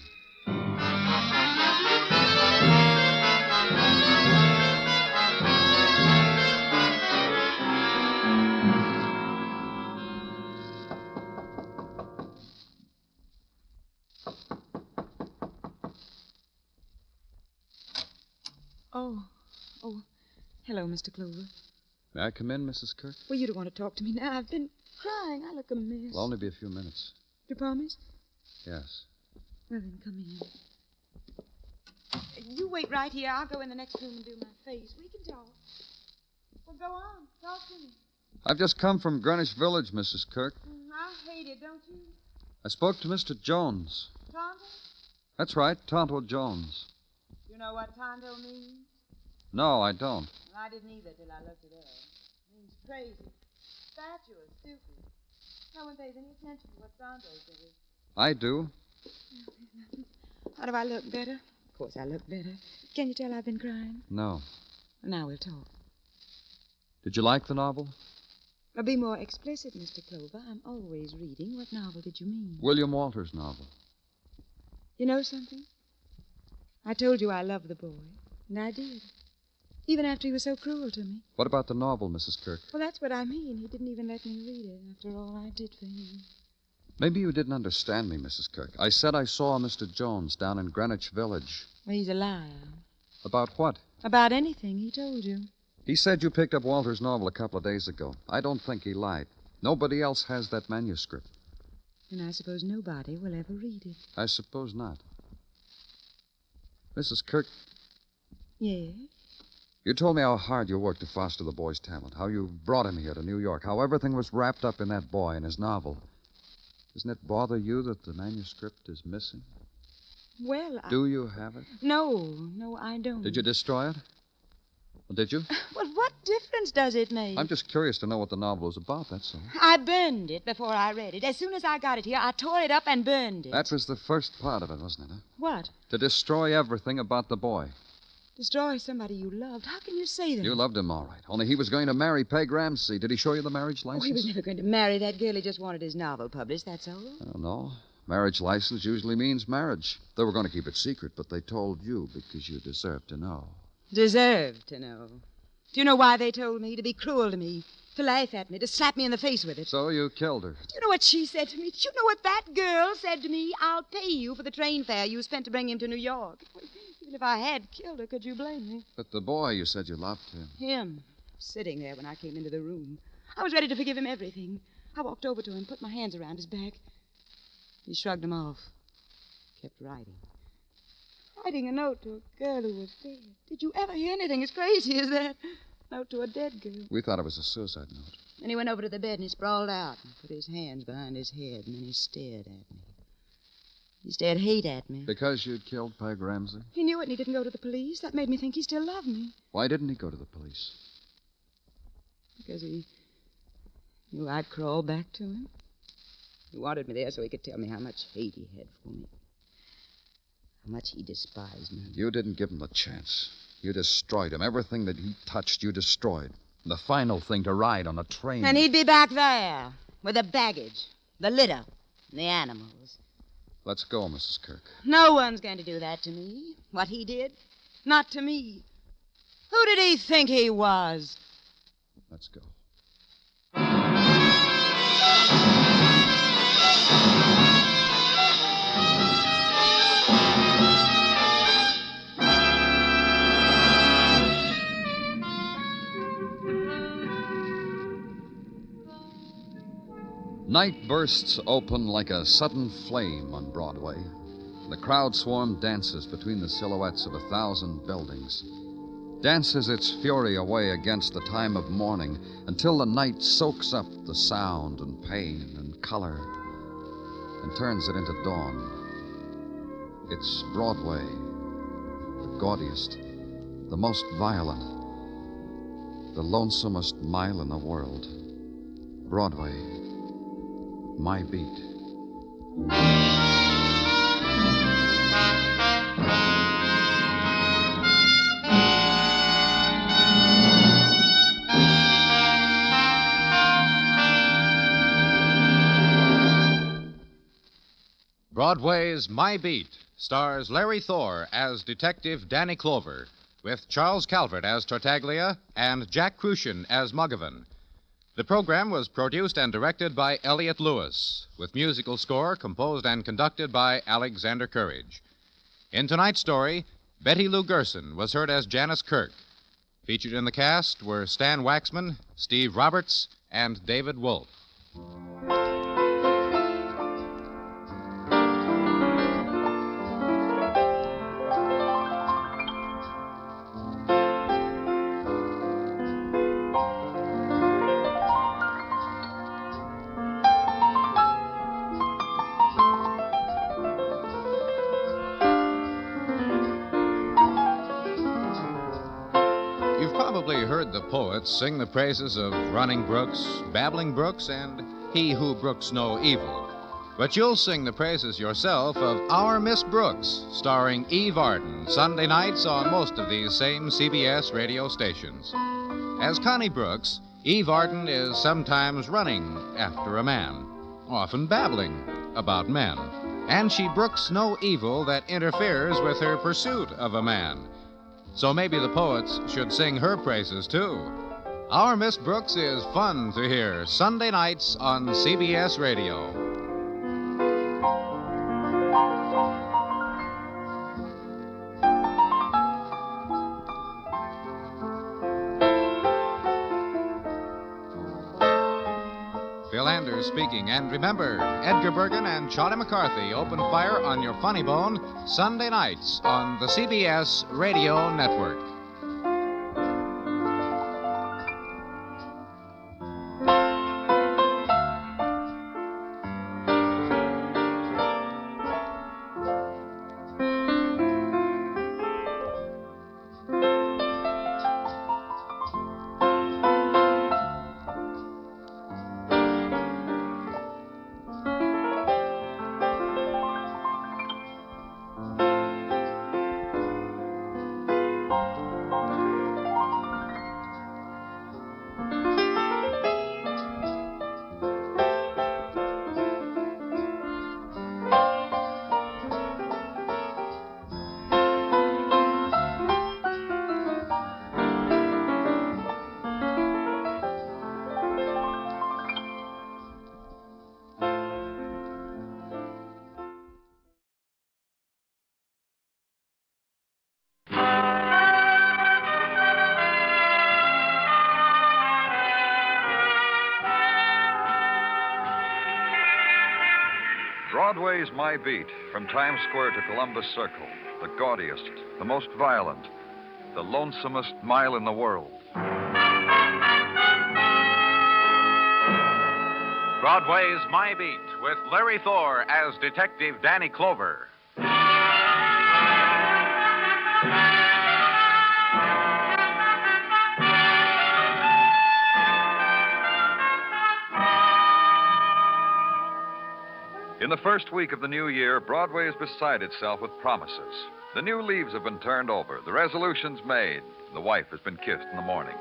Oh, hello, Mr. Clover. May I come in, Mrs. Kirk? Well, you don't want to talk to me now. I've been crying. I look a mess. It'll only be a few minutes. You promise? Yes. Well, then, come in. You wait right here. I'll go in the next room and do my face. We can talk. Well, go on. Talk to me. I've just come from Greenwich Village, Mrs. Kirk. I hate it, don't you? I spoke to Mr. Jones. Tonto? That's right, Tonto Jones. You know what Tonto means? No, I don't. Well, I didn't either till I looked it up. It means crazy, fatuous, stupid. No one pays any attention to what Tonto says. I do. How do I look, better? Of course I look better. Can you tell I've been crying? No. Well, now we'll talk. Did you like the novel? Well, be more explicit, Mr. Clover. I'm always reading. What novel did you mean? William Walter's novel. You know something? I told you I loved the boy, and I did. Even after he was so cruel to me. What about the novel, Mrs. Kirk? Well, that's what I mean. He didn't even let me read it after all I did for him. Maybe you didn't understand me, Mrs. Kirk. I said I saw Mr. Jones down in Greenwich Village. Well, he's a liar. About what? About anything, he told you. He said you picked up Walter's novel a couple of days ago. I don't think he lied. Nobody else has that manuscript. And I suppose nobody will ever read it. I suppose not. Mrs. Kirk, Yes? you told me how hard you worked to foster the boy's talent, how you brought him here to New York, how everything was wrapped up in that boy and his novel. Doesn't it bother you that the manuscript is missing? Well, Do you have it? No, I don't. Did you destroy it? Or did you? Well, what difference does it make? I'm just curious to know what the novel is about, that's all. I burned it before I read it. As soon as I got it here, I tore it up and burned it. That was the first part of it, wasn't it? Huh? What? To destroy everything about the boy. Destroy somebody you loved? How can you say that? You loved him all right. Only he was going to marry Peg Ramsey. Did he show you the marriage license? Oh, he was never going to marry that girl. He just wanted his novel published, that's all. I don't know. Marriage license usually means marriage. They were going to keep it secret, but they told you because you deserved to know. Deserved to know. Do you know why they told me? To be cruel to me. To laugh at me. To slap me in the face with it. So you killed her. Do you know what she said to me? Do you know what that girl said to me? I'll pay you for the train fare you spent to bring him to New York. Even if I had killed her, could you blame me? But the boy, you said you loved him. Him. Sitting there when I came into the room. I was ready to forgive him everything. I walked over to him, put my hands around his back. He shrugged them off. Kept writing. Writing a note to a girl who was dead. Did you ever hear anything as crazy as that? Note to a dead girl. We thought it was a suicide note. Then he went over to the bed and he sprawled out and put his hands behind his head, and then he stared at me. He stared hate at me. Because you'd killed Peg Ramsey? He knew it and he didn't go to the police. That made me think he still loved me. Why didn't he go to the police? Because he knew I'd crawl back to him. He wanted me there so he could tell me how much hate he had for me. How much he despised me. You didn't give him a chance. You destroyed him. Everything that he touched, you destroyed. The final thing to ride on a train. And he'd be back there with the baggage, the litter, and the animals. Let's go, Mrs. Kirk. No one's going to do that to me. What he did. Not to me. Who did he think he was? Let's go. Night bursts open like a sudden flame on Broadway. The crowd swarm dances between the silhouettes of 1,000 buildings. Dances its fury away against the time of morning until the night soaks up the sound and pain and color and turns it into dawn. It's Broadway, the gaudiest, the most violent, the lonesomest mile in the world. Broadway. My beat. Broadway's My Beat stars Larry Thor as Detective Danny Clover, with Charles Calvert as Tartaglia and Jack Crucian as Muggavan. The program was produced and directed by Elliott Lewis, with musical score composed and conducted by Alexander Courage. In tonight's story, Betty Lou Gerson was heard as Janice Kirk. Featured in the cast were Stan Waxman, Steve Roberts, and David Wolf. You've probably heard the poets sing the praises of running brooks, babbling brooks, and he who brooks no evil. But you'll sing the praises yourself of Our Miss Brooks, starring Eve Arden, Sunday nights on most of these same CBS radio stations. As Connie Brooks, Eve Arden is sometimes running after a man, often babbling about men, and she brooks no evil that interferes with her pursuit of a man. So maybe the poets should sing her praises, too. Our Miss Brooks is fun to hear Sunday nights on CBS Radio. Phil Anders speaking. And remember, Edgar Bergen and Charlie McCarthy open fire on your funny bone Sunday nights on the CBS Radio Network. Broadway's My Beat, from Times Square to Columbus Circle, the gaudiest, the most violent, the lonesomest mile in the world. Broadway's My Beat, with Larry Thor as Detective Danny Clover. In the first week of the new year, Broadway is beside itself with promises. The new leaves have been turned over, the resolutions made, the wife has been kissed in the morning.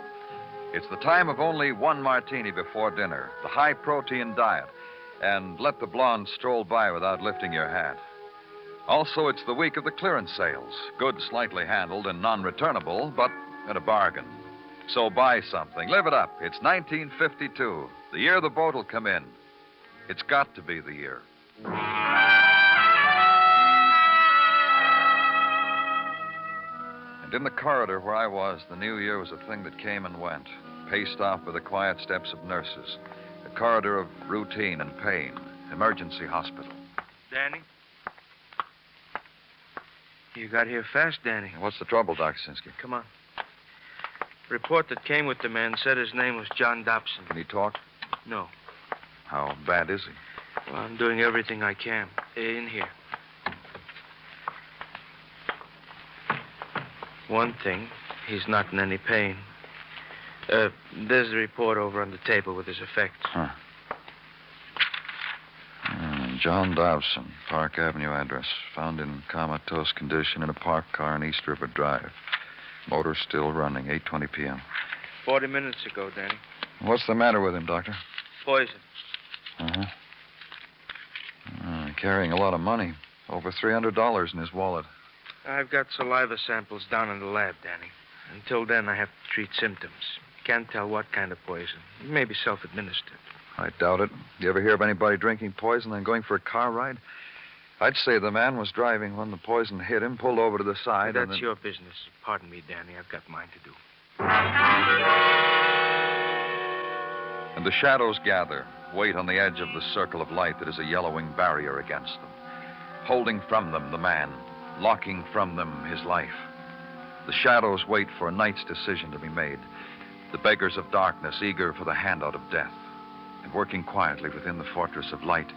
It's the time of only one martini before dinner, the high-protein diet, and let the blonde stroll by without lifting your hat. Also, it's the week of the clearance sales, goods slightly handled and non-returnable, but at a bargain. So buy something, live it up. It's 1952, the year the boat will come in. It's got to be the year. And in the corridor where I was, the new year was a thing that came and went, paced off by the quiet steps of nurses, a corridor of routine and pain, emergency hospital. Danny? You got here fast, Danny. What's the trouble, Dr. Sinsky? Come on. Report that came with the man said his name was John Dobson. Can he talk? No. How bad is he? Well, I'm doing everything I can. In here. One thing, he's not in any pain. There's the report over on the table with his effects. Huh. John Dobson, Park Avenue address. Found in comatose condition in a parked car on East River Drive. Motor still running, 8:20 p.m. 40 minutes ago, Danny. What's the matter with him, Doctor? Poison. Uh-huh. carrying a lot of money. Over $300 in his wallet. I've got saliva samples down in the lab, Danny. Until then, I have to treat symptoms. Can't tell what kind of poison. It may be self-administered. I doubt it. You ever hear of anybody drinking poison and going for a car ride? I'd say the man was driving when the poison hit him, pulled over to the side. That's and then... your business. Pardon me, Danny. I've got mine to do. And the shadows gather, wait on the edge of the circle of light that is a yellowing barrier against them, holding from them the man, locking from them his life. The shadows wait for a night's decision to be made, the beggars of darkness eager for the handout of death. And working quietly within the fortress of light,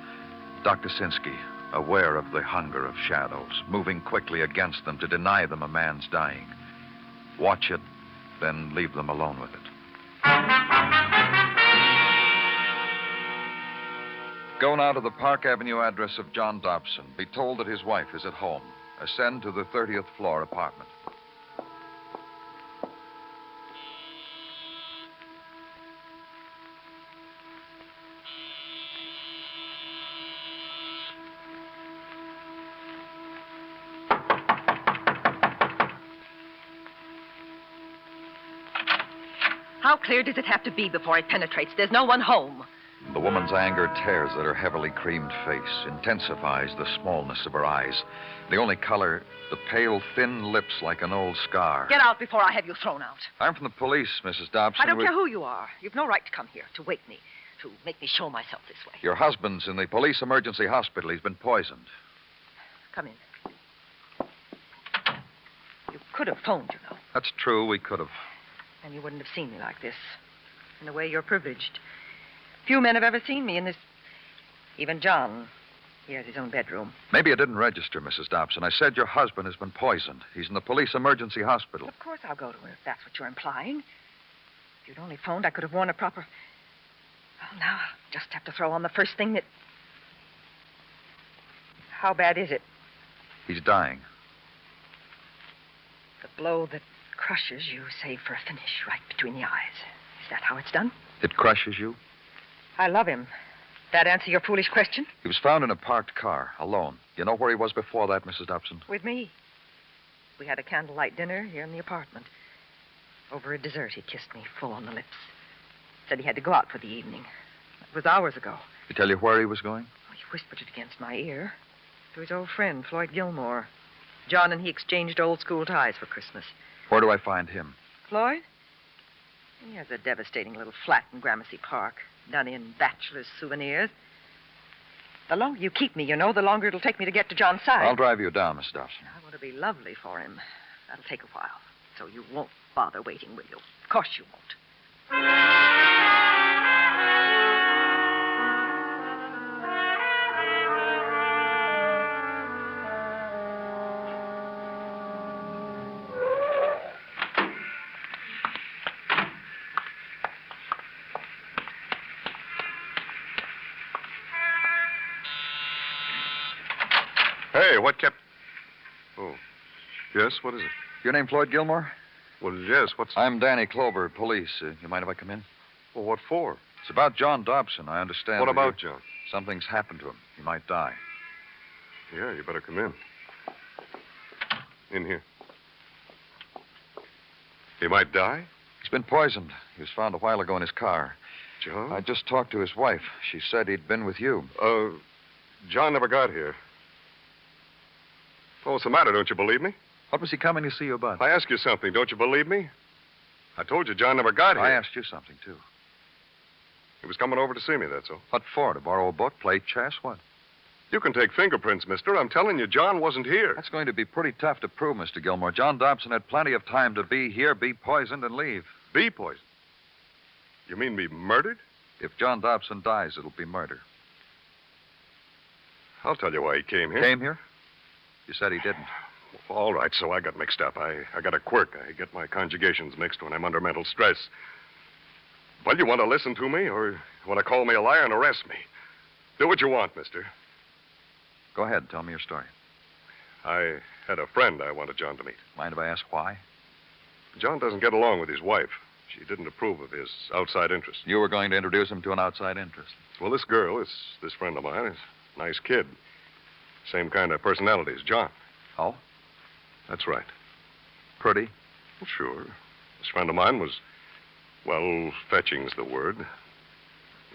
Dr. Sinsky, aware of the hunger of shadows, moving quickly against them to deny them a man's dying. Watch it, then leave them alone with it. Go now to the Park Avenue address of John Dobson. Be told that his wife is at home. Ascend to the 30th floor apartment. How clear does it have to be before it penetrates? There's no one home. The woman's anger tears at her heavily creamed face, intensifies the smallness of her eyes. The only color, the pale, thin lips like an old scar. Get out before I have you thrown out. I'm from the police, Mrs. Dobson. I don't care who you are. You've no right to come here, to wake me, to make me show myself this way. Your husband's in the police emergency hospital. He's been poisoned. Come in. You could have phoned, you know. That's true, we could have. And you wouldn't have seen me like this. In a way, you're privileged. Few men have ever seen me in this. Even John. He has his own bedroom. Maybe I didn't register, Mrs. Dobson. I said your husband has been poisoned. He's in the police emergency hospital. Of course I'll go to him if that's what you're implying. If you'd only phoned, I could have worn a proper... Well, now I'll just have to throw on the first thing that... How bad is it? He's dying. The blow that crushes you save for a finish right between the eyes. Is that how it's done? It crushes you? I love him. That answer your foolish question? He was found in a parked car, alone. You know where he was before that, Mrs. Dobson? With me. We had a candlelight dinner here in the apartment. Over a dessert, he kissed me full on the lips. Said he had to go out for the evening. That was hours ago. He tell you where he was going? Oh, he whispered it against my ear. To his old friend, Floyd Gilmore. John and he exchanged old school ties for Christmas. Where do I find him? Floyd? He has a devastating little flat in Gramercy Park, done in bachelor's souvenirs. The longer you keep me, you know, the longer it'll take me to get to John's side. I'll drive you down, Miss Dobson. I want to be lovely for him. That'll take a while. So you won't bother waiting, will you? Of course you won't. Hey, what kept... Oh. Yes, what is it? Your name Floyd Gilmore? Well, yes, what's... I'm Danny Clover, police. You mind if I come in? Well, what for? It's about John Dobson, I understand. What about John? Something's happened to him. He might die. Yeah, you better come in. In here. He might die? He's been poisoned. He was found a while ago in his car. John? I just talked to his wife. She said he'd been with you. John never got here. Oh, what's the matter? Don't you believe me? What was he coming to see you about? I asked you something. Don't you believe me? I told you John never got here. I asked you something, too. He was coming over to see me, that's all. What for? To borrow a book, play chess, what? You can take fingerprints, mister. I'm telling you, John wasn't here. That's going to be pretty tough to prove, Mr. Gilmore. John Dobson had plenty of time to be here, be poisoned, and leave. Be poisoned? You mean be murdered? If John Dobson dies, it'll be murder. I'll tell you why he came here. Came here? You said he didn't. All right, so I got mixed up. I got a quirk. I get my conjugations mixed when I'm under mental stress. Well, you want to listen to me, or you want to call me a liar and arrest me? Do what you want, mister. Go ahead. Tell me your story. I had a friend I wanted John to meet. Mind if I ask why? John doesn't get along with his wife. She didn't approve of his outside interest. You were going to introduce him to an outside interest. Well, this girl, this friend of mine, is a nice kid. Same kind of personality as John. Oh? That's right. Pretty? Well, sure. This friend of mine was, well, fetching's the word.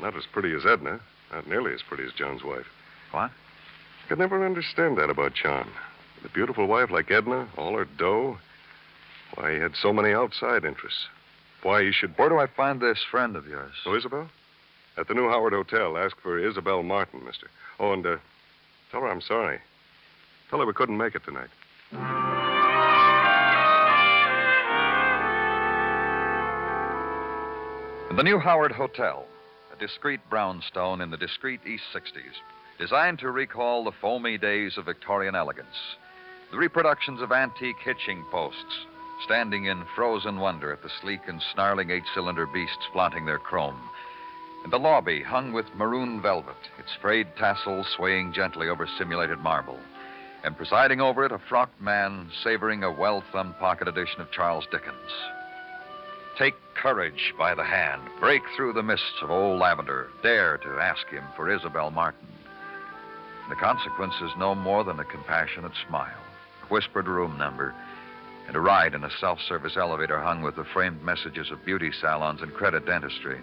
Not as pretty as Edna. Not nearly as pretty as John's wife. What? I could never understand that about John. With a beautiful wife like Edna, all her dough, why he had so many outside interests. Why he should... Where do I find this friend of yours? Oh, Isabel? At the New Howard Hotel. Ask for Isabel Martin, mister. Oh, and tell her I'm sorry. Tell her we couldn't make it tonight. The New Howard Hotel, a discreet brownstone in the discreet East 60s, designed to recall the foamy days of Victorian elegance. The reproductions of antique hitching posts, standing in frozen wonder at the sleek and snarling 8-cylinder beasts flaunting their chrome. And the lobby hung with maroon velvet, its frayed tassels swaying gently over simulated marble. And presiding over it, a frocked man savoring a well-thumbed pocket edition of Charles Dickens. Take courage by the hand, break through the mists of old lavender, dare to ask him for Isabel Martin. The consequence is no more than a compassionate smile, a whispered room number, and a ride in a self-service elevator hung with the framed messages of beauty salons and credit dentistry.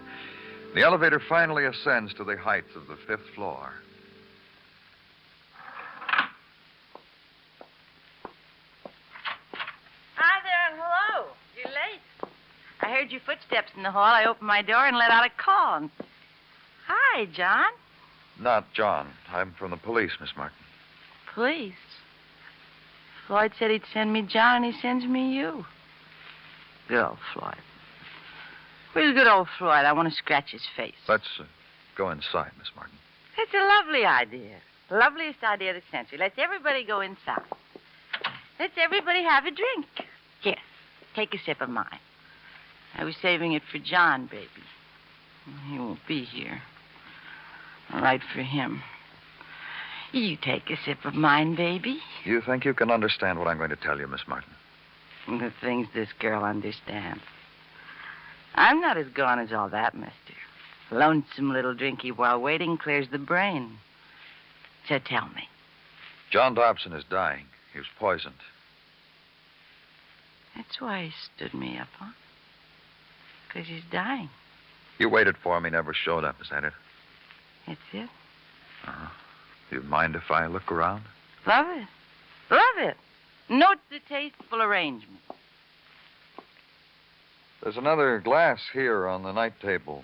The elevator finally ascends to the heights of the 5th floor. Hi there and hello. You're late. I heard your footsteps in the hall. I opened my door and let out a call. And... Hi, John. Not John. I'm from the police, Miss Martin. Police? Floyd said he'd send me John, and he sends me you. Good old Floyd. Where's good old Floyd? I want to scratch his face. Let's go inside, Miss Martin. That's a lovely idea. Loveliest idea of the century. Let's everybody go inside. Let's everybody have a drink. Here, take a sip of mine. I was saving it for John, baby. He won't be here. I'll write for him. You take a sip of mine, baby. You think you can understand what I'm going to tell you, Miss Martin? The things this girl understands. I'm not as gone as all that, mister. Lonesome little drinky while waiting clears the brain. So tell me. John Dobson is dying. He was poisoned. That's why he stood me up, huh? Because he's dying. You waited for him. He never showed up. Is that it? That's it. Uh-huh. Do you mind if I look around? Love it. Love it. Note the tasteful arrangement. There's another glass here on the night table.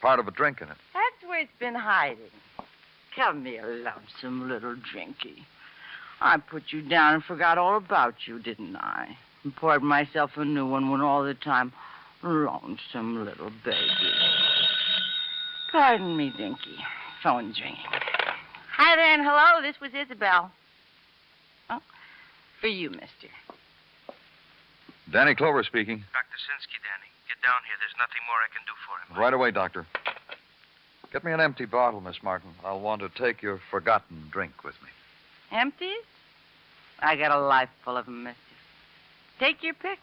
Part of a drink in it. That's where it's been hiding. Come here, lonesome little drinky. I put you down and forgot all about you, didn't I? And poured myself a new one when all the time, lonesome little baby. Pardon me, Dinky. Phone's ringing. Hi there and hello. This was Isabel. Oh, for you, mister. Danny Clover speaking. Dr. Sinsky, Danny. Get down here. There's nothing more I can do for him. Right away, doctor. Get me an empty bottle, Miss Martin. I'll want to take your forgotten drink with me. Empties? I got a life full of them, mister. Take your pick.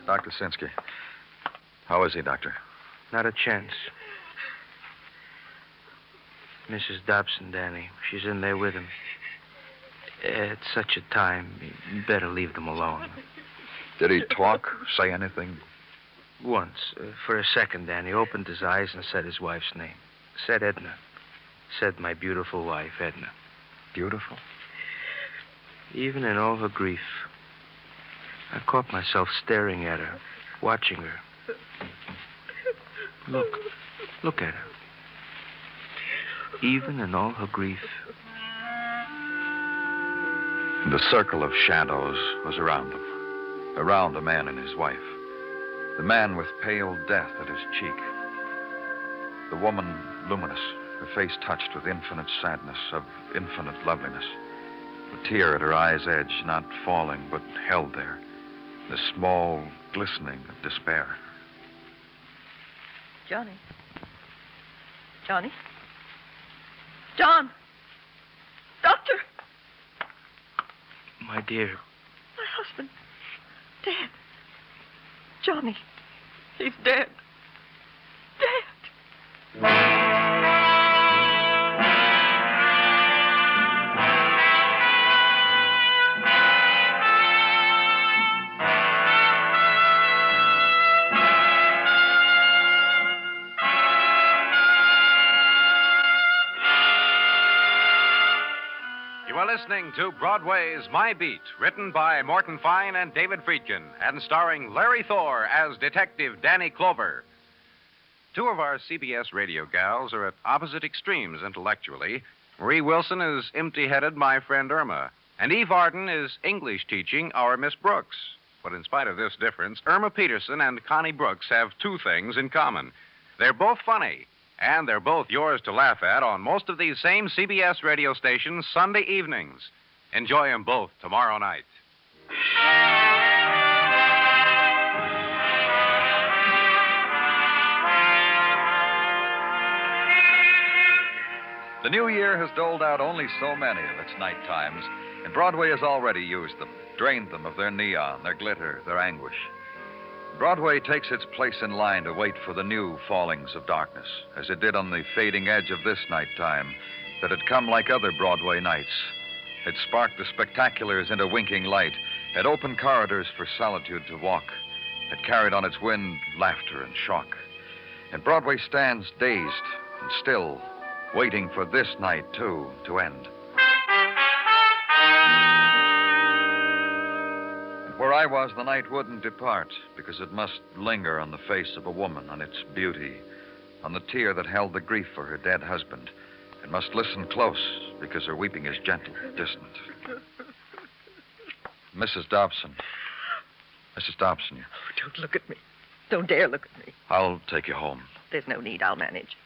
Dr. Sinsky. How is he, Doctor? Not a chance. Mrs. Dobson, Danny. She's in there with him. At such a time, you better leave them alone. Did he talk, say anything? Once. For a second, Danny opened his eyes and said his wife's name. Said Edna. Said my beautiful wife, Edna. Beautiful? Even in all her grief, I caught myself staring at her, watching her. Look at her. Even in all her grief. The circle of shadows was around them. Around the man and his wife. The man with pale death at his cheek. The woman luminous, her face touched with infinite sadness, of infinite loveliness. The tear at her eye's edge, not falling, but held there. The small glistening of despair. Johnny. Johnny? John! Doctor! my dear. My husband. Dead. Johnny. He's dead. You are listening to Broadway's My Beat, written by Morton Fine and David Friedkin, and starring Larry Thor as Detective Danny Clover. Two of our CBS radio gals are at opposite extremes intellectually. Marie Wilson is empty-headed, my friend Irma, and Eve Arden is English teaching our Miss Brooks. But in spite of this difference, Irma Peterson and Connie Brooks have two things in common. They're both funny. And they're both yours to laugh at on most of these same CBS radio stations Sunday evenings. Enjoy them both tomorrow night. The new year has doled out only so many of its night times, and Broadway has already used them, drained them of their neon, their glitter, their anguish. Broadway takes its place in line to wait for the new fallings of darkness, as it did on the fading edge of this nighttime that had come like other Broadway nights. It sparked the spectaculars into winking light, had opened corridors for solitude to walk, had carried on its wind laughter and shock. And Broadway stands dazed and still, waiting for this night, too, to end. Where I was, the night wouldn't depart, because it must linger on the face of a woman, on its beauty, on the tear that held the grief for her dead husband. It must listen close, because her weeping is gentle, distant. Mrs. Dobson. Mrs. Dobson. Don't look at me. Don't dare look at me. I'll take you home. There's no need. I'll manage.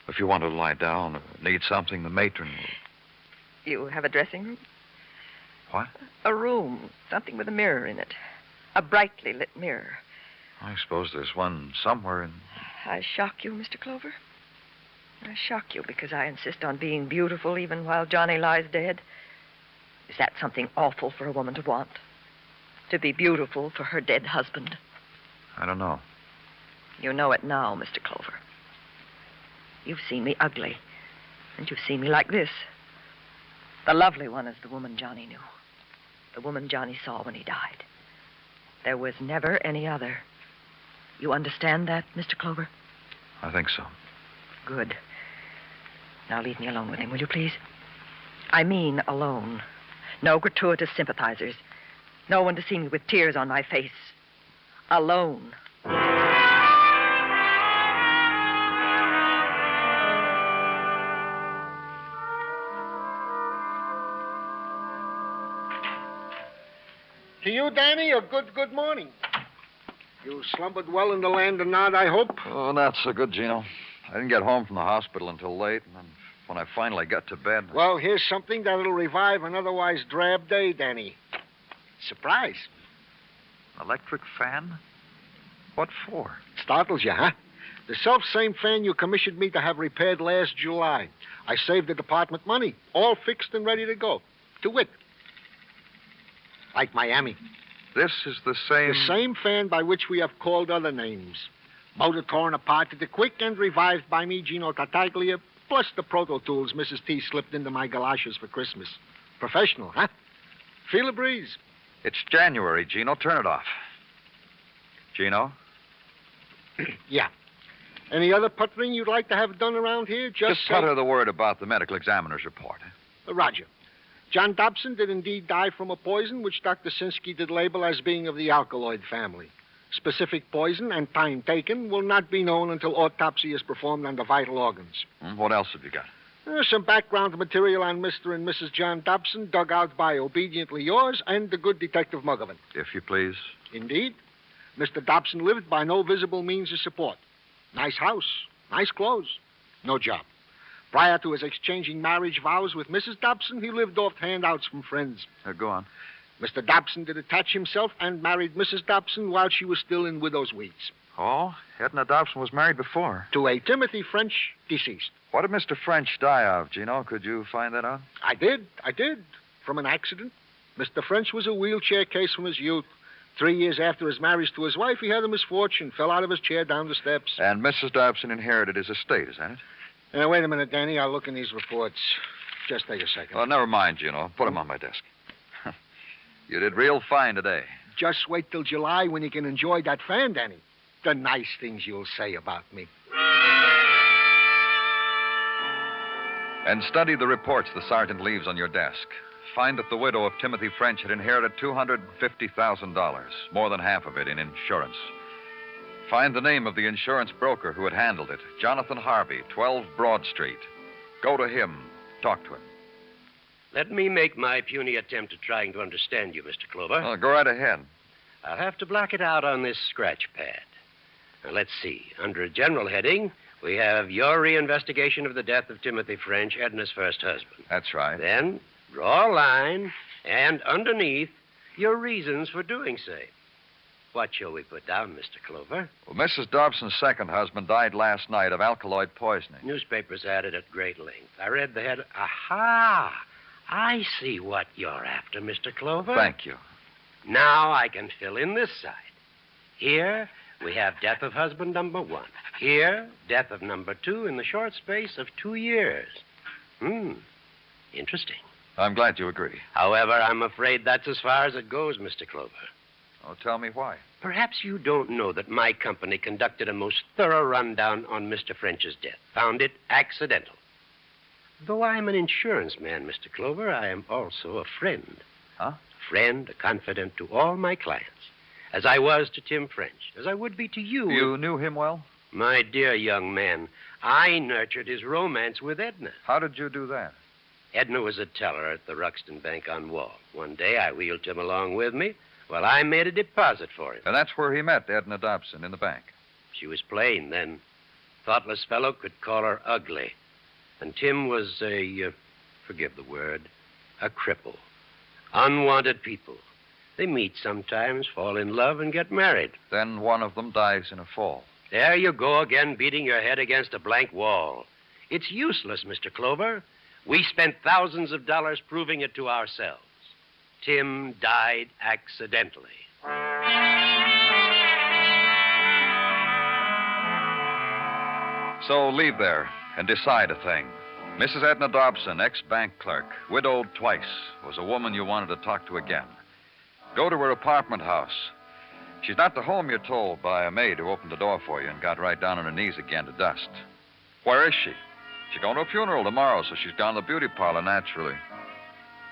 If you want to lie down or need something, the matron will... You have a dressing room? What? A room. Something with a mirror in it. A brightly lit mirror. I suppose there's one somewhere in... I shock you, Mr. Clover. I shock you because I insist on being beautiful even while Johnny lies dead. Is that something awful for a woman to want? To be beautiful for her dead husband? I don't know. You know it now, Mr. Clover. You've seen me ugly, and you've seen me like this. The lovely one is the woman Johnny knew. The woman Johnny saw when he died. There was never any other. You understand that, Mr. Clover? I think so. Good. Now leave me alone with him, will you please? I mean alone. No gratuitous sympathizers. No one to see me with tears on my face. Alone. To you, Danny, a good morning. You slumbered well in the land of Nod, I hope? Oh, not so good, Gino. I didn't get home from the hospital until late, and then when I finally got to bed... Well, here's something that'll revive an otherwise drab day, Danny. Surprise. Electric fan? What for? Startles you, huh? The self-same fan you commissioned me to have repaired last July. I saved the department money, all fixed and ready to go. To wit, like Miami. This is the same... The same fan by which we have called other names. Motor torn apart to the quick and revived by me, Gino Tartaglia, plus the Proto Tools Mrs. T slipped into my galoshes for Christmas. Professional, huh? Feel a breeze. It's January, Gino. Turn it off. Gino? Yeah. Any other puttering you'd like to have done around here? Just putter the word about the medical examiner's report. Roger. John Dobson did indeed die from a poison which Dr. Sinsky did label as being of the alkaloid family. Specific poison and time taken will not be known until autopsy is performed on the vital organs. What else have you got? Some background material on Mr. and Mrs. John Dobson, dug out by Obediently Yours and the good Detective Muggerman. If you please. Indeed. Mr. Dobson lived by no visible means of support. Nice house, nice clothes, no job. Prior to his exchanging marriage vows with Mrs. Dobson, he lived off handouts from friends. Go on. Mr. Dobson did attach himself and married Mrs. Dobson while she was still in widow's weeds. Oh, Edna Dobson was married before. To a Timothy French, deceased. What did Mr. French die of, Gino? Could you find that out? I did. From an accident. Mr. French was a wheelchair case from his youth. 3 years after his marriage to his wife, he had a misfortune, fell out of his chair down the steps. And Mrs. Dobson inherited his estate, is that it? Now, wait a minute, Danny. I'll look in these reports. Just take a second. Well, never mind, Put them on my desk. You did real fine today. Just wait till July when you can enjoy that fan, Danny. The nice things you'll say about me. And study the reports the sergeant leaves on your desk. Find that the widow of Timothy French had inherited $250,000, more than half of it in insurance. Find the name of the insurance broker who had handled it, Jonathan Harvey, 12 Broad Street. Go to him. Talk to him. Let me make my puny attempt at trying to understand you, Mr. Clover. Well, go right ahead. I'll have to block it out on this scratch pad. Now, let's see. Under a general heading, we have your reinvestigation of the death of Timothy French, Edna's first husband. That's right. Then, draw a line, and underneath, your reasons for doing so. What shall we put down, Mr. Clover? Well, Mrs. Dobson's second husband died last night of alkaloid poisoning. Newspapers had it at great length. I read the head. Aha! I see what you're after, Mr. Clover. Thank you. Now I can fill in this side. Here, we have death of husband number 1. Here, death of number 2 in the short space of 2 years. Interesting. I'm glad you agree. However, I'm afraid that's as far as it goes, Mr. Clover. Oh, tell me why. Perhaps you don't know that my company conducted a most thorough rundown on Mr. French's death. Found it accidental. Though I'm an insurance man, Mr. Clover, I am also a friend. Huh? Friend, a confidant to all my clients. As I was to Tim French. As I would be to you. You knew him well? My dear young man, I nurtured his romance with Edna. How did you do that? Edna was a teller at the Ruxton Bank on Wall. One day I wheeled him along with me while I made a deposit for him. And that's where he met Edna Dobson, in the bank. She was plain then. Thoughtless fellow could call her ugly. And Tim was forgive the word, a cripple. Unwanted people. They meet sometimes, fall in love, and get married. Then one of them dies in a fall. There you go again, beating your head against a blank wall. It's useless, Mr. Clover. We spent thousands of dollars proving it to ourselves. Tim died accidentally. So leave there and decide a thing. Mrs. Edna Dobson, ex-bank clerk, widowed twice, was a woman you wanted to talk to again. Go to her apartment house. She's not at home, you're told, by a maid who opened the door for you and got right down on her knees again to dust. Where is she? She's going to a funeral tomorrow, so she's gone to the beauty parlor, naturally.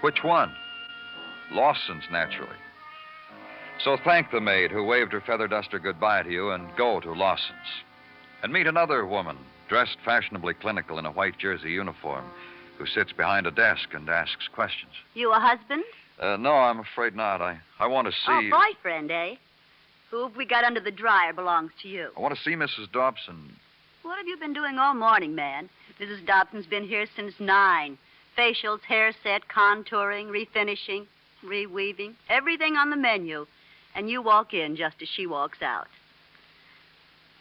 Which one? Lawson's, naturally. So thank the maid who waved her feather duster goodbye to you and go to Lawson's. And meet another woman, dressed fashionably clinical in a white jersey uniform, who sits behind a desk and asks questions. You a husband? No, I'm afraid not. I want to see... Oh, boyfriend, eh? Who have we got under the dryer belongs to you. I want to see Mrs. Dobson. What have you been doing all morning, man? Mrs. Dobson's been here since 9. Facials, hair set, contouring, refinishing, reweaving, everything on the menu. And you walk in just as she walks out.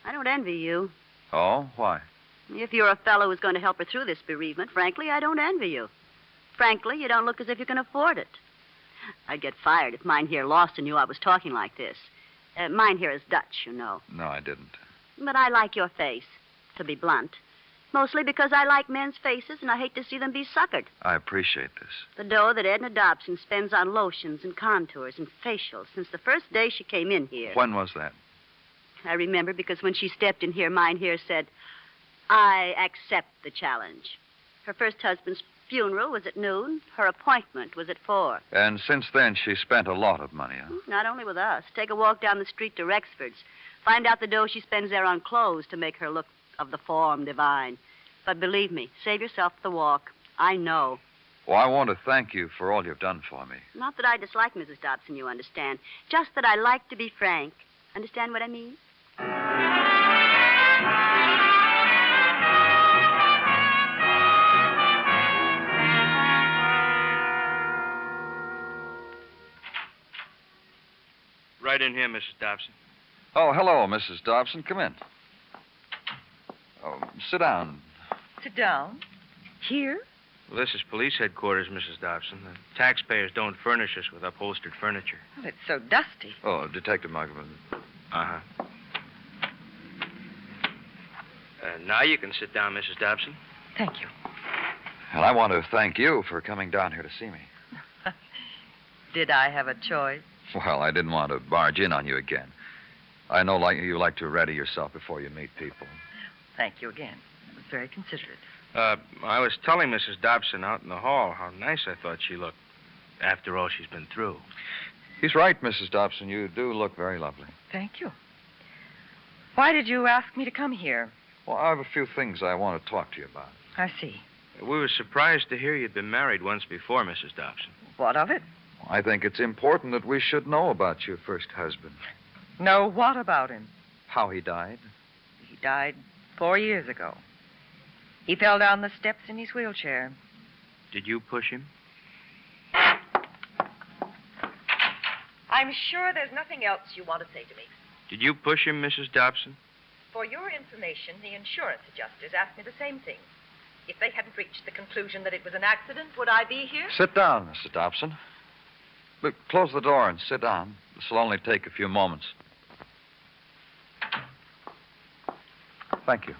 I don't envy you. Oh, why? If you're a fellow who's going to help her through this bereavement, frankly, I don't envy you. Frankly, you don't look as if you can afford it. I'd get fired if Mynheer Lawson knew I was talking like this. Mynheer is Dutch, you know. No, I didn't. But I like your face, to be blunt. Mostly because I like men's faces and I hate to see them be suckered. I appreciate this. The dough that Edna Dobson spends on lotions and contours and facials since the first day she came in here. When was that? I remember because when she stepped in here, Mynheer said, I accept the challenge. Her first husband's funeral was at noon. Her appointment was at 4. And since then, she spent a lot of money, huh? Not only with us. Take a walk down the street to Rexford's. Find out the dough she spends there on clothes to make her look of the form divine. But believe me, save yourself the walk. I know. Well, I want to thank you for all you've done for me. Not that I dislike Mrs. Dobson, you understand. Just that I like to be frank. Understand what I mean? Right in here, Mrs. Dobson. Oh, hello, Mrs. Dobson. Come in. Oh, sit down. Sit down. Here? Well, this is police headquarters, Mrs. Dobson. The taxpayers don't furnish us with upholstered furniture. Well, it's so dusty. Oh, Detective Muggavan. Uh-huh. Now you can sit down, Mrs. Dobson. Thank you. And I want to thank you for coming down here to see me. Did I have a choice? Well, I didn't want to barge in on you again. I know you like to ready yourself before you meet people. Thank you again. It was very considerate. I was telling Mrs. Dobson out in the hall how nice I thought she looked after all she's been through. He's right, Mrs. Dobson. You do look very lovely. Thank you. Why did you ask me to come here? Well, I have a few things I want to talk to you about. I see. We were surprised to hear you'd been married once before, Mrs. Dobson. What of it? I think it's important that we should know about your first husband. Know what about him? How he died. He died 4 years ago. He fell down the steps in his wheelchair. Did you push him? I'm sure there's nothing else you want to say to me. Did you push him, Mrs. Dobson? For your information, the insurance adjusters asked me the same thing. If they hadn't reached the conclusion that it was an accident, would I be here? Sit down, Mrs. Dobson. Look, close the door and sit down. This will only take a few moments. Thank you.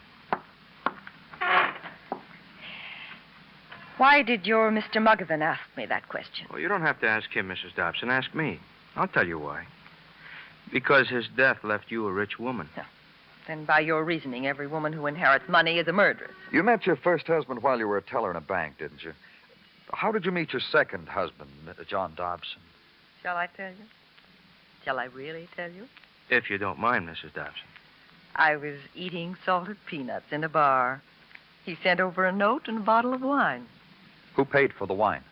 Why did your Mr. Muggavan ask me that question? Well, you don't have to ask him, Mrs. Dobson. Ask me. I'll tell you why. Because his death left you a rich woman. Yeah. Then by your reasoning, every woman who inherits money is a murderess. You met your first husband while you were a teller in a bank, didn't you? How did you meet your second husband, John Dobson? Shall I tell you? Shall I really tell you? If you don't mind, Mrs. Dobson. I was eating salted peanuts in a bar. He sent over a note and a bottle of wine. Who paid for the wine?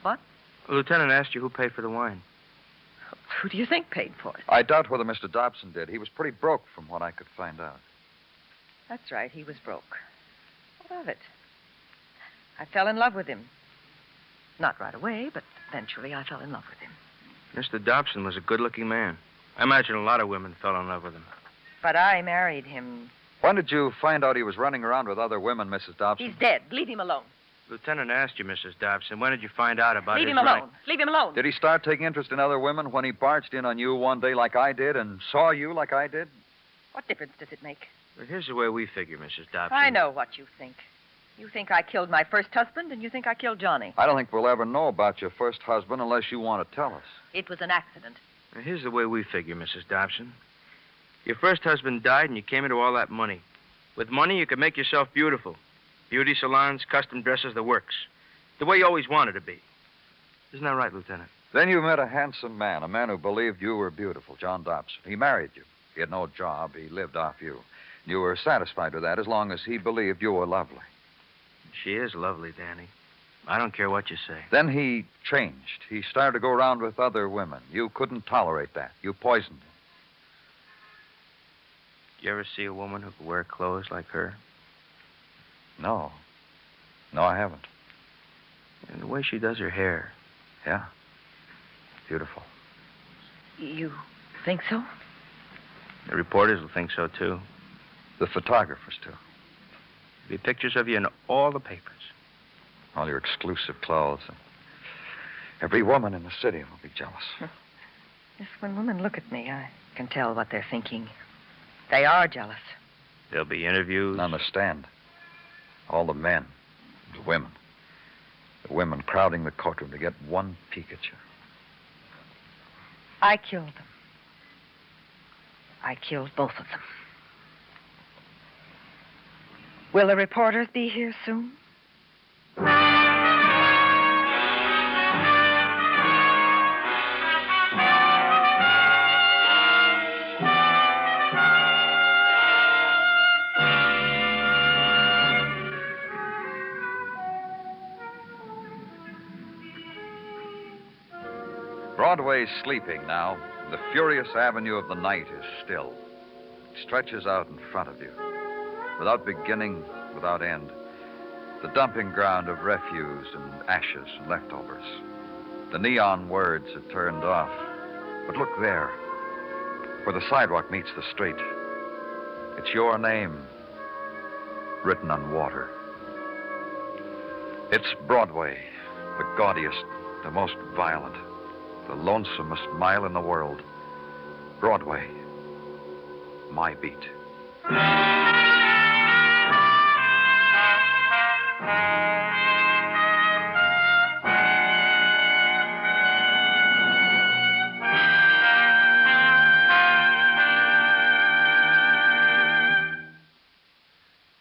What? The lieutenant asked you who paid for the wine. Who do you think paid for it? I doubt whether Mr. Dobson did. He was pretty broke from what I could find out. That's right, he was broke. What of it? I fell in love with him. Not right away, but eventually I fell in love with him. Mr. Dobson was a good-looking man. I imagine a lot of women fell in love with him. But I married him. When did you find out he was running around with other women, Mrs. Dobson? He's dead. Leave him alone. Lieutenant asked you, Mrs. Dobson, when did you find out about Leave his him alone. Leave him alone. Did he start taking interest in other women when he barged in on you one day like I did and saw you like I did? What difference does it make? Well, here's the way we figure, Mrs. Dobson. I know what you think. You think I killed my first husband, and you think I killed Johnny. I don't think we'll ever know about your first husband unless you want to tell us. It was an accident. Well, here's the way we figure, Mrs. Dobson. Your first husband died, and you came into all that money. With money, you could make yourself beautiful. Beauty salons, custom dresses, the works. The way you always wanted to be. Isn't that right, Lieutenant? Then you met a handsome man, a man who believed you were beautiful, John Dobson. He married you. He had no job. He lived off you. You were satisfied with that as long as he believed you were lovely. She is lovely, Danny. I don't care what you say. Then he changed. He started to go around with other women. You couldn't tolerate that. You poisoned him. You ever see a woman who could wear clothes like her? No. No, I haven't. And the way she does her hair. Yeah. Beautiful. You think so? The reporters will think so, too. The photographers, too. There'll be pictures of you in all the papers. All your exclusive clothes. And every woman in the city will be jealous. Yes, when women look at me, I can tell what they're thinking. They are jealous. There'll be interviews. Understand. All the men, the women. The women crowding the courtroom to get one peek at you. I killed them. I killed both of them. Will the reporters be here soon? Broadway's sleeping now. The furious avenue of the night is still. It stretches out in front of you, without beginning, without end. The dumping ground of refuse and ashes and leftovers. The neon words are turned off. But look there, where the sidewalk meets the street. It's your name, written on water. It's Broadway, the gaudiest, the most violent, the lonesomest mile in the world. Broadway, my beat.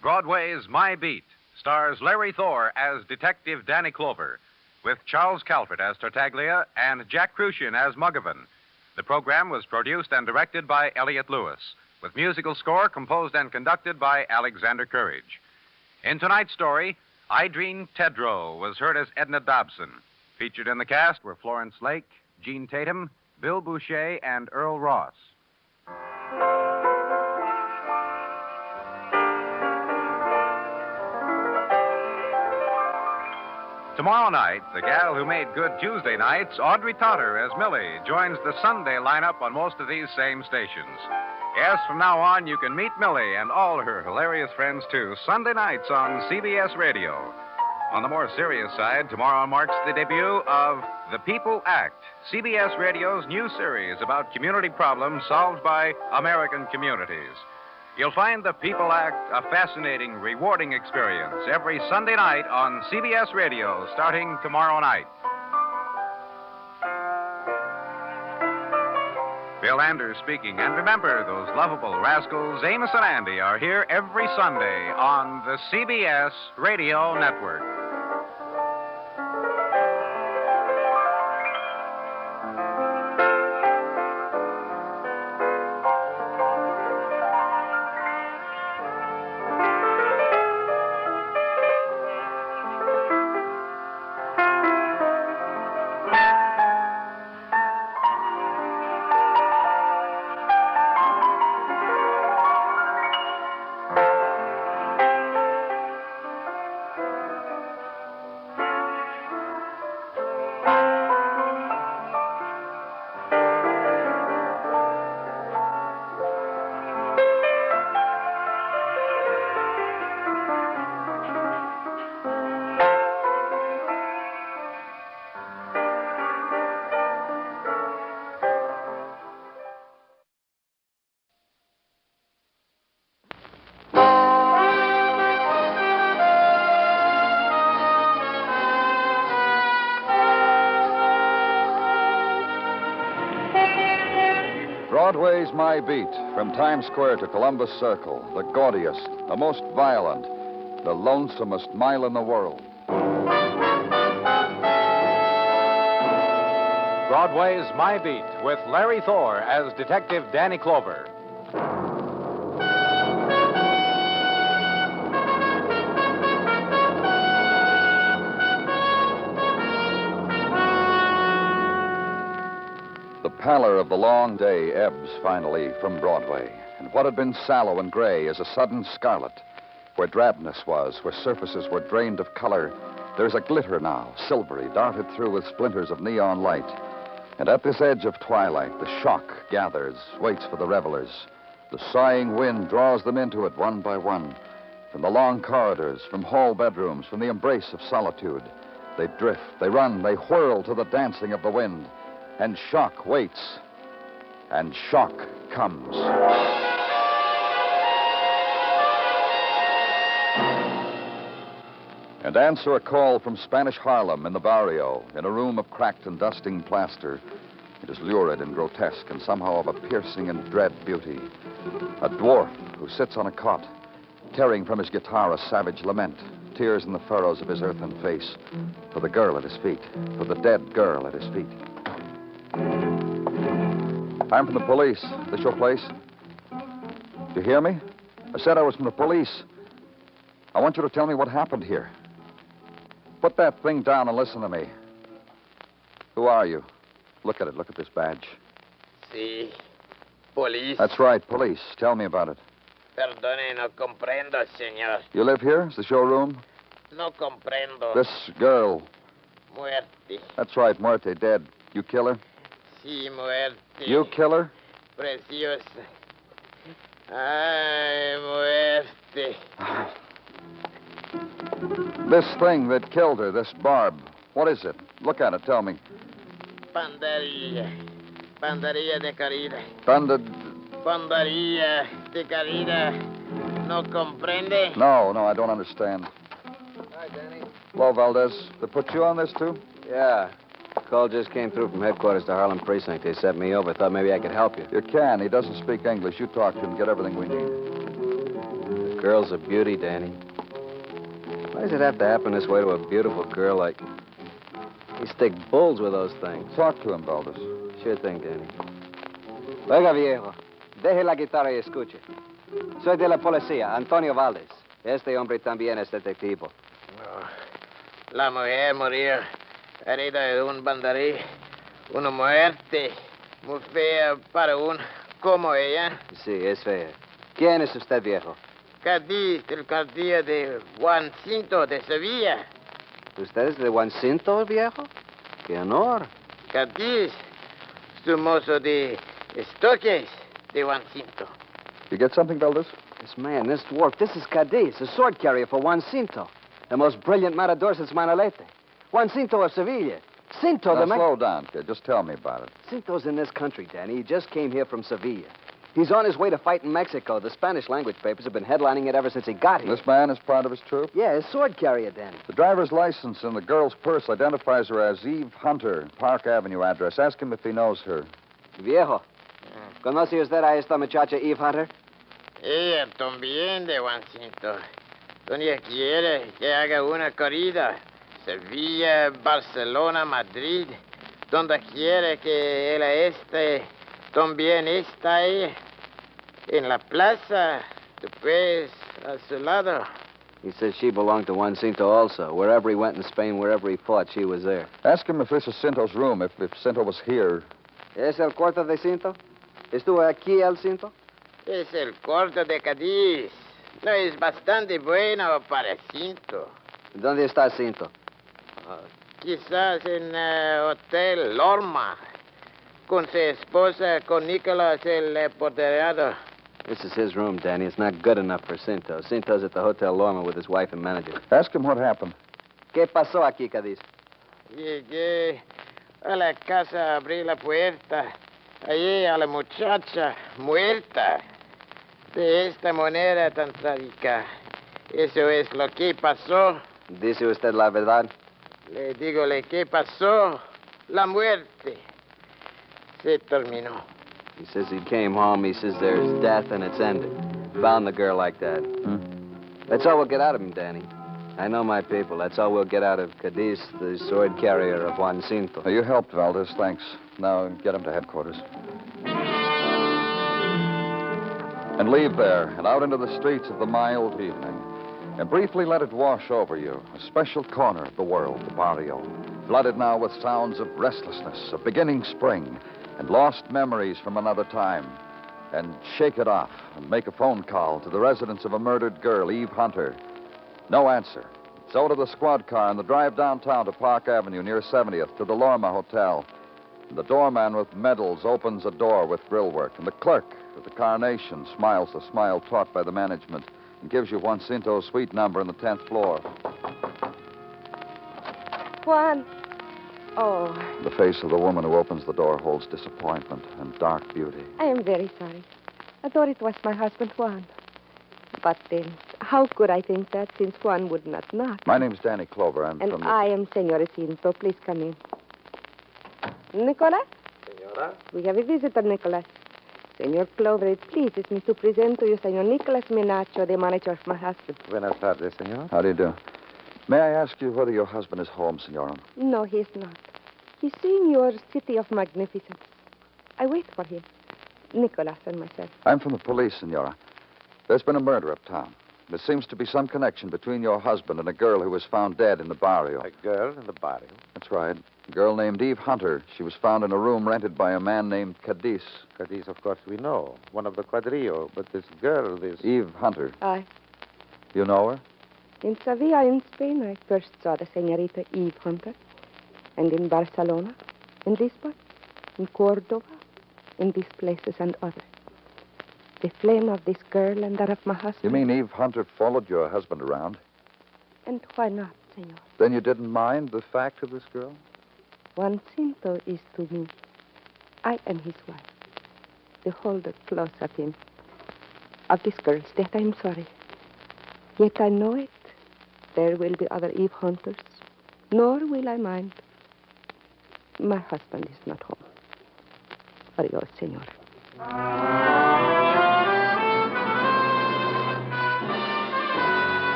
Broadway's My Beat stars Larry Thor as Detective Danny Clover, with Charles Calvert as Tartaglia and Jack Crucian as Muggavan. The program was produced and directed by Elliott Lewis, with musical score composed and conducted by Alexander Courage. In tonight's story, Idreen Tedrow was heard as Edna Dobson. Featured in the cast were Florence Lake, Jean Tatum, Bill Boucher, and Earl Ross. Tomorrow night, the gal who made good Tuesday nights, Audrey Totter as Millie, joins the Sunday lineup on most of these same stations. Yes, from now on, you can meet Millie and all her hilarious friends, too, Sunday nights on CBS Radio. On the more serious side, tomorrow marks the debut of The People Act, CBS Radio's new series about community problems solved by American communities. You'll find The People Act a fascinating, rewarding experience every Sunday night on CBS Radio, starting tomorrow night. Bill Anders speaking. And remember, those lovable rascals, Amos and Andy, are here every Sunday on the CBS Radio Network. Broadway's My Beat, from Times Square to Columbus Circle, the gaudiest, the most violent, the lonesomest mile in the world. Broadway's My Beat, with Larry Thor as Detective Danny Clover. The pallor of the long day ebbs finally from Broadway, and what had been sallow and gray is a sudden scarlet. Where drabness was, where surfaces were drained of color, there's a glitter now, silvery, darted through with splinters of neon light. And at this edge of twilight, the shock gathers, waits for the revelers. The sighing wind draws them into it one by one. From the long corridors, from hall bedrooms, from the embrace of solitude, they drift, they run, they whirl to the dancing of the wind. And shock waits, and shock comes. And answer a call from Spanish Harlem in the barrio, in a room of cracked and dusting plaster. It is lurid and grotesque and somehow of a piercing and dread beauty. A dwarf who sits on a cot, tearing from his guitar a savage lament, tears in the furrows of his earthen face, for the girl at his feet, for the dead girl at his feet. I'm from the police. This your place? You hear me? I said I was from the police. I want you to tell me what happened here. Put that thing down and listen to me. Who are you? Look at it. Look at this badge. Sí, police. That's right, police. Tell me about it. Perdone, no comprendo, señor. You live here? Is this your room? No comprendo. This girl. Muerte. That's right, Muerte, dead. You kill her? Sí, muerte. You kill her? Preciosa. Ay, muerte. This thing that killed her, this barb, what is it? Look at it, tell me. Banderilla. Banderilla de carida. Thunder... Banderilla de carida. No comprende? No, I don't understand. Hi, Danny. Hello, Valdez. They put you on this, too? Yeah. Call just came through from headquarters to Harlem Precinct. They sent me over. Thought maybe I could help you. You can. He doesn't speak English. You talk to him. Get everything we need. The girl's a beauty, Danny. Why does it have to happen this way to a beautiful girl like... You stick bulls with those things. Talk to him, Valdez. Sure thing, Danny. Oiga, viejo. Deje la guitarra y escuche. Soy de la policía, Antonio Valdez. Este hombre también es detectivo. La mujer murió herida de un banderí. Una muerte muy fea para un como ella. Sí, es fea. ¿Quién es usted, viejo? Cádiz, el cartilla de Juancito de Sevilla. ¿Usted es de Juancito, viejo? ¡Qué honor! Cádiz, su mozo de estoques de Juancito. You get something, Valdez? This man, this dwarf, this is Cadiz, a sword carrier for Juancito. The most brilliant matador since Manolete. Juancito of Sevilla. Cinto, now, the man... slow down, kid. Just tell me about it. Cinto's in this country, Danny. He just came here from Sevilla. He's on his way to fight in Mexico. The Spanish language papers have been headlining it ever since he got here. This man is part of his troop? Yeah, his sword carrier, Danny. The driver's license in the girl's purse identifies her as Eve Hunter, Park Avenue address. Ask him if he knows her. Viejo, ¿conoce usted a esta muchacha Eve Hunter? Ella también de Juancito. Doña quiere que haga una corrida. Sevilla, Barcelona, Madrid. Donde quiere que él esté, también está ahí. En la plaza, después, a su lado. He says she belonged to Juancito also. Wherever he went in Spain, wherever he fought, she was there. Ask him if this is Cinto's room, if Cinto was here. ¿Es el cuarto de Cinto? ¿Estuvo aquí el Cinto? Es el cuarto de Cádiz. No es bastante bueno para Cinto. ¿Dónde está Cinto? Quizás en Hotel Lorma. Con su esposa, con Nicolás, el apoderado. This is his room, Danny. It's not good enough for Cinto. Cinto's at the Hotel Lorma with his wife and manager. Ask him what happened. ¿Qué pasó aquí, Cádiz? Llegué a la casa, abrí la puerta. Hallé a la muchacha muerta. De esta manera tan trágica. Eso es lo que pasó. ¿Dice usted la verdad? Le digo lo que pasó. La muerte. Se terminó. He says he came home. He says there's death and it's ended. Found the girl like that. That's all we'll get out of him, Danny. I know my people. That's all we'll get out of Cadiz, the sword carrier of Juancito. You helped, Valdez. Thanks. Now get him to headquarters. And leave there and out into the streets of the mild evening. And briefly let it wash over you. A special corner of the world, the barrio. Flooded now with sounds of restlessness, of beginning spring, and lost memories from another time. And shake it off and make a phone call to the residence of a murdered girl, Eve Hunter. No answer. So to the squad car and the drive downtown to Park Avenue near 70th to the Lorma Hotel. And the doorman with medals opens a door with grill work. And the clerk with the carnation smiles the smile taught by the management and gives you Juancinto's suite number on the 10th floor. Juan. Oh, The face of the woman who opens the door holds disappointment and dark beauty. I am very sorry. I thought it was my husband, Juan. But then, how could I think that since Juan would not knock? My name's Danny Clover. I'm And from the... I am Senora Cinto. Please come in. Nicolas? Senora? We have a visitor, Nicolas. Senor Clover, it pleases me to present to you Senor Nicolas Menacho, the manager of my husband. Buenas tardes, senor. How do you do? May I ask you whether your husband is home, Senora? No, he is not. He's seeing your city of magnificence. I wait for him. Nicolas and myself. I'm from the police, Senora. There's been a murder uptown. There seems to be some connection between your husband and a girl who was found dead in the barrio. A girl in the barrio? That's right. A girl named Eve Hunter. She was found in a room rented by a man named Cadiz. Cadiz, of course, we know. One of the quadrillo. But this girl, this... Eve Hunter. Aye. You know her? In Sevilla, in Spain, I first saw the Senorita Eve Hunter. And in Barcelona, in Lisbon, in Cordova, in these places and others. The flame of this girl and that of my husband. You mean Eve Hunter followed your husband around? And why not, senor? Then you didn't mind the fact of this girl? Juan Cinto is to me. I am his wife. The holder close of him. Of this girl's death, I am sorry. Yet I know it. There will be other Eve hunters. Nor will I mind. My husband is not home. Adios, senor.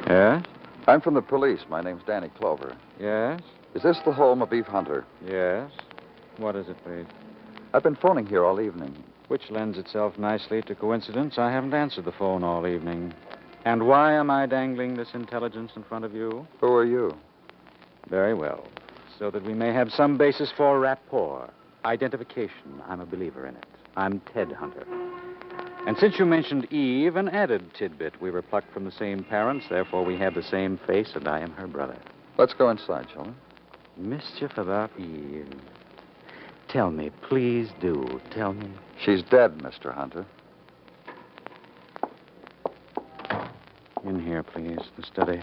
Yes? I'm from the police. My name's Danny Clover. Yes? Is this the home of Eve Hunter? Yes. What is it, please? I've been phoning here all evening. Which lends itself nicely to coincidence. I haven't answered the phone all evening. And why am I dangling this intelligence in front of you? Who are you? Very well. So that we may have some basis for rapport. Identification. I'm a believer in it. I'm Ted Hunter. And since you mentioned Eve, an added tidbit. We were plucked from the same parents, therefore we have the same face, and I am her brother. Let's go inside, shall we? Mischief about Eve. Tell me, please do. Tell me. She's dead, Mr. Hunter. In here, please. The study.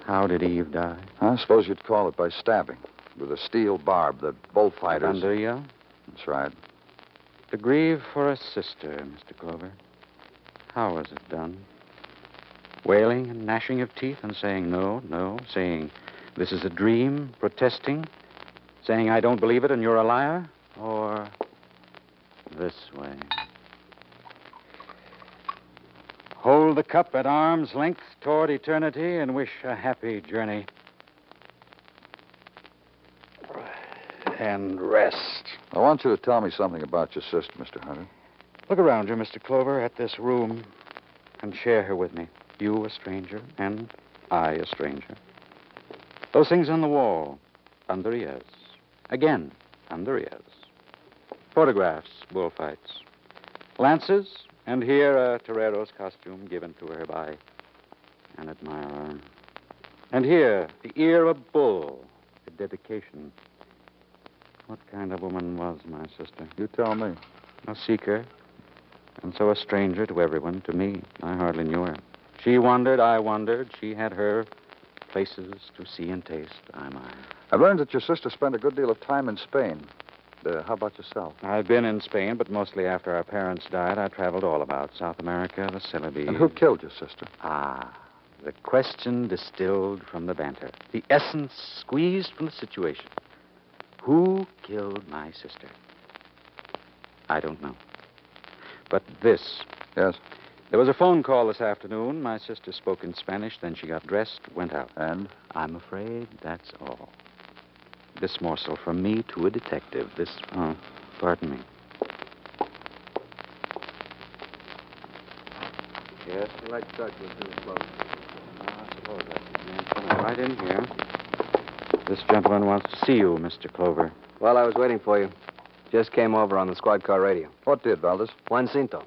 How did Eve die? I suppose you'd call it by stabbing. With a steel barb, the bullfighters. Under you? That's right. To grieve for a sister, Mr. Clover. How was it done? Wailing and gnashing of teeth and saying no, no, saying this is a dream, protesting, saying I don't believe it and you're a liar? Or this way? Hold the cup at arm's length toward eternity and wish a happy journey. And rest. I want you to tell me something about your sister, Mr. Hunter. Look around you, Mr. Clover, at this room and share her with me. You, a stranger, and I, a stranger. Those things on the wall, under yes. Again, under yes. Photographs, bullfights. Lances, and here a torero's costume given to her by an admirer. And here, the ear of a bull, a dedication. What kind of woman was my sister? You tell me. A seeker, and so a stranger to everyone. To me, I hardly knew her. She wandered, I wandered. She had her places to see and taste, I mine. I've learned that your sister spent a good deal of time in Spain. How about yourself? I've been in Spain, but mostly after our parents died, I traveled all about South America, the Celebes. And who killed your sister? Ah, the question distilled from the banter. The essence squeezed from the situation. Who killed my sister? I don't know. But this. Yes? There was a phone call this afternoon. My sister spoke in Spanish, then she got dressed, went out. And? I'm afraid that's all. This morsel from me to a detective. This, pardon me. Yes, the light touch was too close. I suppose that's the man coming right in here. This gentleman wants to see you, Mr. Clover. Well, I was waiting for you. Just came over on the squad car radio. What did, Valdez? Juan Cinto.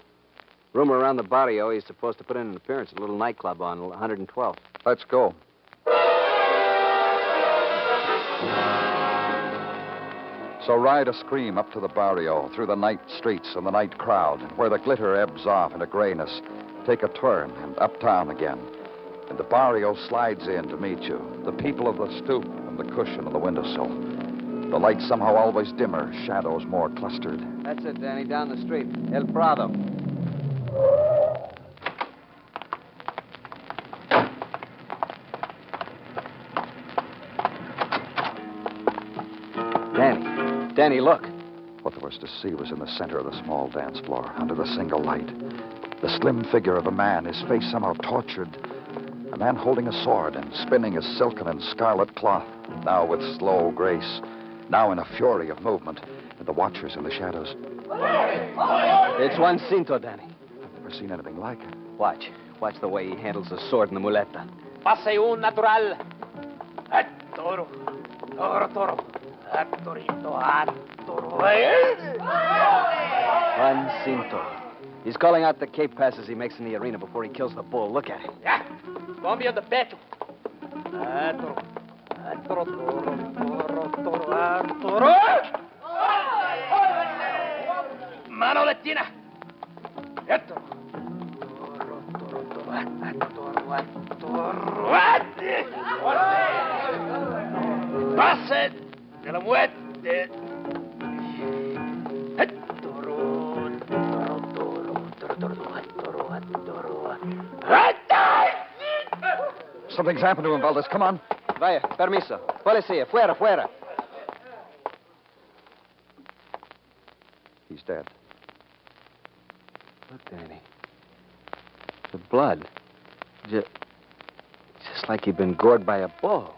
Rumor around the barrio he's supposed to put in an appearance at a little nightclub on 112th. Let's go. So ride a scream up to the barrio, through the night streets and the night crowd, where the glitter ebbs off into grayness. Take a turn and uptown again. And the barrio slides in to meet you. The people of the stoop and the cushion of the windowsill. The lights somehow always dimmer, shadows more clustered. That's it, Danny, down the street. El Prado. Danny, look. What there was to see was in the center of the small dance floor, under the single light. The slim figure of a man, his face somehow tortured. A man holding a sword and spinning a silken and scarlet cloth, now with slow grace, now in a fury of movement, and the watchers in the shadows. It's Juan Cinto, Danny. I've never seen anything like it. Watch. Watch the way he handles the sword and the muleta. Pase un natural. Toro. Toro, toro. Juan Cinto. He's calling out the Cape passes he makes in the arena before he kills the bull. Look at him. Cambio de pecho. Toro, toro. Mano latina. Toro. Pase de la muerte. Something's happened to him, Valdez. Come on. Vaya, permiso. Policía, fuera, fuera. He's dead. Look, Danny. The blood. Just like he'd been gored by a bull.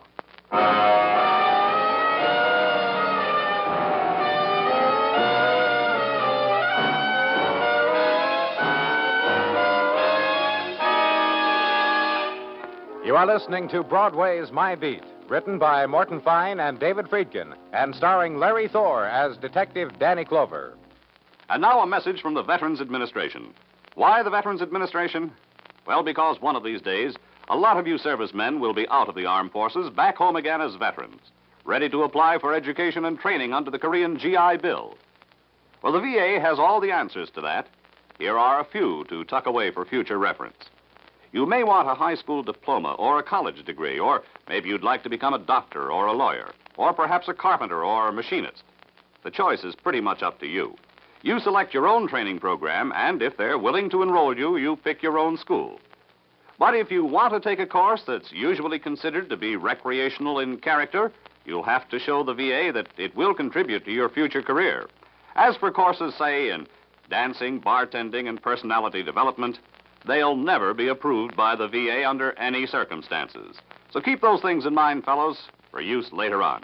You are listening to Broadway's My Beat, written by Morton Fine and David Friedkin, and starring Larry Thor as Detective Danny Clover. And now a message from the Veterans Administration. Why the Veterans Administration? Well, because one of these days, a lot of you servicemen will be out of the armed forces, back home again as veterans, ready to apply for education and training under the Korean GI Bill. Well, the VA has all the answers to that. Here are a few to tuck away for future reference. You may want a high school diploma or a college degree, or maybe you'd like to become a doctor or a lawyer, or perhaps a carpenter or a machinist. The choice is pretty much up to you. You select your own training program, and if they're willing to enroll you, you pick your own school. But if you want to take a course that's usually considered to be recreational in character, you'll have to show the VA that it will contribute to your future career. As for courses, say, in dancing, bartending, and personality development, they'll never be approved by the VA under any circumstances. So keep those things in mind, fellows, for use later on.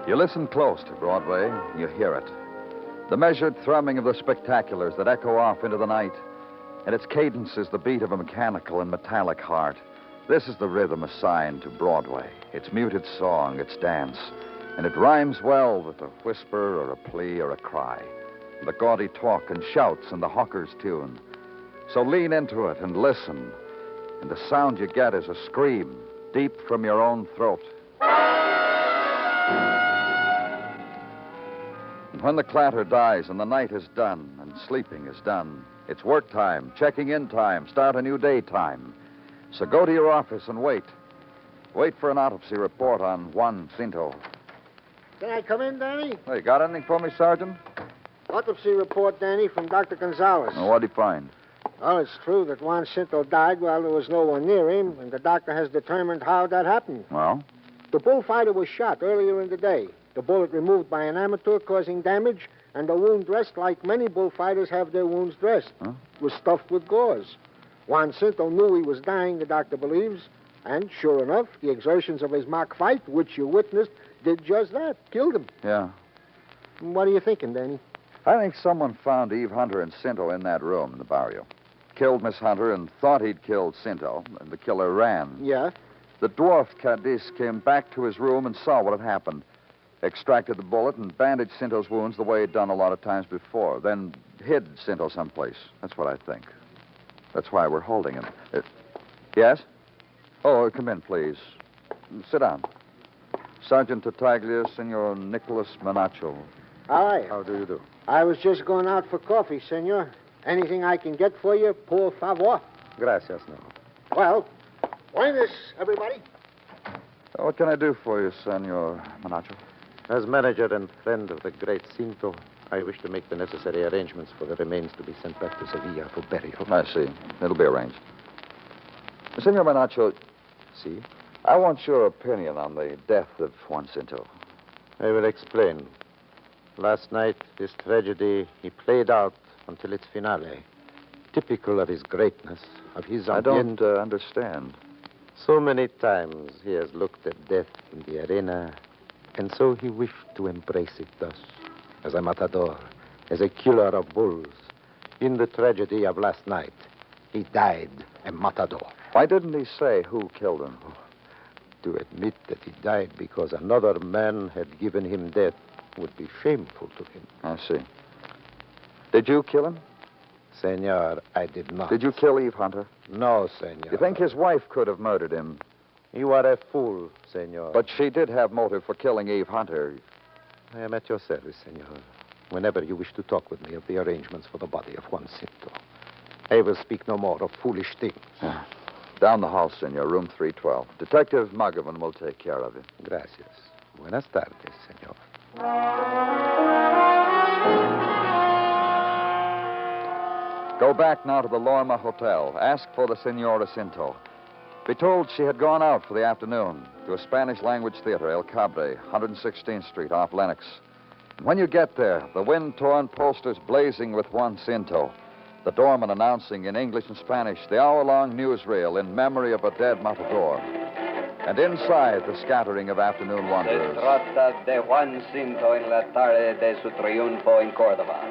You listen close to Broadway, you hear it. The measured thrumming of the spectaculars that echo off into the night, and its cadence is the beat of a mechanical and metallic heart. This is the rhythm assigned to Broadway. Its muted song, its dance, and it rhymes well with a whisper or a plea or a cry, the gaudy talk and shouts and the hawker's tune. So lean into it and listen, and the sound you get is a scream deep from your own throat. And when the clatter dies and the night is done and sleeping is done, it's work time, checking in time, start a new day time. So go to your office and wait. Wait for an autopsy report on Juan Cinto. Can I come in, Danny? Hey, got anything for me, Sergeant? Autopsy report, Danny, from Dr. Gonzalez. Well, what'd he find? Well, it's true that Juan Cinto died while there was no one near him, and the doctor has determined how that happened. Well? The bullfighter was shot earlier in the day. The bullet removed by an amateur causing damage, and the wound dressed like many bullfighters have their wounds dressed. Huh? Was stuffed with gauze. Juan Cinto knew he was dying, the doctor believes, and sure enough, the exertions of his mock fight, which you witnessed, did just that. Killed him. Yeah. What are you thinking, Danny? I think someone found Eve Hunter and Cinto in that room in the barrio. Killed Miss Hunter and thought he'd killed Cinto, and the killer ran. Yeah? The dwarf Cadiz came back to his room and saw what had happened. Extracted the bullet and bandaged Cinto's wounds the way he'd done a lot of times before. Then hid Cinto someplace. That's what I think. That's why we're holding him. Yes? Oh, come in, please. Sit down. Sergeant Tartaglia, Senor Nicholas Menacho. Hi. How do you do? I was just going out for coffee, senor. Anything I can get for you, por favor. Gracias, no. Well, buenas, everybody. What can I do for you, Senor Menacho? As manager and friend of the great Cinto, I wish to make the necessary arrangements for the remains to be sent back to Sevilla for burial. I see. It'll be arranged. Senor Menacho, See? I want your opinion on the death of Juan Cinto. I will explain. Last night, this tragedy, he played out until its finale. Typical of his greatness, of his I don't understand. So many times he has looked at death in the arena, and so he wished to embrace it thus, as a matador, as a killer of bulls. In the tragedy of last night, he died a matador. Why didn't he say who killed him? To admit that he died because another man had given him death would be shameful to him. I see. Did you kill him? Senor, I did not. Did you kill Eve Hunter? No, senor. You think his wife could have murdered him? You are a fool, senor. But she did have motive for killing Eve Hunter. I am at your service, senor. Whenever you wish to talk with me of the arrangements for the body of Juan Cinto, I will speak no more of foolish things. Down the hall, senor, room 312. Detective Muggavan will take care of you. Gracias. Buenas tardes, senor. Go back now to the Lorma Hotel. Ask for the Senora Cinto. Be told she had gone out for the afternoon to a Spanish-language theater, El Cabre, 116th Street, off Lenox. And when you get there, the wind-torn posters blazing with Juan Cinto, the doorman announcing in English and Spanish the hour-long newsreel in memory of a dead matador. And inside, the scattering of afternoon wanderers. Se trata de Juan Cinto en la tarde de su triunfo en Córdoba.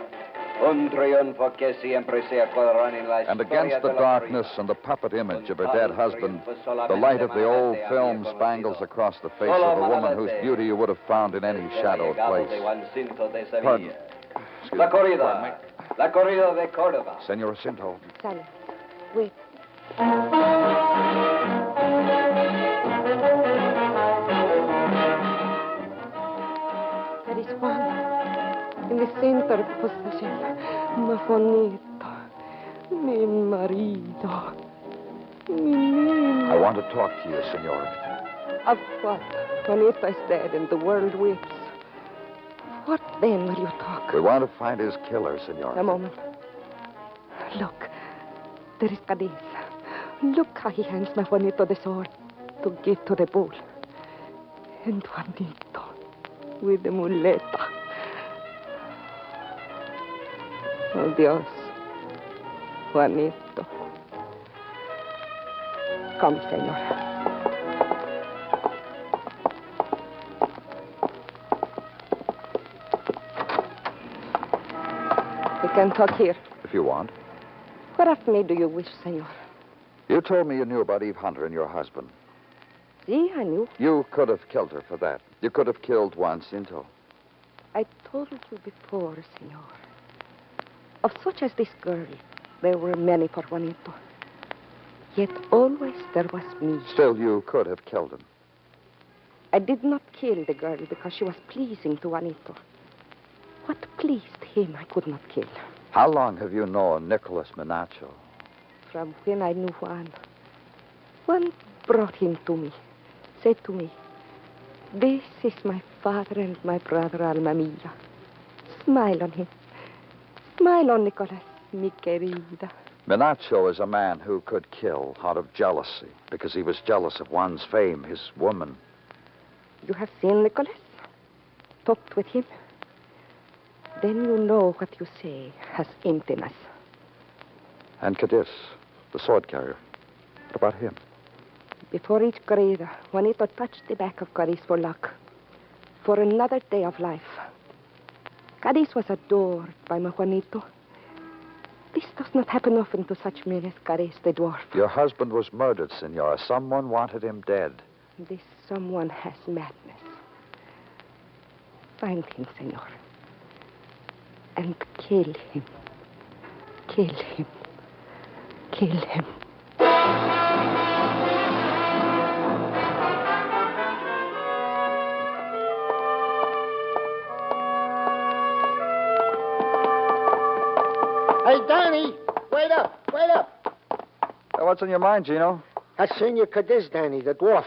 Un triunfo que siempre se acordarán en la And against the darkness and the puppet image of her dead husband, the light of the old film spangles across the face of a woman whose beauty you would have found in any shadowed place. Pardon. La corrida. La corrida de Córdoba. Senora Cinto. Sally, wait. There is one. In the center position. Ma bonito. Mi marido. Mi niño. I want to talk to you, Senora. Of what? Juanito is dead and the world weeps. What then will you talk? We want to find his killer, Senora. A moment. Look. There is Cadiz. Look how he hands my Juanito the sword to give to the bull. And Juanito with the muleta. Oh, Dios. Juanito. Come, senora. We can talk here. If you want. What of me do you wish, senor? You told me you knew about Eve Hunter and your husband. See, I knew. You could have killed her for that. You could have killed Juan Cinto. I told you before, senor. Of such as this girl, there were many for Juanito. Yet always there was me. Still, you could have killed him. I did not kill the girl because she was pleasing to Juanito. What pleased him, I could not kill. How long have you known Nicholas Menacho? From when I knew Juan. Juan brought him to me, said to me, "This is my father and my brother Alma Mia. Smile on him. Smile on Nicholas, mi querida." Menacho is a man who could kill out of jealousy because he was jealous of Juan's fame, his woman. You have seen Nicholas? Talked with him? Then you know what you say has emptiness. And Cadiz, the sword carrier. What about him? Before each corrida, Juanito touched the back of Cadiz for luck. For another day of life. Cadiz was adored by my Juanito. This does not happen often to such men as Cadiz the dwarf. Your husband was murdered, Senora. Someone wanted him dead. This someone has madness. Find him, senor. And kill him. Kill him. Kill him. Hey, Danny, wait up, wait up. What's on your mind, Gino? That's Senor Cadiz, Danny, the dwarf.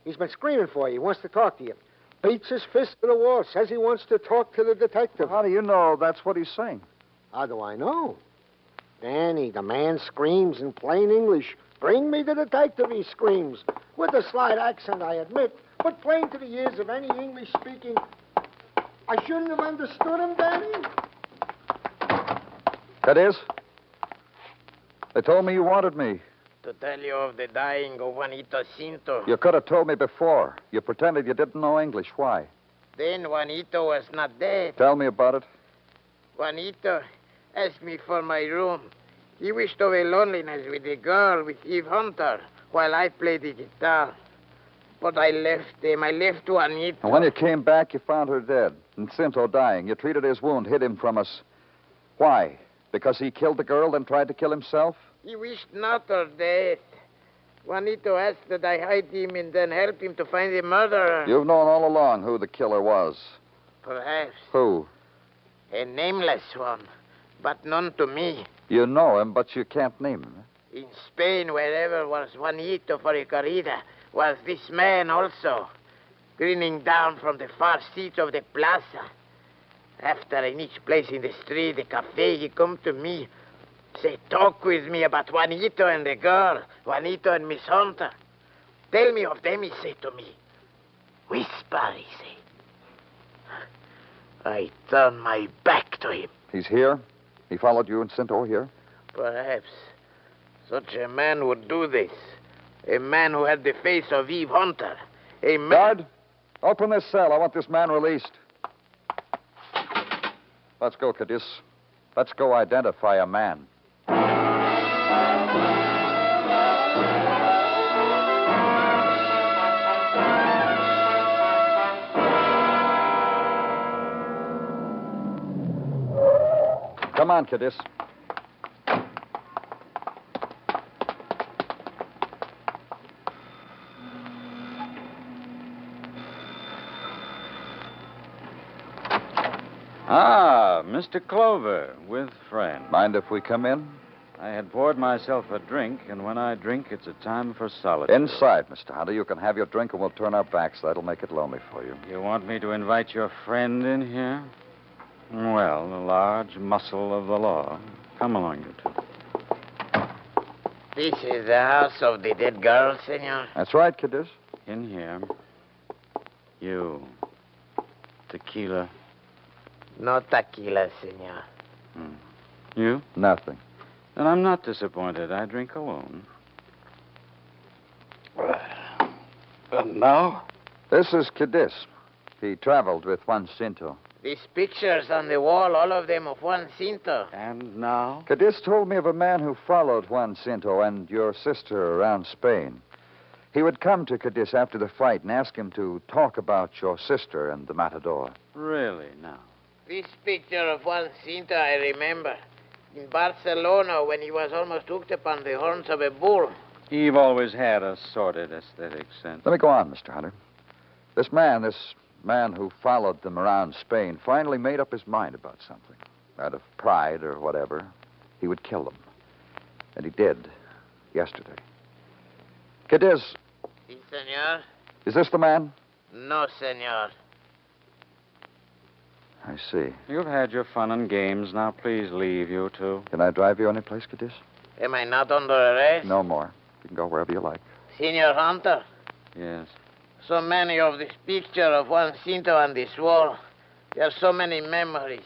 He's been screaming for you. He wants to talk to you. Beats his fist to the wall. Says he wants to talk to the detective. How do you know that's what he's saying? How do I know? Danny, the man screams in plain English. Bring me the detective, he screams. With a slight accent, I admit, but plain to the ears of any English-speaking. I shouldn't have understood him, Danny. Cadiz? They told me you wanted me. To tell you of the dying of Juanito Cinto. You could have told me before. You pretended you didn't know English. Why? Then Juanito was not dead. Tell me about it. Juanito asked me for my room. He wished away loneliness with the girl, with Eve Hunter, while I played the guitar. But I left him. I left Juanito. And when you came back, you found her dead, and Cinto dying. You treated his wound, hid him from us. Why? Because he killed the girl, then tried to kill himself? He wished not her death. Juanito asked that I hide him and then help him to find the murderer. You've known all along who the killer was. Perhaps. Who? A nameless one, but none to me. You know him, but you can't name him. In Spain, wherever was Juanito for a corrida, was this man also, grinning down from the far seats of the plaza. After in each place in the street, the cafe, he come to me, say, talk with me about Juanito and the girl, Juanito and Miss Hunter. Tell me of them, he say to me. Whisper, he say. I turn my back to him. He's here? He followed you and Cinto here? Perhaps. Such a man would do this. A man who had the face of Eve Hunter. A man... Guard, open this cell. I want this man released. Let's go, Cadiz. Let's go identify a man. Come on, Cadiz. Ah, Mr. Clover, with friend. Mind if we come in? I had poured myself a drink, and when I drink, it's a time for solitude. Inside, Mr. Hunter. You can have your drink, and we'll turn our backs. That'll make it lonely for you. You want me to invite your friend in here? Well, the large muscle of the law. Come along, you two. This is the house of the dead girl, senor? That's right, Cadiz. In here. You. Tequila. No tequila, senor. You? Nothing. Then I'm not disappointed. I drink alone. And now? This is Cadiz. He traveled with Juan Cinto. These pictures on the wall, all of them of Juan Cinto. And now? Cadiz told me of a man who followed Juan Cinto and your sister around Spain. He would come to Cadiz after the fight and ask him to talk about your sister and the matador. Really, now? This picture of Juan Cinto I remember. In Barcelona, when he was almost hooked upon the horns of a bull. Eve always had a sordid aesthetic sense. Let me go on, Mr. Hunter. This man who followed them around Spain, finally made up his mind about something. Out of pride or whatever, he would kill them. And he did, yesterday. Cadiz, Si, senor? is this the man? No, senor. I see. You've had your fun and games. Now, please leave, you two. Can I drive you any place, Cadiz? Am I not under arrest? No more. You can go wherever you like. Senor Hunter, Yes. so many of this picture of Juan Cinto on this wall. There are so many memories.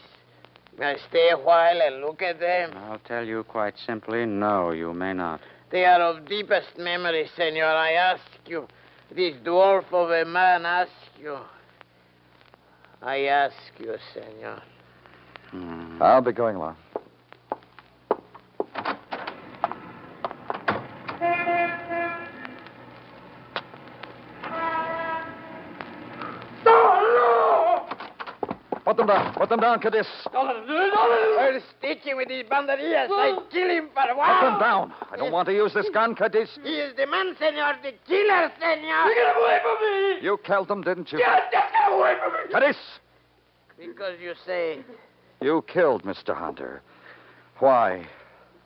May I stay a while and look at them? I'll tell you quite simply, no, you may not. They are of deepest memory, senor. I ask you. This dwarf of a man asks you. I ask you, senor. I'll be going along. Put them down. Put them down, Cadiz. I'll stick him with these banderillas. I kill him for a while. Put them down. I don't want to use this gun, Cadiz. He is the man, senor, the killer, senor. Get away from me! You killed them, didn't you? Just get away from me! Cadiz! Because you say You killed Mr. Hunter. Why?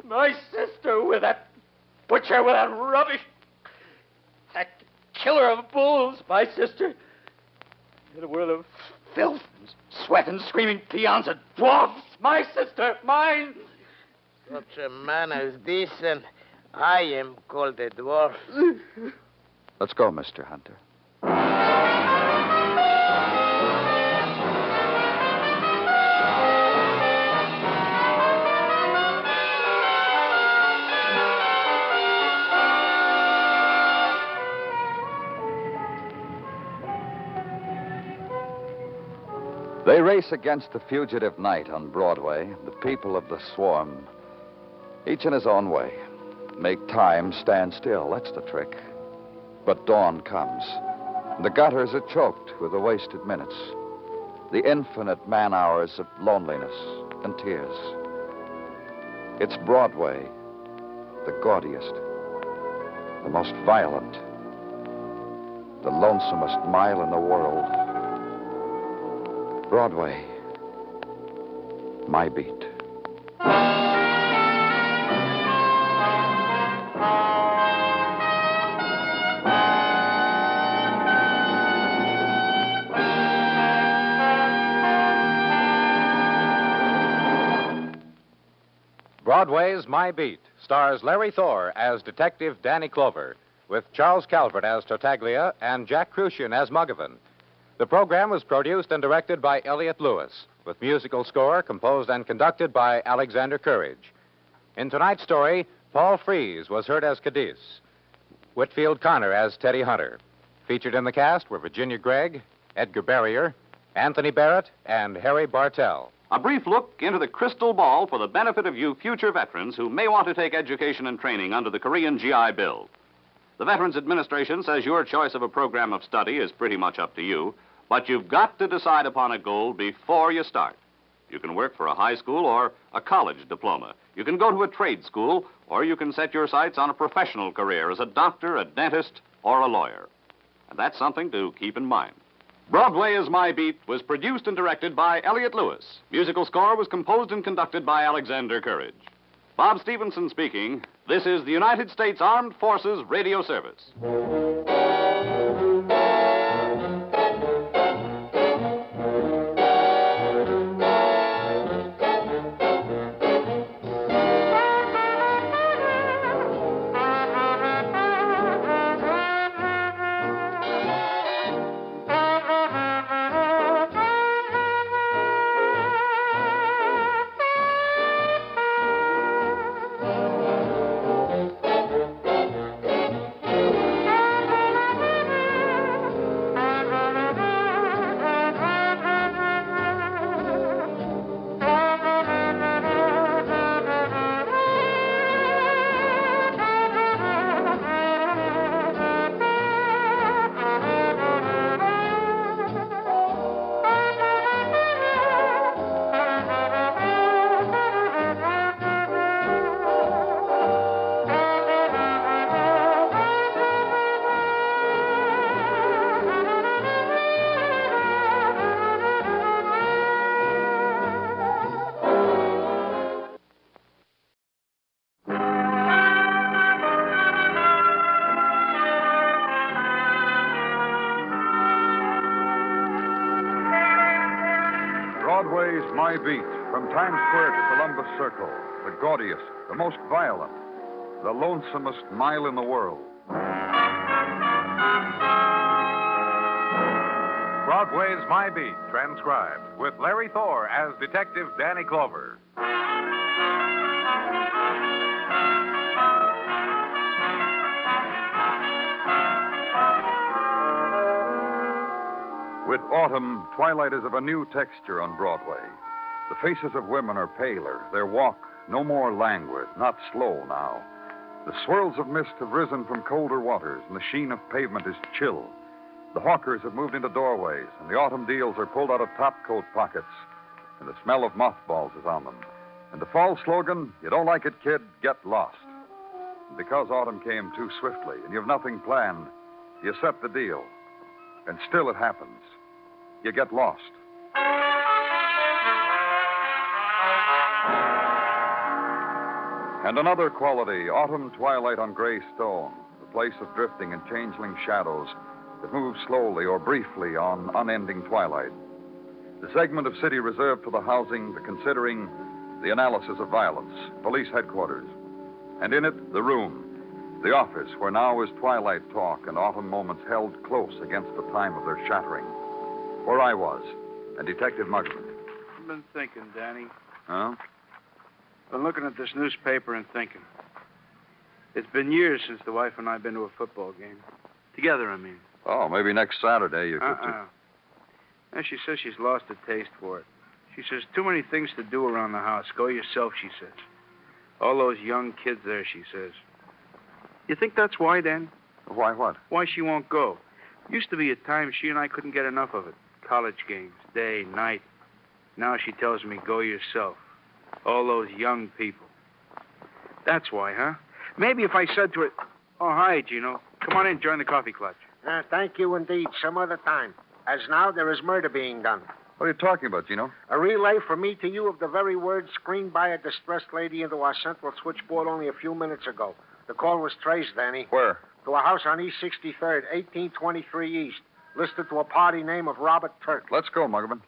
My sister with that butcher with that rubbish. That killer of bulls, my sister. In a world of filth and sweat and screaming peons and dwarfs. My sister, mine. such a man as this, and I am called a dwarf. Let's go, Mr. Hunter. They race against the fugitive night on Broadway, the people of the swarm, each in his own way. Make time stand still, that's the trick. But dawn comes. The gutters are choked with the wasted minutes, the infinite man-hours of loneliness and tears. It's Broadway, the gaudiest, the most violent, the lonesomest mile in the world. Broadway, my beat. Broadway's My Beat stars Larry Thor as Detective Danny Clover, with Charles Calvert as Tartaglia and Jack Crucian as Muggavan. The program was produced and directed by Elliott Lewis, with musical score composed and conducted by Alexander Courage. In tonight's story, Paul Frees was heard as Cadiz, Whitfield Connor as Teddy Hunter. Featured in the cast were Virginia Gregg, Edgar Barrier, Anthony Barrett, and Harry Bartell. A brief look into the crystal ball for the benefit of you future veterans who may want to take education and training under the Korean GI Bill. The Veterans Administration says your choice of a program of study is pretty much up to you, but you've got to decide upon a goal before you start. You can work for a high school or a college diploma. You can go to a trade school, or you can set your sights on a professional career as a doctor, a dentist, or a lawyer. And that's something to keep in mind. Broadway is My Beat was produced and directed by Elliott Lewis. Musical score was composed and conducted by Alexander Courage. Bob Stevenson speaking. This is the United States Armed Forces Radio Service. Broadway's My Beat, from Times Square to Columbus Circle, the gaudiest, the most violent, the lonesomest mile in the world. Broadway's My Beat, transcribed, with Larry Thor as Detective Danny Clover. With autumn, twilight is of a new texture on Broadway. The faces of women are paler, their walk no more languid, not slow now. The swirls of mist have risen from colder waters, and the sheen of pavement is chill. The hawkers have moved into doorways, and the autumn deals are pulled out of topcoat pockets, and the smell of mothballs is on them. And the fall slogan, you don't like it, kid, get lost. And because autumn came too swiftly, and you've nothing planned, you set the deal. And still it happens. You get lost. And another quality, autumn twilight on gray stone, the place of drifting and changeling shadows that move slowly or briefly on unending twilight. The segment of city reserved for the housing, the considering, the analysis of violence, police headquarters. And in it, the room, the office, where now is twilight talk and autumn moments held close against the time of their shattering. Where I was, and Detective Muggavan. I've been thinking, Danny. Huh? Been looking at this newspaper and thinking. It's been years since the wife and I have been to a football game. Together, I mean. Oh, maybe next Saturday you could... And she says she's lost a taste for it. She says, too many things to do around the house. Go yourself, she says. All those young kids there, she says. You think that's why, Dan? Why what? Why she won't go. Used to be a time she and I couldn't get enough of it. College games, day, night. Now she tells me, go yourself. All those young people. That's why, huh? Maybe if I said to her, oh, hi, Gino. Come on in, join the coffee clutch. Thank you indeed. Some other time. As now, there is murder being done. What are you talking about, Gino? A relay from me to you of the very words screamed by a distressed lady into our central switchboard only a few minutes ago. The call was traced, Danny. Where? To a house on East 63rd, 1823 East. Listed to a party name of Robert Turk. Let's go, Muggerman.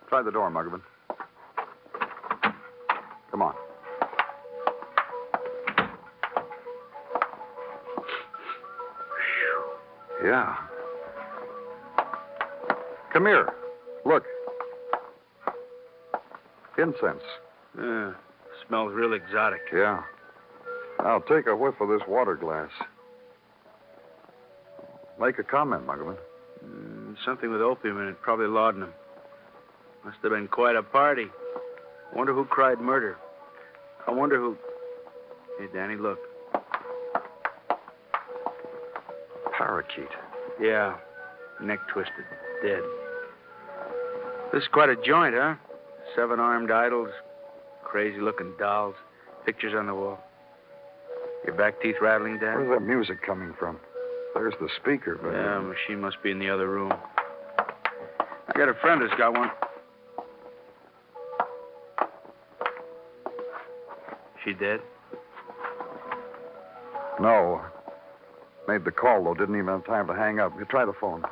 Try the door, Muggerman. Come on. Yeah. Come here. Look. Incense. Smells real exotic. Yeah. Now take a whiff of this water glass. Make a comment, Muggerman. Something with opium in it, probably laudanum. Must have been quite a party. Wonder who cried murder. I wonder who... Hey, Danny, look. Parakeet. Yeah. Neck twisted. Dead. This is quite a joint, huh? 7-armed idols. Crazy-looking dolls. Pictures on the wall. Your back teeth rattling, Dan? Where's that music coming from? There's the speaker, but... Yeah, machine must be in the other room. I got a friend who's got one. She dead? No. Made the call, though. Didn't even have time to hang up. You try the phone.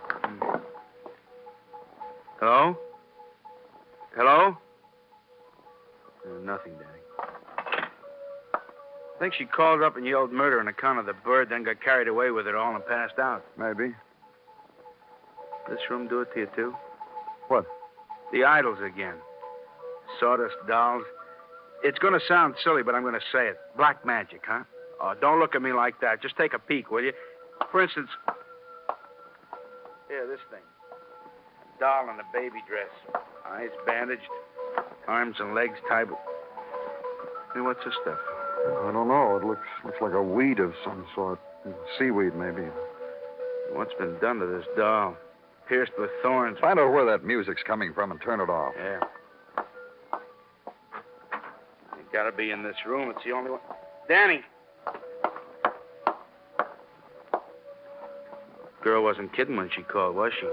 Hello? Hello? Nothing, Danny. I think she called up and yelled murder on account of the bird, then got carried away with it all and passed out. Maybe. This room do it to you, too? What? The idols again. Sawdust dolls. It's going to sound silly, but I'm going to say it. Black magic, huh? Oh, don't look at me like that. Just take a peek, will you? For instance... Here, this thing. A doll in a baby dress. Eyes bandaged. Arms and legs tied with... Hey, what's this stuff? I don't know. It looks like a weed of some sort. Seaweed, maybe. What's been done to this doll? Pierced with thorns. Find out where that music's coming from and turn it off. Yeah. It gotta be in this room. It's the only one. Danny! Girl wasn't kidding when she called, was she?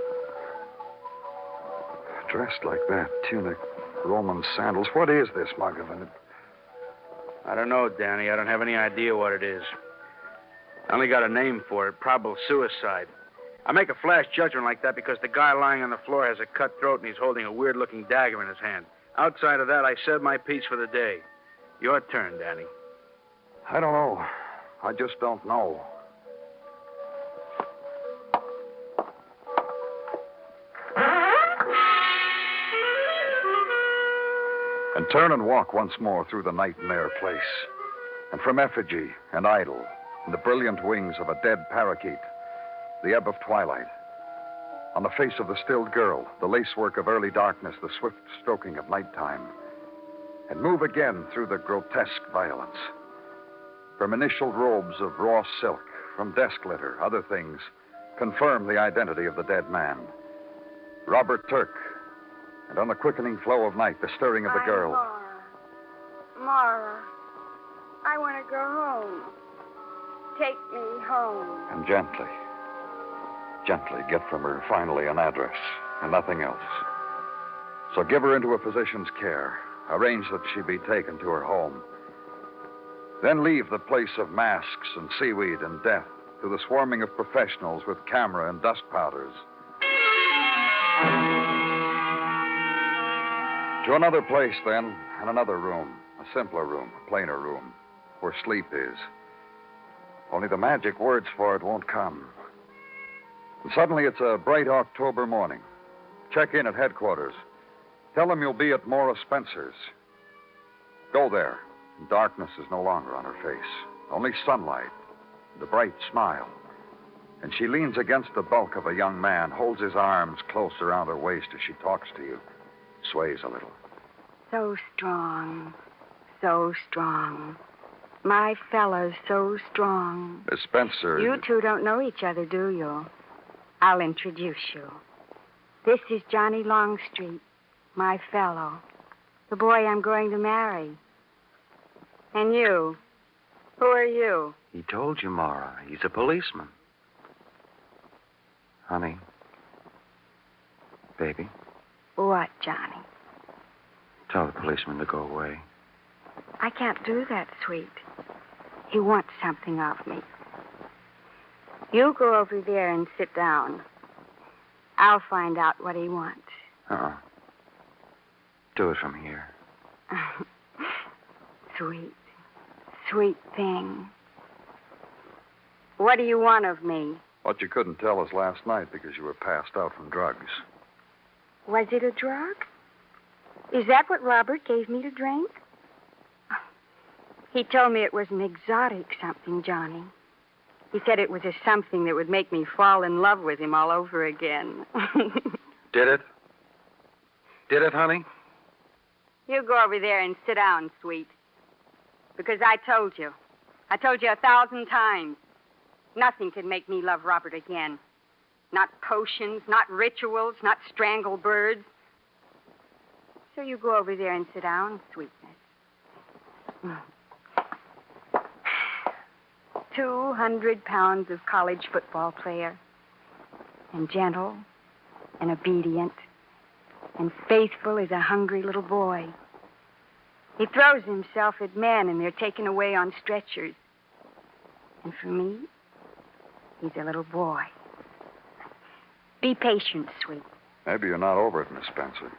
Dressed like that, tunic, Roman sandals. What is this, Muggerman? I don't know, Danny. I don't have any idea what it is. I only got a name for it, probable suicide. I make a flash judgment like that because the guy lying on the floor has a cut throat and he's holding a weird-looking dagger in his hand. Outside of that, I said my piece for the day. Your turn, Danny. I don't know. I just don't know. And turn and walk once more through the nightmare place. And from effigy and idol, and the brilliant wings of a dead parakeet, the ebb of twilight. On the face of the stilled girl, the lacework of early darkness, the swift stroking of nighttime. And move again through the grotesque violence. From initial robes of raw silk, from desk litter, other things, confirm the identity of the dead man. Robert Turk. And on the quickening flow of night, the stirring of the girl. Mara, I want to go home. Take me home. And gently get from her finally an address and nothing else. So give her into a physician's care. Arrange that she be taken to her home. Then leave the place of masks and seaweed and death to the swarming of professionals with camera and dust powders. To another place, then, and another room, a simpler room, a plainer room, where sleep is. Only the magic words for it won't come. And suddenly it's a bright October morning. Check in at headquarters. Tell them you'll be at Morris Spencer's. Go there. Darkness is no longer on her face. Only sunlight. The bright smile. And she leans against the bulk of a young man, holds his arms close around her waist as she talks to you, sways a little. So strong. So strong. My fellow's so strong. Miss Spencer. You two don't know each other, do you? I'll introduce you. This is Johnny Longstreet, my fellow, the boy I'm going to marry. And you? Who are you? He told you, Mara. He's a policeman. Honey. Baby, What, Johnny? tell the policeman to go away. I can't do that, sweet. He wants something of me. You go over there and sit down. I'll find out what he wants. Uh-uh. Do it from here. Sweet, sweet thing. What do you want of me? What you couldn't tell us last night because you were passed out from drugs. Was it a drug? Is that what Robert gave me to drink? He told me it was an exotic something, Johnny. He said it was a something that would make me fall in love with him all over again. Did it? Did it, honey? You go over there and sit down, sweet. Because I told you. I told you 1,000 times. Nothing can make me love Robert again. Not potions, not rituals, not strangled birds. So you go over there and sit down, sweetness. 200 pounds of college football player. And gentle and obedient and faithful as a hungry little boy. He throws himself at men and they're taken away on stretchers. And for me, he's a little boy. Be patient, sweet. Maybe you're not over it, Miss Spencer.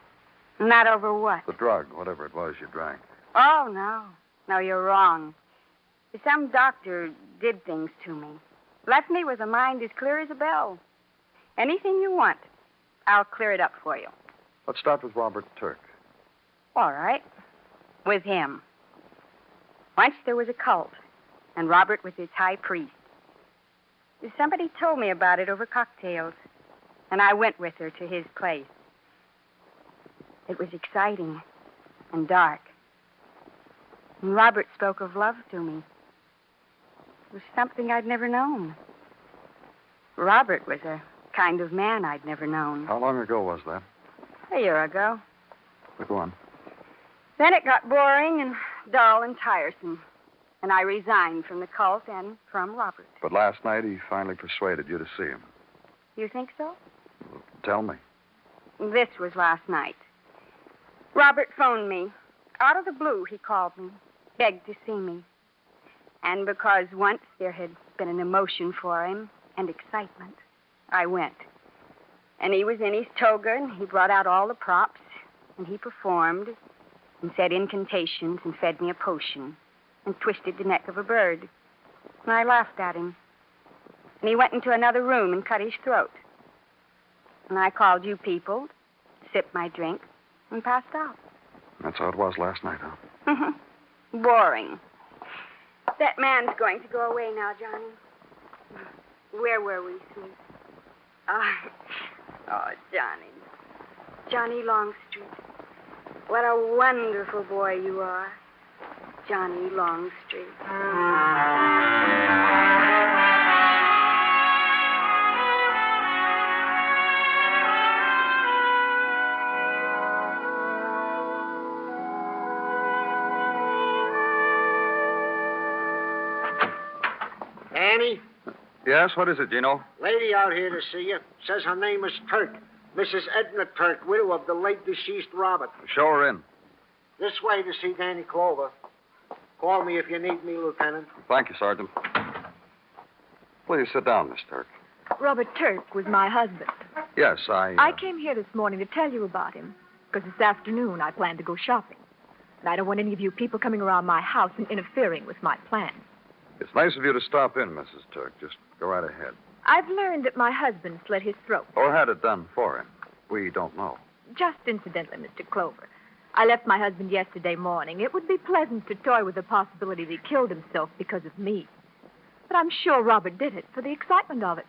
Not over what? The drug, whatever it was you drank. Oh, no. No, you're wrong. Some doctor did things to me. Left me with a mind as clear as a bell. Anything you want, I'll clear it up for you. Let's start with Robert Turk. All right. With him. Once there was a cult, and Robert was its high priest. Somebody told me about it over cocktails, and I went with her to his place. It was exciting and dark. And Robert spoke of love to me. It was something I'd never known. Robert was a kind of man I'd never known. How long ago was that? A year ago. Go on. Then it got boring and dull and tiresome. And I resigned from the cult and from Robert. But last night he finally persuaded you to see him. You think so? Tell me. This was last night. Robert phoned me. Out of the blue, he called me, begged to see me. And because once there had been an emotion for him and excitement, I went. And he was in his toga, and he brought out all the props, and he performed, and said incantations, and fed me a potion, and twisted the neck of a bird. And I laughed at him. And he went into another room and cut his throat. And I called you people, sipped my drink, and passed out. That's how it was last night, huh? Boring. That man's going to go away now, Johnny. Where were we, sweet? Oh, Johnny. Johnny Longstreet. What a wonderful boy you are. Johnny Longstreet. Annie? Yes, what is it, Gino? Lady out here to see you. Says her name is Turk. Mrs. Edna Turk, widow of the late deceased Robert. Show her in. This way to see Danny Clover. Call me if you need me, Lieutenant. Thank you, Sergeant. Please sit down, Miss Turk. Robert Turk was my husband. Yes, I came here this morning to tell you about him, because this afternoon I plan to go shopping. And I don't want any of you people coming around my house and interfering with my plans. It's nice of you to stop in, Mrs. Turk. Just go right ahead. I've learned that my husband slit his throat. Or had it done for him. We don't know. Just incidentally, Mr. Clover. I left my husband yesterday morning. It would be pleasant to toy with the possibility that he killed himself because of me. But I'm sure Robert did it for the excitement of it.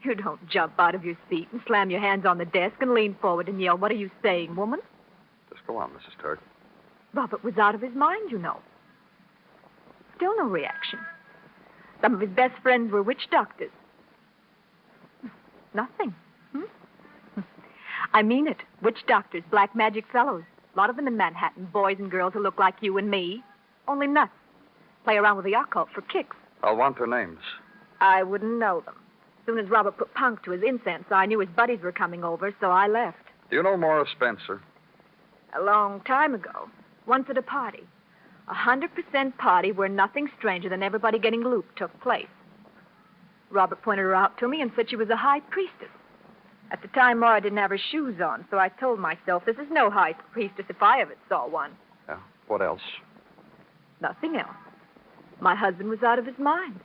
You don't jump out of your seat and slam your hands on the desk and lean forward and yell, "What are you saying, woman?" Just go on, Mrs. Turk. Robert was out of his mind, you know. Still no reaction. Some of his best friends were witch doctors. Nothing. I mean it. Witch doctors, black magic fellows. A lot of them in Manhattan. Boys and girls who look like you and me. Only nuts. Play around with the occult for kicks. I'll want their names. I wouldn't know them. As soon as Robert put punk to his incense, I knew his buddies were coming over, so I left. Do you know Morris Spencer? A long time ago. Once at a party. 100% party where nothing stranger than everybody getting looped took place. Robert pointed her out to me and said she was a high priestess. At the time, Maura didn't have her shoes on, so I told myself, this is no high priestess if I ever saw one. Yeah. What else? Nothing else. My husband was out of his mind.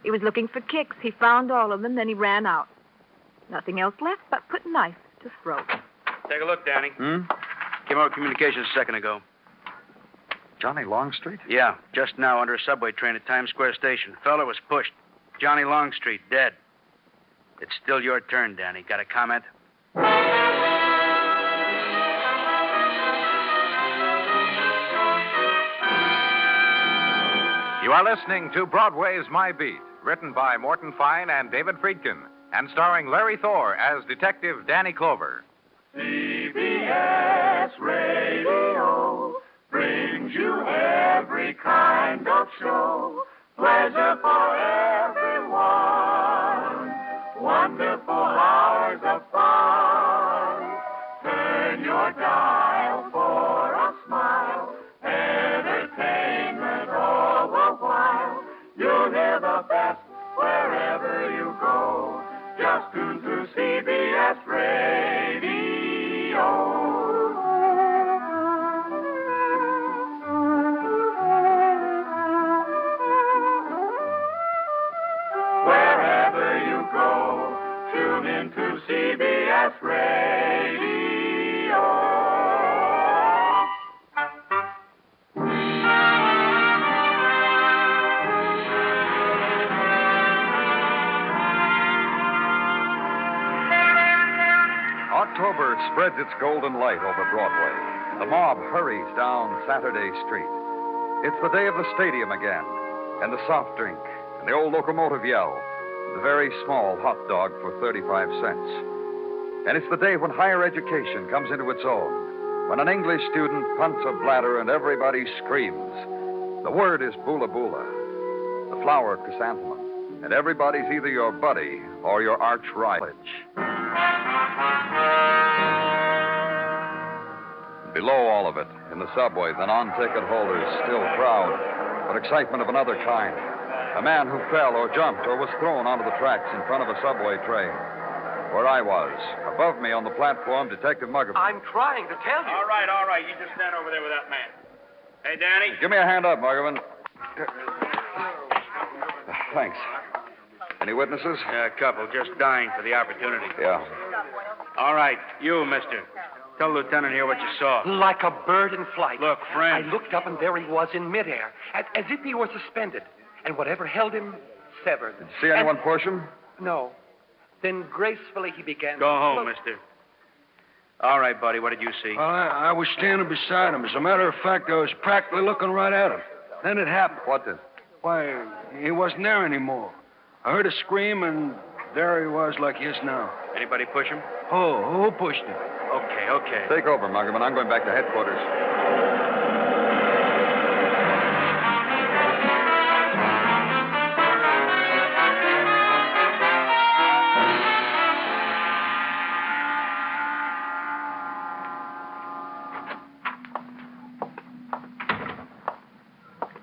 He was looking for kicks. He found all of them, then he ran out. Nothing else left but put knife to throat. Take a look, Danny. Came out of communications a second ago. Johnny Longstreet? Yeah, just now under a subway train at Times Square Station. Fella was pushed. Johnny Longstreet, dead. It's still your turn, Danny. Got a comment? You are listening to Broadway's My Beat, written by Morton Fine and David Friedkin, and starring Larry Thor as Detective Danny Clover. CBS Radio brings you every kind of show. Pleasure for everyone. Wonderful hours of fun. Turn your dial for a smile. Entertainment all the while. You'll hear the best wherever you go. Just tune to CBS Radio. Wherever you go, tune into CBS Radio. October spreads its golden light over Broadway. The mob hurries down Saturday Street. It's the day of the stadium again, and the soft drink, and the old locomotive yell, the very small hot dog for 35 cents. And it's the day when higher education comes into its own, when an English student punts a bladder and everybody screams. The word is bula bula, the flower chrysanthemum, and everybody's either your buddy or your arch rival. Below all of it, in the subway, the non-ticket holders still crowd, but excitement of another kind. A man who fell or jumped or was thrown onto the tracks in front of a subway train. Where I was, above me on the platform, Detective Muggavan. I'm trying to tell you. All right. You just stand over there with that man. Hey, Danny. Give me a hand up, Muggavan. Thanks. Any witnesses? Yeah, a couple, just dying for the opportunity. Yeah. All right, you, mister. Tell Lieutenant here what you saw. Like a bird in flight. Look, friend. I looked up and there he was in midair, as if he were suspended. And whatever held him, severed. See anyone push him? No. Then gracefully he began Go to home, float. mister. All right, buddy, what did you see? Well, I was standing beside him. As a matter of fact, I was practically looking right at him. Then it happened. What did? Why, he wasn't there anymore. I heard a scream, and there he was like he is now. Anybody push him? Who pushed him? Okay. Take over, Muggavan. I'm going back to headquarters.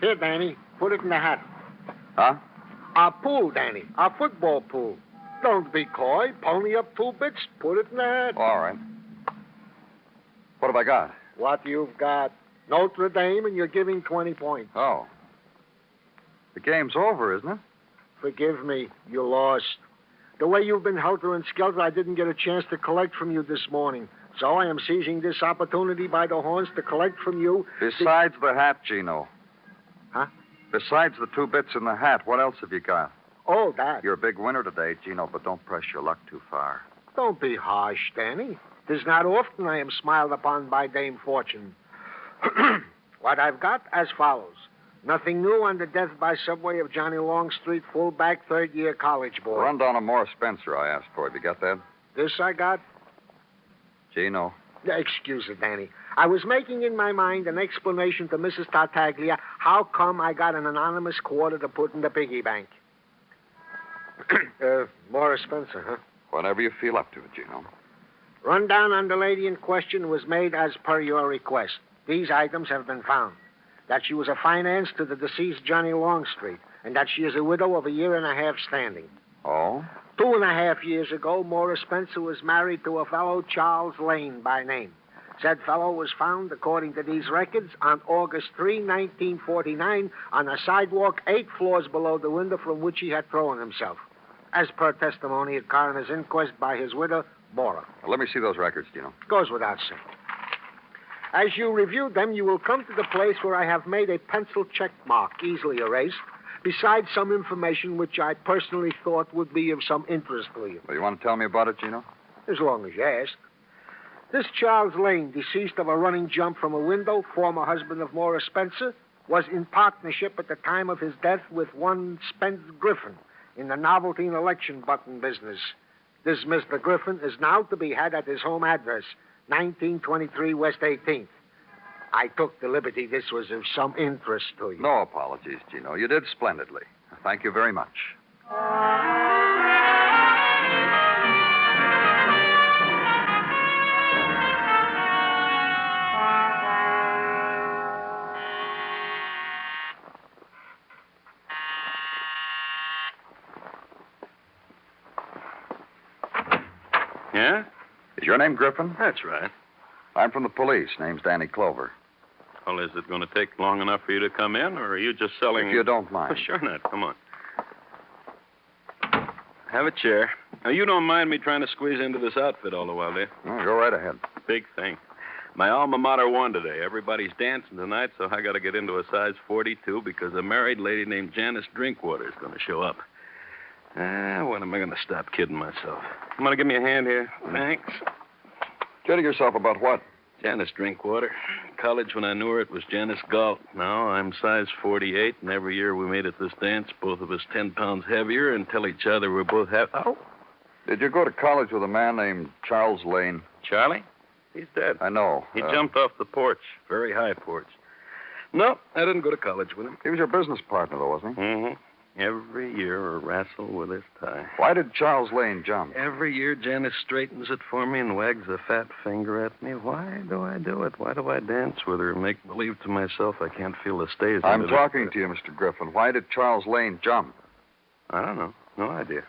Here, Danny. Put it in the hat. Huh? Our pool, Danny. Our football pool. Don't be coy. Pony up 2 bits. Put it in the hat. All right. What have I got? What you've got. Notre Dame, and you're giving 20 points. Oh. The game's over, isn't it? Forgive me. You lost. The way you've been helter-skelter, I didn't get a chance to collect from you this morning. So I am seizing this opportunity by the horns to collect from you... Besides the hat, Gino. Huh? Besides the 2 bits in the hat, what else have you got? Oh, that. You're a big winner today, Gino, but don't press your luck too far. Don't be harsh, Danny. 'Tis not often I am smiled upon by Dame Fortune. What I've got as follows. Nothing new on the death by subway of Johnny Longstreet, fullback, third-year college boy. Run down a Morris Spencer I asked for. Have you got that? This I got? Gino. Excuse it, Danny. I was making in my mind an explanation to Mrs. Tartaglia how come I got an anonymous quarter to put in the piggy bank. Morris Spencer, huh? Whatever you feel up to it, Gino. Rundown on the lady in question was made as per your request. These items have been found. That she was a finance to the deceased Johnny Longstreet, and that she is a widow of 1.5 years standing. Oh? 2.5 years ago, Morris Spencer was married to a fellow Charles Lane by name. Said fellow was found, according to these records, on August 3, 1949, on a sidewalk 8 floors below the window from which he had thrown himself. As per testimony at coroner's inquest by his widow, Bora. Well, let me see those records, Gino. Goes without saying. As you review them, you will come to the place where I have made a pencil check mark, easily erased, besides some information which I personally thought would be of some interest to you. Well, you want to tell me about it, Gino? As long as you ask. This Charles Lane, deceased of a running jump from a window, former husband of Morris Spencer, was in partnership at the time of his death with one Spence Griffin in the novelty and election button business. This Mr. Griffin is now to be had at his home address, 1923 West 18th. I took the liberty this was of some interest to you. No apologies, Gino. You did splendidly. Thank you very much. Yeah? Is your name Griffin? That's right. I'm from the police. Name's Danny Clover. Well, is it going to take long enough for you to come in, or are you just selling... If you don't mind. Oh, sure not. Come on. Have a chair. Now, you don't mind me trying to squeeze into this outfit all the while, do you? Oh, go right ahead. Big thing. My alma mater won today. Everybody's dancing tonight, so I got to get into a size 42 because a married lady named Janice Drinkwater is going to show up. When am I going to stop kidding myself? You want to give me a hand here? Thanks. Kidding yourself about what? Janice Drinkwater. College, when I knew her, it was Janice Galt. Now I'm size 48, and every year we made at this dance, both of us 10 pounds heavier, and tell each other we're both Oh. Did you go to college with a man named Charles Lane? Charlie? He's dead. I know. He jumped off the porch, very high porch. No, I didn't go to college with him. He was your business partner, though, wasn't he? Mm-hmm. Every year a wrestle with his tie. Why did Charles Lane jump? Every year Janice straightens it for me and wags a fat finger at me. Why do I do it? Why do I dance with her and make believe to myself I can't feel the stays? I'm talking to you, Mr. Griffin. Why did Charles Lane jump? I don't know. No idea.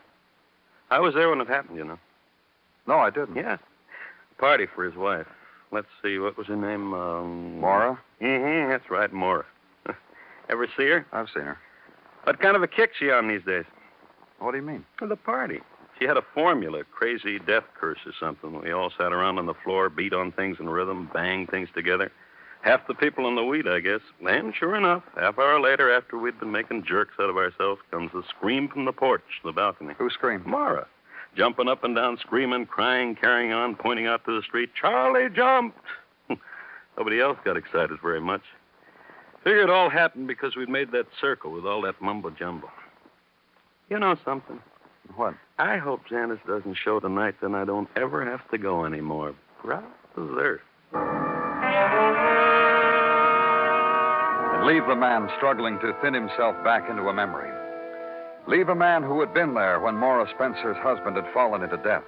I was there when it happened, you know. No, I didn't. Yeah. Party for his wife. Let's see, what was her name? Mora? Mm-hmm, that's right, Mora. Ever see her? I've seen her. What kind of a kick she on these days? What do you mean? The party. She had a formula, crazy death curse or something. We all sat around on the floor, beat on things in rhythm, bang things together. Half the people in the weed, I guess. And sure enough, half hour later, after we'd been making jerks out of ourselves, comes a scream from the porch, the balcony. Who screamed? Mara. Jumping up and down, screaming, crying, carrying on, pointing out to the street. Charlie jumped! Nobody else got excited very much. Figure it all happened because we'd made that circle with all that mumbo-jumbo. You know something? What? I hope Janice doesn't show tonight, then I don't ever have to go anymore. Proud as earth. And leave the man struggling to thin himself back into a memory. Leave a man who had been there when Mora Spencer's husband had fallen into death.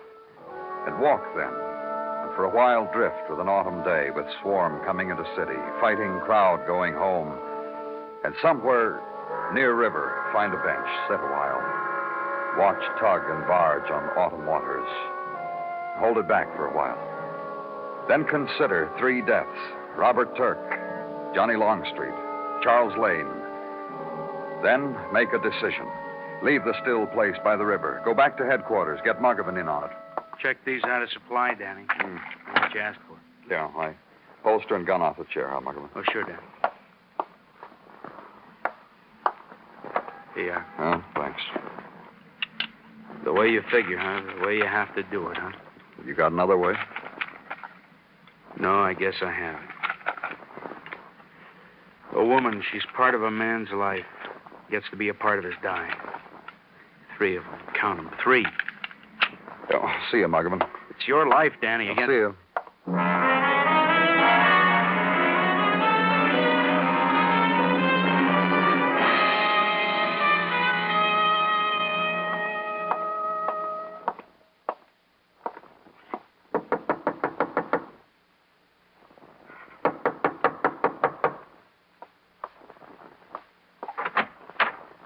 Had walked then, and for a while drift with an autumn day with swarm coming into city, fighting crowd going home, and somewhere near river find a bench, sit a while, watch tug and barge on autumn waters, hold it back for a while. Then consider 3 deaths, Robert Turk, Johnny Longstreet, Charles Lane, Then make a decision. Leave the still place by the river. Go back to headquarters. Get Muggavan in on it. Check these out of supply, Danny. What you asked for. Yeah, I holster and gun off the chair, huh, Muggavan? Oh, sure, Danny. Here. Oh, thanks. The way you figure, huh? The way you have to do it, huh? You got another way? No, I guess I haven't. A woman, she's part of a man's life. Gets to be a part of his dying. 3 of them. Count them. 3. Oh, see you, Muggavan. It's your life, Danny. I'll see you.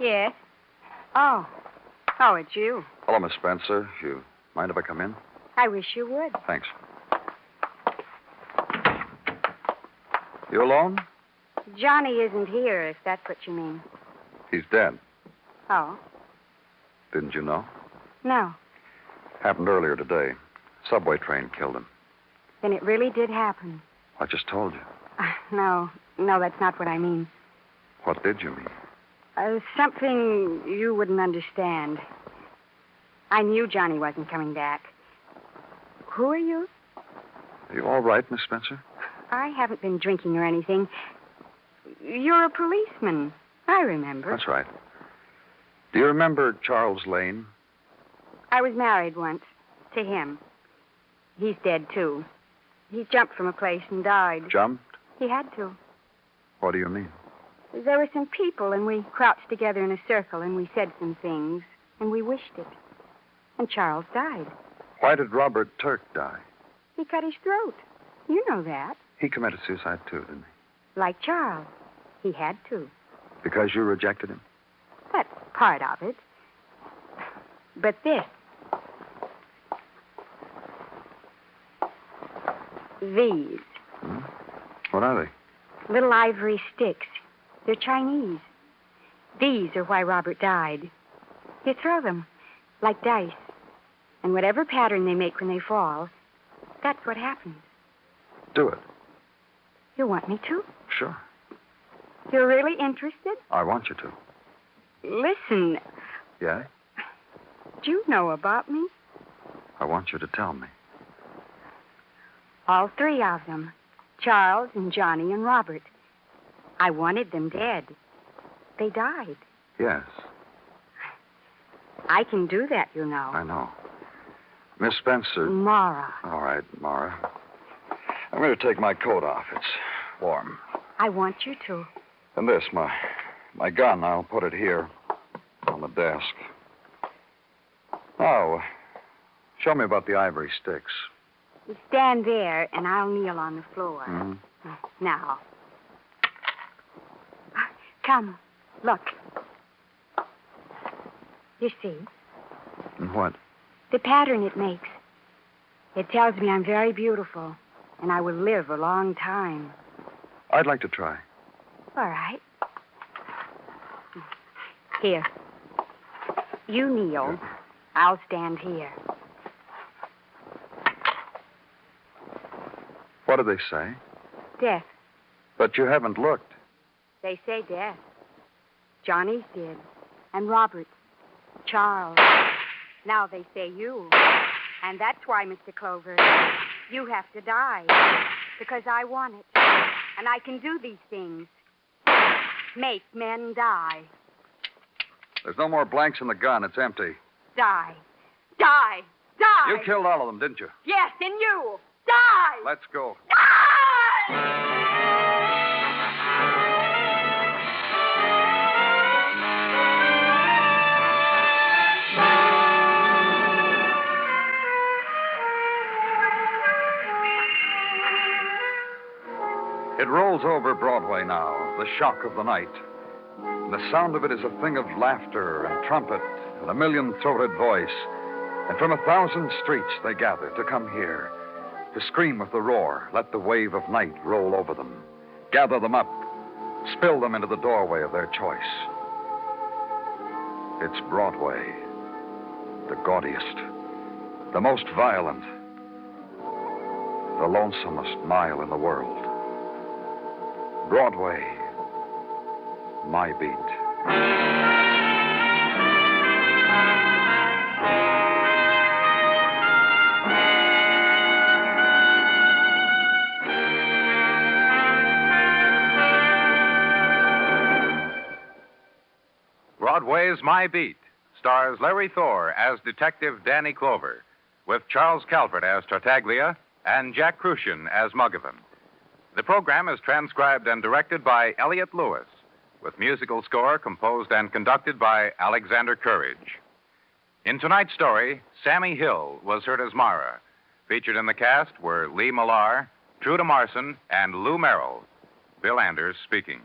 Yes. Oh. Oh, it's you. Hello, Miss Spencer. You mind if I come in? I wish you would. Thanks. You alone? Johnny isn't here, if that's what you mean. He's dead. Oh? Didn't you know? No. Happened earlier today. Subway train killed him. Then it really did happen. I just told you. No, that's not what I mean. What did you mean? Something you wouldn't understand. I knew Johnny wasn't coming back. Who are you? Are you all right, Miss Spencer? I haven't been drinking or anything. You're a policeman. I remember. That's right. Do you remember Charles Lane? I was married once. To him. He's dead, too. He jumped from a place and died. Jumped? He had to. What do you mean? There were some people, and we crouched together in a circle, and we said some things, and we wished it. And Charles died. Why did Robert Turk die? He cut his throat. You know that. He committed suicide, too, didn't he? Like Charles. He had to. Because you rejected him? That's part of it. But this. These. What are they? Little ivory sticks. They're Chinese. These are why Robert died. You throw them, like dice. And whatever pattern they make when they fall, that's what happens. Do it. You want me to? Sure. You're really interested? I want you to. Listen, Yeah? do you know about me? I want you to tell me. All 3 of them. Charles and Johnny and Robert. I wanted them dead. They died. Yes, I can do that, you know. I know. Miss Spencer. Mara. All right, Mara. I'm going to take my coat off. It's warm. I want you to. And this, my gun, I'll put it here on the desk. Now, show me about the ivory sticks. You stand there, and I'll kneel on the floor. Mm-hmm. Now. Come, look. You see? And what? The pattern it makes. It tells me I'm very beautiful, and I will live a long time. I'd like to try. All right. Here. You kneel. I'll stand here. What do they say? Death. But you haven't looked. They say death. Johnny's did. And Robert. Charles. Now they say you. And that's why, Mr. Clover, you have to die. Because I want it. And I can do these things. Make men die. There's no more blanks in the gun. It's empty. Die. Die. Die. You killed all of them, didn't you? Yes, and you. Die. Let's go. It rolls over Broadway now, the shock of the night. And the sound of it is a thing of laughter and trumpet and a million-throated voice. And from 1,000 streets they gather to come here, to scream with the roar, let the wave of night roll over them, gather them up, spill them into the doorway of their choice. It's Broadway, the gaudiest, the most violent, the lonesomest mile in the world. Broadway, my beat. Broadway's My Beat stars Larry Thor as Detective Danny Clover, with Charles Calvert as Tartaglia and Jack Crucian as Muggavan. The program is transcribed and directed by Elliott Lewis, with musical score composed and conducted by Alexander Courage. In tonight's story, Sammy Hill was heard as Mara. Featured in the cast were Lee Millar, Truda Marson, and Lou Merrill. Bill Anders speaking.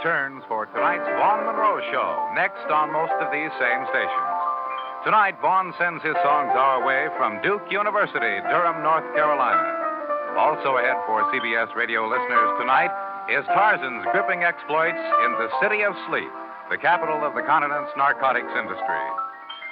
Turns for tonight's Vaughn Monroe Show, next on most of these same stations. Tonight, Vaughn sends his songs our way from Duke University, Durham, North Carolina. Also ahead for CBS radio listeners tonight is Tarzan's gripping exploits in the City of Sleep, the capital of the continent's narcotics industry.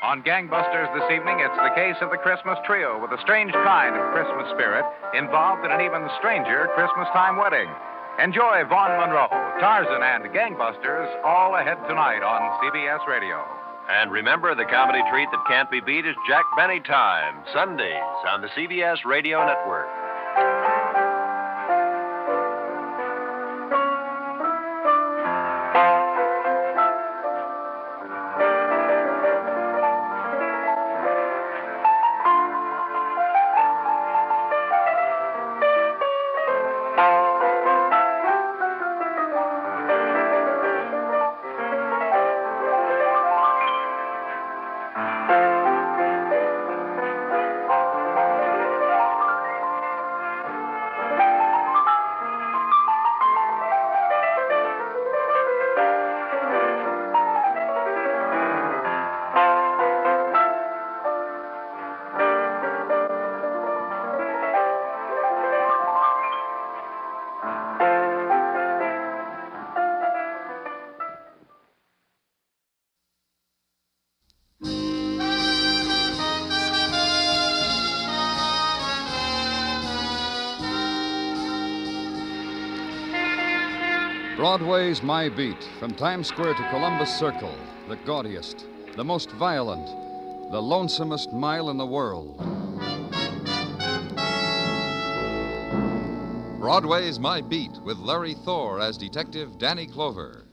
On Gangbusters this evening, it's the case of the Christmas trio with a strange kind of Christmas spirit involved in an even stranger Christmas time wedding. Enjoy Vaughn Monroe, Tarzan, and Gangbusters all ahead tonight on CBS Radio. And remember, the comedy treat that can't be beat is Jack Benny Time, Sundays on the CBS Radio Network. Broadway's My Beat, from Times Square to Columbus Circle, the gaudiest, the most violent, the lonesomest mile in the world. Broadway's My Beat, with Larry Thor as Detective Danny Clover.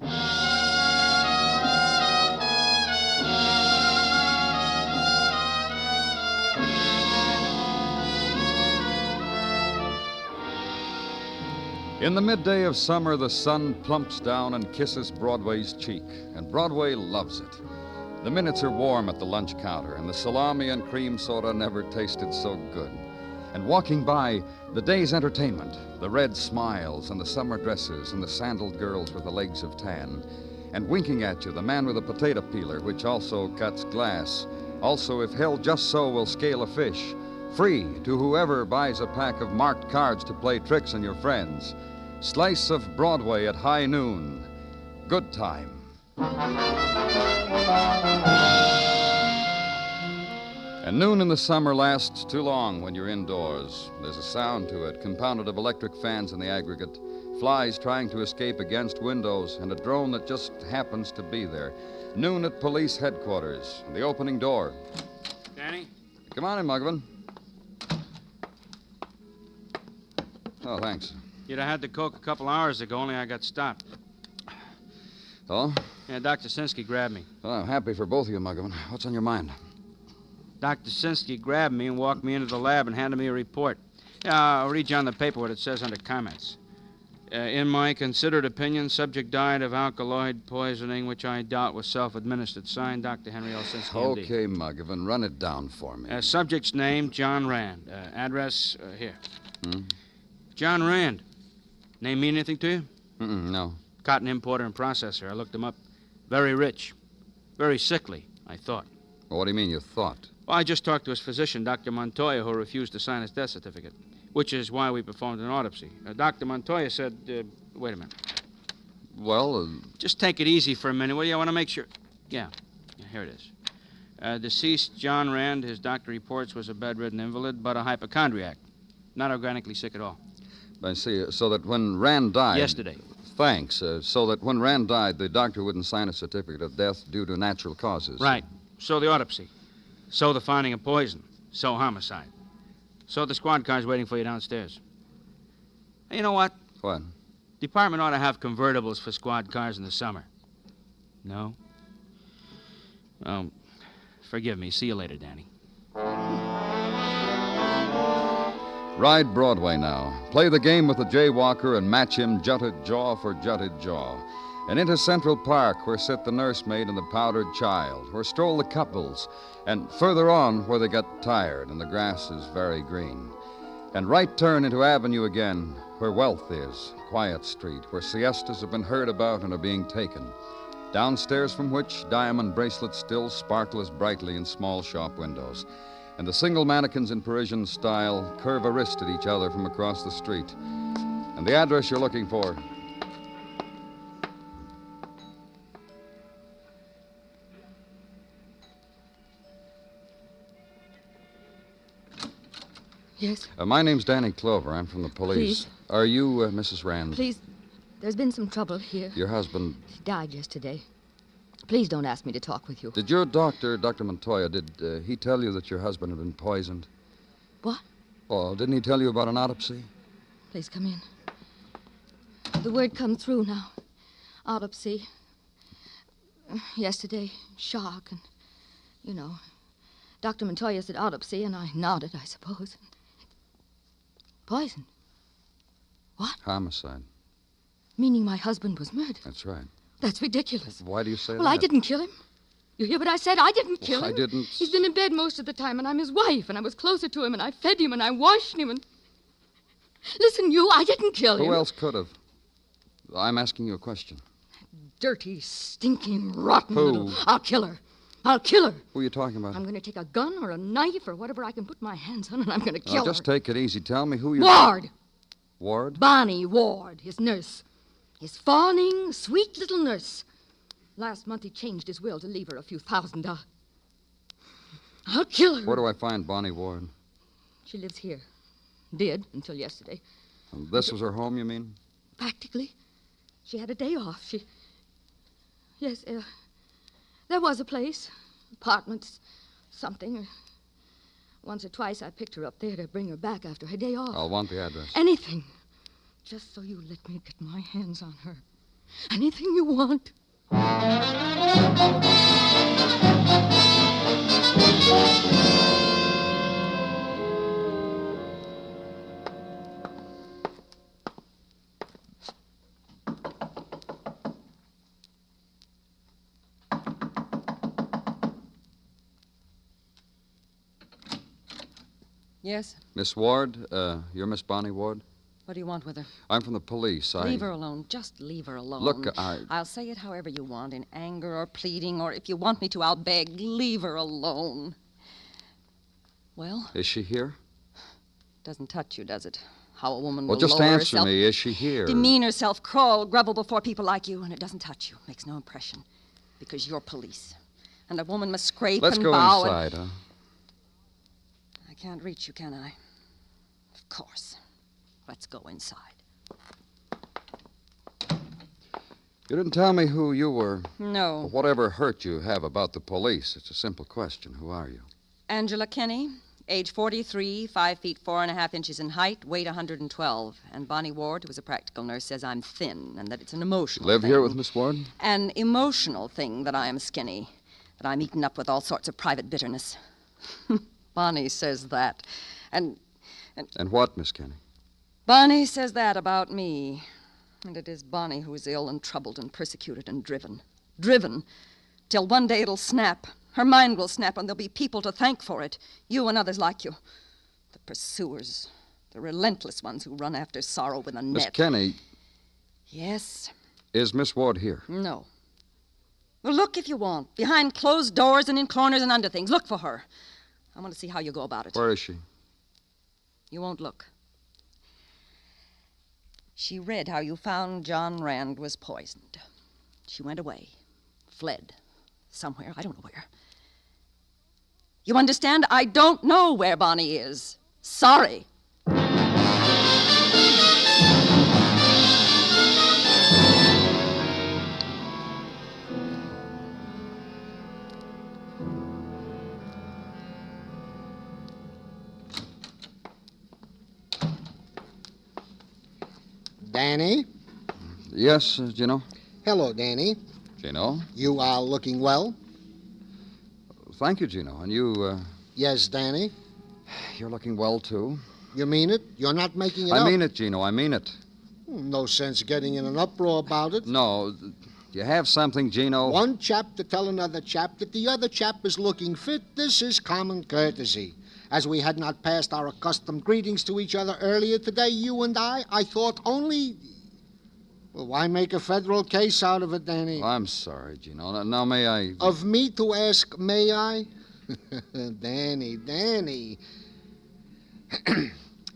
In the midday of summer, the sun plumps down and kisses Broadway's cheek, and Broadway loves it. The minutes are warm at the lunch counter, and the salami and cream soda never tasted so good. And walking by, the day's entertainment, the red smiles and the summer dresses and the sandaled girls with the legs of tan. And winking at you, the man with a potato peeler, which also cuts glass. Also, if held just so, will scale a fish. Free to whoever buys a pack of marked cards to play tricks on your friends. Slice of Broadway at high noon. Good time. And noon in the summer lasts too long when you're indoors. There's a sound to it, compounded of electric fans in the aggregate, flies trying to escape against windows, and a drone that just happens to be there. Noon at police headquarters, the opening door. Danny? Come on in, Muggavan. Oh, thanks. You'd have had the Coke a couple hours ago, only I got stopped. Oh? Yeah, Dr. Sinsky grabbed me. Well, I'm happy for both of you, Muggavan. What's on your mind? Dr. Sinsky grabbed me and walked me into the lab and handed me a report. Yeah, I'll read you on the paper what it says under comments. In my considered opinion, subject died of alkaloid poisoning, which I doubt was self-administered. Signed, Dr. Henry L. Sinsky, MD. Okay, Muggavan, run it down for me. Subject's name, John Rand. Address, here. Hmm? John Rand. Name mean anything to you? No. Cotton importer and processor. I looked him up. Very rich. Very sickly, I thought. Well, what do you mean, you thought? Well, I just talked to his physician, Dr. Montoya, who refused to sign his death certificate, which is why we performed an autopsy. Dr. Montoya said, wait a minute. Well, Just take it easy for a minute, will you? I want to make sure. Yeah, here it is. Deceased John Rand, his doctor reports, was a bedridden invalid, but a hypochondriac. Not organically sick at all. I see. So that when Rand died... Yesterday. Thanks. So that when Rand died, the doctor wouldn't sign a certificate of death due to natural causes. Right. So the autopsy. So the finding of poison. So homicide. So the squad car's waiting for you downstairs. Hey, you know what? What? Department ought to have convertibles for squad cars in the summer. No? Forgive me. See you later, Danny. Ride Broadway now. Play the game with the jaywalker and match him jutted jaw for jutted jaw. And into Central Park, where sit the nursemaid and the powdered child, where stroll the couples, and further on where they get tired and the grass is very green. And right turn into Avenue again, where wealth is, Quiet Street, where siestas have been heard about and are being taken. Downstairs from which diamond bracelets still sparkle as brightly in small shop windows. And the single mannequins in Parisian style curve a wrist at each other from across the street. And the address you're looking for. Yes? My name's Danny Clover. I'm from the police. Please. Are you Mrs. Rand? Please, there's been some trouble here. Your husband... He died yesterday. Please don't ask me to talk with you. Did your doctor, Dr. Montoya, did he tell you that your husband had been poisoned? What? Oh, didn't he tell you about an autopsy? Please come in. The word come through now. Autopsy. Yesterday, shock, and, you know, Dr. Montoya said autopsy, and I nodded, I suppose. Poison. What? Homicide. Meaning my husband was murdered. That's right. That's ridiculous. Why do you say that? Well, I didn't kill him. You hear what I said? I didn't kill him. I didn't... He's been in bed most of the time, and I'm his wife, and I was closer to him, and I fed him, and I washed him, and... Listen, I didn't kill him. Who else could have? I'm asking you a question. Dirty, stinking, rotten Who? little... I'll kill her. I'll kill her. Who are you talking about? I'm going to take a gun or a knife or whatever I can put my hands on, and I'm going to kill her. Just take it easy. Tell me who you... Ward. Ward? Bonnie Ward, his nurse. His fawning, sweet little nurse. Last month he changed his will to leave her a few $1,000. I'll kill her. Where do I find Bonnie Ward? She lives here. Did until yesterday. This was her home, you mean? Practically. She had a day off. Yes, there was a place. Apartments, something. Once or twice I picked her up there to bring her back after her day off. I'll want the address. Anything. Just so you let me get my hands on her. Anything you want. Yes? Miss Ward, you're Miss Bonnie Ward? What do you want with her? I'm from the police. Leave her alone. Just leave her alone. Look, I'll say it however you want, in anger or pleading, or if you want me to, I'll beg. Leave her alone. Well? Is she here? Doesn't touch you, does it? How a woman Well, will just lower answer herself, me. Is she here? demean herself, crawl, grovel before people like you, and it doesn't touch you. Makes no impression. Because you're police. And a woman must scrape Let's and go bow inside, and... huh? I can't reach you, can I? Of course. Let's go inside. You didn't tell me who you were. No. Whatever hurt you have about the police, it's a simple question. Who are you? Angela Kenny, age 43, 5 feet 4.5 inches in height, weight 112. And Bonnie Ward, who is a practical nurse, says I'm thin and that it's an emotional Live thing. here with Miss Ward? An emotional thing that I am skinny, that I'm eaten up with all sorts of private bitterness. Bonnie says that. And what, Miss Kenny? Bonnie says that about me. And it is Bonnie who is ill and troubled and persecuted and driven. Driven. Till one day it'll snap. Her mind will snap, and there'll be people to thank for it. You and others like you. The pursuers. The relentless ones who run after sorrow with a net. Miss Kenny. Yes? Is Miss Ward here? No. Well, look if you want. Behind closed doors and in corners and under things. Look for her. I want to see how you go about it. Where is she? You won't look. She read how you found John Rand was poisoned. She went away. Fled. Somewhere. I don't know where. You understand? I don't know where Bonnie is. Sorry. Danny? Yes, Gino? Hello, Danny. Gino? You are looking well? Thank you, Gino. And you, Yes, Danny. You're looking well, too. You mean it? You're not making it up? I mean it, Gino. I mean it. No sense getting in an uproar about it. No. You have something, Gino? One chap to tell another chap that the other chap is looking fit. This is common courtesy. As we had not passed our accustomed greetings to each other earlier today, you and I thought only... Well, why make a federal case out of it, Danny? I'm sorry, Gino. Now, may I... Of me to ask, may I? Danny.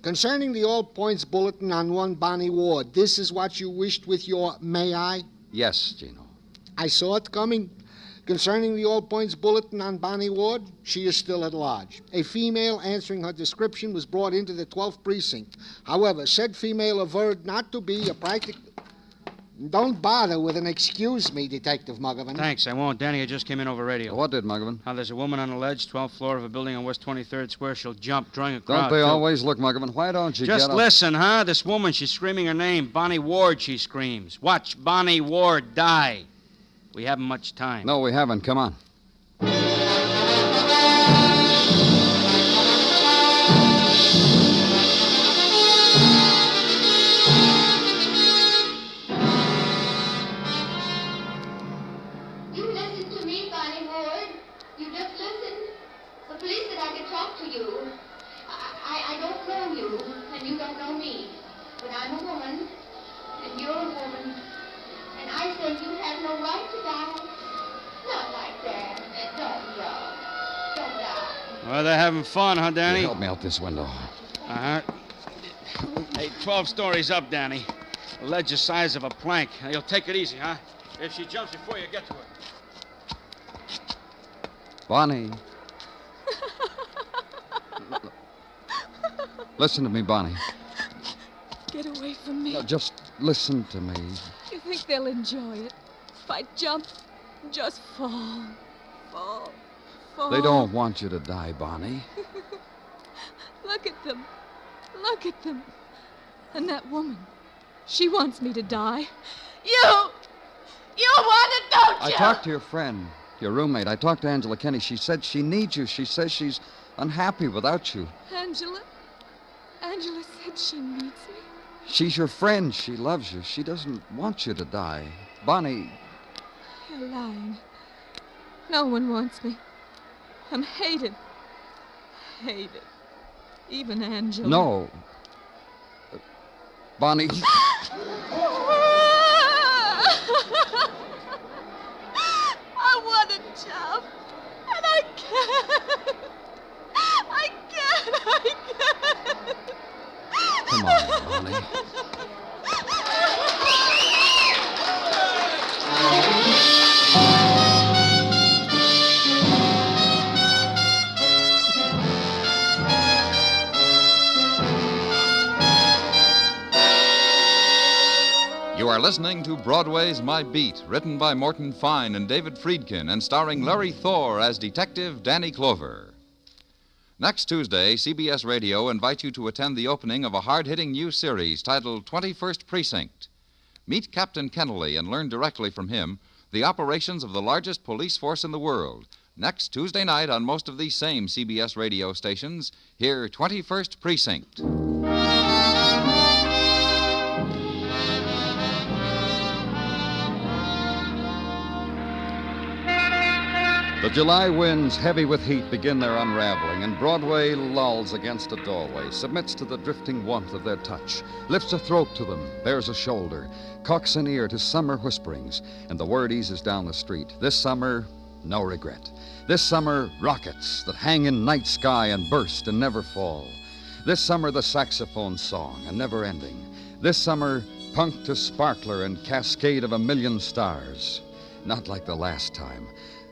Concerning the All Points Bulletin on one Bonnie Ward, this is what you wished with your may I? Yes, Gino. I saw it coming. Concerning the All Points Bulletin on Bonnie Ward, she is still at large. A female answering her description was brought into the 12th precinct. However, said female averred not to be a practical... Don't bother with an excuse me, Detective Muggavan. Thanks, I won't. Danny, I just came in over radio. What did, Muggavan? How there's a woman on a ledge, 12th floor of a building on West 23rd Square. She'll jump, drawing a crowd. Don't they always look, Muggavan? Why don't you Just get up? listen, huh? This woman, she's screaming her name. Bonnie Ward, she screams. Watch Bonnie Ward die. We haven't much time. No, we haven't. Come on. You listen to me, Bonnie Ward. You just listen. The police said I could talk to you. I don't know you, and you don't know me. But I'm a woman, and you're a woman. And I say you have no right to die. Not like that. Don't die. Well, they're having fun, huh, Danny? Help me out this window. Uh-huh. Hey, 12 stories up, Danny. The ledge the size of a plank. Now, you'll take it easy, huh? If she jumps before you get to her. Bonnie. Listen to me, Bonnie. Get away from me. No, just listen to me. You think they'll enjoy it? If I jump, just fall. Fall. They don't want you to die, Bonnie. Look at them. Look at them. And that woman. She wants me to die. You want it, don't you? I talked to your friend, your roommate. I talked to Angela Kenny. She said she needs you. She says she's unhappy without you. Angela said she needs me. She's your friend. She loves you. She doesn't want you to die. Bonnie. You're lying. No one wants me. I'm hated. Hated. Even Angela. No. Bonnie. I want to jump, and I can't. I can't. Come on, Bonnie. You are listening to Broadway's My Beat, written by Morton Fine and David Friedkin, and starring Larry Thor as Detective Danny Clover. Next Tuesday, CBS Radio invites you to attend the opening of a hard-hitting new series titled 21st Precinct. Meet Captain Kennelly and learn directly from him the operations of the largest police force in the world. Next Tuesday night on most of these same CBS radio stations, hear 21st Precinct. The July winds, heavy with heat, begin their unraveling, and Broadway lolls against a doorway, submits to the drifting warmth of their touch, lifts a throat to them, bares a shoulder, cocks an ear to summer whisperings, and the word eases down the street. This summer, no regret. This summer, rockets that hang in night sky and burst and never fall. This summer, the saxophone song, a never ending. This summer, punk to sparkler and cascade of a million stars. Not like the last time.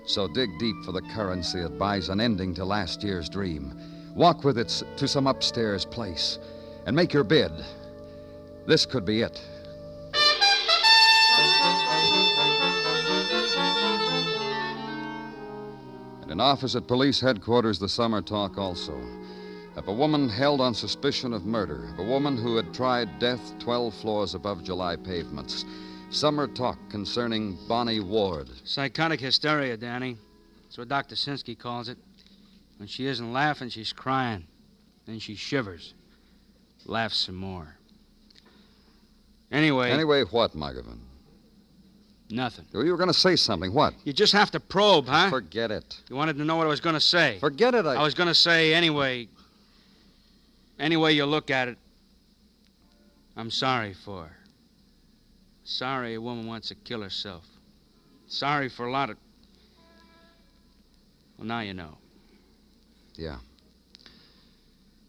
So dig deep for the currency that buys an ending to last year's dream. Walk with it to some upstairs place and make your bid. This could be it. And in office at police headquarters, the summer talk also. Of a woman held on suspicion of murder. Of a woman who had tried death 12 floors above July pavements. Summer talk concerning Bonnie Ward. Psychotic hysteria, Danny. That's what Dr. Sinsky calls it. When she isn't laughing, she's crying. Then she shivers. Laughs some more. Anyway... Anyway what, Muggavan? Nothing. You were going to say something. What? You just have to probe, huh? Forget it. You wanted to know what I was going to say. Forget it. I was going to say anyway... Any way you look at it, I'm sorry for her. Sorry a woman wants to kill herself. Sorry for a lot of... Well, now you know. Yeah.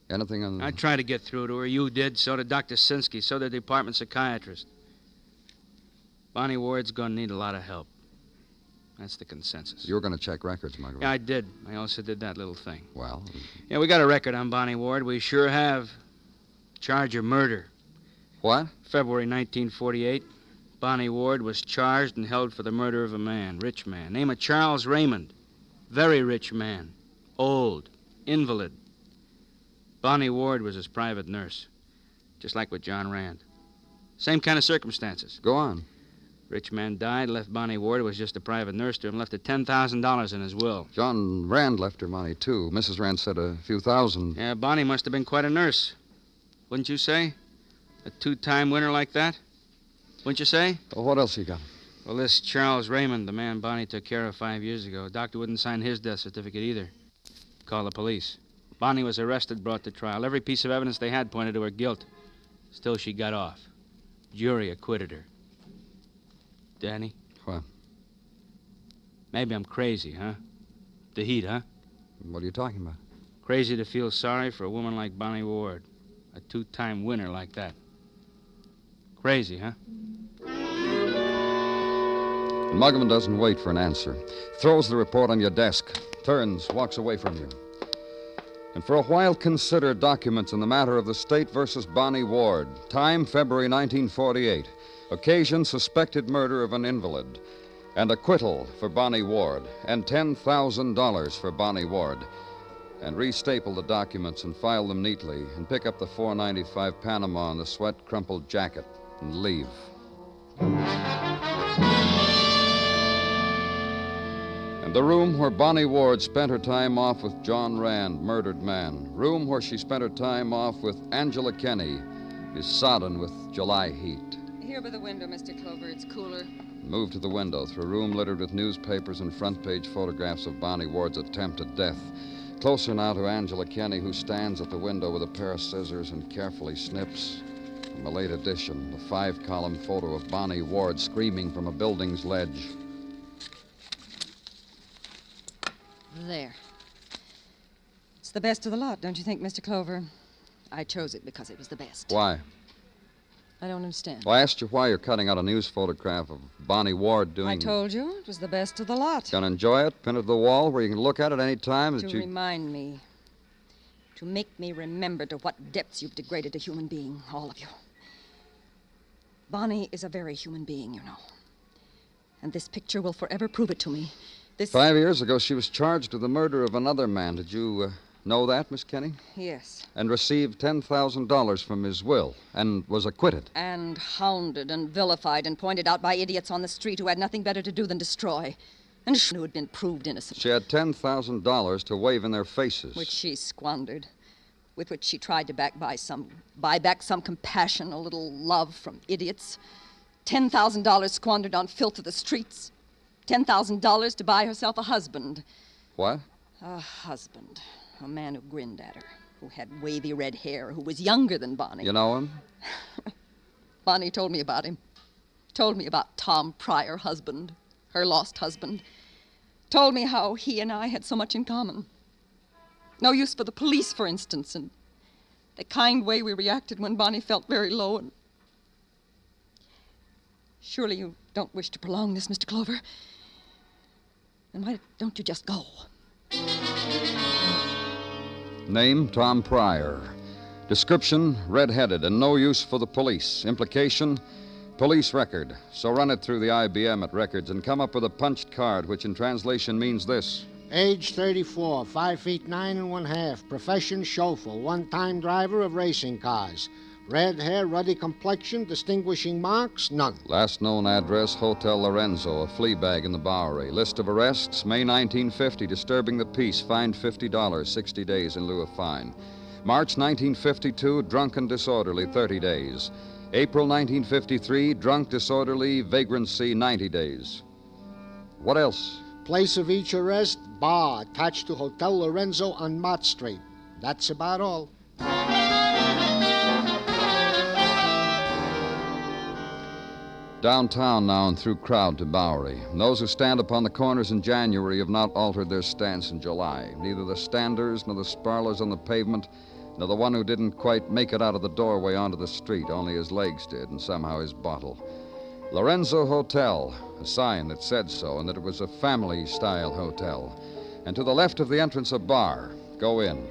Anything on... I tried to get through to her. You did. So did Dr. Sinsky. So did the department psychiatrist. Bonnie Ward's going to need a lot of help. That's the consensus. You were going to check records, Margaret. Yeah, I did. I also did that little thing. Well... Yeah, we got a record on Bonnie Ward. We sure have. Charge of murder. What? February 1948. Bonnie Ward was charged and held for the murder of a man, rich man, name of Charles Raymond. Very rich man. Old. Invalid. Bonnie Ward was his private nurse. Just like with John Rand. Same kind of circumstances. Go on. Rich man died, left Bonnie Ward, who was just a private nurse to him, left her $10,000 in his will. John Rand left her money, too. Mrs. Rand said a few thousand. Yeah, Bonnie must have been quite a nurse. Wouldn't you say? A two-time winner like that? Wouldn't you say? Well, what else you got? Well, this Charles Raymond, the man Bonnie took care of 5 years ago, the doctor wouldn't sign his death certificate either. Call the police. Bonnie was arrested, brought to trial. Every piece of evidence they had pointed to her guilt. Still, she got off. Jury acquitted her. Danny? What? Maybe I'm crazy, huh? The heat, huh? What are you talking about? Crazy to feel sorry for a woman like Bonnie Ward. A two-time winner like that. Crazy, huh? And Muggavan doesn't wait for an answer. Throws the report on your desk. Turns, walks away from you. And for a while consider documents in the matter of the State versus Bonnie Ward. Time, February 1948. Occasion, suspected murder of an invalid. And acquittal for Bonnie Ward. And $10,000 for Bonnie Ward. And restaple the documents and file them neatly. And pick up the $4.95 Panama and the sweat-crumpled jacket. And leave. And the room where Bonnie Ward spent her time off with John Rand, murdered man. Room where she spent her time off with Angela Kenny is sodden with July heat. Here by the window, Mr. Clover. It's cooler. Move to the window through a room littered with newspapers and front-page photographs of Bonnie Ward's attempt at death. Closer now to Angela Kenny, who stands at the window with a pair of scissors and carefully snips. From a late edition, the 5-column photo of Bonnie Ward screaming from a building's ledge. There. It's the best of the lot, don't you think, Mr. Clover? I chose it because it was the best. Why? I don't understand. Well, I asked you why you're cutting out a news photograph of Bonnie Ward doing... I told you it was the best of the lot. Gonna enjoy it? Pin it to the wall where you can look at it any time that To remind me. To make me remember to what depths you've degraded a human being, all of you. Bonnie is a very human being, you know. And this picture will forever prove it to me. 5 years ago, she was charged with the murder of another man. Did you know that, Miss Kenny? Yes. And received $10,000 from his will, and was acquitted. And hounded and vilified and pointed out by idiots on the street who had nothing better to do than destroy. And who had been proved innocent. She had $10,000 to wave in their faces. Which she squandered. With which she tried to buy back some compassion, a little love from idiots. $10,000 squandered on filth of the streets. $10,000 to buy herself a husband. What? A husband. A man who grinned at her, who had wavy red hair, who was younger than Bonnie. You know him? Bonnie told me about him. Told me about Tom Pryor, husband, her lost husband. Told me how he and I had so much in common. No use for the police, for instance, and the kind way we reacted when Bonnie felt very low. And surely you don't wish to prolong this, Mr. Clover? Then why don't you just go? Name, Tom Pryor. Description, red-headed and no use for the police. Implication, police record. So run it through the IBM at records and come up with a punched card, which in translation means this. Age 34, 5 feet 9 1/2. Profession chauffeur, one-time driver of racing cars. Red hair, ruddy complexion, distinguishing marks, none. Last known address, Hotel Lorenzo, a flea bag in the Bowery. List of arrests, May 1950, disturbing the peace, fined $50, 60 days in lieu of fine. March 1952, drunk and disorderly, 30 days. April 1953, drunk, disorderly, vagrancy, 90 days. What else? Place of each arrest, bar attached to Hotel Lorenzo on Mott Street. That's about all. Downtown now and through crowd to Bowery. Those who stand upon the corners in January have not altered their stance in July. Neither the standers nor the sparlers on the pavement, nor the one who didn't quite make it out of the doorway onto the street, only his legs did, and somehow his bottle. Lorenzo Hotel, a sign that said so, and that it was a family-style hotel. And to the left of the entrance, a bar. Go in.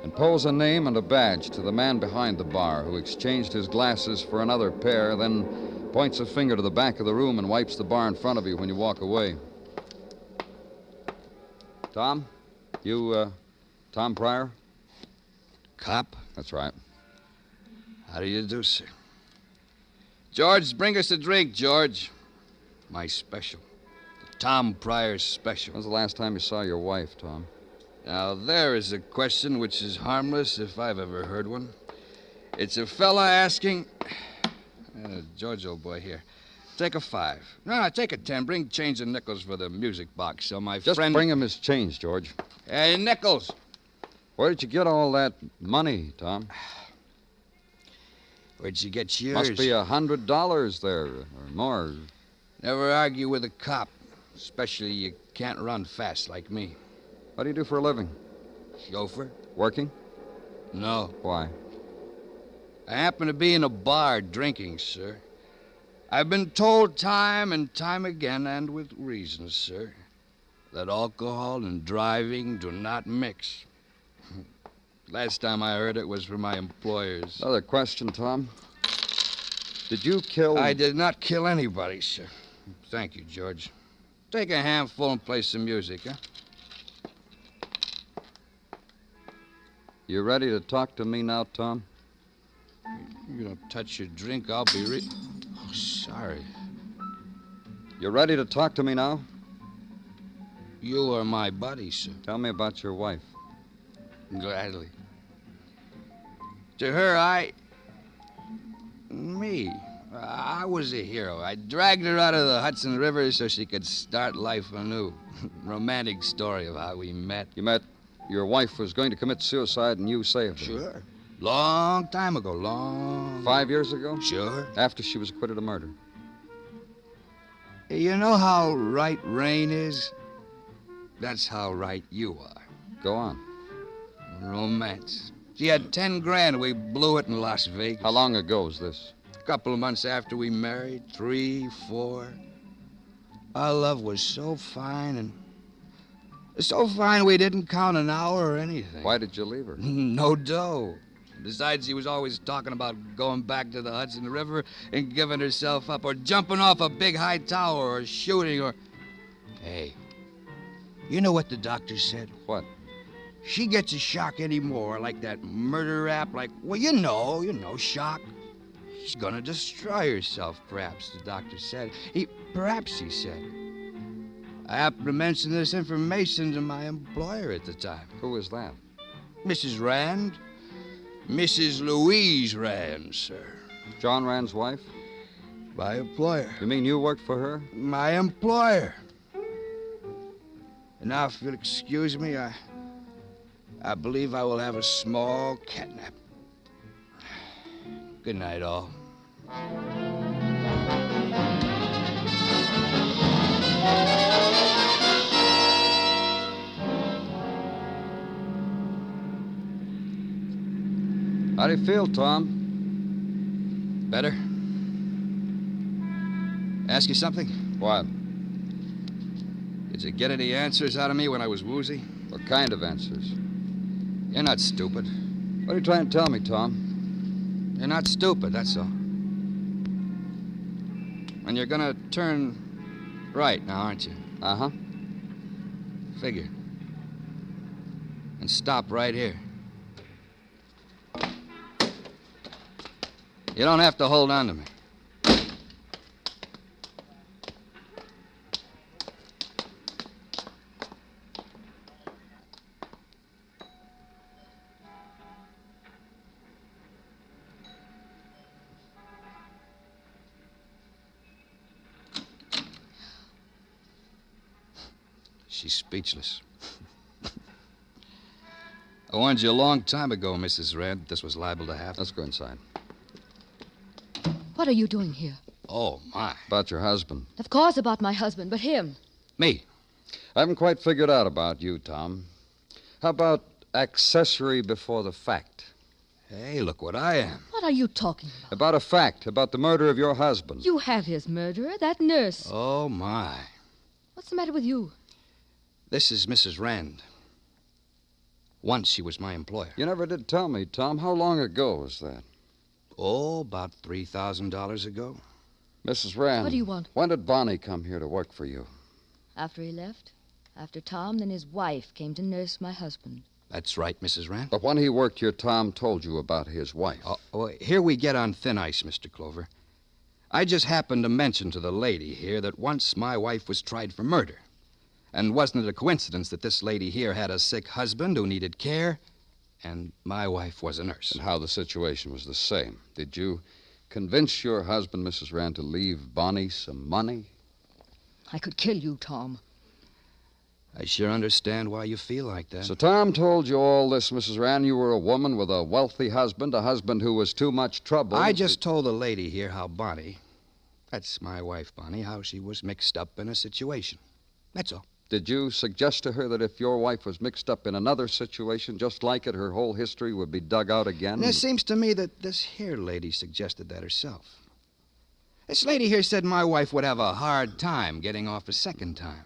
And pose a name and a badge to the man behind the bar, who exchanged his glasses for another pair, then points a finger to the back of the room and wipes the bar in front of you when you walk away. Tom? You, Tom Pryor? Cop? That's right. How do you do, sir? George, bring us a drink, George. My special. The Tom Pryor special. When's the last time you saw your wife, Tom? Now, there is a question which is harmless if I've ever heard one. It's a fella asking... George, old boy, here. Take a 5. No, take a 10. Bring change and nickels for the music box so my Just friend... bring him his change, George. Hey, nickels. Where did you get all that money, Tom? Where'd you get yours? Must be $100 there, or more. Never argue with a cop, especially you can't run fast like me. What do you do for a living? Chauffeur. Working? No. Why? I happen to be in a bar drinking, sir. I've been told time and time again, and with reason, sir, that alcohol and driving do not mix. Last time I heard it was from my employers. Another question, Tom. Did you kill... I did not kill anybody, sir. Thank you, George. Take a handful and play some music, huh? You ready to talk to me now, Tom? You don't touch your drink, I'll be Oh, sorry. You ready to talk to me now? You are my buddy, sir. Tell me about your wife. Gladly. To her, I was a hero. I dragged her out of the Hudson River so she could start life anew. Romantic story of how we met. You met... Your wife was going to commit suicide and you saved her. Sure. Long time ago, long... 5 years ago? Sure. After she was acquitted of murder. You know how right Rain is? That's how right you are. Go on. Romance. She had 10 grand. We blew it in Las Vegas. How long ago was this? A couple of months after we married. 3, 4. Our love was so fine and... so fine we didn't count an hour or anything. Why did you leave her? No dough. Besides, she was always talking about going back to the Hudson River and giving herself up or jumping off a big high tower or shooting or... Hey, you know what the doctor said? What? She gets a shock anymore, like that murder rap, like, well, you know, shock. She's gonna destroy herself, perhaps, the doctor said. Perhaps, he said. I happened to mention this information to my employer at the time. Who was that? Mrs. Rand. Mrs. Louise Rand, sir. John Rand's wife? My employer. You mean you worked for her? My employer. And now, if you'll excuse me, I believe I will have a small catnap. Good night, all. How do you feel, Tom? Better? Ask you something? What? Did you get any answers out of me when I was woozy? What kind of answers? You're not stupid. What are you trying to tell me, Tom? You're not stupid, that's all. And you're gonna turn right now, aren't you? Uh-huh. Figure. And stop right here. You don't have to hold on to me. She's speechless. I warned you a long time ago, Mrs. Red, this was liable to happen. Let's go inside. What are you doing here? Oh, my. About your husband. Of course about my husband, but him. Me. I haven't quite figured out about you, Tom. How about accessory before the fact? Hey, look what I am. What are you talking about? About a fact, about the murder of your husband. You have his murderer, that nurse. Oh, my. What's the matter with you? This is Mrs. Rand. Once she was my employer. You never did tell me, Tom. How long ago was that? Oh, about $3,000 ago. Mrs. Rand. What do you want? When did Bonnie come here to work for you? After he left. After Tom, then his wife came to nurse my husband. That's right, Mrs. Rand. But when he worked here, Tom told you about his wife. Here we get on thin ice, Mr. Clover. I just happened to mention to the lady here that once my wife was tried for murder. And wasn't it a coincidence that this lady here had a sick husband who needed care, and my wife was a nurse? And how the situation was the same. Did you convince your husband, Mrs. Rand, to leave Bonnie some money? I could kill you, Tom. I sure understand why you feel like that. So Tom told you all this, Mrs. Rand. You were a woman with a wealthy husband, a husband who was too much trouble. I just told the lady here how Bonnie, that's my wife, Bonnie, how she was mixed up in a situation. That's all. Did you suggest to her that if your wife was mixed up in another situation just like it, her whole history would be dug out again? And it seems to me that this here lady suggested that herself. This lady here said my wife would have a hard time getting off a second time.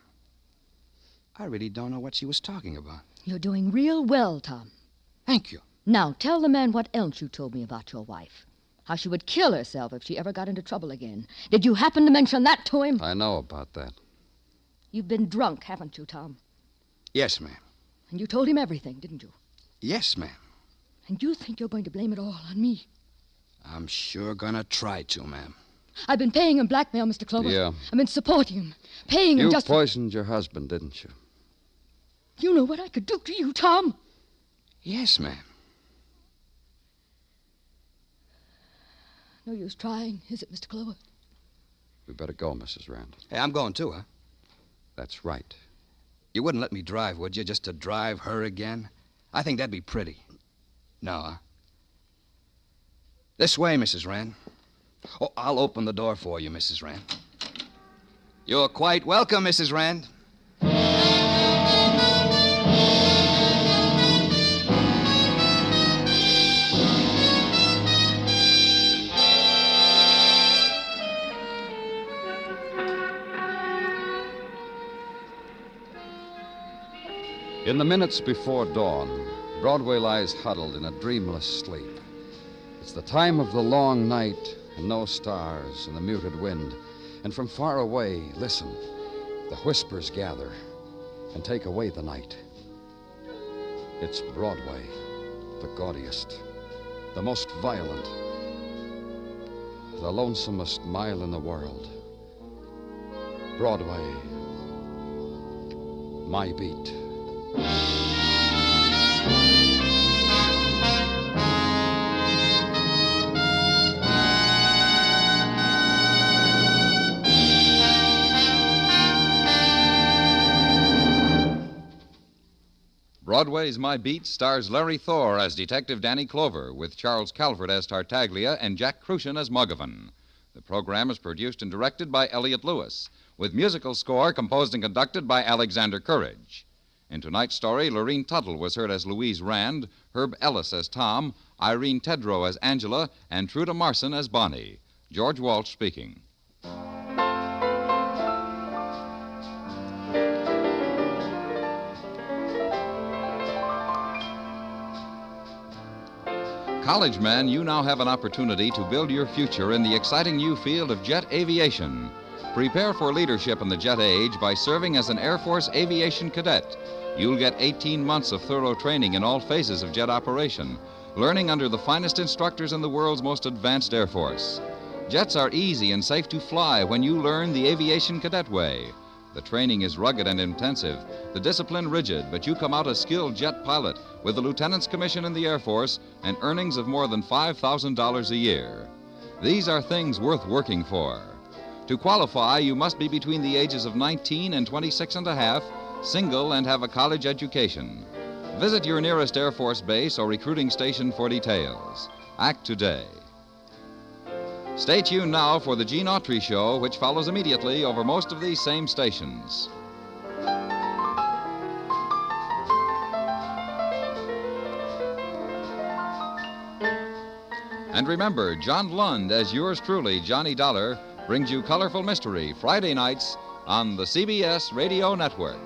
I really don't know what she was talking about. You're doing real well, Tom. Thank you. Now, tell the man what else you told me about your wife. How she would kill herself if she ever got into trouble again. Did you happen to mention that to him? I know about that. You've been drunk, haven't you, Tom? Yes, ma'am. And you told him everything, didn't you? Yes, ma'am. And you think you're going to blame it all on me? I'm sure gonna try to, ma'am. I've been paying him blackmail, Mr. Clover. Yeah. I've been supporting him, paying him You just... poisoned your husband, didn't you? You know what I could do to you, Tom? Yes, ma'am. No use trying, is it, Mr. Clover? We better go, Mrs. Rand. Hey, I'm going too, huh? That's right. You wouldn't let me drive, would you, just to drive her again? I think that'd be pretty. No, huh? This way, Mrs. Rand. Oh, I'll open the door for you, Mrs. Rand. You're quite welcome, Mrs. Rand. In the minutes before dawn, Broadway lies huddled in a dreamless sleep. It's the time of the long night and no stars and the muted wind. And from far away, listen, the whispers gather and take away the night. It's Broadway, the gaudiest, the most violent, the lonesomest mile in the world. Broadway, my beat. Broadway's My Beat stars Larry Thor as Detective Danny Clover, with Charles Calvert as Tartaglia and Jack Crucian as Muggavan. The program is produced and directed by Elliott Lewis, with musical score composed and conducted by Alexander Courage. In tonight's story, Lorene Tuttle was heard as Louise Rand, Herb Ellis as Tom, Irene Tedrow as Angela, and Truda Marson as Bonnie. George Walsh speaking. College man, you now have an opportunity to build your future in the exciting new field of jet aviation. Prepare for leadership in the jet age by serving as an Air Force aviation cadet. You'll get 18 months of thorough training in all phases of jet operation, learning under the finest instructors in the world's most advanced Air Force. Jets are easy and safe to fly when you learn the aviation cadet way. The training is rugged and intensive, the discipline rigid, but you come out a skilled jet pilot with a lieutenant's commission in the Air Force and earnings of more than $5,000 a year. These are things worth working for. To qualify, you must be between the ages of 19 and 26 and a half, single, and have a college education. Visit your nearest Air Force base or recruiting station for details. Act today. Stay tuned now for the Gene Autry Show, which follows immediately over most of these same stations. And remember, John Lund, as yours truly, Johnny Dollar, brings you Colorful Mystery Friday nights on the CBS Radio Network.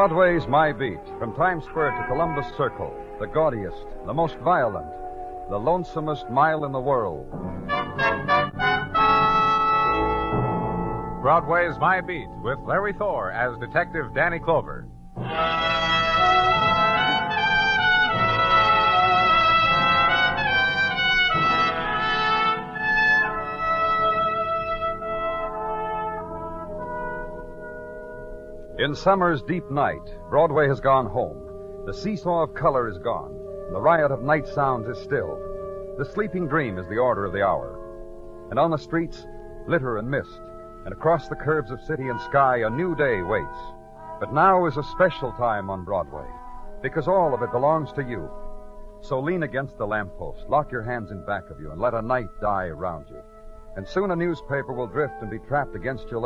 Broadway's My Beat, from Times Square to Columbus Circle, the gaudiest, the most violent, the lonesomest mile in the world. Broadway's My Beat, with Larry Thor as Detective Danny Clover. In summer's deep night, Broadway has gone home. The seesaw of color is gone. The riot of night sounds is stilled. The sleeping dream is the order of the hour. And on the streets, glitter and mist. And across the curves of city and sky, a new day waits. But now is a special time on Broadway, because all of it belongs to you. So lean against the lamppost, lock your hands in back of you, and let a night die around you. And soon a newspaper will drift and be trapped against your